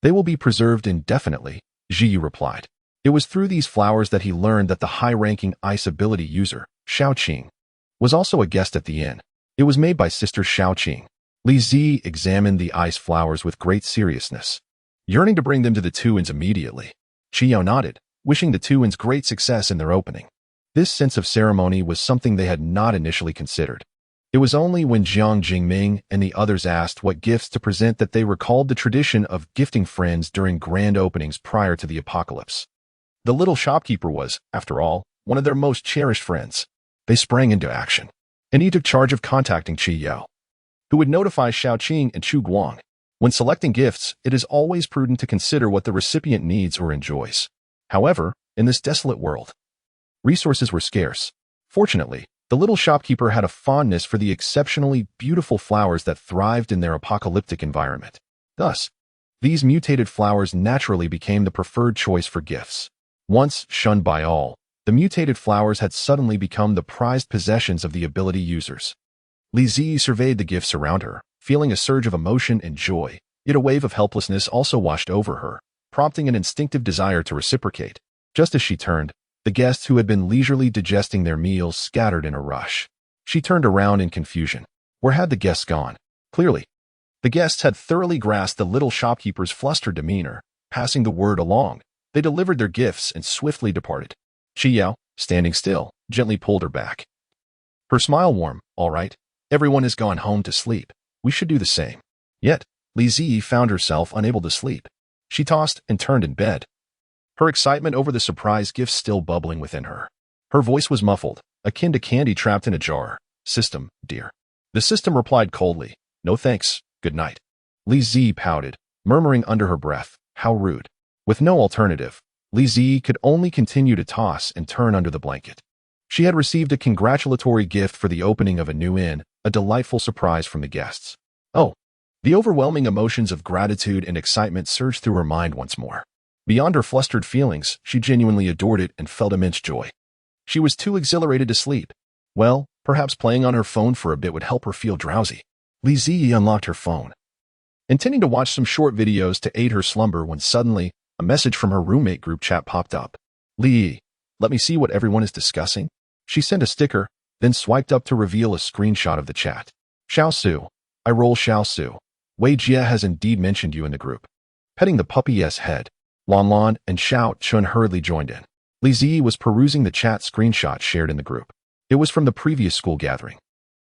They will be preserved indefinitely, Zhiyu replied. It was through these flowers that he learned that the high-ranking ice ability user, Xiaoqing, was also a guest at the inn. It was made by Sister Xiaoqing. Li Ziyi examined the ice flowers with great seriousness, yearning to bring them to the two inns immediately. Qiao nodded, wishing the twins great success in their opening. This sense of ceremony was something they had not initially considered. It was only when Jiang Jingming and the others asked what gifts to present that they recalled the tradition of gifting friends during grand openings prior to the apocalypse. The little shopkeeper was, after all, one of their most cherished friends. They sprang into action, and he took charge of contacting Qi Yao, who would notify Xiao Qing and Chu Guang. When selecting gifts, it is always prudent to consider what the recipient needs or enjoys. However, in this desolate world, resources were scarce. Fortunately, the little shopkeeper had a fondness for the exceptionally beautiful flowers that thrived in their apocalyptic environment. Thus, these mutated flowers naturally became the preferred choice for gifts. Once shunned by all, the mutated flowers had suddenly become the prized possessions of the ability users. Li Zi surveyed the gifts around her, feeling a surge of emotion and joy, yet a wave of helplessness also washed over her, prompting an instinctive desire to reciprocate. Just as she turned, the guests who had been leisurely digesting their meals scattered in a rush. She turned around in confusion. Where had the guests gone? Clearly, the guests had thoroughly grasped the little shopkeeper's flustered demeanor, passing the word along. They delivered their gifts and swiftly departed. Qi Yao, standing still, gently pulled her back. Her smile warm. All right, everyone has gone home to sleep. We should do the same. Yet, Li Zi found herself unable to sleep. She tossed and turned in bed, her excitement over the surprise gift still bubbling within her. Her voice was muffled, akin to candy trapped in a jar. System, dear. The system replied coldly, no thanks, good night. Li Zi pouted, murmuring under her breath, how rude. With no alternative, Li Zi could only continue to toss and turn under the blanket. She had received a congratulatory gift for the opening of a new inn, a delightful surprise from the guests. Oh, the overwhelming emotions of gratitude and excitement surged through her mind once more. Beyond her flustered feelings, she genuinely adored it and felt immense joy. She was too exhilarated to sleep. Well, perhaps playing on her phone for a bit would help her feel drowsy. Li Zi unlocked her phone, intending to watch some short videos to aid her slumber when suddenly, a message from her roommate group chat popped up. Li, let me see what everyone is discussing. She sent a sticker, then swiped up to reveal a screenshot of the chat. Xiao Su. I roll Xiao Su. Wei Jie has indeed mentioned you in the group. Petting the puppy's head, Lan Lan and Xiao Chun hurriedly joined in. Li Zi was perusing the chat screenshot shared in the group. It was from the previous school gathering,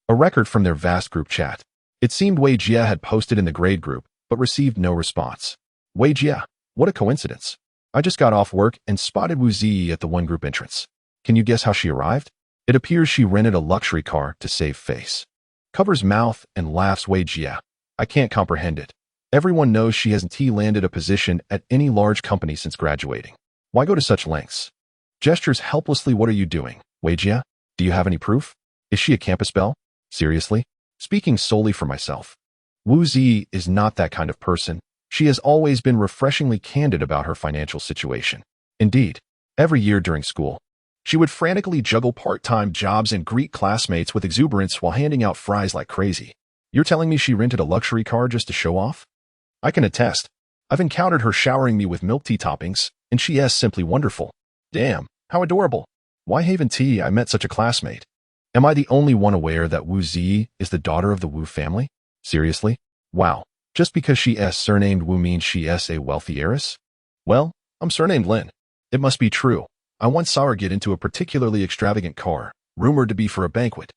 a record from their vast group chat. It seemed Wei Jie had posted in the grade group, but received no response. Wei Jie, what a coincidence. I just got off work and spotted Wu Zi at the one group entrance. Can you guess how she arrived? It appears she rented a luxury car to save face. Covers mouth and laughs Wei Jie. I can't comprehend it. Everyone knows she hasn't landed a position at any large company since graduating. Why go to such lengths? Gestures helplessly. What are you doing, Wei Jie? Do you have any proof? Is she a campus belle? Seriously? Speaking solely for myself. Wu Zi is not that kind of person. She has always been refreshingly candid about her financial situation. Indeed, every year during school, she would frantically juggle part-time jobs and greet classmates with exuberance while handing out fries like crazy. You're telling me she rented a luxury car just to show off? I can attest. I've encountered her showering me with milk tea toppings, and she is simply wonderful. Damn, how adorable. Why Haven Tea I met such a classmate? Am I the only one aware that Wu Zi is the daughter of the Wu family? Seriously? Wow, just because she is surnamed Wu means she is a wealthy heiress? Well, I'm surnamed Lin. It must be true. I once saw her get into a particularly extravagant car, rumored to be for a banquet.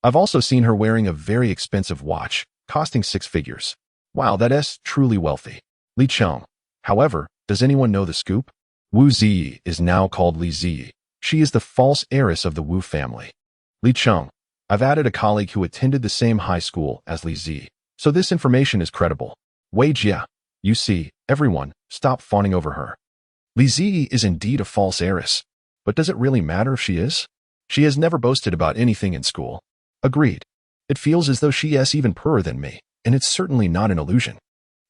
I've also seen her wearing a very expensive watch, costing 6 figures. Wow, that is truly wealthy. Li Cheng. However, does anyone know the scoop? Wu Zi is now called Li Zi. She is the false heiress of the Wu family. Li Cheng. I've added a colleague who attended the same high school as Li Zi, so this information is credible. Wei Jie. You see, everyone, stop fawning over her. Li Zi is indeed a false heiress. But does it really matter if she is? She has never boasted about anything in school. Agreed. It feels as though she is even poorer than me, and it's certainly not an illusion.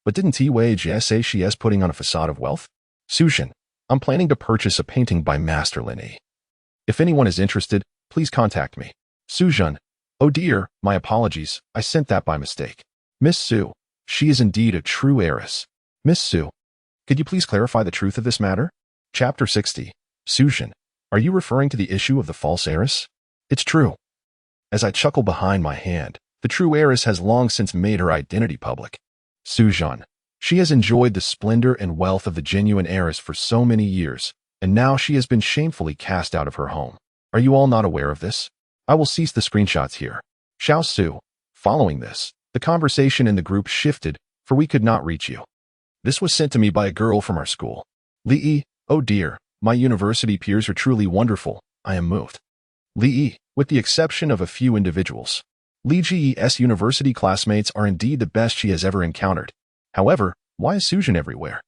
But didn't Wei Jie say she is putting on a facade of wealth? Sujin, I'm planning to purchase a painting by Master Lin Yi. If anyone is interested, please contact me. Sujin, oh dear, my apologies, I sent that by mistake. Miss Su, she is indeed a true heiress. Miss Su, could you please clarify the truth of this matter? Chapter 60. Sujin, are you referring to the issue of the false heiress? It's true. As I chuckle behind my hand, the true heiress has long since made her identity public. Sujin, she has enjoyed the splendor and wealth of the genuine heiress for so many years, and now she has been shamefully cast out of her home. Are you all not aware of this? I will cease the screenshots here. Xiao Su. Following this, the conversation in the group shifted, for we could not reach you. This was sent to me by a girl from our school. Li, oh dear, my university peers are truly wonderful. I am moved. Li, with the exception of a few individuals. Li Ji's university classmates are indeed the best she has ever encountered. However, why is Sujin everywhere?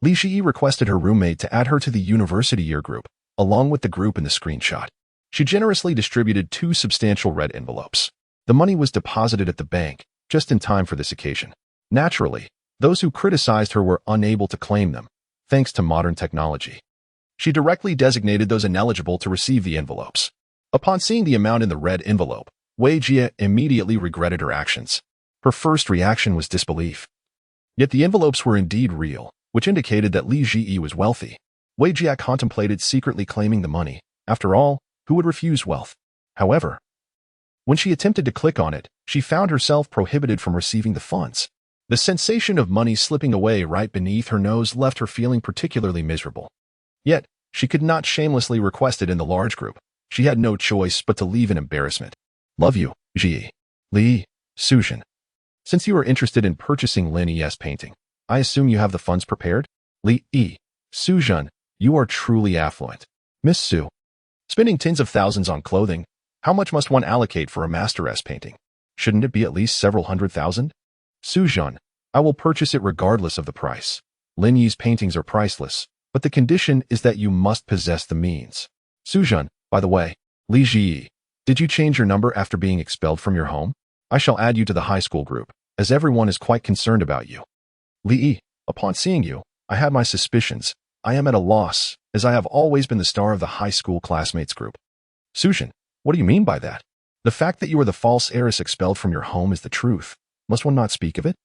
Li Ji requested her roommate to add her to the university year group, along with the group in the screenshot. She generously distributed 2 substantial red envelopes. The money was deposited at the bank, just in time for this occasion. Naturally, those who criticized her were unable to claim them, thanks to modern technology. She directly designated those ineligible to receive the envelopes. Upon seeing the amount in the red envelope, Wei Jia immediately regretted her actions. Her first reaction was disbelief. Yet the envelopes were indeed real, which indicated that Li Ji was wealthy. Wei Jia contemplated secretly claiming the money. After all, who would refuse wealth? However, when she attempted to click on it, she found herself prohibited from receiving the funds. The sensation of money slipping away right beneath her nose left her feeling particularly miserable. Yet, she could not shamelessly request it in the large group. She had no choice but to leave in embarrassment. Love you, Ji. Li, Sujin. Since you are interested in purchasing Lin Yi's painting, I assume you have the funds prepared? Li, Sujin, you are truly affluent. Miss Su. Spending tens of thousands on clothing, how much must one allocate for a Master S painting? Shouldn't it be at least several $100,000? Sujin, I will purchase it regardless of the price. Lin Yi's paintings are priceless, but the condition is that you must possess the means. Sujin, by the way, Li Ji, did you change your number after being expelled from your home? I shall add you to the high school group, as everyone is quite concerned about you. Li, upon seeing you, I had my suspicions. I am at a loss, as I have always been the star of the high school classmates group. Sujin, what do you mean by that? The fact that you are the false heiress expelled from your home is the truth. Must one not speak of it?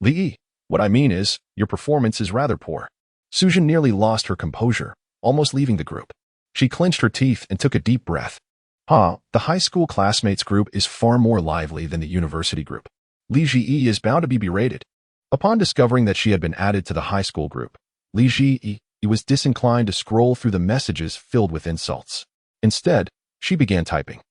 Li, what I mean is, your performance is rather poor. Sujin nearly lost her composure, almost leaving the group. She clenched her teeth and took a deep breath. The high school classmates group is far more lively than the university group. Li Ji is bound to be berated. Upon discovering that she had been added to the high school group, Li Ji was disinclined to scroll through the messages filled with insults. Instead, she began typing.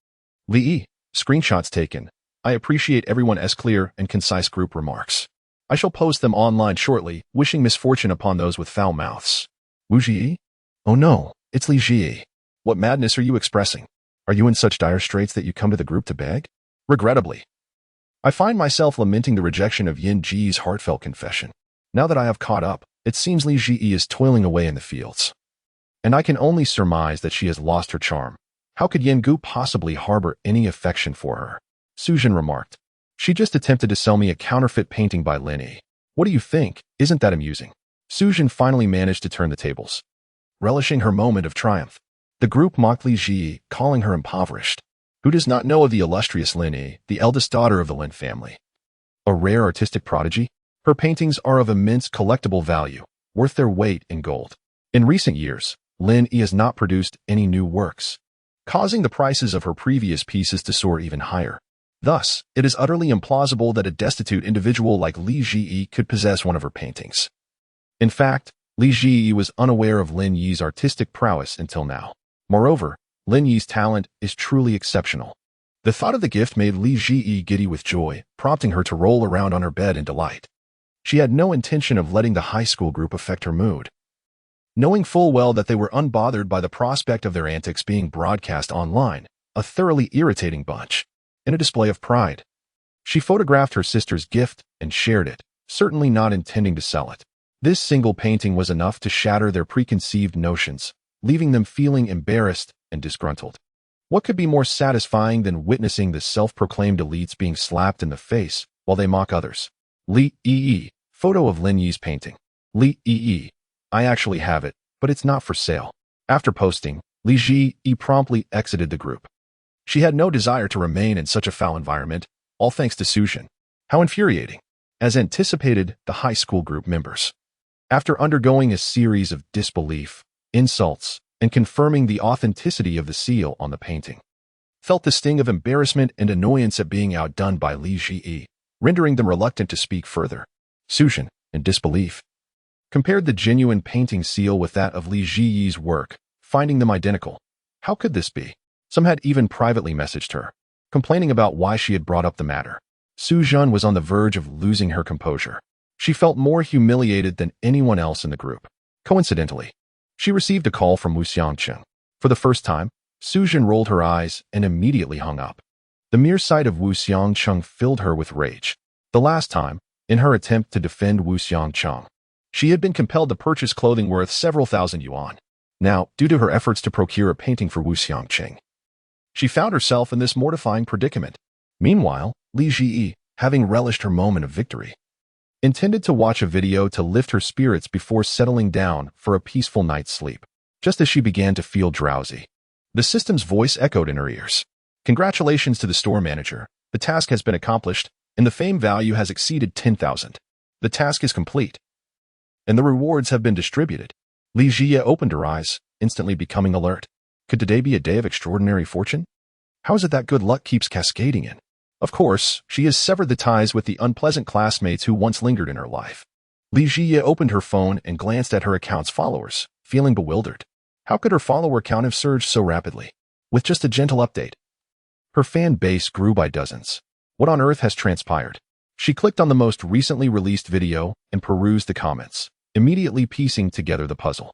Li, screenshots taken. I appreciate everyone's clear and concise group remarks. I shall post them online shortly, wishing misfortune upon those with foul mouths. Wu Ji? Oh no, it's Li Ji. What madness are you expressing? Are you in such dire straits that you come to the group to beg? Regrettably, I find myself lamenting the rejection of Yin Ji's heartfelt confession. Now that I have caught up, it seems Li Ji is toiling away in the fields. And I can only surmise that she has lost her charm. How could Yin Gu possibly harbor any affection for her? Sujin remarked. She just attempted to sell me a counterfeit painting by Lin Yi. What do you think? Isn't that amusing? Sujin finally managed to turn the tables. Relishing her moment of triumph, the group mocked Li Ji, calling her impoverished. Who does not know of the illustrious Lin Yi, the eldest daughter of the Lin family? A rare artistic prodigy? Her paintings are of immense collectible value, worth their weight in gold. In recent years, Lin Yi has not produced any new works, causing the prices of her previous pieces to soar even higher. Thus, it is utterly implausible that a destitute individual like Li Ji could possess one of her paintings. In fact, Li Ji was unaware of Lin Yi's artistic prowess until now. Moreover, Lin Yi's talent is truly exceptional. The thought of the gift made Li Ji giddy with joy, prompting her to roll around on her bed in delight. She had no intention of letting the high school group affect her mood. Knowing full well that they were unbothered by the prospect of their antics being broadcast online, a thoroughly irritating bunch. In a display of pride, she photographed her sister's gift and shared it, certainly not intending to sell it. This single painting was enough to shatter their preconceived notions, leaving them feeling embarrassed and disgruntled. What could be more satisfying than witnessing the self-proclaimed elites being slapped in the face while they mock others? Li Yi, photo of Lin Yi's painting. Li Yi, I actually have it, but it's not for sale. After posting, Li Ji promptly exited the group. She had no desire to remain in such a foul environment, all thanks to Sujin. How infuriating. As anticipated, the high school group members, after undergoing a series of disbelief, insults, and confirming the authenticity of the seal on the painting, felt the sting of embarrassment and annoyance at being outdone by Li Ji, rendering them reluctant to speak further. Sujin, in disbelief, Compared the genuine painting seal with that of Li Jiyi's work, finding them identical. How could this be? Some had even privately messaged her, complaining about why she had brought up the matter. Su Jun was on the verge of losing her composure. She felt more humiliated than anyone else in the group. Coincidentally, she received a call from Wu Xiangqing. For the first time, Su Jun rolled her eyes and immediately hung up. The mere sight of Wu Xiangqing filled her with rage. The last time, in her attempt to defend Wu Xiangqing, she had been compelled to purchase clothing worth several thousand yuan. Now, due to her efforts to procure a painting for Wu Xiangqing, she found herself in this mortifying predicament. Meanwhile, Li Jiyi, having relished her moment of victory, intended to watch a video to lift her spirits before settling down for a peaceful night's sleep. Just as she began to feel drowsy, the system's voice echoed in her ears. Congratulations to the store manager. The task has been accomplished, and the fame value has exceeded 10,000. The task is complete, and the rewards have been distributed. Li Jie opened her eyes, instantly becoming alert. Could today be a day of extraordinary fortune? How is it that good luck keeps cascading in? Of course, she has severed the ties with the unpleasant classmates who once lingered in her life. Li Jie opened her phone and glanced at her account's followers, feeling bewildered. How could her follower count have surged so rapidly? With just a gentle update, her fan base grew by dozens. What on earth has transpired? She clicked on the most recently released video and perused the comments, immediately piecing together the puzzle.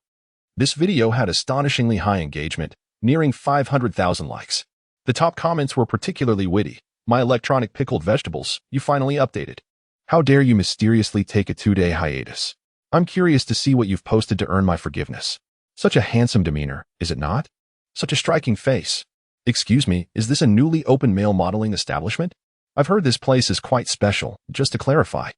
This video had astonishingly high engagement, nearing 500,000 likes. The top comments were particularly witty. My electronic pickled vegetables, you finally updated. How dare you mysteriously take a 2-day hiatus? I'm curious to see what you've posted to earn my forgiveness. Such a handsome demeanor, is it not? Such a striking face. Excuse me, is this a newly opened male modeling establishment? I've heard this place is quite special, just to clarify.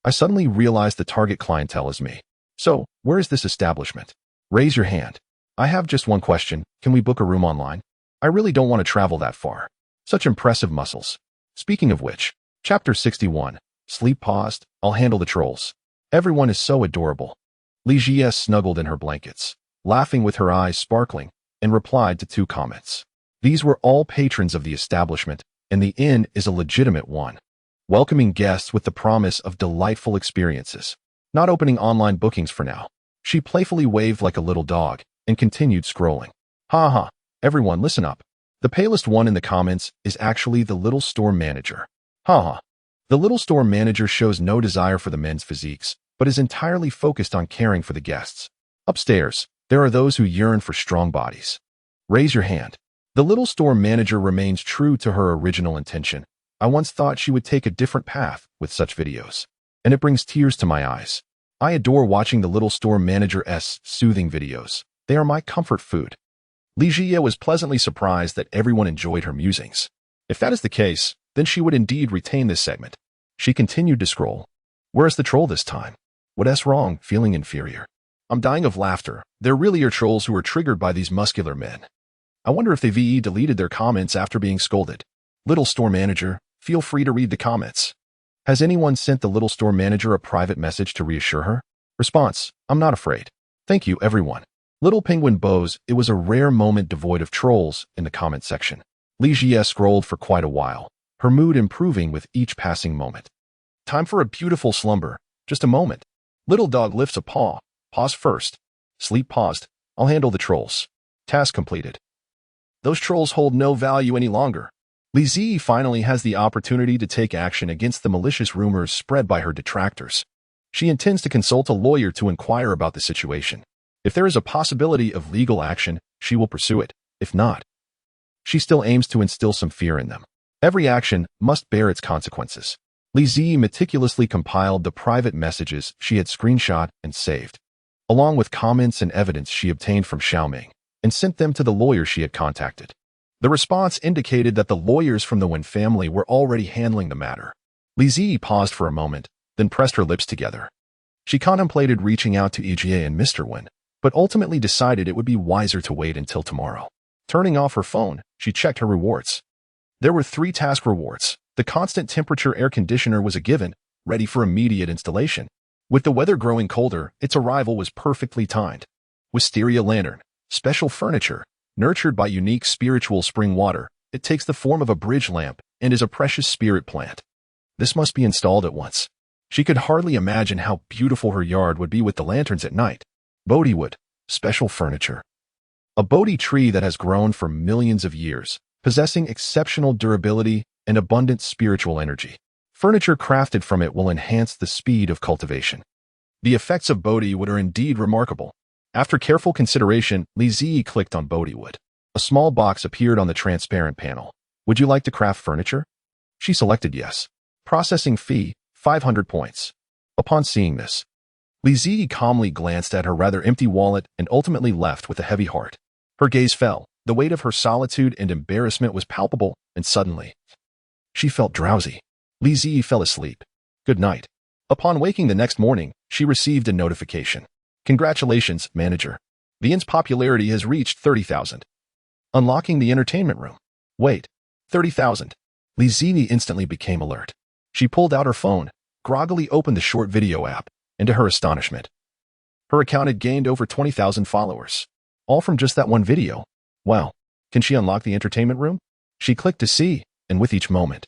I suddenly realized the target clientele is me. So, where is this establishment? Raise your hand. I have just one question. Can we book a room online? I really don't want to travel that far. Such impressive muscles. Speaking of which, Chapter 61. Sleep paused. I'll handle the trolls. Everyone is so adorable. Li Jie snuggled in her blankets, laughing with her eyes sparkling, and replied to 2 comments. These were all patrons of the establishment, and the inn is a legitimate one, welcoming guests with the promise of delightful experiences. Not opening online bookings for now. She playfully waved like a little dog and continued scrolling. Ha ha, everyone listen up. The palest one in the comments is actually the little store manager. Ha ha. The little store manager shows no desire for the men's physiques, but is entirely focused on caring for the guests. Upstairs, there are those who yearn for strong bodies. Raise your hand. The little store manager remains true to her original intention. I once thought she would take a different path with such videos, and it brings tears to my eyes. I adore watching the little store manager's soothing videos. They are my comfort food. Li Jie was pleasantly surprised that everyone enjoyed her musings. If that is the case, then she would indeed retain this segment. She continued to scroll. Where is the troll this time? What's wrong, feeling inferior? I'm dying of laughter. There really are trolls who are triggered by these muscular men. I wonder if they deleted their comments after being scolded. Little store manager, feel free to read the comments. Has anyone sent the little store manager a private message to reassure her? Response, I'm not afraid. Thank you, everyone. Little Penguin bows, it was a rare moment devoid of trolls in the comment section. Li Jie scrolled for quite a while, her mood improving with each passing moment. Time for a beautiful slumber. Just a moment. Little dog lifts a paw. Pause first. Sleep paused. I'll handle the trolls. Task completed. Those trolls hold no value any longer. Li Zi finally has the opportunity to take action against the malicious rumors spread by her detractors. She intends to consult a lawyer to inquire about the situation. If there is a possibility of legal action, she will pursue it. If not, she still aims to instill some fear in them. Every action must bear its consequences. Li Zi meticulously compiled the private messages she had screenshot and saved, along with comments and evidence she obtained from Xiaoming, and sent them to the lawyer she had contacted. The response indicated that the lawyers from the Wen family were already handling the matter. Li Zi paused for a moment, then pressed her lips together. She contemplated reaching out to Yijie and Mr. Wen, but ultimately decided it would be wiser to wait until tomorrow. Turning off her phone, she checked her rewards. There were 3 task rewards. The constant temperature air conditioner was a given, ready for immediate installation. With the weather growing colder, its arrival was perfectly timed. Wisteria lantern, special furniture, nurtured by unique spiritual spring water, it takes the form of a bridge lamp and is a precious spirit plant. This must be installed at once. She could hardly imagine how beautiful her yard would be with the lanterns at night. Bodhi wood, special furniture. A Bodhi tree that has grown for millions of years, possessing exceptional durability and abundant spiritual energy. Furniture crafted from it will enhance the speed of cultivation. The effects of Bodhi wood are indeed remarkable. After careful consideration, Li Ziyi clicked on Bodhi wood. A small box appeared on the transparent panel. Would you like to craft furniture? She selected yes. Processing fee, 500 points. Upon seeing this, Li Ziyi calmly glanced at her rather empty wallet and ultimately left with a heavy heart. Her gaze fell. The weight of her solitude and embarrassment was palpable, and suddenly, she felt drowsy. Li Ziyi fell asleep. Good night. Upon waking the next morning, she received a notification. Congratulations, manager. The inn's popularity has reached 30,000. Unlocking the entertainment room. Wait, 30,000. Li Ziyi instantly became alert. She pulled out her phone, groggily opened the short video app, and to her astonishment, her account had gained over 20,000 followers. All from just that one video. Wow, can she unlock the entertainment room? She clicked to see, and with each moment,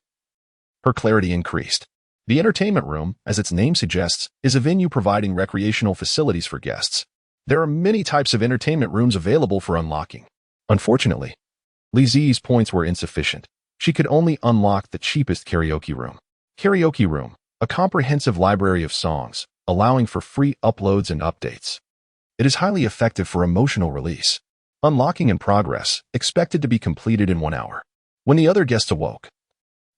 her clarity increased. The entertainment room, as its name suggests, is a venue providing recreational facilities for guests. There are many types of entertainment rooms available for unlocking. Unfortunately, Li Ziyi's points were insufficient. She could only unlock the cheapest karaoke room. Karaoke room, a comprehensive library of songs, allowing for free uploads and updates. It is highly effective for emotional release. Unlocking in progress, expected to be completed in 1 hour. When the other guests awoke,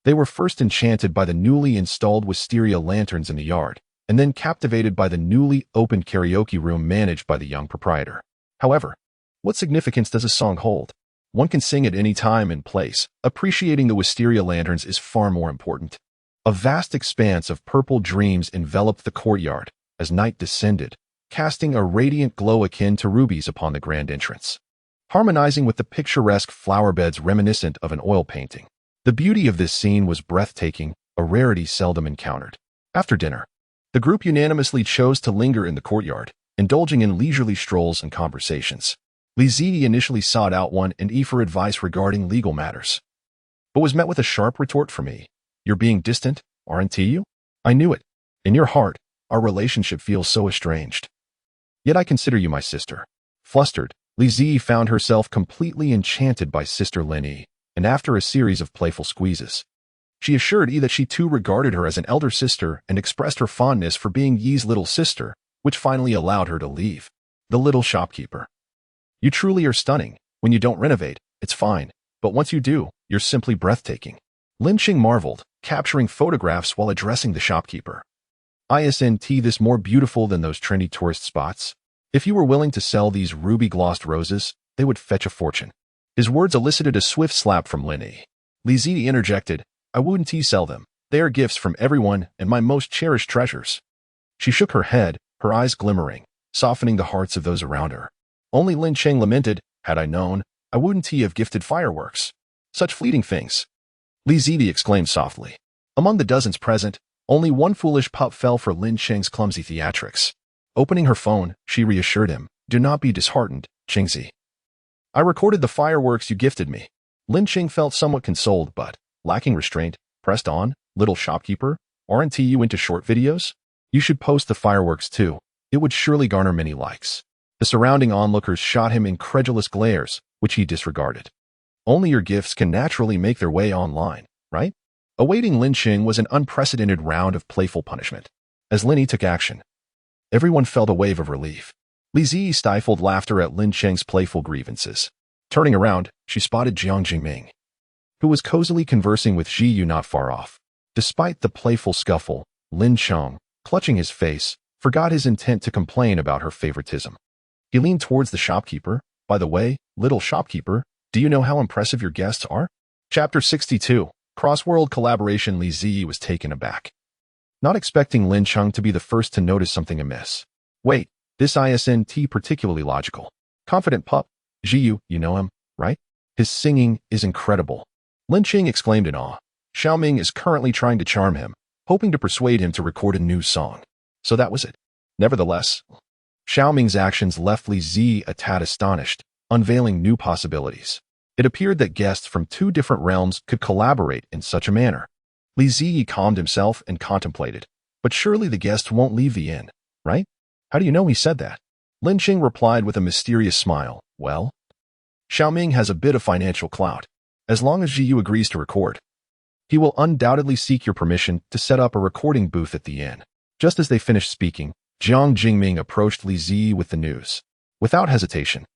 they were first enchanted by the newly installed wisteria lanterns in the yard, and then captivated by the newly opened karaoke room managed by the young proprietor. However, what significance does a song hold? One can sing at any time and place. Appreciating the wisteria lanterns is far more important. A vast expanse of purple dreams enveloped the courtyard as night descended, casting a radiant glow akin to rubies upon the grand entrance, harmonizing with the picturesque flower beds reminiscent of an oil painting. The beauty of this scene was breathtaking, a rarity seldom encountered. After dinner, the group unanimously chose to linger in the courtyard, indulging in leisurely strolls and conversations. Li Ziyi initially sought out one and E for advice regarding legal matters, but was met with a sharp retort from E. You're being distant, aren't you? I knew it. In your heart, our relationship feels so estranged. Yet I consider you my sister. Flustered, Li Ziyi found herself completely enchanted by Sister Lin Yi, and after a series of playful squeezes, she assured Yi that she too regarded her as an elder sister and expressed her fondness for being Yi's little sister, which finally allowed her to leave. The little shopkeeper. You truly are stunning. When you don't renovate, it's fine, but once you do, you're simply breathtaking. Lin Qing marveled, capturing photographs while addressing the shopkeeper. Isn't this more beautiful than those trendy tourist spots? If you were willing to sell these ruby-glossed roses, they would fetch a fortune. His words elicited a swift slap from Lin Yi. Li Ziyi interjected, I wouldn't sell them. They are gifts from everyone and my most cherished treasures. She shook her head, her eyes glimmering, softening the hearts of those around her. Only Lin Qing lamented, had I known, I wouldn't have gifted fireworks. Such fleeting things. Li Ziyi exclaimed softly. Among the dozens present, only one foolish pup fell for Lin Qing's clumsy theatrics. Opening her phone, she reassured him, do not be disheartened, Qingzi. I recorded the fireworks you gifted me. Lin Qing felt somewhat consoled, but, lacking restraint, pressed on, little shopkeeper, aren't you into short videos? You should post the fireworks too. It would surely garner many likes. The surrounding onlookers shot him incredulous glares, which he disregarded. Only your gifts can naturally make their way online, right? Awaiting Lin Qing was an unprecedented round of playful punishment. As Lin Yi took action, everyone felt a wave of relief. Li Ziyi stifled laughter at Lin Qing's playful grievances. Turning around, she spotted Jiang Jingming, who was cozily conversing with Ji Yu not far off. Despite the playful scuffle, Lin Cheng, clutching his face, forgot his intent to complain about her favoritism. He leaned towards the shopkeeper. By the way, little shopkeeper, do you know how impressive your guests are? Chapter 62. Cross-world collaboration. Li Ziyi was taken aback, not expecting Lin Cheng to be the first to notice something amiss. Wait, this isn't particularly logical. Confident pup, Ji Yu, you know him, right? His singing is incredible. Lin Qing exclaimed in awe. Xiaoming is currently trying to charm him, hoping to persuade him to record a new song. So that was it. Nevertheless, Xiaoming's actions left Li Ziyi a tad astonished, unveiling new possibilities. It appeared that guests from two different realms could collaborate in such a manner. Li Ziyi calmed himself and contemplated. But surely the guests won't leave the inn, right? How do you know he said that? Lin Qing replied with a mysterious smile. Well, Xiaoming has a bit of financial clout. As long as Ji Yu agrees to record, he will undoubtedly seek your permission to set up a recording booth at the inn. Just as they finished speaking, Jiang Jingming approached Li Ziyi with the news. Without hesitation,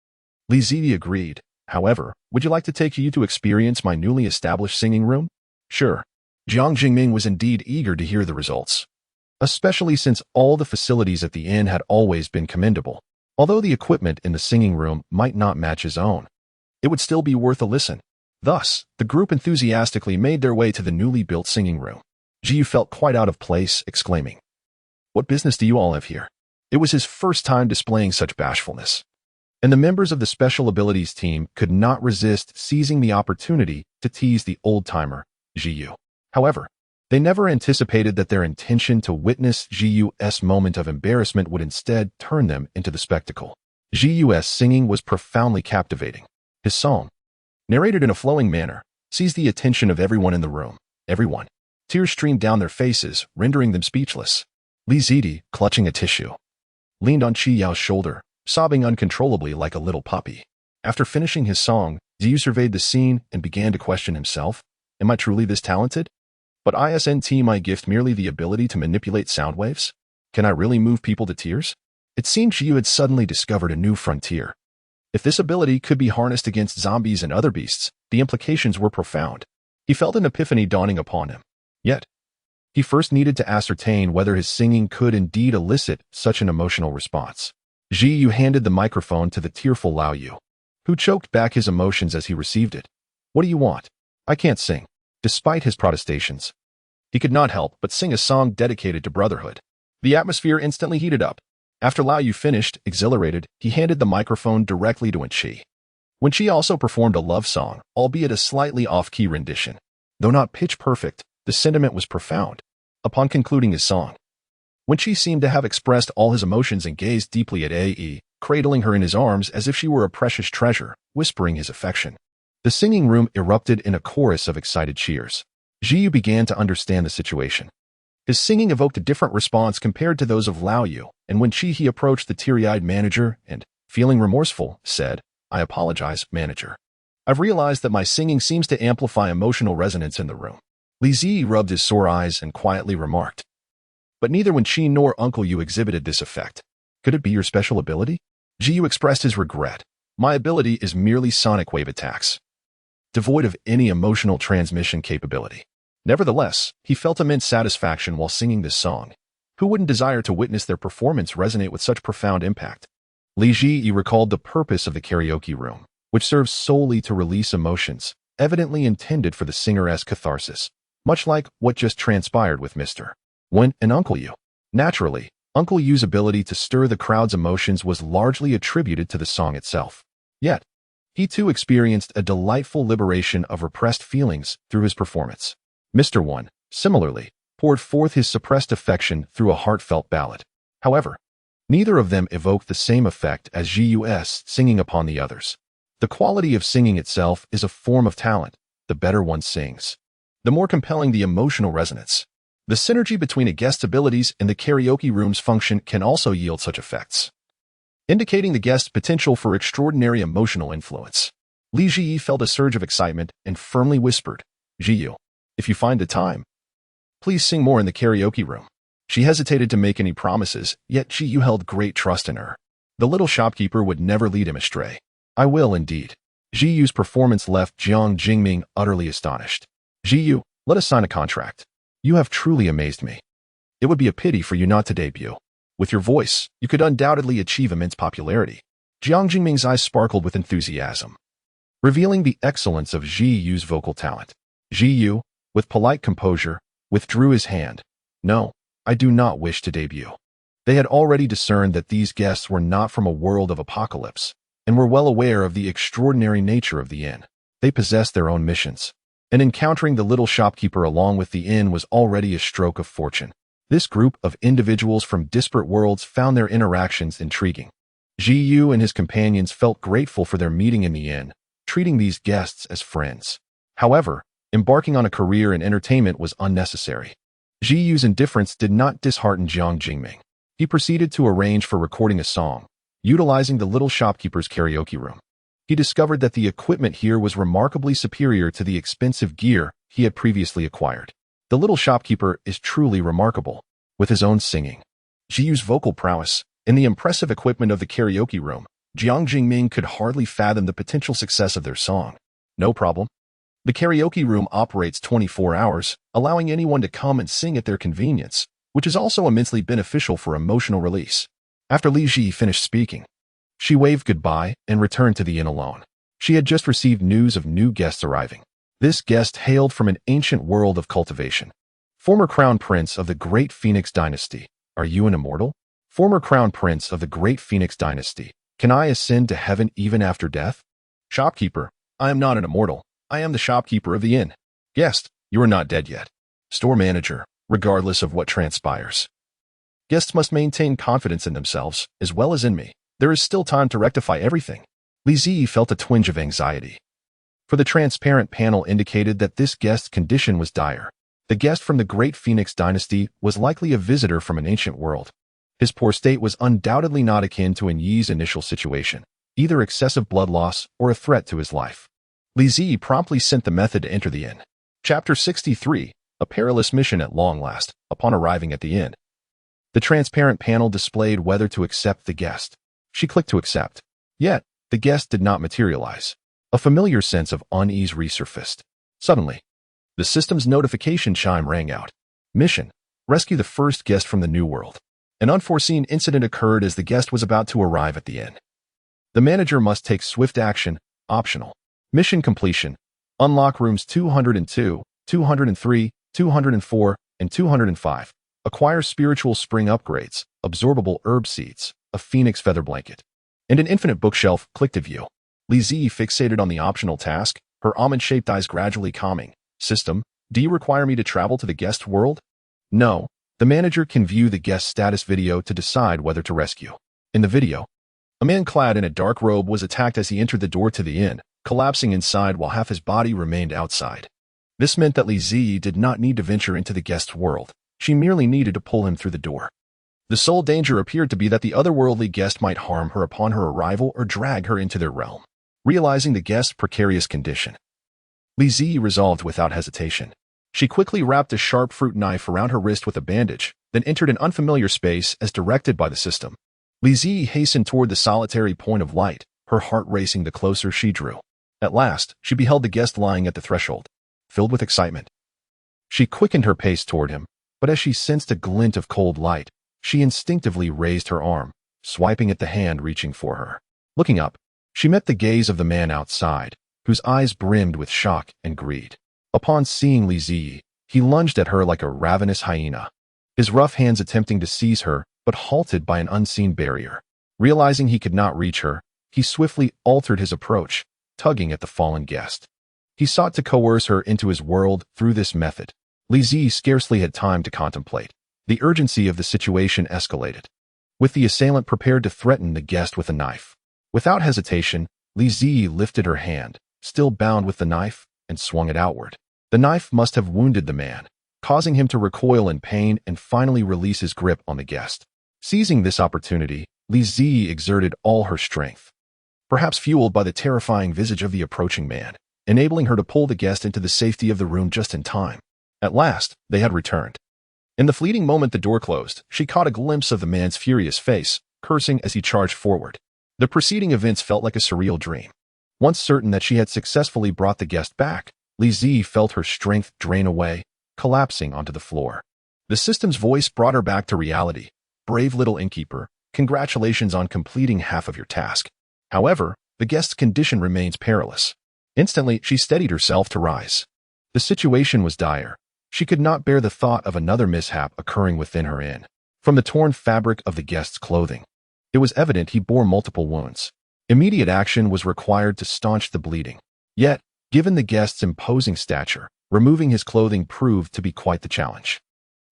Li Ziyi agreed. However, would you like to take you to experience my newly established singing room? Sure. Jiang Jingming was indeed eager to hear the results, especially since all the facilities at the inn had always been commendable. Although the equipment in the singing room might not match his own, it would still be worth a listen. Thus, the group enthusiastically made their way to the newly built singing room. Ji Yu felt quite out of place, exclaiming, "What business do you all have here?" It was his first time displaying such bashfulness, and the members of the special abilities team could not resist seizing the opportunity to tease the old-timer, Ji Yu. However, they never anticipated that their intention to witness Ji Yu's moment of embarrassment would instead turn them into the spectacle. Ji Yu's singing was profoundly captivating. His song, narrated in a flowing manner, seized the attention of everyone in the room. Everyone. Tears streamed down their faces, rendering them speechless. Li Ziyi, clutching a tissue, leaned on Qi Yao's shoulder, sobbing uncontrollably like a little puppy. After finishing his song, Ji Yu surveyed the scene and began to question himself. Am I truly this talented? But isn't my gift merely the ability to manipulate sound waves? Can I really move people to tears? It seemed Ji Yu had suddenly discovered a new frontier. If this ability could be harnessed against zombies and other beasts, the implications were profound. He felt an epiphany dawning upon him. Yet, he first needed to ascertain whether his singing could indeed elicit such an emotional response. Ji Yu handed the microphone to the tearful Lao Yu, who choked back his emotions as he received it. What do you want? I can't sing. Despite his protestations, he could not help but sing a song dedicated to brotherhood. The atmosphere instantly heated up. After Lao Yu finished, exhilarated, he handed the microphone directly to Wen Qi. Wen Qi also performed a love song, albeit a slightly off-key rendition. Though not pitch-perfect, the sentiment was profound. Upon concluding his song, Wen Qi seemed to have expressed all his emotions and gazed deeply at Ae, cradling her in his arms as if she were a precious treasure, whispering his affection. The singing room erupted in a chorus of excited cheers. Ji Yu began to understand the situation. His singing evoked a different response compared to those of Lao Yu, and when he approached the teary-eyed manager and, feeling remorseful, said, I apologize, manager. I've realized that my singing seems to amplify emotional resonance in the room. Li Ziyi rubbed his sore eyes and quietly remarked, but neither Wen Qi nor Uncle Yu exhibited this effect. Could it be your special ability? Ji Yu expressed his regret. My ability is merely sonic wave attacks, devoid of any emotional transmission capability. Nevertheless, he felt immense satisfaction while singing this song. Who wouldn't desire to witness their performance resonate with such profound impact? Li Ziyi recalled the purpose of the karaoke room, which serves solely to release emotions, evidently intended for the singer-esque catharsis, much like what just transpired with Mr. Wen and Uncle Yu. Naturally, Uncle Yu's ability to stir the crowd's emotions was largely attributed to the song itself. Yet, he too experienced a delightful liberation of repressed feelings through his performance. Mr. Wen, similarly, poured forth his suppressed affection through a heartfelt ballad. However, neither of them evoked the same effect as Ji Yu's singing upon the others. The quality of singing itself is a form of talent. The better one sings, the more compelling the emotional resonance. The synergy between a guest's abilities and the karaoke room's function can also yield such effects, indicating the guest's potential for extraordinary emotional influence. Li Ziyi felt a surge of excitement and firmly whispered, Ji Yu, if you find the time, please sing more in the karaoke room. She hesitated to make any promises, yet Ji Yu held great trust in her. The little shopkeeper would never lead him astray. I will indeed. Ji Yu's performance left Jiang Jingming utterly astonished. Ji Yu, let us sign a contract. You have truly amazed me. It would be a pity for you not to debut. With your voice, you could undoubtedly achieve immense popularity. Jiang Jingming's eyes sparkled with enthusiasm, revealing the excellence of Ji Yu's vocal talent. Ji Yu, with polite composure, withdrew his hand. No, I do not wish to debut. They had already discerned that these guests were not from a world of apocalypse, and were well aware of the extraordinary nature of the inn. They possessed their own missions, and encountering the little shopkeeper along with the inn was already a stroke of fortune. This group of individuals from disparate worlds found their interactions intriguing. Ji Yu and his companions felt grateful for their meeting in the inn, treating these guests as friends. However, embarking on a career in entertainment was unnecessary. Ji Yu's indifference did not dishearten Jiang Jingming. He proceeded to arrange for recording a song, utilizing the little shopkeeper's karaoke room. He discovered that the equipment here was remarkably superior to the expensive gear he had previously acquired. The little shopkeeper is truly remarkable, with his own singing, Ji Yu's vocal prowess, and the impressive equipment of the karaoke room. Jiang Jingming could hardly fathom the potential success of their song. No problem. The karaoke room operates 24 hours, allowing anyone to come and sing at their convenience, which is also immensely beneficial for emotional release. After Li Ji finished speaking, she waved goodbye and returned to the inn alone. She had just received news of new guests arriving. This guest hailed from an ancient world of cultivation. Former Crown Prince of the Great Phoenix Dynasty. Are you an immortal? Former Crown Prince of the Great Phoenix Dynasty. Can I ascend to heaven even after death? Shopkeeper. I am not an immortal. I am the shopkeeper of the inn. Guest. You are not dead yet. Store manager. Regardless of what transpires, guests must maintain confidence in themselves, as well as in me. There is still time to rectify everything. Li Zi felt a twinge of anxiety. For the transparent panel indicated that this guest's condition was dire. The guest from the Great Phoenix Dynasty was likely a visitor from an ancient world. His poor state was undoubtedly not akin to An Yi's initial situation, either excessive blood loss or a threat to his life. Li Zi promptly sent the method to enter the inn. Chapter 63. A perilous mission at long last. Upon arriving at the inn, the transparent panel displayed whether to accept the guest. She clicked to accept. Yet, the guest did not materialize. A familiar sense of unease resurfaced. Suddenly, the system's notification chime rang out. Mission: rescue the first guest from the New World. An unforeseen incident occurred as the guest was about to arrive at the inn. The manager must take swift action. Optional. Mission completion. Unlock rooms 202, 203, 204, and 205. Acquire spiritual spring upgrades, absorbable herb seeds, a phoenix feather blanket, and an infinite bookshelf. Click to view. Li Zi fixated on the optional task, her almond-shaped eyes gradually calming. System, do you require me to travel to the guest world? No. The manager can view the guest status video to decide whether to rescue. In the video, a man clad in a dark robe was attacked as he entered the door to the inn, collapsing inside while half his body remained outside. This meant that Li Zi did not need to venture into the guest's world. She merely needed to pull him through the door. The sole danger appeared to be that the otherworldly guest might harm her upon her arrival or drag her into their realm. Realizing the guest's precarious condition, Li Zi resolved without hesitation. She quickly wrapped a sharp fruit knife around her wrist with a bandage, then entered an unfamiliar space as directed by the system. Li Zi hastened toward the solitary point of light, her heart racing the closer she drew. At last, she beheld the guest lying at the threshold. Filled with excitement, she quickened her pace toward him, but as she sensed a glint of cold light, she instinctively raised her arm, swiping at the hand reaching for her. Looking up, she met the gaze of the man outside, whose eyes brimmed with shock and greed. Upon seeing Li Zi, he lunged at her like a ravenous hyena, his rough hands attempting to seize her, but halted by an unseen barrier. Realizing he could not reach her, he swiftly altered his approach, tugging at the fallen guest. He sought to coerce her into his world through this method. Li Zi scarcely had time to contemplate. The urgency of the situation escalated, with the assailant prepared to threaten the guest with a knife. Without hesitation, Li Zi lifted her hand, still bound with the knife, and swung it outward. The knife must have wounded the man, causing him to recoil in pain and finally release his grip on the guest. Seizing this opportunity, Li Zi exerted all her strength, perhaps fueled by the terrifying visage of the approaching man, enabling her to pull the guest into the safety of the room just in time. At last, they had returned. In the fleeting moment the door closed, she caught a glimpse of the man's furious face, cursing as he charged forward. The preceding events felt like a surreal dream. Once certain that she had successfully brought the guest back, Li Zi felt her strength drain away, collapsing onto the floor. The system's voice brought her back to reality. Brave little innkeeper, congratulations on completing half of your task. However, the guest's condition remains perilous. Instantly, she steadied herself to rise. The situation was dire. She could not bear the thought of another mishap occurring within her inn. From the torn fabric of the guest's clothing, it was evident he bore multiple wounds. Immediate action was required to staunch the bleeding. Yet, given the guest's imposing stature, removing his clothing proved to be quite the challenge.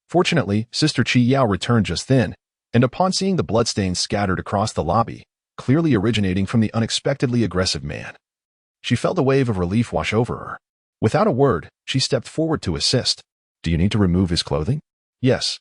Fortunately, Sister Chi Yao returned just then, and upon seeing the bloodstains scattered across the lobby, clearly originating from the unexpectedly aggressive man, she felt a wave of relief wash over her. Without a word, she stepped forward to assist. Do you need to remove his clothing? Yes.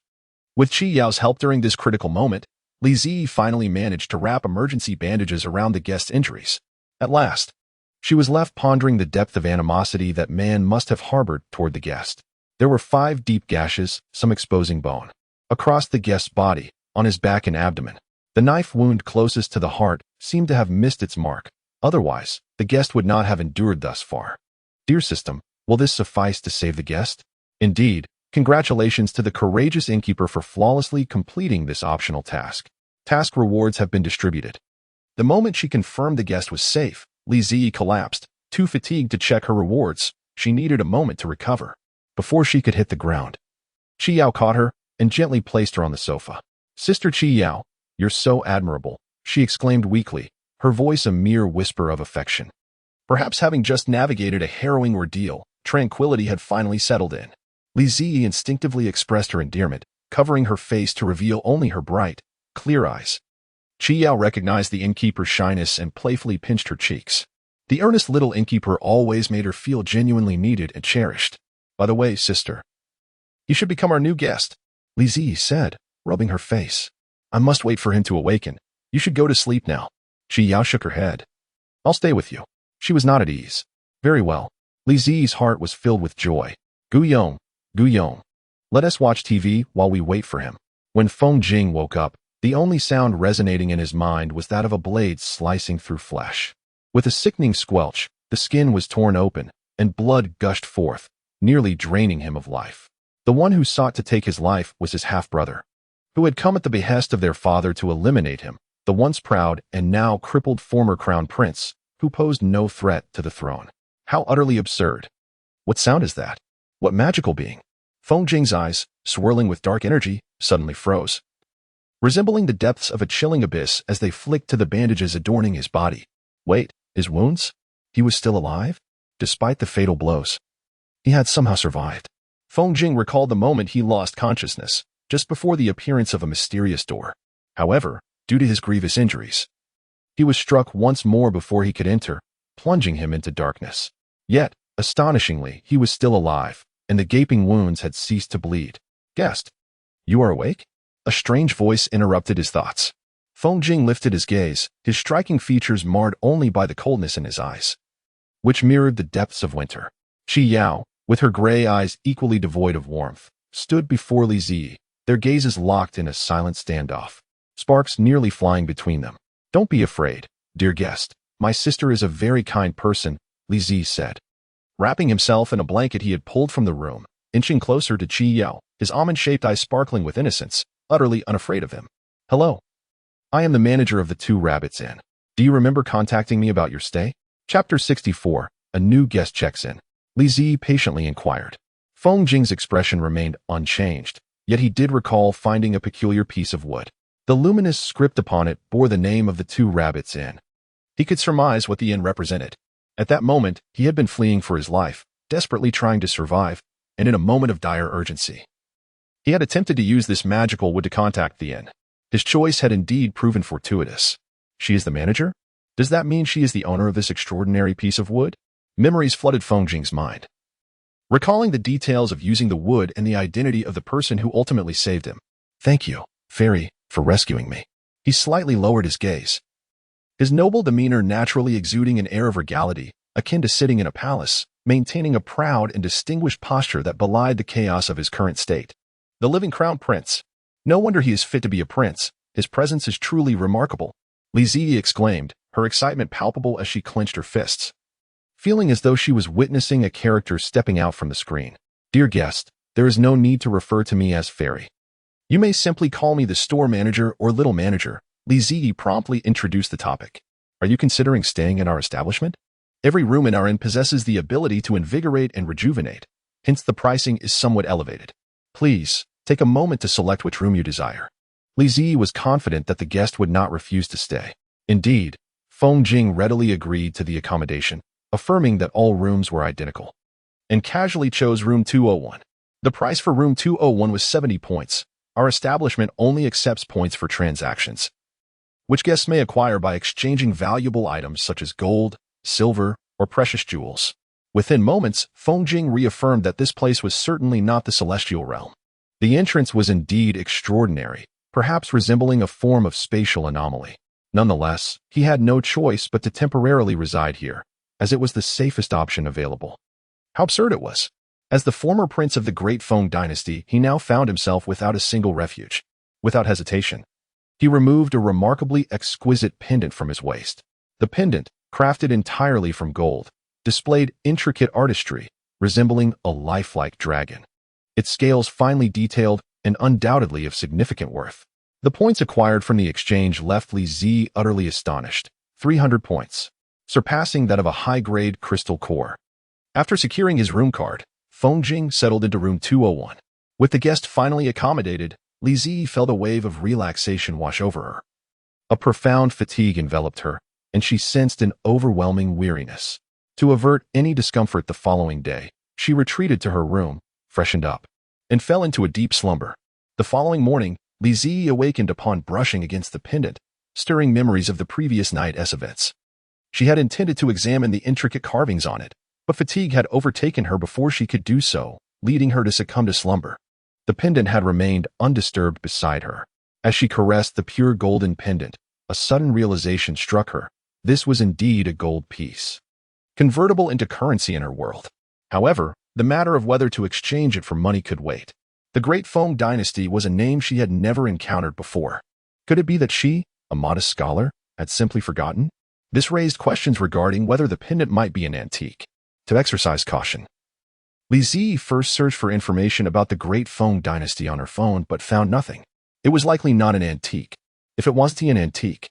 With Qi Yao's help during this critical moment, Li Zi finally managed to wrap emergency bandages around the guest's injuries. At last, she was left pondering the depth of animosity that man must have harbored toward the guest. There were 5 deep gashes, some exposing bone, across the guest's body, on his back and abdomen. The knife wound closest to the heart seemed to have missed its mark. Otherwise, the guest would not have endured thus far. Dear system, will this suffice to save the guest? Indeed, congratulations to the courageous innkeeper for flawlessly completing this optional task. Task rewards have been distributed. The moment she confirmed the guest was safe, Li Zi collapsed, too fatigued to check her rewards. She needed a moment to recover before she could hit the ground. Qi Yao caught her and gently placed her on the sofa. Sister Qi Yao, you're so admirable, she exclaimed weakly, her voice a mere whisper of affection. Perhaps having just navigated a harrowing ordeal, tranquility had finally settled in. Li Zi instinctively expressed her endearment, covering her face to reveal only her bright, clear eyes. Qi Yao recognized the innkeeper's shyness and playfully pinched her cheeks. The earnest little innkeeper always made her feel genuinely needed and cherished. By the way, sister, you should become our new guest, Li Zi said, rubbing her face. I must wait for him to awaken. You should go to sleep now. Qi Yao shook her head. I'll stay with you. She was not at ease. Very well. Li Zi's heart was filled with joy. Guillaume, Guillaume, let us watch TV while we wait for him. When Feng Jing woke up, the only sound resonating in his mind was that of a blade slicing through flesh. With a sickening squelch, the skin was torn open, and blood gushed forth, nearly draining him of life. The one who sought to take his life was his half-brother, who had come at the behest of their father to eliminate him, the once proud and now crippled former crown prince, who posed no threat to the throne. How utterly absurd. What sound is that? What magical being? Feng Jing's eyes, swirling with dark energy, suddenly froze, resembling the depths of a chilling abyss as they flicked to the bandages adorning his body. Wait, his wounds? He was still alive? Despite the fatal blows, he had somehow survived. Feng Jing recalled the moment he lost consciousness, just before the appearance of a mysterious door. However, due to his grievous injuries, he was struck once more before he could enter, plunging him into darkness. Yet, astonishingly, he was still alive, and the gaping wounds had ceased to bleed. Guest, you are awake? A strange voice interrupted his thoughts. Feng Jing lifted his gaze, his striking features marred only by the coldness in his eyes, which mirrored the depths of winter. Qi Yao, with her gray eyes equally devoid of warmth, stood before Li Zi, their gazes locked in a silent standoff, sparks nearly flying between them. Don't be afraid, dear guest. My sister is a very kind person, Li Zi said. Wrapping himself in a blanket he had pulled from the room, inching closer to Qi Yao, his almond-shaped eyes sparkling with innocence, utterly unafraid of him. Hello. I am the manager of the Two Rabbits Inn. Do you remember contacting me about your stay? Chapter 64, A New Guest Checks In. Li Zi patiently inquired. Feng Jing's expression remained unchanged, yet he did recall finding a peculiar piece of wood. The luminous script upon it bore the name of the Two Rabbits Inn. He could surmise what the inn represented. At that moment, he had been fleeing for his life, desperately trying to survive, and in a moment of dire urgency, he had attempted to use this magical wood to contact the inn. His choice had indeed proven fortuitous. She is the manager? Does that mean she is the owner of this extraordinary piece of wood? Memories flooded Feng Jing's mind, recalling the details of using the wood and the identity of the person who ultimately saved him. Thank you, fairy, for rescuing me. He slightly lowered his gaze, his noble demeanor naturally exuding an air of regality, akin to sitting in a palace, maintaining a proud and distinguished posture that belied the chaos of his current state. The living crown prince. No wonder he is fit to be a prince. His presence is truly remarkable, Li Zi exclaimed, her excitement palpable as she clenched her fists, feeling as though she was witnessing a character stepping out from the screen. Dear guest, there is no need to refer to me as fairy. You may simply call me the store manager or little manager. Li Zi promptly introduced the topic. Are you considering staying in our establishment? Every room in our inn possesses the ability to invigorate and rejuvenate, hence the pricing is somewhat elevated. Please, take a moment to select which room you desire. Li Zi was confident that the guest would not refuse to stay. Indeed, Feng Jing readily agreed to the accommodation, affirming that all rooms were identical, and casually chose room 201. The price for room 201 was 70 points. Our establishment only accepts points for transactions, which guests may acquire by exchanging valuable items such as gold, silver, or precious jewels. Within moments, Feng Jing reaffirmed that this place was certainly not the celestial realm. The entrance was indeed extraordinary, perhaps resembling a form of spatial anomaly. Nonetheless, he had no choice but to temporarily reside here, as it was the safest option available. How absurd it was! As the former prince of the Great Feng dynasty, he now found himself without a single refuge. Without hesitation, he removed a remarkably exquisite pendant from his waist. The pendant, crafted entirely from gold, displayed intricate artistry, resembling a lifelike dragon. Its scales finely detailed and undoubtedly of significant worth. The points acquired from the exchange left Li Zi utterly astonished. 300 points, surpassing that of a high-grade crystal core. After securing his room card, Feng Jing settled into room 201. With the guest finally accommodated, Li Zi felt a wave of relaxation wash over her. A profound fatigue enveloped her, and she sensed an overwhelming weariness. To avert any discomfort the following day, she retreated to her room, freshened up, and fell into a deep slumber. The following morning, Li Zi awakened upon brushing against the pendant, stirring memories of the previous night's events. She had intended to examine the intricate carvings on it, but fatigue had overtaken her before she could do so, leading her to succumb to slumber. The pendant had remained undisturbed beside her. As she caressed the pure golden pendant, a sudden realization struck her. This was indeed a gold piece, convertible into currency in her world. However, the matter of whether to exchange it for money could wait. The Great Feng dynasty was a name she had never encountered before. Could it be that she, a modest scholar, had simply forgotten? This raised questions regarding whether the pendant might be an antique. To exercise caution, Li Zi first searched for information about the Great Feng dynasty on her phone but found nothing. It was likely not an antique. If it wasn't an antique,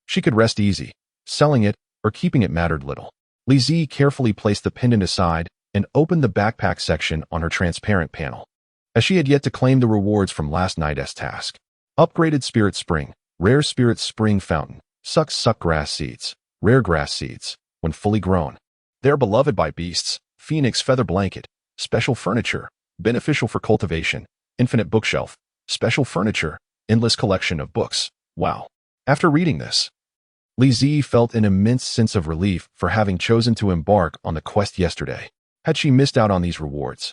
she could rest easy. Selling it or keeping it mattered little. Li Zi carefully placed the pendant aside and opened the backpack section on her transparent panel. As she had yet to claim the rewards from last night's task. Upgraded Spirit Spring, Rare Spirit Spring Fountain, suck grass seeds, rare grass seeds, when fully grown. They are beloved by beasts, Phoenix Feather Blanket, special furniture, beneficial for cultivation, infinite bookshelf, special furniture, endless collection of books. Wow. After reading this, Li Zi felt an immense sense of relief for having chosen to embark on the quest yesterday. Had she missed out on these rewards,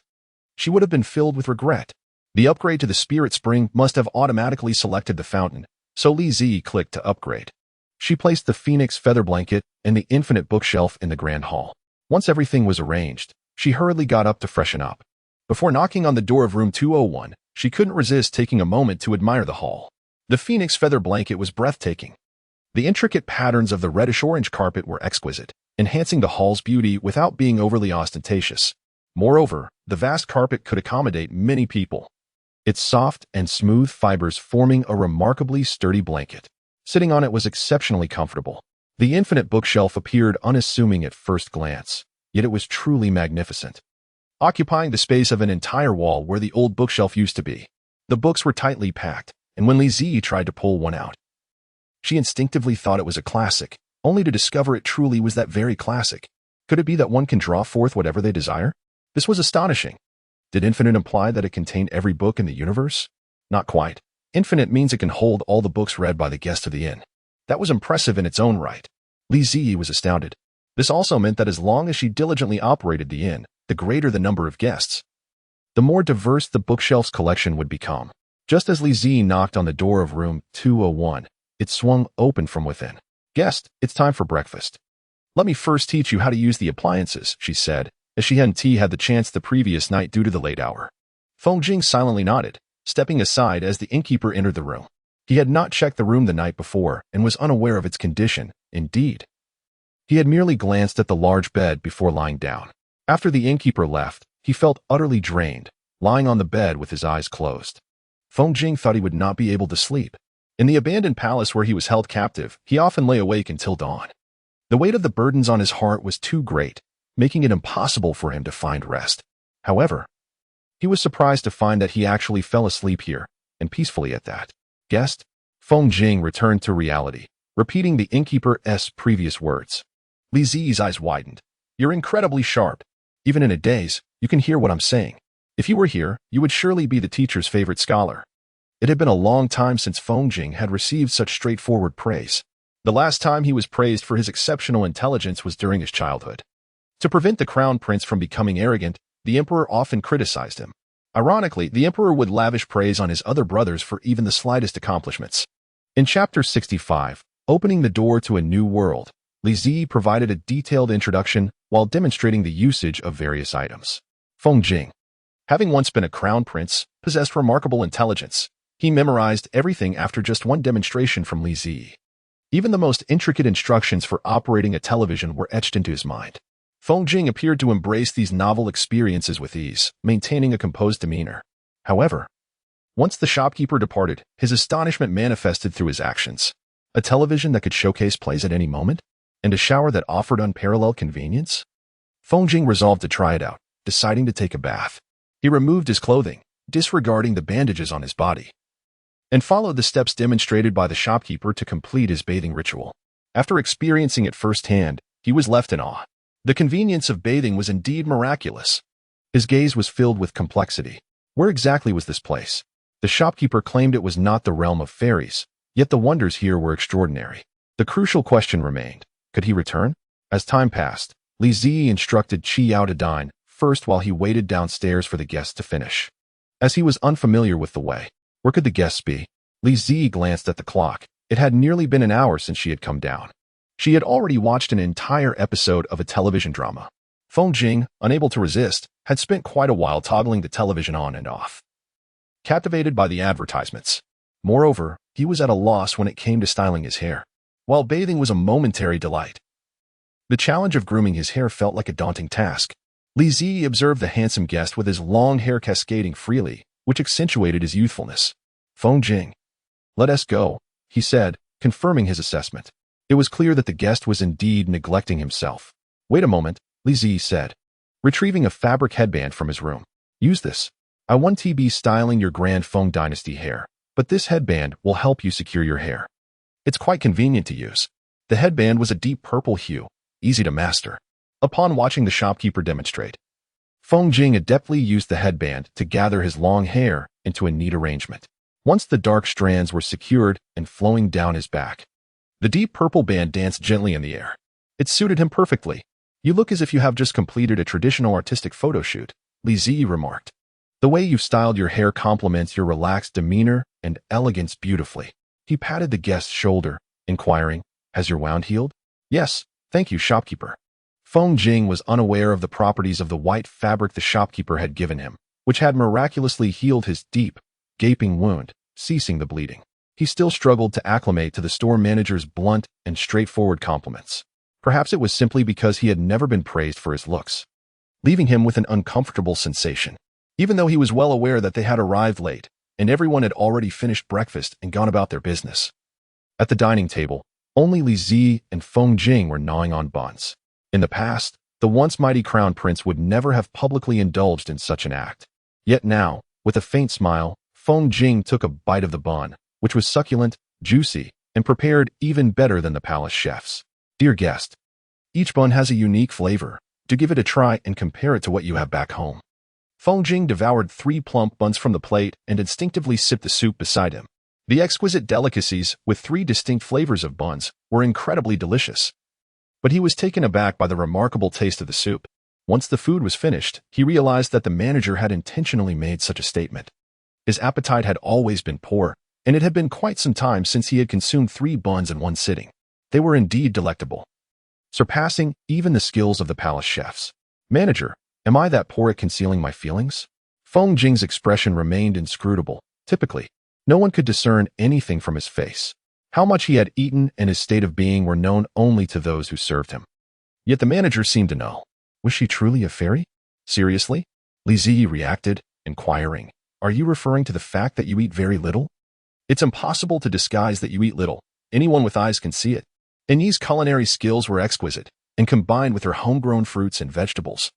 she would have been filled with regret. The upgrade to the Spirit Spring must have automatically selected the fountain, so Li Zi clicked to upgrade. She placed the Phoenix Feather Blanket and the infinite bookshelf in the grand hall. Once everything was arranged, she hurriedly got up to freshen up. Before knocking on the door of room 201, she couldn't resist taking a moment to admire the hall. The Phoenix Feather Blanket was breathtaking. The intricate patterns of the reddish-orange carpet were exquisite, enhancing the hall's beauty without being overly ostentatious. Moreover, the vast carpet could accommodate many people, its soft and smooth fibers forming a remarkably sturdy blanket. Sitting on it was exceptionally comfortable. The infinite bookshelf appeared unassuming at first glance, yet it was truly magnificent, occupying the space of an entire wall where the old bookshelf used to be. The books were tightly packed, and when Li Zi tried to pull one out, she instinctively thought it was a classic, only to discover it truly was that very classic. Could it be that one can draw forth whatever they desire? This was astonishing. Did infinite imply that it contained every book in the universe? Not quite. Infinite means it can hold all the books read by the guests of the inn. That was impressive in its own right. Li Zi was astounded. This also meant that as long as she diligently operated the inn, the greater the number of guests, the more diverse the bookshelf's collection would become. Just as Li Zi knocked on the door of room 201, it swung open from within. "Guest, it's time for breakfast. Let me first teach you how to use the appliances," she said, as she hadn't had the chance the previous night due to the late hour. Feng Jing silently nodded, stepping aside as the innkeeper entered the room. He had not checked the room the night before and was unaware of its condition. Indeed, he had merely glanced at the large bed before lying down. After the innkeeper left, he felt utterly drained, lying on the bed with his eyes closed. Feng Jing thought he would not be able to sleep. In the abandoned palace where he was held captive, he often lay awake until dawn. The weight of the burdens on his heart was too great, making it impossible for him to find rest. However, he was surprised to find that he actually fell asleep here, and peacefully at that. "Guest?" Feng Jing returned to reality, repeating the innkeeper's previous words. Li Zi's eyes widened. "You're incredibly sharp. Even in a daze, you can hear what I'm saying. If you were here, you would surely be the teacher's favorite scholar." It had been a long time since Feng Jing had received such straightforward praise. The last time he was praised for his exceptional intelligence was during his childhood. To prevent the crown prince from becoming arrogant, the emperor often criticized him. Ironically, the emperor would lavish praise on his other brothers for even the slightest accomplishments. In Chapter 65, Opening the Door to a New World, Li Zi provided a detailed introduction while demonstrating the usage of various items. Feng Jing, having once been a crown prince, possessed remarkable intelligence. He memorized everything after just one demonstration from Li Zi. Even the most intricate instructions for operating a television were etched into his mind. Feng Jing appeared to embrace these novel experiences with ease, maintaining a composed demeanor. However, once the shopkeeper departed, his astonishment manifested through his actions. A television that could showcase plays at any moment? And a shower that offered unparalleled convenience? Feng Jing resolved to try it out, deciding to take a bath. He removed his clothing, disregarding the bandages on his body, and followed the steps demonstrated by the shopkeeper to complete his bathing ritual. After experiencing it firsthand, he was left in awe. The convenience of bathing was indeed miraculous. His gaze was filled with complexity. Where exactly was this place? The shopkeeper claimed it was not the realm of fairies, yet the wonders here were extraordinary. The crucial question remained, could he return? As time passed, Li Zi instructed Qi Yao to dine first while he waited downstairs for the guests to finish. As he was unfamiliar with the way, where could the guests be? Li Zi glanced at the clock. It had nearly been an hour since she had come down. She had already watched an entire episode of a television drama. Feng Jing, unable to resist, had spent quite a while toggling the television on and off, captivated by the advertisements. Moreover, he was at a loss when it came to styling his hair. While bathing was a momentary delight, the challenge of grooming his hair felt like a daunting task. Li Zi observed the handsome guest with his long hair cascading freely, which accentuated his youthfulness. Feng Jing, let us go, he said, confirming his assessment. It was clear that the guest was indeed neglecting himself. Wait a moment, Li Zi said, retrieving a fabric headband from his room. Use this. I want to be styling your grand Feng dynasty hair, but this headband will help you secure your hair. It's quite convenient to use. The headband was a deep purple hue, easy to master. Upon watching the shopkeeper demonstrate, Feng Jing adeptly used the headband to gather his long hair into a neat arrangement. Once the dark strands were secured and flowing down his back, the deep purple band danced gently in the air. It suited him perfectly. You look as if you have just completed a traditional artistic photo shoot, Li Zi remarked. The way you've styled your hair complements your relaxed demeanor and elegance beautifully. He patted the guest's shoulder, inquiring, has your wound healed? Yes, thank you, shopkeeper. Feng Jing was unaware of the properties of the white fabric the shopkeeper had given him, which had miraculously healed his deep, gaping wound, ceasing the bleeding. He still struggled to acclimate to the store manager's blunt and straightforward compliments. Perhaps it was simply because he had never been praised for his looks, leaving him with an uncomfortable sensation. Even though he was well aware that they had arrived late, and everyone had already finished breakfast and gone about their business. At the dining table, only Li Zi and Feng Jing were gnawing on buns. In the past, the once mighty crown prince would never have publicly indulged in such an act. Yet now, with a faint smile, Feng Jing took a bite of the bun, which was succulent, juicy, and prepared even better than the palace chefs. Dear guest, each bun has a unique flavor. Do give it a try and compare it to what you have back home. Feng Jing devoured 3 plump buns from the plate and instinctively sipped the soup beside him. The exquisite delicacies, with 3 distinct flavors of buns, were incredibly delicious. But he was taken aback by the remarkable taste of the soup. Once the food was finished, he realized that the manager had intentionally made such a statement. His appetite had always been poor, and it had been quite some time since he had consumed 3 buns in one sitting. They were indeed delectable, surpassing even the skills of the palace chefs. Manager, am I that poor at concealing my feelings? Feng Jing's expression remained inscrutable. Typically, no one could discern anything from his face. How much he had eaten and his state of being were known only to those who served him. Yet the manager seemed to know. Was she truly a fairy? Seriously? Li Zi reacted, inquiring, are you referring to the fact that you eat very little? It's impossible to disguise that you eat little. Anyone with eyes can see it. And Yi's culinary skills were exquisite, and combined with her homegrown fruits and vegetables,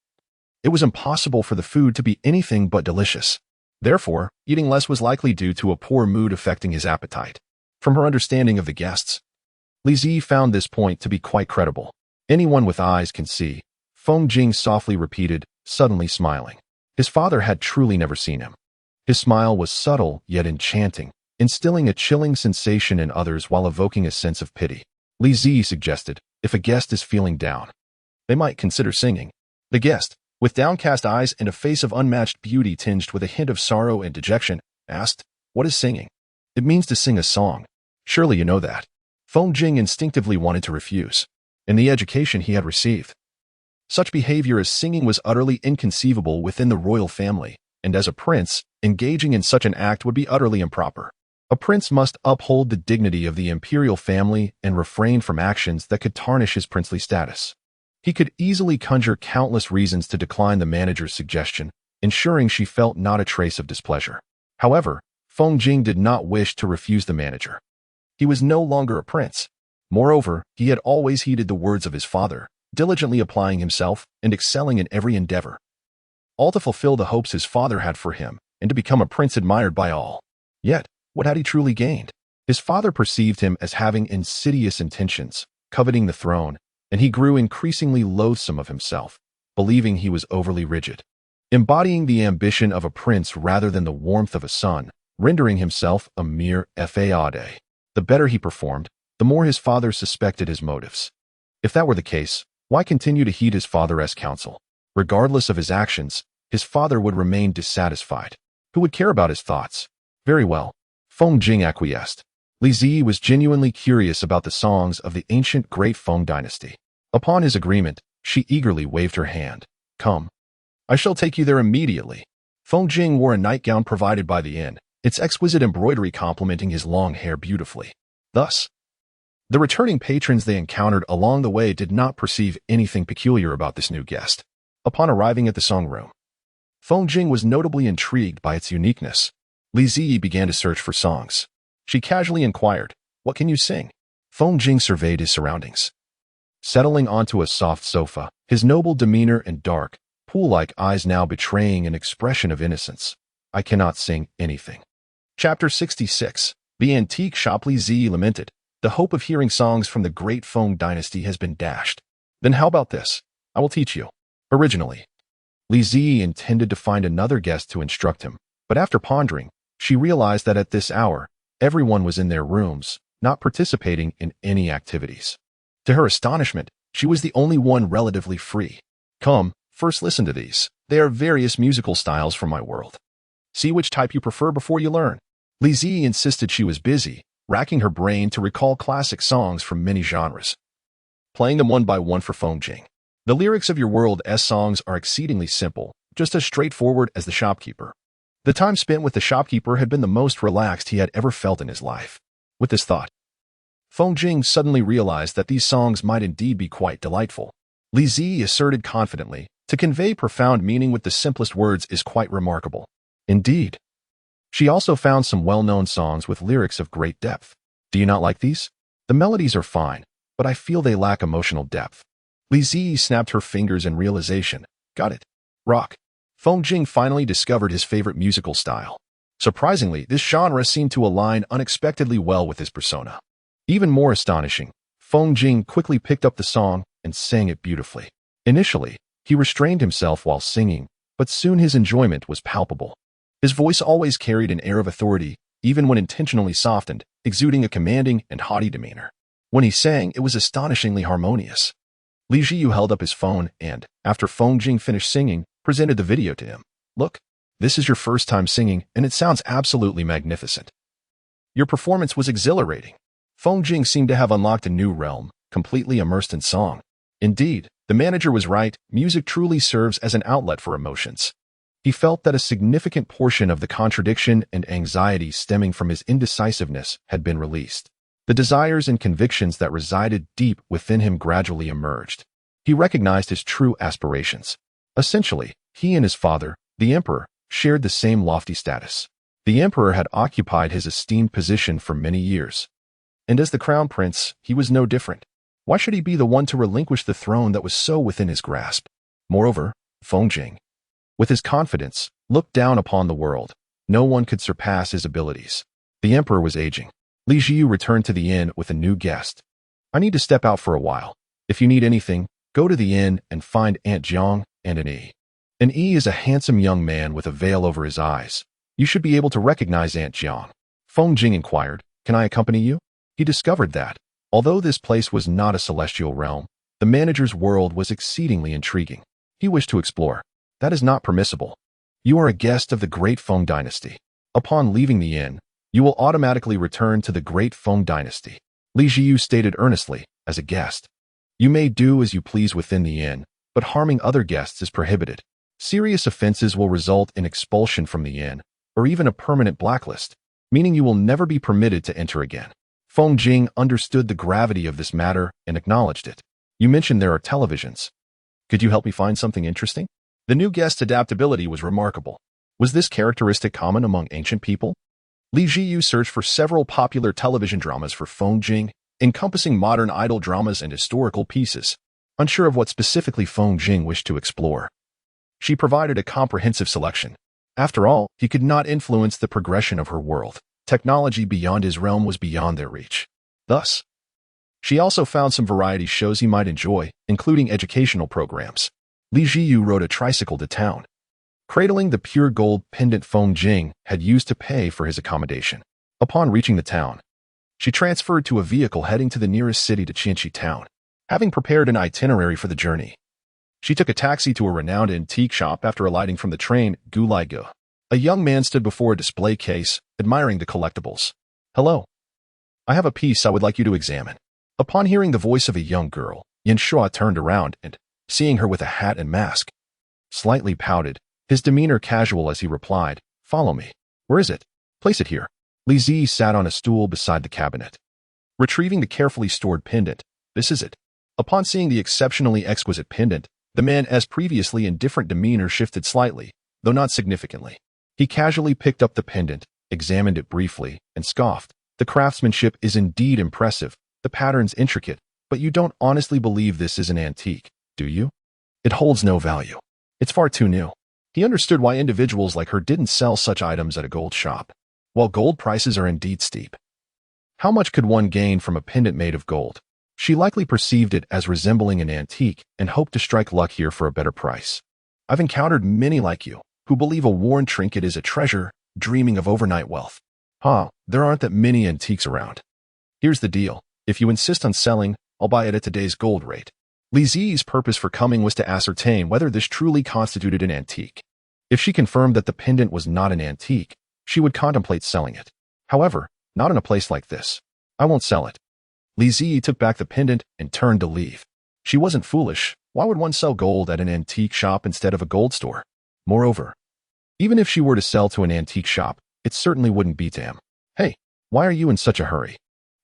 it was impossible for the food to be anything but delicious. Therefore, eating less was likely due to a poor mood affecting his appetite. From her understanding of the guests, Li Zi found this point to be quite credible. Anyone with eyes can see, Feng Jing softly repeated, suddenly smiling. His father had truly never seen him. His smile was subtle yet enchanting, instilling a chilling sensation in others while evoking a sense of pity. Li Zi suggested, if a guest is feeling down, they might consider singing. The guest, with downcast eyes and a face of unmatched beauty tinged with a hint of sorrow and dejection, asked, "What is singing?" "It means to sing a song. Surely you know that." Feng Jing instinctively wanted to refuse. In the education he had received, such behavior as singing was utterly inconceivable within the royal family, and as a prince, engaging in such an act would be utterly improper. A prince must uphold the dignity of the imperial family and refrain from actions that could tarnish his princely status. He could easily conjure countless reasons to decline the manager's suggestion, ensuring she felt not a trace of displeasure. However, Feng Jing did not wish to refuse the manager. He was no longer a prince. Moreover, he had always heeded the words of his father, diligently applying himself and excelling in every endeavor, all to fulfill the hopes his father had for him and to become a prince admired by all. Yet, what had he truly gained? His father perceived him as having insidious intentions, coveting the throne, and he grew increasingly loathsome of himself, believing he was overly rigid, embodying the ambition of a prince rather than the warmth of a son, rendering himself a mere fade. The better he performed, the more his father suspected his motives. If that were the case, why continue to heed his father's counsel? Regardless of his actions, his father would remain dissatisfied. Who would care about his thoughts? Very well. Feng Jing acquiesced. Li Ziyi was genuinely curious about the songs of the ancient Great Feng dynasty. Upon his agreement, she eagerly waved her hand. "Come. I shall take you there immediately." Feng Jing wore a nightgown provided by the inn, its exquisite embroidery complementing his long hair beautifully. Thus, the returning patrons they encountered along the way did not perceive anything peculiar about this new guest. Upon arriving at the song room, Feng Jing was notably intrigued by its uniqueness. Li Ziyi began to search for songs. She casually inquired, "What can you sing?" Feng Jing surveyed his surroundings. Settling onto a soft sofa, his noble demeanor and dark, pool-like eyes now betraying an expression of innocence. "I cannot sing anything." Chapter 66. The antique shop. Li Ziyi lamented. "The hope of hearing songs from the Great Feng dynasty has been dashed." "Then how about this? I will teach you." Originally, Li Ziyi intended to find another guest to instruct him, but after pondering, she realized that at this hour, everyone was in their rooms, not participating in any activities. To her astonishment, she was the only one relatively free. "Come, first listen to these. They are various musical styles from my world. See which type you prefer before you learn." Li Ziyi insisted. She was busy, racking her brain to recall classic songs from many genres, playing them one by one for Feng Jing. The lyrics of your world's songs are exceedingly simple, just as straightforward as the shopkeeper. The time spent with the shopkeeper had been the most relaxed he had ever felt in his life. With this thought, Feng Jing suddenly realized that these songs might indeed be quite delightful. Li Ziyi asserted confidently, "To convey profound meaning with the simplest words is quite remarkable." Indeed. She also found some well-known songs with lyrics of great depth. "Do you not like these? The melodies are fine, but I feel they lack emotional depth." Li Ziyi snapped her fingers in realization. "Got it. Rock." Feng Jing finally discovered his favorite musical style. Surprisingly, this genre seemed to align unexpectedly well with his persona. Even more astonishing, Feng Jing quickly picked up the song and sang it beautifully. Initially, he restrained himself while singing, but soon his enjoyment was palpable. His voice always carried an air of authority, even when intentionally softened, exuding a commanding and haughty demeanor. When he sang, it was astonishingly harmonious. Li Ziyu held up his phone and, after Feng Jing finished singing, presented the video to him. "Look, this is your first time singing, and it sounds absolutely magnificent. Your performance was exhilarating." Feng Jing seemed to have unlocked a new realm, completely immersed in song. Indeed, the manager was right. Music truly serves as an outlet for emotions. He felt that a significant portion of the contradiction and anxiety stemming from his indecisiveness had been released. The desires and convictions that resided deep within him gradually emerged. He recognized his true aspirations. Essentially, he and his father, the emperor, shared the same lofty status. The emperor had occupied his esteemed position for many years, and as the crown prince, he was no different. Why should he be the one to relinquish the throne that was so within his grasp? Moreover, Feng Jing, with his confidence, looked down upon the world. No one could surpass his abilities. The emperor was aging. Li Ziyu returned to the inn with a new guest. "I need to step out for a while. If you need anything, go to the inn and find Aunt Jiang and an E." An E is a handsome young man with a veil over his eyes. "You should be able to recognize Aunt Jiang." Feng Jing inquired, "Can I accompany you?" He discovered that, although this place was not a celestial realm, the manager's world was exceedingly intriguing. He wished to explore. That is not permissible. You are a guest of the Great Feng Dynasty. Upon leaving the inn, you will automatically return to the Great Feng Dynasty. Li Jiyu stated earnestly, as a guest. You may do as you please within the inn, but harming other guests is prohibited. Serious offenses will result in expulsion from the inn, or even a permanent blacklist, meaning you will never be permitted to enter again. Feng Jing understood the gravity of this matter and acknowledged it. You mentioned there are televisions. Could you help me find something interesting? The new guest's adaptability was remarkable. Was this characteristic common among ancient people? Li Jiyu searched for several popular television dramas for Feng Jing, encompassing modern idol dramas and historical pieces, unsure of what specifically Feng Jing wished to explore. She provided a comprehensive selection. After all, he could not influence the progression of her world. Technology beyond his realm was beyond their reach. Thus, she also found some variety shows he might enjoy, including educational programs. Li Jiyu rode a tricycle to town, cradling the pure gold pendant Feng Jing had used to pay for his accommodation. Upon reaching the town, she transferred to a vehicle heading to the nearest city to Qianxi town. Having prepared an itinerary for the journey, she took a taxi to a renowned antique shop. After alighting from the train, Gulaigo, a young man stood before a display case, admiring the collectibles. Hello. I have a piece I would like you to examine. Upon hearing the voice of a young girl, Yan Shuo turned around and, seeing her with a hat and mask, slightly pouted, his demeanor casual as he replied, Follow me. Where is it? Place it here. Li Zi sat on a stool beside the cabinet, retrieving the carefully stored pendant. This is it. Upon seeing the exceptionally exquisite pendant, the man, as previously indifferent demeanor, shifted slightly, though not significantly. He casually picked up the pendant, examined it briefly, and scoffed. The craftsmanship is indeed impressive, the pattern's intricate, but you don't honestly believe this is an antique, do you? It holds no value. It's far too new. He understood why individuals like her didn't sell such items at a gold shop. While gold prices are indeed steep, how much could one gain from a pendant made of gold? She likely perceived it as resembling an antique and hoped to strike luck here for a better price. I've encountered many like you, who believe a worn trinket is a treasure, dreaming of overnight wealth. There aren't that many antiques around. Here's the deal. If you insist on selling, I'll buy it at today's gold rate. Li Zi's purpose for coming was to ascertain whether this truly constituted an antique. If she confirmed that the pendant was not an antique, she would contemplate selling it. However, not in a place like this. I won't sell it. Li Zi took back the pendant and turned to leave. She wasn't foolish. Why would one sell gold at an antique shop instead of a gold store? Moreover, even if she were to sell to an antique shop, it certainly wouldn't be to him. Hey, why are you in such a hurry?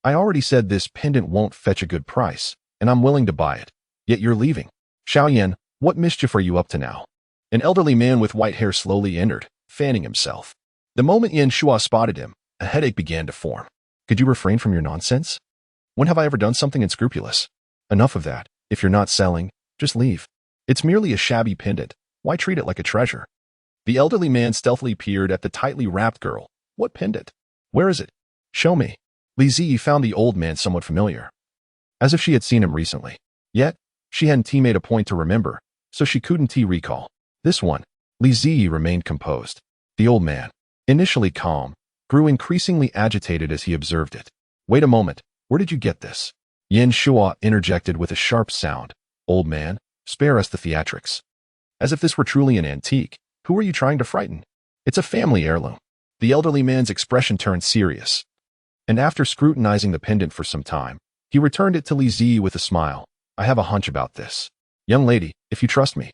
I already said this pendant won't fetch a good price, and I'm willing to buy it. Yet you're leaving. Xiaoyan, what mischief are you up to now? An elderly man with white hair slowly entered, fanning himself. The moment Yan Shuo spotted him, a headache began to form. Could you refrain from your nonsense? When have I ever done something unscrupulous? Enough of that. If you're not selling, just leave. It's merely a shabby pendant. Why treat it like a treasure? The elderly man stealthily peered at the tightly wrapped girl. What pendant? Where is it? Show me. Li Zi found the old man somewhat familiar, as if she had seen him recently. Yet, she hadn't made a point to remember, so she couldn't recall. This one. Li Zi remained composed. The old man, initially calm, grew increasingly agitated as he observed it. Wait a moment. Where did you get this? Yan Shuo interjected with a sharp sound. Old man, spare us the theatrics. As if this were truly an antique. Who are you trying to frighten? It's a family heirloom. The elderly man's expression turned serious, and after scrutinizing the pendant for some time, he returned it to Li Zi with a smile. I have a hunch about this. Young lady, if you trust me,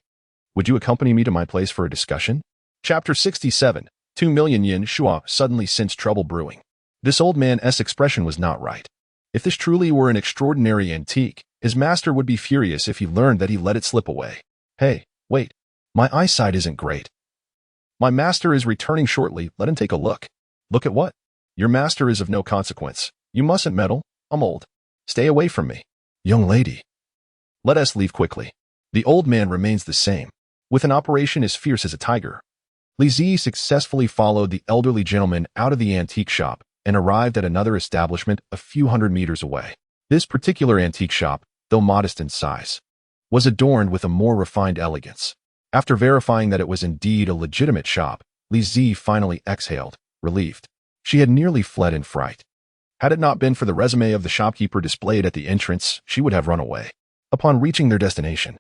would you accompany me to my place for a discussion? Chapter 67. 2 million Yan Shuo suddenly sensed trouble brewing. This old man's expression was not right. If this truly were an extraordinary antique, his master would be furious if he learned that he let it slip away. Hey, wait. My eyesight isn't great. My master is returning shortly. Let him take a look. Look at what? Your master is of no consequence. You mustn't meddle. I'm old. Stay away from me. Young lady. Let us leave quickly. The old man remains the same, with an operation as fierce as a tiger. Li Zi successfully followed the elderly gentleman out of the antique shop and arrived at another establishment a few hundred meters away. This particular antique shop, though modest in size, was adorned with a more refined elegance. After verifying that it was indeed a legitimate shop, Li Zi finally exhaled, relieved. She had nearly fled in fright. Had it not been for the resume of the shopkeeper displayed at the entrance, she would have run away. Upon reaching their destination,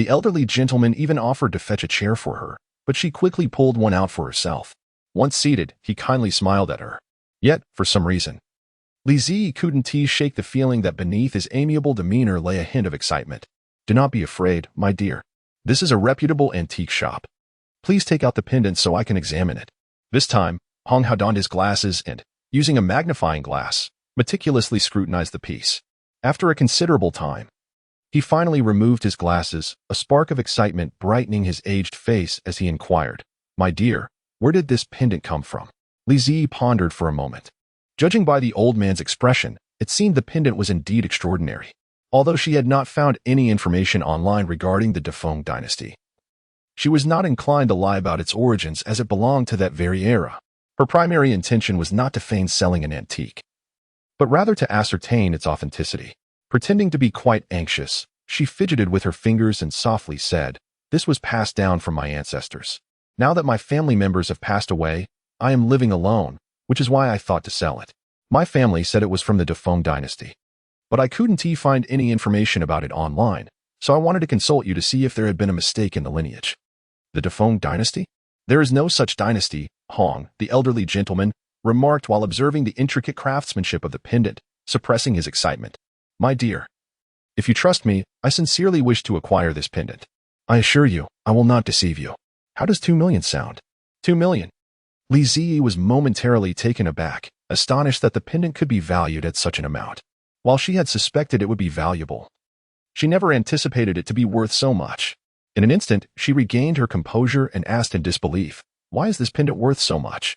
The elderly gentleman even offered to fetch a chair for her, but she quickly pulled one out for herself. Once seated, he kindly smiled at her. Yet, for some reason, Li Zi couldn't shake the feeling that beneath his amiable demeanor lay a hint of excitement. Do not be afraid, my dear. This is a reputable antique shop. Please take out the pendant so I can examine it. This time, Hong had donned his glasses and, using a magnifying glass, meticulously scrutinized the piece. After a considerable time, he finally removed his glasses, a spark of excitement brightening his aged face as he inquired, My dear, where did this pendant come from? Li Zi pondered for a moment. Judging by the old man's expression, it seemed the pendant was indeed extraordinary, although she had not found any information online regarding the Defeng dynasty. She was not inclined to lie about its origins as it belonged to that very era. Her primary intention was not to feign selling an antique, but rather to ascertain its authenticity. Pretending to be quite anxious, she fidgeted with her fingers and softly said, This was passed down from my ancestors. Now that my family members have passed away, I am living alone, which is why I thought to sell it. My family said it was from the Defeng dynasty, but I couldn't find any information about it online, so I wanted to consult you to see if there had been a mistake in the lineage. The Defeng dynasty? There is no such dynasty, Hong, the elderly gentleman, remarked while observing the intricate craftsmanship of the pendant, suppressing his excitement. My dear, if you trust me, I sincerely wish to acquire this pendant. I assure you, I will not deceive you. How does 2 million sound? 2 million? Li Zi was momentarily taken aback, astonished that the pendant could be valued at such an amount. While she had suspected it would be valuable, she never anticipated it to be worth so much. In an instant, she regained her composure and asked in disbelief, Why is this pendant worth so much?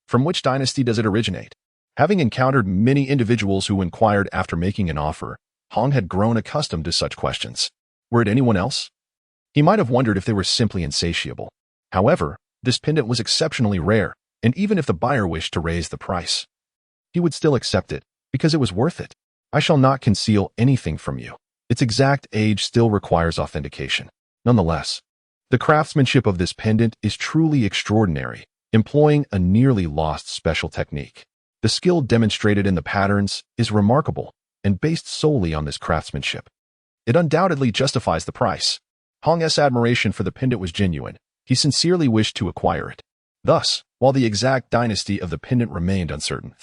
From which dynasty does it originate? Having encountered many individuals who inquired after making an offer, Hong had grown accustomed to such questions. Were it anyone else? He might have wondered if they were simply insatiable. However, this pendant was exceptionally rare, and even if the buyer wished to raise the price, he would still accept it, because it was worth it. I shall not conceal anything from you. Its exact age still requires authentication. Nonetheless, the craftsmanship of this pendant is truly extraordinary, employing a nearly lost special technique. The skill demonstrated in the patterns is remarkable and based solely on this craftsmanship. It undoubtedly justifies the price. Hong's admiration for the pendant was genuine. He sincerely wished to acquire it. Thus, while the exact dynasty of the pendant remained uncertain,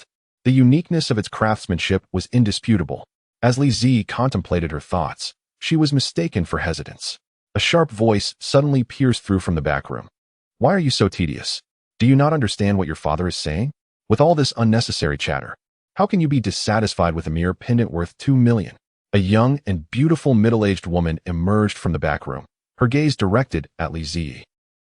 the uniqueness of its craftsmanship was indisputable. As Li Zi contemplated her thoughts, she was mistaken for hesitance. A sharp voice suddenly pierced through from the back room. Why are you so tedious? Do you not understand what your father is saying? With all this unnecessary chatter, how can you be dissatisfied with a mere pendant worth 2 million? A young and beautiful middle-aged woman emerged from the back room, her gaze directed at Li Zi.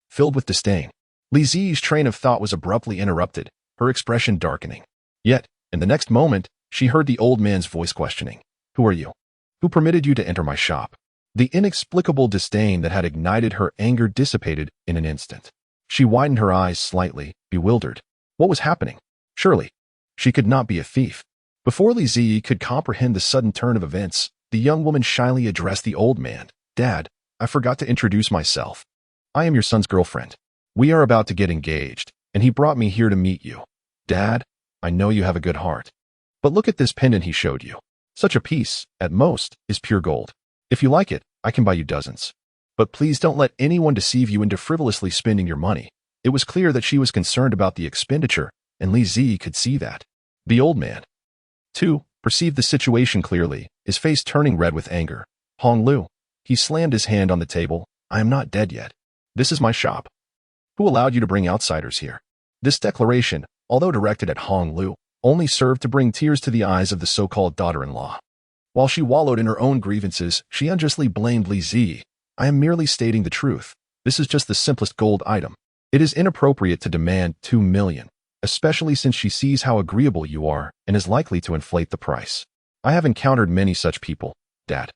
Filled with disdain, Li Zi's train of thought was abruptly interrupted, her expression darkening. Yet, in the next moment, she heard the old man's voice questioning, Who are you? Who permitted you to enter my shop? The inexplicable disdain that had ignited her anger dissipated in an instant. She widened her eyes slightly, bewildered. What was happening? Surely, she could not be a thief. Before Li Zi could comprehend the sudden turn of events, the young woman shyly addressed the old man. Dad, I forgot to introduce myself. I am your son's girlfriend. We are about to get engaged, and he brought me here to meet you. Dad, I know you have a good heart. But look at this pendant he showed you. Such a piece, at most, is pure gold. If you like it, I can buy you dozens. But please don't let anyone deceive you into frivolously spending your money. It was clear that she was concerned about the expenditure, and Li Zi could see that. The old man, too, perceived the situation clearly, his face turning red with anger. Hong Lu. He slammed his hand on the table. I am not dead yet. This is my shop. Who allowed you to bring outsiders here? This declaration, although directed at Hong Lu, only served to bring tears to the eyes of the so-called daughter-in-law. While she wallowed in her own grievances, she unjustly blamed Li Zi. I am merely stating the truth. This is just the simplest gold item. It is inappropriate to demand 2 million, especially since she sees how agreeable you are and is likely to inflate the price. I have encountered many such people, Dad.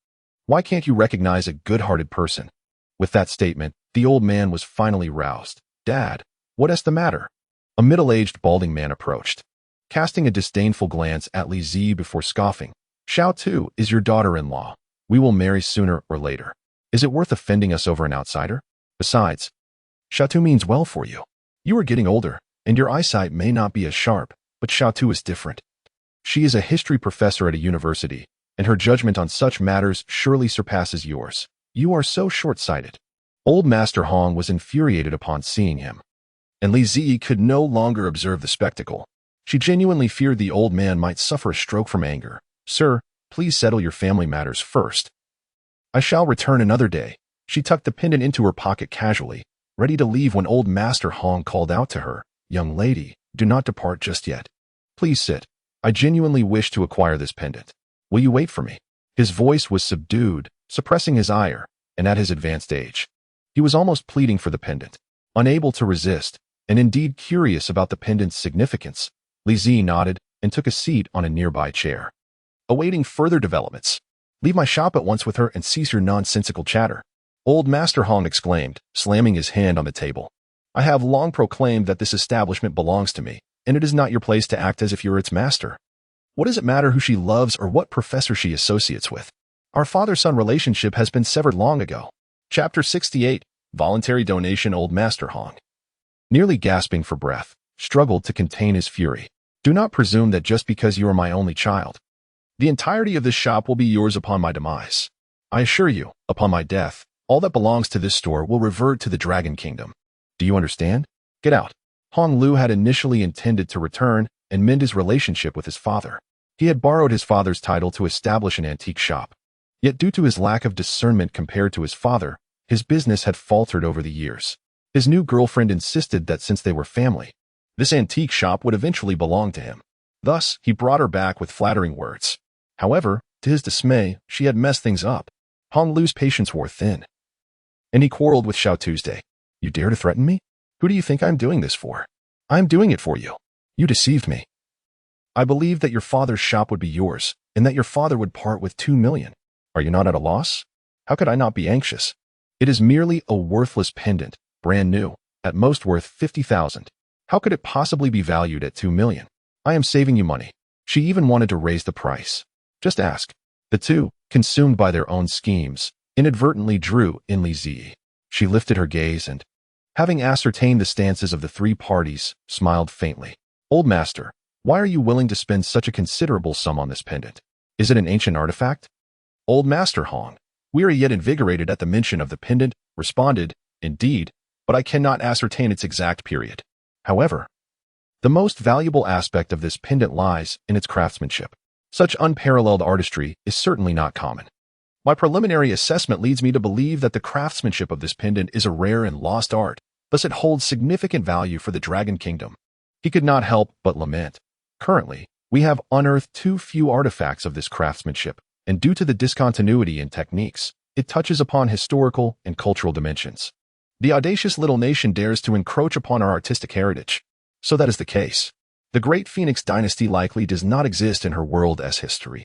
Why can't you recognize a good-hearted person? With that statement, the old man was finally roused. Dad, what is the matter? A middle-aged balding man approached, casting a disdainful glance at Li Zi before scoffing. Xiao Tu is your daughter-in-law. We will marry sooner or later. Is it worth offending us over an outsider? Besides, Xiao Tu means well for you. You are getting older, and your eyesight may not be as sharp, but Xiao Tu is different. She is a history professor at a university, and her judgment on such matters surely surpasses yours. You are so short-sighted. Old Master Hong was infuriated upon seeing him, and Li Ziyi could no longer observe the spectacle. She genuinely feared the old man might suffer a stroke from anger. Sir, please settle your family matters first. I shall return another day. She tucked the pendant into her pocket casually, ready to leave when old Master Hong called out to her, Young lady, do not depart just yet. Please sit. I genuinely wish to acquire this pendant. Will you wait for me? His voice was subdued, suppressing his ire, and at his advanced age, he was almost pleading for the pendant. Unable to resist, and indeed curious about the pendant's significance, Li Ziyi nodded and took a seat on a nearby chair. Awaiting further developments. Leave my shop at once with her and cease your nonsensical chatter. Old Master Hong exclaimed, slamming his hand on the table. I have long proclaimed that this establishment belongs to me, and it is not your place to act as if you're its master. What does it matter who she loves or what professor she associates with? Our father-son relationship has been severed long ago. Chapter 68, Voluntary Donation. Old Master Hong, nearly gasping for breath, struggled to contain his fury. Do not presume that just because you are my only child, the entirety of this shop will be yours upon my demise. I assure you, upon my death, all that belongs to this store will revert to the Dragon Kingdom. Do you understand? Get out. Hong Lu had initially intended to return and mend his relationship with his father. He had borrowed his father's title to establish an antique shop. Yet due to his lack of discernment compared to his father, his business had faltered over the years. His new girlfriend insisted that since they were family, this antique shop would eventually belong to him. Thus, he brought her back with flattering words. However, to his dismay, she had messed things up. Hong Lu's patience wore thin, and he quarreled with Xiao Tuesday. You dare to threaten me? Who do you think I'm doing this for? I'm doing it for you. You deceived me. I believed that your father's shop would be yours, and that your father would part with 2 million. Are you not at a loss? How could I not be anxious? It is merely a worthless pendant, brand new, at most worth 50,000. How could it possibly be valued at 2 million? I am saving you money. She even wanted to raise the price. Just ask. The two, consumed by their own schemes, inadvertently drew in Li Ziyi. She lifted her gaze and, having ascertained the stances of the three parties, smiled faintly. Old Master, why are you willing to spend such a considerable sum on this pendant? Is it an ancient artifact? Old Master Hong, weary yet invigorated at the mention of the pendant, responded, Indeed, but I cannot ascertain its exact period. However, the most valuable aspect of this pendant lies in its craftsmanship. Such unparalleled artistry is certainly not common. My preliminary assessment leads me to believe that the craftsmanship of this pendant is a rare and lost art, thus it holds significant value for the Dragon Kingdom. He could not help but lament. Currently, we have unearthed too few artifacts of this craftsmanship, and due to the discontinuity in techniques, it touches upon historical and cultural dimensions. The audacious little nation dares to encroach upon our artistic heritage. So that is the case. The Great Phoenix Dynasty likely does not exist in her world as history.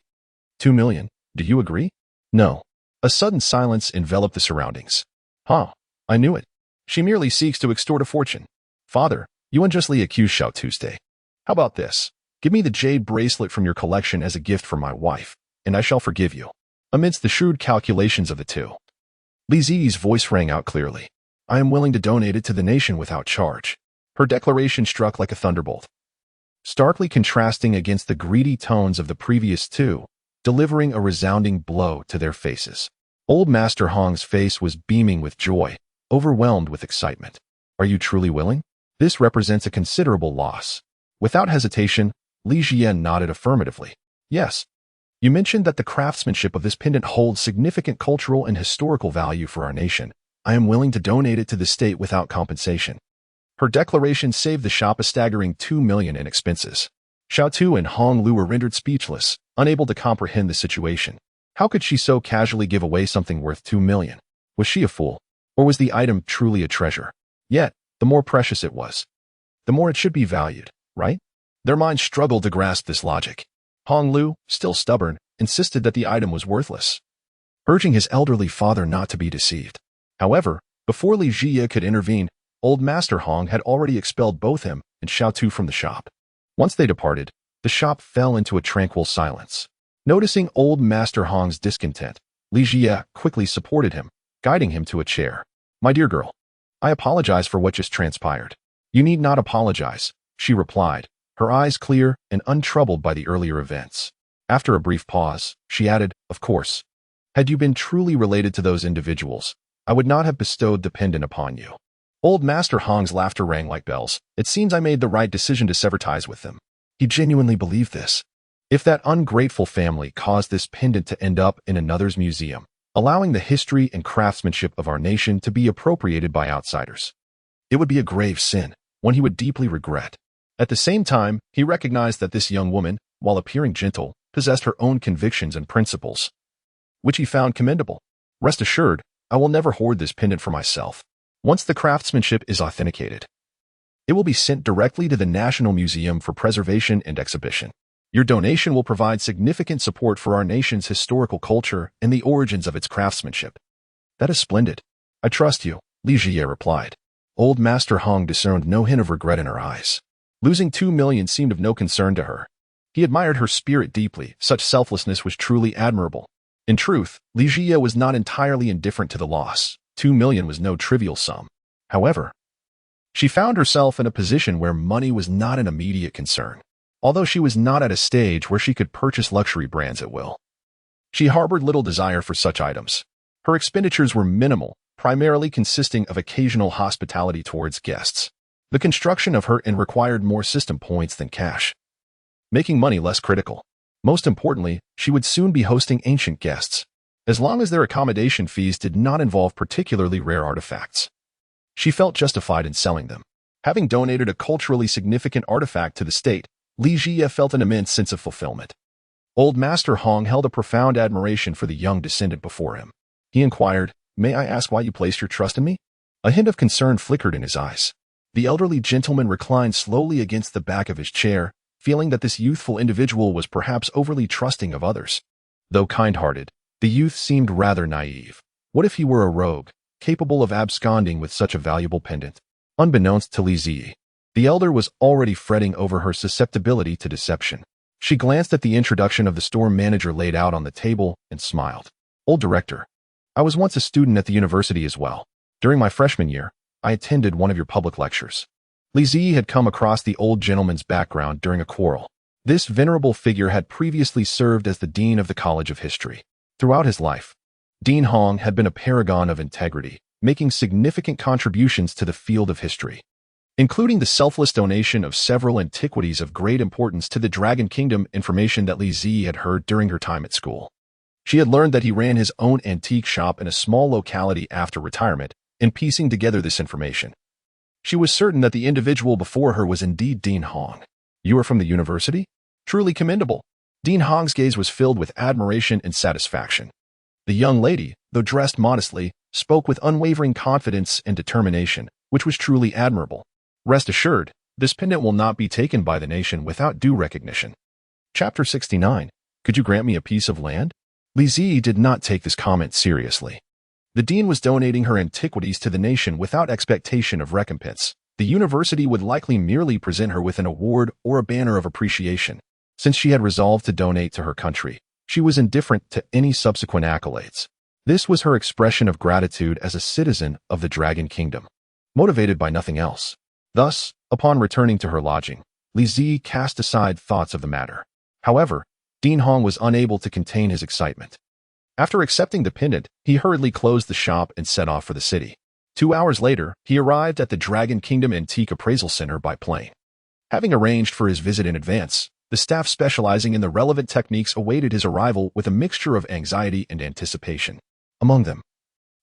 2 million, do you agree? No. A sudden silence enveloped the surroundings. Huh, I knew it. She merely seeks to extort a fortune. Father, you unjustly accuse Xiao Tuesday. How about this? Give me the jade bracelet from your collection as a gift for my wife, and I shall forgive you. Amidst the shrewd calculations of the two, Li Ziyi's voice rang out clearly. I am willing to donate it to the nation without charge. Her declaration struck like a thunderbolt, starkly contrasting against the greedy tones of the previous two, delivering a resounding blow to their faces. Old Master Hong's face was beaming with joy, overwhelmed with excitement. Are you truly willing? This represents a considerable loss. Without hesitation, Li Jian nodded affirmatively. Yes. You mentioned that the craftsmanship of this pendant holds significant cultural and historical value for our nation. I am willing to donate it to the state without compensation. Her declaration saved the shop a staggering 2 million in expenses. Xiao Tu and Hong Lu were rendered speechless, unable to comprehend the situation. How could she so casually give away something worth 2 million? Was she a fool? Or was the item truly a treasure? Yet, the more precious it was, the more it should be valued, right? Their minds struggled to grasp this logic. Hong Lu, still stubborn, insisted that the item was worthless, urging his elderly father not to be deceived. However, before Li Jie could intervene, Old Master Hong had already expelled both him and Xiao Tu from the shop. Once they departed, the shop fell into a tranquil silence. Noticing Old Master Hong's discontent, Li Jie quickly supported him, guiding him to a chair. My dear girl, I apologize for what just transpired. You need not apologize, she replied, her eyes clear and untroubled by the earlier events. After a brief pause, she added, Of course. Had you been truly related to those individuals, I would not have bestowed the pendant upon you. Old Master Hong's laughter rang like bells. It seems I made the right decision to sever ties with them. He genuinely believed this. If that ungrateful family caused this pendant to end up in another's museum, allowing the history and craftsmanship of our nation to be appropriated by outsiders, it would be a grave sin, one he would deeply regret. At the same time, he recognized that this young woman, while appearing gentle, possessed her own convictions and principles, which he found commendable. Rest assured, I will never hoard this pendant for myself. Once the craftsmanship is authenticated, it will be sent directly to the National Museum for preservation and exhibition. Your donation will provide significant support for our nation's historical culture and the origins of its craftsmanship. That is splendid. I trust you, Li Jie replied. Old Master Hong discerned no hint of regret in her eyes. Losing 2 million seemed of no concern to her. He admired her spirit deeply. Such selflessness was truly admirable. In truth, Li Jie was not entirely indifferent to the loss. 2 million was no trivial sum. However, she found herself in a position where money was not an immediate concern, although she was not at a stage where she could purchase luxury brands at will. She harbored little desire for such items. Her expenditures were minimal, primarily consisting of occasional hospitality towards guests. The construction of her inn required more system points than cash, making money less critical. Most importantly, she would soon be hosting ancient guests, as long as their accommodation fees did not involve particularly rare artifacts. She felt justified in selling them. Having donated a culturally significant artifact to the state, Li Jie felt an immense sense of fulfillment. Old Master Hong held a profound admiration for the young descendant before him. He inquired, "May I ask why you placed your trust in me?" A hint of concern flickered in his eyes. The elderly gentleman reclined slowly against the back of his chair, feeling that this youthful individual was perhaps overly trusting of others. Though kind-hearted, the youth seemed rather naive. What if he were a rogue, capable of absconding with such a valuable pendant? Unbeknownst to Li Jie, the elder was already fretting over her susceptibility to deception. She glanced at the introduction of the store manager laid out on the table and smiled. "Old director, I was once a student at the university as well. During my freshman year, I attended one of your public lectures." Li Jie had come across the old gentleman's background during a quarrel. This venerable figure had previously served as the dean of the College of History. Throughout his life, Dean Hong had been a paragon of integrity, making significant contributions to the field of history, including the selfless donation of several antiquities of great importance to the Dragon Kingdom, information that Li Jie had heard during her time at school. She had learned that he ran his own antique shop in a small locality after retirement, and piecing together this information, she was certain that the individual before her was indeed Dean Hong. "You are from the university? Truly commendable." Dean Hong's gaze was filled with admiration and satisfaction. The young lady, though dressed modestly, spoke with unwavering confidence and determination, which was truly admirable. "Rest assured, this pendant will not be taken by the nation without due recognition." Chapter 69. Could you grant me a piece of land? Li Jie did not take this comment seriously. The dean was donating her antiquities to the nation without expectation of recompense. The university would likely merely present her with an award or a banner of appreciation. Since she had resolved to donate to her country, she was indifferent to any subsequent accolades. This was her expression of gratitude as a citizen of the Dragon Kingdom, motivated by nothing else. Thus, upon returning to her lodging, Li Jie cast aside thoughts of the matter. However, Dean Hong was unable to contain his excitement. After accepting the pendant, he hurriedly closed the shop and set off for the city. 2 hours later, he arrived at the Dragon Kingdom Antique Appraisal Center by plane. Having arranged for his visit in advance, the staff specializing in the relevant techniques awaited his arrival with a mixture of anxiety and anticipation. Among them,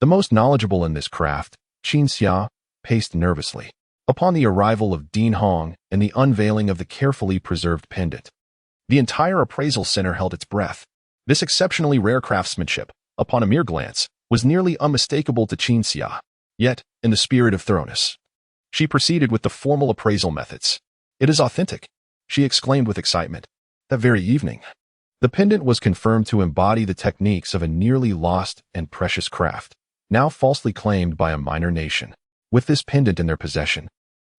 the most knowledgeable in this craft, Qin Xia, paced nervously upon the arrival of Dean Hong and the unveiling of the carefully preserved pendant. The entire appraisal center held its breath. This exceptionally rare craftsmanship, upon a mere glance, was nearly unmistakable to Qin Xia. Yet, in the spirit of thoroughness, she proceeded with the formal appraisal methods. "It is authentic," she exclaimed with excitement. That very evening, the pendant was confirmed to embody the techniques of a nearly lost and precious craft, now falsely claimed by a minor nation. With this pendant in their possession,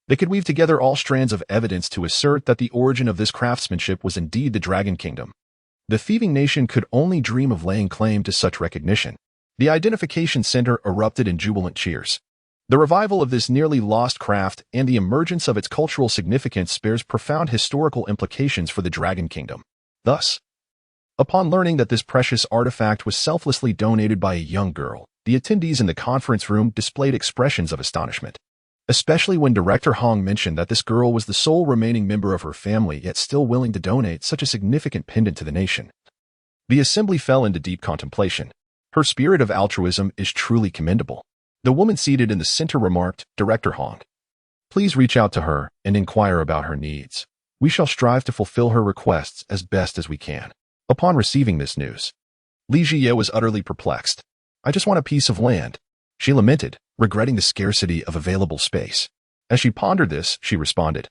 they could weave together all strands of evidence to assert that the origin of this craftsmanship was indeed the Dragon Kingdom. The thieving nation could only dream of laying claim to such recognition. The identification center erupted in jubilant cheers. The revival of this nearly lost craft and the emergence of its cultural significance bears profound historical implications for the Dragon Kingdom. Thus, Upon learning that this precious artifact was selflessly donated by a young girl, the attendees in the conference room displayed expressions of astonishment, especially when Director Hong mentioned that this girl was the sole remaining member of her family yet still willing to donate such a significant pendant to the nation. The assembly fell into deep contemplation. Her spirit of altruism is truly commendable. The woman seated in the center remarked, Director Hong, please reach out to her and inquire about her needs. We shall strive to fulfill her requests as best as we can. Upon receiving this news, Li Jie was utterly perplexed. I just want a piece of land, she lamented, regretting the scarcity of available space. As she pondered this, she responded,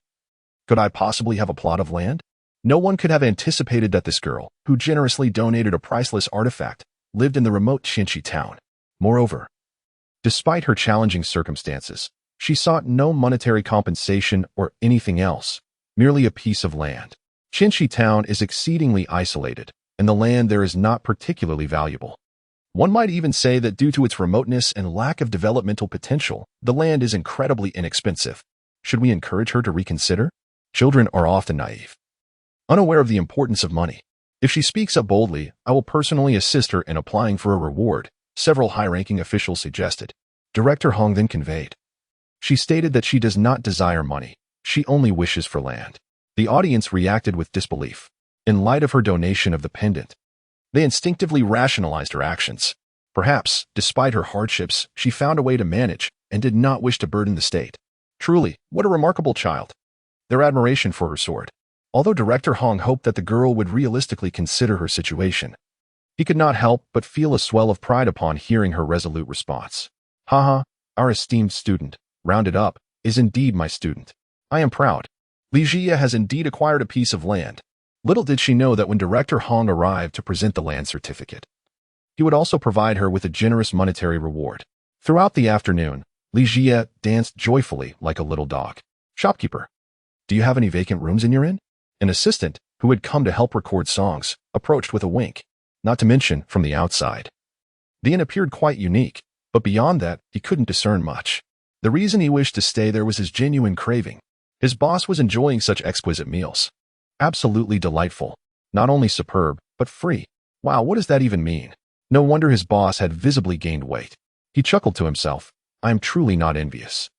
could I possibly have a plot of land? No one could have anticipated that this girl, who generously donated a priceless artifact, lived in the remote Qinshi town. Moreover, despite her challenging circumstances, she sought no monetary compensation or anything else, merely a piece of land. Qinshi town is exceedingly isolated, and the land there is not particularly valuable. One might even say that due to its remoteness and lack of developmental potential, the land is incredibly inexpensive. Should we encourage her to reconsider? Children are often naive, unaware of the importance of money. If she speaks up boldly, I will personally assist her in applying for a reward, several high-ranking officials suggested. Director Hong then conveyed. She stated that she does not desire money. She only wishes for land. The audience reacted with disbelief. In light of her donation of the pendant, they instinctively rationalized her actions. Perhaps, despite her hardships, she found a way to manage and did not wish to burden the state. Truly, what a remarkable child. Their admiration for her soared. Although Director Hong hoped that the girl would realistically consider her situation, he could not help but feel a swell of pride upon hearing her resolute response. Haha, our esteemed student, rounded up, is indeed my student. I am proud. Li Jie has indeed acquired a piece of land. Little did she know that when Director Hong arrived to present the land certificate, he would also provide her with a generous monetary reward. Throughout the afternoon, Li Jie danced joyfully like a little dog. Shopkeeper, do you have any vacant rooms in your inn? An assistant, who had come to help record songs, approached with a wink, not to mention from the outside. The inn appeared quite unique, but beyond that, he couldn't discern much. The reason he wished to stay there was his genuine craving. His boss was enjoying such exquisite meals. Absolutely delightful. Not only superb, but free. Wow, what does that even mean? No wonder his boss had visibly gained weight. He chuckled to himself. I am truly not envious.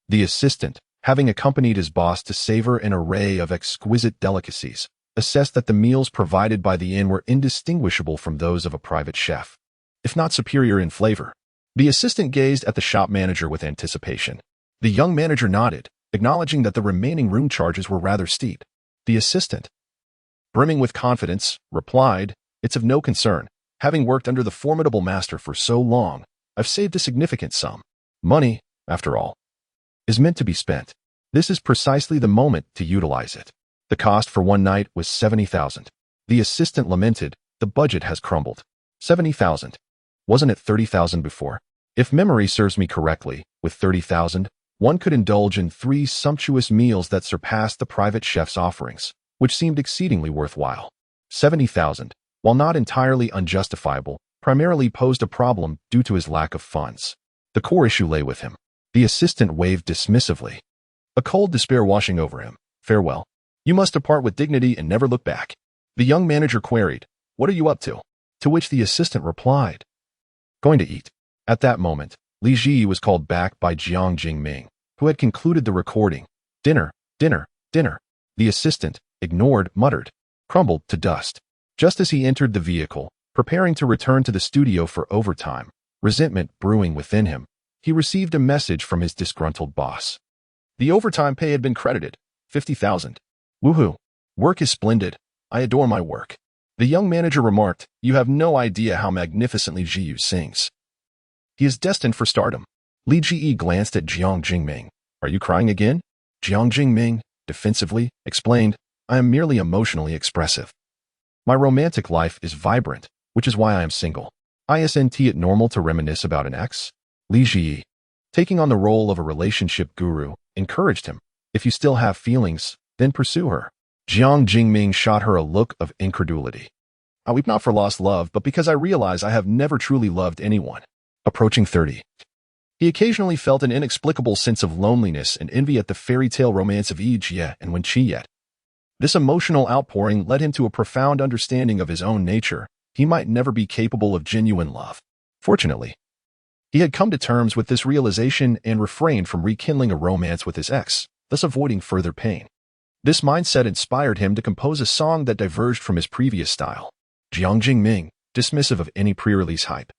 The assistant, having accompanied his boss to savor an array of exquisite delicacies, assessed that the meals provided by the inn were indistinguishable from those of a private chef, if not superior in flavor. The assistant gazed at the shop manager with anticipation. The young manager nodded, acknowledging that the remaining room charges were rather steep. The assistant, brimming with confidence, replied, It's of no concern. Having worked under the formidable master for so long, I've saved a significant sum. Money, after all, is meant to be spent. This is precisely the moment to utilize it. The cost for one night was 70,000. The assistant lamented, the budget has crumbled. 70,000. Wasn't it 30,000 before? If memory serves me correctly, with 30,000, one could indulge in 3 sumptuous meals that surpassed the private chef's offerings, which seemed exceedingly worthwhile. 70,000, while not entirely unjustifiable, primarily posed a problem due to his lack of funds. The core issue lay with him. The assistant waved dismissively, a cold despair washing over him. Farewell. You must depart with dignity and never look back. The young manager queried, What are you up to? To which the assistant replied, Going to eat. At that moment, Li Ji was called back by Jiang Jingming, who had concluded the recording. Dinner, dinner, dinner. The assistant, ignored, muttered, crumbled to dust. Just as he entered the vehicle, preparing to return to the studio for overtime, resentment brewing within him, he received a message from his disgruntled boss. The overtime pay had been credited, 50,000. Woohoo! Work is splendid. I adore my work. The young manager remarked, You have no idea how magnificently Jiyu sings. He is destined for stardom. Li Ji glanced at Jiang Jingming. Are you crying again? Jiang Jingming, defensively, explained, I am merely emotionally expressive. My romantic life is vibrant, which is why I am single. Isn't it normal to reminisce about an ex? Li Ji, taking on the role of a relationship guru, encouraged him. If you still have feelings, then pursue her. Jiang Jingming shot her a look of incredulity. I weep not for lost love, but because I realize I have never truly loved anyone. Approaching 30. He occasionally felt an inexplicable sense of loneliness and envy at the fairy tale romance of Yi Jie and Wen Qiyet. This emotional outpouring led him to a profound understanding of his own nature. He might never be capable of genuine love. Fortunately, he had come to terms with this realization and refrained from rekindling a romance with his ex, thus avoiding further pain. This mindset inspired him to compose a song that diverged from his previous style. Jiang Jingming, dismissive of any pre-release hype,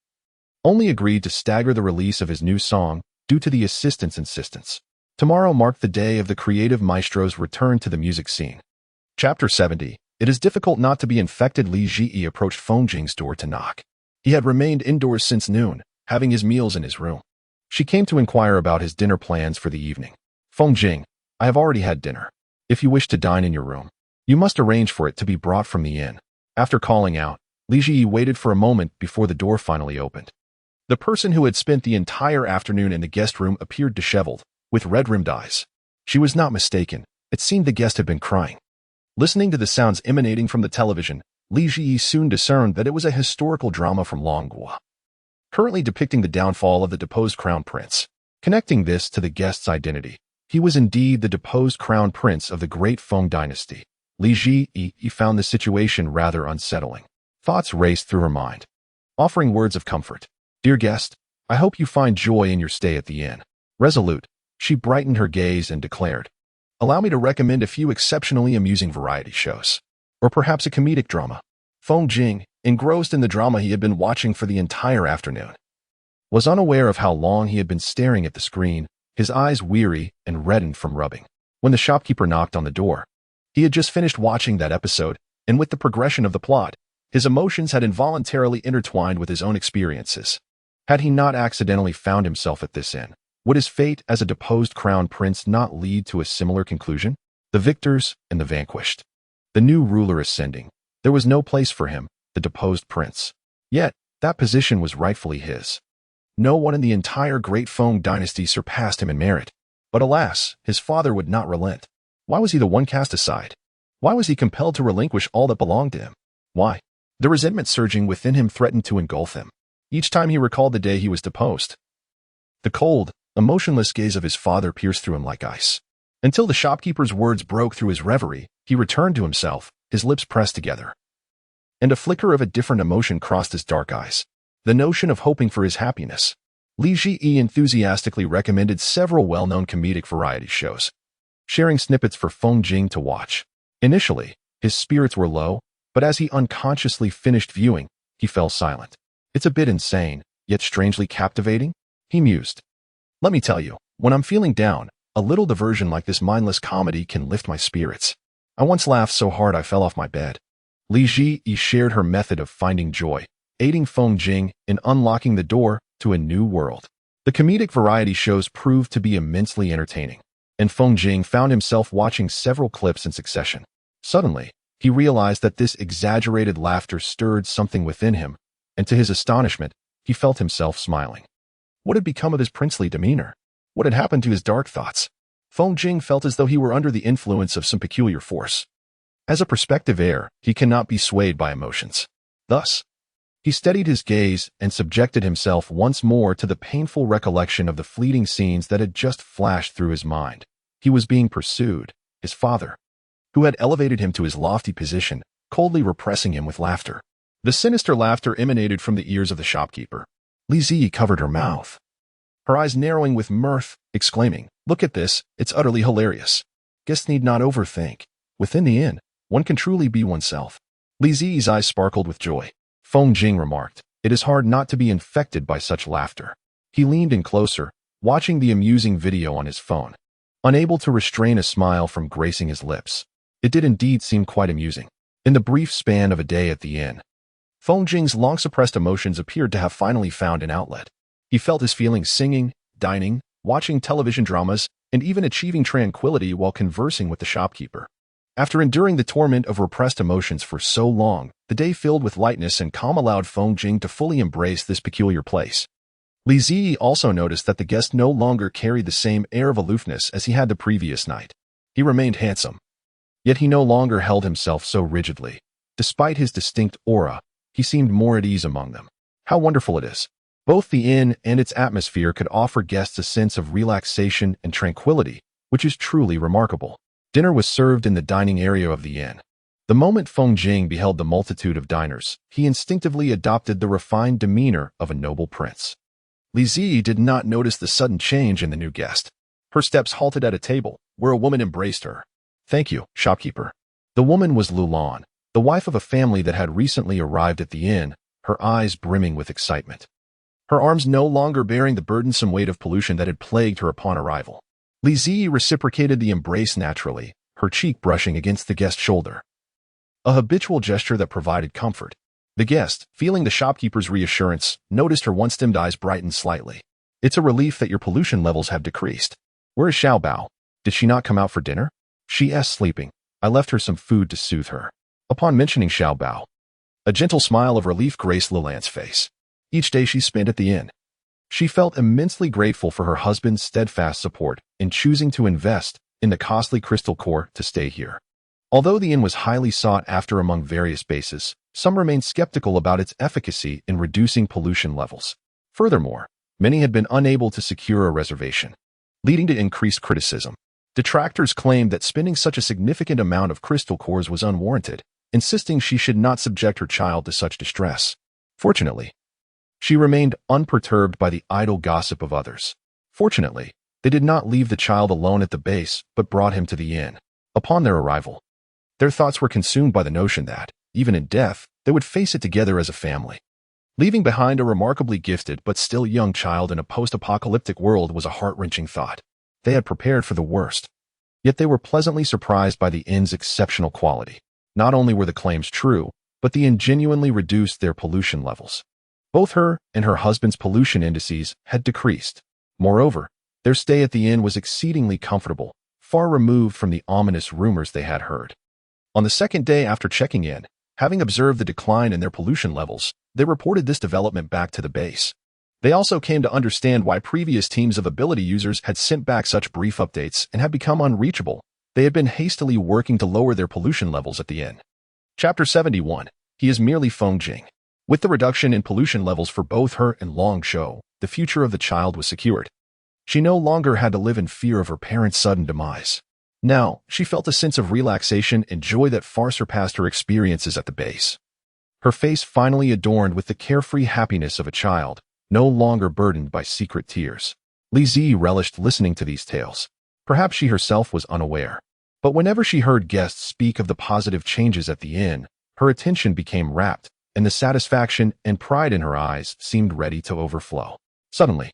only agreed to stagger the release of his new song due to the assistant's insistence. Tomorrow marked the day of the creative maestro's return to the music scene. Chapter 70. It is difficult not to be infected. Li Ji approached Feng Jing's door to knock. He had remained indoors since noon, having his meals in his room. She came to inquire about his dinner plans for the evening. Feng Jing, I have already had dinner. If you wish to dine in your room, you must arrange for it to be brought from the inn. After calling out, Li Ji waited for a moment before the door finally opened. The person who had spent the entire afternoon in the guest room appeared disheveled, with red-rimmed eyes. She was not mistaken. It seemed the guest had been crying. Listening to the sounds emanating from the television, Li Ji soon discerned that it was a historical drama from Longhua, currently depicting the downfall of the deposed crown prince. Connecting this to the guest's identity, he was indeed the deposed crown prince of the great Feng dynasty. Li Ji found the situation rather unsettling. Thoughts raced through her mind, offering words of comfort. Dear guest, I hope you find joy in your stay at the inn. Resolute, she brightened her gaze and declared, allow me to recommend a few exceptionally amusing variety shows. Or perhaps a comedic drama. Feng Jing, engrossed in the drama he had been watching for the entire afternoon, was unaware of how long he had been staring at the screen, his eyes weary and reddened from rubbing. When the shopkeeper knocked on the door, he had just finished watching that episode, and with the progression of the plot, his emotions had involuntarily intertwined with his own experiences. Had he not accidentally found himself at this inn, would his fate as a deposed crown prince not lead to a similar conclusion? The victors and the vanquished. The new ruler ascending. There was no place for him, the deposed prince. Yet, that position was rightfully his. No one in the entire great Feng dynasty surpassed him in merit. But alas, his father would not relent. Why was he the one cast aside? Why was he compelled to relinquish all that belonged to him? Why? The resentment surging within him threatened to engulf him. Each time he recalled the day he was deposed, the cold, emotionless gaze of his father pierced through him like ice. Until the shopkeeper's words broke through his reverie, he returned to himself, his lips pressed together, and a flicker of a different emotion crossed his dark eyes. The notion of hoping for his happiness. Li Ji enthusiastically recommended several well-known comedic variety shows, sharing snippets for Feng Jing to watch. Initially, his spirits were low, but as he unconsciously finished viewing, he fell silent. It's a bit insane, yet strangely captivating, he mused. Let me tell you, when I'm feeling down, a little diversion like this mindless comedy can lift my spirits. I once laughed so hard I fell off my bed. Li Ji shared her method of finding joy, aiding Feng Jing in unlocking the door to a new world. The comedic variety shows proved to be immensely entertaining, and Feng Jing found himself watching several clips in succession. Suddenly, he realized that this exaggerated laughter stirred something within him, and to his astonishment, he felt himself smiling. What had become of his princely demeanor? What had happened to his dark thoughts? Feng Jing felt as though he were under the influence of some peculiar force. As a perspective heir, he cannot be swayed by emotions. Thus, he steadied his gaze and subjected himself once more to the painful recollection of the fleeting scenes that had just flashed through his mind. He was being pursued, his father, who had elevated him to his lofty position, coldly repressing him with laughter. The sinister laughter emanated from the ears of the shopkeeper. Li Ji covered her mouth, her eyes narrowing with mirth, exclaiming, "Look at this, it's utterly hilarious. Guests need not overthink. Within the inn, one can truly be oneself." Li Zi's eyes sparkled with joy. Feng Jing remarked, "It is hard not to be infected by such laughter." He leaned in closer, watching the amusing video on his phone, unable to restrain a smile from gracing his lips. It did indeed seem quite amusing. In the brief span of a day at the inn, Feng Jing's long-suppressed emotions appeared to have finally found an outlet. He felt his feelings singing, dining, watching television dramas, and even achieving tranquility while conversing with the shopkeeper. After enduring the torment of repressed emotions for so long, the day filled with lightness and calm allowed Feng Jing to fully embrace this peculiar place. Li Zi also noticed that the guest no longer carried the same air of aloofness as he had the previous night. He remained handsome, yet he no longer held himself so rigidly. Despite his distinct aura, he seemed more at ease among them. How wonderful it is. Both the inn and its atmosphere could offer guests a sense of relaxation and tranquility, which is truly remarkable. Dinner was served in the dining area of the inn. The moment Feng Jing beheld the multitude of diners, he instinctively adopted the refined demeanor of a noble prince. Li Ziyi did not notice the sudden change in the new guest. Her steps halted at a table, where a woman embraced her. "Thank you, shopkeeper." The woman was Lulan, the wife of a family that had recently arrived at the inn, her eyes brimming with excitement. Her arms no longer bearing the burdensome weight of pollution that had plagued her upon arrival. Li Ziyi reciprocated the embrace naturally, her cheek brushing against the guest's shoulder. A habitual gesture that provided comfort. The guest, feeling the shopkeeper's reassurance, noticed her once-dimmed eyes brighten slightly. "It's a relief that your pollution levels have decreased. Where is Xiaobao? Did she not come out for dinner?" She asked, sleeping. "I left her some food to soothe her." Upon mentioning Xiaobao, a gentle smile of relief graced Lulan's face. Each day she spent at the inn, she felt immensely grateful for her husband's steadfast support in choosing to invest in the costly crystal core to stay here. Although the inn was highly sought after among various bases, some remained skeptical about its efficacy in reducing pollution levels. Furthermore, many had been unable to secure a reservation, leading to increased criticism. Detractors claimed that spending such a significant amount of crystal cores was unwarranted, insisting she should not subject her child to such distress. Fortunately, she remained unperturbed by the idle gossip of others. Fortunately, they did not leave the child alone at the base, but brought him to the inn. Upon their arrival, their thoughts were consumed by the notion that, even in death, they would face it together as a family. Leaving behind a remarkably gifted but still young child in a post-apocalyptic world was a heart-wrenching thought. They had prepared for the worst. Yet they were pleasantly surprised by the inn's exceptional quality. Not only were the claims true, but the inn genuinely reduced their pollution levels. Both her and her husband's pollution indices had decreased. Moreover, their stay at the inn was exceedingly comfortable, far removed from the ominous rumors they had heard. On the second day after checking in, having observed the decline in their pollution levels, they reported this development back to the base. They also came to understand why previous teams of ability users had sent back such brief updates and had become unreachable. They had been hastily working to lower their pollution levels at the inn. Chapter 71. He is merely Feng Jing. With the reduction in pollution levels for both her and Long Shou, the future of the child was secured. She no longer had to live in fear of her parents' sudden demise. Now, she felt a sense of relaxation and joy that far surpassed her experiences at the base. Her face finally adorned with the carefree happiness of a child, no longer burdened by secret tears. Li Ziyi relished listening to these tales. Perhaps she herself was unaware. But whenever she heard guests speak of the positive changes at the inn, her attention became rapt, and the satisfaction and pride in her eyes seemed ready to overflow. Suddenly,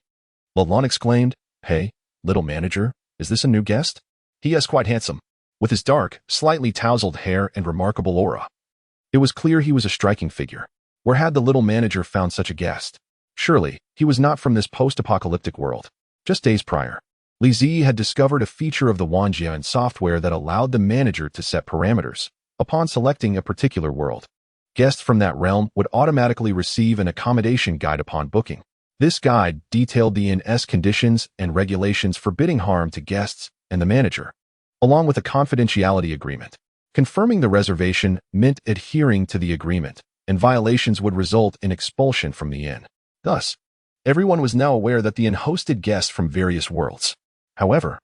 Lalon exclaimed, "Hey, little manager, is this a new guest?" He is quite handsome, with his dark, slightly tousled hair and remarkable aura. It was clear he was a striking figure. Where had the little manager found such a guest? Surely, he was not from this post-apocalyptic world. Just days prior, Li Ziyi had discovered a feature of the Wanjian software that allowed the manager to set parameters. Upon selecting a particular world, guests from that realm would automatically receive an accommodation guide upon booking. This guide detailed the inn's conditions and regulations forbidding harm to guests and the manager, along with a confidentiality agreement. Confirming the reservation meant adhering to the agreement, and violations would result in expulsion from the inn. Thus, everyone was now aware that the inn hosted guests from various worlds. However,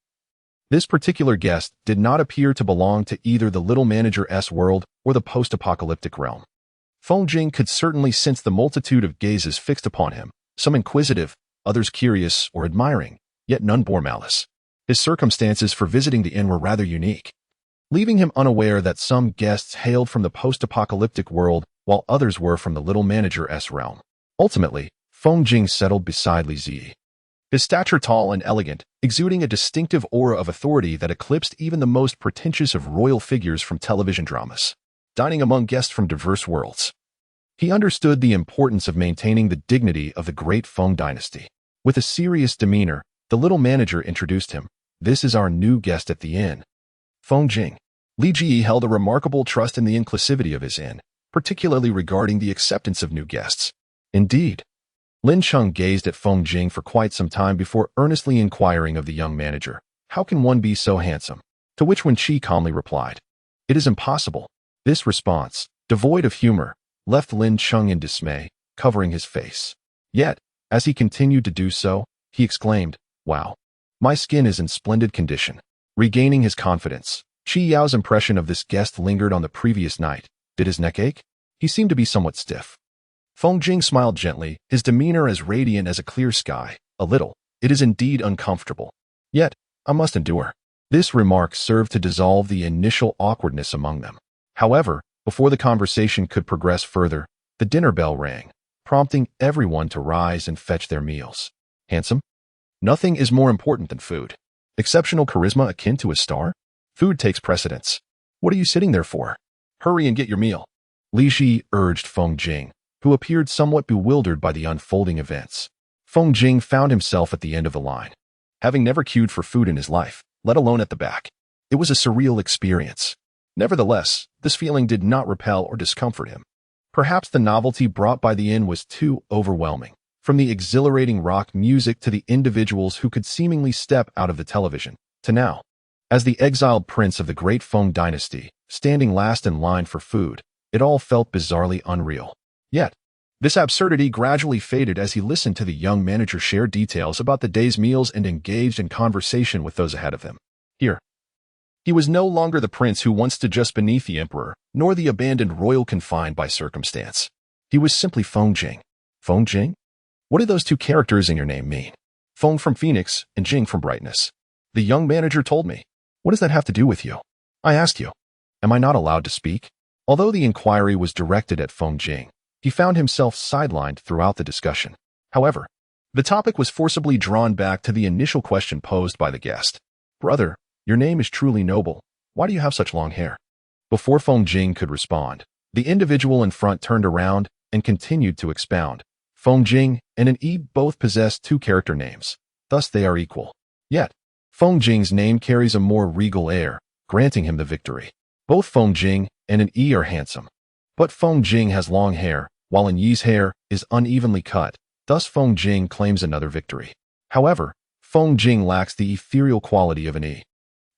this particular guest did not appear to belong to either the little manager's world or the post-apocalyptic realm. Feng Jing could certainly sense the multitude of gazes fixed upon him, some inquisitive, others curious or admiring, yet none bore malice. His circumstances for visiting the inn were rather unique, leaving him unaware that some guests hailed from the post-apocalyptic world while others were from the little manager's realm. Ultimately, Feng Jing settled beside Li Ziyi. His stature tall and elegant, exuding a distinctive aura of authority that eclipsed even the most pretentious of royal figures from television dramas. Dining among guests from diverse worlds, he understood the importance of maintaining the dignity of the great Feng dynasty. With a serious demeanor, the little manager introduced him. "This is our new guest at the inn, Feng Jing." Li Ziyi held a remarkable trust in the inclusivity of his inn, particularly regarding the acceptance of new guests. Indeed, Lin Cheng gazed at Feng Jing for quite some time before earnestly inquiring of the young manager, "How can one be so handsome?" To which Wen Qi calmly replied, "It is impossible." This response, devoid of humor, left Lin Cheng in dismay, covering his face. Yet, as he continued to do so, he exclaimed, "Wow, my skin is in splendid condition." Regaining his confidence, Qi Yao's impression of this guest lingered on the previous night. Did his neck ache? He seemed to be somewhat stiff. Feng Jing smiled gently, his demeanor as radiant as a clear sky. A little. It is indeed uncomfortable. Yet, I must endure. This remark served to dissolve the initial awkwardness among them. However, before the conversation could progress further, the dinner bell rang, prompting everyone to rise and fetch their meals. Handsome? Nothing is more important than food. Exceptional charisma akin to a star? Food takes precedence. What are you sitting there for? Hurry and get your meal. Li Shi urged Feng Jing, who appeared somewhat bewildered by the unfolding events. Feng Jing found himself at the end of the line, having never queued for food in his life, let alone at the back. It was a surreal experience. Nevertheless, this feeling did not repel or discomfort him. Perhaps the novelty brought by the inn was too overwhelming, from the exhilarating rock music to the individuals who could seemingly step out of the television, to now, as the exiled prince of the great Feng dynasty, standing last in line for food, it all felt bizarrely unreal. Yet, this absurdity gradually faded as he listened to the young manager share details about the day's meals and engaged in conversation with those ahead of him. Here, he was no longer the prince who once stood just beneath the emperor, nor the abandoned royal confined by circumstance. He was simply Feng Jing. Feng Jing? What do those two characters in your name mean? Feng from Phoenix and Jing from Brightness. The young manager told me. What does that have to do with you? I asked you. Am I not allowed to speak? Although the inquiry was directed at Feng Jing, he found himself sidelined throughout the discussion. However, the topic was forcibly drawn back to the initial question posed by the guest. Brother, your name is truly noble. Why do you have such long hair? Before Feng Jing could respond, the individual in front turned around and continued to expound. Feng Jing and an E both possess two character names, thus they are equal. Yet, Feng Jing's name carries a more regal air, granting him the victory. Both Feng Jing and an E are handsome. But Feng Jing has long hair, while an Yi's hair is unevenly cut, thus Feng Jing claims another victory. However, Feng Jing lacks the ethereal quality of an E,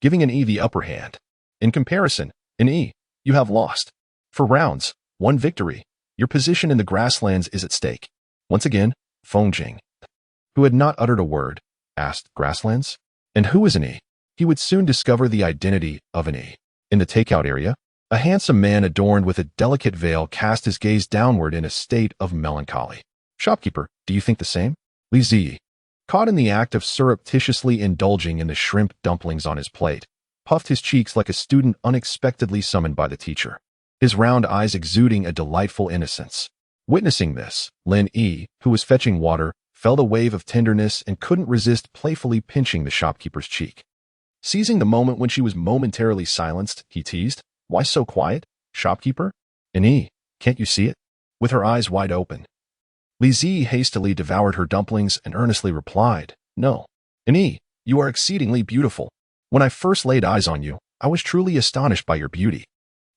giving an E the upper hand. In comparison, an E, you have lost. For rounds, one victory, your position in the grasslands is at stake. Once again, Feng Jing, who had not uttered a word, asked, Grasslands? And who is an E? He would soon discover the identity of an E. In the takeout area, a handsome man adorned with a delicate veil cast his gaze downward in a state of melancholy. Shopkeeper, do you think the same? Li Zi, caught in the act of surreptitiously indulging in the shrimp dumplings on his plate, puffed his cheeks like a student unexpectedly summoned by the teacher, his round eyes exuding a delightful innocence. Witnessing this, Lin Yi, who was fetching water, felt a wave of tenderness and couldn't resist playfully pinching the shopkeeper's cheek. Seizing the moment when she was momentarily silenced, he teased, Why so quiet, shopkeeper? And E, can't you see it? With her eyes wide open. Li Zi hastily devoured her dumplings and earnestly replied, No. And E, you are exceedingly beautiful. When I first laid eyes on you, I was truly astonished by your beauty.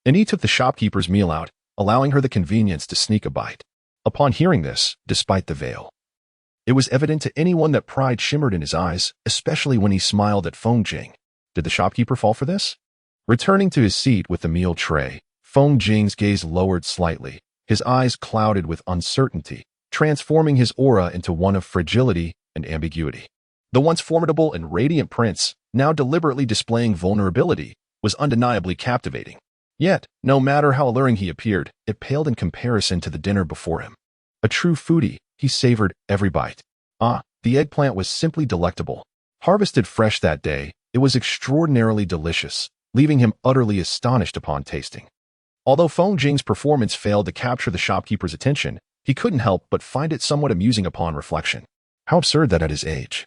And E took the shopkeeper's meal out, allowing her the convenience to sneak a bite. Upon hearing this, despite the veil, it was evident to anyone that pride shimmered in his eyes, especially when he smiled at Feng Jing. Did the shopkeeper fall for this? Returning to his seat with the meal tray, Feng Jing's gaze lowered slightly, his eyes clouded with uncertainty, transforming his aura into one of fragility and ambiguity. The once formidable and radiant prince, now deliberately displaying vulnerability, was undeniably captivating. Yet, no matter how alluring he appeared, it paled in comparison to the dinner before him. A true foodie, he savored every bite. The eggplant was simply delectable. Harvested fresh that day, it was extraordinarily delicious, leaving him utterly astonished upon tasting. Although Feng Jing's performance failed to capture the shopkeeper's attention, he couldn't help but find it somewhat amusing upon reflection. How absurd that at his age,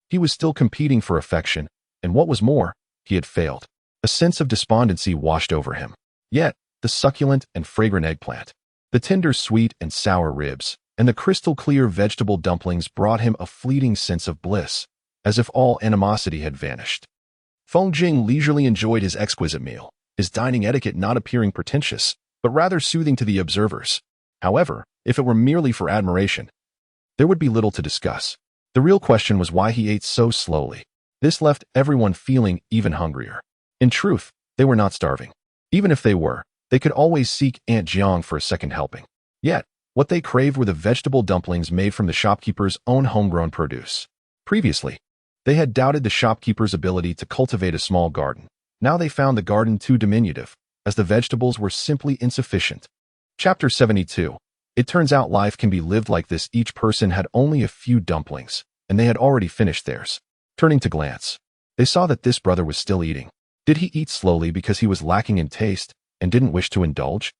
he was still competing for affection, and what was more, he had failed. A sense of despondency washed over him. Yet, the succulent and fragrant eggplant, the tender sweet and sour ribs, and the crystal-clear vegetable dumplings brought him a fleeting sense of bliss, as if all animosity had vanished. Feng Jing leisurely enjoyed his exquisite meal, his dining etiquette not appearing pretentious, but rather soothing to the observers. However, if it were merely for admiration, there would be little to discuss. The real question was why he ate so slowly. This left everyone feeling even hungrier. In truth, they were not starving. Even if they were, they could always seek Aunt Jiang for a second helping. Yet, what they craved were the vegetable dumplings made from the shopkeeper's own homegrown produce. Previously, they had doubted the shopkeeper's ability to cultivate a small garden, Now they found the garden too diminutive, as the vegetables were simply insufficient. Chapter 72. It turns out life can be lived like this. Each person had only a few dumplings, and they had already finished theirs. Turning to glance, they saw that this brother was still eating. Did he eat slowly because he was lacking in taste and didn't wish to indulge?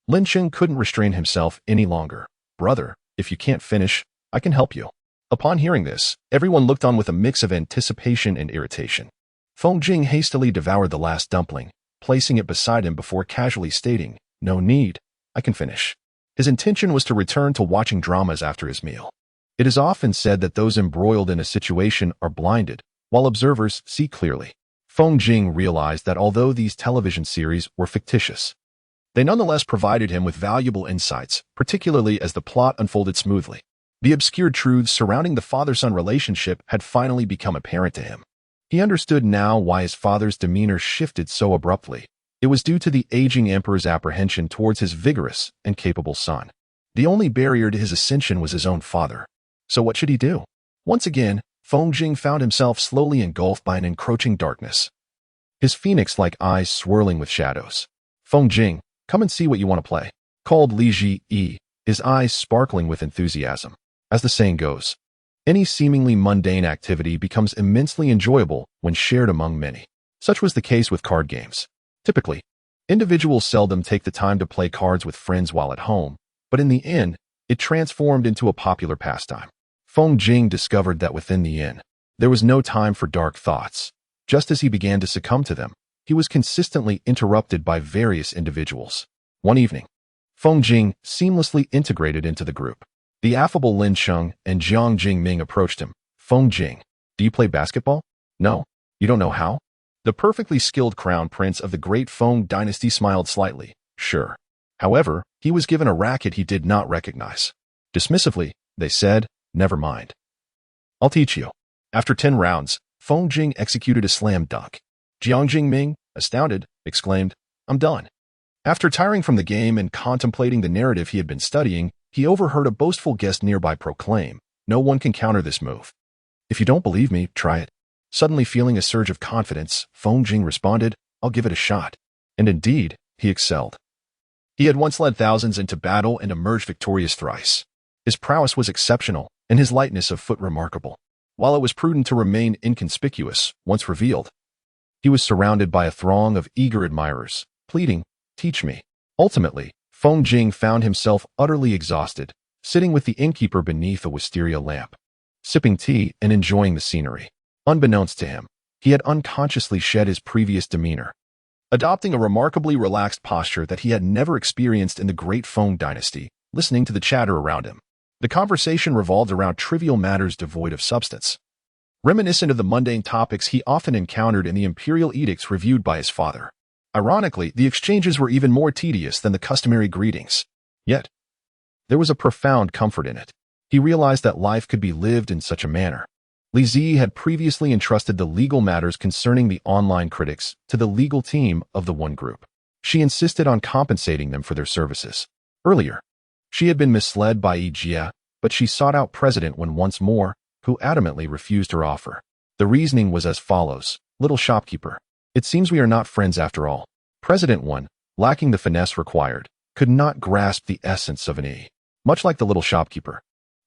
Lin Cheng couldn't restrain himself any longer. Brother, if you can't finish, I can help you. Upon hearing this, everyone looked on with a mix of anticipation and irritation. Feng Jing hastily devoured the last dumpling, placing it beside him before casually stating, "No need, I can finish." His intention was to return to watching dramas after his meal. It is often said that those embroiled in a situation are blinded, while observers see clearly. Feng Jing realized that although these television series were fictitious, they nonetheless provided him with valuable insights, particularly as the plot unfolded smoothly. The obscure truths surrounding the father-son relationship had finally become apparent to him. He understood now why his father's demeanor shifted so abruptly. It was due to the aging emperor's apprehension towards his vigorous and capable son. The only barrier to his ascension was his own father. So what should he do? Once again, Feng Jing found himself slowly engulfed by an encroaching darkness, his phoenix-like eyes swirling with shadows. "Feng Jing, come and see what you want to play," called Li Ji, his eyes sparkling with enthusiasm. As the saying goes, any seemingly mundane activity becomes immensely enjoyable when shared among many. Such was the case with card games. Typically, individuals seldom take the time to play cards with friends while at home, but in the inn, it transformed into a popular pastime. Feng Jing discovered that within the inn, there was no time for dark thoughts. Just as he began to succumb to them, he was consistently interrupted by various individuals. One evening, Feng Jing seamlessly integrated into the group. The affable Lin Cheng and Jiang Jingming approached him. "Feng Jing, do you play basketball?" "No. You don't know how?" The perfectly skilled crown prince of the great Feng dynasty smiled slightly. "Sure." However, he was given a racket he did not recognize. Dismissively, they said, "Never mind. I'll teach you." After 10 rounds, Feng Jing executed a slam dunk. Jiang Jingming, astounded, exclaimed, "I'm done." After tiring from the game and contemplating the narrative he had been studying, he overheard a boastful guest nearby proclaim, "No one can counter this move. If you don't believe me, try it." Suddenly feeling a surge of confidence, Feng Jing responded, "I'll give it a shot." And indeed, he excelled. He had once led thousands into battle and emerged victorious thrice. His prowess was exceptional, and his lightness of foot remarkable. While it was prudent to remain inconspicuous, once revealed, he was surrounded by a throng of eager admirers, pleading, "Teach me." Ultimately, Feng Jing found himself utterly exhausted, sitting with the innkeeper beneath a wisteria lamp, sipping tea and enjoying the scenery. Unbeknownst to him, he had unconsciously shed his previous demeanor, adopting a remarkably relaxed posture that he had never experienced in the great Feng dynasty, listening to the chatter around him. The conversation revolved around trivial matters devoid of substance, reminiscent of the mundane topics he often encountered in the imperial edicts reviewed by his father. Ironically, the exchanges were even more tedious than the customary greetings. Yet, there was a profound comfort in it. He realized that life could be lived in such a manner. Li Zi had previously entrusted the legal matters concerning the online critics to the legal team of the one group. She insisted on compensating them for their services. Earlier, she had been misled by Yi Jia, but she sought out President Wen once more, who adamantly refused her offer. The reasoning was as follows: "Little shopkeeper, it seems we are not friends after all." President Wen, lacking the finesse required, could not grasp the essence of an E. Much like the little shopkeeper,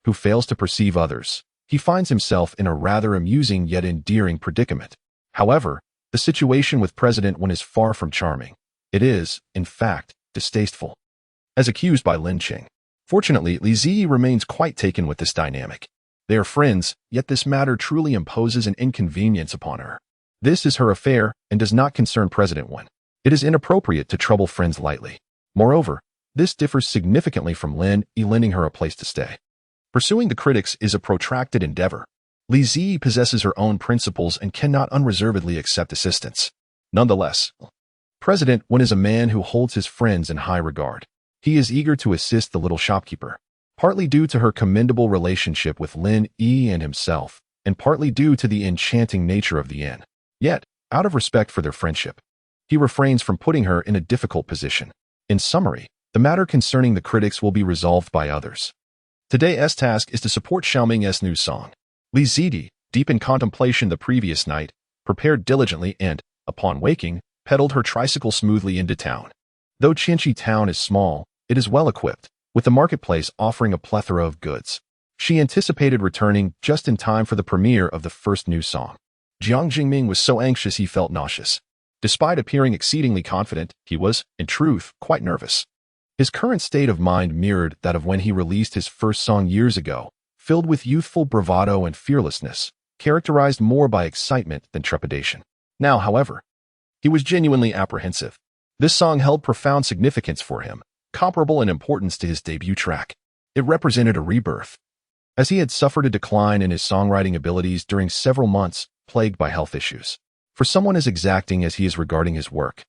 who fails to perceive others, he finds himself in a rather amusing yet endearing predicament. However, the situation with President Wen is far from charming. It is, in fact, distasteful, as accused by Lin Cheng. Fortunately, Li Zi remains quite taken with this dynamic. They are friends, yet this matter truly imposes an inconvenience upon her. This is her affair and does not concern President Wen. It is inappropriate to trouble friends lightly. Moreover, this differs significantly from Lin Yi lending her a place to stay. Pursuing the critics is a protracted endeavor. Li Zi possesses her own principles and cannot unreservedly accept assistance. Nonetheless, President Wen is a man who holds his friends in high regard. He is eager to assist the little shopkeeper, partly due to her commendable relationship with Lin Yi and himself, and partly due to the enchanting nature of the inn. Yet, out of respect for their friendship, he refrains from putting her in a difficult position. In summary, the matter concerning the critics will be resolved by others. Today's task is to support Xiaoming's new song. Li Zidi, deep in contemplation the previous night, prepared diligently and, upon waking, pedaled her tricycle smoothly into town. Though Chinchi town is small, it is well equipped, with the marketplace offering a plethora of goods. She anticipated returning just in time for the premiere of the first new song. Jiang Jingming was so anxious he felt nauseous. Despite appearing exceedingly confident, he was, in truth, quite nervous. His current state of mind mirrored that of when he released his first song years ago, filled with youthful bravado and fearlessness, characterized more by excitement than trepidation. Now, however, he was genuinely apprehensive. This song held profound significance for him, comparable in importance to his debut track. It represented a rebirth. As he had suffered a decline in his songwriting abilities during several months, plagued by health issues. For someone as exacting as he is regarding his work,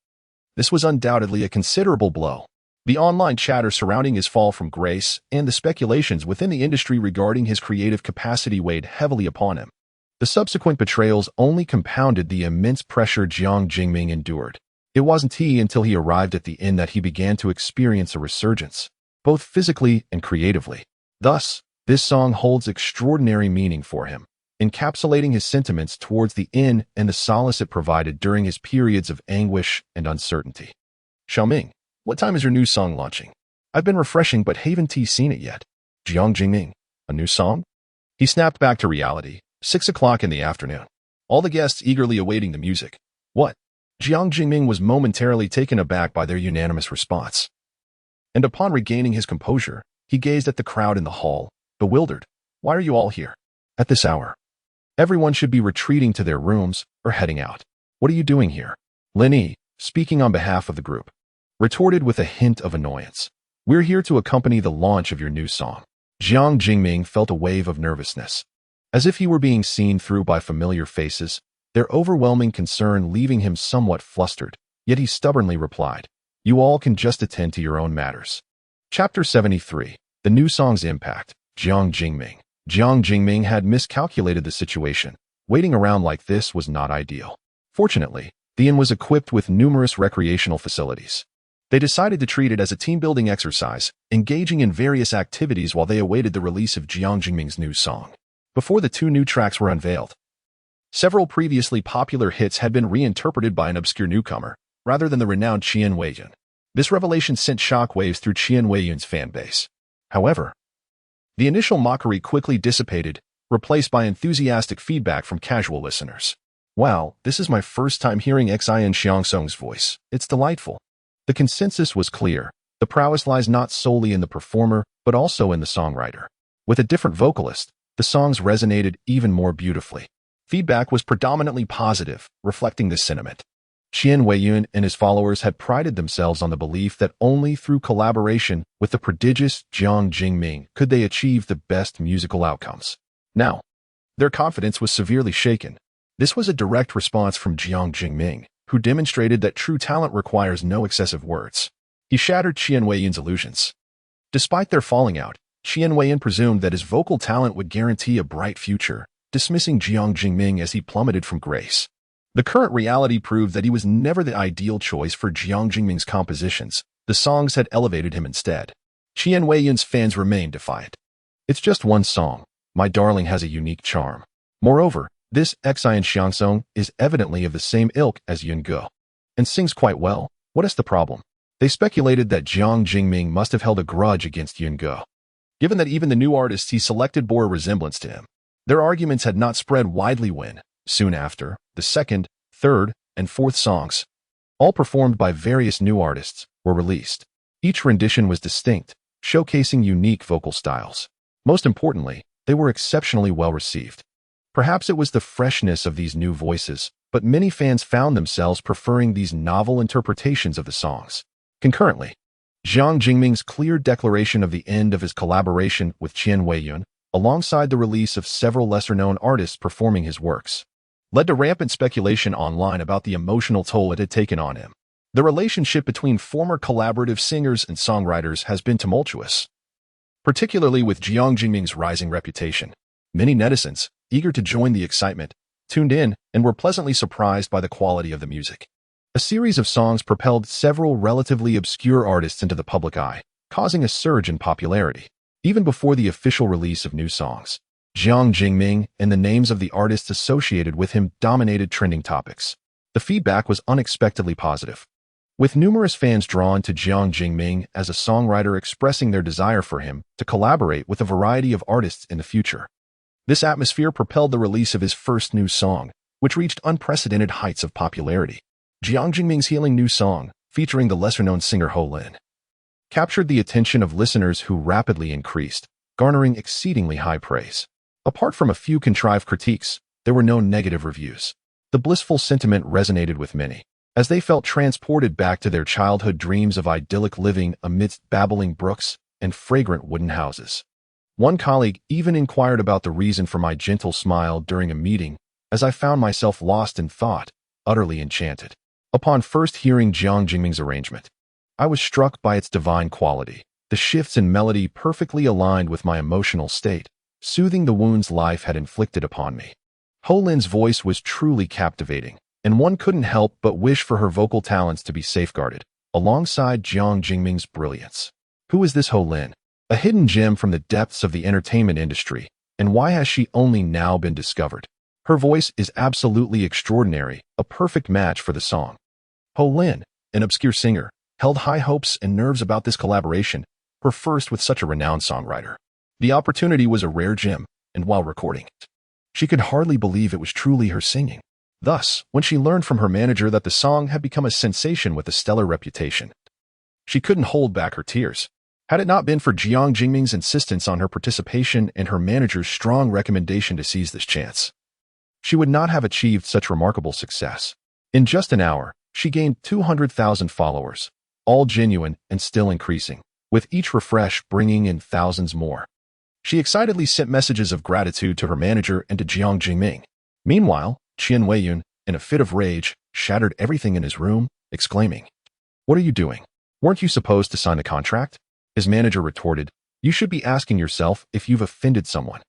this was undoubtedly a considerable blow. The online chatter surrounding his fall from grace and the speculations within the industry regarding his creative capacity weighed heavily upon him. The subsequent betrayals only compounded the immense pressure Jiang Jingming endured. It wasn't until he arrived at the inn that he began to experience a resurgence, both physically and creatively. Thus, this song holds extraordinary meaning for him, encapsulating his sentiments towards the inn and the solace it provided during his periods of anguish and uncertainty. Xiaoming, what time is your new song launching? I've been refreshing but haven't seen it yet. Jiang Jingming, a new song? He snapped back to reality, 6 o'clock in the afternoon. All the guests eagerly awaiting the music. What? Jiang Jingming was momentarily taken aback by their unanimous response. And upon regaining his composure, he gazed at the crowd in the hall, bewildered. Why are you all here? At this hour? Everyone should be retreating to their rooms or heading out. What are you doing here? Lin Yi, speaking on behalf of the group, retorted with a hint of annoyance. We're here to accompany the launch of your new song. Jiang Jingming felt a wave of nervousness. As if he were being seen through by familiar faces, their overwhelming concern leaving him somewhat flustered, yet he stubbornly replied, You all can just attend to your own matters. Chapter 73. The New Song's Impact. Jiang Jingming. Jiang Jingming had miscalculated the situation. Waiting around like this was not ideal. Fortunately, the inn was equipped with numerous recreational facilities. They decided to treat it as a team-building exercise, engaging in various activities while they awaited the release of Jiang Jingming's new song. Before the 2 new tracks were unveiled, several previously popular hits had been reinterpreted by an obscure newcomer, rather than the renowned Qian Weiyun. This revelation sent shockwaves through Qian Weiyun's fanbase. However, the initial mockery quickly dissipated, replaced by enthusiastic feedback from casual listeners. Wow, this is my first time hearing Xian Xiangsong's voice. It's delightful. The consensus was clear. The prowess lies not solely in the performer, but also in the songwriter. With a different vocalist, the songs resonated even more beautifully. Feedback was predominantly positive, reflecting this sentiment. Qian Weiyun and his followers had prided themselves on the belief that only through collaboration with the prodigious Jiang Jingming could they achieve the best musical outcomes. Now, their confidence was severely shaken. This was a direct response from Jiang Jingming, who demonstrated that true talent requires no excessive words. He shattered Qian Weiyun's illusions. Despite their falling out, Qian Weiyun presumed that his vocal talent would guarantee a bright future, dismissing Jiang Jingming as he plummeted from grace. The current reality proved that he was never the ideal choice for Jiang Jingming's compositions. The songs had elevated him instead. Qian Weiyun's fans remained defiant. It's just one song. My darling has a unique charm. Moreover, this Xian Xiangsong is evidently of the same ilk as Yun Ge, and sings quite well. What is the problem? They speculated that Jiang Jingming must have held a grudge against Yun Ge, given that even the new artists he selected bore a resemblance to him. Their arguments had not spread widely when, soon after, the second, third, and fourth songs, all performed by various new artists, were released. Each rendition was distinct, showcasing unique vocal styles. Most importantly, they were exceptionally well received. Perhaps it was the freshness of these new voices, but many fans found themselves preferring these novel interpretations of the songs. Concurrently, Jiang Jingming's clear declaration of the end of his collaboration with Qian Weiyun, alongside the release of several lesser-known artists performing his works, led to rampant speculation online about the emotional toll it had taken on him. The relationship between former collaborative singers and songwriters has been tumultuous, particularly with Jiang Jingming's rising reputation. Many netizens, eager to join the excitement, tuned in and were pleasantly surprised by the quality of the music. A series of songs propelled several relatively obscure artists into the public eye, causing a surge in popularity. Even before the official release of new songs, Jiang Jingming and the names of the artists associated with him dominated trending topics. The feedback was unexpectedly positive, with numerous fans drawn to Jiang Jingming as a songwriter expressing their desire for him to collaborate with a variety of artists in the future. This atmosphere propelled the release of his first new song, which reached unprecedented heights of popularity. Jiang Jingming's healing new song, featuring the lesser-known singer Ho Lin, captured the attention of listeners who rapidly increased, garnering exceedingly high praise. Apart from a few contrived critiques, there were no negative reviews. The blissful sentiment resonated with many, as they felt transported back to their childhood dreams of idyllic living amidst babbling brooks and fragrant wooden houses. One colleague even inquired about the reason for my gentle smile during a meeting, as I found myself lost in thought, utterly enchanted. Upon first hearing Jiang Jingming's arrangement, I was struck by its divine quality. The shifts in melody perfectly aligned with my emotional state, soothing the wounds life had inflicted upon me. Ho Lin's voice was truly captivating, and one couldn't help but wish for her vocal talents to be safeguarded, alongside Jiang Jingming's brilliance. Who is this Ho Lin? A hidden gem from the depths of the entertainment industry, and why has she only now been discovered? Her voice is absolutely extraordinary, a perfect match for the song. Ho Lin, an obscure singer, held high hopes and nerves about this collaboration, her first with such a renowned songwriter. The opportunity was a rare gem, and while recording it, she could hardly believe it was truly her singing. Thus, when she learned from her manager that the song had become a sensation with a stellar reputation, she couldn't hold back her tears. Had it not been for Jiang Jingming's insistence on her participation and her manager's strong recommendation to seize this chance, she would not have achieved such remarkable success. In just an hour, she gained 200,000 followers, all genuine and still increasing, with each refresh bringing in thousands more. She excitedly sent messages of gratitude to her manager and to Jiang Jingming. Meanwhile, Qian Weiyun, in a fit of rage, shattered everything in his room, exclaiming, "What are you doing? Weren't you supposed to sign the contract?" His manager retorted, "You should be asking yourself if you've offended someone."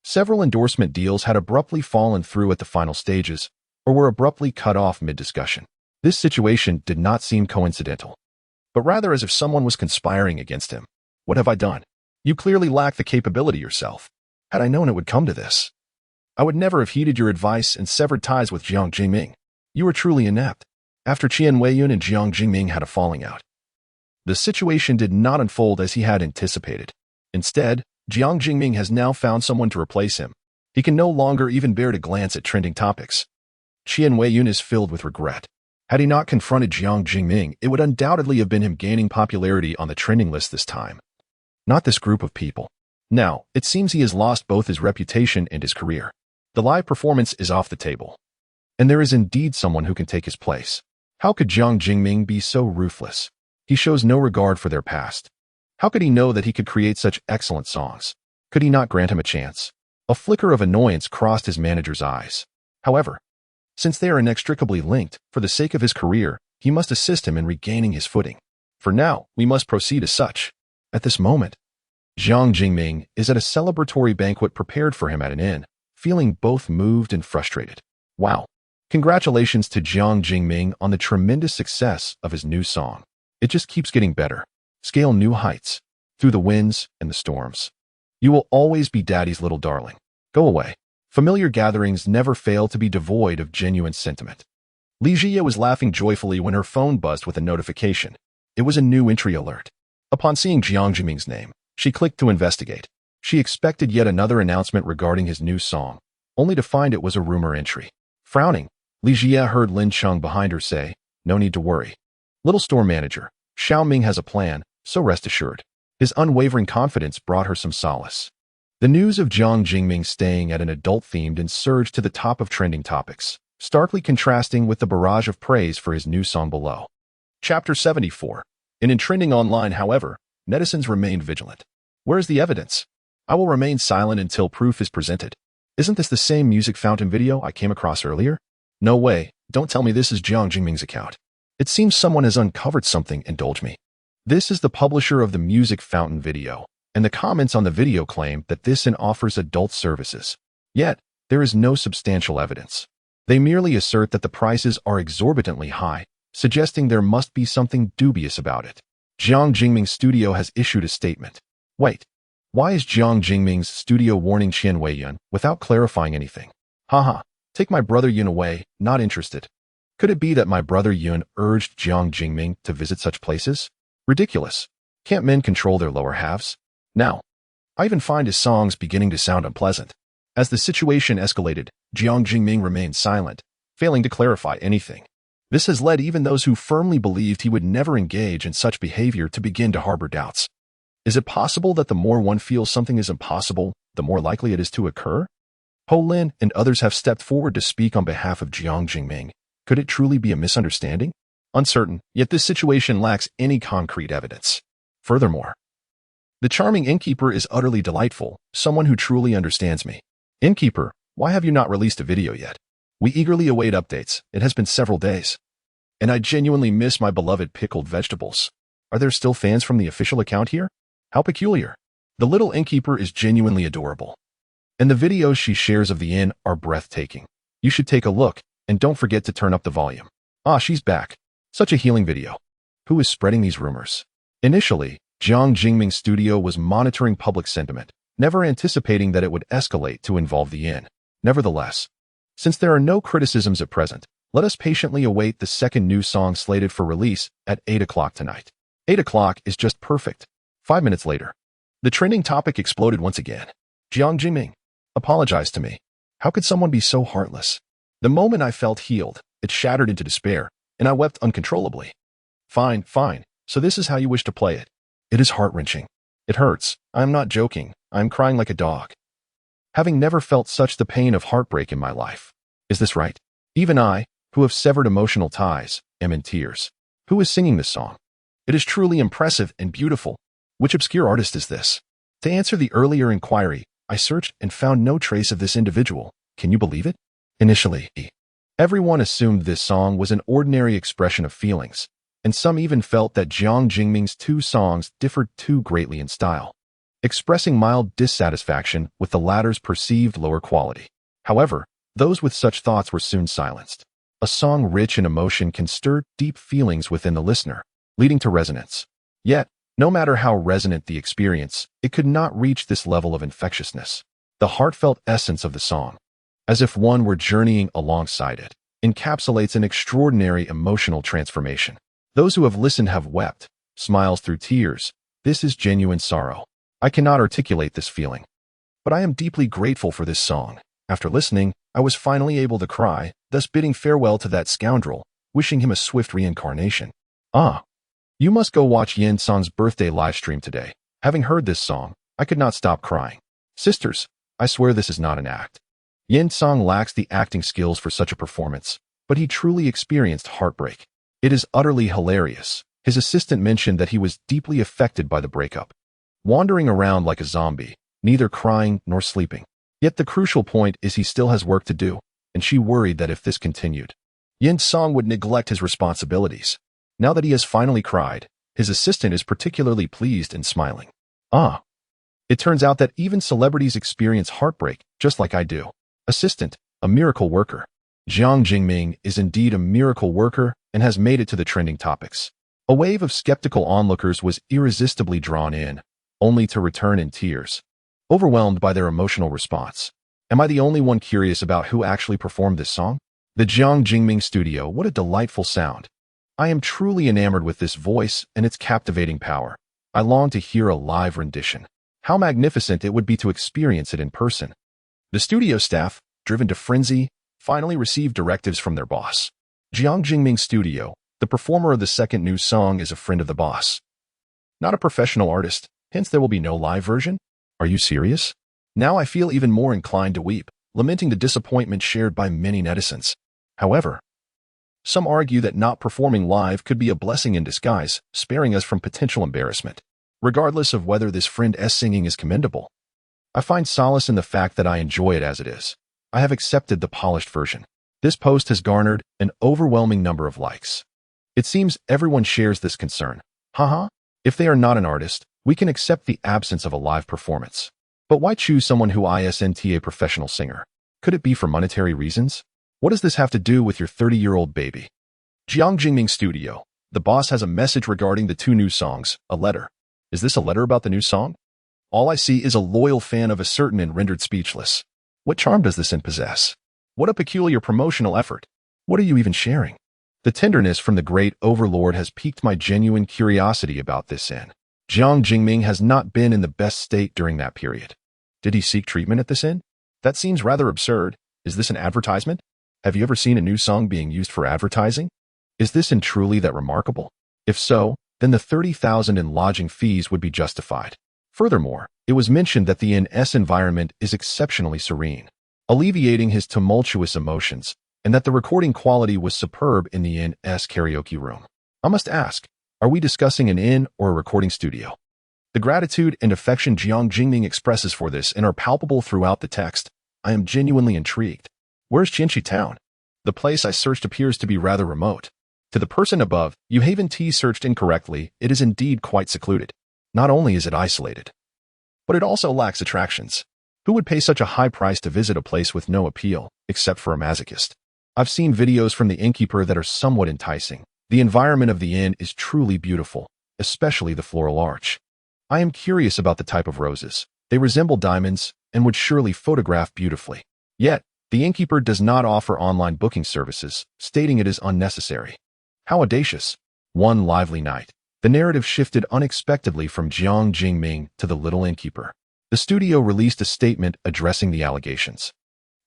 Several endorsement deals had abruptly fallen through at the final stages, or were abruptly cut off mid-discussion. This situation did not seem coincidental, but rather as if someone was conspiring against him. "What have I done? You clearly lack the capability yourself. Had I known it would come to this, I would never have heeded your advice and severed ties with Jiang Jingming. You are truly inept." After Qian Weiyun and Jiang Jingming had a falling out, the situation did not unfold as he had anticipated. Instead, Jiang Jingming has now found someone to replace him. He can no longer even bear to glance at trending topics. Qian Weiyun is filled with regret. Had he not confronted Jiang Jingming, it would undoubtedly have been him gaining popularity on the trending list this time, not this group of people. Now, it seems he has lost both his reputation and his career. The live performance is off the table, and there is indeed someone who can take his place. How could Jiang Jingming be so ruthless? He shows no regard for their past. How could he know that he could create such excellent songs? Could he not grant him a chance? A flicker of annoyance crossed his manager's eyes. However, since they are inextricably linked, for the sake of his career, he must assist him in regaining his footing. For now, we must proceed as such. At this moment, Jiang Jingming is at a celebratory banquet prepared for him at an inn, feeling both moved and frustrated. Wow. Congratulations to Jiang Jingming on the tremendous success of his new song. It just keeps getting better. Scale new heights, through the winds and the storms. You will always be Daddy's little darling. Go away. Familiar gatherings never fail to be devoid of genuine sentiment. Li Jia was laughing joyfully when her phone buzzed with a notification. It was a new entry alert. Upon seeing Jiang Jingming's name, she clicked to investigate. She expected yet another announcement regarding his new song, only to find it was a rumor entry. Frowning, Li Jia heard Lin Cheng behind her say, "No need to worry. Little store manager, Xiao Ming has a plan, so rest assured." His unwavering confidence brought her some solace. The news of Jiang Jingming staying at an adult-themed inn surged to the top of trending topics, starkly contrasting with the barrage of praise for his new song below. Chapter 74. In trending online, however, netizens remained vigilant. Where is the evidence? I will remain silent until proof is presented. Isn't this the same music fountain video I came across earlier? No way, don't tell me this is Jiang Jingming's account. It seems someone has uncovered something, indulge me. This is the publisher of the music fountain video, and the comments on the video claim that this inn offers adult services. Yet, there is no substantial evidence. They merely assert that the prices are exorbitantly high, suggesting there must be something dubious about it. Jiang Jingming's studio has issued a statement. Wait, why is Jiang Jingming's studio warning Qian Weiyun without clarifying anything? Haha, take my brother Yun away, not interested. Could it be that my brother Yun urged Jiang Jingming to visit such places? Ridiculous. Can't men control their lower halves? Now, I even find his songs beginning to sound unpleasant. As the situation escalated, Jiang Jingming remained silent, failing to clarify anything. This has led even those who firmly believed he would never engage in such behavior to begin to harbor doubts. Is it possible that the more one feels something is impossible, the more likely it is to occur? Ho Lin and others have stepped forward to speak on behalf of Jiang Jingming. Could it truly be a misunderstanding? Uncertain, yet this situation lacks any concrete evidence. Furthermore, the charming innkeeper is utterly delightful, someone who truly understands me. Innkeeper, why have you not released a video yet? We eagerly await updates. It has been several days. And I genuinely miss my beloved pickled vegetables. Are there still fans from the official account here? How peculiar. The little innkeeper is genuinely adorable. And the videos she shares of the inn are breathtaking. You should take a look, and don't forget to turn up the volume. Ah, she's back. Such a healing video. Who is spreading these rumors? Initially, Jiang Jingming's studio was monitoring public sentiment, never anticipating that it would escalate to involve the inn. Nevertheless, since there are no criticisms at present, let us patiently await the second new song slated for release at 8 o'clock tonight. 8 o'clock is just perfect. 5 minutes later, the trending topic exploded once again. Jiang Jingming, apologize to me. How could someone be so heartless? The moment I felt healed, it shattered into despair, and I wept uncontrollably. Fine, so this is how you wish to play it. It is heart-wrenching. It hurts. I am not joking. I am crying like a dog. Having never felt such the pain of heartbreak in my life. Is this right? Even I, who have severed emotional ties, am in tears. Who is singing this song? It is truly impressive and beautiful. Which obscure artist is this? To answer the earlier inquiry, I searched and found no trace of this individual. Can you believe it? Initially, everyone assumed this song was an ordinary expression of feelings, and some even felt that Jiang Jingming's two songs differed too greatly in style, expressing mild dissatisfaction with the latter's perceived lower quality. However, those with such thoughts were soon silenced. A song rich in emotion can stir deep feelings within the listener, leading to resonance. Yet, no matter how resonant the experience, it could not reach this level of infectiousness. The heartfelt essence of the song, as if one were journeying alongside it, encapsulates an extraordinary emotional transformation. Those who have listened have wept, smiles through tears. This is genuine sorrow. I cannot articulate this feeling, but I am deeply grateful for this song. After listening, I was finally able to cry, thus bidding farewell to that scoundrel, wishing him a swift reincarnation. Ah, you must go watch Yin Song's birthday livestream today. Having heard this song, I could not stop crying. Sisters, I swear this is not an act. Yin Song lacks the acting skills for such a performance, but he truly experienced heartbreak. It is utterly hilarious. His assistant mentioned that he was deeply affected by the breakup, wandering around like a zombie, neither crying nor sleeping. Yet the crucial point is he still has work to do, and she worried that if this continued, Yin Song would neglect his responsibilities. Now that he has finally cried, his assistant is particularly pleased and smiling. Ah, it turns out that even celebrities experience heartbreak, just like I do. Assistant, a miracle worker. Jiang Jingming is indeed a miracle worker and has made it to the trending topics. A wave of skeptical onlookers was irresistibly drawn in, only to return in tears, overwhelmed by their emotional response. Am I the only one curious about who actually performed this song? The Jiang Jingming studio, what a delightful sound. I am truly enamored with this voice and its captivating power. I long to hear a live rendition. How magnificent it would be to experience it in person. The studio staff, driven to frenzy, finally received directives from their boss. Jiang Jingming Studio, the performer of the second new song, is a friend of the boss. Not a professional artist, hence there will be no live version? Are you serious? Now I feel even more inclined to weep, lamenting the disappointment shared by many netizens. However, some argue that not performing live could be a blessing in disguise, sparing us from potential embarrassment. Regardless of whether this friend's singing is commendable, I find solace in the fact that I enjoy it as it is. I have accepted the polished version. This post has garnered an overwhelming number of likes. It seems everyone shares this concern. Haha, if they are not an artist, we can accept the absence of a live performance. But why choose someone who isn't a professional singer? Could it be for monetary reasons? What does this have to do with your 30-year-old baby? Jiang Jingming Studio. The boss has a message regarding the two new songs, a letter. Is this a letter about the new song? All I see is a loyal fan of a certain and rendered speechless. What charm does this possess? What a peculiar promotional effort. What are you even sharing? The tenderness from the great overlord has piqued my genuine curiosity about this inn. Jiang Jingming has not been in the best state during that period. Did he seek treatment at this inn? That seems rather absurd. Is this an advertisement? Have you ever seen a new song being used for advertising? Is this inn truly that remarkable? If so, then the 30,000 in lodging fees would be justified. Furthermore, it was mentioned that the inn's environment is exceptionally serene, alleviating his tumultuous emotions, and that the recording quality was superb in the inn's karaoke room. I must ask, are we discussing an inn or a recording studio? The gratitude and affection Jiang Jingming expresses for this inn are palpable throughout the text. I am genuinely intrigued. Where's Qianxi town? The place I searched appears to be rather remote. To the person above, you haven't searched incorrectly. It is indeed quite secluded. Not only is it isolated, but it also lacks attractions. Who would pay such a high price to visit a place with no appeal, except for a masochist? I've seen videos from the innkeeper that are somewhat enticing. The environment of the inn is truly beautiful, especially the floral arch. I am curious about the type of roses. They resemble diamonds and would surely photograph beautifully. Yet, the innkeeper does not offer online booking services, stating it is unnecessary. How audacious. One lively night, the narrative shifted unexpectedly from Jiang Jingming to the little innkeeper. The studio released a statement addressing the allegations,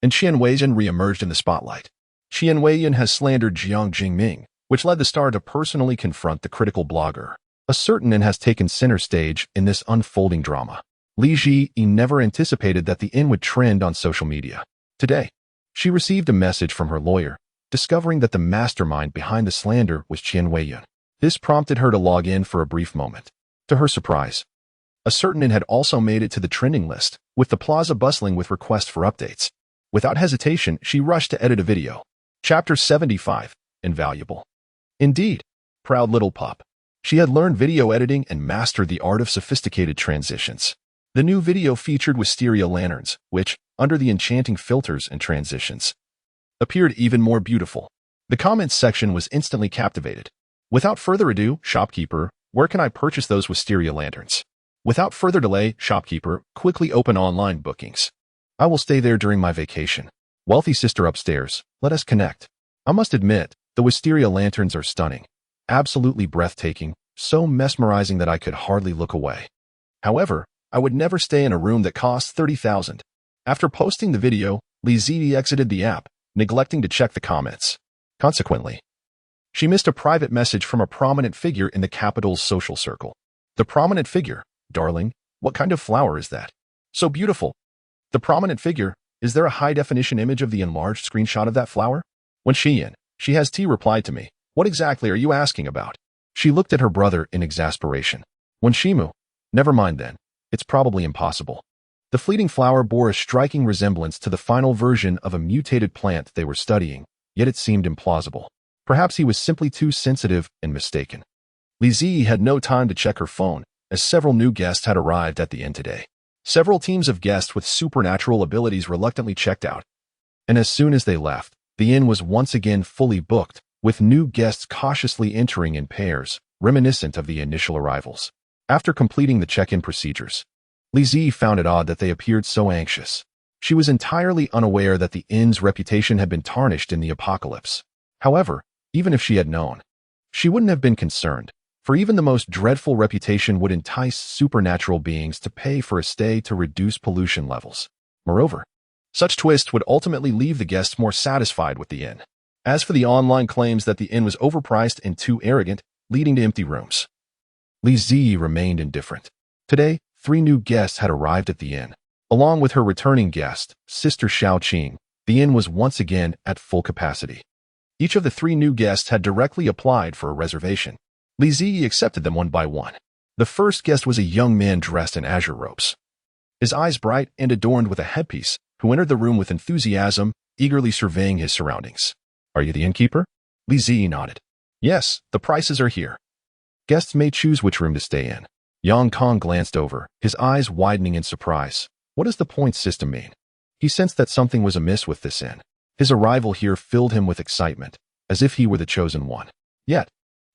and Qian Weiyan re-emerged in the spotlight. Qian Weiyan has slandered Jiang Jingming, which led the star to personally confront the critical blogger. A certain inn has taken center stage in this unfolding drama. Li Ji never anticipated that the inn would trend on social media. Today, she received a message from her lawyer, discovering that the mastermind behind the slander was Qian Weiyan. This prompted her to log in for a brief moment. To her surprise, a certain inn had also made it to the trending list, with the plaza bustling with requests for updates. Without hesitation, she rushed to edit a video. Chapter 75. Invaluable. Indeed, proud little pup. She had learned video editing and mastered the art of sophisticated transitions. The new video featured wisteria lanterns, which, under the enchanting filters and transitions, appeared even more beautiful. The comments section was instantly captivated. Without further ado, shopkeeper, where can I purchase those wisteria lanterns? Without further delay, shopkeeper, quickly open online bookings. I will stay there during my vacation. Wealthy sister upstairs, let us connect. I must admit, the wisteria lanterns are stunning. Absolutely breathtaking, so mesmerizing that I could hardly look away. However, I would never stay in a room that costs 30,000. After posting the video, Li Zi exited the app, neglecting to check the comments. Consequently, she missed a private message from a prominent figure in the capital's social circle. The prominent figure, darling, what kind of flower is that? So beautiful. The prominent figure, is there a high-definition image of the enlarged screenshot of that flower? When she has replied to me, what exactly are you asking about? She looked at her brother in exasperation. When Shimu, never mind then, it's probably impossible. The fleeting flower bore a striking resemblance to the final version of a mutated plant they were studying, yet it seemed implausible. Perhaps he was simply too sensitive and mistaken. Li Zi had no time to check her phone, as several new guests had arrived at the inn today. Several teams of guests with supernatural abilities reluctantly checked out, and as soon as they left, the inn was once again fully booked, with new guests cautiously entering in pairs, reminiscent of the initial arrivals. After completing the check-in procedures, Li Zi found it odd that they appeared so anxious. She was entirely unaware that the inn's reputation had been tarnished in the apocalypse. However, even if she had known, she wouldn't have been concerned, for even the most dreadful reputation would entice supernatural beings to pay for a stay to reduce pollution levels. Moreover, such twist would ultimately leave the guests more satisfied with the inn. As for the online claims that the inn was overpriced and too arrogant, leading to empty rooms, Li Zi remained indifferent. Today, 3 new guests had arrived at the inn. Along with her returning guest, Sister Xiao Qing, the inn was once again at full capacity. Each of the 3 new guests had directly applied for a reservation. Li Zi accepted them one by one. The first guest was a young man dressed in azure robes, his eyes bright and adorned with a headpiece, who entered the room with enthusiasm, eagerly surveying his surroundings. Are you the innkeeper? Li Zi nodded. Yes, the prices are here. Guests may choose which room to stay in. Yang Kong glanced over, his eyes widening in surprise. What does the point system mean? He sensed that something was amiss with this inn. His arrival here filled him with excitement, as if he were the chosen one. Yet,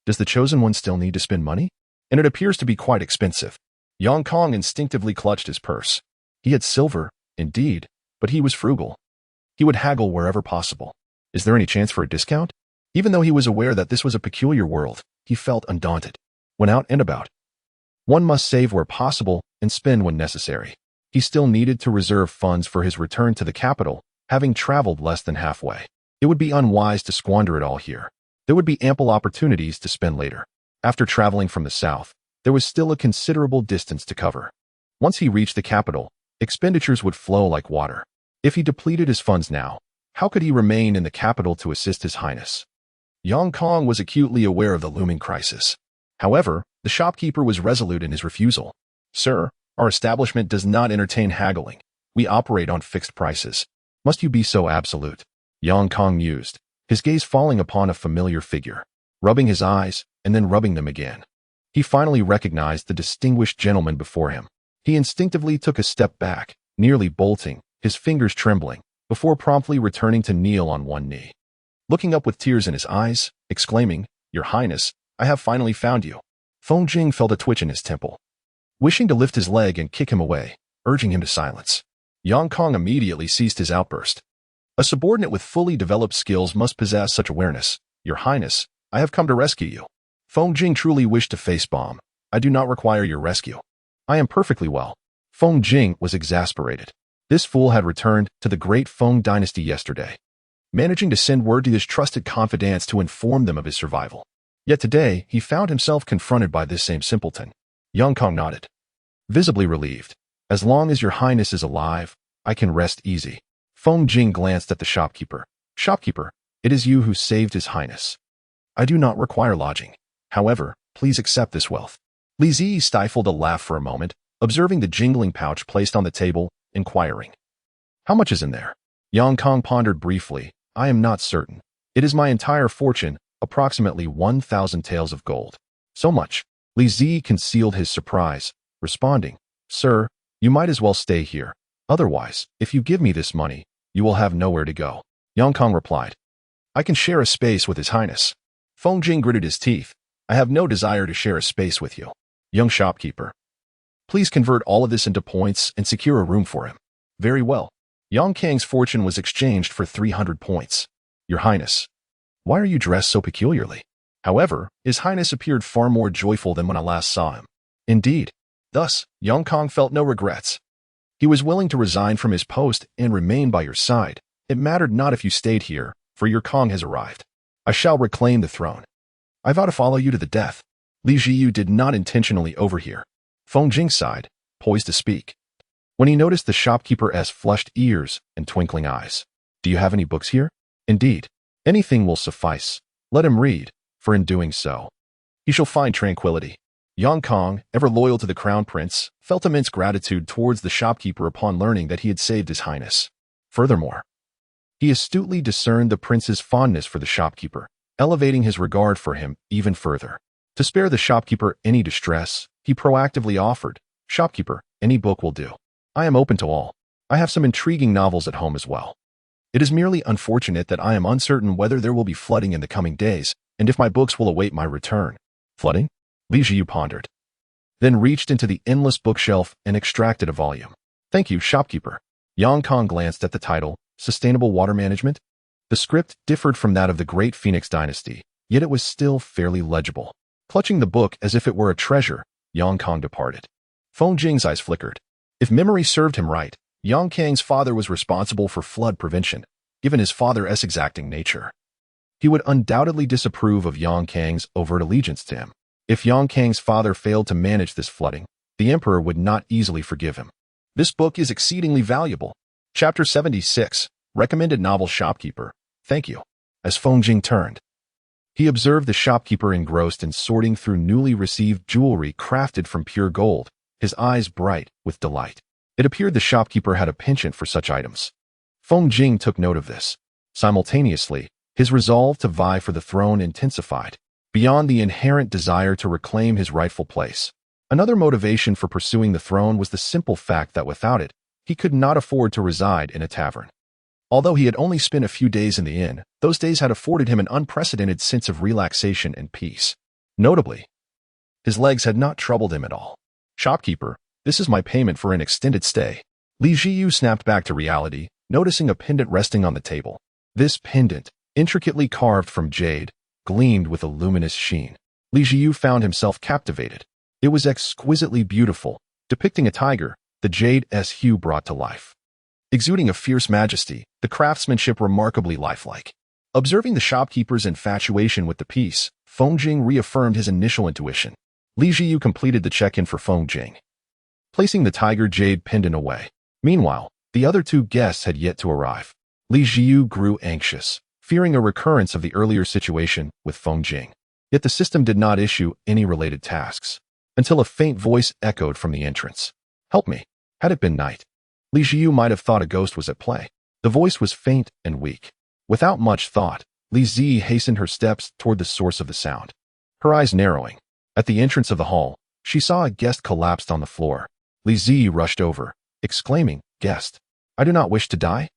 does the chosen one still need to spend money? And it appears to be quite expensive. Yang Kong instinctively clutched his purse. He had silver, indeed, but he was frugal. He would haggle wherever possible. Is there any chance for a discount? Even though he was aware that this was a peculiar world, he felt undaunted. When out and about, one must save where possible and spend when necessary. He still needed to reserve funds for his return to the capital, having traveled less than halfway. It would be unwise to squander it all here. There would be ample opportunities to spend later. After traveling from the south, there was still a considerable distance to cover. Once he reached the capital, expenditures would flow like water. If he depleted his funds now, how could he remain in the capital to assist His Highness? Yang Kong was acutely aware of the looming crisis. However, the shopkeeper was resolute in his refusal. "Sir, our establishment does not entertain haggling. We operate on fixed prices. Must you be so absolute?" Yang Kong mused, his gaze falling upon a familiar figure, rubbing his eyes and then rubbing them again. He finally recognized the distinguished gentleman before him. He instinctively took a step back, nearly bolting, his fingers trembling, before promptly returning to kneel on one knee. Looking up with tears in his eyes, exclaiming, "Your Highness, I have finally found you." Feng Jing felt a twitch in his temple, wishing to lift his leg and kick him away, urging him to silence. Yang Kong immediately ceased his outburst. A subordinate with fully developed skills must possess such awareness. "Your Highness, I have come to rescue you." Feng Jing truly wished to face-bomb. "I do not require your rescue. I am perfectly well." Feng Jing was exasperated. This fool had returned to the great Feng dynasty yesterday, managing to send word to his trusted confidants to inform them of his survival. Yet today, he found himself confronted by this same simpleton. Yang Kong nodded, visibly relieved. "As long as your Highness is alive, I can rest easy." Feng Jing glanced at the shopkeeper. "Shopkeeper, it is you who saved His Highness. I do not require lodging. However, please accept this wealth." Li Zi stifled a laugh for a moment, observing the jingling pouch placed on the table, inquiring, "How much is in there?" Yang Kong pondered briefly. "I am not certain. It is my entire fortune, approximately 1,000 taels of gold." "So much?" Li Zi concealed his surprise, responding, "Sir, you might as well stay here. Otherwise, if you give me this money, you will have nowhere to go." Yang Kong replied, "I can share a space with His Highness." Feng Jing gritted his teeth. "I have no desire to share a space with you." Young shopkeeper, please convert all of this into points and secure a room for him. Very well. Yang Kang's fortune was exchanged for 300 points. Your Highness, why are you dressed so peculiarly? However, His Highness appeared far more joyful than when I last saw him. Indeed. Thus, Yang Kong felt no regrets. He was willing to resign from his post and remain by your side. It mattered not if you stayed here, for your Kong has arrived. I shall reclaim the throne. I vow to follow you to the death. Li Jiyu did not intentionally overhear. Feng Jing sighed, poised to speak, when he noticed the shopkeeper's flushed ears and twinkling eyes. "Do you have any books here?" "Indeed. Anything will suffice. Let him read, for in doing so, he shall find tranquility." Yang Kong, ever loyal to the crown prince, felt immense gratitude towards the shopkeeper upon learning that he had saved His Highness. Furthermore, he astutely discerned the prince's fondness for the shopkeeper, elevating his regard for him even further. To spare the shopkeeper any distress, he proactively offered, "Shopkeeper, any book will do. I am open to all. I have some intriguing novels at home as well. It is merely unfortunate that I am uncertain whether there will be flooding in the coming days, and if my books will await my return." "Flooding?" Li Jiyu pondered, then reached into the endless bookshelf and extracted a volume. "Thank you, shopkeeper." Yang Kong glanced at the title, Sustainable Water Management. The script differed from that of the Great Phoenix Dynasty, yet it was still fairly legible. Clutching the book as if it were a treasure, Yang Kong departed. Feng Jing's eyes flickered. If memory served him right, Yang Kang's father was responsible for flood prevention, given his father's exacting nature. He would undoubtedly disapprove of Yang Kang's overt allegiance to him. If Yang Kang's father failed to manage this flooding, the emperor would not easily forgive him. This book is exceedingly valuable. Chapter 76, Recommended Novel Shopkeeper. Thank you. As Feng Jing turned, he observed the shopkeeper engrossed in sorting through newly received jewelry crafted from pure gold, his eyes bright with delight. It appeared the shopkeeper had a penchant for such items. Feng Jing took note of this. Simultaneously, his resolve to vie for the throne intensified, beyond the inherent desire to reclaim his rightful place. Another motivation for pursuing the throne was the simple fact that without it, he could not afford to reside in a tavern. Although he had only spent a few days in the inn, those days had afforded him an unprecedented sense of relaxation and peace. Notably, his legs had not troubled him at all. "Shopkeeper, this is my payment for an extended stay." Li Jiyu snapped back to reality, noticing a pendant resting on the table. This pendant, intricately carved from jade, gleamed with a luminous sheen. Li Jiu found himself captivated. It was exquisitely beautiful, depicting a tiger, the jade's hue brought to life. Exuding a fierce majesty, the craftsmanship remarkably lifelike. Observing the shopkeeper's infatuation with the piece, Feng Jing reaffirmed his initial intuition. Li Jiu completed the check-in for Feng Jing, placing the tiger jade pendant away. Meanwhile, the other two guests had yet to arrive. Li Jiu grew anxious, fearing a recurrence of the earlier situation with Feng Jing. Yet the system did not issue any related tasks, until a faint voice echoed from the entrance. "Help me." Had it been night, Li Jiu might have thought a ghost was at play. The voice was faint and weak. Without much thought, Li Zi hastened her steps toward the source of the sound. Her eyes narrowing. At the entrance of the hall, she saw a guest collapsed on the floor. Li Zi rushed over, exclaiming, "Guest, I do not wish to die."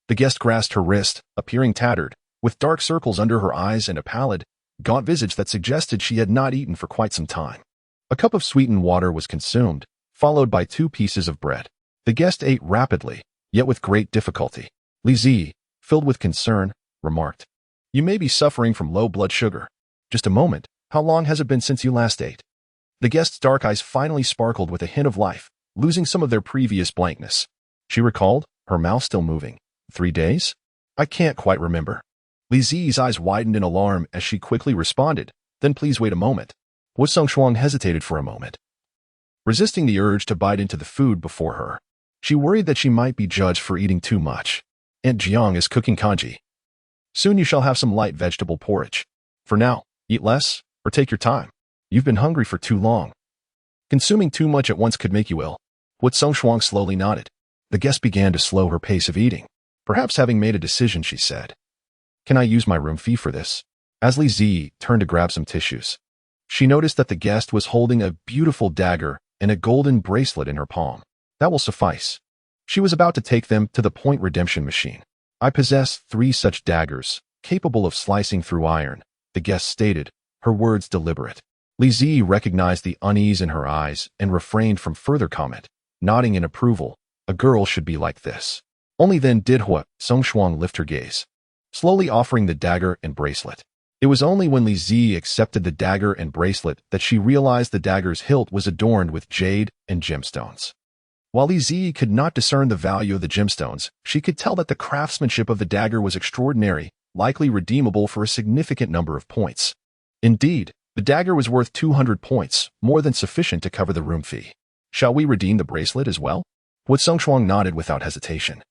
The guest grasped her wrist, appearing tattered, with dark circles under her eyes and a pallid, gaunt visage that suggested she had not eaten for quite some time. A cup of sweetened water was consumed, followed by 2 pieces of bread. The guest ate rapidly, yet with great difficulty. Li Zi, filled with concern, remarked, "You may be suffering from low blood sugar. Just a moment, how long has it been since you last ate?" The guest's dark eyes finally sparkled with a hint of life, losing some of their previous blankness. She recalled, her mouth still moving. 3 days? I can't quite remember. Li Zi's eyes widened in alarm as she quickly responded, "Then please wait a moment." Wu Songchuang hesitated for a moment, resisting the urge to bite into the food before her. She worried that she might be judged for eating too much. Aunt Jiang is cooking congee. Soon you shall have some light vegetable porridge. For now, eat less, or take your time. You've been hungry for too long. Consuming too much at once could make you ill. Wu Songchuang slowly nodded. The guest began to slow her pace of eating. Perhaps having made a decision, she said, "Can I use my room fee for this?" As Li Zi turned to grab some tissues, she noticed that the guest was holding a beautiful dagger and a golden bracelet in her palm. That will suffice. She was about to take them to the point redemption machine. "I possess 3 such daggers, capable of slicing through iron," the guest stated, her words deliberate. Li Zi recognized the unease in her eyes and refrained from further comment, nodding in approval. A girl should be like this. Only then did Wu Songchuang lift her gaze, slowly offering the dagger and bracelet. It was only when Li Zi accepted the dagger and bracelet that she realized the dagger's hilt was adorned with jade and gemstones. While Li Zi could not discern the value of the gemstones, she could tell that the craftsmanship of the dagger was extraordinary, likely redeemable for a significant number of points. Indeed, the dagger was worth 200 points, more than sufficient to cover the room fee. "Shall we redeem the bracelet as well?" Wu Songchuang nodded without hesitation,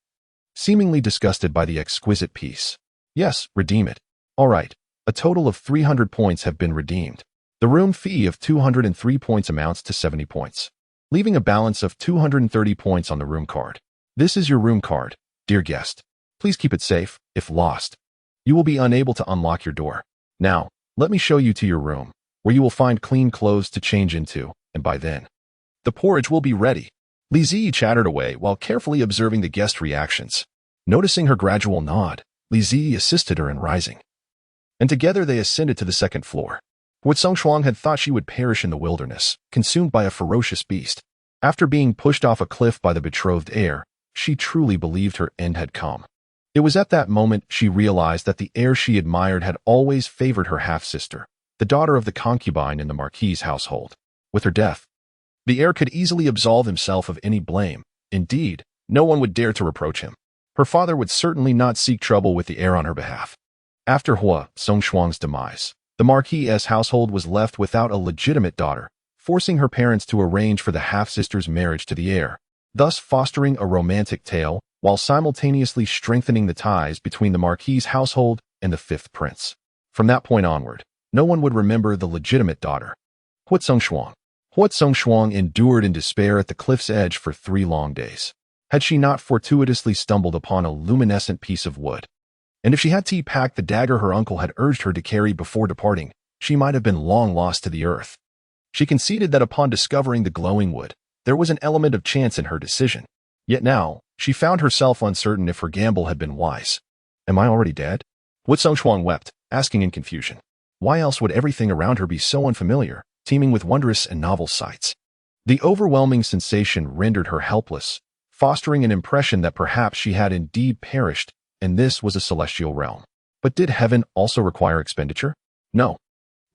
seemingly disgusted by the exquisite piece. "Yes, redeem it." "All right, a total of 300 points have been redeemed. The room fee of 203 points amounts to 70 points, leaving a balance of 230 points on the room card. This is your room card, dear guest. Please keep it safe. If lost, you will be unable to unlock your door. Now, let me show you to your room, where you will find clean clothes to change into, and by then, the porridge will be ready." Li Zi chattered away while carefully observing the guest reactions. Noticing her gradual nod, Li Zi assisted her in rising, and together they ascended to the 2nd floor. Wu Songchuang had thought she would perish in the wilderness, consumed by a ferocious beast. After being pushed off a cliff by the betrothed heir, she truly believed her end had come. It was at that moment she realized that the heir she admired had always favored her half-sister, the daughter of the concubine in the Marquis's household. With her death, the heir could easily absolve himself of any blame. Indeed, no one would dare to reproach him. Her father would certainly not seek trouble with the heir on her behalf. After Wu Songchuang's demise, the Marquis's household was left without a legitimate daughter, forcing her parents to arrange for the half-sister's marriage to the heir, thus fostering a romantic tale while simultaneously strengthening the ties between the Marquis's household and the 5th prince. From that point onward, no one would remember the legitimate daughter. Wu Songchuang. Wu Songchuang endured in despair at the cliff's edge for 3 long days. Had she not fortuitously stumbled upon a luminescent piece of wood, and if she had packed the dagger her uncle had urged her to carry before departing, she might have been long lost to the earth. She conceded that upon discovering the glowing wood, there was an element of chance in her decision. Yet now, she found herself uncertain if her gamble had been wise. "Am I already dead?" Wu Songchuang wept, asking in confusion. Why else would everything around her be so unfamiliar, teeming with wondrous and novel sights? The overwhelming sensation rendered her helpless, fostering an impression that perhaps she had indeed perished, and this was a celestial realm. But did heaven also require expenditure? No.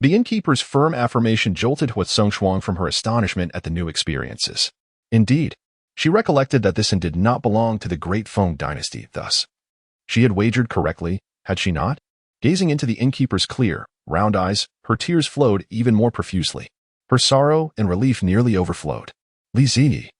The innkeeper's firm affirmation jolted Hua Songchuang from her astonishment at the new experiences. Indeed, she recollected that this inn did not belong to the Great Feng dynasty, thus. She had wagered correctly, had she not? Gazing into the innkeeper's clear, round eyes, her tears flowed even more profusely. Her sorrow and relief nearly overflowed. Li Ziyi,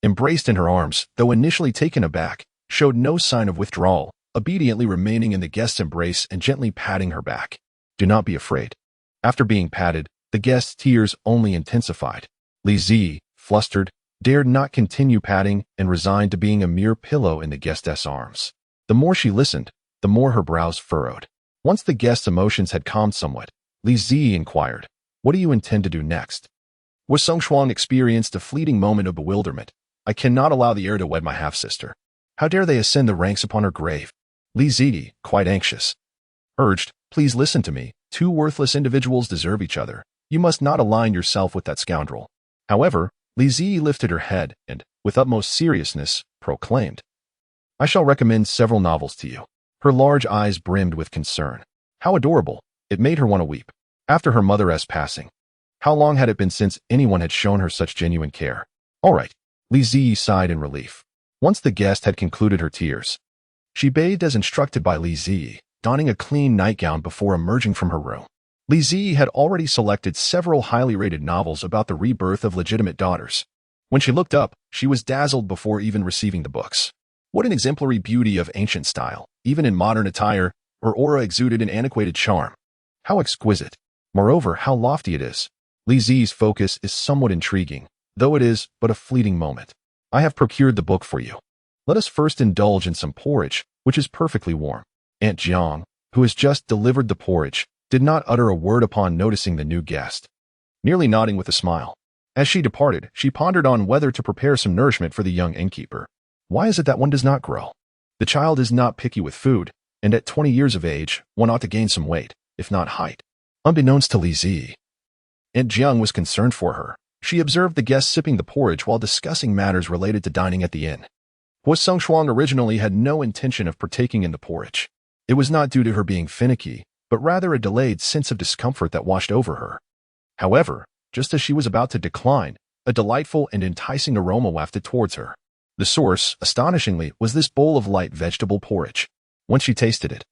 embraced in her arms, though initially taken aback, showed no sign of withdrawal, obediently remaining in the guest's embrace and gently patting her back. Do not be afraid. After being patted, the guest's tears only intensified. Li Ziyi, flustered, dared not continue patting and resigned to being a mere pillow in the guest's arms. The more she listened, the more her brows furrowed. Once the guest's emotions had calmed somewhat, Li Ziyi inquired, "What do you intend to do next?" Hua Songchuang experienced a fleeting moment of bewilderment. "I cannot allow the heir to wed my half-sister. How dare they ascend the ranks upon her grave?" Li Ziyi, quite anxious, urged, "Please listen to me. Two worthless individuals deserve each other. You must not align yourself with that scoundrel." However, Li Ziyi lifted her head and, with utmost seriousness, proclaimed, "I shall recommend several novels to you." Her large eyes brimmed with concern. How adorable! It made her want to weep. After her mother's passing, how long had it been since anyone had shown her such genuine care? All right, Li Ziyi sighed in relief. Once the guest had concluded her tears, she bathed as instructed by Li Ziyi, donning a clean nightgown before emerging from her room. Li Ziyi had already selected several highly rated novels about the rebirth of legitimate daughters. When she looked up, she was dazzled before even receiving the books. What an exemplary beauty of ancient style, even in modern attire, her aura exuded an antiquated charm. How exquisite! Moreover, how lofty it is. Li Ziyi's focus is somewhat intriguing, though it is but a fleeting moment. I have procured the book for you. Let us first indulge in some porridge, which is perfectly warm. Aunt Jiang, who has just delivered the porridge, did not utter a word upon noticing the new guest, nearly nodding with a smile. As she departed, she pondered on whether to prepare some nourishment for the young innkeeper. Why is it that one does not grow? The child is not picky with food, and at 20 years of age, one ought to gain some weight, if not height. Unbeknownst to Li Ziyi, Aunt Jiang was concerned for her. She observed the guest sipping the porridge while discussing matters related to dining at the inn. Hua Songchuang originally had no intention of partaking in the porridge. It was not due to her being finicky, but rather a delayed sense of discomfort that washed over her. However, just as she was about to decline, a delightful and enticing aroma wafted towards her. The source, astonishingly, was this bowl of light vegetable porridge. Once she tasted it,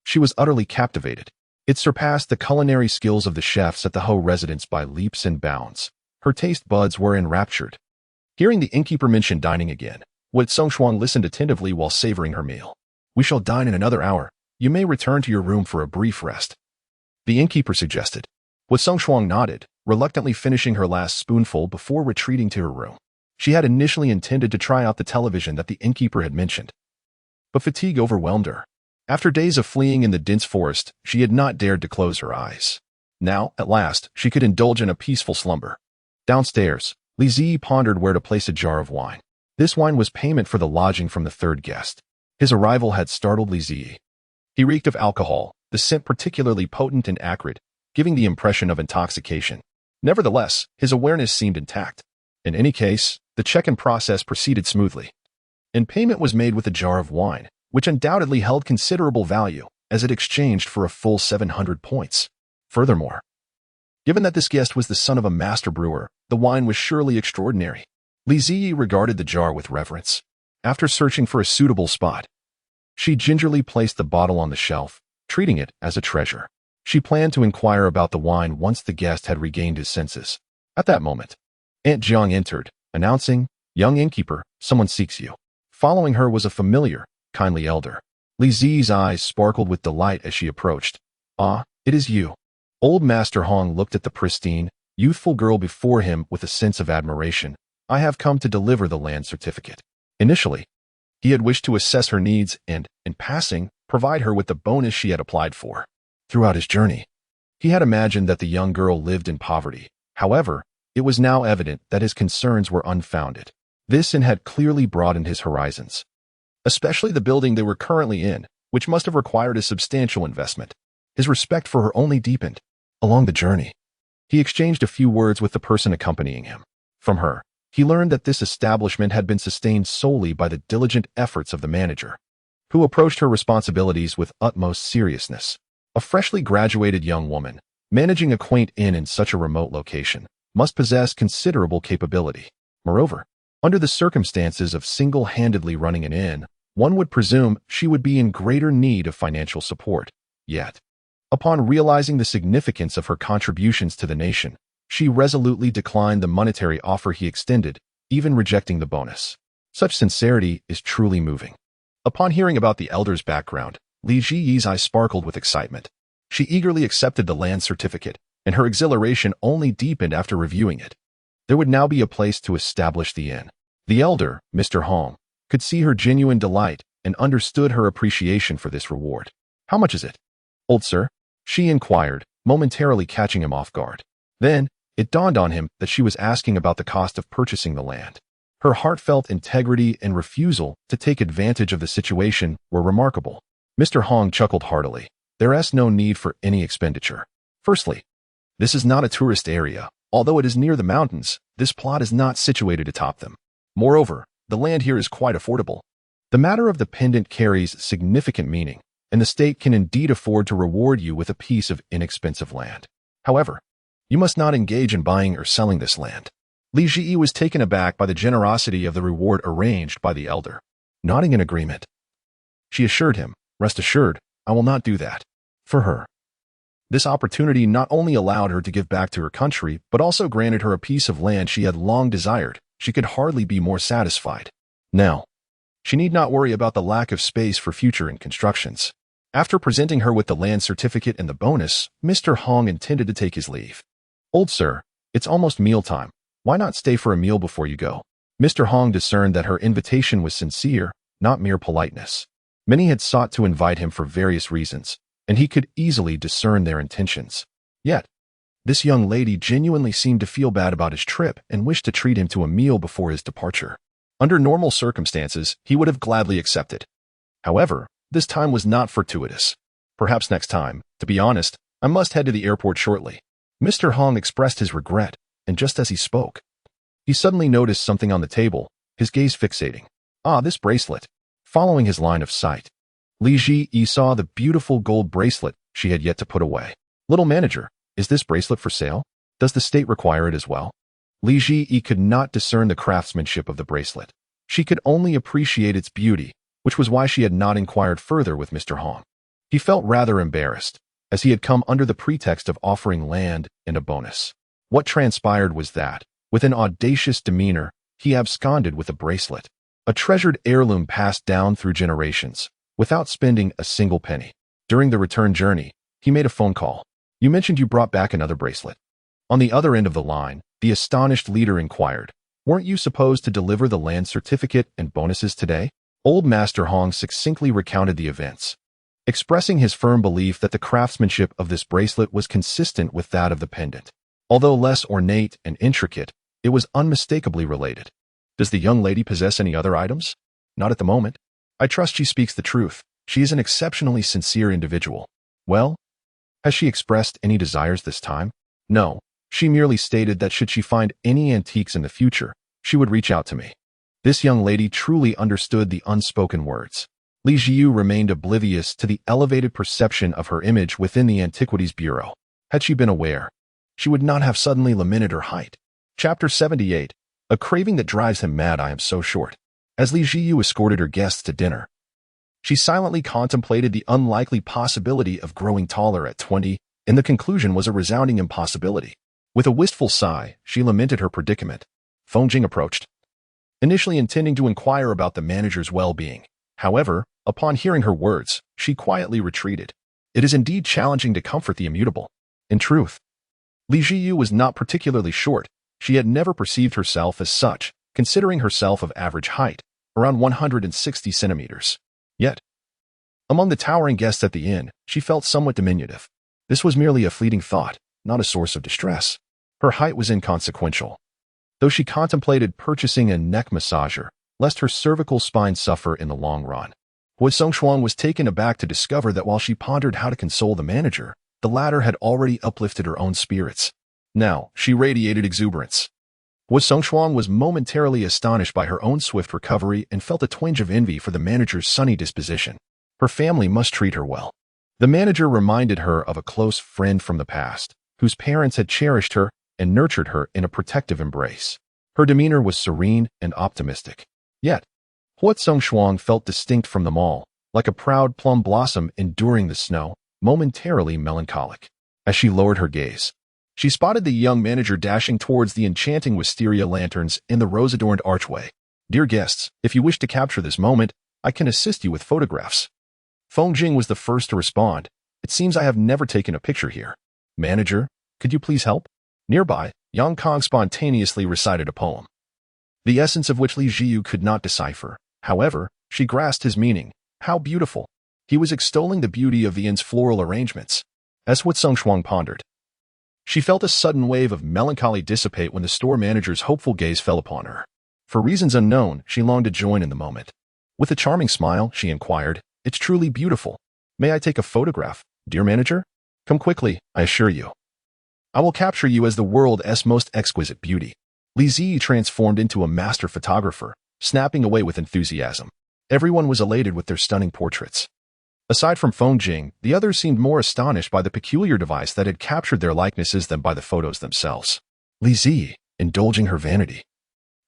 she was utterly captivated. It surpassed the culinary skills of the chefs at the Ho residence by leaps and bounds. Her taste buds were enraptured. Hearing the innkeeper mention dining again, Hua Songchuang listened attentively while savoring her meal. "We shall dine in another hour. You may return to your room for a brief rest," the innkeeper suggested. Hua Songchuang nodded, reluctantly finishing her last spoonful before retreating to her room. She had initially intended to try out the television that the innkeeper had mentioned, but fatigue overwhelmed her. After days of fleeing in the dense forest, she had not dared to close her eyes. Now, at last, she could indulge in a peaceful slumber. Downstairs, Li Ziyi pondered where to place a jar of wine. This wine was payment for the lodging from the third guest. His arrival had startled Li Ziyi. He reeked of alcohol, the scent particularly potent and acrid, giving the impression of intoxication. Nevertheless, his awareness seemed intact. In any case, the check-in process proceeded smoothly, and payment was made with a jar of wine, which undoubtedly held considerable value, as it exchanged for a full 700 points. Furthermore, given that this guest was the son of a master brewer, the wine was surely extraordinary. Li Ziyi regarded the jar with reverence. After searching for a suitable spot, she gingerly placed the bottle on the shelf, treating it as a treasure. She planned to inquire about the wine once the guest had regained his senses. At that moment, Aunt Jiang entered, announcing, "Young innkeeper, someone seeks you." Following her was a familiar, kindly elder. Li Ziyi's eyes sparkled with delight as she approached. "Ah, it is you." Old Master Hong looked at the pristine, youthful girl before him with a sense of admiration. "I have come to deliver the land certificate." Initially, he had wished to assess her needs and, in passing, provide her with the bonus she had applied for. Throughout his journey, he had imagined that the young girl lived in poverty. However, it was now evident that his concerns were unfounded. This inn had clearly broadened his horizons, especially the building they were currently in, which must have required a substantial investment. His respect for her only deepened. Along the journey, he exchanged a few words with the person accompanying him. From her, he learned that this establishment had been sustained solely by the diligent efforts of the manager. who approached her responsibilities with utmost seriousness. A freshly graduated young woman, managing a quaint inn in such a remote location, must possess considerable capability. Moreover, under the circumstances of single-handedly running an inn, one would presume she would be in greater need of financial support. Yet, upon realizing the significance of her contributions to the nation, she resolutely declined the monetary offer he extended, even rejecting the bonus. Such sincerity is truly moving. Upon hearing about the elder's background, Li Jiyi's eyes sparkled with excitement. She eagerly accepted the land certificate, and her exhilaration only deepened after reviewing it. There would now be a place to establish the inn. The elder, Mr. Hong, could see her genuine delight and understood her appreciation for this reward. "How much is it, old sir?" she inquired, momentarily catching him off guard. Then, it dawned on him that she was asking about the cost of purchasing the land. Her heartfelt integrity and refusal to take advantage of the situation were remarkable. Mr. Hong chuckled heartily. "There's no need for any expenditure. Firstly, this is not a tourist area. Although it is near the mountains, this plot is not situated atop them. Moreover, the land here is quite affordable. The matter of the pendant carries significant meaning, and the state can indeed afford to reward you with a piece of inexpensive land. However, you must not engage in buying or selling this land." Li Jiyi was taken aback by the generosity of the reward arranged by the elder. Nodding in agreement, she assured him, "Rest assured, I will not do that." For her, this opportunity not only allowed her to give back to her country, but also granted her a piece of land she had long desired. She could hardly be more satisfied. Now, she need not worry about the lack of space for future constructions. After presenting her with the land certificate and the bonus, Mr. Hong intended to take his leave. "Old sir, it's almost mealtime. Why not stay for a meal before you go?" Mr. Hong discerned that her invitation was sincere, not mere politeness. Many had sought to invite him for various reasons, and he could easily discern their intentions. Yet, this young lady genuinely seemed to feel bad about his trip and wished to treat him to a meal before his departure. Under normal circumstances, he would have gladly accepted. However, this time was not fortuitous. "Perhaps next time. To be honest, I must head to the airport shortly." Mr. Hong expressed his regret, and just as he spoke, he suddenly noticed something on the table, his gaze fixating. This bracelet. Following his line of sight, Li Jiyi saw the beautiful gold bracelet she had yet to put away. "Little manager, is this bracelet for sale? Does the state require it as well?" Li Jiyi could not discern the craftsmanship of the bracelet. She could only appreciate its beauty, which was why she had not inquired further with Mr. Hong. He felt rather embarrassed, as he had come under the pretext of offering land and a bonus. What transpired was that, with an audacious demeanor, he absconded with a bracelet, a treasured heirloom passed down through generations, without spending a single penny. During the return journey, he made a phone call. "You mentioned you brought back another bracelet." On the other end of the line, the astonished leader inquired, "Weren't you supposed to deliver the land certificate and bonuses today?" Old Master Hong succinctly recounted the events, expressing his firm belief that the craftsmanship of this bracelet was consistent with that of the pendant. Although less ornate and intricate, it was unmistakably related. "Does the young lady possess any other items?" "Not at the moment. I trust she speaks the truth. She is an exceptionally sincere individual." "Well, has she expressed any desires this time?" "No. She merely stated that should she find any antiques in the future, she would reach out to me." This young lady truly understood the unspoken words. Li Jiyi remained oblivious to the elevated perception of her image within the Antiquities Bureau. Had she been aware, she would not have suddenly lamented her height. Chapter 78. A craving that drives him mad. I am so short. As Li Jiyi escorted her guests to dinner, she silently contemplated the unlikely possibility of growing taller at 20, and the conclusion was a resounding impossibility. With a wistful sigh, she lamented her predicament. Feng Jing approached, initially intending to inquire about the manager's well-being. However, upon hearing her words, she quietly retreated. It is indeed challenging to comfort the immutable. In truth, Li Jiyi was not particularly short. She had never perceived herself as such, considering herself of average height, around 160 centimeters. Yet, among the towering guests at the inn, she felt somewhat diminutive. This was merely a fleeting thought, not a source of distress. Her height was inconsequential, though she contemplated purchasing a neck massager, lest her cervical spine suffer in the long run. Hui Songshuang was taken aback to discover that while she pondered how to console the manager, the latter had already uplifted her own spirits. Now, she radiated exuberance. Wu Songshuang was momentarily astonished by her own swift recovery and felt a twinge of envy for the manager's sunny disposition. Her family must treat her well. The manager reminded her of a close friend from the past, whose parents had cherished her and nurtured her in a protective embrace. Her demeanor was serene and optimistic. Yet, Wu Songshuang felt distinct from them all, like a proud plum blossom enduring the snow, momentarily melancholic. As she lowered her gaze, she spotted the young manager dashing towards the enchanting wisteria lanterns in the rose-adorned archway. "Dear guests, if you wish to capture this moment, I can assist you with photographs." Feng Jing was the first to respond. "It seems I have never taken a picture here. Manager, could you please help?" Nearby, Yang Kong spontaneously recited a poem, the essence of which Li Jiu could not decipher. However, she grasped his meaning. How beautiful! He was extolling the beauty of the inn's floral arrangements. As Wu Songshuang pondered, she felt a sudden wave of melancholy dissipate when the store manager's hopeful gaze fell upon her. For reasons unknown, she longed to join in the moment. With a charming smile, she inquired, "It's truly beautiful. May I take a photograph, dear manager? Come quickly, I assure you. I will capture you as the world's most exquisite beauty." Li Zi transformed into a master photographer, snapping away with enthusiasm. Everyone was elated with their stunning portraits. Aside from Feng Jing, the others seemed more astonished by the peculiar device that had captured their likenesses than by the photos themselves. Li Zi, indulging her vanity,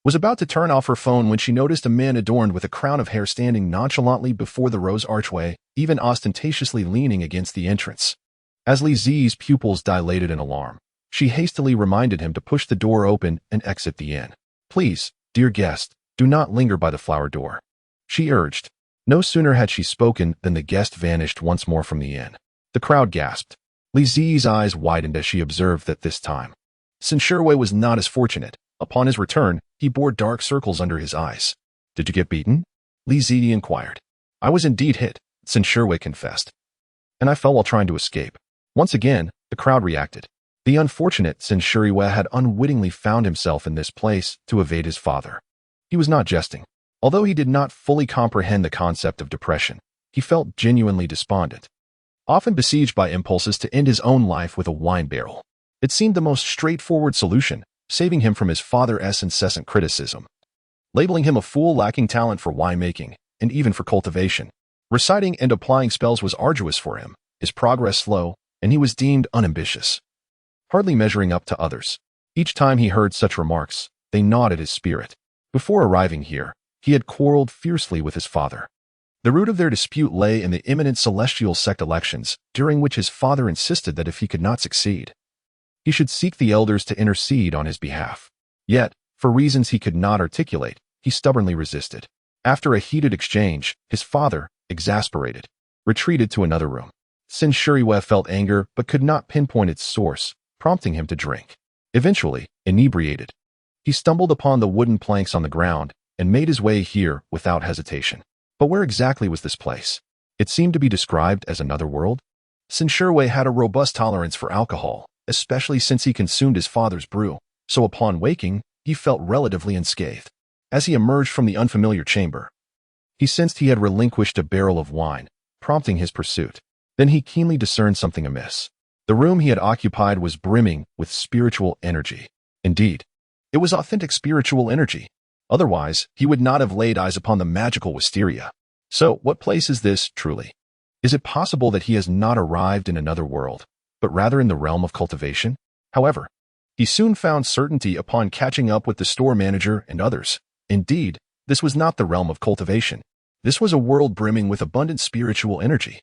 was about to turn off her phone when she noticed a man adorned with a crown of hair standing nonchalantly before the rose archway, even ostentatiously leaning against the entrance. As Li Zi's pupils dilated in alarm, she hastily reminded him to push the door open and exit the inn. "Please, dear guest, do not linger by the flower door," she urged. No sooner had she spoken than the guest vanished once more from the inn. The crowd gasped. Li Zi's eyes widened as she observed that this time Sin Sherwei was not as fortunate. Upon his return, he bore dark circles under his eyes. "Did you get beaten?" Li Zi inquired. "I was indeed hit," Sin Sherwei confessed, "and I fell while trying to escape." Once again, the crowd reacted. The unfortunate Sin Sherwei had unwittingly found himself in this place to evade his father. He was not jesting. Although he did not fully comprehend the concept of depression, he felt genuinely despondent. Often besieged by impulses to end his own life with a wine barrel, it seemed the most straightforward solution, saving him from his father's incessant criticism, labeling him a fool lacking talent for winemaking and even for cultivation. Reciting and applying spells was arduous for him, his progress slow, and he was deemed unambitious, hardly measuring up to others. Each time he heard such remarks, they gnawed at his spirit. Before arriving here, he had quarreled fiercely with his father. The root of their dispute lay in the imminent celestial sect elections, during which his father insisted that if he could not succeed, he should seek the elders to intercede on his behalf. Yet, for reasons he could not articulate, he stubbornly resisted. After a heated exchange, his father, exasperated, retreated to another room. Sin Sherwei felt anger but could not pinpoint its source, prompting him to drink. Eventually, inebriated, he stumbled upon the wooden planks on the ground and made his way here without hesitation. But where exactly was this place? It seemed to be described as another world. Sin Sherwei had a robust tolerance for alcohol, especially since he consumed his father's brew, so upon waking, he felt relatively unscathed. As he emerged from the unfamiliar chamber, he sensed he had relinquished a barrel of wine, prompting his pursuit. Then he keenly discerned something amiss. The room he had occupied was brimming with spiritual energy. Indeed, it was authentic spiritual energy. Otherwise, he would not have laid eyes upon the magical wisteria. So, what place is this, truly? Is it possible that he has not arrived in another world, but rather in the realm of cultivation? However, he soon found certainty upon catching up with the store manager and others. Indeed, this was not the realm of cultivation. This was a world brimming with abundant spiritual energy.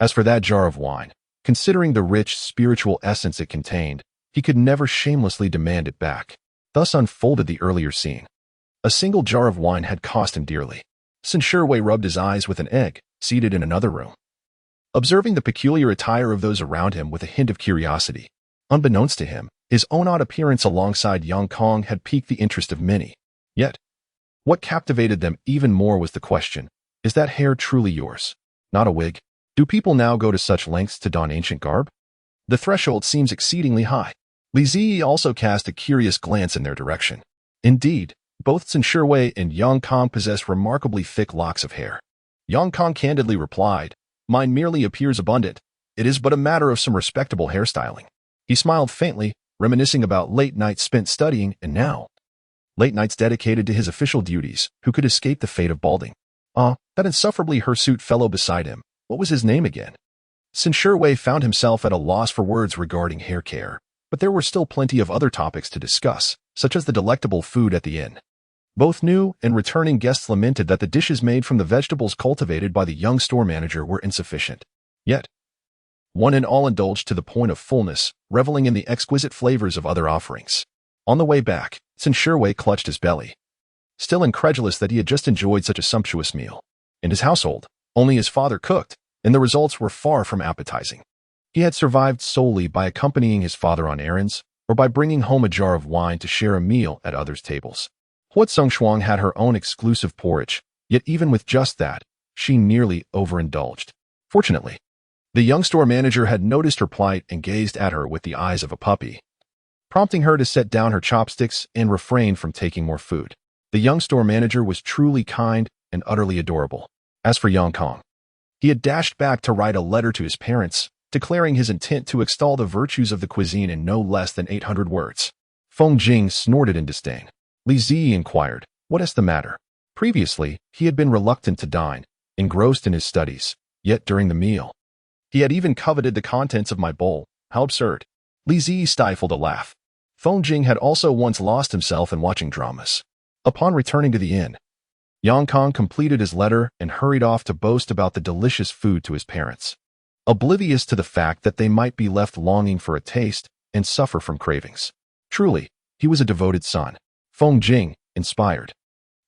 As for that jar of wine, considering the rich spiritual essence it contained, he could never shamelessly demand it back. Thus unfolded the earlier scene. A single jar of wine had cost him dearly. Sin Sherwei rubbed his eyes with an egg, seated in another room, observing the peculiar attire of those around him with a hint of curiosity. Unbeknownst to him, his own odd appearance alongside Yang Kong had piqued the interest of many. Yet, what captivated them even more was the question, is that hair truly yours? Not a wig? Do people now go to such lengths to don ancient garb? The threshold seems exceedingly high. Li Zi also cast a curious glance in their direction. Indeed, both Sin Sherwei and Yang Kong possessed remarkably thick locks of hair. Yang Kong candidly replied, "Mine merely appears abundant. It is but a matter of some respectable hairstyling." He smiled faintly, reminiscing about late nights spent studying, and now, late nights dedicated to his official duties, who could escape the fate of balding. That insufferably hirsute fellow beside him. What was his name again? Sin Shuwei found himself at a loss for words regarding hair care, but there were still plenty of other topics to discuss, such as the delectable food at the inn. Both new and returning guests lamented that the dishes made from the vegetables cultivated by the young store manager were insufficient. Yet, one and all indulged to the point of fullness, reveling in the exquisite flavors of other offerings. On the way back, Sin Shuwei clutched his belly, still incredulous that he had just enjoyed such a sumptuous meal. In his household, only his father cooked, and the results were far from appetizing. He had survived solely by accompanying his father on errands, or by bringing home a jar of wine to share a meal at others' tables. Huat Songchuang had her own exclusive porridge, yet even with just that, she nearly overindulged. Fortunately, the young store manager had noticed her plight and gazed at her with the eyes of a puppy, prompting her to set down her chopsticks and refrain from taking more food. The young store manager was truly kind and utterly adorable. As for Yang Kong, he had dashed back to write a letter to his parents, declaring his intent to extol the virtues of the cuisine in no less than 800 words. Feng Jing snorted in disdain. Li Ziyi inquired, "What is the matter?" Previously, he had been reluctant to dine, engrossed in his studies, yet during the meal, he had even coveted the contents of my bowl. How absurd. Li Ziyi stifled a laugh. Feng Jing had also once lost himself in watching dramas. Upon returning to the inn, Yang Kong completed his letter and hurried off to boast about the delicious food to his parents, oblivious to the fact that they might be left longing for a taste and suffer from cravings. Truly, he was a devoted son. Feng Jing, inspired,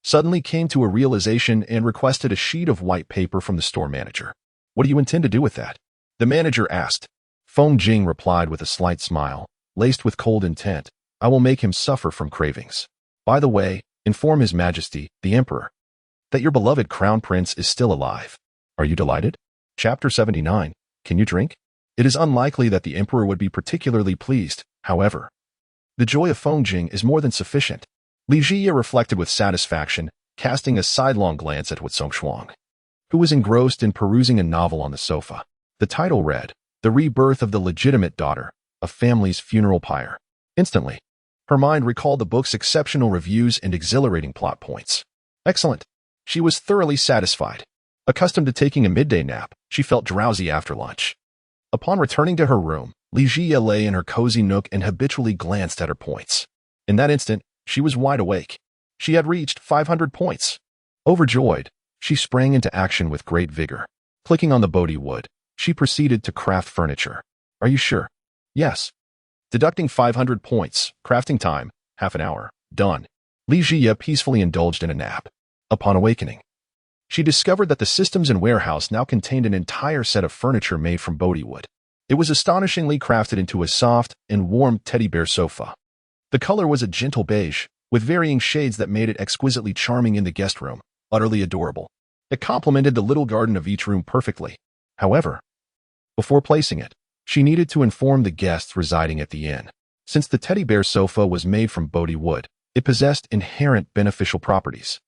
suddenly came to a realization and requested a sheet of white paper from the store manager. "What do you intend to do with that?" the manager asked. Feng Jing replied with a slight smile, laced with cold intent, "I will make him suffer from cravings. By the way, inform His Majesty, the Emperor, that your beloved Crown Prince is still alive. Are you delighted?" Chapter 79. Can you drink? It is unlikely that the Emperor would be particularly pleased, however. The joy of Feng Jing is more than sufficient. Li Ziyi reflected with satisfaction, casting a sidelong glance at Huat Songchuang, who was engrossed in perusing a novel on the sofa. The title read, "The Rebirth of the Legitimate Daughter, A Family's Funeral Pyre." Instantly, her mind recalled the book's exceptional reviews and exhilarating plot points. Excellent. She was thoroughly satisfied. Accustomed to taking a midday nap, she felt drowsy after lunch. Upon returning to her room, Li Ziyi lay in her cozy nook and habitually glanced at her points. In that instant, she was wide awake. She had reached 500 points. Overjoyed, she sprang into action with great vigor. Clicking on the Bodhi wood, she proceeded to craft furniture. "Are you sure?" "Yes." Deducting 500 points, crafting time, half an hour, done. Li Ziyi peacefully indulged in a nap. Upon awakening, she discovered that the systems and warehouse now contained an entire set of furniture made from Bodhi wood. It was astonishingly crafted into a soft and warm teddy bear sofa. The color was a gentle beige, with varying shades that made it exquisitely charming in the guest room, utterly adorable. It complemented the little garden of each room perfectly. However, before placing it, she needed to inform the guests residing at the inn. Since the teddy bear sofa was made from Bodhi wood, it possessed inherent beneficial properties.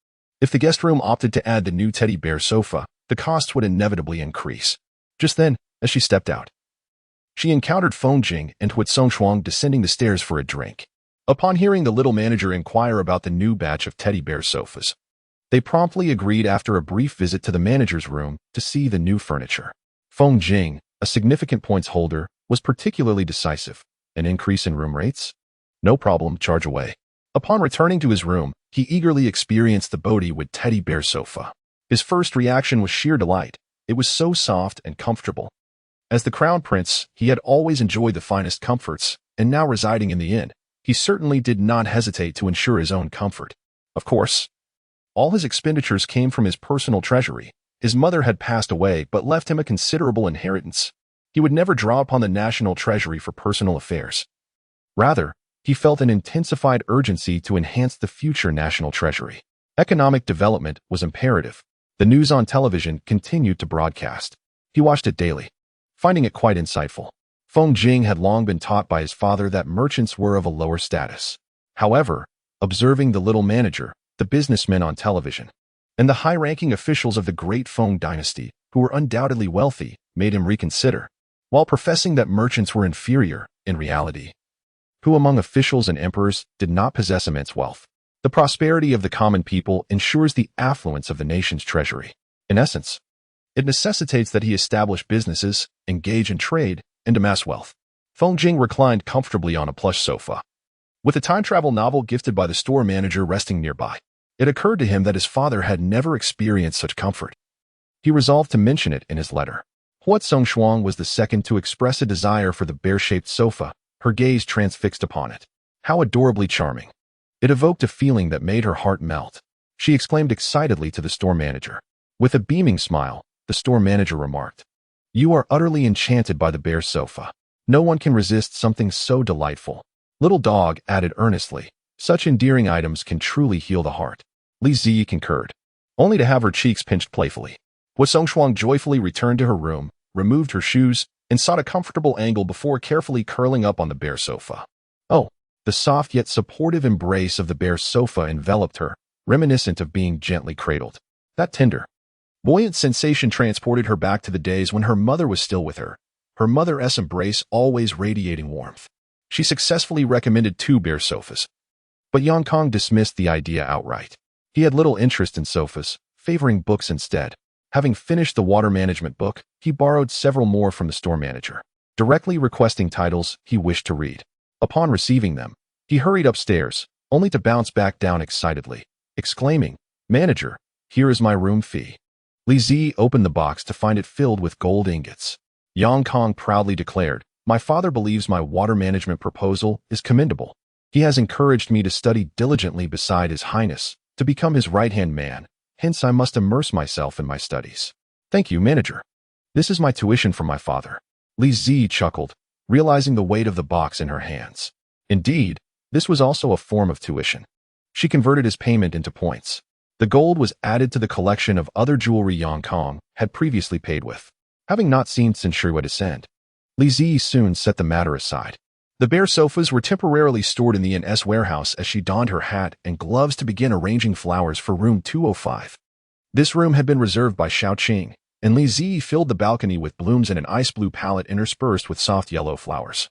If the guest room opted to add the new teddy bear sofa, the costs would inevitably increase. Just then, as she stepped out, she encountered Feng Jing and Huat Songchuang descending the stairs for a drink. Upon hearing the little manager inquire about the new batch of teddy bear sofas, they promptly agreed after a brief visit to the manager's room to see the new furniture. Feng Jing, a significant points holder, was particularly decisive. An increase in room rates? No problem, charge away. Upon returning to his room, he eagerly experienced the Bodhi wood teddy bear sofa. His first reaction was sheer delight. It was so soft and comfortable. As the Crown Prince, he had always enjoyed the finest comforts, and now residing in the inn, he certainly did not hesitate to ensure his own comfort. Of course, all his expenditures came from his personal treasury. His mother had passed away but left him a considerable inheritance. He would never draw upon the national treasury for personal affairs. Rather, he felt an intensified urgency to enhance the future national treasury. Economic development was imperative. The news on television continued to broadcast. He watched it daily, finding it quite insightful. Feng Jing had long been taught by his father that merchants were of a lower status. However, observing the little manager, the businessmen on television, and the high-ranking officials of the great Feng dynasty, who were undoubtedly wealthy, made him reconsider. While professing that merchants were inferior, in reality, who among officials and emperors did not possess immense wealth? The prosperity of the common people ensures the affluence of the nation's treasury. In essence, it necessitates that he establish businesses, engage in trade, and amass wealth. Feng Jing reclined comfortably on a plush sofa, with a time travel novel gifted by the store manager resting nearby. It occurred to him that his father had never experienced such comfort. He resolved to mention it in his letter. Huat Songshuang was the second to express a desire for the bear-shaped sofa, her gaze transfixed upon it. How adorably charming. It evoked a feeling that made her heart melt. She exclaimed excitedly to the store manager. With a beaming smile, the store manager remarked, "You are utterly enchanted by the bear sofa. No one can resist something so delightful." Little dog added earnestly, "Such endearing items can truly heal the heart." Li Ziyi concurred, only to have her cheeks pinched playfully. Hua Songshuang joyfully returned to her room, removed her shoes, and sought a comfortable angle before carefully curling up on the bear sofa. Oh, the soft yet supportive embrace of the bear sofa enveloped her, reminiscent of being gently cradled. That tender, buoyant sensation transported her back to the days when her mother was still with her, her mother's embrace always radiating warmth. She successfully recommended 2 bear sofas, but Yang Kong dismissed the idea outright. He had little interest in sofas, favoring books instead. Having finished the water management book, he borrowed several more from the store manager, directly requesting titles he wished to read. Upon receiving them, he hurried upstairs, only to bounce back down excitedly, exclaiming, "Manager, here is my room fee." Li Zi opened the box to find it filled with gold ingots. Yang Kong proudly declared, "My father believes my water management proposal is commendable. He has encouraged me to study diligently beside His Highness, to become his right-hand man, hence I must immerse myself in my studies." "Thank you, manager. This is my tuition from my father." Li Zi chuckled, realizing the weight of the box in her hands. Indeed, this was also a form of tuition. She converted his payment into points. The gold was added to the collection of other jewelry Yang Kong had previously paid with. Having not seen Sin Shui's descent, Li Zi soon set the matter aside. The bear sofas were temporarily stored in the inn warehouse as she donned her hat and gloves to begin arranging flowers for room 205. This room had been reserved by Xiao Qing, and Li Zi filled the balcony with blooms in an ice blue palette interspersed with soft yellow flowers,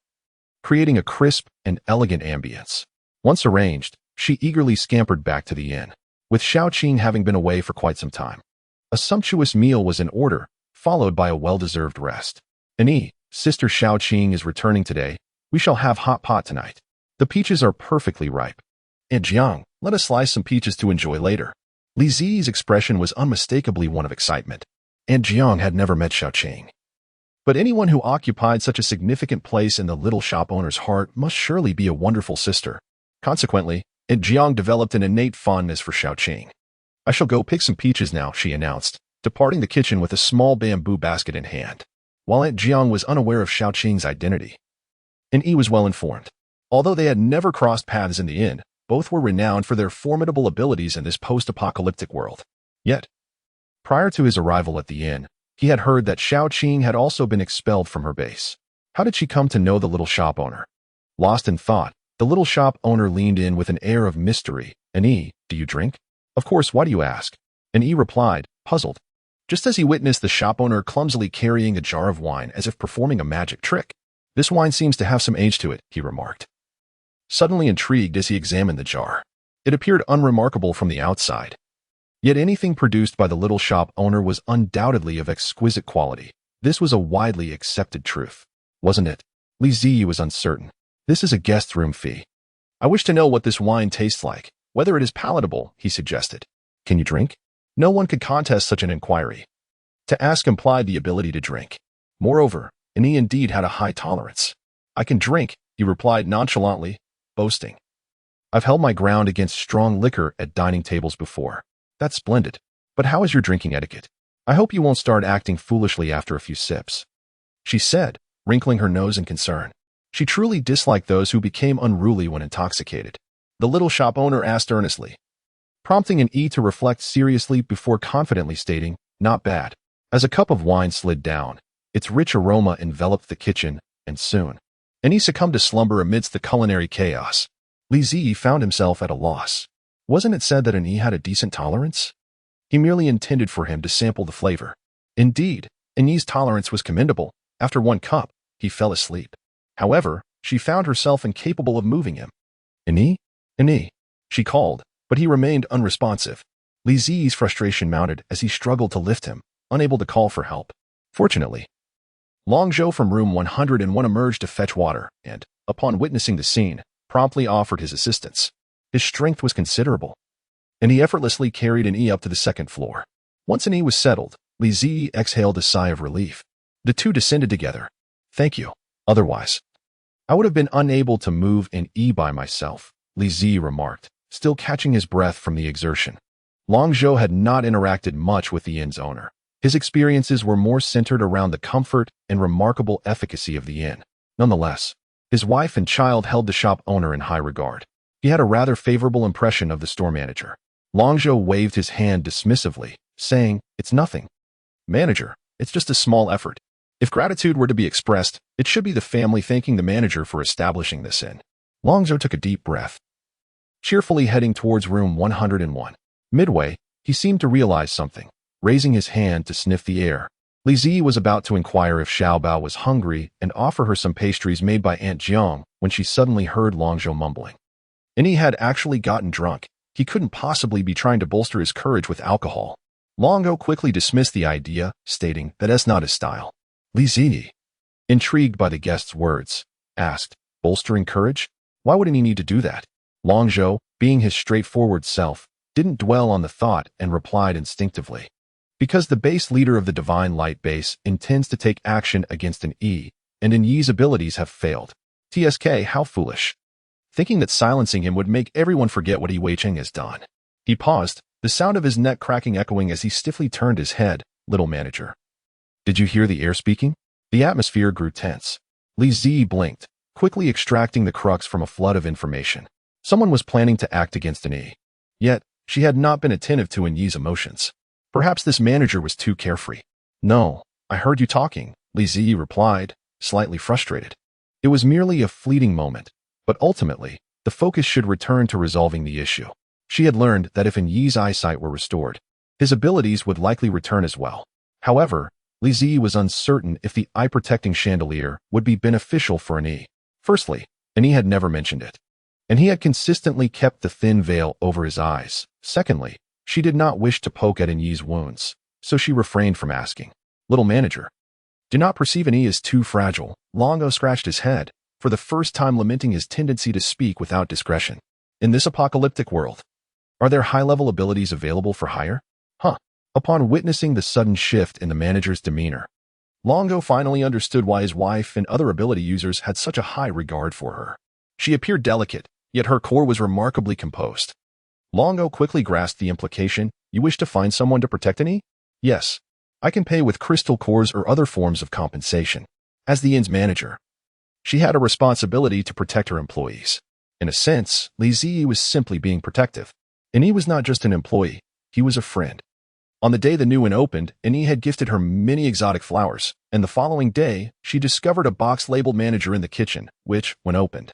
creating a crisp and elegant ambience. Once arranged, she eagerly scampered back to the inn, with Xiao Qing having been away for quite some time. A sumptuous meal was in order, followed by a well-deserved rest. "Annie, Sister Xiao Qing is returning today. We shall have hot pot tonight. The peaches are perfectly ripe. And Jiang, let us slice some peaches to enjoy later." Li Zi's expression was unmistakably one of excitement. And Jiang had never met Xiao Qing. But anyone who occupied such a significant place in the little shop owner's heart must surely be a wonderful sister. Consequently, Aunt Jiang developed an innate fondness for Xiao Qing. "I shall go pick some peaches now," she announced, departing the kitchen with a small bamboo basket in hand. While Aunt Jiang was unaware of Xiao Qing's identity, and he was well informed. Although they had never crossed paths in the inn, both were renowned for their formidable abilities in this post-apocalyptic world. Yet, prior to his arrival at the inn, he had heard that Xiao Qing had also been expelled from her base. How did she come to know the little shop owner? Lost in thought, the little shop owner leaned in with an air of mystery. "Annie, do you drink?" "Of course, why do you ask?" And he replied, puzzled, just as he witnessed the shop owner clumsily carrying a jar of wine as if performing a magic trick. "This wine seems to have some age to it," he remarked, suddenly intrigued as he examined the jar. It appeared unremarkable from the outside. Yet anything produced by the little shop owner was undoubtedly of exquisite quality. This was a widely accepted truth, wasn't it? Li Ziyi was uncertain. "This is a guest room fee. I wish to know what this wine tastes like, whether it is palatable," he suggested. "Can you drink?" No one could contest such an inquiry. To ask implied the ability to drink. Moreover, and he indeed had a high tolerance. "I can drink," he replied nonchalantly, boasting. "I've held my ground against strong liquor at dining tables before." "That's splendid. But how is your drinking etiquette? I hope you won't start acting foolishly after a few sips," she said, wrinkling her nose in concern. She truly disliked those who became unruly when intoxicated. The little shop owner asked earnestly, prompting an E to reflect seriously before confidently stating, "Not bad." As a cup of wine slid down, its rich aroma enveloped the kitchen, and soon, Annie succumbed to slumber amidst the culinary chaos. Li Ziyi found himself at a loss. Wasn't it said that Annie had a decent tolerance? He merely intended for him to sample the flavor. Indeed, Annie's tolerance was commendable. After one cup, he fell asleep. However, she found herself incapable of moving him. "Annie? Annie," she called, but he remained unresponsive. Li Zi's frustration mounted as he struggled to lift him, unable to call for help. Fortunately, Long Zhou from room 101 emerged to fetch water and, upon witnessing the scene, promptly offered his assistance. His strength was considerable, and he effortlessly carried an E up to the second floor. Once an E was settled, Li Zi exhaled a sigh of relief. The two descended together. Thank you. Otherwise, I would have been unable to move an E by myself, Li Zi remarked, still catching his breath from the exertion. Long Zhou had not interacted much with the inn's owner. His experiences were more centered around the comfort and remarkable efficacy of the inn. Nonetheless, his wife and child held the shop owner in high regard. He had a rather favorable impression of the store manager. Long Zhou waved his hand dismissively, saying, "It's nothing. Manager, it's just a small effort. If gratitude were to be expressed, it should be the family thanking the manager for establishing this inn." Long Zhou took a deep breath, cheerfully heading towards room 101. Midway, he seemed to realize something. Raising his hand to sniff the air, Li Zi was about to inquire if Xiaobao was hungry and offer her some pastries made by Aunt Jiang when she suddenly heard Long Zhou mumbling. And he had actually gotten drunk. He couldn't possibly be trying to bolster his courage with alcohol. Long Zhou quickly dismissed the idea, stating that that's not his style. Li Zi, intrigued by the guest's words, asked, "Bolstering courage? Why wouldn't he need to do that?" Long Zhou, being his straightforward self, didn't dwell on the thought and replied instinctively. Because the base leader of the Divine Light base intends to take action against an E, and an Yi's abilities have failed. TSK, how foolish. Thinking that silencing him would make everyone forget what Yi Weicheng has done. He paused, the sound of his neck cracking echoing as he stiffly turned his head. "Little manager. Did you hear the air speaking?" The atmosphere grew tense. Li Zi blinked, quickly extracting the crux from a flood of information. Someone was planning to act against an E. Yet, she had not been attentive to an Yi's emotions. Perhaps this manager was too carefree. "No, I heard you talking," Li Zi replied, slightly frustrated. It was merely a fleeting moment, but ultimately, the focus should return to resolving the issue. She had learned that if an Yi's eyesight were restored, his abilities would likely return as well. However, Li Zi was uncertain if the eye-protecting chandelier would be beneficial for an E. Firstly, an E had never mentioned it, and he had consistently kept the thin veil over his eyes. Secondly, she did not wish to poke at an Yi's wounds, so she refrained from asking. "Little manager, do not perceive an E as too fragile." Long Zhou scratched his head, for the first time lamenting his tendency to speak without discretion. In this apocalyptic world, are there high-level abilities available for hire? Upon witnessing the sudden shift in the manager's demeanor, Long Zhou finally understood why his wife and other ability users had such a high regard for her. She appeared delicate, yet her core was remarkably composed. Long Zhou quickly grasped the implication. "You wish to find someone to protect an E?" "Yes. I can pay with crystal cores or other forms of compensation." As the inn's manager, she had a responsibility to protect her employees. In a sense, Li Zi was simply being protective. And he was not just an employee, he was a friend. On the day the new inn opened, Annie had gifted her many exotic flowers, and the following day, she discovered a box labeled manager in the kitchen, which, when opened,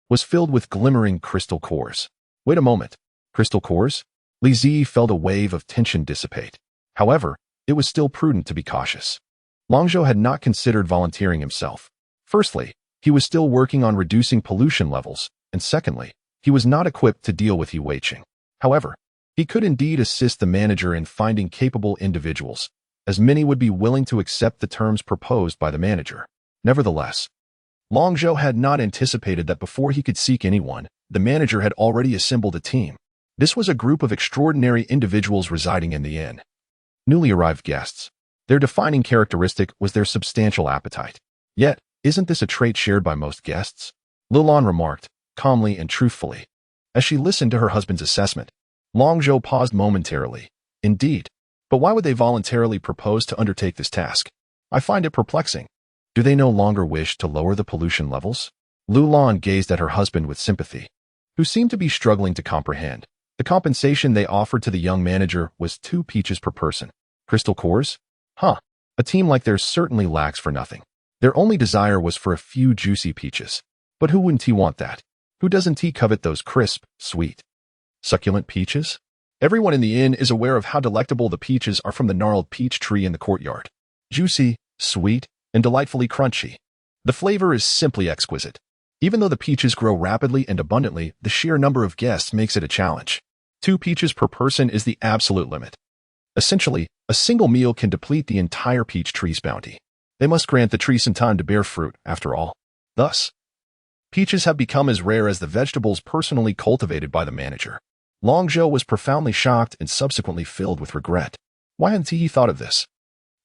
was filled with glimmering crystal cores. Wait a moment. Crystal cores? Li Zi felt a wave of tension dissipate. However, it was still prudent to be cautious. Long Zhou had not considered volunteering himself. Firstly, he was still working on reducing pollution levels, and secondly, he was not equipped to deal with Yi Weicheng. However, he could indeed assist the manager in finding capable individuals, as many would be willing to accept the terms proposed by the manager. Nevertheless, Long Zhou had not anticipated that before he could seek anyone, the manager had already assembled a team. This was a group of extraordinary individuals residing in the inn. Newly arrived guests. Their defining characteristic was their substantial appetite. Yet, isn't this a trait shared by most guests? Lulan remarked, calmly and truthfully. As she listened to her husband's assessment, Long Zhou paused momentarily. Indeed, but why would they voluntarily propose to undertake this task? I find it perplexing. Do they no longer wish to lower the pollution levels? Lulan gazed at her husband with sympathy, who seemed to be struggling to comprehend. The compensation they offered to the young manager was 2 peaches per person. Crystal cores? A team like theirs certainly lacks for nothing. Their only desire was for a few juicy peaches. But who wouldn't he want that? Who doesn't he covet those crisp, sweet, succulent peaches? Everyone in the inn is aware of how delectable the peaches are from the gnarled peach tree in the courtyard. Juicy, sweet, and delightfully crunchy. The flavor is simply exquisite. Even though the peaches grow rapidly and abundantly, the sheer number of guests makes it a challenge. 2 peaches per person is the absolute limit. Essentially, a single meal can deplete the entire peach tree's bounty. They must grant the tree some time to bear fruit, after all. Thus, peaches have become as rare as the vegetables personally cultivated by the manager. Long Zhou was profoundly shocked and subsequently filled with regret. Why hadn't he thought of this?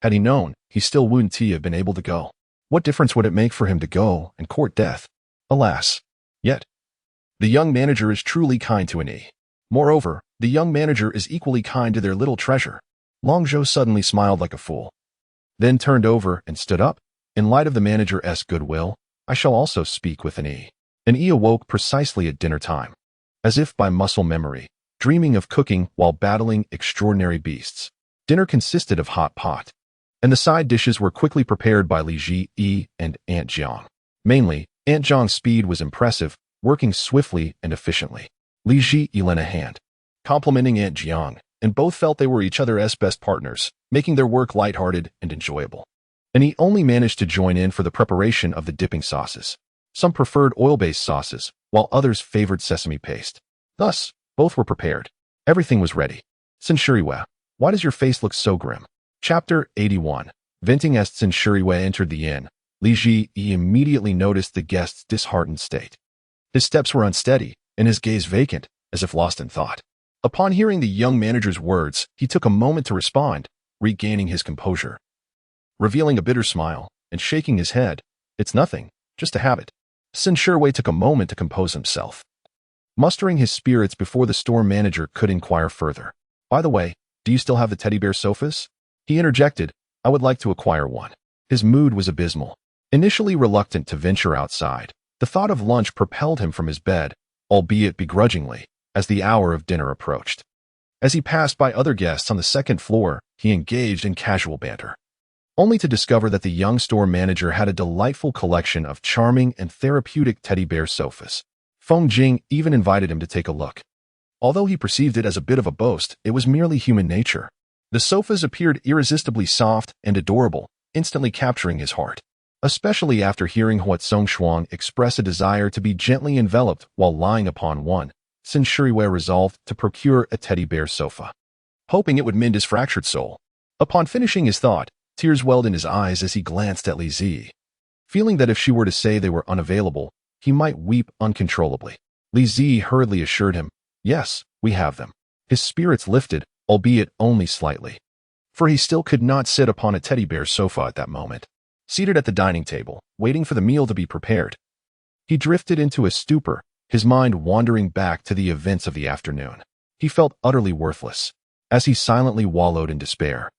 Had he known, he still wouldn't have been able to go. What difference would it make for him to go and court death? Alas. Yet, the young manager is truly kind to Annie. Moreover, the young manager is equally kind to their little treasure. Long Zhou suddenly smiled like a fool, then turned over and stood up. In light of the manager's goodwill, I shall also speak with Annie. Annie awoke precisely at dinner time, as if by muscle memory, dreaming of cooking while battling extraordinary beasts. Dinner consisted of hot pot, and the side dishes were quickly prepared by Li Ji and Aunt Jiang. Mainly, Aunt Jiang's speed was impressive, working swiftly and efficiently. Li Ji lent a hand, complimenting Aunt Jiang, and both felt they were each other's best partners, making their work lighthearted and enjoyable. And he only managed to join in for the preparation of the dipping sauces. Some preferred oil-based sauces, while others favored sesame paste. Thus, both were prepared. Everything was ready. Sin Shuriwei, why does your face look so grim? Chapter 81. Venting as Sin Shuriwei entered the inn, Li Ji immediately noticed the guest's disheartened state. His steps were unsteady, and his gaze vacant, as if lost in thought. Upon hearing the young manager's words, he took a moment to respond, regaining his composure. Revealing a bitter smile, and shaking his head, "It's nothing, just a habit." Sin Shuriwei took a moment to compose himself, mustering his spirits before the store manager could inquire further. "By the way, do you still have the teddy bear sofas?" He interjected, "I would like to acquire one." His mood was abysmal. Initially reluctant to venture outside, the thought of lunch propelled him from his bed, albeit begrudgingly, as the hour of dinner approached. As he passed by other guests on the second floor, he engaged in casual banter, only to discover that the young store manager had a delightful collection of charming and therapeutic teddy bear sofas. Feng Jing even invited him to take a look. Although he perceived it as a bit of a boast, it was merely human nature. The sofas appeared irresistibly soft and adorable, instantly capturing his heart. Especially after hearing Huat Songshuang express a desire to be gently enveloped while lying upon one, Sin Shuriwei resolved to procure a teddy bear sofa, hoping it would mend his fractured soul. Upon finishing his thought, tears welled in his eyes as he glanced at Li Zi. Feeling that if she were to say they were unavailable, he might weep uncontrollably. Li Zi hurriedly assured him, "Yes, we have them." His spirits lifted, albeit only slightly, for he still could not sit upon a teddy bear sofa at that moment. Seated at the dining table, waiting for the meal to be prepared, he drifted into a stupor, his mind wandering back to the events of the afternoon. He felt utterly worthless, as he silently wallowed in despair.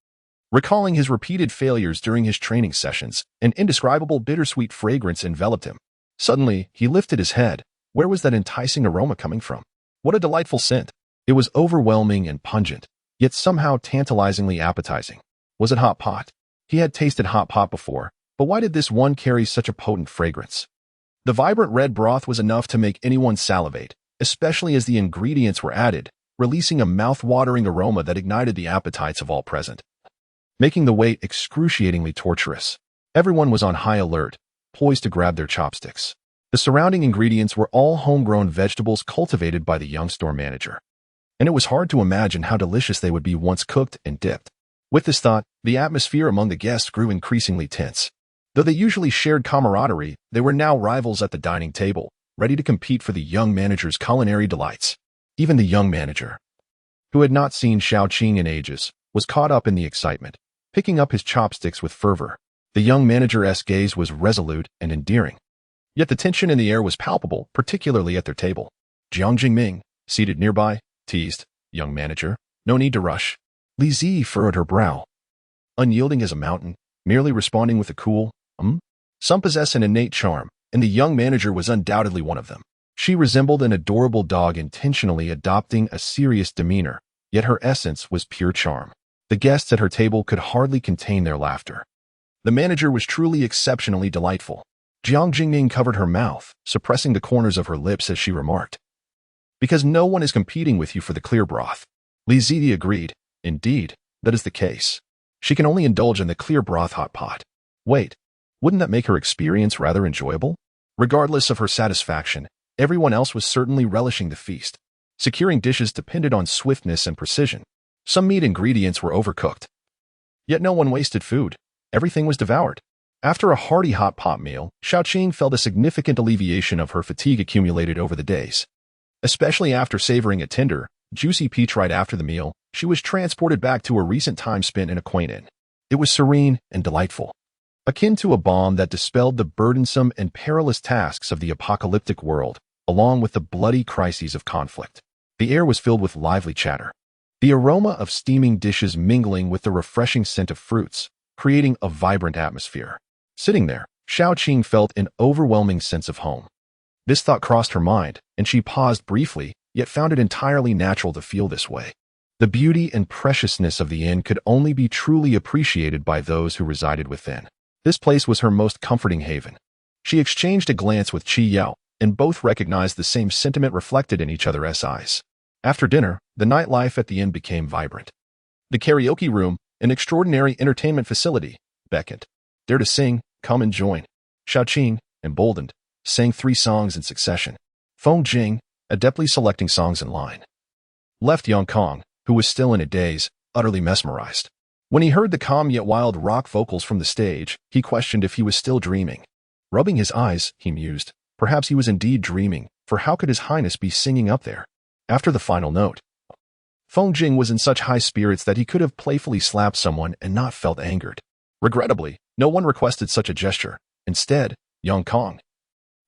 Recalling his repeated failures during his training sessions, an indescribable bittersweet fragrance enveloped him. Suddenly, he lifted his head. Where was that enticing aroma coming from? What a delightful scent! It was overwhelming and pungent, yet somehow tantalizingly appetizing. Was it hot pot? He had tasted hot pot before, but why did this one carry such a potent fragrance? The vibrant red broth was enough to make anyone salivate, especially as the ingredients were added, releasing a mouth-watering aroma that ignited the appetites of all present, making the wait excruciatingly torturous. Everyone was on high alert, poised to grab their chopsticks. The surrounding ingredients were all homegrown vegetables cultivated by the young store manager, and it was hard to imagine how delicious they would be once cooked and dipped. With this thought, the atmosphere among the guests grew increasingly tense. Though they usually shared camaraderie, they were now rivals at the dining table, ready to compete for the young manager's culinary delights. Even the young manager, who had not seen Shaoqing in ages, was caught up in the excitement, picking up his chopsticks with fervor. The young manager's gaze was resolute and endearing, yet the tension in the air was palpable, particularly at their table. Jiang Jingming, seated nearby, teased, "Young manager, no need to rush." Li Zi furrowed her brow, unyielding as a mountain, merely responding with a cool, Some possess an innate charm, and the young manager was undoubtedly one of them. She resembled an adorable dog intentionally adopting a serious demeanor, yet her essence was pure charm. The guests at her table could hardly contain their laughter. The manager was truly exceptionally delightful. Jiang Jingming covered her mouth, suppressing the corners of her lips as she remarked, "Because no one is competing with you for the clear broth." Li Zi agreed, "Indeed, that is the case. She can only indulge in the clear broth hot pot." Wait, wouldn't that make her experience rather enjoyable? Regardless of her satisfaction, everyone else was certainly relishing the feast. Securing dishes depended on swiftness and precision. Some meat ingredients were overcooked. Yet no one wasted food. Everything was devoured. After a hearty hot pot meal, Xiaoqing felt a significant alleviation of her fatigue accumulated over the days. Especially after savoring a tender, juicy peach right after the meal, she was transported back to a recent time spent in a quaint inn. It was serene and delightful, akin to a balm that dispelled the burdensome and perilous tasks of the apocalyptic world, along with the bloody crises of conflict. The air was filled with lively chatter, the aroma of steaming dishes mingling with the refreshing scent of fruits, creating a vibrant atmosphere. Sitting there, Xiaoqing felt an overwhelming sense of home. This thought crossed her mind, and she paused briefly, yet found it entirely natural to feel this way. The beauty and preciousness of the inn could only be truly appreciated by those who resided within. This place was her most comforting haven. She exchanged a glance with Qi Yao, and both recognized the same sentiment reflected in each other's eyes. After dinner, the nightlife at the inn became vibrant. The karaoke room, an extraordinary entertainment facility, beckoned. Dare to sing, come and join. Xiaoqing, emboldened, sang 3 songs in succession. Feng Jing, adeptly selecting songs in line, left Yang Kong, who was still in a daze, utterly mesmerized. When he heard the calm yet wild rock vocals from the stage, he questioned if he was still dreaming. Rubbing his eyes, he mused, perhaps he was indeed dreaming, for how could His Highness be singing up there? After the final note, Feng Jing was in such high spirits that he could have playfully slapped someone and not felt angered. Regrettably, no one requested such a gesture. Instead, Yang Kong,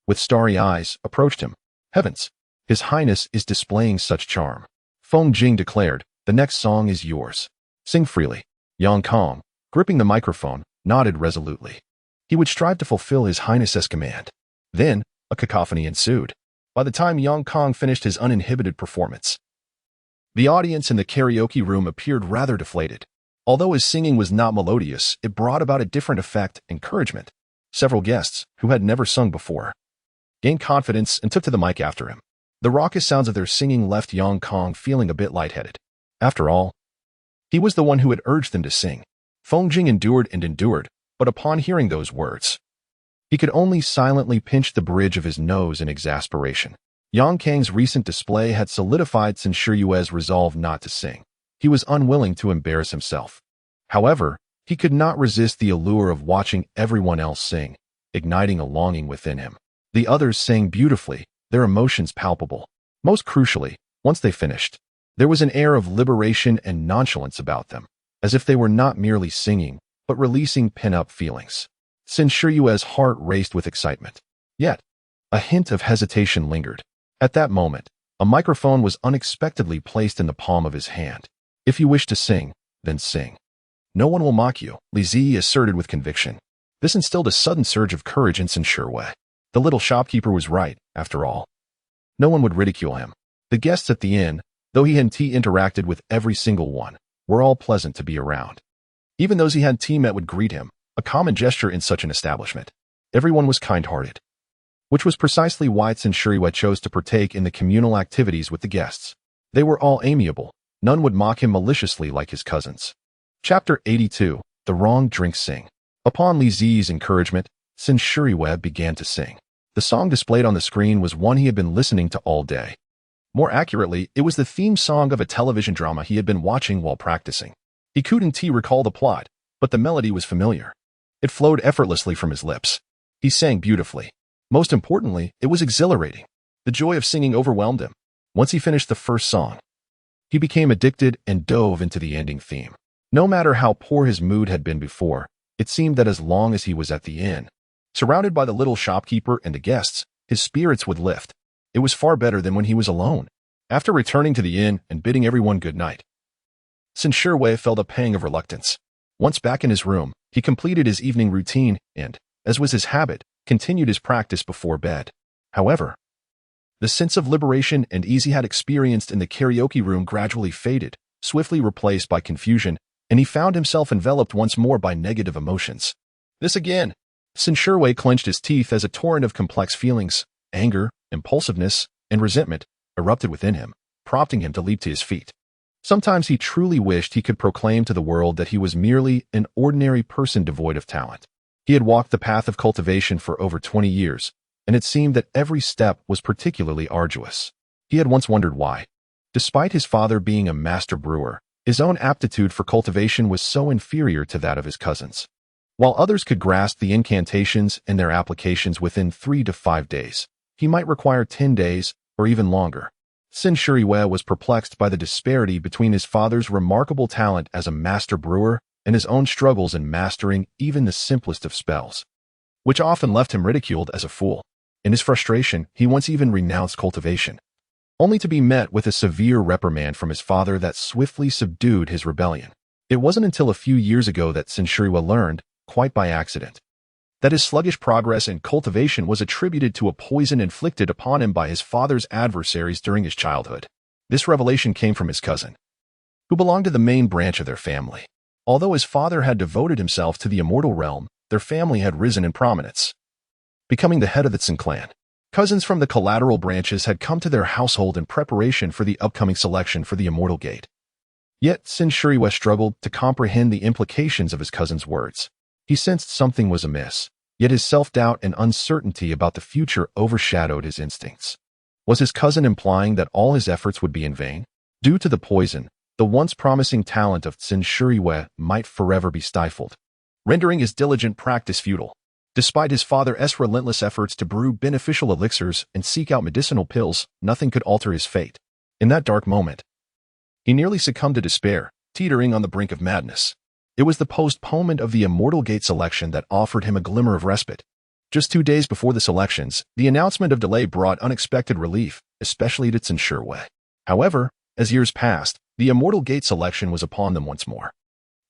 with starry eyes, approached him. Heavens! His Highness is displaying such charm. Feng Jing declared, the next song is yours. Sing freely. Yang Kong, gripping the microphone, nodded resolutely. He would strive to fulfill His Highness's command. Then, a cacophony ensued. By the time Yang Kong finished his uninhibited performance, the audience in the karaoke room appeared rather deflated. Although his singing was not melodious, it brought about a different effect, encouragement. Several guests, who had never sung before, gained confidence and took to the mic after him. The raucous sounds of their singing left Yang Kong feeling a bit lightheaded. After all, he was the one who had urged them to sing. Feng Jing endured and endured, but upon hearing those words, he could only silently pinch the bridge of his nose in exasperation. Yang Kang's recent display had solidified Sun Shiyue's resolve not to sing. He was unwilling to embarrass himself. However, he could not resist the allure of watching everyone else sing, igniting a longing within him. The others sang beautifully, their emotions palpable. Most crucially, once they finished, there was an air of liberation and nonchalance about them, as if they were not merely singing, but releasing pent-up feelings. Sun Shiyue's heart raced with excitement. Yet, a hint of hesitation lingered. At that moment, a microphone was unexpectedly placed in the palm of his hand. If you wish to sing, then sing. No one will mock you, Li Zi asserted with conviction. This instilled a sudden surge of courage in Sun Shiyue. The little shopkeeper was right, after all. No one would ridicule him. The guests at the inn, though he had interacted with every single one, were all pleasant to be around. Even those he had met would greet him, a common gesture in such an establishment. Everyone was kind-hearted, which was precisely why Sun Shiyue chose to partake in the communal activities with the guests. They were all amiable. None would mock him maliciously like his cousins. Chapter 82, The Wrong Drink Sing. Upon Li Zi's encouragement, Sun Shiyue began to sing. The song displayed on the screen was one he had been listening to all day. More accurately, it was the theme song of a television drama he had been watching while practicing. He couldn't recall the plot, but the melody was familiar. It flowed effortlessly from his lips. He sang beautifully. Most importantly, it was exhilarating. The joy of singing overwhelmed him. Once he finished the first song, he became addicted and dove into the ending theme. No matter how poor his mood had been before, it seemed that as long as he was at the inn, surrounded by the little shopkeeper and the guests, his spirits would lift. It was far better than when he was alone. After returning to the inn and bidding everyone good night, Sun Shiyue felt a pang of reluctance. Once back in his room, he completed his evening routine and, as was his habit, continued his practice before bed. However, the sense of liberation and ease he had experienced in the karaoke room gradually faded, swiftly replaced by confusion, and he found himself enveloped once more by negative emotions. This again! Sun Shiyue clenched his teeth as a torrent of complex feelings, anger, impulsiveness, and resentment, erupted within him, prompting him to leap to his feet. Sometimes he truly wished he could proclaim to the world that he was merely an ordinary person devoid of talent. He had walked the path of cultivation for over 20 years, and it seemed that every step was particularly arduous. He had once wondered why. Despite his father being a master brewer, his own aptitude for cultivation was so inferior to that of his cousins. While others could grasp the incantations and their applications within 3 to 5 days, he might require 10 days or even longer. Sin Shuriwe was perplexed by the disparity between his father's remarkable talent as a master brewer and his own struggles in mastering even the simplest of spells, which often left him ridiculed as a fool. In his frustration, he once even renounced cultivation, only to be met with a severe reprimand from his father that swiftly subdued his rebellion. It wasn't until a few years ago that Sin Shuriwe learned, quite by accident, that his sluggish progress in cultivation was attributed to a poison inflicted upon him by his father's adversaries during his childhood. This revelation came from his cousin, who belonged to the main branch of their family. Although his father had devoted himself to the immortal realm, their family had risen in prominence, becoming the head of the Tsin clan. Cousins from the collateral branches had come to their household in preparation for the upcoming selection for the Immortal Gate. Yet Sin Shuriwe struggled to comprehend the implications of his cousin's words. He sensed something was amiss, yet his self-doubt and uncertainty about the future overshadowed his instincts. Was his cousin implying that all his efforts would be in vain? Due to the poison, the once promising talent of Sin Shuriwe might forever be stifled, rendering his diligent practice futile. Despite his father's relentless efforts to brew beneficial elixirs and seek out medicinal pills, nothing could alter his fate. In that dark moment, he nearly succumbed to despair, teetering on the brink of madness. It was the postponement of the Immortal Gate selection that offered him a glimmer of respite. Just 2 days before the selections, the announcement of delay brought unexpected relief, especially to Sin Shuriwe. However, as years passed, the Immortal Gate selection was upon them once more.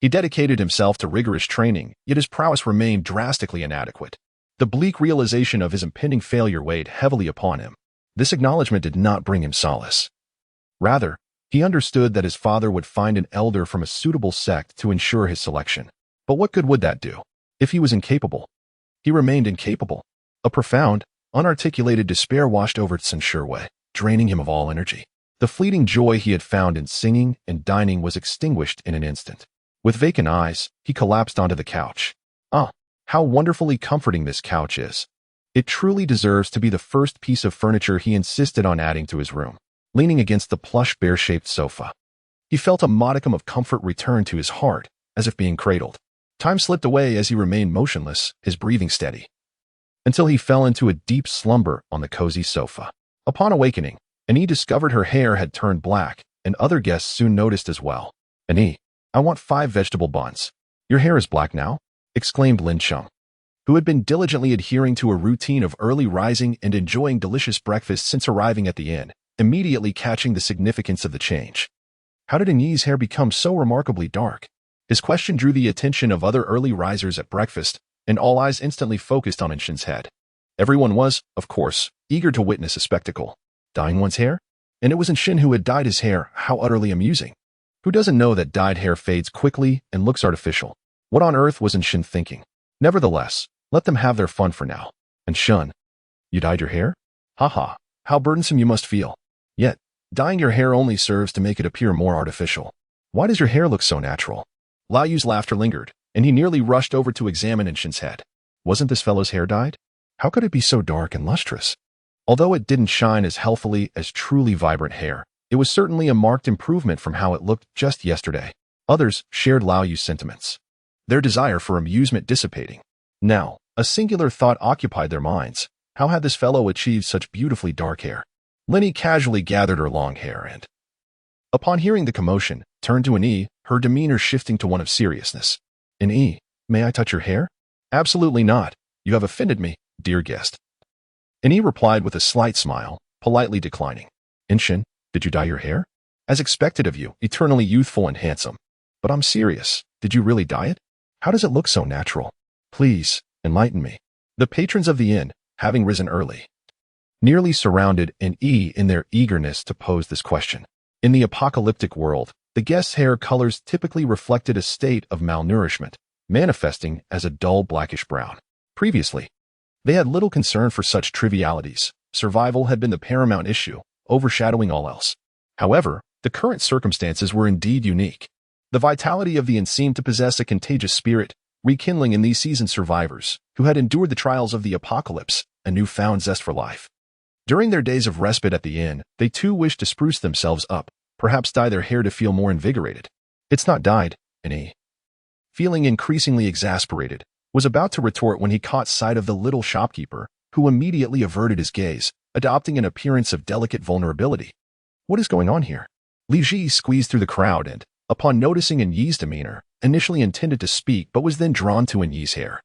He dedicated himself to rigorous training, yet his prowess remained drastically inadequate. The bleak realization of his impending failure weighed heavily upon him. This acknowledgement did not bring him solace. Rather, he understood that his father would find an elder from a suitable sect to ensure his selection. But what good would that do? If he was incapable, he remained incapable. A profound, unarticulated despair washed over Sin Shuriwe, draining him of all energy. The fleeting joy he had found in singing and dining was extinguished in an instant. With vacant eyes, he collapsed onto the couch. Ah, how wonderfully comforting this couch is. It truly deserves to be the first piece of furniture he insisted on adding to his room. Leaning against the plush bear-shaped sofa, he felt a modicum of comfort return to his heart, as if being cradled. Time slipped away as he remained motionless, his breathing steady, until he fell into a deep slumber on the cozy sofa. Upon awakening, Annie discovered her hair had turned black, and other guests soon noticed as well. "Annie, I want 5 vegetable buns. Your hair is black now," exclaimed Lin Chung, who had been diligently adhering to a routine of early rising and enjoying delicious breakfast since arriving at the inn, immediately catching the significance of the change. How did Annie's hair become so remarkably dark? His question drew the attention of other early risers at breakfast, and all eyes instantly focused on Inshin's head. Everyone was, of course, eager to witness a spectacle. Dyeing one's hair? And it was Inshin who had dyed his hair. How utterly amusing. Who doesn't know that dyed hair fades quickly and looks artificial? What on earth was Inshin thinking? Nevertheless, let them have their fun for now. Inshin, you dyed your hair? Haha, how burdensome you must feel. Yet, dyeing your hair only serves to make it appear more artificial. Why does your hair look so natural? Lao Yu's laughter lingered, and he nearly rushed over to examine Inshin's head. Wasn't this fellow's hair dyed? How could it be so dark and lustrous? Although it didn't shine as healthily as truly vibrant hair, it was certainly a marked improvement from how it looked just yesterday. Others shared Lao Yu's sentiments, their desire for amusement dissipating. Now, a singular thought occupied their minds. How had this fellow achieved such beautifully dark hair? Lenny casually gathered her long hair and, upon hearing the commotion, turned to Annie, her demeanor shifting to one of seriousness. "Annie, may I touch your hair?" "Absolutely not. You have offended me, dear guest." Annie replied with a slight smile, politely declining. "Inshin, did you dye your hair?" "As expected of you, eternally youthful and handsome." "But I'm serious. Did you really dye it? How does it look so natural? Please, enlighten me." The patrons of the inn, having risen early, nearly surrounded Annie in their eagerness to pose this question. In the apocalyptic world, the guests' hair colors typically reflected a state of malnourishment, manifesting as a dull blackish brown. Previously, they had little concern for such trivialities. Survival had been the paramount issue, overshadowing all else. However, the current circumstances were indeed unique. The vitality of the inn seemed to possess a contagious spirit, rekindling in these seasoned survivors, who had endured the trials of the apocalypse, a newfound zest for life. During their days of respite at the inn, they too wished to spruce themselves up, Perhaps dye their hair to feel more invigorated. It's not dyed, and feeling increasingly exasperated, was about to retort when he caught sight of the little shopkeeper, who immediately averted his gaze, adopting an appearance of delicate vulnerability. What is going on here? Li Ji squeezed through the crowd and, upon noticing An Yi's demeanor, initially intended to speak but was then drawn to An Yi's hair.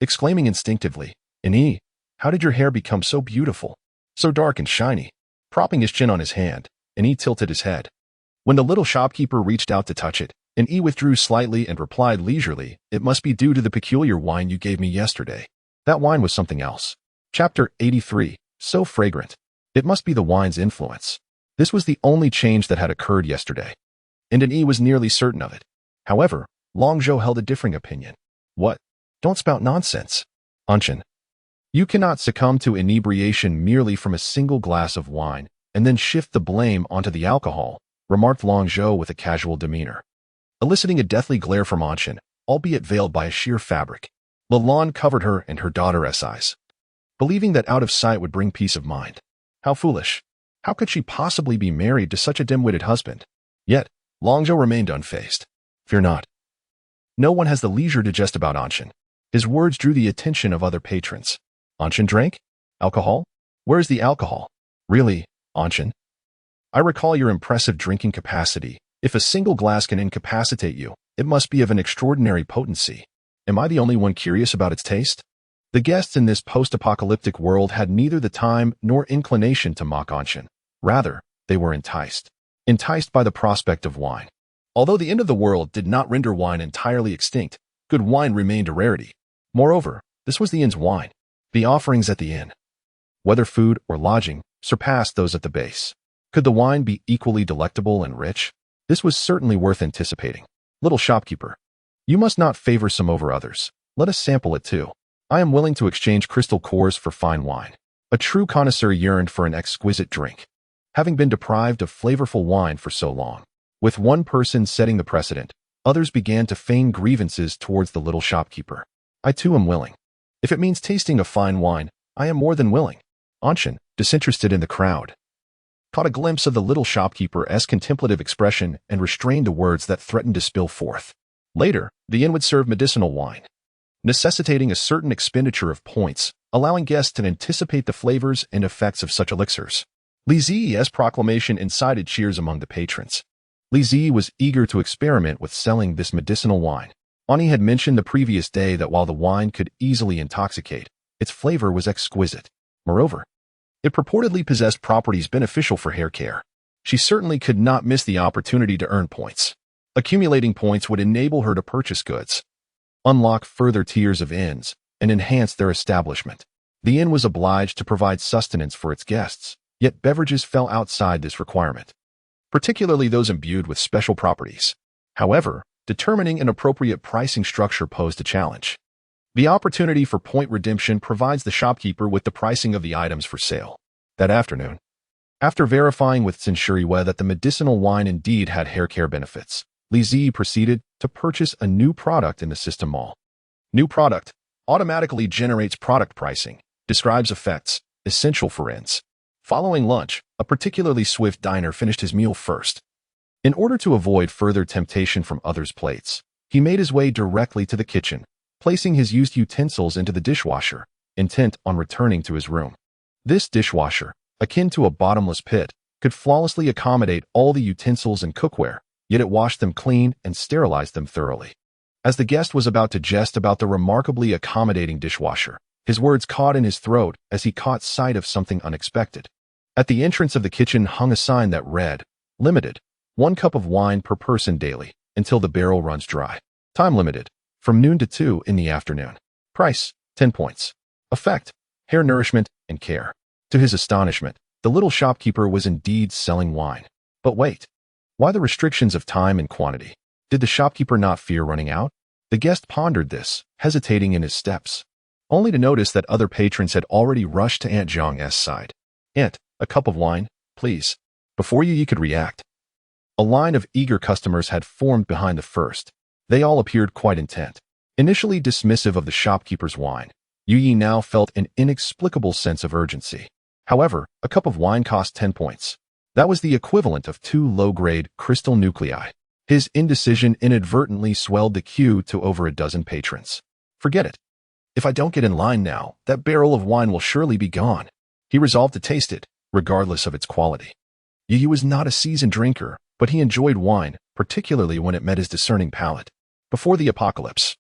Exclaiming instinctively, An Yi, how did your hair become so beautiful, so dark and shiny? Propping his chin on his hand, An Yi tilted his head. When the little shopkeeper reached out to touch it, An Yi withdrew slightly and replied leisurely, It must be due to the peculiar wine you gave me yesterday. That wine was something else. Chapter 83. So fragrant. It must be the wine's influence. This was the only change that had occurred yesterday, and An Yi was nearly certain of it. However, Long Zhou held a differing opinion. What? Don't spout nonsense. Anshin. You cannot succumb to inebriation merely from a single glass of wine and then shift the blame onto the alcohol, remarked Long Zhou with a casual demeanor, eliciting a deathly glare from Anshin, albeit veiled by a sheer fabric. Lalonde covered her and her daughter's eyes, believing that out of sight would bring peace of mind. How foolish. How could she possibly be married to such a dim-witted husband? Yet, Long Zhou remained unfazed. Fear not. No one has the leisure to jest about Anshin. His words drew the attention of other patrons. Anshin drank? Alcohol? Where is the alcohol? Really, Anshin? I recall your impressive drinking capacity. If a single glass can incapacitate you, it must be of an extraordinary potency. Am I the only one curious about its taste? The guests in this post-apocalyptic world had neither the time nor inclination to mock Anshin. Rather, they were enticed by the prospect of wine. Although the end of the world did not render wine entirely extinct, good wine remained a rarity. Moreover, this was the inn's wine. The offerings at the inn, whether food or lodging, surpassed those at the base. Could the wine be equally delectable and rich? This was certainly worth anticipating. Little shopkeeper, you must not favor some over others. Let us sample it too. I am willing to exchange crystal cores for fine wine. A true connoisseur yearned for an exquisite drink. Having been deprived of flavorful wine for so long, with one person setting the precedent, others began to feign grievances towards the little shopkeeper. I too am willing. If it means tasting of fine wine, I am more than willing. Anshin, disinterested in the crowd, caught a glimpse of the little shopkeeper's contemplative expression and restrained the words that threatened to spill forth. Later, the inn would serve medicinal wine, necessitating a certain expenditure of points, allowing guests to anticipate the flavors and effects of such elixirs. Li Zi's proclamation incited cheers among the patrons. Li Zi was eager to experiment with selling this medicinal wine. Ani had mentioned the previous day that while the wine could easily intoxicate, its flavor was exquisite. Moreover, it purportedly possessed properties beneficial for hair care. She certainly could not miss the opportunity to earn points. Accumulating points would enable her to purchase goods, unlock further tiers of inns, and enhance their establishment. The inn was obliged to provide sustenance for its guests, yet beverages fell outside this requirement, particularly those imbued with special properties. However, determining an appropriate pricing structure posed a challenge. The opportunity for point redemption provides the shopkeeper with the pricing of the items for sale. That afternoon, after verifying with Tsinshuriwe that the medicinal wine indeed had hair care benefits, Li Zi proceeded to purchase a new product in the system mall. New product automatically generates product pricing, describes effects, essential for inns. Following lunch, a particularly swift diner finished his meal first. In order to avoid further temptation from others' plates, he made his way directly to the kitchen, placing his used utensils into the dishwasher, intent on returning to his room. This dishwasher, akin to a bottomless pit, could flawlessly accommodate all the utensils and cookware, yet it washed them clean and sterilized them thoroughly. As the guest was about to jest about the remarkably accommodating dishwasher, his words caught in his throat as he caught sight of something unexpected. At the entrance of the kitchen hung a sign that read, Limited, 1 cup of wine per person daily, until the barrel runs dry. Time limited, from noon to 2 in the afternoon. Price, 10 points. Effect, hair nourishment and care. To his astonishment, the little shopkeeper was indeed selling wine. But wait, why the restrictions of time and quantity? Did the shopkeeper not fear running out? The guest pondered this, hesitating in his steps, only to notice that other patrons had already rushed to Aunt Zhang's side. Aunt, a cup of wine, please. Before Yi could react, a line of eager customers had formed behind the first. They all appeared quite intent. Initially dismissive of the shopkeeper's wine, Yi now felt an inexplicable sense of urgency. However, a cup of wine cost 10 points. That was the equivalent of 2 low-grade crystal nuclei. His indecision inadvertently swelled the queue to over a dozen patrons. Forget it. If I don't get in line now, that barrel of wine will surely be gone. He resolved to taste it, regardless of its quality. Yu was not a seasoned drinker, but he enjoyed wine, particularly when it met his discerning palate. Before the apocalypse,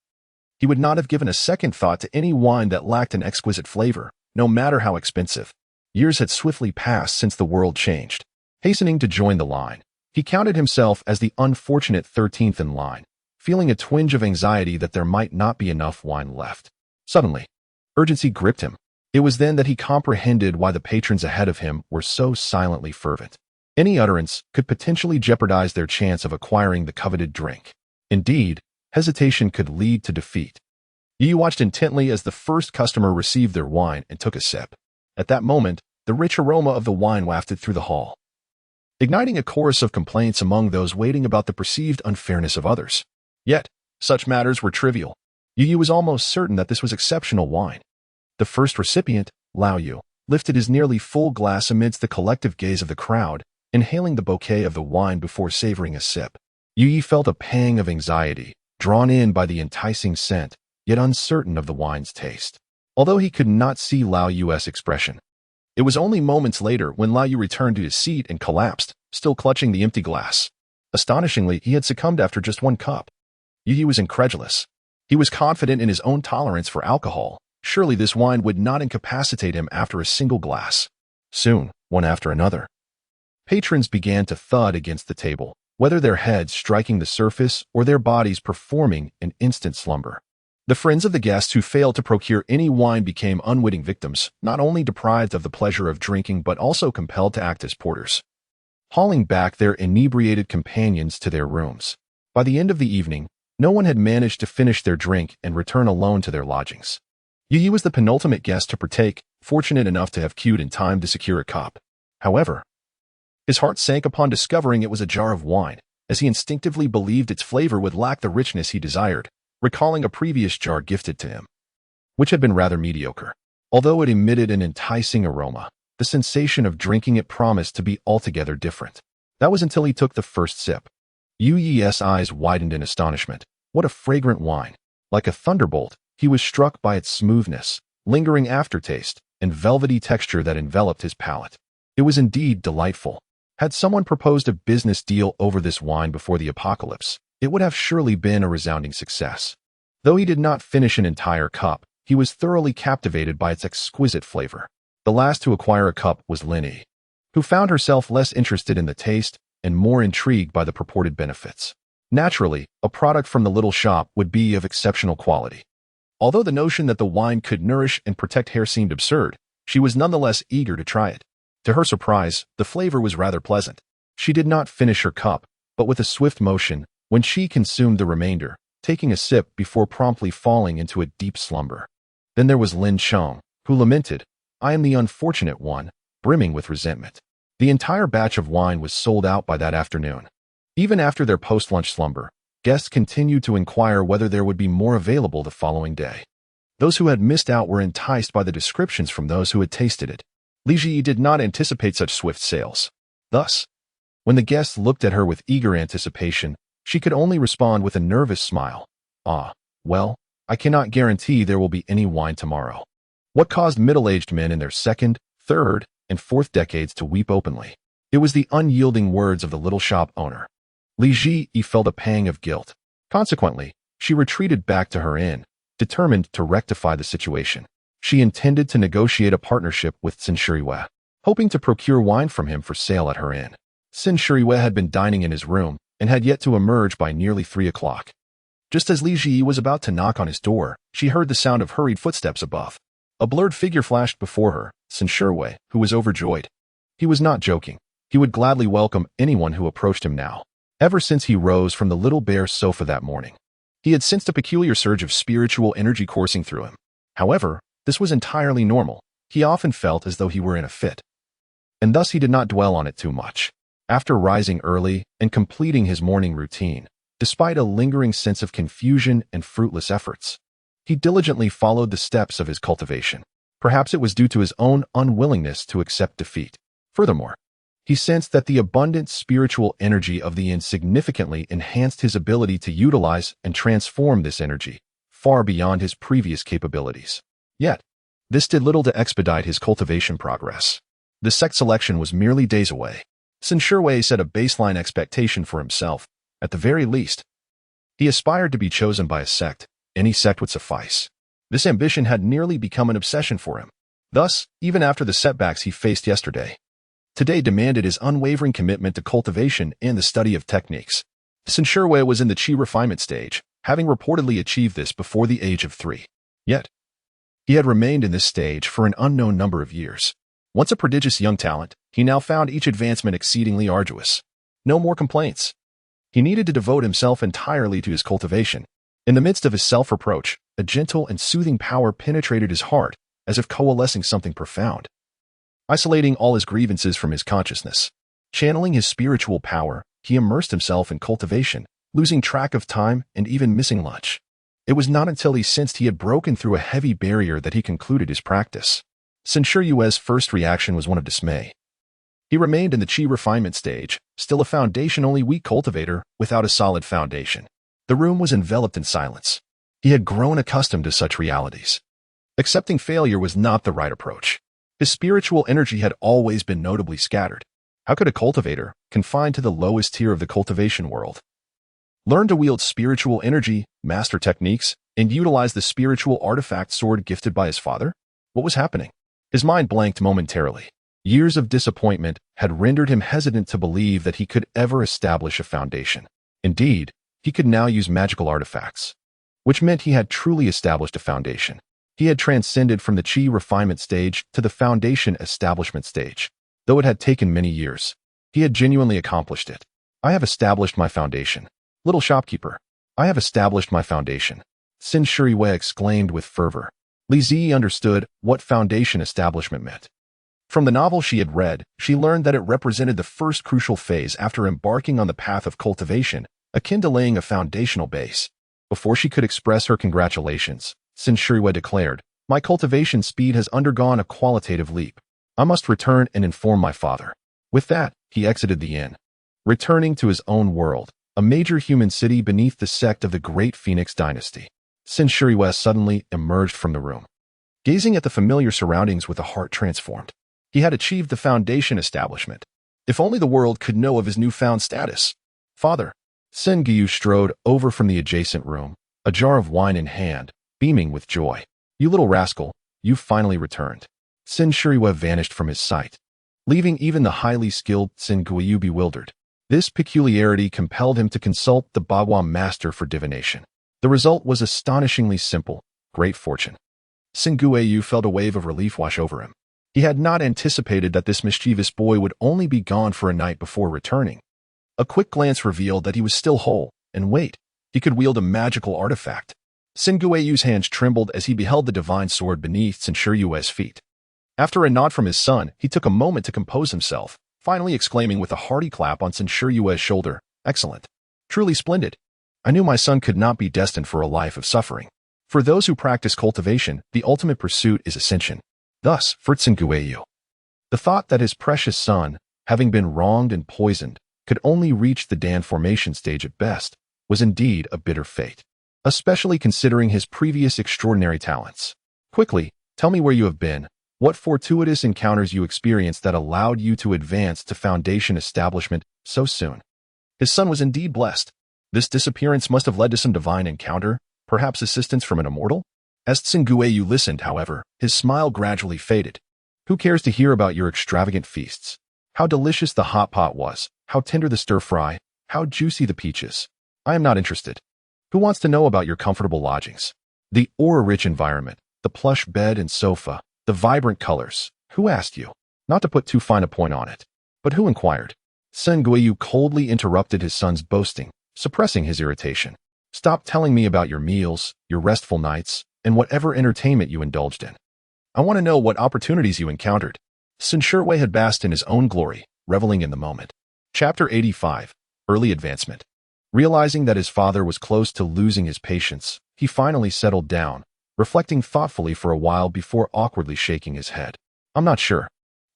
he would not have given a second thought to any wine that lacked an exquisite flavor, no matter how expensive. Years had swiftly passed since the world changed. Hastening to join the line, he counted himself as the unfortunate 13th in line, feeling a twinge of anxiety that there might not be enough wine left. Suddenly, urgency gripped him. It was then that he comprehended why the patrons ahead of him were so silently fervent. Any utterance could potentially jeopardize their chance of acquiring the coveted drink. Indeed, hesitation could lead to defeat. Yu watched intently as the first customer received their wine and took a sip. At that moment, the rich aroma of the wine wafted through the hall, igniting a chorus of complaints among those waiting about the perceived unfairness of others. Yet, such matters were trivial. Yu was almost certain that this was exceptional wine. The first recipient, Lao Yu, lifted his nearly full glass amidst the collective gaze of the crowd, inhaling the bouquet of the wine before savoring a sip. Yu felt a pang of anxiety, drawn in by the enticing scent, yet uncertain of the wine's taste. Although he could not see Lao Yu's expression, it was only moments later when Lao Yu returned to his seat and collapsed, still clutching the empty glass. Astonishingly, he had succumbed after just 1 cup. Yu was incredulous. He was confident in his own tolerance for alcohol. Surely this wine would not incapacitate him after a single glass. Soon, one after another, patrons began to thud against the table, whether their heads striking the surface or their bodies performing an instant slumber. The friends of the guests who failed to procure any wine became unwitting victims, not only deprived of the pleasure of drinking but also compelled to act as porters, hauling back their inebriated companions to their rooms. By the end of the evening, no one had managed to finish their drink and return alone to their lodgings. Yu was the penultimate guest to partake, fortunate enough to have queued in time to secure a cup. However, his heart sank upon discovering it was a jar of wine, as he instinctively believed its flavor would lack the richness he desired, recalling a previous jar gifted to him, which had been rather mediocre. Although it emitted an enticing aroma, the sensation of drinking it promised to be altogether different. That was until he took the first sip. Yu's eyes widened in astonishment. What a fragrant wine! Like a thunderbolt, he was struck by its smoothness, lingering aftertaste, and velvety texture that enveloped his palate. It was indeed delightful. Had someone proposed a business deal over this wine before the apocalypse, it would have surely been a resounding success. Though he did not finish an entire cup, he was thoroughly captivated by its exquisite flavor. The last to acquire a cup was Linny, who found herself less interested in the taste and more intrigued by the purported benefits. Naturally, a product from the little shop would be of exceptional quality. Although the notion that the wine could nourish and protect hair seemed absurd, she was nonetheless eager to try it. To her surprise, the flavor was rather pleasant. She did not finish her cup, but with a swift motion, when she consumed the remainder, taking a sip before promptly falling into a deep slumber. Then there was Lin Chong, who lamented, "I am the unfortunate one," brimming with resentment. The entire batch of wine was sold out by that afternoon. Even after their post-lunch slumber, guests continued to inquire whether there would be more available the following day. Those who had missed out were enticed by the descriptions from those who had tasted it. Li Ji did not anticipate such swift sales. Thus, when the guests looked at her with eager anticipation, she could only respond with a nervous smile. Well, I cannot guarantee there will be any wine tomorrow." What caused middle-aged men in their second, third, and fourth decades to weep openly? It was the unyielding words of the little shop owner. Li Ji felt a pang of guilt. Consequently, she retreated back to her inn, determined to rectify the situation. She intended to negotiate a partnership with Sin Shuriwei, hoping to procure wine from him for sale at her inn. Sin Shuriwei had been dining in his room and had yet to emerge by nearly 3 o'clock. Just as Li Ji was about to knock on his door, she heard the sound of hurried footsteps above. A blurred figure flashed before her, Sin Shuriwei, who was overjoyed. He was not joking. He would gladly welcome anyone who approached him now. Ever since he rose from the little bare sofa that morning, he had sensed a peculiar surge of spiritual energy coursing through him. However, this was entirely normal. He often felt as though he were in a fit, and thus he did not dwell on it too much. After rising early and completing his morning routine, despite a lingering sense of confusion and fruitless efforts, he diligently followed the steps of his cultivation. Perhaps it was due to his own unwillingness to accept defeat. Furthermore, He sensed that the abundant spiritual energy of the yin significantly enhanced his ability to utilize and transform this energy, far beyond his previous capabilities. Yet, this did little to expedite his cultivation progress. The sect selection was merely days away. Sun Shiwei set a baseline expectation for himself, at the very least. He aspired to be chosen by a sect. Any sect would suffice. This ambition had nearly become an obsession for him. Thus, even after the setbacks he faced yesterday, today demanded his unwavering commitment to cultivation and the study of techniques. Sun Shiwei was in the Qi refinement stage, having reportedly achieved this before the age of 3. Yet, he had remained in this stage for an unknown number of years. Once a prodigious young talent, he now found each advancement exceedingly arduous. No more complaints. He needed to devote himself entirely to his cultivation. In the midst of his self-reproach, a gentle and soothing power penetrated his heart, as if coalescing something profound. Isolating all his grievances from his consciousness, channeling his spiritual power, he immersed himself in cultivation, losing track of time and even missing lunch. It was not until he sensed he had broken through a heavy barrier that he concluded his practice. Sun Shiwei's first reaction was one of dismay. He remained in the Qi refinement stage, still a foundation-only weak cultivator without a solid foundation. The room was enveloped in silence. He had grown accustomed to such realities. Accepting failure was not the right approach. His spiritual energy had always been notably scattered. How could a cultivator, confined to the lowest tier of the cultivation world, learn to wield spiritual energy, master techniques, and utilize the spiritual artifact sword gifted by his father? What was happening? His mind blanked momentarily. Years of disappointment had rendered him hesitant to believe that he could ever establish a foundation. Indeed, he could now use magical artifacts, which meant he had truly established a foundation. He had transcended from the Qi refinement stage to the foundation establishment stage. Though it had taken many years, he had genuinely accomplished it. I have established my foundation. Little shopkeeper, I have established my foundation. Sun Shiwei exclaimed with fervor. Li Zi understood what foundation establishment meant. From the novel she had read, she learned that it represented the first crucial phase after embarking on the path of cultivation, akin to laying a foundational base. Before she could express her congratulations, Sun Shiwei declared, "My cultivation speed has undergone a qualitative leap. I must return and inform my father." With that, he exited the inn, returning to his own world, a major human city beneath the sect of the Great Phoenix Dynasty. Sun Shiwei suddenly emerged from the room, gazing at the familiar surroundings with a heart transformed. He had achieved the foundation establishment. If only the world could know of his newfound status. "Father." Sun Guyu strode over from the adjacent room, a jar of wine in hand, beaming with joy. "You little rascal, you've finally returned." Sun Shiwei vanished from his sight, leaving even the highly skilled Sun Guyu bewildered. This peculiarity compelled him to consult the Bagua master for divination. The result was astonishingly simple: great fortune. Sun Guyu felt a wave of relief wash over him. He had not anticipated that this mischievous boy would only be gone for a night before returning. A quick glance revealed that he was still whole, and wait, he could wield a magical artifact. Sun Guyu's hands trembled as he beheld the divine sword beneath Sun Shiwei's feet. After a nod from his son, he took a moment to compose himself, finally exclaiming with a hearty clap on Sun Shiwei's shoulder, "Excellent. Truly splendid. I knew my son could not be destined for a life of suffering. For those who practice cultivation, the ultimate pursuit is ascension. Thus, for Sun Guyu, the thought that his precious son, having been wronged and poisoned, could only reach the Dan formation stage at best, was indeed a bitter fate, especially considering his previous extraordinary talents. Quickly, tell me where you have been, what fortuitous encounters you experienced that allowed you to advance to foundation establishment so soon." His son was indeed blessed. This disappearance must have led to some divine encounter, perhaps assistance from an immortal? As Sun Guyu listened, however, his smile gradually faded. "Who cares to hear about your extravagant feasts? How delicious the hot pot was, how tender the stir-fry, how juicy the peaches. I am not interested. Who wants to know about your comfortable lodgings? The aura-rich environment, the plush bed and sofa, the vibrant colors. Who asked you? Not to put too fine a point on it, but who inquired?" Sun Guyu coldly interrupted his son's boasting, suppressing his irritation. "Stop telling me about your meals, your restful nights, and whatever entertainment you indulged in. I want to know what opportunities you encountered." Sun Shiwei had basked in his own glory, reveling in the moment. Chapter 85. Early Advancement. Realizing that his father was close to losing his patience, he finally settled down, reflecting thoughtfully for a while before awkwardly shaking his head. "I'm not sure.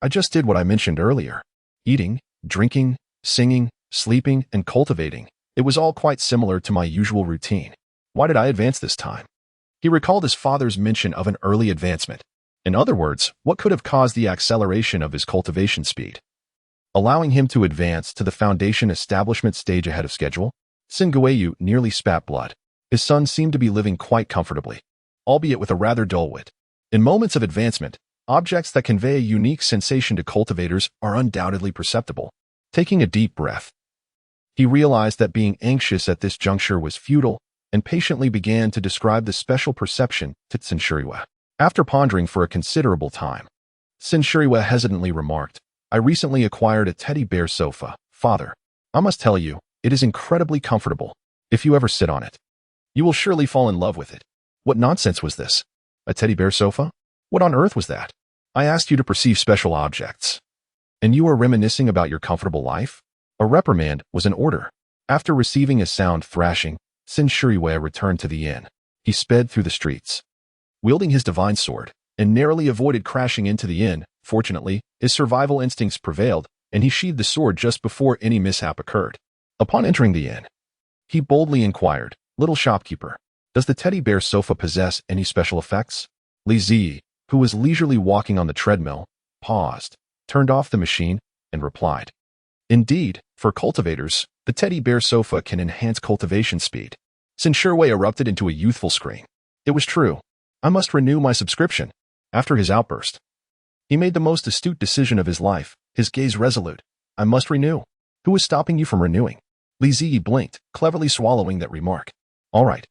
I just did what I mentioned earlier." Eating, drinking, singing, sleeping, and cultivating. It was all quite similar to my usual routine. Why did I advance this time? He recalled his father's mention of an early advancement. In other words, what could have caused the acceleration of his cultivation speed, allowing him to advance to the foundation establishment stage ahead of schedule? Singueyu nearly spat blood. His son seemed to be living quite comfortably, albeit with a rather dull wit. In moments of advancement, objects that convey a unique sensation to cultivators are undoubtedly perceptible. Taking a deep breath, he realized that being anxious at this juncture was futile and patiently began to describe the special perception to Tsunshuriwa. After pondering for a considerable time, Tsunshuriwa hesitantly remarked, I recently acquired a teddy bear sofa, father. I must tell you, it is incredibly comfortable. If you ever sit on it, you will surely fall in love with it. What nonsense was this? A teddy bear sofa? What on earth was that? I asked you to perceive special objects, and you are reminiscing about your comfortable life? A reprimand was in order. After receiving a sound thrashing, Tsunshuriwa returned to the inn. He sped through the streets, wielding his divine sword, and narrowly avoided crashing into the inn. Fortunately, his survival instincts prevailed, and he sheathed the sword just before any mishap occurred. Upon entering the inn, he boldly inquired, Little shopkeeper, does the teddy bear sofa possess any special effects? Li Zi, who was leisurely walking on the treadmill, paused, turned off the machine, and replied, Indeed, for cultivators, the teddy bear sofa can enhance cultivation speed. Tsunshuriwa erupted into a youthful scream. It was true. I must renew my subscription. After his outburst, he made the most astute decision of his life, his gaze resolute. I must renew. Who is stopping you from renewing? Li Zi blinked, cleverly swallowing that remark. All right.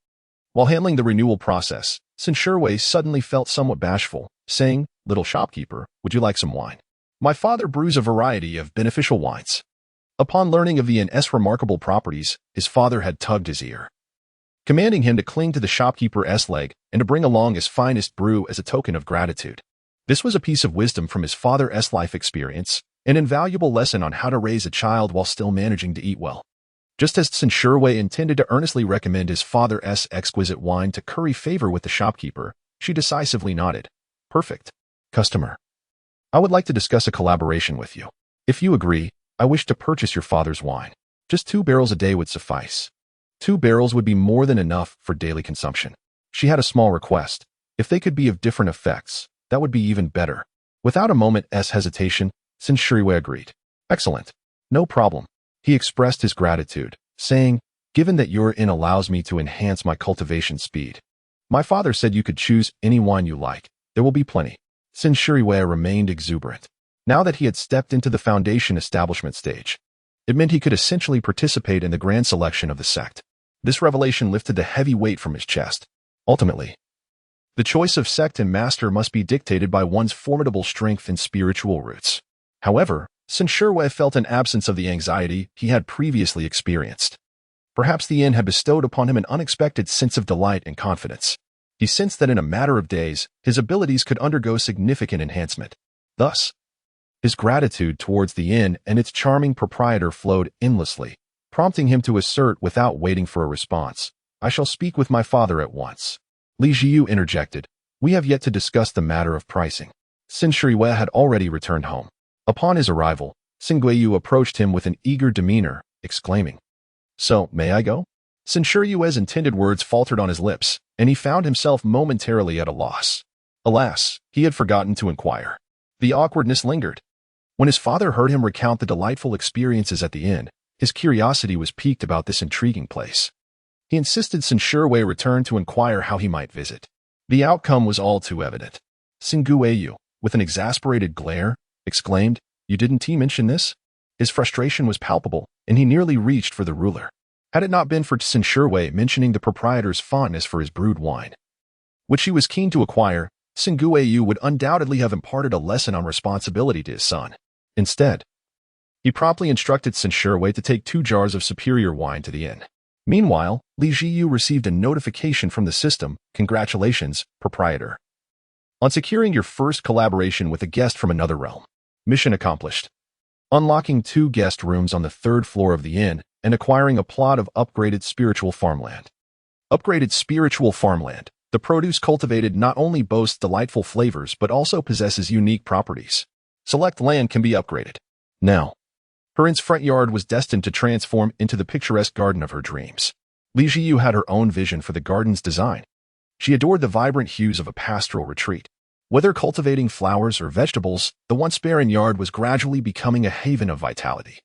While handling the renewal process, Tsunshuriwa suddenly felt somewhat bashful, saying, Little shopkeeper, would you like some wine? My father brews a variety of beneficial wines. Upon learning of the inn's remarkable properties, his father had tugged his ear, commanding him to cling to the shopkeeper's leg and to bring along his finest brew as a token of gratitude. This was a piece of wisdom from his father's life experience, an invaluable lesson on how to raise a child while still managing to eat well. Just as Tsunshuriwa intended to earnestly recommend his father's exquisite wine to curry favor with the shopkeeper, she decisively nodded. Perfect. Customer. I would like to discuss a collaboration with you. If you agree, I wish to purchase your father's wine. Just 2 barrels a day would suffice. 2 barrels would be more than enough for daily consumption. She had a small request. If they could be of different effects, that would be even better. Without a moment's hesitation, Tsunshuriwa agreed. Excellent. No problem. He expressed his gratitude, saying, Given that your inn allows me to enhance my cultivation speed, my father said you could choose any wine you like. There will be plenty. Tsunshuriwa remained exuberant. Now that he had stepped into the foundation establishment stage, it meant he could essentially participate in the grand selection of the sect. This revelation lifted the heavy weight from his chest. Ultimately, the choice of sect and master must be dictated by one's formidable strength and spiritual roots. However, Tsunshuriwa felt an absence of the anxiety he had previously experienced. Perhaps the inn had bestowed upon him an unexpected sense of delight and confidence. He sensed that in a matter of days, his abilities could undergo significant enhancement. Thus, his gratitude towards the inn and its charming proprietor flowed endlessly, prompting him to assert without waiting for a response, I shall speak with my father at once. Li Jiu interjected, We have yet to discuss the matter of pricing. Tsunshuriwa had already returned home. Upon his arrival, Singueyu approached him with an eager demeanor, exclaiming, So, may I go? Tsunshuriwa's intended words faltered on his lips, and he found himself momentarily at a loss. Alas, he had forgotten to inquire. The awkwardness lingered. When his father heard him recount the delightful experiences at the inn, his curiosity was piqued about this intriguing place. He insisted Tsunshuriwa return to inquire how he might visit. The outcome was all too evident. Singueyu, with an exasperated glare, exclaimed, You didn't mention this? His frustration was palpable, and he nearly reached for the ruler. Had it not been for Tsunshuriwa mentioning the proprietor's fondness for his brewed wine, which he was keen to acquire, Singueyu would undoubtedly have imparted a lesson on responsibility to his son. Instead, he promptly instructed Tsunshuriwa to take 2 jars of superior wine to the inn. Meanwhile, Li Jiu received a notification from the system, Congratulations, proprietor, on securing your first collaboration with a guest from another realm. Mission accomplished. Unlocking 2 guest rooms on the 3rd floor of the inn and acquiring a plot of upgraded spiritual farmland. Upgraded spiritual farmland. The produce cultivated not only boasts delightful flavors but also possesses unique properties. Select land can be upgraded. Now, Her front yard was destined to transform into the picturesque garden of her dreams. Li Jiyu had her own vision for the garden's design. She adored the vibrant hues of a pastoral retreat. Whether cultivating flowers or vegetables, the once barren yard was gradually becoming a haven of vitality.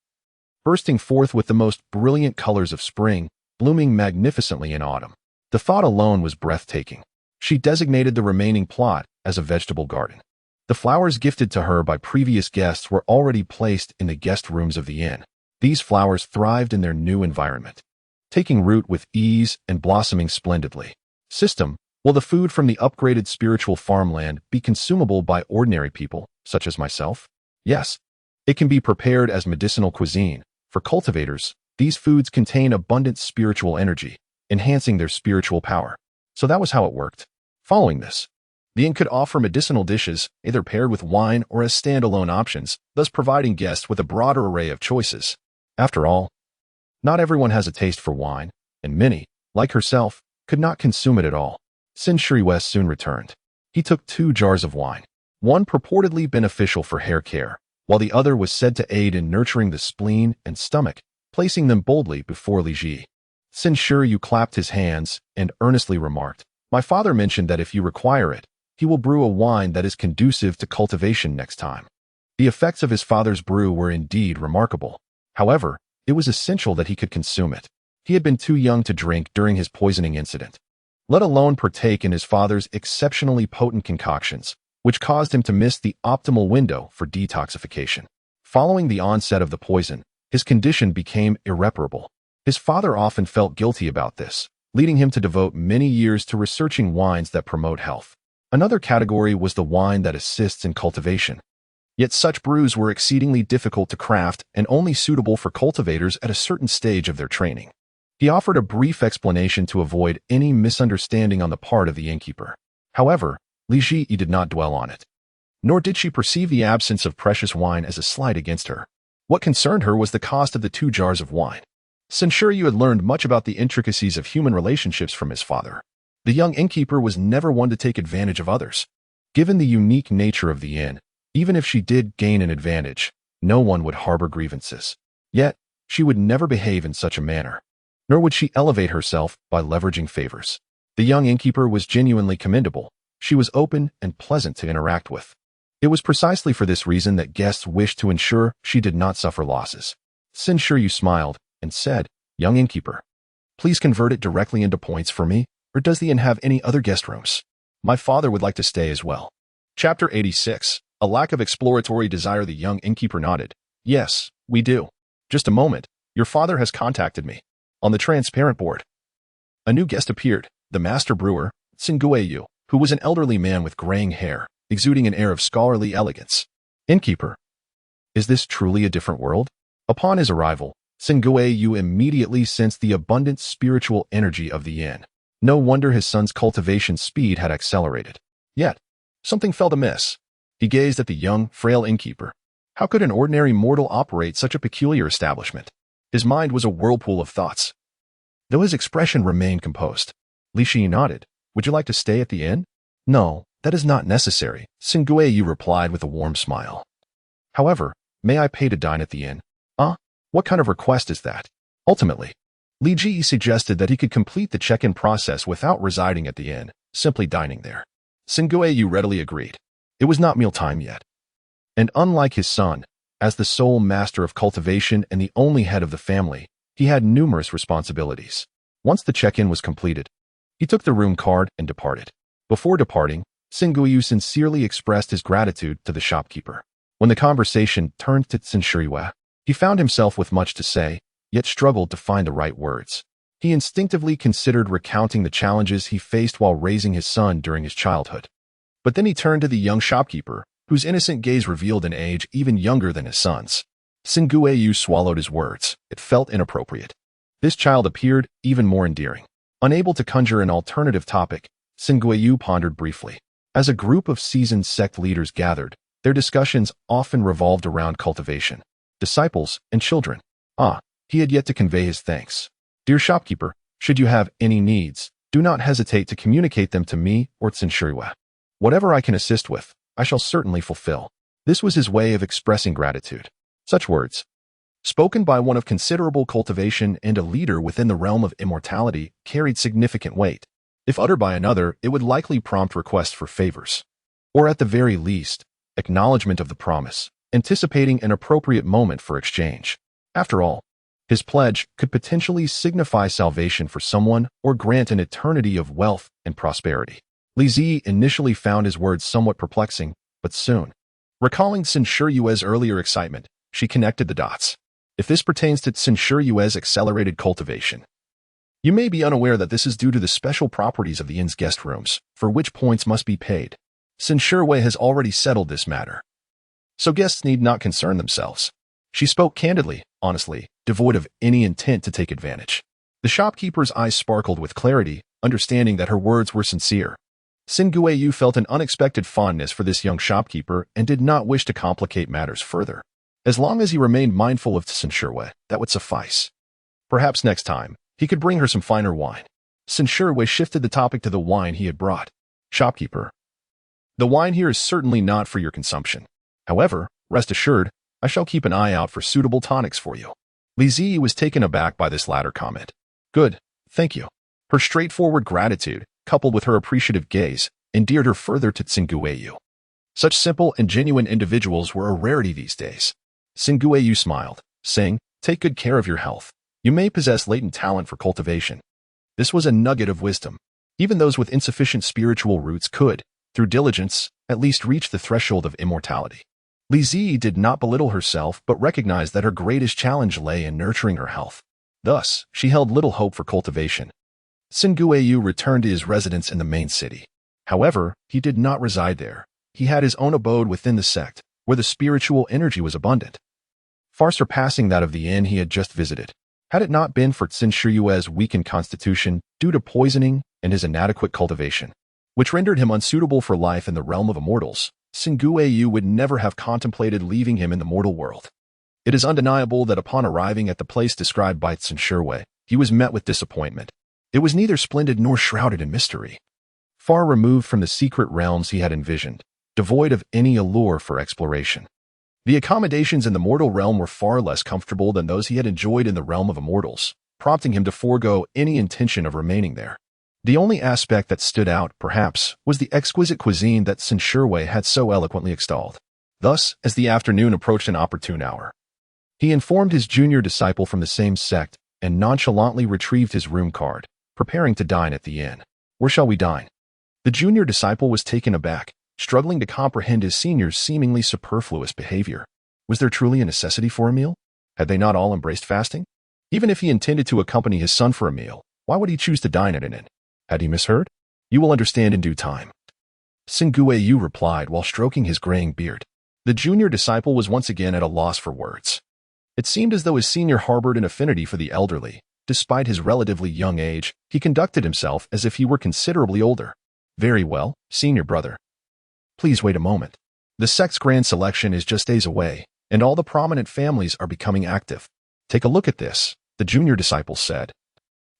Bursting forth with the most brilliant colors of spring, blooming magnificently in autumn. The thought alone was breathtaking. She designated the remaining plot as a vegetable garden. The flowers gifted to her by previous guests were already placed in the guest rooms of the inn. These flowers thrived in their new environment, taking root with ease and blossoming splendidly. System: will the food from the upgraded spiritual farmland be consumable by ordinary people, such as myself? Yes. It can be prepared as medicinal cuisine. For cultivators, these foods contain abundant spiritual energy, enhancing their spiritual power. So that was how it worked. Following this, the inn could offer medicinal dishes, either paired with wine or as standalone options, thus providing guests with a broader array of choices. After all, not everyone has a taste for wine, and many, like herself, could not consume it at all. Sin Shiriwes soon returned. He took 2 jars of wine, one purportedly beneficial for hair care, while the other was said to aid in nurturing the spleen and stomach, placing them boldly before Li Ji. Sin Shiryu clapped his hands and earnestly remarked, "My father mentioned that if you require it, he will brew a wine that is conducive to cultivation next time." The effects of his father's brew were indeed remarkable. However, it was essential that he could consume it. He had been too young to drink during his poisoning incident, let alone partake in his father's exceptionally potent concoctions, which caused him to miss the optimal window for detoxification. Following the onset of the poison, his condition became irreparable. His father often felt guilty about this, leading him to devote many years to researching wines that promote health. Another category was the wine that assists in cultivation. Yet such brews were exceedingly difficult to craft and only suitable for cultivators at a certain stage of their training. He offered a brief explanation to avoid any misunderstanding on the part of the innkeeper. However, Li Ji did not dwell on it, nor did she perceive the absence of precious wine as a slight against her. What concerned her was the cost of the 2 jars of wine. Sin Shiryu had learned much about the intricacies of human relationships from his father. The young innkeeper was never one to take advantage of others. Given the unique nature of the inn, even if she did gain an advantage, no one would harbor grievances. Yet, she would never behave in such a manner, nor would she elevate herself by leveraging favors. The young innkeeper was genuinely commendable. She was open and pleasant to interact with. It was precisely for this reason that guests wished to ensure she did not suffer losses. Sin Shiryu smiled and said, "Young innkeeper, please convert it directly into points for me, or does the inn have any other guest rooms? My father would like to stay as well." Chapter 86. A lack of exploratory desire. The young innkeeper nodded. "Yes, we do. Just a moment. Your father has contacted me." On the transparent board, a new guest appeared, the master brewer, Tsingueyu, who was an elderly man with graying hair, exuding an air of scholarly elegance. "Innkeeper, is this truly a different world?" Upon his arrival, Tsingueyu immediately sensed the abundant spiritual energy of the inn. No wonder his son's cultivation speed had accelerated. Yet, something felt amiss. He gazed at the young, frail innkeeper. How could an ordinary mortal operate such a peculiar establishment? His mind was a whirlpool of thoughts, though his expression remained composed. Li Shi nodded. "Would you like to stay at the inn?" "No, that is not necessary," Tsingueyu replied with a warm smile. "However, may I pay to dine at the inn?" What kind of request is that?" Ultimately, Li Ji suggested that he could complete the check-in process without residing at the inn, simply dining there. Tsingueyu readily agreed. It was not mealtime yet. And unlike his son, as the sole master of cultivation and the only head of the family, he had numerous responsibilities. Once the check-in was completed, he took the room card and departed. Before departing, Tsingueyu sincerely expressed his gratitude to the shopkeeper. When the conversation turned to Sin Shiriwei, he found himself with much to say, yet struggled to find the right words. He instinctively considered recounting the challenges he faced while raising his son during his childhood. But then he turned to the young shopkeeper, whose innocent gaze revealed an age even younger than his son's. Tsingueyu swallowed his words. It felt inappropriate. This child appeared even more endearing. Unable to conjure an alternative topic, Tsingueyu pondered briefly. As a group of seasoned sect leaders gathered, their discussions often revolved around cultivation, disciples, and children. He had yet to convey his thanks. "Dear shopkeeper, should you have any needs, do not hesitate to communicate them to me or Sin Shiriwei. Whatever I can assist with, I shall certainly fulfill." This was his way of expressing gratitude. Such words, spoken by one of considerable cultivation and a leader within the realm of immortality, carried significant weight. If uttered by another, it would likely prompt requests for favors, or at the very least, acknowledgement of the promise, anticipating an appropriate moment for exchange. After all, his pledge could potentially signify salvation for someone or grant an eternity of wealth and prosperity. Li Zi initially found his words somewhat perplexing, but soon, recalling Sun Shiyue's earlier excitement, she connected the dots. If this pertains to Sun Shiyue's accelerated cultivation, you may be unaware that this is due to the special properties of the inn's guest rooms, for which points must be paid. Sun Shiyue has already settled this matter, so guests need not concern themselves. She spoke candidly, honestly, devoid of any intent to take advantage. The shopkeeper's eyes sparkled with clarity, understanding that her words were sincere. Sun Guiyu felt an unexpected fondness for this young shopkeeper and did not wish to complicate matters further. As long as he remained mindful of Sun Shiyue, that would suffice. Perhaps next time, he could bring her some finer wine. Sun Shiyue shifted the topic to the wine he had brought. Shopkeeper, the wine here is certainly not for your consumption. However, rest assured, I shall keep an eye out for suitable tonics for you. Li Zi was taken aback by this latter comment. Good, thank you. Her straightforward gratitude, coupled with her appreciative gaze, endeared her further to Sun Guiyu. Such simple and genuine individuals were a rarity these days. Sun Guiyu smiled, saying, take good care of your health. You may possess latent talent for cultivation. This was a nugget of wisdom. Even those with insufficient spiritual roots could, through diligence, at least reach the threshold of immortality. Li Zi did not belittle herself but recognized that her greatest challenge lay in nurturing her health. Thus, she held little hope for cultivation. Sun Guiyu returned to his residence in the main city. However, he did not reside there. He had his own abode within the sect, where the spiritual energy was abundant, far surpassing that of the inn he had just visited. Had it not been for Sun Shiyue's weakened constitution due to poisoning and his inadequate cultivation, which rendered him unsuitable for life in the realm of immortals, Sun Guiyu would never have contemplated leaving him in the mortal world. It is undeniable that upon arriving at the place described by Sun Shiyue, he was met with disappointment. It was neither splendid nor shrouded in mystery. Far removed from the secret realms he had envisioned, devoid of any allure for exploration. The accommodations in the mortal realm were far less comfortable than those he had enjoyed in the realm of immortals, prompting him to forego any intention of remaining there. The only aspect that stood out, perhaps, was the exquisite cuisine that Sun Shiyue had so eloquently extolled. Thus, as the afternoon approached an opportune hour, he informed his junior disciple from the same sect and nonchalantly retrieved his room card, preparing to dine at the inn. Where shall we dine? The junior disciple was taken aback, struggling to comprehend his senior's seemingly superfluous behavior. Was there truly a necessity for a meal? Had they not all embraced fasting? Even if he intended to accompany his son for a meal, why would he choose to dine at an inn? Had he misheard? You will understand in due time. Sun Guiyu replied while stroking his graying beard. The junior disciple was once again at a loss for words. It seemed as though his senior harbored an affinity for the elderly. Despite his relatively young age, he conducted himself as if he were considerably older. Very well, senior brother. Please wait a moment. The sect's grand selection is just days away, and all the prominent families are becoming active. Take a look at this, the junior disciple said,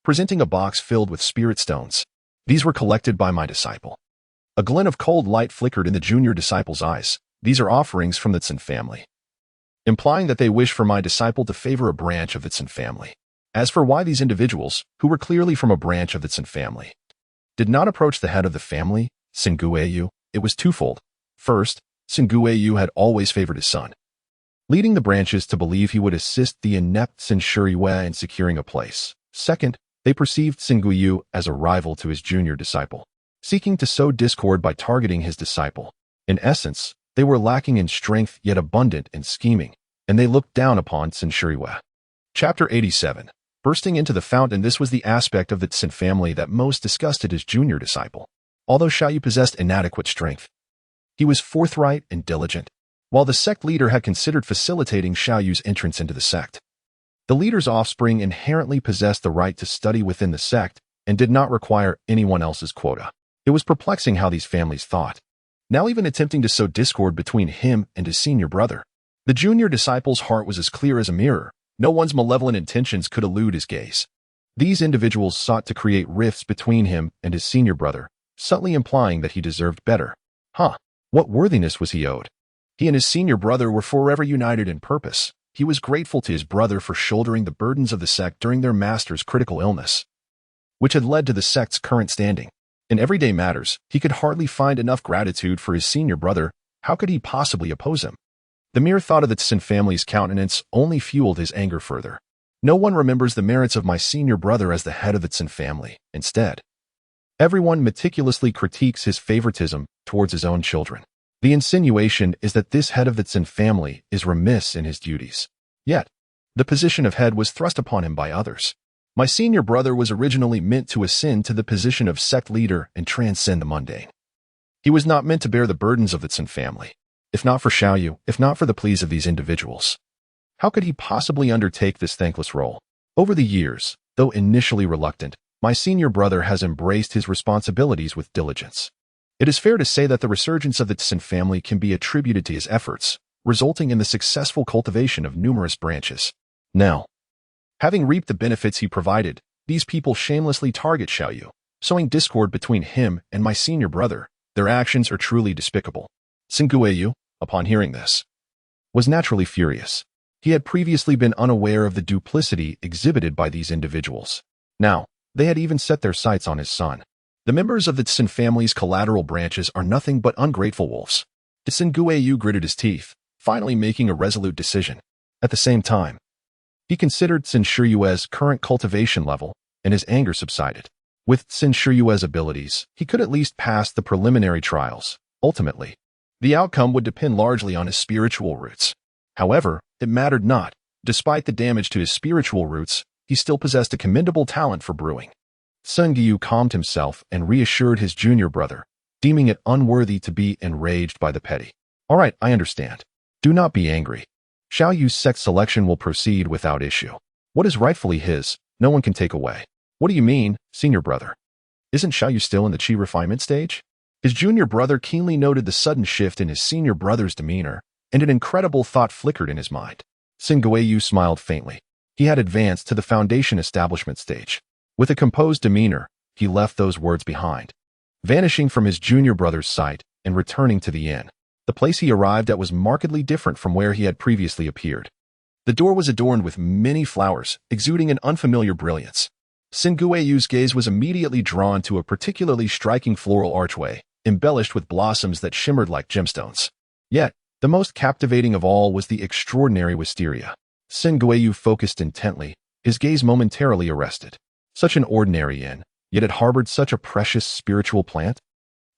presenting a box filled with spirit stones. These were collected by my disciple. A glint of cold light flickered in the junior disciple's eyes. These are offerings from the Tsin family, implying that they wish for my disciple to favor a branch of the Tsin family. As for why these individuals, who were clearly from a branch of the Tsin family, did not approach the head of the family, Sun Guiyu, it was twofold. First, Sun Guiyu had always favored his son, leading the branches to believe he would assist the inept Sun Shiyue in securing a place. Second, they perceived Sun Guiyu as a rival to his junior disciple, seeking to sow discord by targeting his disciple. In essence, they were lacking in strength yet abundant in scheming, and they looked down upon Sun Shiyue. Chapter 87. Bursting into the fountain. This was the aspect of the Tsin family that most disgusted his junior disciple. Although Xiaoyu possessed inadequate strength, he was forthright and diligent. While the sect leader had considered facilitating Xiaoyu's entrance into the sect, the leader's offspring inherently possessed the right to study within the sect and did not require anyone else's quota. It was perplexing how these families thought, now even attempting to sow discord between him and his senior brother. The junior disciple's heart was as clear as a mirror. No one's malevolent intentions could elude his gaze. These individuals sought to create rifts between him and his senior brother, subtly implying that he deserved better. What worthiness was he owed? He and his senior brother were forever united in purpose. he was grateful to his brother for shouldering the burdens of the sect during their master's critical illness, which had led to the sect's current standing. In everyday matters, he could hardly find enough gratitude for his senior brother. How could he possibly oppose him? The mere thought of the Tsin family's countenance only fueled his anger further. No one remembers the merits of my senior brother as the head of the Tsin family. Instead, everyone meticulously critiques his favoritism towards his own children. The insinuation is that this head of the Tsin family is remiss in his duties. Yet, the position of head was thrust upon him by others. My senior brother was originally meant to ascend to the position of sect leader and transcend the mundane. He was not meant to bear the burdens of the Tsin family. If not for Xiaoyu, if not for the pleas of these individuals, how could he possibly undertake this thankless role? Over the years, though initially reluctant, my senior brother has embraced his responsibilities with diligence. It is fair to say that the resurgence of the Tsin family can be attributed to his efforts, resulting in the successful cultivation of numerous branches. Now, having reaped the benefits he provided, these people shamelessly target Xiaoyu, sowing discord between him and my senior brother. Their actions are truly despicable. Tsin Guiyu, upon hearing this, was naturally furious. He had previously been unaware of the duplicity exhibited by these individuals. Now, they had even set their sights on his son. The members of the Tsin family's collateral branches are nothing but ungrateful wolves. Tsin Guiyu gritted his teeth, finally making a resolute decision. At the same time, he considered Tsin Shiyue's current cultivation level, and his anger subsided. With Tsin Shiyue's abilities, he could at least pass the preliminary trials. Ultimately, the outcome would depend largely on his spiritual roots. However, it mattered not. Despite the damage to his spiritual roots, he still possessed a commendable talent for brewing. Tsin Guiyu calmed himself and reassured his junior brother, deeming it unworthy to be enraged by the petty. All right, I understand. Do not be angry. Xiaoyu's sect selection will proceed without issue. What is rightfully his, no one can take away. What do you mean, senior brother? Isn't Xiaoyu still in the qi refinement stage? His junior brother keenly noted the sudden shift in his senior brother's demeanor, and an incredible thought flickered in his mind. Tsin Guiyu smiled faintly. He had advanced to the foundation establishment stage. With a composed demeanor, he left those words behind, vanishing from his junior brother's sight and returning to the inn. The place he arrived at was markedly different from where he had previously appeared. The door was adorned with many flowers, exuding an unfamiliar brilliance. Tsin Guiyu's gaze was immediately drawn to a particularly striking floral archway, embellished with blossoms that shimmered like gemstones. Yet, the most captivating of all was the extraordinary wisteria. Tsin Guiyu focused intently, his gaze momentarily arrested. Such an ordinary inn, yet it harbored such a precious spiritual plant.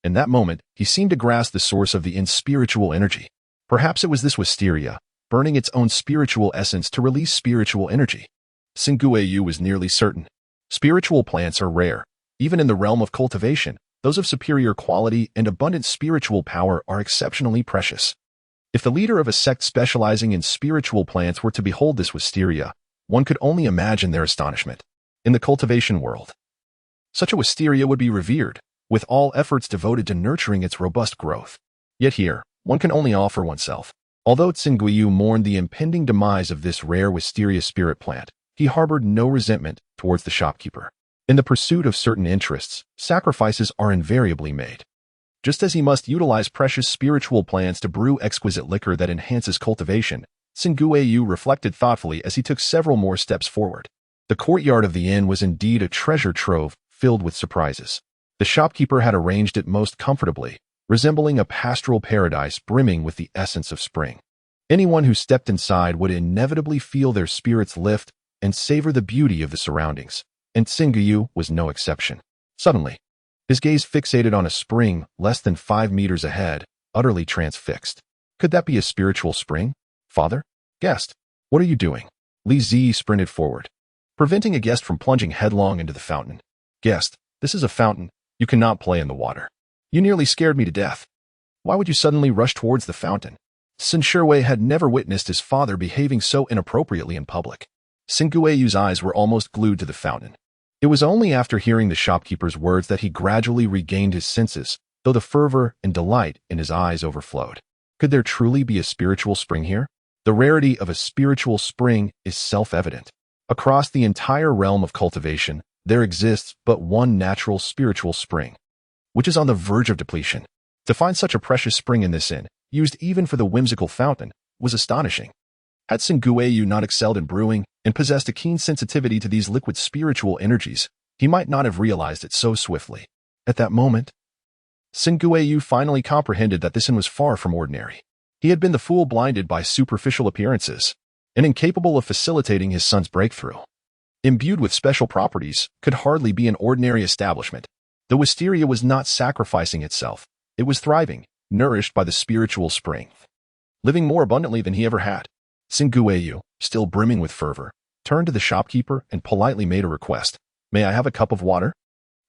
In that moment, he seemed to grasp the source of the inn's spiritual energy. Perhaps it was this wisteria, burning its own spiritual essence to release spiritual energy. Tsin Guiyu was nearly certain. Spiritual plants are rare. Even in the realm of cultivation, those of superior quality and abundant spiritual power are exceptionally precious. If the leader of a sect specializing in spiritual plants were to behold this wisteria, one could only imagine their astonishment. In the cultivation world, such a wisteria would be revered, with all efforts devoted to nurturing its robust growth. Yet here, one can only offer oneself. Although Tsin Guiyu mourned the impending demise of this rare wisteria spirit plant, he harbored no resentment towards the shopkeeper. In the pursuit of certain interests, sacrifices are invariably made. Just as he must utilize precious spiritual plants to brew exquisite liquor that enhances cultivation, Tsin Guiyu reflected thoughtfully as he took several more steps forward. The courtyard of the inn was indeed a treasure trove filled with surprises. The shopkeeper had arranged it most comfortably, resembling a pastoral paradise brimming with the essence of spring. Anyone who stepped inside would inevitably feel their spirits lift and savor the beauty of the surroundings, and Tsin Guiyu was no exception. Suddenly, his gaze fixated on a spring less than 5 meters ahead, utterly transfixed. Could that be a spiritual spring? Father? Guest? What are you doing? Li Zi sprinted forward, preventing a guest from plunging headlong into the fountain. Guest, this is a fountain. You cannot play in the water. You nearly scared me to death. Why would you suddenly rush towards the fountain? Tsin Shirwei had never witnessed his father behaving so inappropriately in public. Tsin Guiyu's eyes were almost glued to the fountain. It was only after hearing the shopkeeper's words that he gradually regained his senses, though the fervor and delight in his eyes overflowed. Could there truly be a spiritual spring here? The rarity of a spiritual spring is self-evident. Across the entire realm of cultivation, there exists but one natural spiritual spring, which is on the verge of depletion. To find such a precious spring in this inn, used even for the whimsical fountain, was astonishing. Had Singueyu not excelled in brewing and possessed a keen sensitivity to these liquid spiritual energies, he might not have realized it so swiftly. At that moment, Singueyu finally comprehended that this inn was far from ordinary. He had been the fool blinded by superficial appearances and incapable of facilitating his son's breakthrough. Imbued with special properties, could hardly be an ordinary establishment. The wisteria was not sacrificing itself. It was thriving, nourished by the spiritual spring, living more abundantly than he ever had. Singueyu, still brimming with fervor, turned to the shopkeeper and politely made a request. "May I have a cup of water?"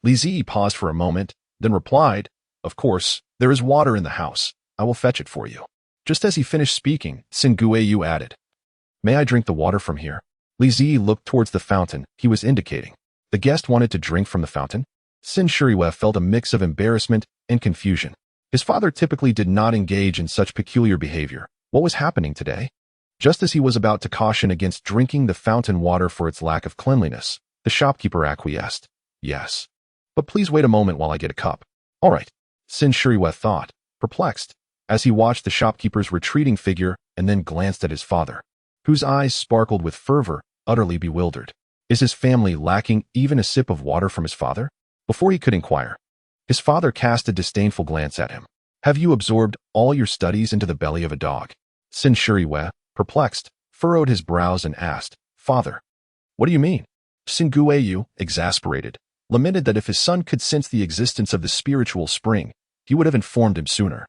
Li Zi paused for a moment, then replied, "Of course, there is water in the house. I will fetch it for you." Just as he finished speaking, Singueyu added, "May I drink the water from here?" Li Zi looked towards the fountain he was indicating. The guest wanted to drink from the fountain? Sin Shuriwe felt a mix of embarrassment and confusion. His father typically did not engage in such peculiar behavior. What was happening today? Just as he was about to caution against drinking the fountain water for its lack of cleanliness, the shopkeeper acquiesced. "Yes. But please wait a moment while I get a cup." "All right," Sin Shuriwe thought, perplexed, as he watched the shopkeeper's retreating figure and then glanced at his father, whose eyes sparkled with fervor, utterly bewildered. Is his family lacking even a sip of water from his father? Before he could inquire, his father cast a disdainful glance at him. "Have you absorbed all your studies into the belly of a dog?" Sin Shuriwe, perplexed, furrowed his brows and asked, "Father, what do you mean?" Singueyu, exasperated, lamented that if his son could sense the existence of the spiritual spring, he would have informed him sooner,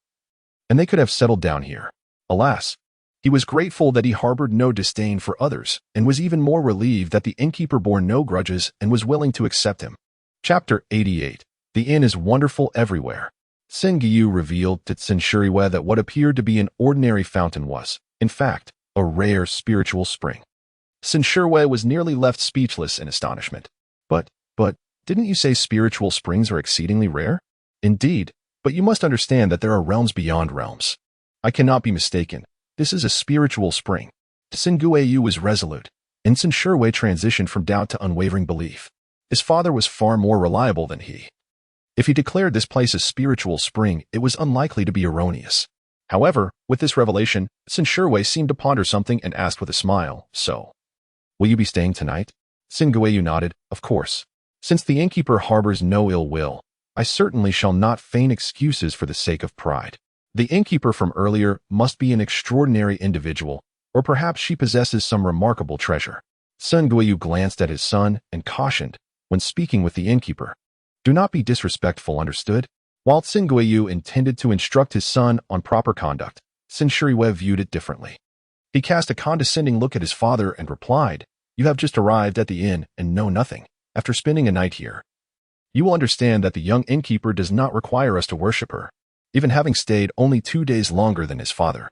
and they could have settled down here. Alas, he was grateful that he harbored no disdain for others, and was even more relieved that the innkeeper bore no grudges and was willing to accept him. Chapter 88. The inn is wonderful everywhere. Singueyu revealed to Sin Shuriwe that what appeared to be an ordinary fountain was, in fact, a rare spiritual spring. Sin Shuriwe was nearly left speechless in astonishment. But, didn't you say spiritual springs are exceedingly rare?" "Indeed, but you must understand that there are realms beyond realms. I cannot be mistaken. This is a spiritual spring." Singueyu was resolute, and Sin Shuriwe transitioned from doubt to unwavering belief. His father was far more reliable than he. If he declared this place a spiritual spring, it was unlikely to be erroneous. However, with this revelation, Sin Shuriwe seemed to ponder something and asked with a smile, "So, will you be staying tonight?" Singueyu nodded, "Of course. Since the innkeeper harbors no ill will, I certainly shall not feign excuses for the sake of pride. The innkeeper from earlier must be an extraordinary individual, or perhaps she possesses some remarkable treasure." Singueyu glanced at his son and cautioned, when speaking with the innkeeper, "Do not be disrespectful, understood?" While Singueyu intended to instruct his son on proper conduct, Sin Shuriwe viewed it differently. He cast a condescending look at his father and replied, "You have just arrived at the inn and know nothing. After spending a night here, you will understand that the young innkeeper does not require us to worship her, even having stayed only 2 days longer than his father."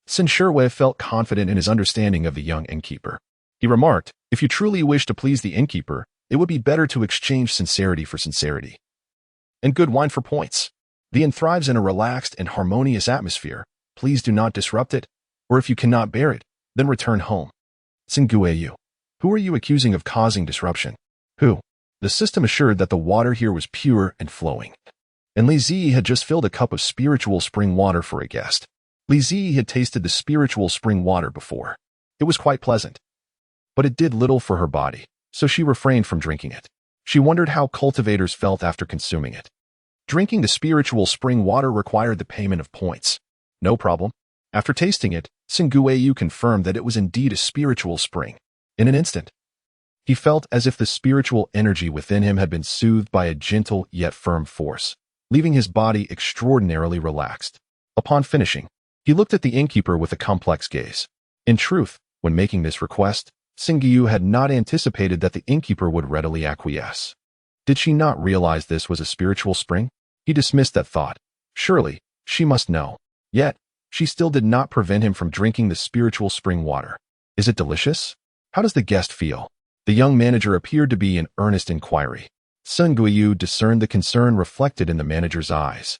Sin Shuriwe felt confident in his understanding of the young innkeeper. He remarked, "If you truly wish to please the innkeeper, it would be better to exchange sincerity for sincerity, and good wine for points. The inn thrives in a relaxed and harmonious atmosphere. Please do not disrupt it, or if you cannot bear it, then return home." Singueyu, who are you accusing of causing disruption? Who? The system assured that the water here was pure and flowing, and Li Zi had just filled a cup of spiritual spring water for a guest. Li Zi had tasted the spiritual spring water before. It was quite pleasant, but it did little for her body, so she refrained from drinking it. She wondered how cultivators felt after consuming it. Drinking the spiritual spring water required the payment of points. No problem. After tasting it, Singueyu confirmed that it was indeed a spiritual spring. In an instant, he felt as if the spiritual energy within him had been soothed by a gentle yet firm force, leaving his body extraordinarily relaxed. Upon finishing, he looked at the innkeeper with a complex gaze. In truth, when making this request, Singueyu had not anticipated that the innkeeper would readily acquiesce. Did she not realize this was a spiritual spring? He dismissed that thought. Surely, she must know. Yet, she still did not prevent him from drinking the spiritual spring water. Is it delicious? How does the guest feel? The young manager appeared to be in earnest inquiry. Singueyu discerned the concern reflected in the manager's eyes,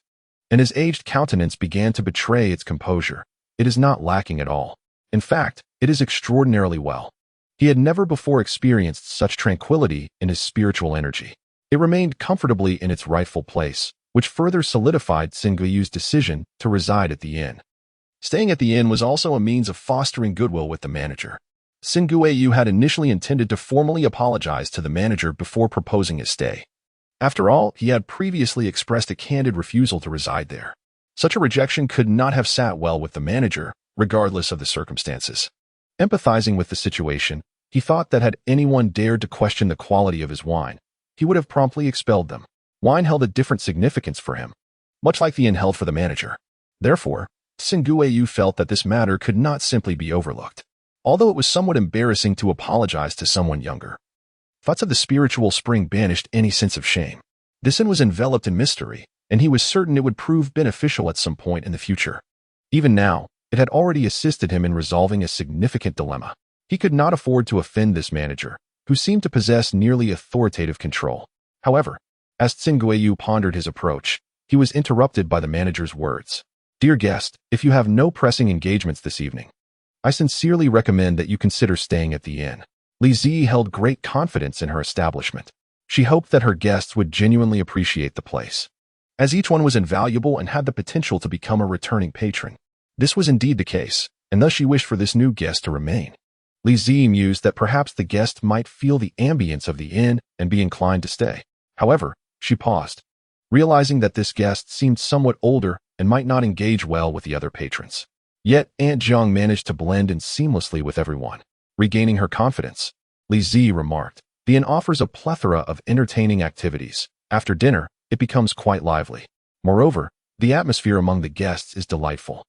and his aged countenance began to betray its composure. It is not lacking at all. In fact, it is extraordinarily well. He had never before experienced such tranquility in his spiritual energy. It remained comfortably in its rightful place, which further solidified Singueyu's decision to reside at the inn. Staying at the inn was also a means of fostering goodwill with the manager. Singueyu had initially intended to formally apologize to the manager before proposing his stay. After all, he had previously expressed a candid refusal to reside there. Such a rejection could not have sat well with the manager, regardless of the circumstances. Empathizing with the situation, he thought that had anyone dared to question the quality of his wine, he would have promptly expelled them. Wine held a different significance for him, much like the inn held for the manager. Therefore, Singueyu felt that this matter could not simply be overlooked. Although it was somewhat embarrassing to apologize to someone younger, thoughts of the spiritual spring banished any sense of shame. This inn was enveloped in mystery, and he was certain it would prove beneficial at some point in the future. Even now, it had already assisted him in resolving a significant dilemma. He could not afford to offend this manager, who seemed to possess nearly authoritative control. However, as Singueyu pondered his approach, he was interrupted by the manager's words. "Dear guest, if you have no pressing engagements this evening, I sincerely recommend that you consider staying at the inn." Li Zi held great confidence in her establishment. She hoped that her guests would genuinely appreciate the place, as each one was invaluable and had the potential to become a returning patron. This was indeed the case, and thus she wished for this new guest to remain. Li Zi mused that perhaps the guest might feel the ambience of the inn and be inclined to stay. However, she paused, realizing that this guest seemed somewhat older and might not engage well with the other patrons. Yet Aunt Zhang managed to blend in seamlessly with everyone. Regaining her confidence, Li Zi remarked, "The inn offers a plethora of entertaining activities. After dinner, it becomes quite lively. Moreover, the atmosphere among the guests is delightful.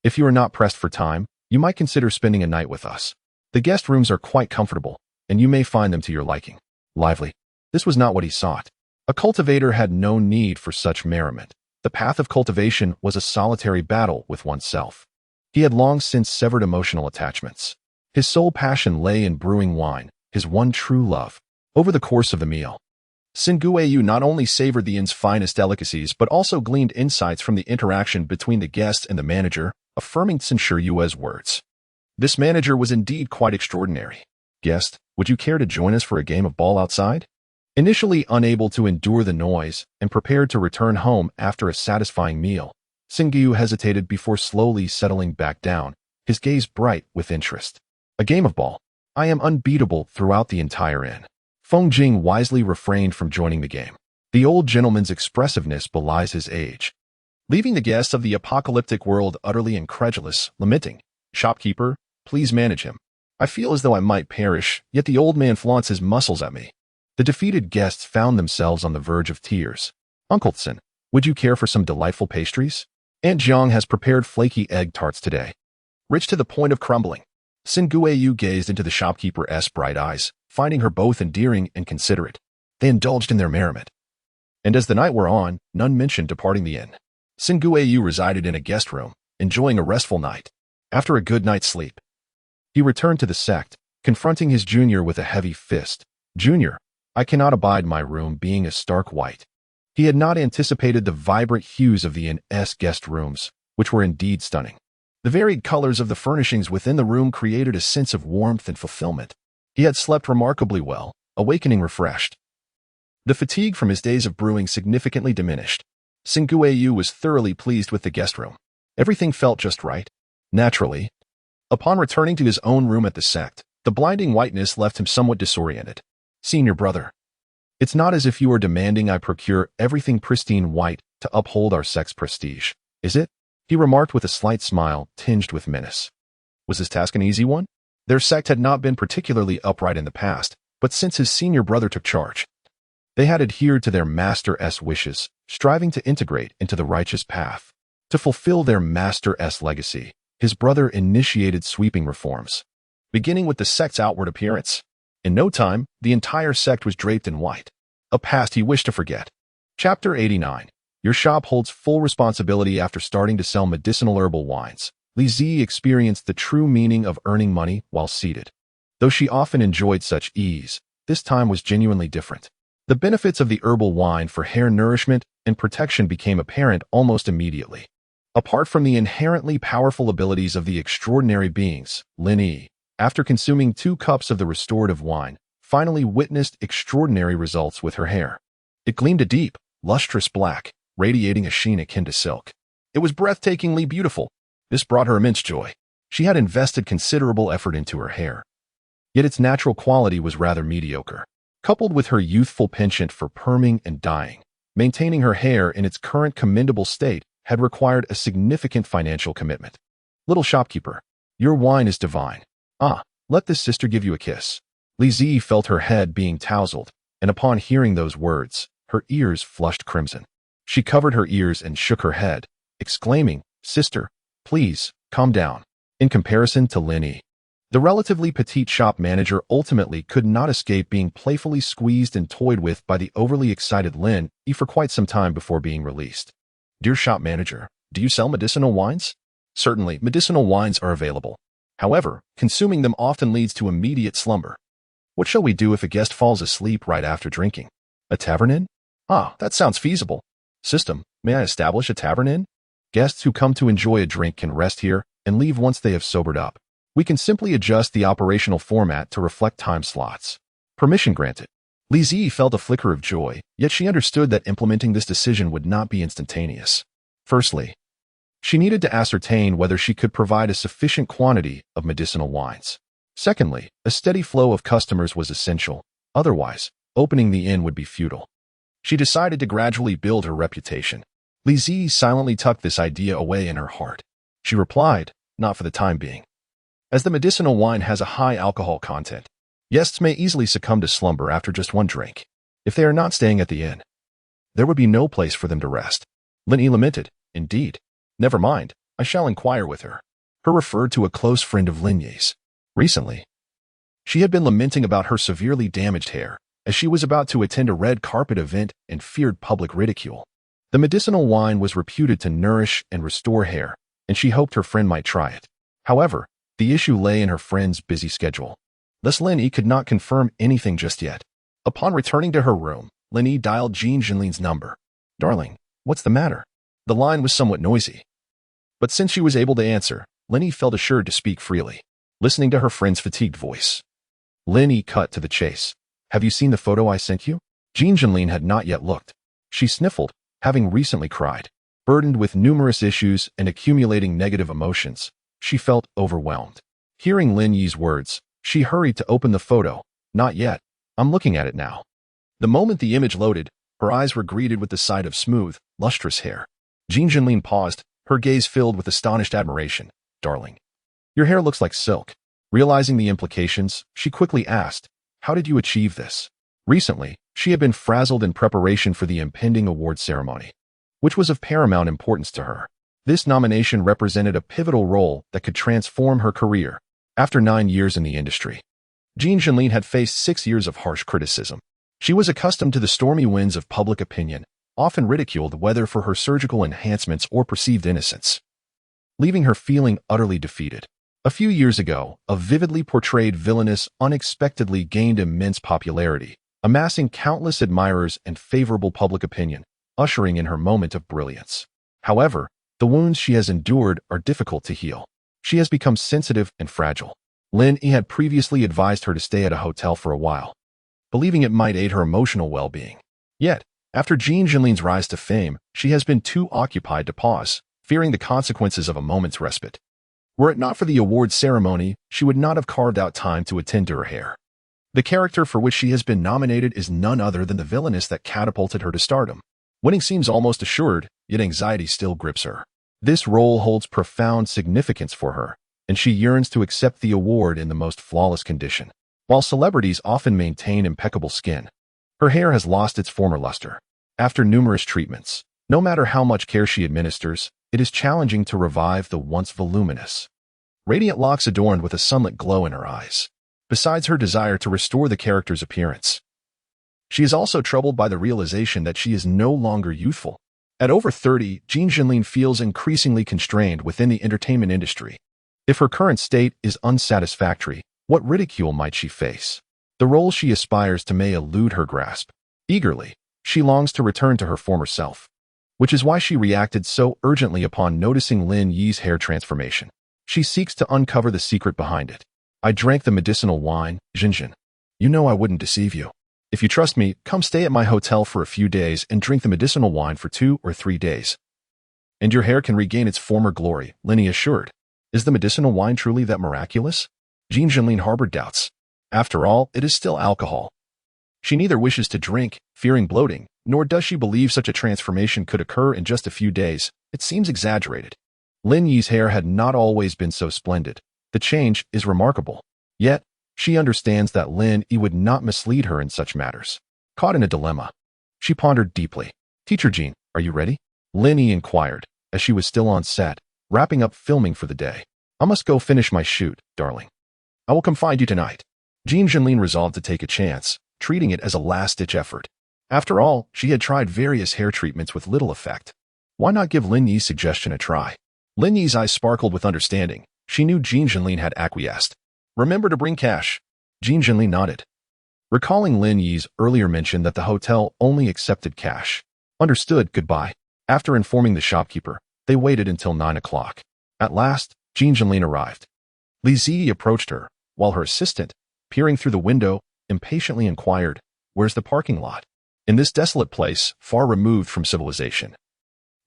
If you are not pressed for time, you might consider spending a night with us. The guest rooms are quite comfortable, and you may find them to your liking." Lively. This was not what he sought. A cultivator had no need for such merriment. The path of cultivation was a solitary battle with oneself. He had long since severed emotional attachments. His sole passion lay in brewing wine, his one true love. Over the course of the meal, Singueyu not only savored the inn's finest delicacies but also gleaned insights from the interaction between the guest and the manager, affirming Sinshuyue's words. This manager was indeed quite extraordinary. "Guest, would you care to join us for a game of ball outside?" Initially unable to endure the noise and prepared to return home after a satisfying meal, Singueyu hesitated before slowly settling back down, his gaze bright with interest. "A game of ball? I am unbeatable throughout the entire inn." Feng Jing wisely refrained from joining the game. The old gentleman's expressiveness belies his age, leaving the guests of the apocalyptic world utterly incredulous, lamenting, "Shopkeeper, please manage him. I feel as though I might perish, yet the old man flaunts his muscles at me." The defeated guests found themselves on the verge of tears. "Uncle Tsin, would you care for some delightful pastries? Aunt Zhang has prepared flaky egg tarts today, rich to the point of crumbling." Singueyu gazed into the shopkeeper's bright eyes, finding her both endearing and considerate. They indulged in their merriment. And as the night wore on, none mentioned departing the inn. Singueyu resided in a guest room, enjoying a restful night. After a good night's sleep, he returned to the sect, confronting his junior with a heavy fist. "Junior, I cannot abide my room being a stark white." He had not anticipated the vibrant hues of the inn's guest rooms, which were indeed stunning. The varied colors of the furnishings within the room created a sense of warmth and fulfillment. He had slept remarkably well, awakening refreshed. The fatigue from his days of brewing significantly diminished. Singueyu was thoroughly pleased with the guest room. Everything felt just right. Naturally, upon returning to his own room at the sect, the blinding whiteness left him somewhat disoriented. "Senior brother, it's not as if you are demanding I procure everything pristine white to uphold our sect's prestige, is it?" he remarked with a slight smile tinged with menace. Was his task an easy one? Their sect had not been particularly upright in the past, but since his senior brother took charge, they had adhered to their master's wishes, striving to integrate into the righteous path. To fulfill their master's legacy, his brother initiated sweeping reforms, beginning with the sect's outward appearance. In no time, the entire sect was draped in white, a past he wished to forget. Chapter 89. Your shop holds full responsibility after starting to sell medicinal herbal wines. Li Zi experienced the true meaning of earning money while seated. Though she often enjoyed such ease, this time was genuinely different. The benefits of the herbal wine for hair nourishment and protection became apparent almost immediately. Apart from the inherently powerful abilities of the extraordinary beings, Lin Yi, after consuming 2 cups of the restorative wine, finally witnessed extraordinary results with her hair. It gleamed a deep, lustrous black, radiating a sheen akin to silk. It was breathtakingly beautiful. This brought her immense joy. She had invested considerable effort into her hair, yet its natural quality was rather mediocre. Coupled with her youthful penchant for perming and dyeing, maintaining her hair in its current commendable state had required a significant financial commitment. Little shopkeeper, your wine is divine. Ah, let this sister give you a kiss. Lizzie felt her head being tousled, and upon hearing those words, her ears flushed crimson. She covered her ears and shook her head, exclaiming, "Sister, please, calm down." In comparison to Lin Yi, the relatively petite shop manager ultimately could not escape being playfully squeezed and toyed with by the overly excited Lin Yi for quite some time before being released. "Dear shop manager, do you sell medicinal wines?" "Certainly, medicinal wines are available. However, consuming them often leads to immediate slumber. What shall we do if a guest falls asleep right after drinking? A tavern inn? Ah, that sounds feasible. System, may I establish a tavern inn? Guests who come to enjoy a drink can rest here and leave once they have sobered up. We can simply adjust the operational format to reflect time slots." Permission granted. Lizzie felt a flicker of joy, yet she understood that implementing this decision would not be instantaneous. Firstly, she needed to ascertain whether she could provide a sufficient quantity of medicinal wines. Secondly, a steady flow of customers was essential. Otherwise, opening the inn would be futile. She decided to gradually build her reputation. Lizzie silently tucked this idea away in her heart. She replied, "Not for the time being. As the medicinal wine has a high alcohol content, guests may easily succumb to slumber after just one drink. If they are not staying at the inn, there would be no place for them to rest." Lin Yi lamented, "Indeed. Never mind, I shall inquire with her." Her referred to a close friend of Lin Yi's. Recently, she had been lamenting about her severely damaged hair, as she was about to attend a red carpet event and feared public ridicule. The medicinal wine was reputed to nourish and restore hair, and she hoped her friend might try it. However, the issue lay in her friend's busy schedule. Thus Lin Yi could not confirm anything just yet. Upon returning to her room, Lin Yi dialed Jean Jinlin's number. "Darling, what's the matter?" The line was somewhat noisy, but since she was able to answer, Lin Yi felt assured to speak freely. Listening to her friend's fatigued voice, Lin Yi cut to the chase. "Have you seen the photo I sent you?" Jean Jinlin had not yet looked. She sniffled, having recently cried. Burdened with numerous issues and accumulating negative emotions, she felt overwhelmed. Hearing Lin Yi's words, she hurried to open the photo. "Not yet. I'm looking at it now." The moment the image loaded, her eyes were greeted with the sight of smooth, lustrous hair. Jean Jinlin paused, her gaze filled with astonished admiration. "Darling, your hair looks like silk." Realizing the implications, she quickly asked, "How did you achieve this?" Recently, she had been frazzled in preparation for the impending award ceremony, which was of paramount importance to her. This nomination represented a pivotal role that could transform her career. After 9 years in the industry, Jean Jinlin had faced 6 years of harsh criticism. She was accustomed to the stormy winds of public opinion, often ridiculed whether for her surgical enhancements or perceived innocence, leaving her feeling utterly defeated. A few years ago, a vividly portrayed villainess unexpectedly gained immense popularity, amassing countless admirers and favorable public opinion, ushering in her moment of brilliance. However, the wounds she has endured are difficult to heal. She has become sensitive and fragile. Lin Yi had previously advised her to stay at a hotel for a while, believing it might aid her emotional well-being. Yet, after Jean Jinlin's rise to fame, she has been too occupied to pause, fearing the consequences of a moment's respite. Were it not for the award ceremony, she would not have carved out time to attend to her hair. The character for which she has been nominated is none other than the villainess that catapulted her to stardom. Winning seems almost assured, yet anxiety still grips her. This role holds profound significance for her, and she yearns to accept the award in the most flawless condition. While celebrities often maintain impeccable skin, her hair has lost its former luster. After numerous treatments, no matter how much care she administers, it is challenging to revive the once voluminous, radiant locks adorned with a sunlit glow in her eyes. Besides her desire to restore the character's appearance, she is also troubled by the realization that she is no longer youthful. At over 30, Jean Jinlin feels increasingly constrained within the entertainment industry. If her current state is unsatisfactory, what ridicule might she face? The role she aspires to may elude her grasp. Eagerly, she longs to return to her former self, which is why she reacted so urgently upon noticing Lin Yi's hair transformation. She seeks to uncover the secret behind it. "I drank the medicinal wine, Jinjin. You know I wouldn't deceive you. If you trust me, come stay at my hotel for a few days and drink the medicinal wine for 2 or 3 days. And your hair can regain its former glory, Lenny assured. Is the medicinal wine truly that miraculous? Jean Jinlin harbored doubts. After all, it is still alcohol. She neither wishes to drink, fearing bloating, nor does she believe such a transformation could occur in just a few days. It seems exaggerated. Lin Yi's hair had not always been so splendid. The change is remarkable. Yet, she understands that Lin Yi would not mislead her in such matters. Caught in a dilemma, she pondered deeply. Teacher Jean, are you ready? Lin Yi inquired, as she was still on set, wrapping up filming for the day. I must go finish my shoot, darling. I will come find you tonight. Jean Jinlin resolved to take a chance, treating it as a last-ditch effort. After all, she had tried various hair treatments with little effect. Why not give Lin Yi's suggestion a try? Lin Yi's eyes sparkled with understanding. She knew Jean Jinlin had acquiesced. Remember to bring cash. Jean Jinlin nodded, recalling Lin Yi's earlier mention that the hotel only accepted cash. Understood, goodbye. After informing the shopkeeper, they waited until 9 o'clock. At last, Jean Jinlin arrived. Li Ziyi approached her, while her assistant, peering through the window, impatiently inquired, "Where's the parking lot?" In this desolate place, far removed from civilization,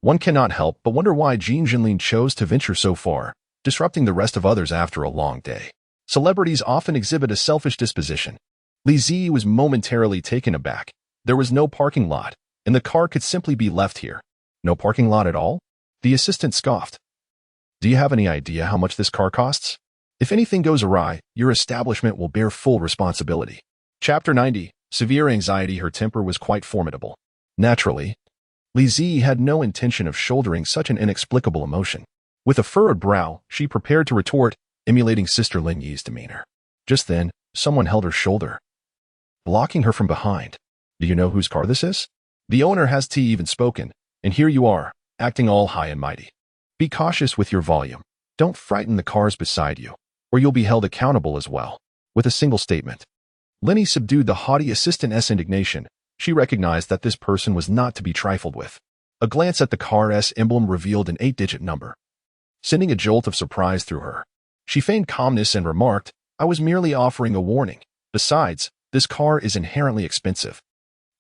one cannot help but wonder why Jean Jinlin chose to venture so far, disrupting the rest of others after a long day. Celebrities often exhibit a selfish disposition. Li Ziyi was momentarily taken aback. There was no parking lot, and the car could simply be left here. No parking lot at all? The assistant scoffed. Do you have any idea how much this car costs? If anything goes awry, your establishment will bear full responsibility. Chapter 90. Severe anxiety. Her temper was quite formidable. Naturally, Li Ziyi had no intention of shouldering such an inexplicable emotion. With a furrowed brow, she prepared to retort, emulating Sister Lin Yi's demeanor. Just then, someone held her shoulder, blocking her from behind. Do you know whose car this is? The owner has even spoken, and here you are, acting all high and mighty. Be cautious with your volume. Don't frighten the cars beside you, or you'll be held accountable as well. With a single statement, Lenny subdued the haughty assistant's indignation. She recognized that this person was not to be trifled with. A glance at the car's emblem revealed an 8-digit number, sending a jolt of surprise through her. She feigned calmness and remarked, I was merely offering a warning. Besides, this car is inherently expensive.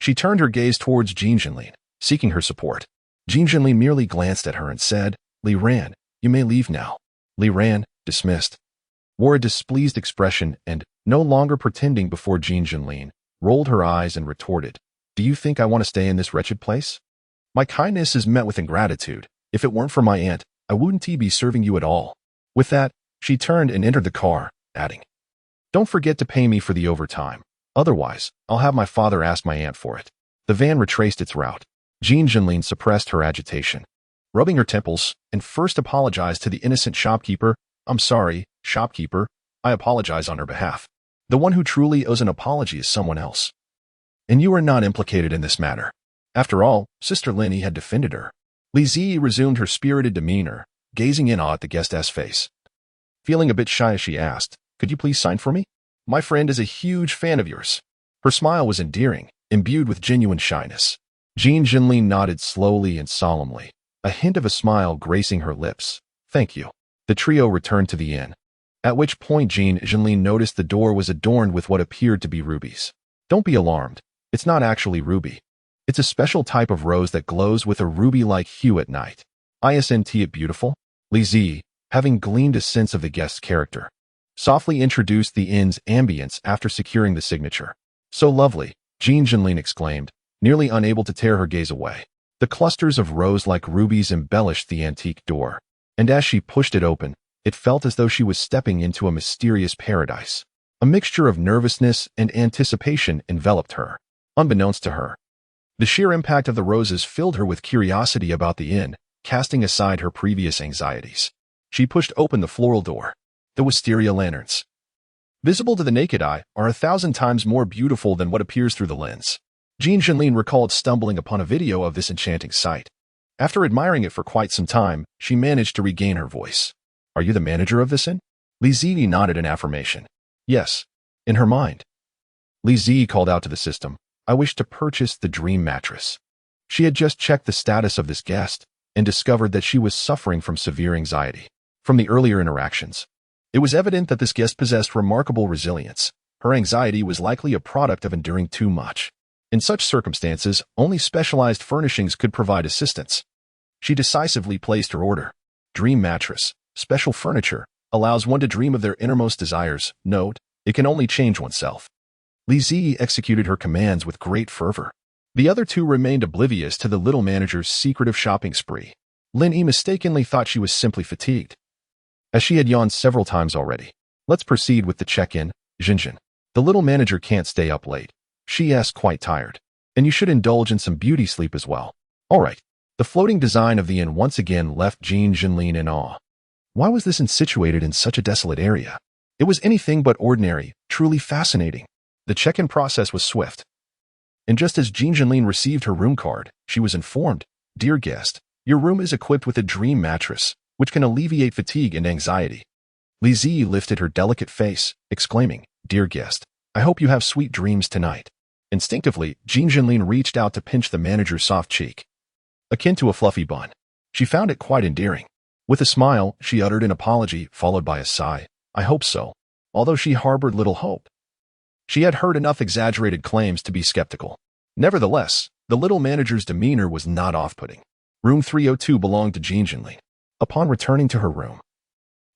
She turned her gaze towards Jean Jinlin, seeking her support. Jean Jinlin merely glanced at her and said, Li Ran, you may leave now. Li Ran, dismissed, wore a displeased expression and, no longer pretending before Jean Jinlin, rolled her eyes and retorted, Do you think I want to stay in this wretched place? My kindness is met with ingratitude. If it weren't for my aunt, I wouldn't be serving you at all. With that, she turned and entered the car, adding, Don't forget to pay me for the overtime. Otherwise, I'll have my father ask my aunt for it. The van retraced its route. Jean Jinlin suppressed her agitation, rubbing her temples, and first apologized to the innocent shopkeeper. I'm sorry, shopkeeper. I apologize on her behalf. The one who truly owes an apology is someone else. And you are not implicated in this matter. After all, Sister Lenny had defended her. Li Ziyi resumed her spirited demeanor, gazing in awe at the guest's face. Feeling a bit shy, she asked, Could you please sign for me? My friend is a huge fan of yours. Her smile was endearing, imbued with genuine shyness. Jean Jinlin nodded slowly and solemnly, a hint of a smile gracing her lips. Thank you. The trio returned to the inn, at which point Jean Jinlin noticed the door was adorned with what appeared to be rubies. Don't be alarmed. It's not actually ruby. It's a special type of rose that glows with a ruby-like hue at night. Isn't it beautiful? Li Ziyi, having gleaned a sense of the guest's character, softly introduced the inn's ambience after securing the signature. So lovely, Jean Jinlin exclaimed, nearly unable to tear her gaze away. The clusters of rose-like rubies embellished the antique door, and as she pushed it open, it felt as though she was stepping into a mysterious paradise. A mixture of nervousness and anticipation enveloped her. Unbeknownst to her, the sheer impact of the roses filled her with curiosity about the inn, casting aside her previous anxieties. She pushed open the floral door. The wisteria lanterns, visible to the naked eye, are 1,000 times more beautiful than what appears through the lens. Jean Jinlin recalled stumbling upon a video of this enchanting sight. After admiring it for quite some time, she managed to regain her voice. Are you the manager of this inn? Li Ziyi nodded in affirmation. Yes, in her mind. Li Ziyi called out to the system, I wish to purchase the dream mattress. She had just checked the status of this guest and discovered that she was suffering from severe anxiety. From the earlier interactions, it was evident that this guest possessed remarkable resilience. Her anxiety was likely a product of enduring too much. In such circumstances, only specialized furnishings could provide assistance. She decisively placed her order. Dream mattress, special furniture, allows one to dream of their innermost desires. Note, it can only change oneself. Li Ziyi executed her commands with great fervor. The other two remained oblivious to the little manager's secretive shopping spree. Lin Yi mistakenly thought she was simply fatigued, as she had yawned several times already. Let's proceed with the check-in, Jinjin. The little manager can't stay up late. She is quite tired. And you should indulge in some beauty sleep as well. All right. The floating design of the inn once again left Jean Jinlin in awe. Why was this inn situated in such a desolate area? It was anything but ordinary, truly fascinating. The check-in process was swift. And just as Jean Jinlin received her room card, she was informed, "Dear guest, your room is equipped with a dream mattress, which can alleviate fatigue and anxiety." Li Ziyi lifted her delicate face, exclaiming, "Dear guest, I hope you have sweet dreams tonight." Instinctively, Jean Jinlin reached out to pinch the manager's soft cheek, akin to a fluffy bun. She found it quite endearing. With a smile, she uttered an apology, followed by a sigh. I hope so, although she harbored little hope. She had heard enough exaggerated claims to be skeptical. Nevertheless, the little manager's demeanor was not off-putting. Room 302 belonged to Jean Jinlin. Upon returning to her room,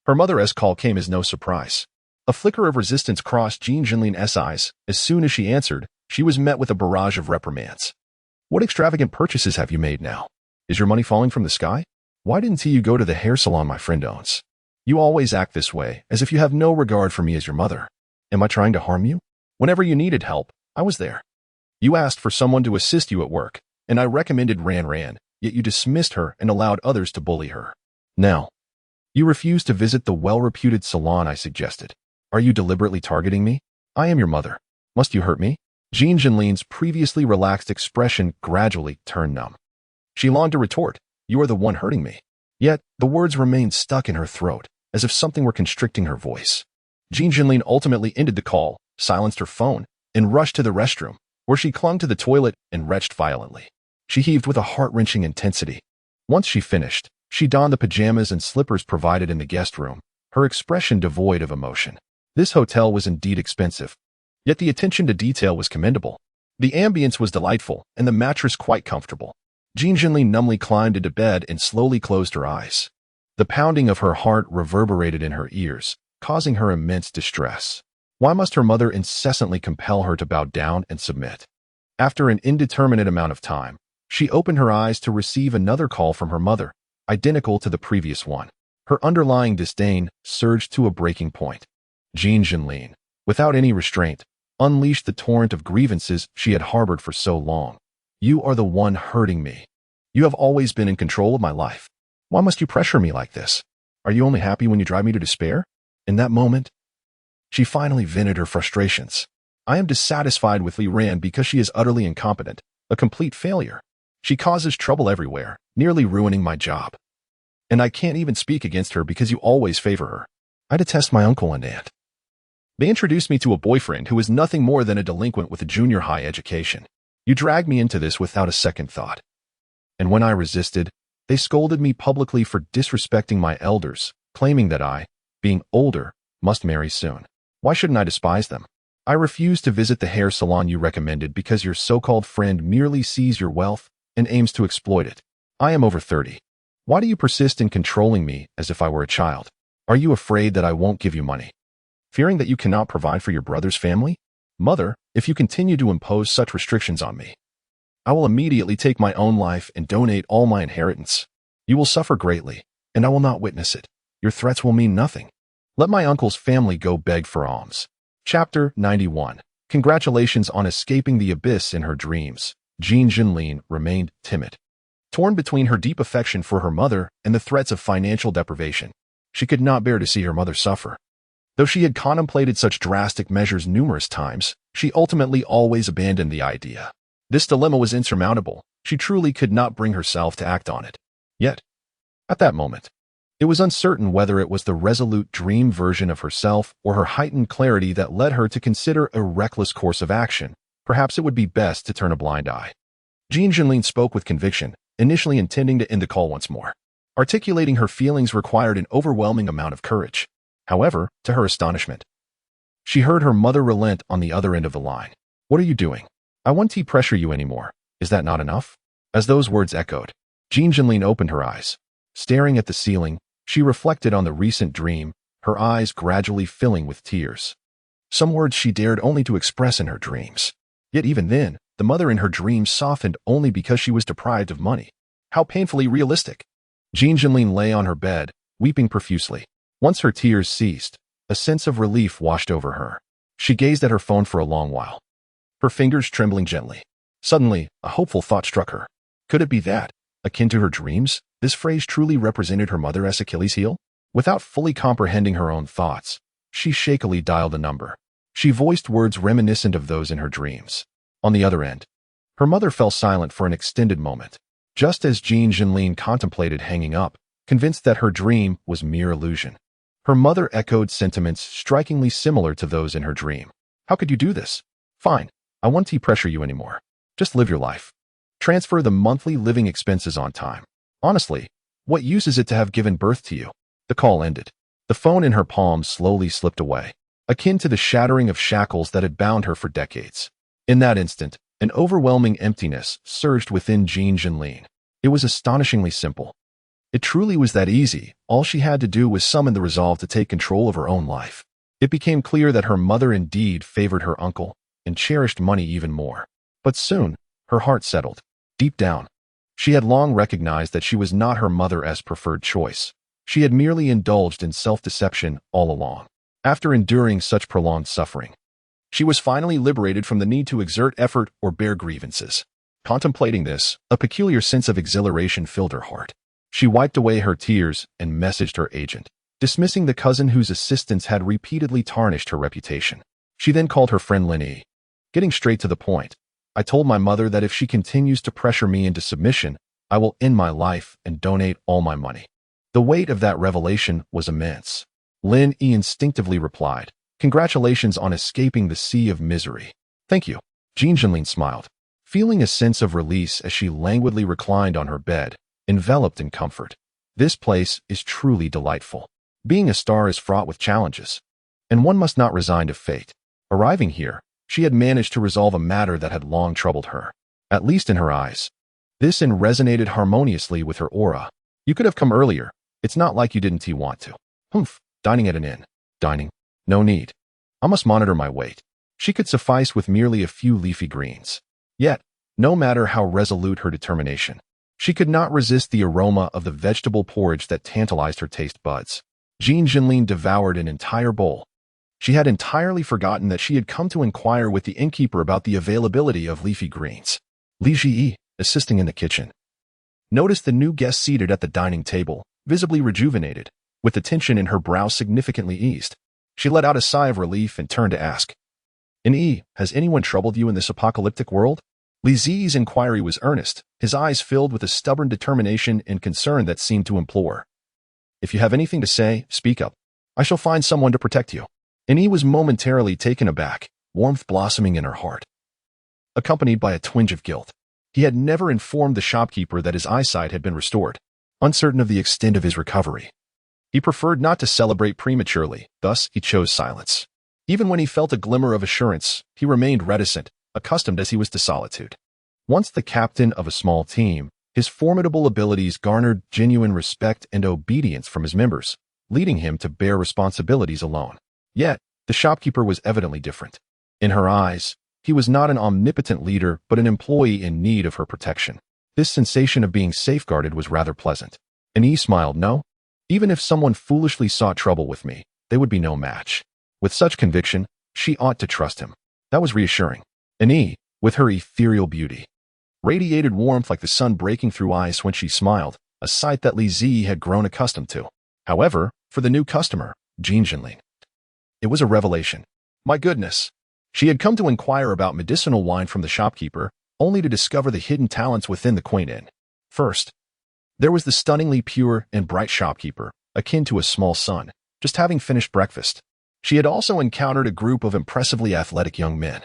her mother's call came as no surprise. A flicker of resistance crossed Jean Jinlin's eyes. As soon as she answered, she was met with a barrage of reprimands. What extravagant purchases have you made now? Is your money falling from the sky? Why didn't you go to the hair salon my friend owns? You always act this way, as if you have no regard for me as your mother. Am I trying to harm you? Whenever you needed help, I was there. You asked for someone to assist you at work, and I recommended Ran, yet you dismissed her and allowed others to bully her. Now, you refuse to visit the well-reputed salon I suggested. Are you deliberately targeting me? I am your mother. Must you hurt me? Jean Jinlin's previously relaxed expression gradually turned numb. She longed to retort, you are the one hurting me. Yet, the words remained stuck in her throat, as if something were constricting her voice. Jean Jinlin ultimately ended the call, silenced her phone, and rushed to the restroom, where she clung to the toilet and retched violently. She heaved with a heart-wrenching intensity. Once she finished, she donned the pajamas and slippers provided in the guest room, her expression devoid of emotion. This hotel was indeed expensive, yet the attention to detail was commendable. The ambience was delightful, and the mattress quite comfortable. Jean Jinlin numbly climbed into bed and slowly closed her eyes. The pounding of her heart reverberated in her ears, causing her immense distress. Why must her mother incessantly compel her to bow down and submit? After an indeterminate amount of time, she opened her eyes to receive another call from her mother, identical to the previous one. Her underlying disdain surged to a breaking point. Jean Jinlin, without any restraint, unleashed the torrent of grievances she had harbored for so long. You are the one hurting me. You have always been in control of my life. Why must you pressure me like this? Are you only happy when you drive me to despair? In that moment, she finally vented her frustrations. I am dissatisfied with Li Ran because she is utterly incompetent, a complete failure. She causes trouble everywhere, nearly ruining my job. And I can't even speak against her because you always favor her. I detest my uncle and aunt. They introduced me to a boyfriend who is nothing more than a delinquent with a junior high education. You dragged me into this without a second thought. And when I resisted, they scolded me publicly for disrespecting my elders, claiming that I, being older, must marry soon. Why shouldn't I despise them? I refuse to visit the hair salon you recommended because your so-called friend merely sees your wealth and aims to exploit it. I am over 30. Why do you persist in controlling me as if I were a child? Are you afraid that I won't give you money? Fearing that you cannot provide for your brother's family? Mother, if you continue to impose such restrictions on me, I will immediately take my own life and donate all my inheritance. You will suffer greatly, and I will not witness it. Your threats will mean nothing. Let my uncle's family go beg for alms. Chapter 91. Congratulations on escaping the abyss in her dreams. Jean Jinlin remained timid. Torn between her deep affection for her mother and the threats of financial deprivation, she could not bear to see her mother suffer. Though she had contemplated such drastic measures numerous times, she ultimately always abandoned the idea. This dilemma was insurmountable. She truly could not bring herself to act on it. Yet, at that moment, it was uncertain whether it was the resolute dream version of herself or her heightened clarity that led her to consider a reckless course of action. Perhaps it would be best to turn a blind eye. Jean Jinlin spoke with conviction, initially intending to end the call once more. Articulating her feelings required an overwhelming amount of courage. However, to her astonishment, she heard her mother relent on the other end of the line. What are you doing? I won't pressure you anymore. Is that not enough? As those words echoed, Jean Jinlin opened her eyes. Staring at the ceiling, she reflected on the recent dream, her eyes gradually filling with tears. Some words she dared only to express in her dreams. Yet even then, the mother in her dreams softened only because she was deprived of money. How painfully realistic. Jean Jinlin lay on her bed, weeping profusely. Once her tears ceased, a sense of relief washed over her. She gazed at her phone for a long while, her fingers trembling gently. Suddenly, a hopeful thought struck her. Could it be that, akin to her dreams, this phrase truly represented her mother as Achilles' heel? Without fully comprehending her own thoughts, she shakily dialed a number. She voiced words reminiscent of those in her dreams. On the other end, her mother fell silent for an extended moment. Just as Jean Jinlin contemplated hanging up, convinced that her dream was mere illusion, her mother echoed sentiments strikingly similar to those in her dream. How could you do this? Fine, I won't pressure you anymore. Just live your life. Transfer the monthly living expenses on time. Honestly, what use is it to have given birth to you? The call ended. The phone in her palm slowly slipped away, akin to the shattering of shackles that had bound her for decades. In that instant, an overwhelming emptiness surged within Jean Jinlin. It was astonishingly simple. It truly was that easy. All she had to do was summon the resolve to take control of her own life. It became clear that her mother indeed favored her uncle and cherished money even more. But soon, her heart settled. Deep down, she had long recognized that she was not her mother's preferred choice. She had merely indulged in self-deception all along. After enduring such prolonged suffering, she was finally liberated from the need to exert effort or bear grievances. Contemplating this, a peculiar sense of exhilaration filled her heart. She wiped away her tears and messaged her agent, dismissing the cousin whose assistance had repeatedly tarnished her reputation. She then called her friend Lin Yi. Getting straight to the point, I told my mother that if she continues to pressure me into submission, I will end my life and donate all my money. The weight of that revelation was immense. Lin Yi instinctively replied, "Congratulations on escaping the sea of misery." "Thank you." Jean Jinlin smiled, feeling a sense of release as she languidly reclined on her bed, enveloped in comfort. This place is truly delightful. Being a star is fraught with challenges, and one must not resign to fate. Arriving here, she had managed to resolve a matter that had long troubled her, at least in her eyes. This resonated harmoniously with her aura. "You could have come earlier. It's not like you didn't want to." "Humph, dining at an inn." "Dining? No need. I must monitor my weight." She could suffice with merely a few leafy greens. Yet, no matter how resolute her determination, she could not resist the aroma of the vegetable porridge that tantalized her taste buds. Jean Jinlin devoured an entire bowl. She had entirely forgotten that she had come to inquire with the innkeeper about the availability of leafy greens. Li Ji, assisting in the kitchen, noticed the new guest seated at the dining table, visibly rejuvenated, with the tension in her brow significantly eased. She let out a sigh of relief and turned to ask, "Yi, has anyone troubled you in this apocalyptic world?" Li Zi's inquiry was earnest, his eyes filled with a stubborn determination and concern that seemed to implore, "If you have anything to say, speak up. I shall find someone to protect you." Yi was momentarily taken aback, warmth blossoming in her heart, accompanied by a twinge of guilt. He had never informed the shopkeeper that his eyesight had been restored. Uncertain of the extent of his recovery, he preferred not to celebrate prematurely, thus he chose silence. Even when he felt a glimmer of assurance, he remained reticent, accustomed as he was to solitude. Once the captain of a small team, his formidable abilities garnered genuine respect and obedience from his members, leading him to bear responsibilities alone. Yet, the shopkeeper was evidently different. In her eyes, he was not an omnipotent leader but an employee in need of her protection. This sensation of being safeguarded was rather pleasant. Yi smiled. "No, even if someone foolishly sought trouble with me, they would be no match." With such conviction, she ought to trust him. That was reassuring. Yi, with her ethereal beauty, radiated warmth like the sun breaking through ice when she smiled, a sight that Li Zi had grown accustomed to. However, for the new customer, Jean Jinlin, it was a revelation. My goodness! She had come to inquire about medicinal wine from the shopkeeper, only to discover the hidden talents within the quaint inn. First, there was the stunningly pure and bright shopkeeper, akin to a small son, just having finished breakfast. She had also encountered a group of impressively athletic young men.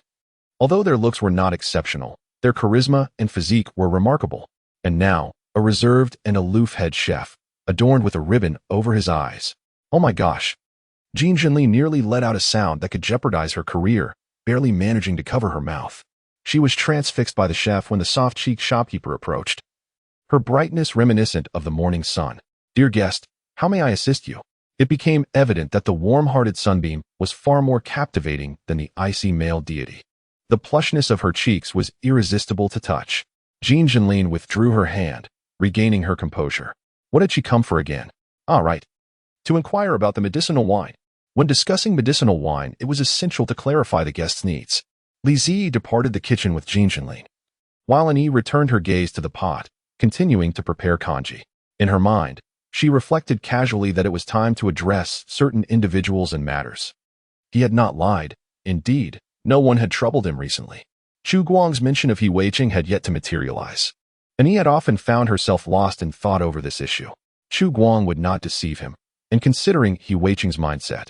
Although their looks were not exceptional, their charisma and physique were remarkable. And now, a reserved and aloof head chef, adorned with a ribbon over his eyes. Oh my gosh! Jean Jinli nearly let out a sound that could jeopardize her career, barely managing to cover her mouth. She was transfixed by the chef when the soft-cheeked shopkeeper approached. her brightness reminiscent of the morning sun. "Dear guest, how may I assist you?" It became evident that the warm-hearted sunbeam was far more captivating than the icy male deity. The plushness of her cheeks was irresistible to touch. Jean Jinlin withdrew her hand, regaining her composure. What had she come for again? Right. To inquire about the medicinal wine. When discussing medicinal wine, it was essential to clarify the guest's needs. Li Zi departed the kitchen with Jean Jinlin, while Annie returned her gaze to the pot, continuing to prepare congee. In her mind, she reflected casually that it was time to address certain individuals and matters. He had not lied. Indeed, no one had troubled him recently. Chu Guang's mention of He Weiqing had yet to materialize. Annie had often found herself lost in thought over this issue. Chu Guang would not deceive him, and considering He Weiqing's mindset,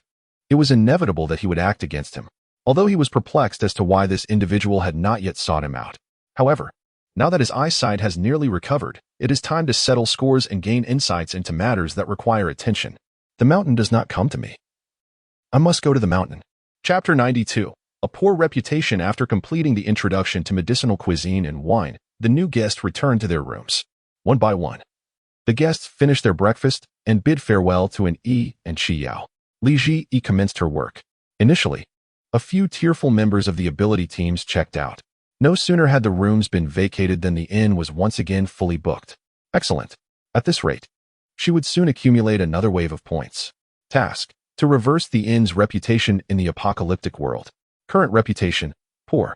it was inevitable that he would act against him, although he was perplexed as to why this individual had not yet sought him out. However, now that his eyesight has nearly recovered, it is time to settle scores and gain insights into matters that require attention. The mountain does not come to me. I must go to the mountain. Chapter 92. A poor reputation. After completing the introduction to medicinal cuisine and wine, the new guests returned to their rooms. One by one, the guests finished their breakfast and bid farewell to An Yi and Qi Yao. Li Ji commenced her work. Initially, a few tearful members of the ability teams checked out. No sooner had the rooms been vacated than the inn was once again fully booked. Excellent. At this rate, she would soon accumulate another wave of points. Task: to reverse the inn's reputation in the apocalyptic world. Current reputation: poor.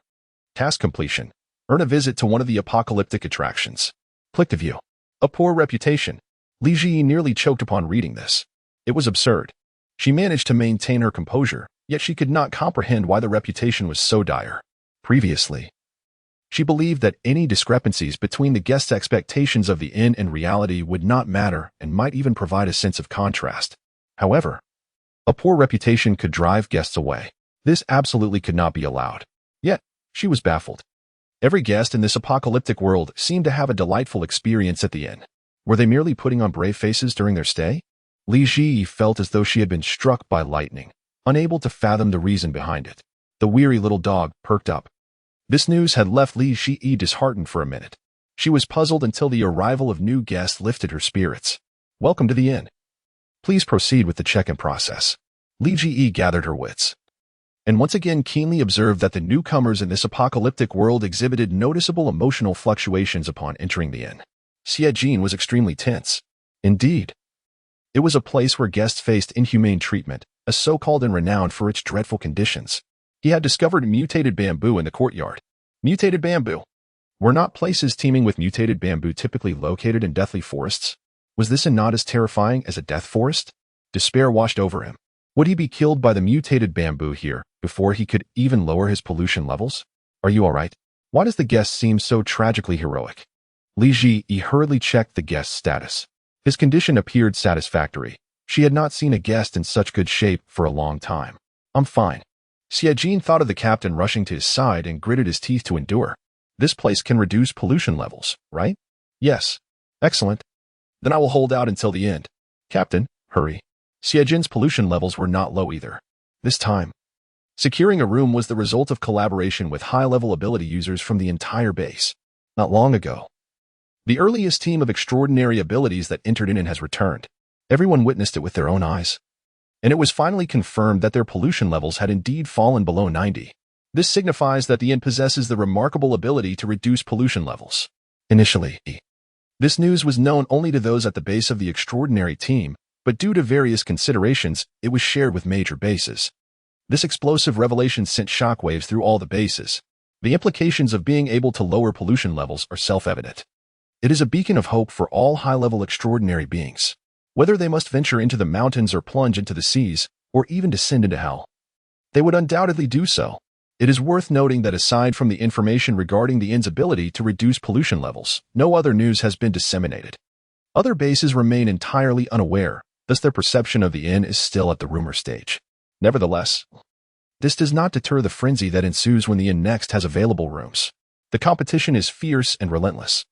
Task completion: earn a visit to one of the apocalyptic attractions. Click to view. A poor reputation. Li Ji nearly choked upon reading this. It was absurd. She managed to maintain her composure, yet she could not comprehend why the reputation was so dire. Previously, she believed that any discrepancies between the guests' expectations of the inn and reality would not matter and might even provide a sense of contrast. However, a poor reputation could drive guests away. This absolutely could not be allowed. Yet, she was baffled. Every guest in this apocalyptic world seemed to have a delightful experience at the inn. Were they merely putting on brave faces during their stay? Li Ji felt as though she had been struck by lightning, unable to fathom the reason behind it. The weary little dog perked up. This news had left Li Ji disheartened for a minute. She was puzzled until the arrival of new guests lifted her spirits. Welcome to the inn. Please proceed with the check-in process. Li Ji gathered her wits, and once again keenly observed that the newcomers in this apocalyptic world exhibited noticeable emotional fluctuations upon entering the inn. Xie Jin was extremely tense. Indeed, it was a place where guests faced inhumane treatment, a so-called and renowned for its dreadful conditions. He had discovered mutated bamboo in the courtyard. Mutated bamboo. Were not places teeming with mutated bamboo typically located in deathly forests? Was this not as terrifying as a death forest? Despair washed over him. Would he be killed by the mutated bamboo here before he could even lower his pollution levels? Are you all right? Why does the guest seem so tragically heroic? Li Ji hurriedly checked the guest's status. His condition appeared satisfactory. She had not seen a guest in such good shape for a long time. I'm fine. Xie Jin thought of the captain rushing to his side and gritted his teeth to endure. This place can reduce pollution levels, right? Yes. Excellent. Then I will hold out until the end. Captain, hurry. Xie Jin's pollution levels were not low either. This time, securing a room was the result of collaboration with high-level ability users from the entire base. Not long ago, the earliest team of extraordinary abilities that entered in and has returned. Everyone witnessed it with their own eyes, and it was finally confirmed that their pollution levels had indeed fallen below 90. This signifies that the inn possesses the remarkable ability to reduce pollution levels. Initially, this news was known only to those at the base of the extraordinary team, but due to various considerations, it was shared with major bases. This explosive revelation sent shockwaves through all the bases. The implications of being able to lower pollution levels are self-evident. It is a beacon of hope for all high-level extraordinary beings. Whether they must venture into the mountains or plunge into the seas, or even descend into hell, they would undoubtedly do so. It is worth noting that aside from the information regarding the inn's ability to reduce pollution levels, no other news has been disseminated. Other bases remain entirely unaware, thus their perception of the inn is still at the rumor stage. Nevertheless, this does not deter the frenzy that ensues when the inn next has available rooms. The competition is fierce and relentless.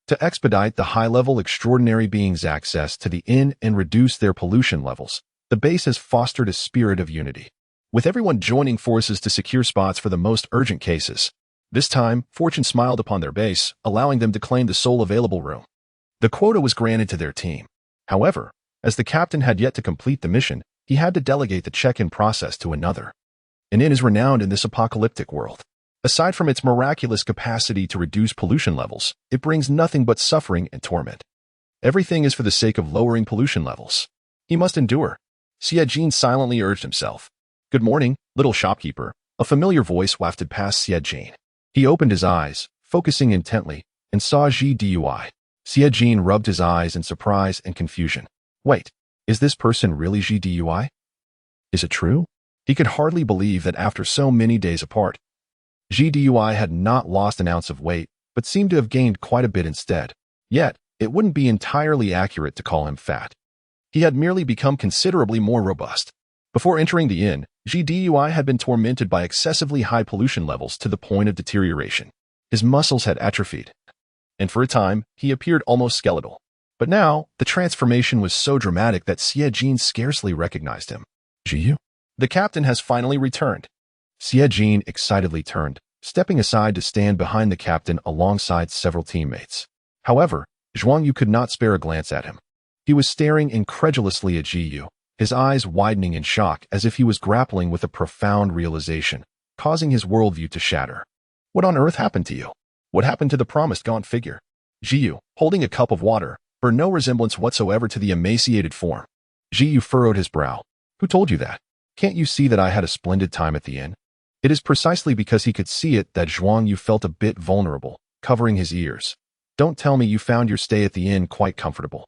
To expedite the high-level extraordinary beings' access to the inn and reduce their pollution levels, the base has fostered a spirit of unity, with everyone joining forces to secure spots for the most urgent cases. This time, fortune smiled upon their base, allowing them to claim the sole available room. The quota was granted to their team. However, as the captain had yet to complete the mission, he had to delegate the check-in process to another. An inn is renowned in this apocalyptic world. Aside from its miraculous capacity to reduce pollution levels, it brings nothing but suffering and torment. Everything is for the sake of lowering pollution levels. He must endure. Siejin silently urged himself. Good morning, little shopkeeper. A familiar voice wafted past Siejin. He opened his eyes, focusing intently, and saw Ji Dui. Siejin rubbed his eyes in surprise and confusion. Wait, is this person really Ji Dui? Is it true? He could hardly believe that after so many days apart, Ji Dui had not lost an ounce of weight, but seemed to have gained quite a bit instead. Yet, it wouldn't be entirely accurate to call him fat. He had merely become considerably more robust. Before entering the inn, Ji Dui had been tormented by excessively high pollution levels to the point of deterioration. His muscles had atrophied, and for a time, he appeared almost skeletal. But now, the transformation was so dramatic that Siejin scarcely recognized him. Jiyu? The captain has finally returned. Siejin excitedly turned, stepping aside to stand behind the captain alongside several teammates. However, Zhuang Yu could not spare a glance at him. He was staring incredulously at Jiyu, his eyes widening in shock as if he was grappling with a profound realization, causing his worldview to shatter. What on earth happened to you? What happened to the promised gaunt figure? Jiyu, holding a cup of water, bore no resemblance whatsoever to the emaciated form. Jiyu furrowed his brow. Who told you that? Can't you see that I had a splendid time at the inn? It is precisely because he could see it that Zhuang Yu felt a bit vulnerable, covering his ears. Don't tell me you found your stay at the inn quite comfortable.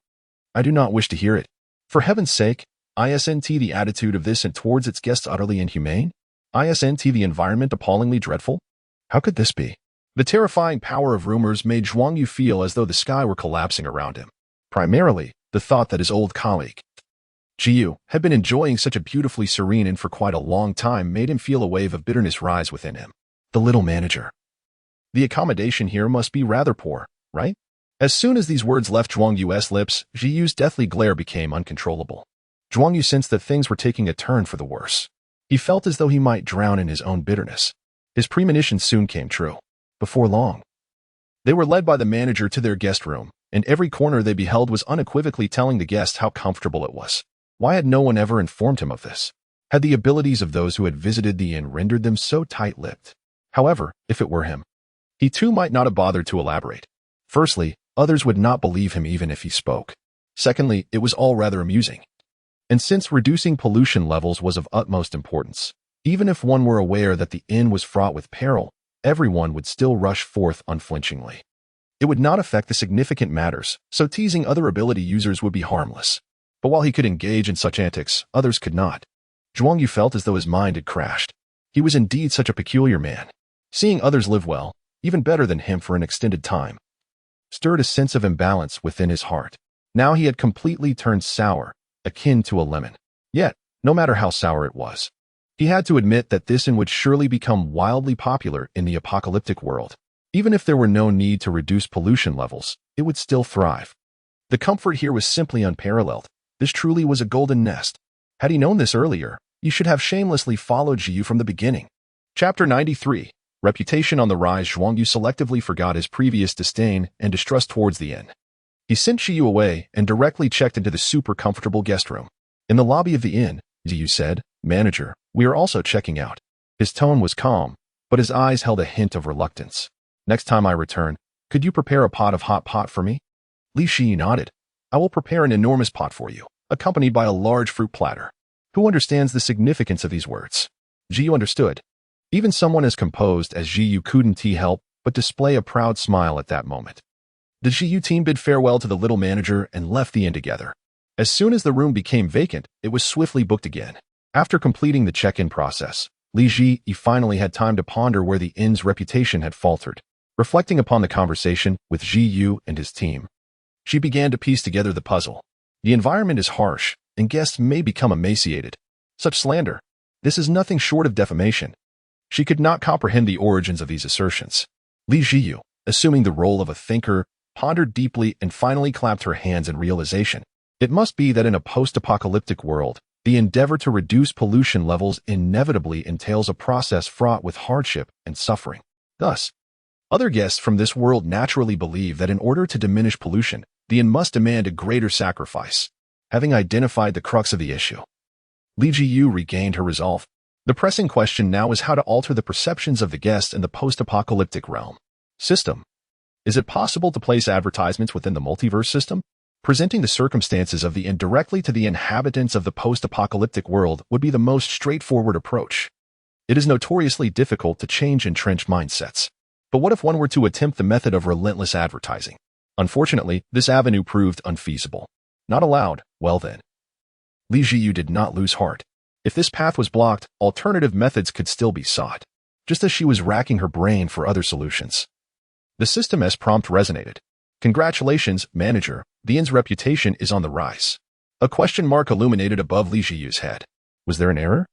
I do not wish to hear it. For heaven's sake, isn't the attitude of this and towards its guests utterly inhumane? Isn't the environment appallingly dreadful? How could this be? The terrifying power of rumors made Zhuang Yu feel as though the sky were collapsing around him. Primarily, the thought that his old colleague, Jiyu, had been enjoying such a beautifully serene inn for quite a long time made him feel a wave of bitterness rise within him. The little manager. The accommodation here must be rather poor, right? As soon as these words left Zhuang Yu's lips, Jiyu's deathly glare became uncontrollable. Zhuang Yu sensed that things were taking a turn for the worse. He felt as though he might drown in his own bitterness. His premonition soon came true. Before long, they were led by the manager to their guest room, and every corner they beheld was unequivocally telling the guest how comfortable it was. Why had no one ever informed him of this? Had the abilities of those who had visited the inn rendered them so tight-lipped? However, if it were him, he too might not have bothered to elaborate. Firstly, others would not believe him even if he spoke. Secondly, it was all rather amusing. And since reducing pollution levels was of utmost importance, even if one were aware that the inn was fraught with peril, everyone would still rush forth unflinchingly. It would not affect the significant matters, so teasing other ability users would be harmless. But while he could engage in such antics, others could not. Zhuang Yu felt as though his mind had crashed. He was indeed such a peculiar man. Seeing others live well, even better than him for an extended time, stirred a sense of imbalance within his heart. Now he had completely turned sour, akin to a lemon. Yet, no matter how sour it was, he had to admit that this inn would surely become wildly popular in the apocalyptic world. Even if there were no need to reduce pollution levels, it would still thrive. The comfort here was simply unparalleled. This truly was a golden nest. Had he known this earlier, he should have shamelessly followed Jiyu from the beginning. Chapter 93. Reputation on the rise. Zhuang Yu selectively forgot his previous disdain and distrust towards the inn. He sent Jiyu away and directly checked into the super comfortable guest room. In the lobby of the inn, Jiyu said, "Manager, we are also checking out." His tone was calm, but his eyes held a hint of reluctance. "Next time I return, could you prepare a pot of hot pot for me?" Li Shi nodded. "I will prepare an enormous pot for you, accompanied by a large fruit platter." Who understands the significance of these words? Jiyu understood. Even someone as composed as Jiyu couldn't help but display a proud smile at that moment. The Jiyu team bid farewell to the little manager and left the inn together. As soon as the room became vacant, it was swiftly booked again. After completing the check-in process, Li Ji finally had time to ponder where the inn's reputation had faltered. Reflecting upon the conversation with Ji Yu and his team, she began to piece together the puzzle. The environment is harsh, and guests may become emaciated. Such slander. This is nothing short of defamation. She could not comprehend the origins of these assertions. Li Jiyu, assuming the role of a thinker, pondered deeply and finally clapped her hands in realization. It must be that in a post-apocalyptic world, the endeavor to reduce pollution levels inevitably entails a process fraught with hardship and suffering. Thus, other guests from this world naturally believe that in order to diminish pollution, the inn must demand a greater sacrifice. Having identified the crux of the issue, Li Jiyu regained her resolve. The pressing question now is how to alter the perceptions of the guests in the post-apocalyptic realm. System. Is it possible to place advertisements within the multiverse system? Presenting the circumstances of the inn directly to the inhabitants of the post-apocalyptic world would be the most straightforward approach. It is notoriously difficult to change entrenched mindsets. But what if one were to attempt the method of relentless advertising? Unfortunately, this avenue proved unfeasible. Not allowed. Well then. Li Jiyu did not lose heart. If this path was blocked, alternative methods could still be sought, just as she was racking her brain for other solutions. The system's prompt resonated. Congratulations, manager, the inn's reputation is on the rise. A question mark illuminated above Li Jiyu's head. Was there an error?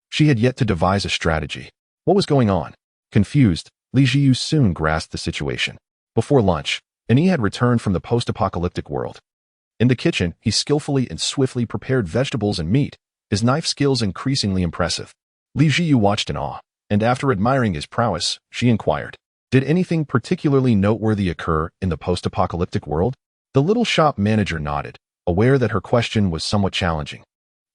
She had yet to devise a strategy. What was going on? Confused, Li Jiyu soon grasped the situation. Before lunch, he had returned from the post-apocalyptic world. In the kitchen, he skillfully and swiftly prepared vegetables and meat, his knife skills increasingly impressive. Li Jiyu watched in awe, and after admiring his prowess, she inquired, did anything particularly noteworthy occur in the post-apocalyptic world? The little shop manager nodded, aware that her question was somewhat challenging,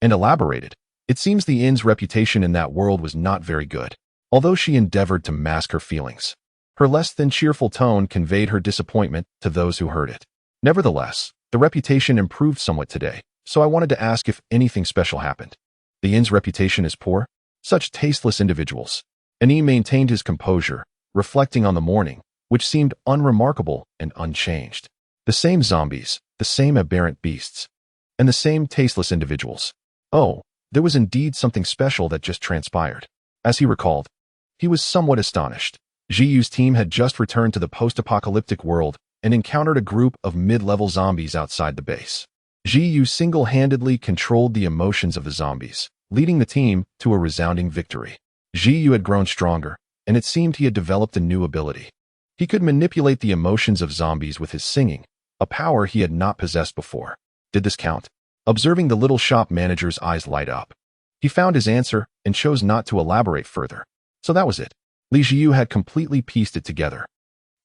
and elaborated. It seems the inn's reputation in that world was not very good, although she endeavored to mask her feelings. Her less than cheerful tone conveyed her disappointment to those who heard it. Nevertheless, the reputation improved somewhat today, so I wanted to ask if anything special happened. The inn's reputation is poor? Such tasteless individuals. And he maintained his composure, reflecting on the morning, which seemed unremarkable and unchanged. The same zombies, the same aberrant beasts, and the same tasteless individuals. Oh, there was indeed something special that just transpired. As he recalled, he was somewhat astonished. Jiyu's team had just returned to the post-apocalyptic world and encountered a group of mid-level zombies outside the base. Jiyu single-handedly controlled the emotions of the zombies, leading the team to a resounding victory. Jiyu had grown stronger, and it seemed he had developed a new ability. He could manipulate the emotions of zombies with his singing, a power he had not possessed before. Did this count? Observing the little shop manager's eyes light up, he found his answer and chose not to elaborate further. So that was it. Li Jiyu had completely pieced it together.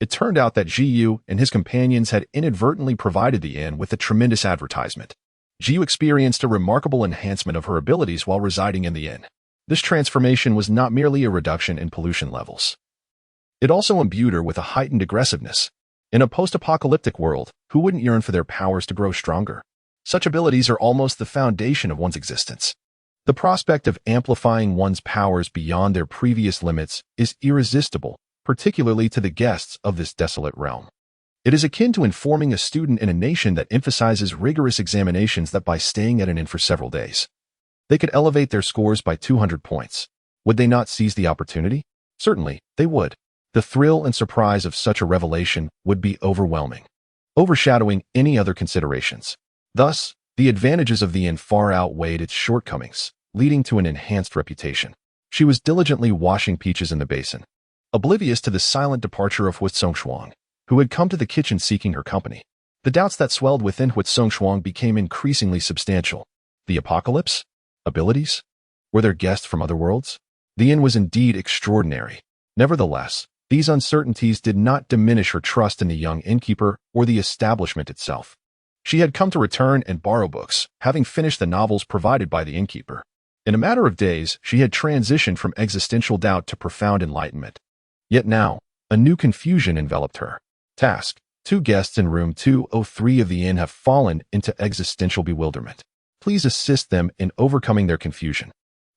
It turned out that Jiyu and his companions had inadvertently provided the inn with a tremendous advertisement. Jiyu experienced a remarkable enhancement of her abilities while residing in the inn. This transformation was not merely a reduction in pollution levels. It also imbued her with a heightened aggressiveness. In a post-apocalyptic world, who wouldn't yearn for their powers to grow stronger? Such abilities are almost the foundation of one's existence. The prospect of amplifying one's powers beyond their previous limits is irresistible, particularly to the guests of this desolate realm. It is akin to informing a student in a nation that emphasizes rigorous examinations that by staying at an inn for several days, they could elevate their scores by 200 points. Would they not seize the opportunity? Certainly, they would. The thrill and surprise of such a revelation would be overwhelming, overshadowing any other considerations. Thus, the advantages of the inn far outweighed its shortcomings, leading to an enhanced reputation. She was diligently washing peaches in the basin, oblivious to the silent departure of Huitsong, who had come to the kitchen seeking her company. The doubts that swelled within Huitsong became increasingly substantial. The apocalypse? Abilities? Were there guests from other worlds? The inn was indeed extraordinary. Nevertheless, these uncertainties did not diminish her trust in the young innkeeper or the establishment itself. She had come to return and borrow books, having finished the novels provided by the innkeeper. In a matter of days, she had transitioned from existential doubt to profound enlightenment. Yet now, a new confusion enveloped her. Task: 2 guests in room 203 of the inn have fallen into existential bewilderment. Please assist them in overcoming their confusion.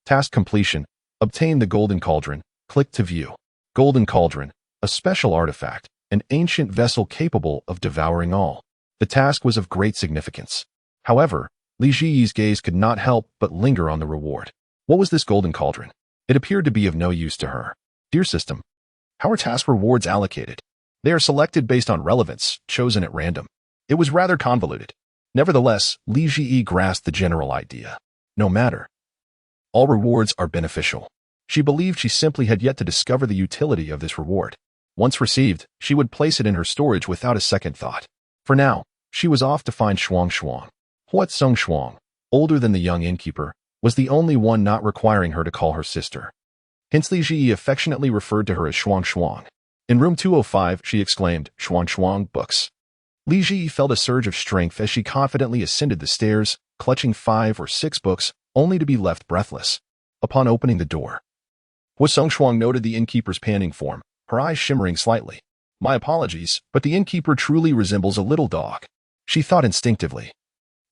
Task completion: obtain the Golden Cauldron. Click to view. Golden Cauldron, a special artifact, an ancient vessel capable of devouring all. The task was of great significance. However, Li Jiyu's gaze could not help but linger on the reward. What was this Golden Cauldron? It appeared to be of no use to her. Dear system, how are task rewards allocated? They are selected based on relevance, chosen at random. It was rather convoluted. Nevertheless, Li Jiyu grasped the general idea. No matter. All rewards are beneficial. She believed she simply had yet to discover the utility of this reward. Once received, she would place it in her storage without a second thought. For now, she was off to find Shuang. Huitsong, older than the young innkeeper, was the only one not requiring her to call her sister. Hence Li Jiyu affectionately referred to her as Shuang. In room 205, she exclaimed, Shuang, books. Li Ji felt a surge of strength as she confidently ascended the stairs, clutching 5 or 6 books, only to be left breathless. Upon opening the door, Hu Songchuang noted the innkeeper's panting form, her eyes shimmering slightly. My apologies, but the innkeeper truly resembles a little dog, she thought instinctively.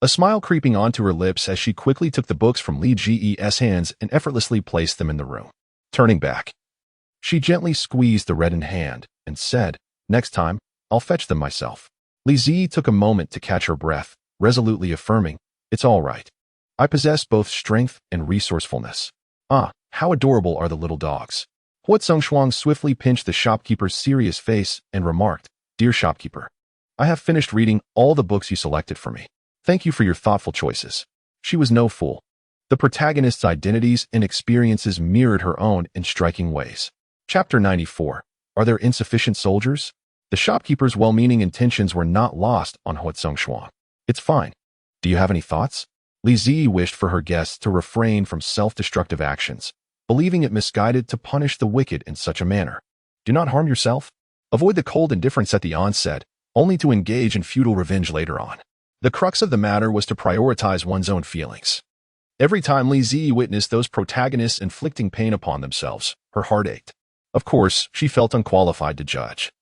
A smile creeping onto her lips as she quickly took the books from Li Ji's hands and effortlessly placed them in the room. Turning back, she gently squeezed the reddened hand and said, "Next time, I'll fetch them myself." Li Ji took a moment to catch her breath, resolutely affirming, "It's all right. I possess both strength and resourcefulness." Ah, how adorable are the little dogs. Hu Songchuang swiftly pinched the shopkeeper's serious face and remarked, "Dear shopkeeper, I have finished reading all the books you selected for me. Thank you for your thoughtful choices." She was no fool. The protagonist's identities and experiences mirrored her own in striking ways. Chapter 94. Are there insufficient soldiers? The shopkeeper's well-meaning intentions were not lost on Hu Songchuang. "It's fine. Do you have any thoughts?" Li Ji wished for her guests to refrain from self-destructive actions, believing it misguided to punish the wicked in such a manner. Do not harm yourself. Avoid the cold indifference at the onset, only to engage in futile revenge later on. The crux of the matter was to prioritize one's own feelings. Every time Li Ji witnessed those protagonists inflicting pain upon themselves, her heart ached. Of course, she felt unqualified to judge.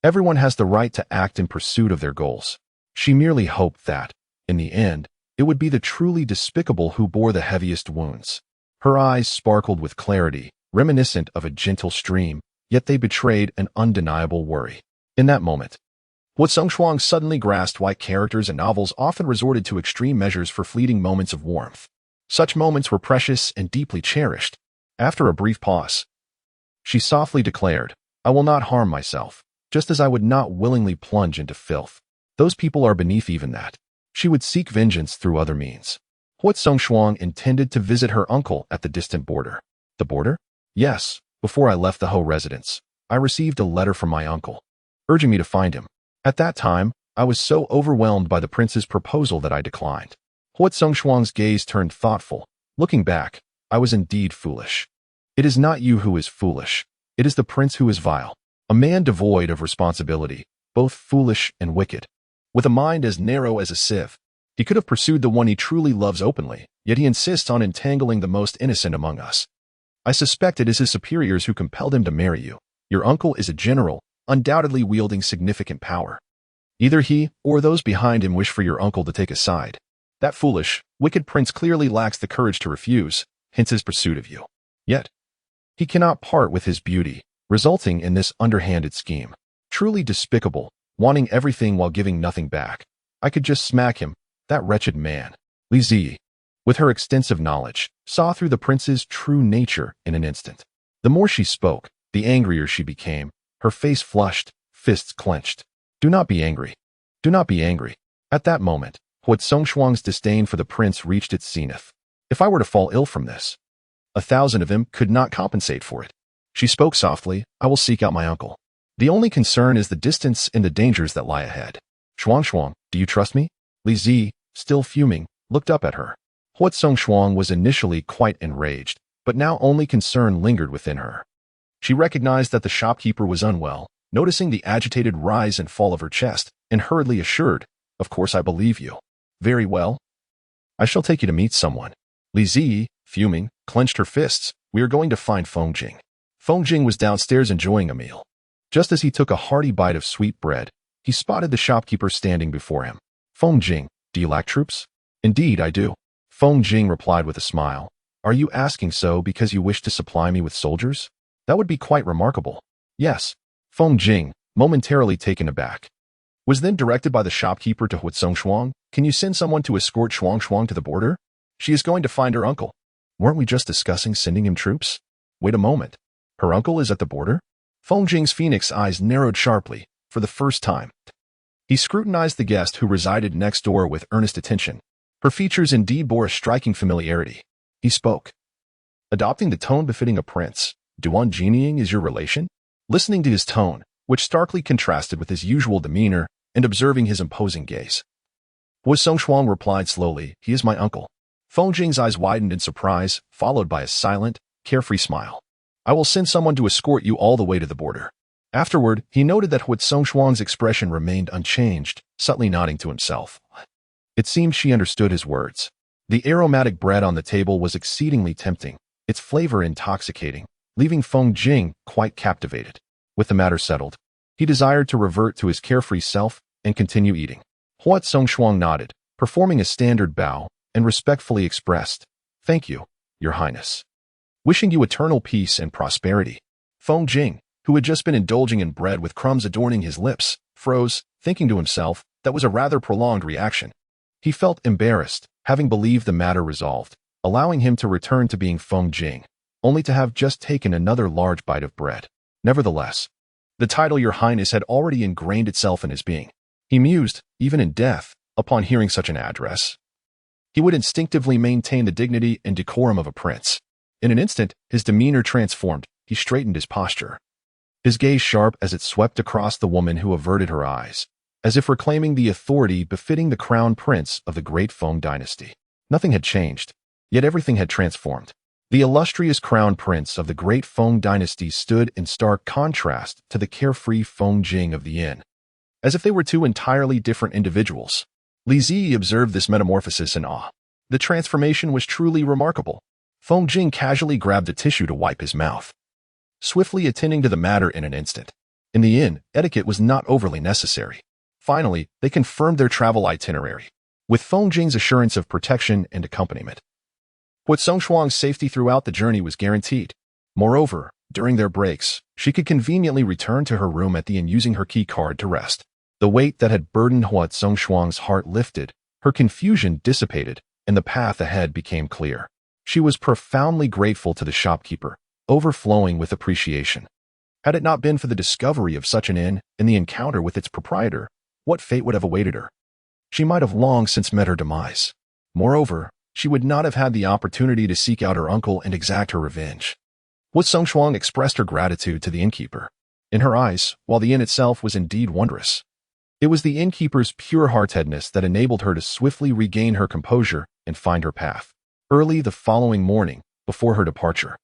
Everyone has the right to act in pursuit of their goals. She merely hoped that, in the end, it would be the truly despicable who bore the heaviest wounds. Her eyes sparkled with clarity, reminiscent of a gentle stream, yet they betrayed an undeniable worry. In that moment, Hu Songchuang suddenly grasped why characters in novels often resorted to extreme measures for fleeting moments of warmth. Such moments were precious and deeply cherished. After a brief pause, she softly declared, "I will not harm myself, just as I would not willingly plunge into filth. Those people are beneath even that." She would seek vengeance through other means. Hu Songchuang intended to visit her uncle at the distant border. The border? Yes, before I left the Ho residence, I received a letter from my uncle, urging me to find him. At that time, I was so overwhelmed by the prince's proposal that I declined. Hu Songchuang's gaze turned thoughtful. Looking back, I was indeed foolish. It is not you who is foolish. It is the prince who is vile. A man devoid of responsibility, both foolish and wicked. With a mind as narrow as a sieve, he could have pursued the one he truly loves openly, yet he insists on entangling the most innocent among us. I suspect it is his superiors who compelled him to marry you. Your uncle is a general, undoubtedly wielding significant power. Either he or those behind him wish for your uncle to take a side. That foolish, wicked prince clearly lacks the courage to refuse, hence his pursuit of you. Yet, he cannot part with his beauty, resulting in this underhanded scheme. Truly despicable, wanting everything while giving nothing back. I could just smack him, that wretched man. Li Ji, with her extensive knowledge, saw through the prince's true nature in an instant. The more she spoke, the angrier she became, her face flushed, fists clenched. Do not be angry. Do not be angry. At that moment, Hu Songchuang's disdain for the prince reached its zenith. If I were to fall ill from this, 1,000 of him could not compensate for it. She spoke softly, I will seek out my uncle. The only concern is the distance and the dangers that lie ahead. Shuang, do you trust me? Li Ji, still fuming, looked up at her. Hu Songchuang was initially quite enraged, but now only concern lingered within her. She recognized that the shopkeeper was unwell, noticing the agitated rise and fall of her chest, and hurriedly assured, "Of course I believe you." "Very well. I shall take you to meet someone." Li Ji, fuming, clenched her fists. "We are going to find Fengjing." Fengjing was downstairs enjoying a meal. Just as he took a hearty bite of sweet bread, he spotted the shopkeeper standing before him. "Fengjing, do you lack troops?" "Indeed, I do." Fengjing replied with a smile. "Are you asking so because you wish to supply me with soldiers? That would be quite remarkable." "Yes." Fengjing, momentarily taken aback, was then directed by the shopkeeper to Hu Songchuang. "Can you send someone to escort Shuang to the border? She is going to find her uncle." "Weren't we just discussing sending him troops?" "Wait a moment. Her uncle is at the border?" Fengjing's phoenix eyes narrowed sharply, for the first time. He scrutinized the guest who resided next door with earnest attention. Her features indeed bore a striking familiarity. He spoke, adopting the tone befitting a prince. "Duan Jinying is your relation?" Listening to his tone, which starkly contrasted with his usual demeanor, and observing his imposing gaze, Hu Songchuang replied slowly, "He is my uncle." Fengjing's eyes widened in surprise, followed by a silent, carefree smile. "I will send someone to escort you all the way to the border." Afterward, he noted that Huat Songshuang's expression remained unchanged, subtly nodding to himself. It seemed she understood his words. The aromatic bread on the table was exceedingly tempting, its flavor intoxicating, leaving Feng Jing quite captivated. With the matter settled, he desired to revert to his carefree self and continue eating. Huat Songshuang nodded, performing a standard bow, and respectfully expressed, "Thank you, Your Highness. Wishing you eternal peace and prosperity." Feng Jing, who had just been indulging in bread with crumbs adorning his lips, froze, thinking to himself that was a rather prolonged reaction. He felt embarrassed, having believed the matter resolved, allowing him to return to being Feng Jing, only to have just taken another large bite of bread. Nevertheless, the title Your Highness had already ingrained itself in his being. He mused, even in death, upon hearing such an address. He would instinctively maintain the dignity and decorum of a prince. In an instant, his demeanor transformed. He straightened his posture, his gaze sharp as it swept across the woman who averted her eyes, as if reclaiming the authority befitting the crown prince of the great Feng dynasty. Nothing had changed, yet everything had transformed. The illustrious crown prince of the great Feng dynasty stood in stark contrast to the carefree Feng Jing of the inn, as if they were two entirely different individuals. Li Ziyi observed this metamorphosis in awe. The transformation was truly remarkable. Feng Jing casually grabbed a tissue to wipe his mouth, swiftly attending to the matter in an instant. In the inn, etiquette was not overly necessary. Finally, they confirmed their travel itinerary, with Feng Jing's assurance of protection and accompaniment. Huat Songshuang's safety throughout the journey was guaranteed. Moreover, during their breaks, she could conveniently return to her room at the inn using her key card to rest. The weight that had burdened Huat Songshuang's heart lifted, her confusion dissipated, and the path ahead became clear. She was profoundly grateful to the shopkeeper, overflowing with appreciation. Had it not been for the discovery of such an inn and the encounter with its proprietor, what fate would have awaited her? She might have long since met her demise. Moreover, she would not have had the opportunity to seek out her uncle and exact her revenge. Huat Songshuang expressed her gratitude to the innkeeper. In her eyes, while the inn itself was indeed wondrous, it was the innkeeper's pure-heartedness that enabled her to swiftly regain her composure and find her path. Early the following morning, before her departure,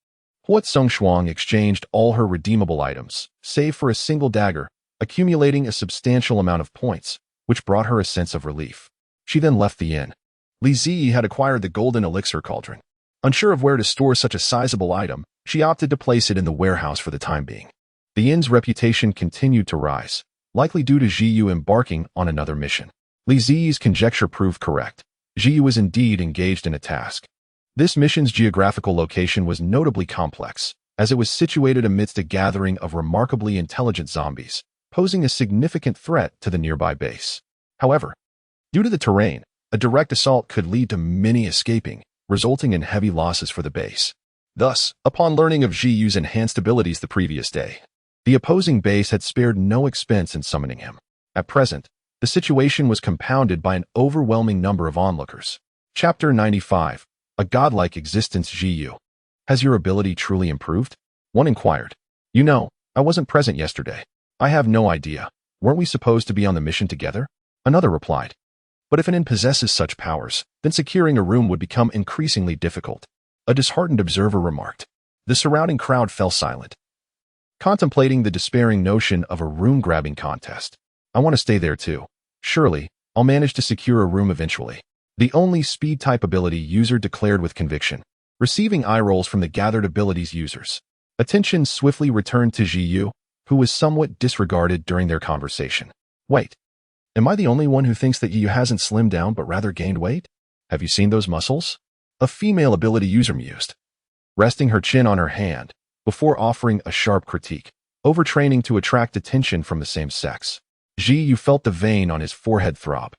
Huat Songshuang exchanged all her redeemable items, save for a single dagger, accumulating a substantial amount of points, which brought her a sense of relief. She then left the inn. Li Ziyi had acquired the golden elixir cauldron. Unsure of where to store such a sizable item, she opted to place it in the warehouse for the time being. The inn's reputation continued to rise, likely due to Jiyu embarking on another mission. Li Ziyi's conjecture proved correct. Jiyu was indeed engaged in a task. This mission's geographical location was notably complex, as it was situated amidst a gathering of remarkably intelligent zombies, posing a significant threat to the nearby base. However, due to the terrain, a direct assault could lead to many escaping, resulting in heavy losses for the base. Thus, upon learning of Jiyu's enhanced abilities the previous day, the opposing base had spared no expense in summoning him. At present, the situation was compounded by an overwhelming number of onlookers. Chapter 95. A godlike existence. Jiyu. Has your ability truly improved? One inquired. You know, I wasn't present yesterday. I have no idea. Weren't we supposed to be on the mission together? Another replied. But if an inn possesses such powers, then securing a room would become increasingly difficult. A disheartened observer remarked. The surrounding crowd fell silent, contemplating the despairing notion of a room-grabbing contest. I want to stay there too. Surely, I'll manage to secure a room eventually. The only speed-type ability user declared with conviction, receiving eye rolls from the gathered abilities users. Attention swiftly returned to Jiyu, who was somewhat disregarded during their conversation. Wait, am I the only one who thinks that Jiyu hasn't slimmed down but rather gained weight? Have you seen those muscles? A female ability user mused, resting her chin on her hand, before offering a sharp critique. Overtraining to attract attention from the same sex. Jiyu felt the vein on his forehead throb.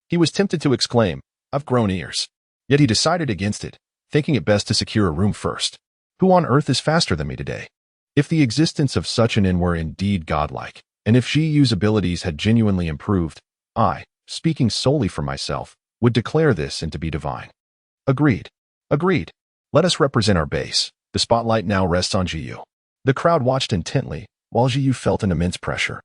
He was tempted to exclaim, I've grown ears. Yet he decided against it, thinking it best to secure a room first. Who on earth is faster than me today? If the existence of such an inn were indeed godlike, and if Jiyu's abilities had genuinely improved, I, speaking solely for myself, would declare this and to be divine. Agreed. Agreed. Let us represent our base. The spotlight now rests on Jiyu. The crowd watched intently, while Jiyu felt an immense pressure.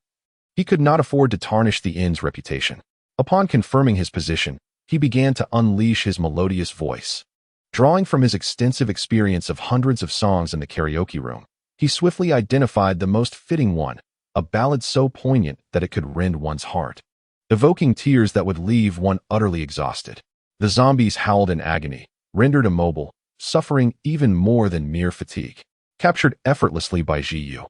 He could not afford to tarnish the inn's reputation. Upon confirming his position, he began to unleash his melodious voice. Drawing from his extensive experience of hundreds of songs in the karaoke room, he swiftly identified the most fitting one, a a ballad so poignant that it could rend one's heart, evoking tears that would leave one utterly exhausted. The zombies howled in agony, rendered immobile, suffering even more than mere fatigue. Captured effortlessly by Jiyu,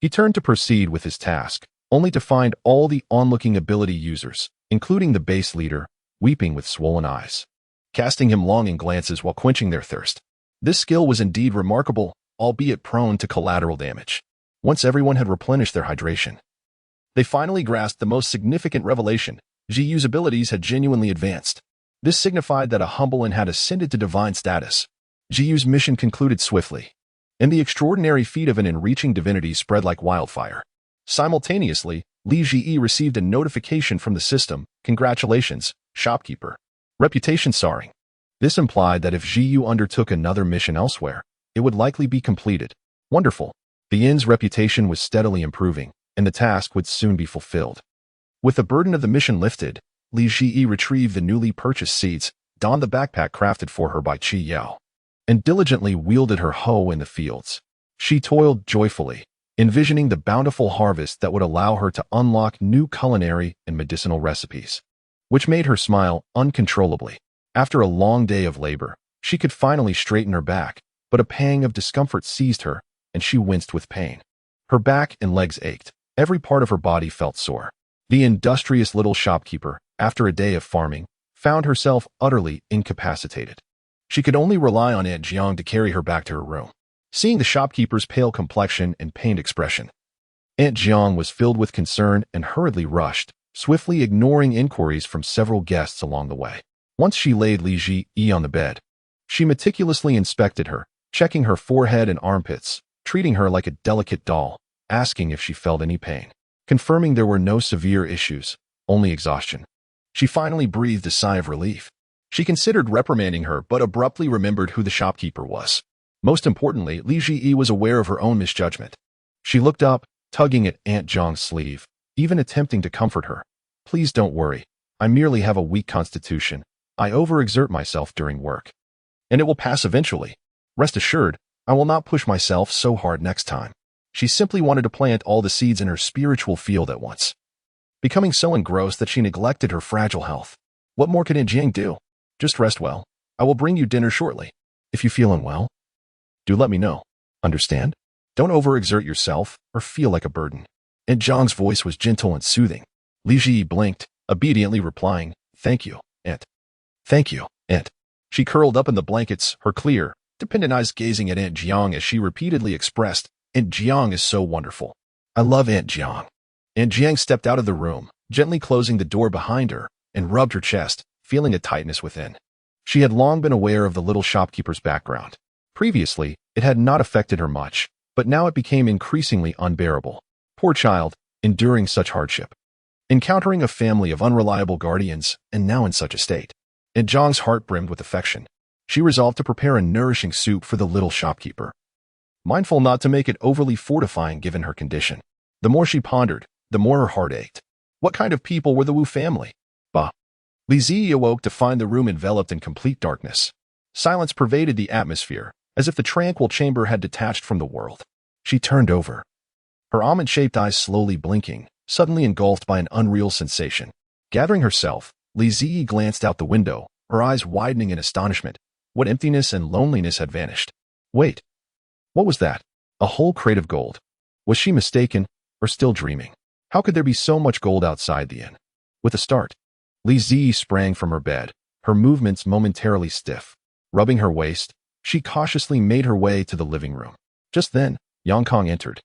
he turned to proceed with his task, only to find all the onlooking ability users, including the base leader, weeping with swollen eyes, casting him longing glances while quenching their thirst. This skill was indeed remarkable, albeit prone to collateral damage. Once everyone had replenished their hydration, they finally grasped the most significant revelation: Jiyu's abilities had genuinely advanced. This signified that a humble and had ascended to divine status. Jiyu's mission concluded swiftly, and the extraordinary feat of an enreaching divinity spread like wildfire. Simultaneously, Li Ji received a notification from the system: "Congratulations, shopkeeper. Reputation soaring." This implied that if Jiyu undertook another mission elsewhere, it would likely be completed. Wonderful. The inn's reputation was steadily improving, and the task would soon be fulfilled. With the burden of the mission lifted, Li Ji retrieved the newly purchased seeds, donned the backpack crafted for her by Qi Yao, and diligently wielded her hoe in the fields. She toiled joyfully, envisioning the bountiful harvest that would allow her to unlock new culinary and medicinal recipes, which made her smile uncontrollably. After a long day of labor, she could finally straighten her back, but a pang of discomfort seized her, and she winced with pain. Her back and legs ached. Every part of her body felt sore. The industrious little shopkeeper, after a day of farming, found herself utterly incapacitated. She could only rely on Aunt Jiang to carry her back to her room. Seeing the shopkeeper's pale complexion and pained expression, Aunt Jiang was filled with concern and hurriedly rushed, swiftly ignoring inquiries from several guests along the way. Once she laid Li Ji on the bed, she meticulously inspected her, checking her forehead and armpits, treating her like a delicate doll, asking if she felt any pain. Confirming there were no severe issues, only exhaustion, she finally breathed a sigh of relief. She considered reprimanding her but abruptly remembered who the shopkeeper was. Most importantly, Li Ji was aware of her own misjudgment. She looked up, tugging at Aunt Jiang's sleeve, even attempting to comfort her. "Please don't worry. I merely have a weak constitution. I overexert myself during work, and it will pass eventually. Rest assured, I will not push myself so hard next time." She simply wanted to plant all the seeds in her spiritual field at once, becoming so engrossed that she neglected her fragile health. What more could Aunt Jiang do? "Just rest well. I will bring you dinner shortly. If you feel unwell, do let me know. Understand? Don't overexert yourself or feel like a burden." Aunt Jiang's voice was gentle and soothing. Li Ji blinked, obediently replying, "Thank you, Aunt. Thank you, Aunt." She curled up in the blankets, her clear, dependent eyes gazing at Aunt Jiang as she repeatedly expressed, "Aunt Jiang is so wonderful. I love Aunt Jiang." Aunt Jiang stepped out of the room, gently closing the door behind her, and rubbed her chest, feeling a tightness within. She had long been aware of the little shopkeeper's background. Previously, it had not affected her much, but now it became increasingly unbearable. Poor child, enduring such hardship, encountering a family of unreliable guardians, and now in such a state. Aunt Jiang's heart brimmed with affection. She resolved to prepare a nourishing soup for the little shopkeeper, mindful not to make it overly fortifying given her condition. The more she pondered, the more her heart ached. What kind of people were the Wu family? Bah! Li Ji awoke to find the room enveloped in complete darkness. Silence pervaded the atmosphere, as if the tranquil chamber had detached from the world. She turned over, her almond-shaped eyes slowly blinking, suddenly engulfed by an unreal sensation. Gathering herself, Li Ji glanced out the window, her eyes widening in astonishment. What emptiness and loneliness had vanished. Wait. What was that? A whole crate of gold. Was she mistaken, or still dreaming? How could there be so much gold outside the inn? With a start, Li Ji sprang from her bed, her movements momentarily stiff. Rubbing her waist, she cautiously made her way to the living room. Just then, Yang Kong entered,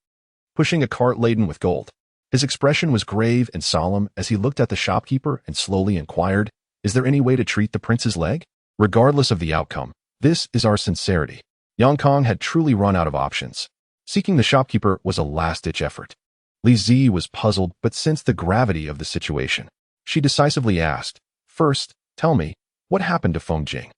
pushing a cart laden with gold. His expression was grave and solemn as he looked at the shopkeeper and slowly inquired, "Is there any way to treat the prince's leg? Regardless of the outcome, this is our sincerity." Yang Kong had truly run out of options. Seeking the shopkeeper was a last-ditch effort. Li Ji was puzzled but sensed the gravity of the situation. She decisively asked, "First, tell me, what happened to Feng Jing?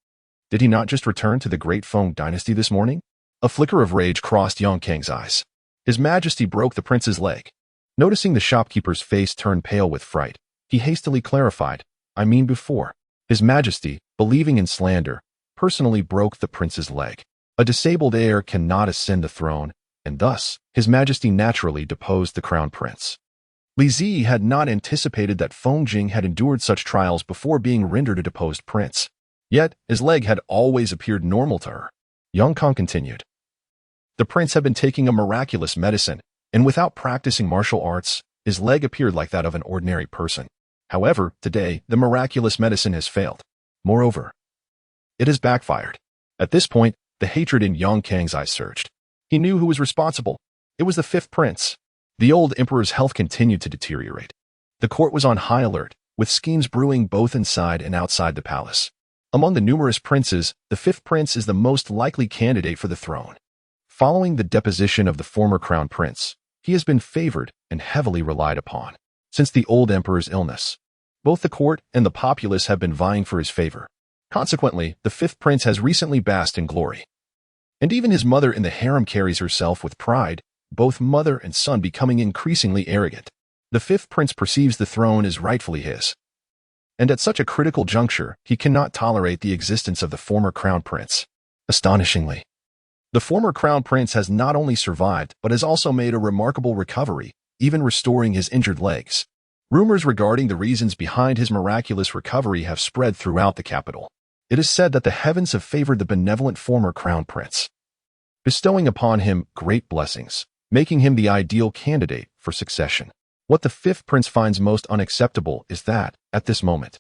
Did he not just return to the great Feng dynasty this morning?" A flicker of rage crossed Yang Kang's eyes. His Majesty broke the prince's leg. Noticing the shopkeeper's face turn pale with fright, he hastily clarified, "I mean before. His Majesty, believing in slander, personally broke the prince's leg. A disabled heir cannot ascend the throne, and thus His Majesty naturally deposed the crown prince. Li Zi had not anticipated that Feng Jing had endured such trials before being rendered a deposed prince. Yet, his leg had always appeared normal to her. Yang Kong continued. The prince had been taking a miraculous medicine, and without practicing martial arts, his leg appeared like that of an ordinary person. However, today, the miraculous medicine has failed. Moreover, it has backfired. At this point, the hatred in Yang Kang's eyes surged. He knew who was responsible. It was the fifth prince. The old emperor's health continued to deteriorate. The court was on high alert, with schemes brewing both inside and outside the palace. Among the numerous princes, the fifth prince is the most likely candidate for the throne. Following the deposition of the former crown prince, he has been favored and heavily relied upon. Since the old emperor's illness, both the court and the populace have been vying for his favor. Consequently, the fifth prince has recently basked in glory. And even his mother in the harem carries herself with pride, both mother and son becoming increasingly arrogant. The fifth prince perceives the throne as rightfully his. And at such a critical juncture, he cannot tolerate the existence of the former crown prince. Astonishingly, the former crown prince has not only survived, but has also made a remarkable recovery, even restoring his injured legs. Rumors regarding the reasons behind his miraculous recovery have spread throughout the capital. It is said that the heavens have favored the benevolent former crown prince, bestowing upon him great blessings, making him the ideal candidate for succession. What the fifth prince finds most unacceptable is that, at this moment,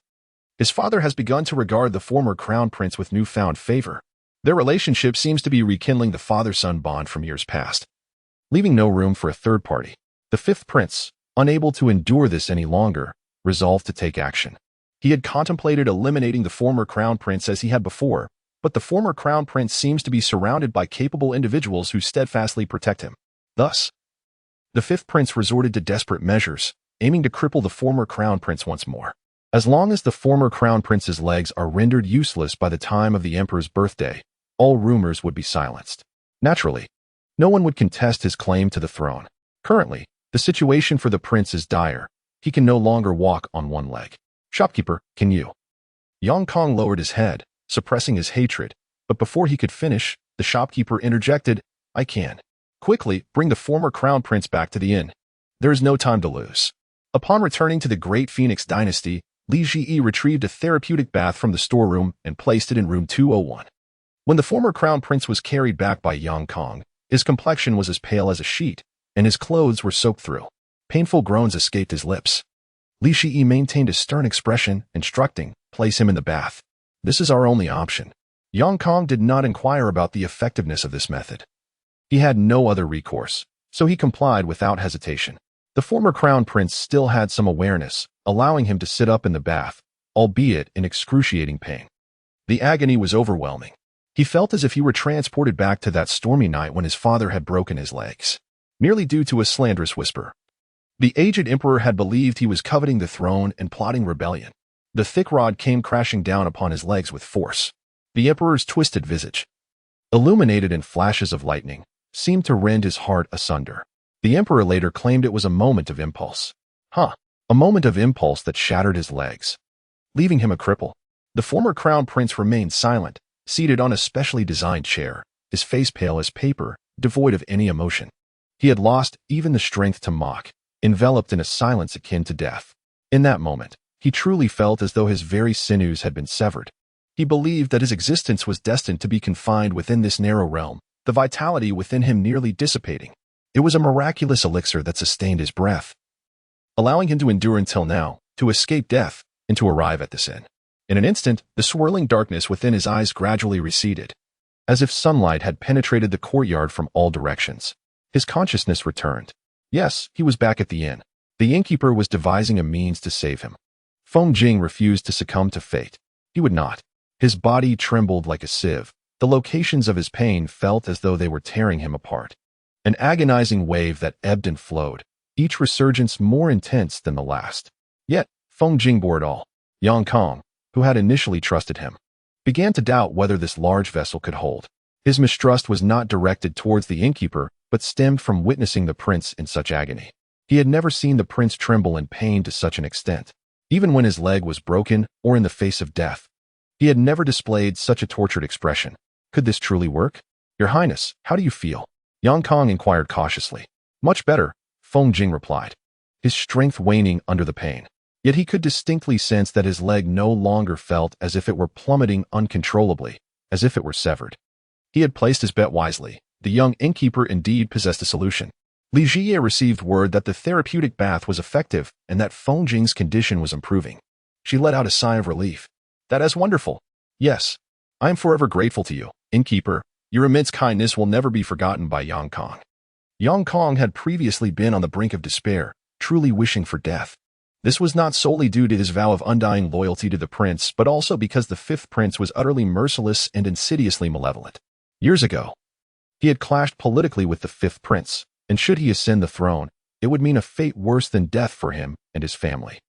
his father has begun to regard the former crown prince with newfound favor. Their relationship seems to be rekindling the father-son bond from years past, leaving no room for a third party. The fifth prince, unable to endure this any longer, resolved to take action. He had contemplated eliminating the former crown prince as he had before, but the former crown prince seems to be surrounded by capable individuals who steadfastly protect him. Thus, the fifth prince resorted to desperate measures, aiming to cripple the former crown prince once more. As long as the former crown prince's legs are rendered useless by the time of the emperor's birthday, all rumors would be silenced. Naturally, no one would contest his claim to the throne. Currently, the situation for the prince is dire. He can no longer walk on one leg. Shopkeeper, can you? Yang Kong lowered his head, suppressing his hatred, but before he could finish, the shopkeeper interjected, I can. Quickly, bring the former crown prince back to the inn. There is no time to lose. Upon returning to the Great Phoenix Dynasty, Li Ji retrieved a therapeutic bath from the storeroom and placed it in room 201. When the former crown prince was carried back by Yang Kong, his complexion was as pale as a sheet, and his clothes were soaked through. Painful groans escaped his lips. Li Ji maintained a stern expression, instructing, place him in the bath. This is our only option. Yang Kong did not inquire about the effectiveness of this method. He had no other recourse, so he complied without hesitation. The former crown prince still had some awareness, allowing him to sit up in the bath, albeit in excruciating pain. The agony was overwhelming. He felt as if he were transported back to that stormy night when his father had broken his legs, merely due to a slanderous whisper. The aged emperor had believed he was coveting the throne and plotting rebellion. The thick rod came crashing down upon his legs with force. The emperor's twisted visage, illuminated in flashes of lightning, seemed to rend his heart asunder. The emperor later claimed it was a moment of impulse. A moment of impulse that shattered his legs, leaving him a cripple. The former crown prince remained silent, seated on a specially designed chair, his face pale as paper, devoid of any emotion. He had lost even the strength to mock, enveloped in a silence akin to death. In that moment, he truly felt as though his very sinews had been severed. He believed that his existence was destined to be confined within this narrow realm, the vitality within him nearly dissipating. It was a miraculous elixir that sustained his breath, allowing him to endure until now, to escape death, and to arrive at this end. In an instant, the swirling darkness within his eyes gradually receded, as if sunlight had penetrated the courtyard from all directions. His consciousness returned. Yes, he was back at the inn. The innkeeper was devising a means to save him. Feng Jing refused to succumb to fate. He would not. His body trembled like a sieve. The locations of his pain felt as though they were tearing him apart. An agonizing wave that ebbed and flowed, each resurgence more intense than the last. Yet, Feng Jing bore it all. Yang Kong, who had initially trusted him, began to doubt whether this large vessel could hold. His mistrust was not directed towards the innkeeper, but stemmed from witnessing the prince in such agony. He had never seen the prince tremble in pain to such an extent. Even when his leg was broken or in the face of death, he had never displayed such a tortured expression. Could this truly work? Your Highness, how do you feel? Yang Kong inquired cautiously. Much better, Feng Jing replied, his strength waning under the pain. Yet he could distinctly sense that his leg no longer felt as if it were plummeting uncontrollably, as if it were severed. He had placed his bet wisely. The young innkeeper indeed possessed a solution. Li Jie received word that the therapeutic bath was effective and that Feng Jing's condition was improving. She let out a sigh of relief. That is wonderful. Yes, I am forever grateful to you, innkeeper. Your immense kindness will never be forgotten by Yang Kong. Yang Kong had previously been on the brink of despair, truly wishing for death. This was not solely due to his vow of undying loyalty to the prince, but also because the fifth prince was utterly merciless and insidiously malevolent. Years ago, he had clashed politically with the fifth prince, and should he ascend the throne, it would mean a fate worse than death for him and his family.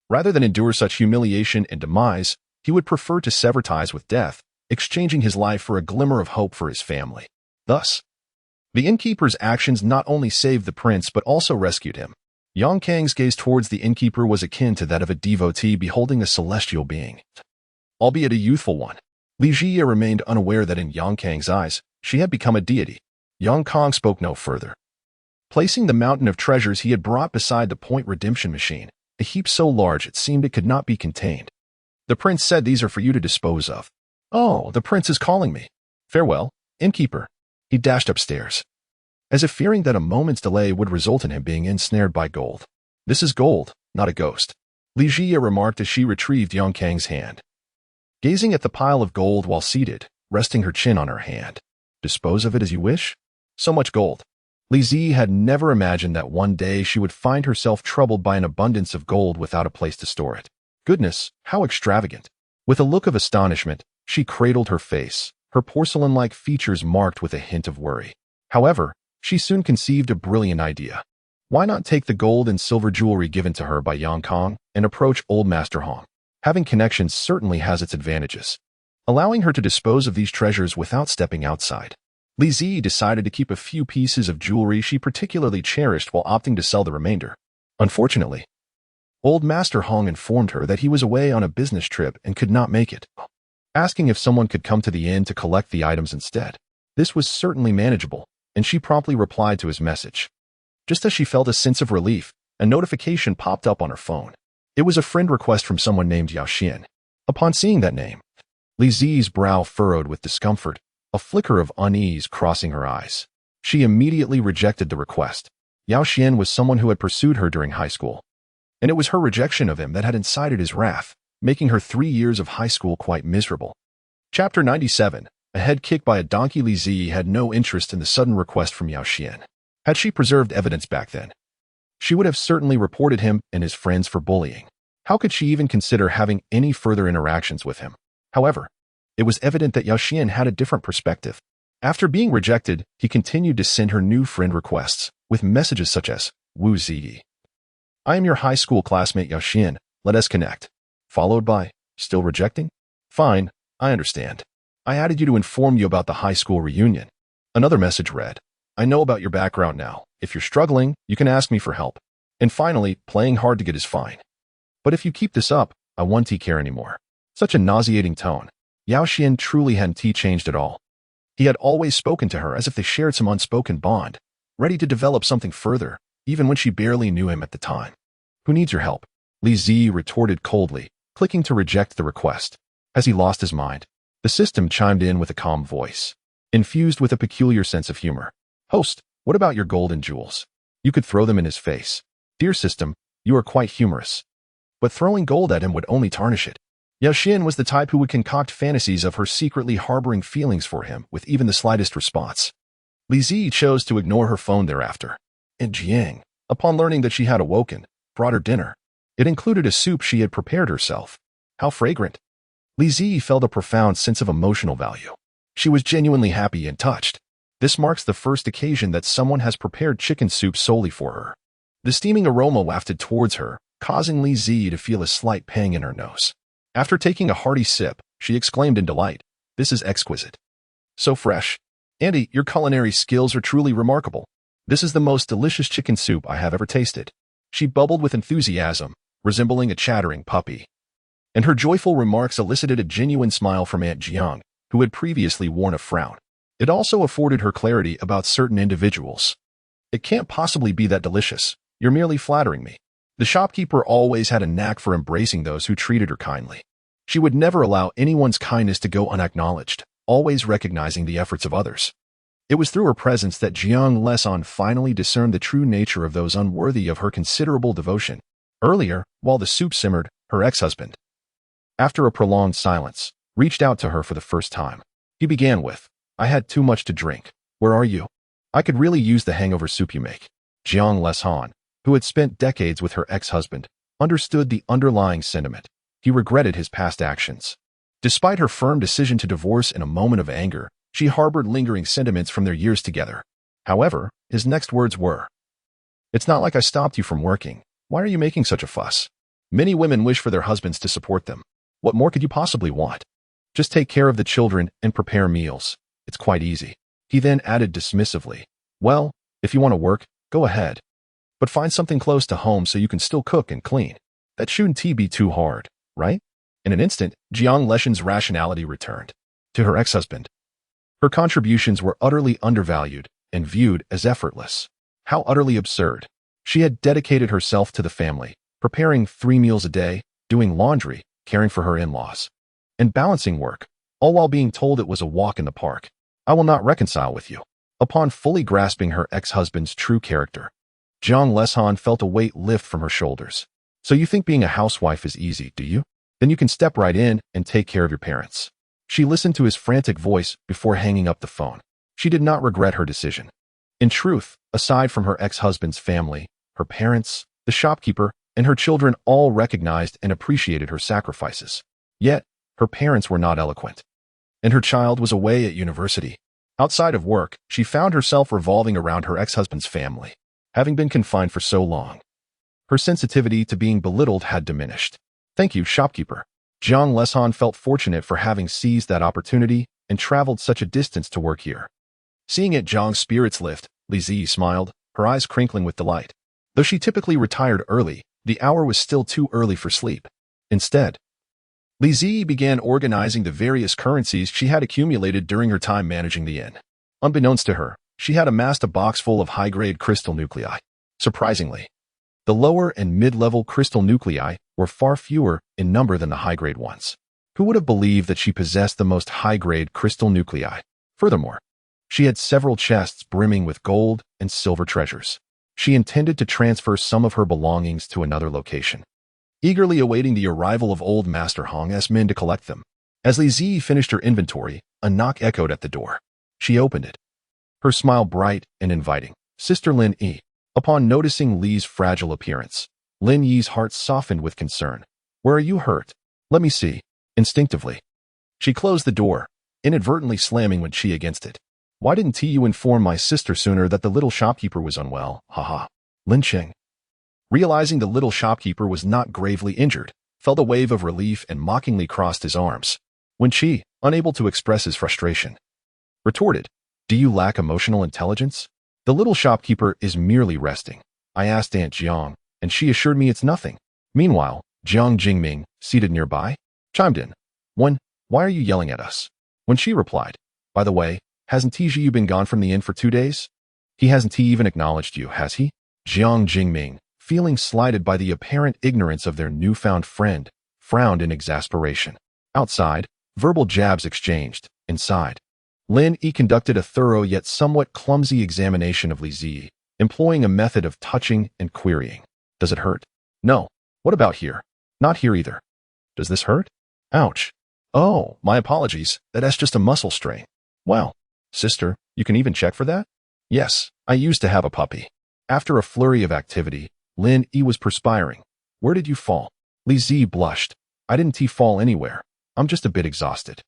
Rather than endure such humiliation and demise, he would prefer to sever ties with death, exchanging his life for a glimmer of hope for his family. Thus, the innkeeper's actions not only saved the prince but also rescued him. Yang Kang's gaze towards the innkeeper was akin to that of a devotee beholding a celestial being, albeit a youthful one. Li Jie remained unaware that in Yang Kang's eyes, she had become a deity. Yang Kong spoke no further. Placing the mountain of treasures he had brought beside the point redemption machine, a heap so large it seemed it could not be contained. The prince said, "These are for you to dispose of." "Oh, the prince is calling me. Farewell, innkeeper." He dashed upstairs, as if fearing that a moment's delay would result in him being ensnared by gold. "This is gold, not a ghost," Li Jie remarked as she retrieved Yang Kang's hand. Gazing at the pile of gold while seated, resting her chin on her hand. "Dispose of it as you wish?" So much gold. Li Jie had never imagined that one day she would find herself troubled by an abundance of gold without a place to store it. Goodness, how extravagant. With a look of astonishment, she cradled her face, her porcelain-like features marked with a hint of worry. However, she soon conceived a brilliant idea. Why not take the gold and silver jewelry given to her by Yang Kong and approach old Master Hong? Having connections certainly has its advantages, allowing her to dispose of these treasures without stepping outside. Li Jie decided to keep a few pieces of jewelry she particularly cherished while opting to sell the remainder. Unfortunately, old Master Hong informed her that he was away on a business trip and could not make it, asking if someone could come to the inn to collect the items instead. This was certainly manageable, and she promptly replied to his message. Just as she felt a sense of relief, a notification popped up on her phone. It was a friend request from someone named Yao Xian. Upon seeing that name, Li Jie's brow furrowed with discomfort, a flicker of unease crossing her eyes. She immediately rejected the request. Yao Xian was someone who had pursued her during high school, and it was her rejection of him that had incited his wrath, making her 3 years of high school quite miserable. Chapter 97. A head kick by a donkey. Li Jie had no interest in the sudden request from Yao Xian. Had she preserved evidence back then, she would have certainly reported him and his friends for bullying. How could she even consider having any further interactions with him? However, it was evident that Yao Xian had a different perspective. After being rejected, he continued to send her new friend requests, with messages such as, "Wu Ziyi, I am your high school classmate Yao Xian, let us connect." Followed by, "Still rejecting? Fine, I understand. I added you to inform you about the high school reunion." Another message read, "I know about your background now. If you're struggling, you can ask me for help." And finally, "Playing hard to get is fine. But if you keep this up, I won't care anymore." Such a nauseating tone. Yao Xian truly hadn't changed at all. He had always spoken to her as if they shared some unspoken bond, ready to develop something further, even when she barely knew him at the time. "Who needs your help?" Li Jie retorted coldly, clicking to reject the request. As he lost his mind, the system chimed in with a calm voice, infused with a peculiar sense of humor. "Host, what about your gold and jewels? You could throw them in his face." "Dear system, you are quite humorous. But throwing gold at him would only tarnish it." Yao Xian was the type who would concoct fantasies of her secretly harboring feelings for him with even the slightest response. Li Jie chose to ignore her phone thereafter. And Jiang, upon learning that she had awoken, brought her dinner. It included a soup she had prepared herself. How fragrant. Li Jie felt a profound sense of emotional value. She was genuinely happy and touched. This marks the first occasion that someone has prepared chicken soup solely for her. The steaming aroma wafted towards her, causing Li Jie to feel a slight pang in her nose. After taking a hearty sip, she exclaimed in delight, "This is exquisite. So fresh. Andy, your culinary skills are truly remarkable. This is the most delicious chicken soup I have ever tasted." She bubbled with enthusiasm, resembling a chattering puppy. And her joyful remarks elicited a genuine smile from Aunt Jiang, who had previously worn a frown. It also afforded her clarity about certain individuals. It can't possibly be that delicious. You're merely flattering me. The shopkeeper always had a knack for embracing those who treated her kindly. She would never allow anyone's kindness to go unacknowledged, always recognizing the efforts of others. It was through her presence that Jiang Lesan finally discerned the true nature of those unworthy of her considerable devotion. Earlier, while the soup simmered, her ex-husband, after a prolonged silence, reached out to her for the first time. He began with, "I had too much to drink. Where are you? I could really use the hangover soup you make." Jiang Lesan, who had spent decades with her ex-husband, understood the underlying sentiment. He regretted his past actions. Despite her firm decision to divorce in a moment of anger, she harbored lingering sentiments from their years together. However, his next words were, "It's not like I stopped you from working. Why are you making such a fuss? Many women wish for their husbands to support them. What more could you possibly want? Just take care of the children and prepare meals. It's quite easy." He then added dismissively, "Well, if you want to work, go ahead. But find something close to home so you can still cook and clean. That shouldn't be too hard, right?" In an instant, Jiang Leshan's rationality returned. To her ex-husband, her contributions were utterly undervalued and viewed as effortless. How utterly absurd. She had dedicated herself to the family, preparing 3 meals a day, doing laundry, caring for her in-laws, and balancing work, all while being told it was a walk in the park. "I will not reconcile with you." Upon fully grasping her ex-husband's true character, Jiang Lesan felt a weight lift from her shoulders. "So you think being a housewife is easy, do you? Then you can step right in and take care of your parents." She listened to his frantic voice before hanging up the phone. She did not regret her decision. In truth, aside from her ex-husband's family, her parents, the shopkeeper, and her children all recognized and appreciated her sacrifices. Yet, her parents were not eloquent. And her child was away at university. Outside of work, she found herself revolving around her ex-husband's family. Having been confined for so long, her sensitivity to being belittled had diminished. "Thank you, shopkeeper." Jiang Lesan felt fortunate for having seized that opportunity and traveled such a distance to work here. Seeing it, Jiang's spirits lift. Li Zi smiled, her eyes crinkling with delight. Though she typically retired early, the hour was still too early for sleep. Instead, Li Zi began organizing the various currencies she had accumulated during her time managing the inn. Unbeknownst to her, she had amassed a box full of high-grade crystal nuclei. Surprisingly, the lower and mid-level crystal nuclei were far fewer in number than the high-grade ones. Who would have believed that she possessed the most high-grade crystal nuclei? Furthermore, she had several chests brimming with gold and silver treasures. She intended to transfer some of her belongings to another location, eagerly awaiting the arrival of old Master Hong's men to collect them. As Li Zi finished her inventory, a knock echoed at the door. She opened it, her smile bright and inviting. "Sister Lin Yi." Upon noticing Li's fragile appearance, Lin Yi's heart softened with concern. "Where are you hurt? Let me see." Instinctively, she closed the door, inadvertently slamming when she against it. "Why didn't you inform my sister sooner that the little shopkeeper was unwell? Haha." Lin Cheng, realizing the little shopkeeper was not gravely injured, felt a wave of relief and mockingly crossed his arms. When she, unable to express his frustration, retorted, "Do you lack emotional intelligence? The little shopkeeper is merely resting. I asked Aunt Jiang, and she assured me it's nothing." Meanwhile, Jiang Jingming, seated nearby, chimed in. Why are you yelling at us?" When she replied, "By the way, hasn't you been gone from the inn for 2 days? He hasn't even acknowledged you, has he?" Jiang Jingming, feeling slighted by the apparent ignorance of their newfound friend, frowned in exasperation. Outside, verbal jabs exchanged. Inside, Lin Yi conducted a thorough yet somewhat clumsy examination of Li Zi, employing a method of touching and querying. "Does it hurt?" "No." "What about here?" "Not here either." "Does this hurt?" "Ouch." "Oh, my apologies. That's just a muscle strain." "Well, sister, you can even check for that?" "Yes, I used to have a puppy." After a flurry of activity, Lin Yi was perspiring. "Where did you fall?" Li Zi blushed. "I didn't fall anywhere. I'm just a bit exhausted."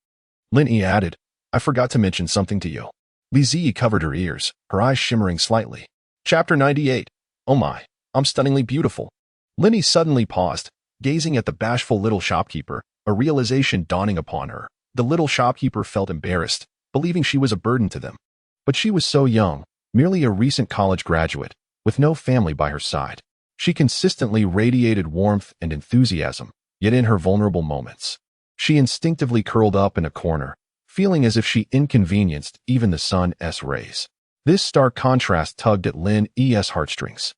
Lin Yi added, "I forgot to mention something to you." Li Zi covered her ears, her eyes shimmering slightly. Chapter 98. "Oh my, I'm stunningly beautiful." Lin Yi suddenly paused, gazing at the bashful little shopkeeper, a realization dawning upon her. The little shopkeeper felt embarrassed, believing she was a burden to them. But she was so young, merely a recent college graduate, with no family by her side. She consistently radiated warmth and enthusiasm, yet in her vulnerable moments, she instinctively curled up in a corner, feeling as if she inconvenienced even the sun's rays. This stark contrast tugged at Lin's heartstrings.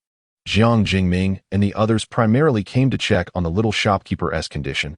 Jiang Jingming and the others primarily came to check on the little shopkeeper's condition,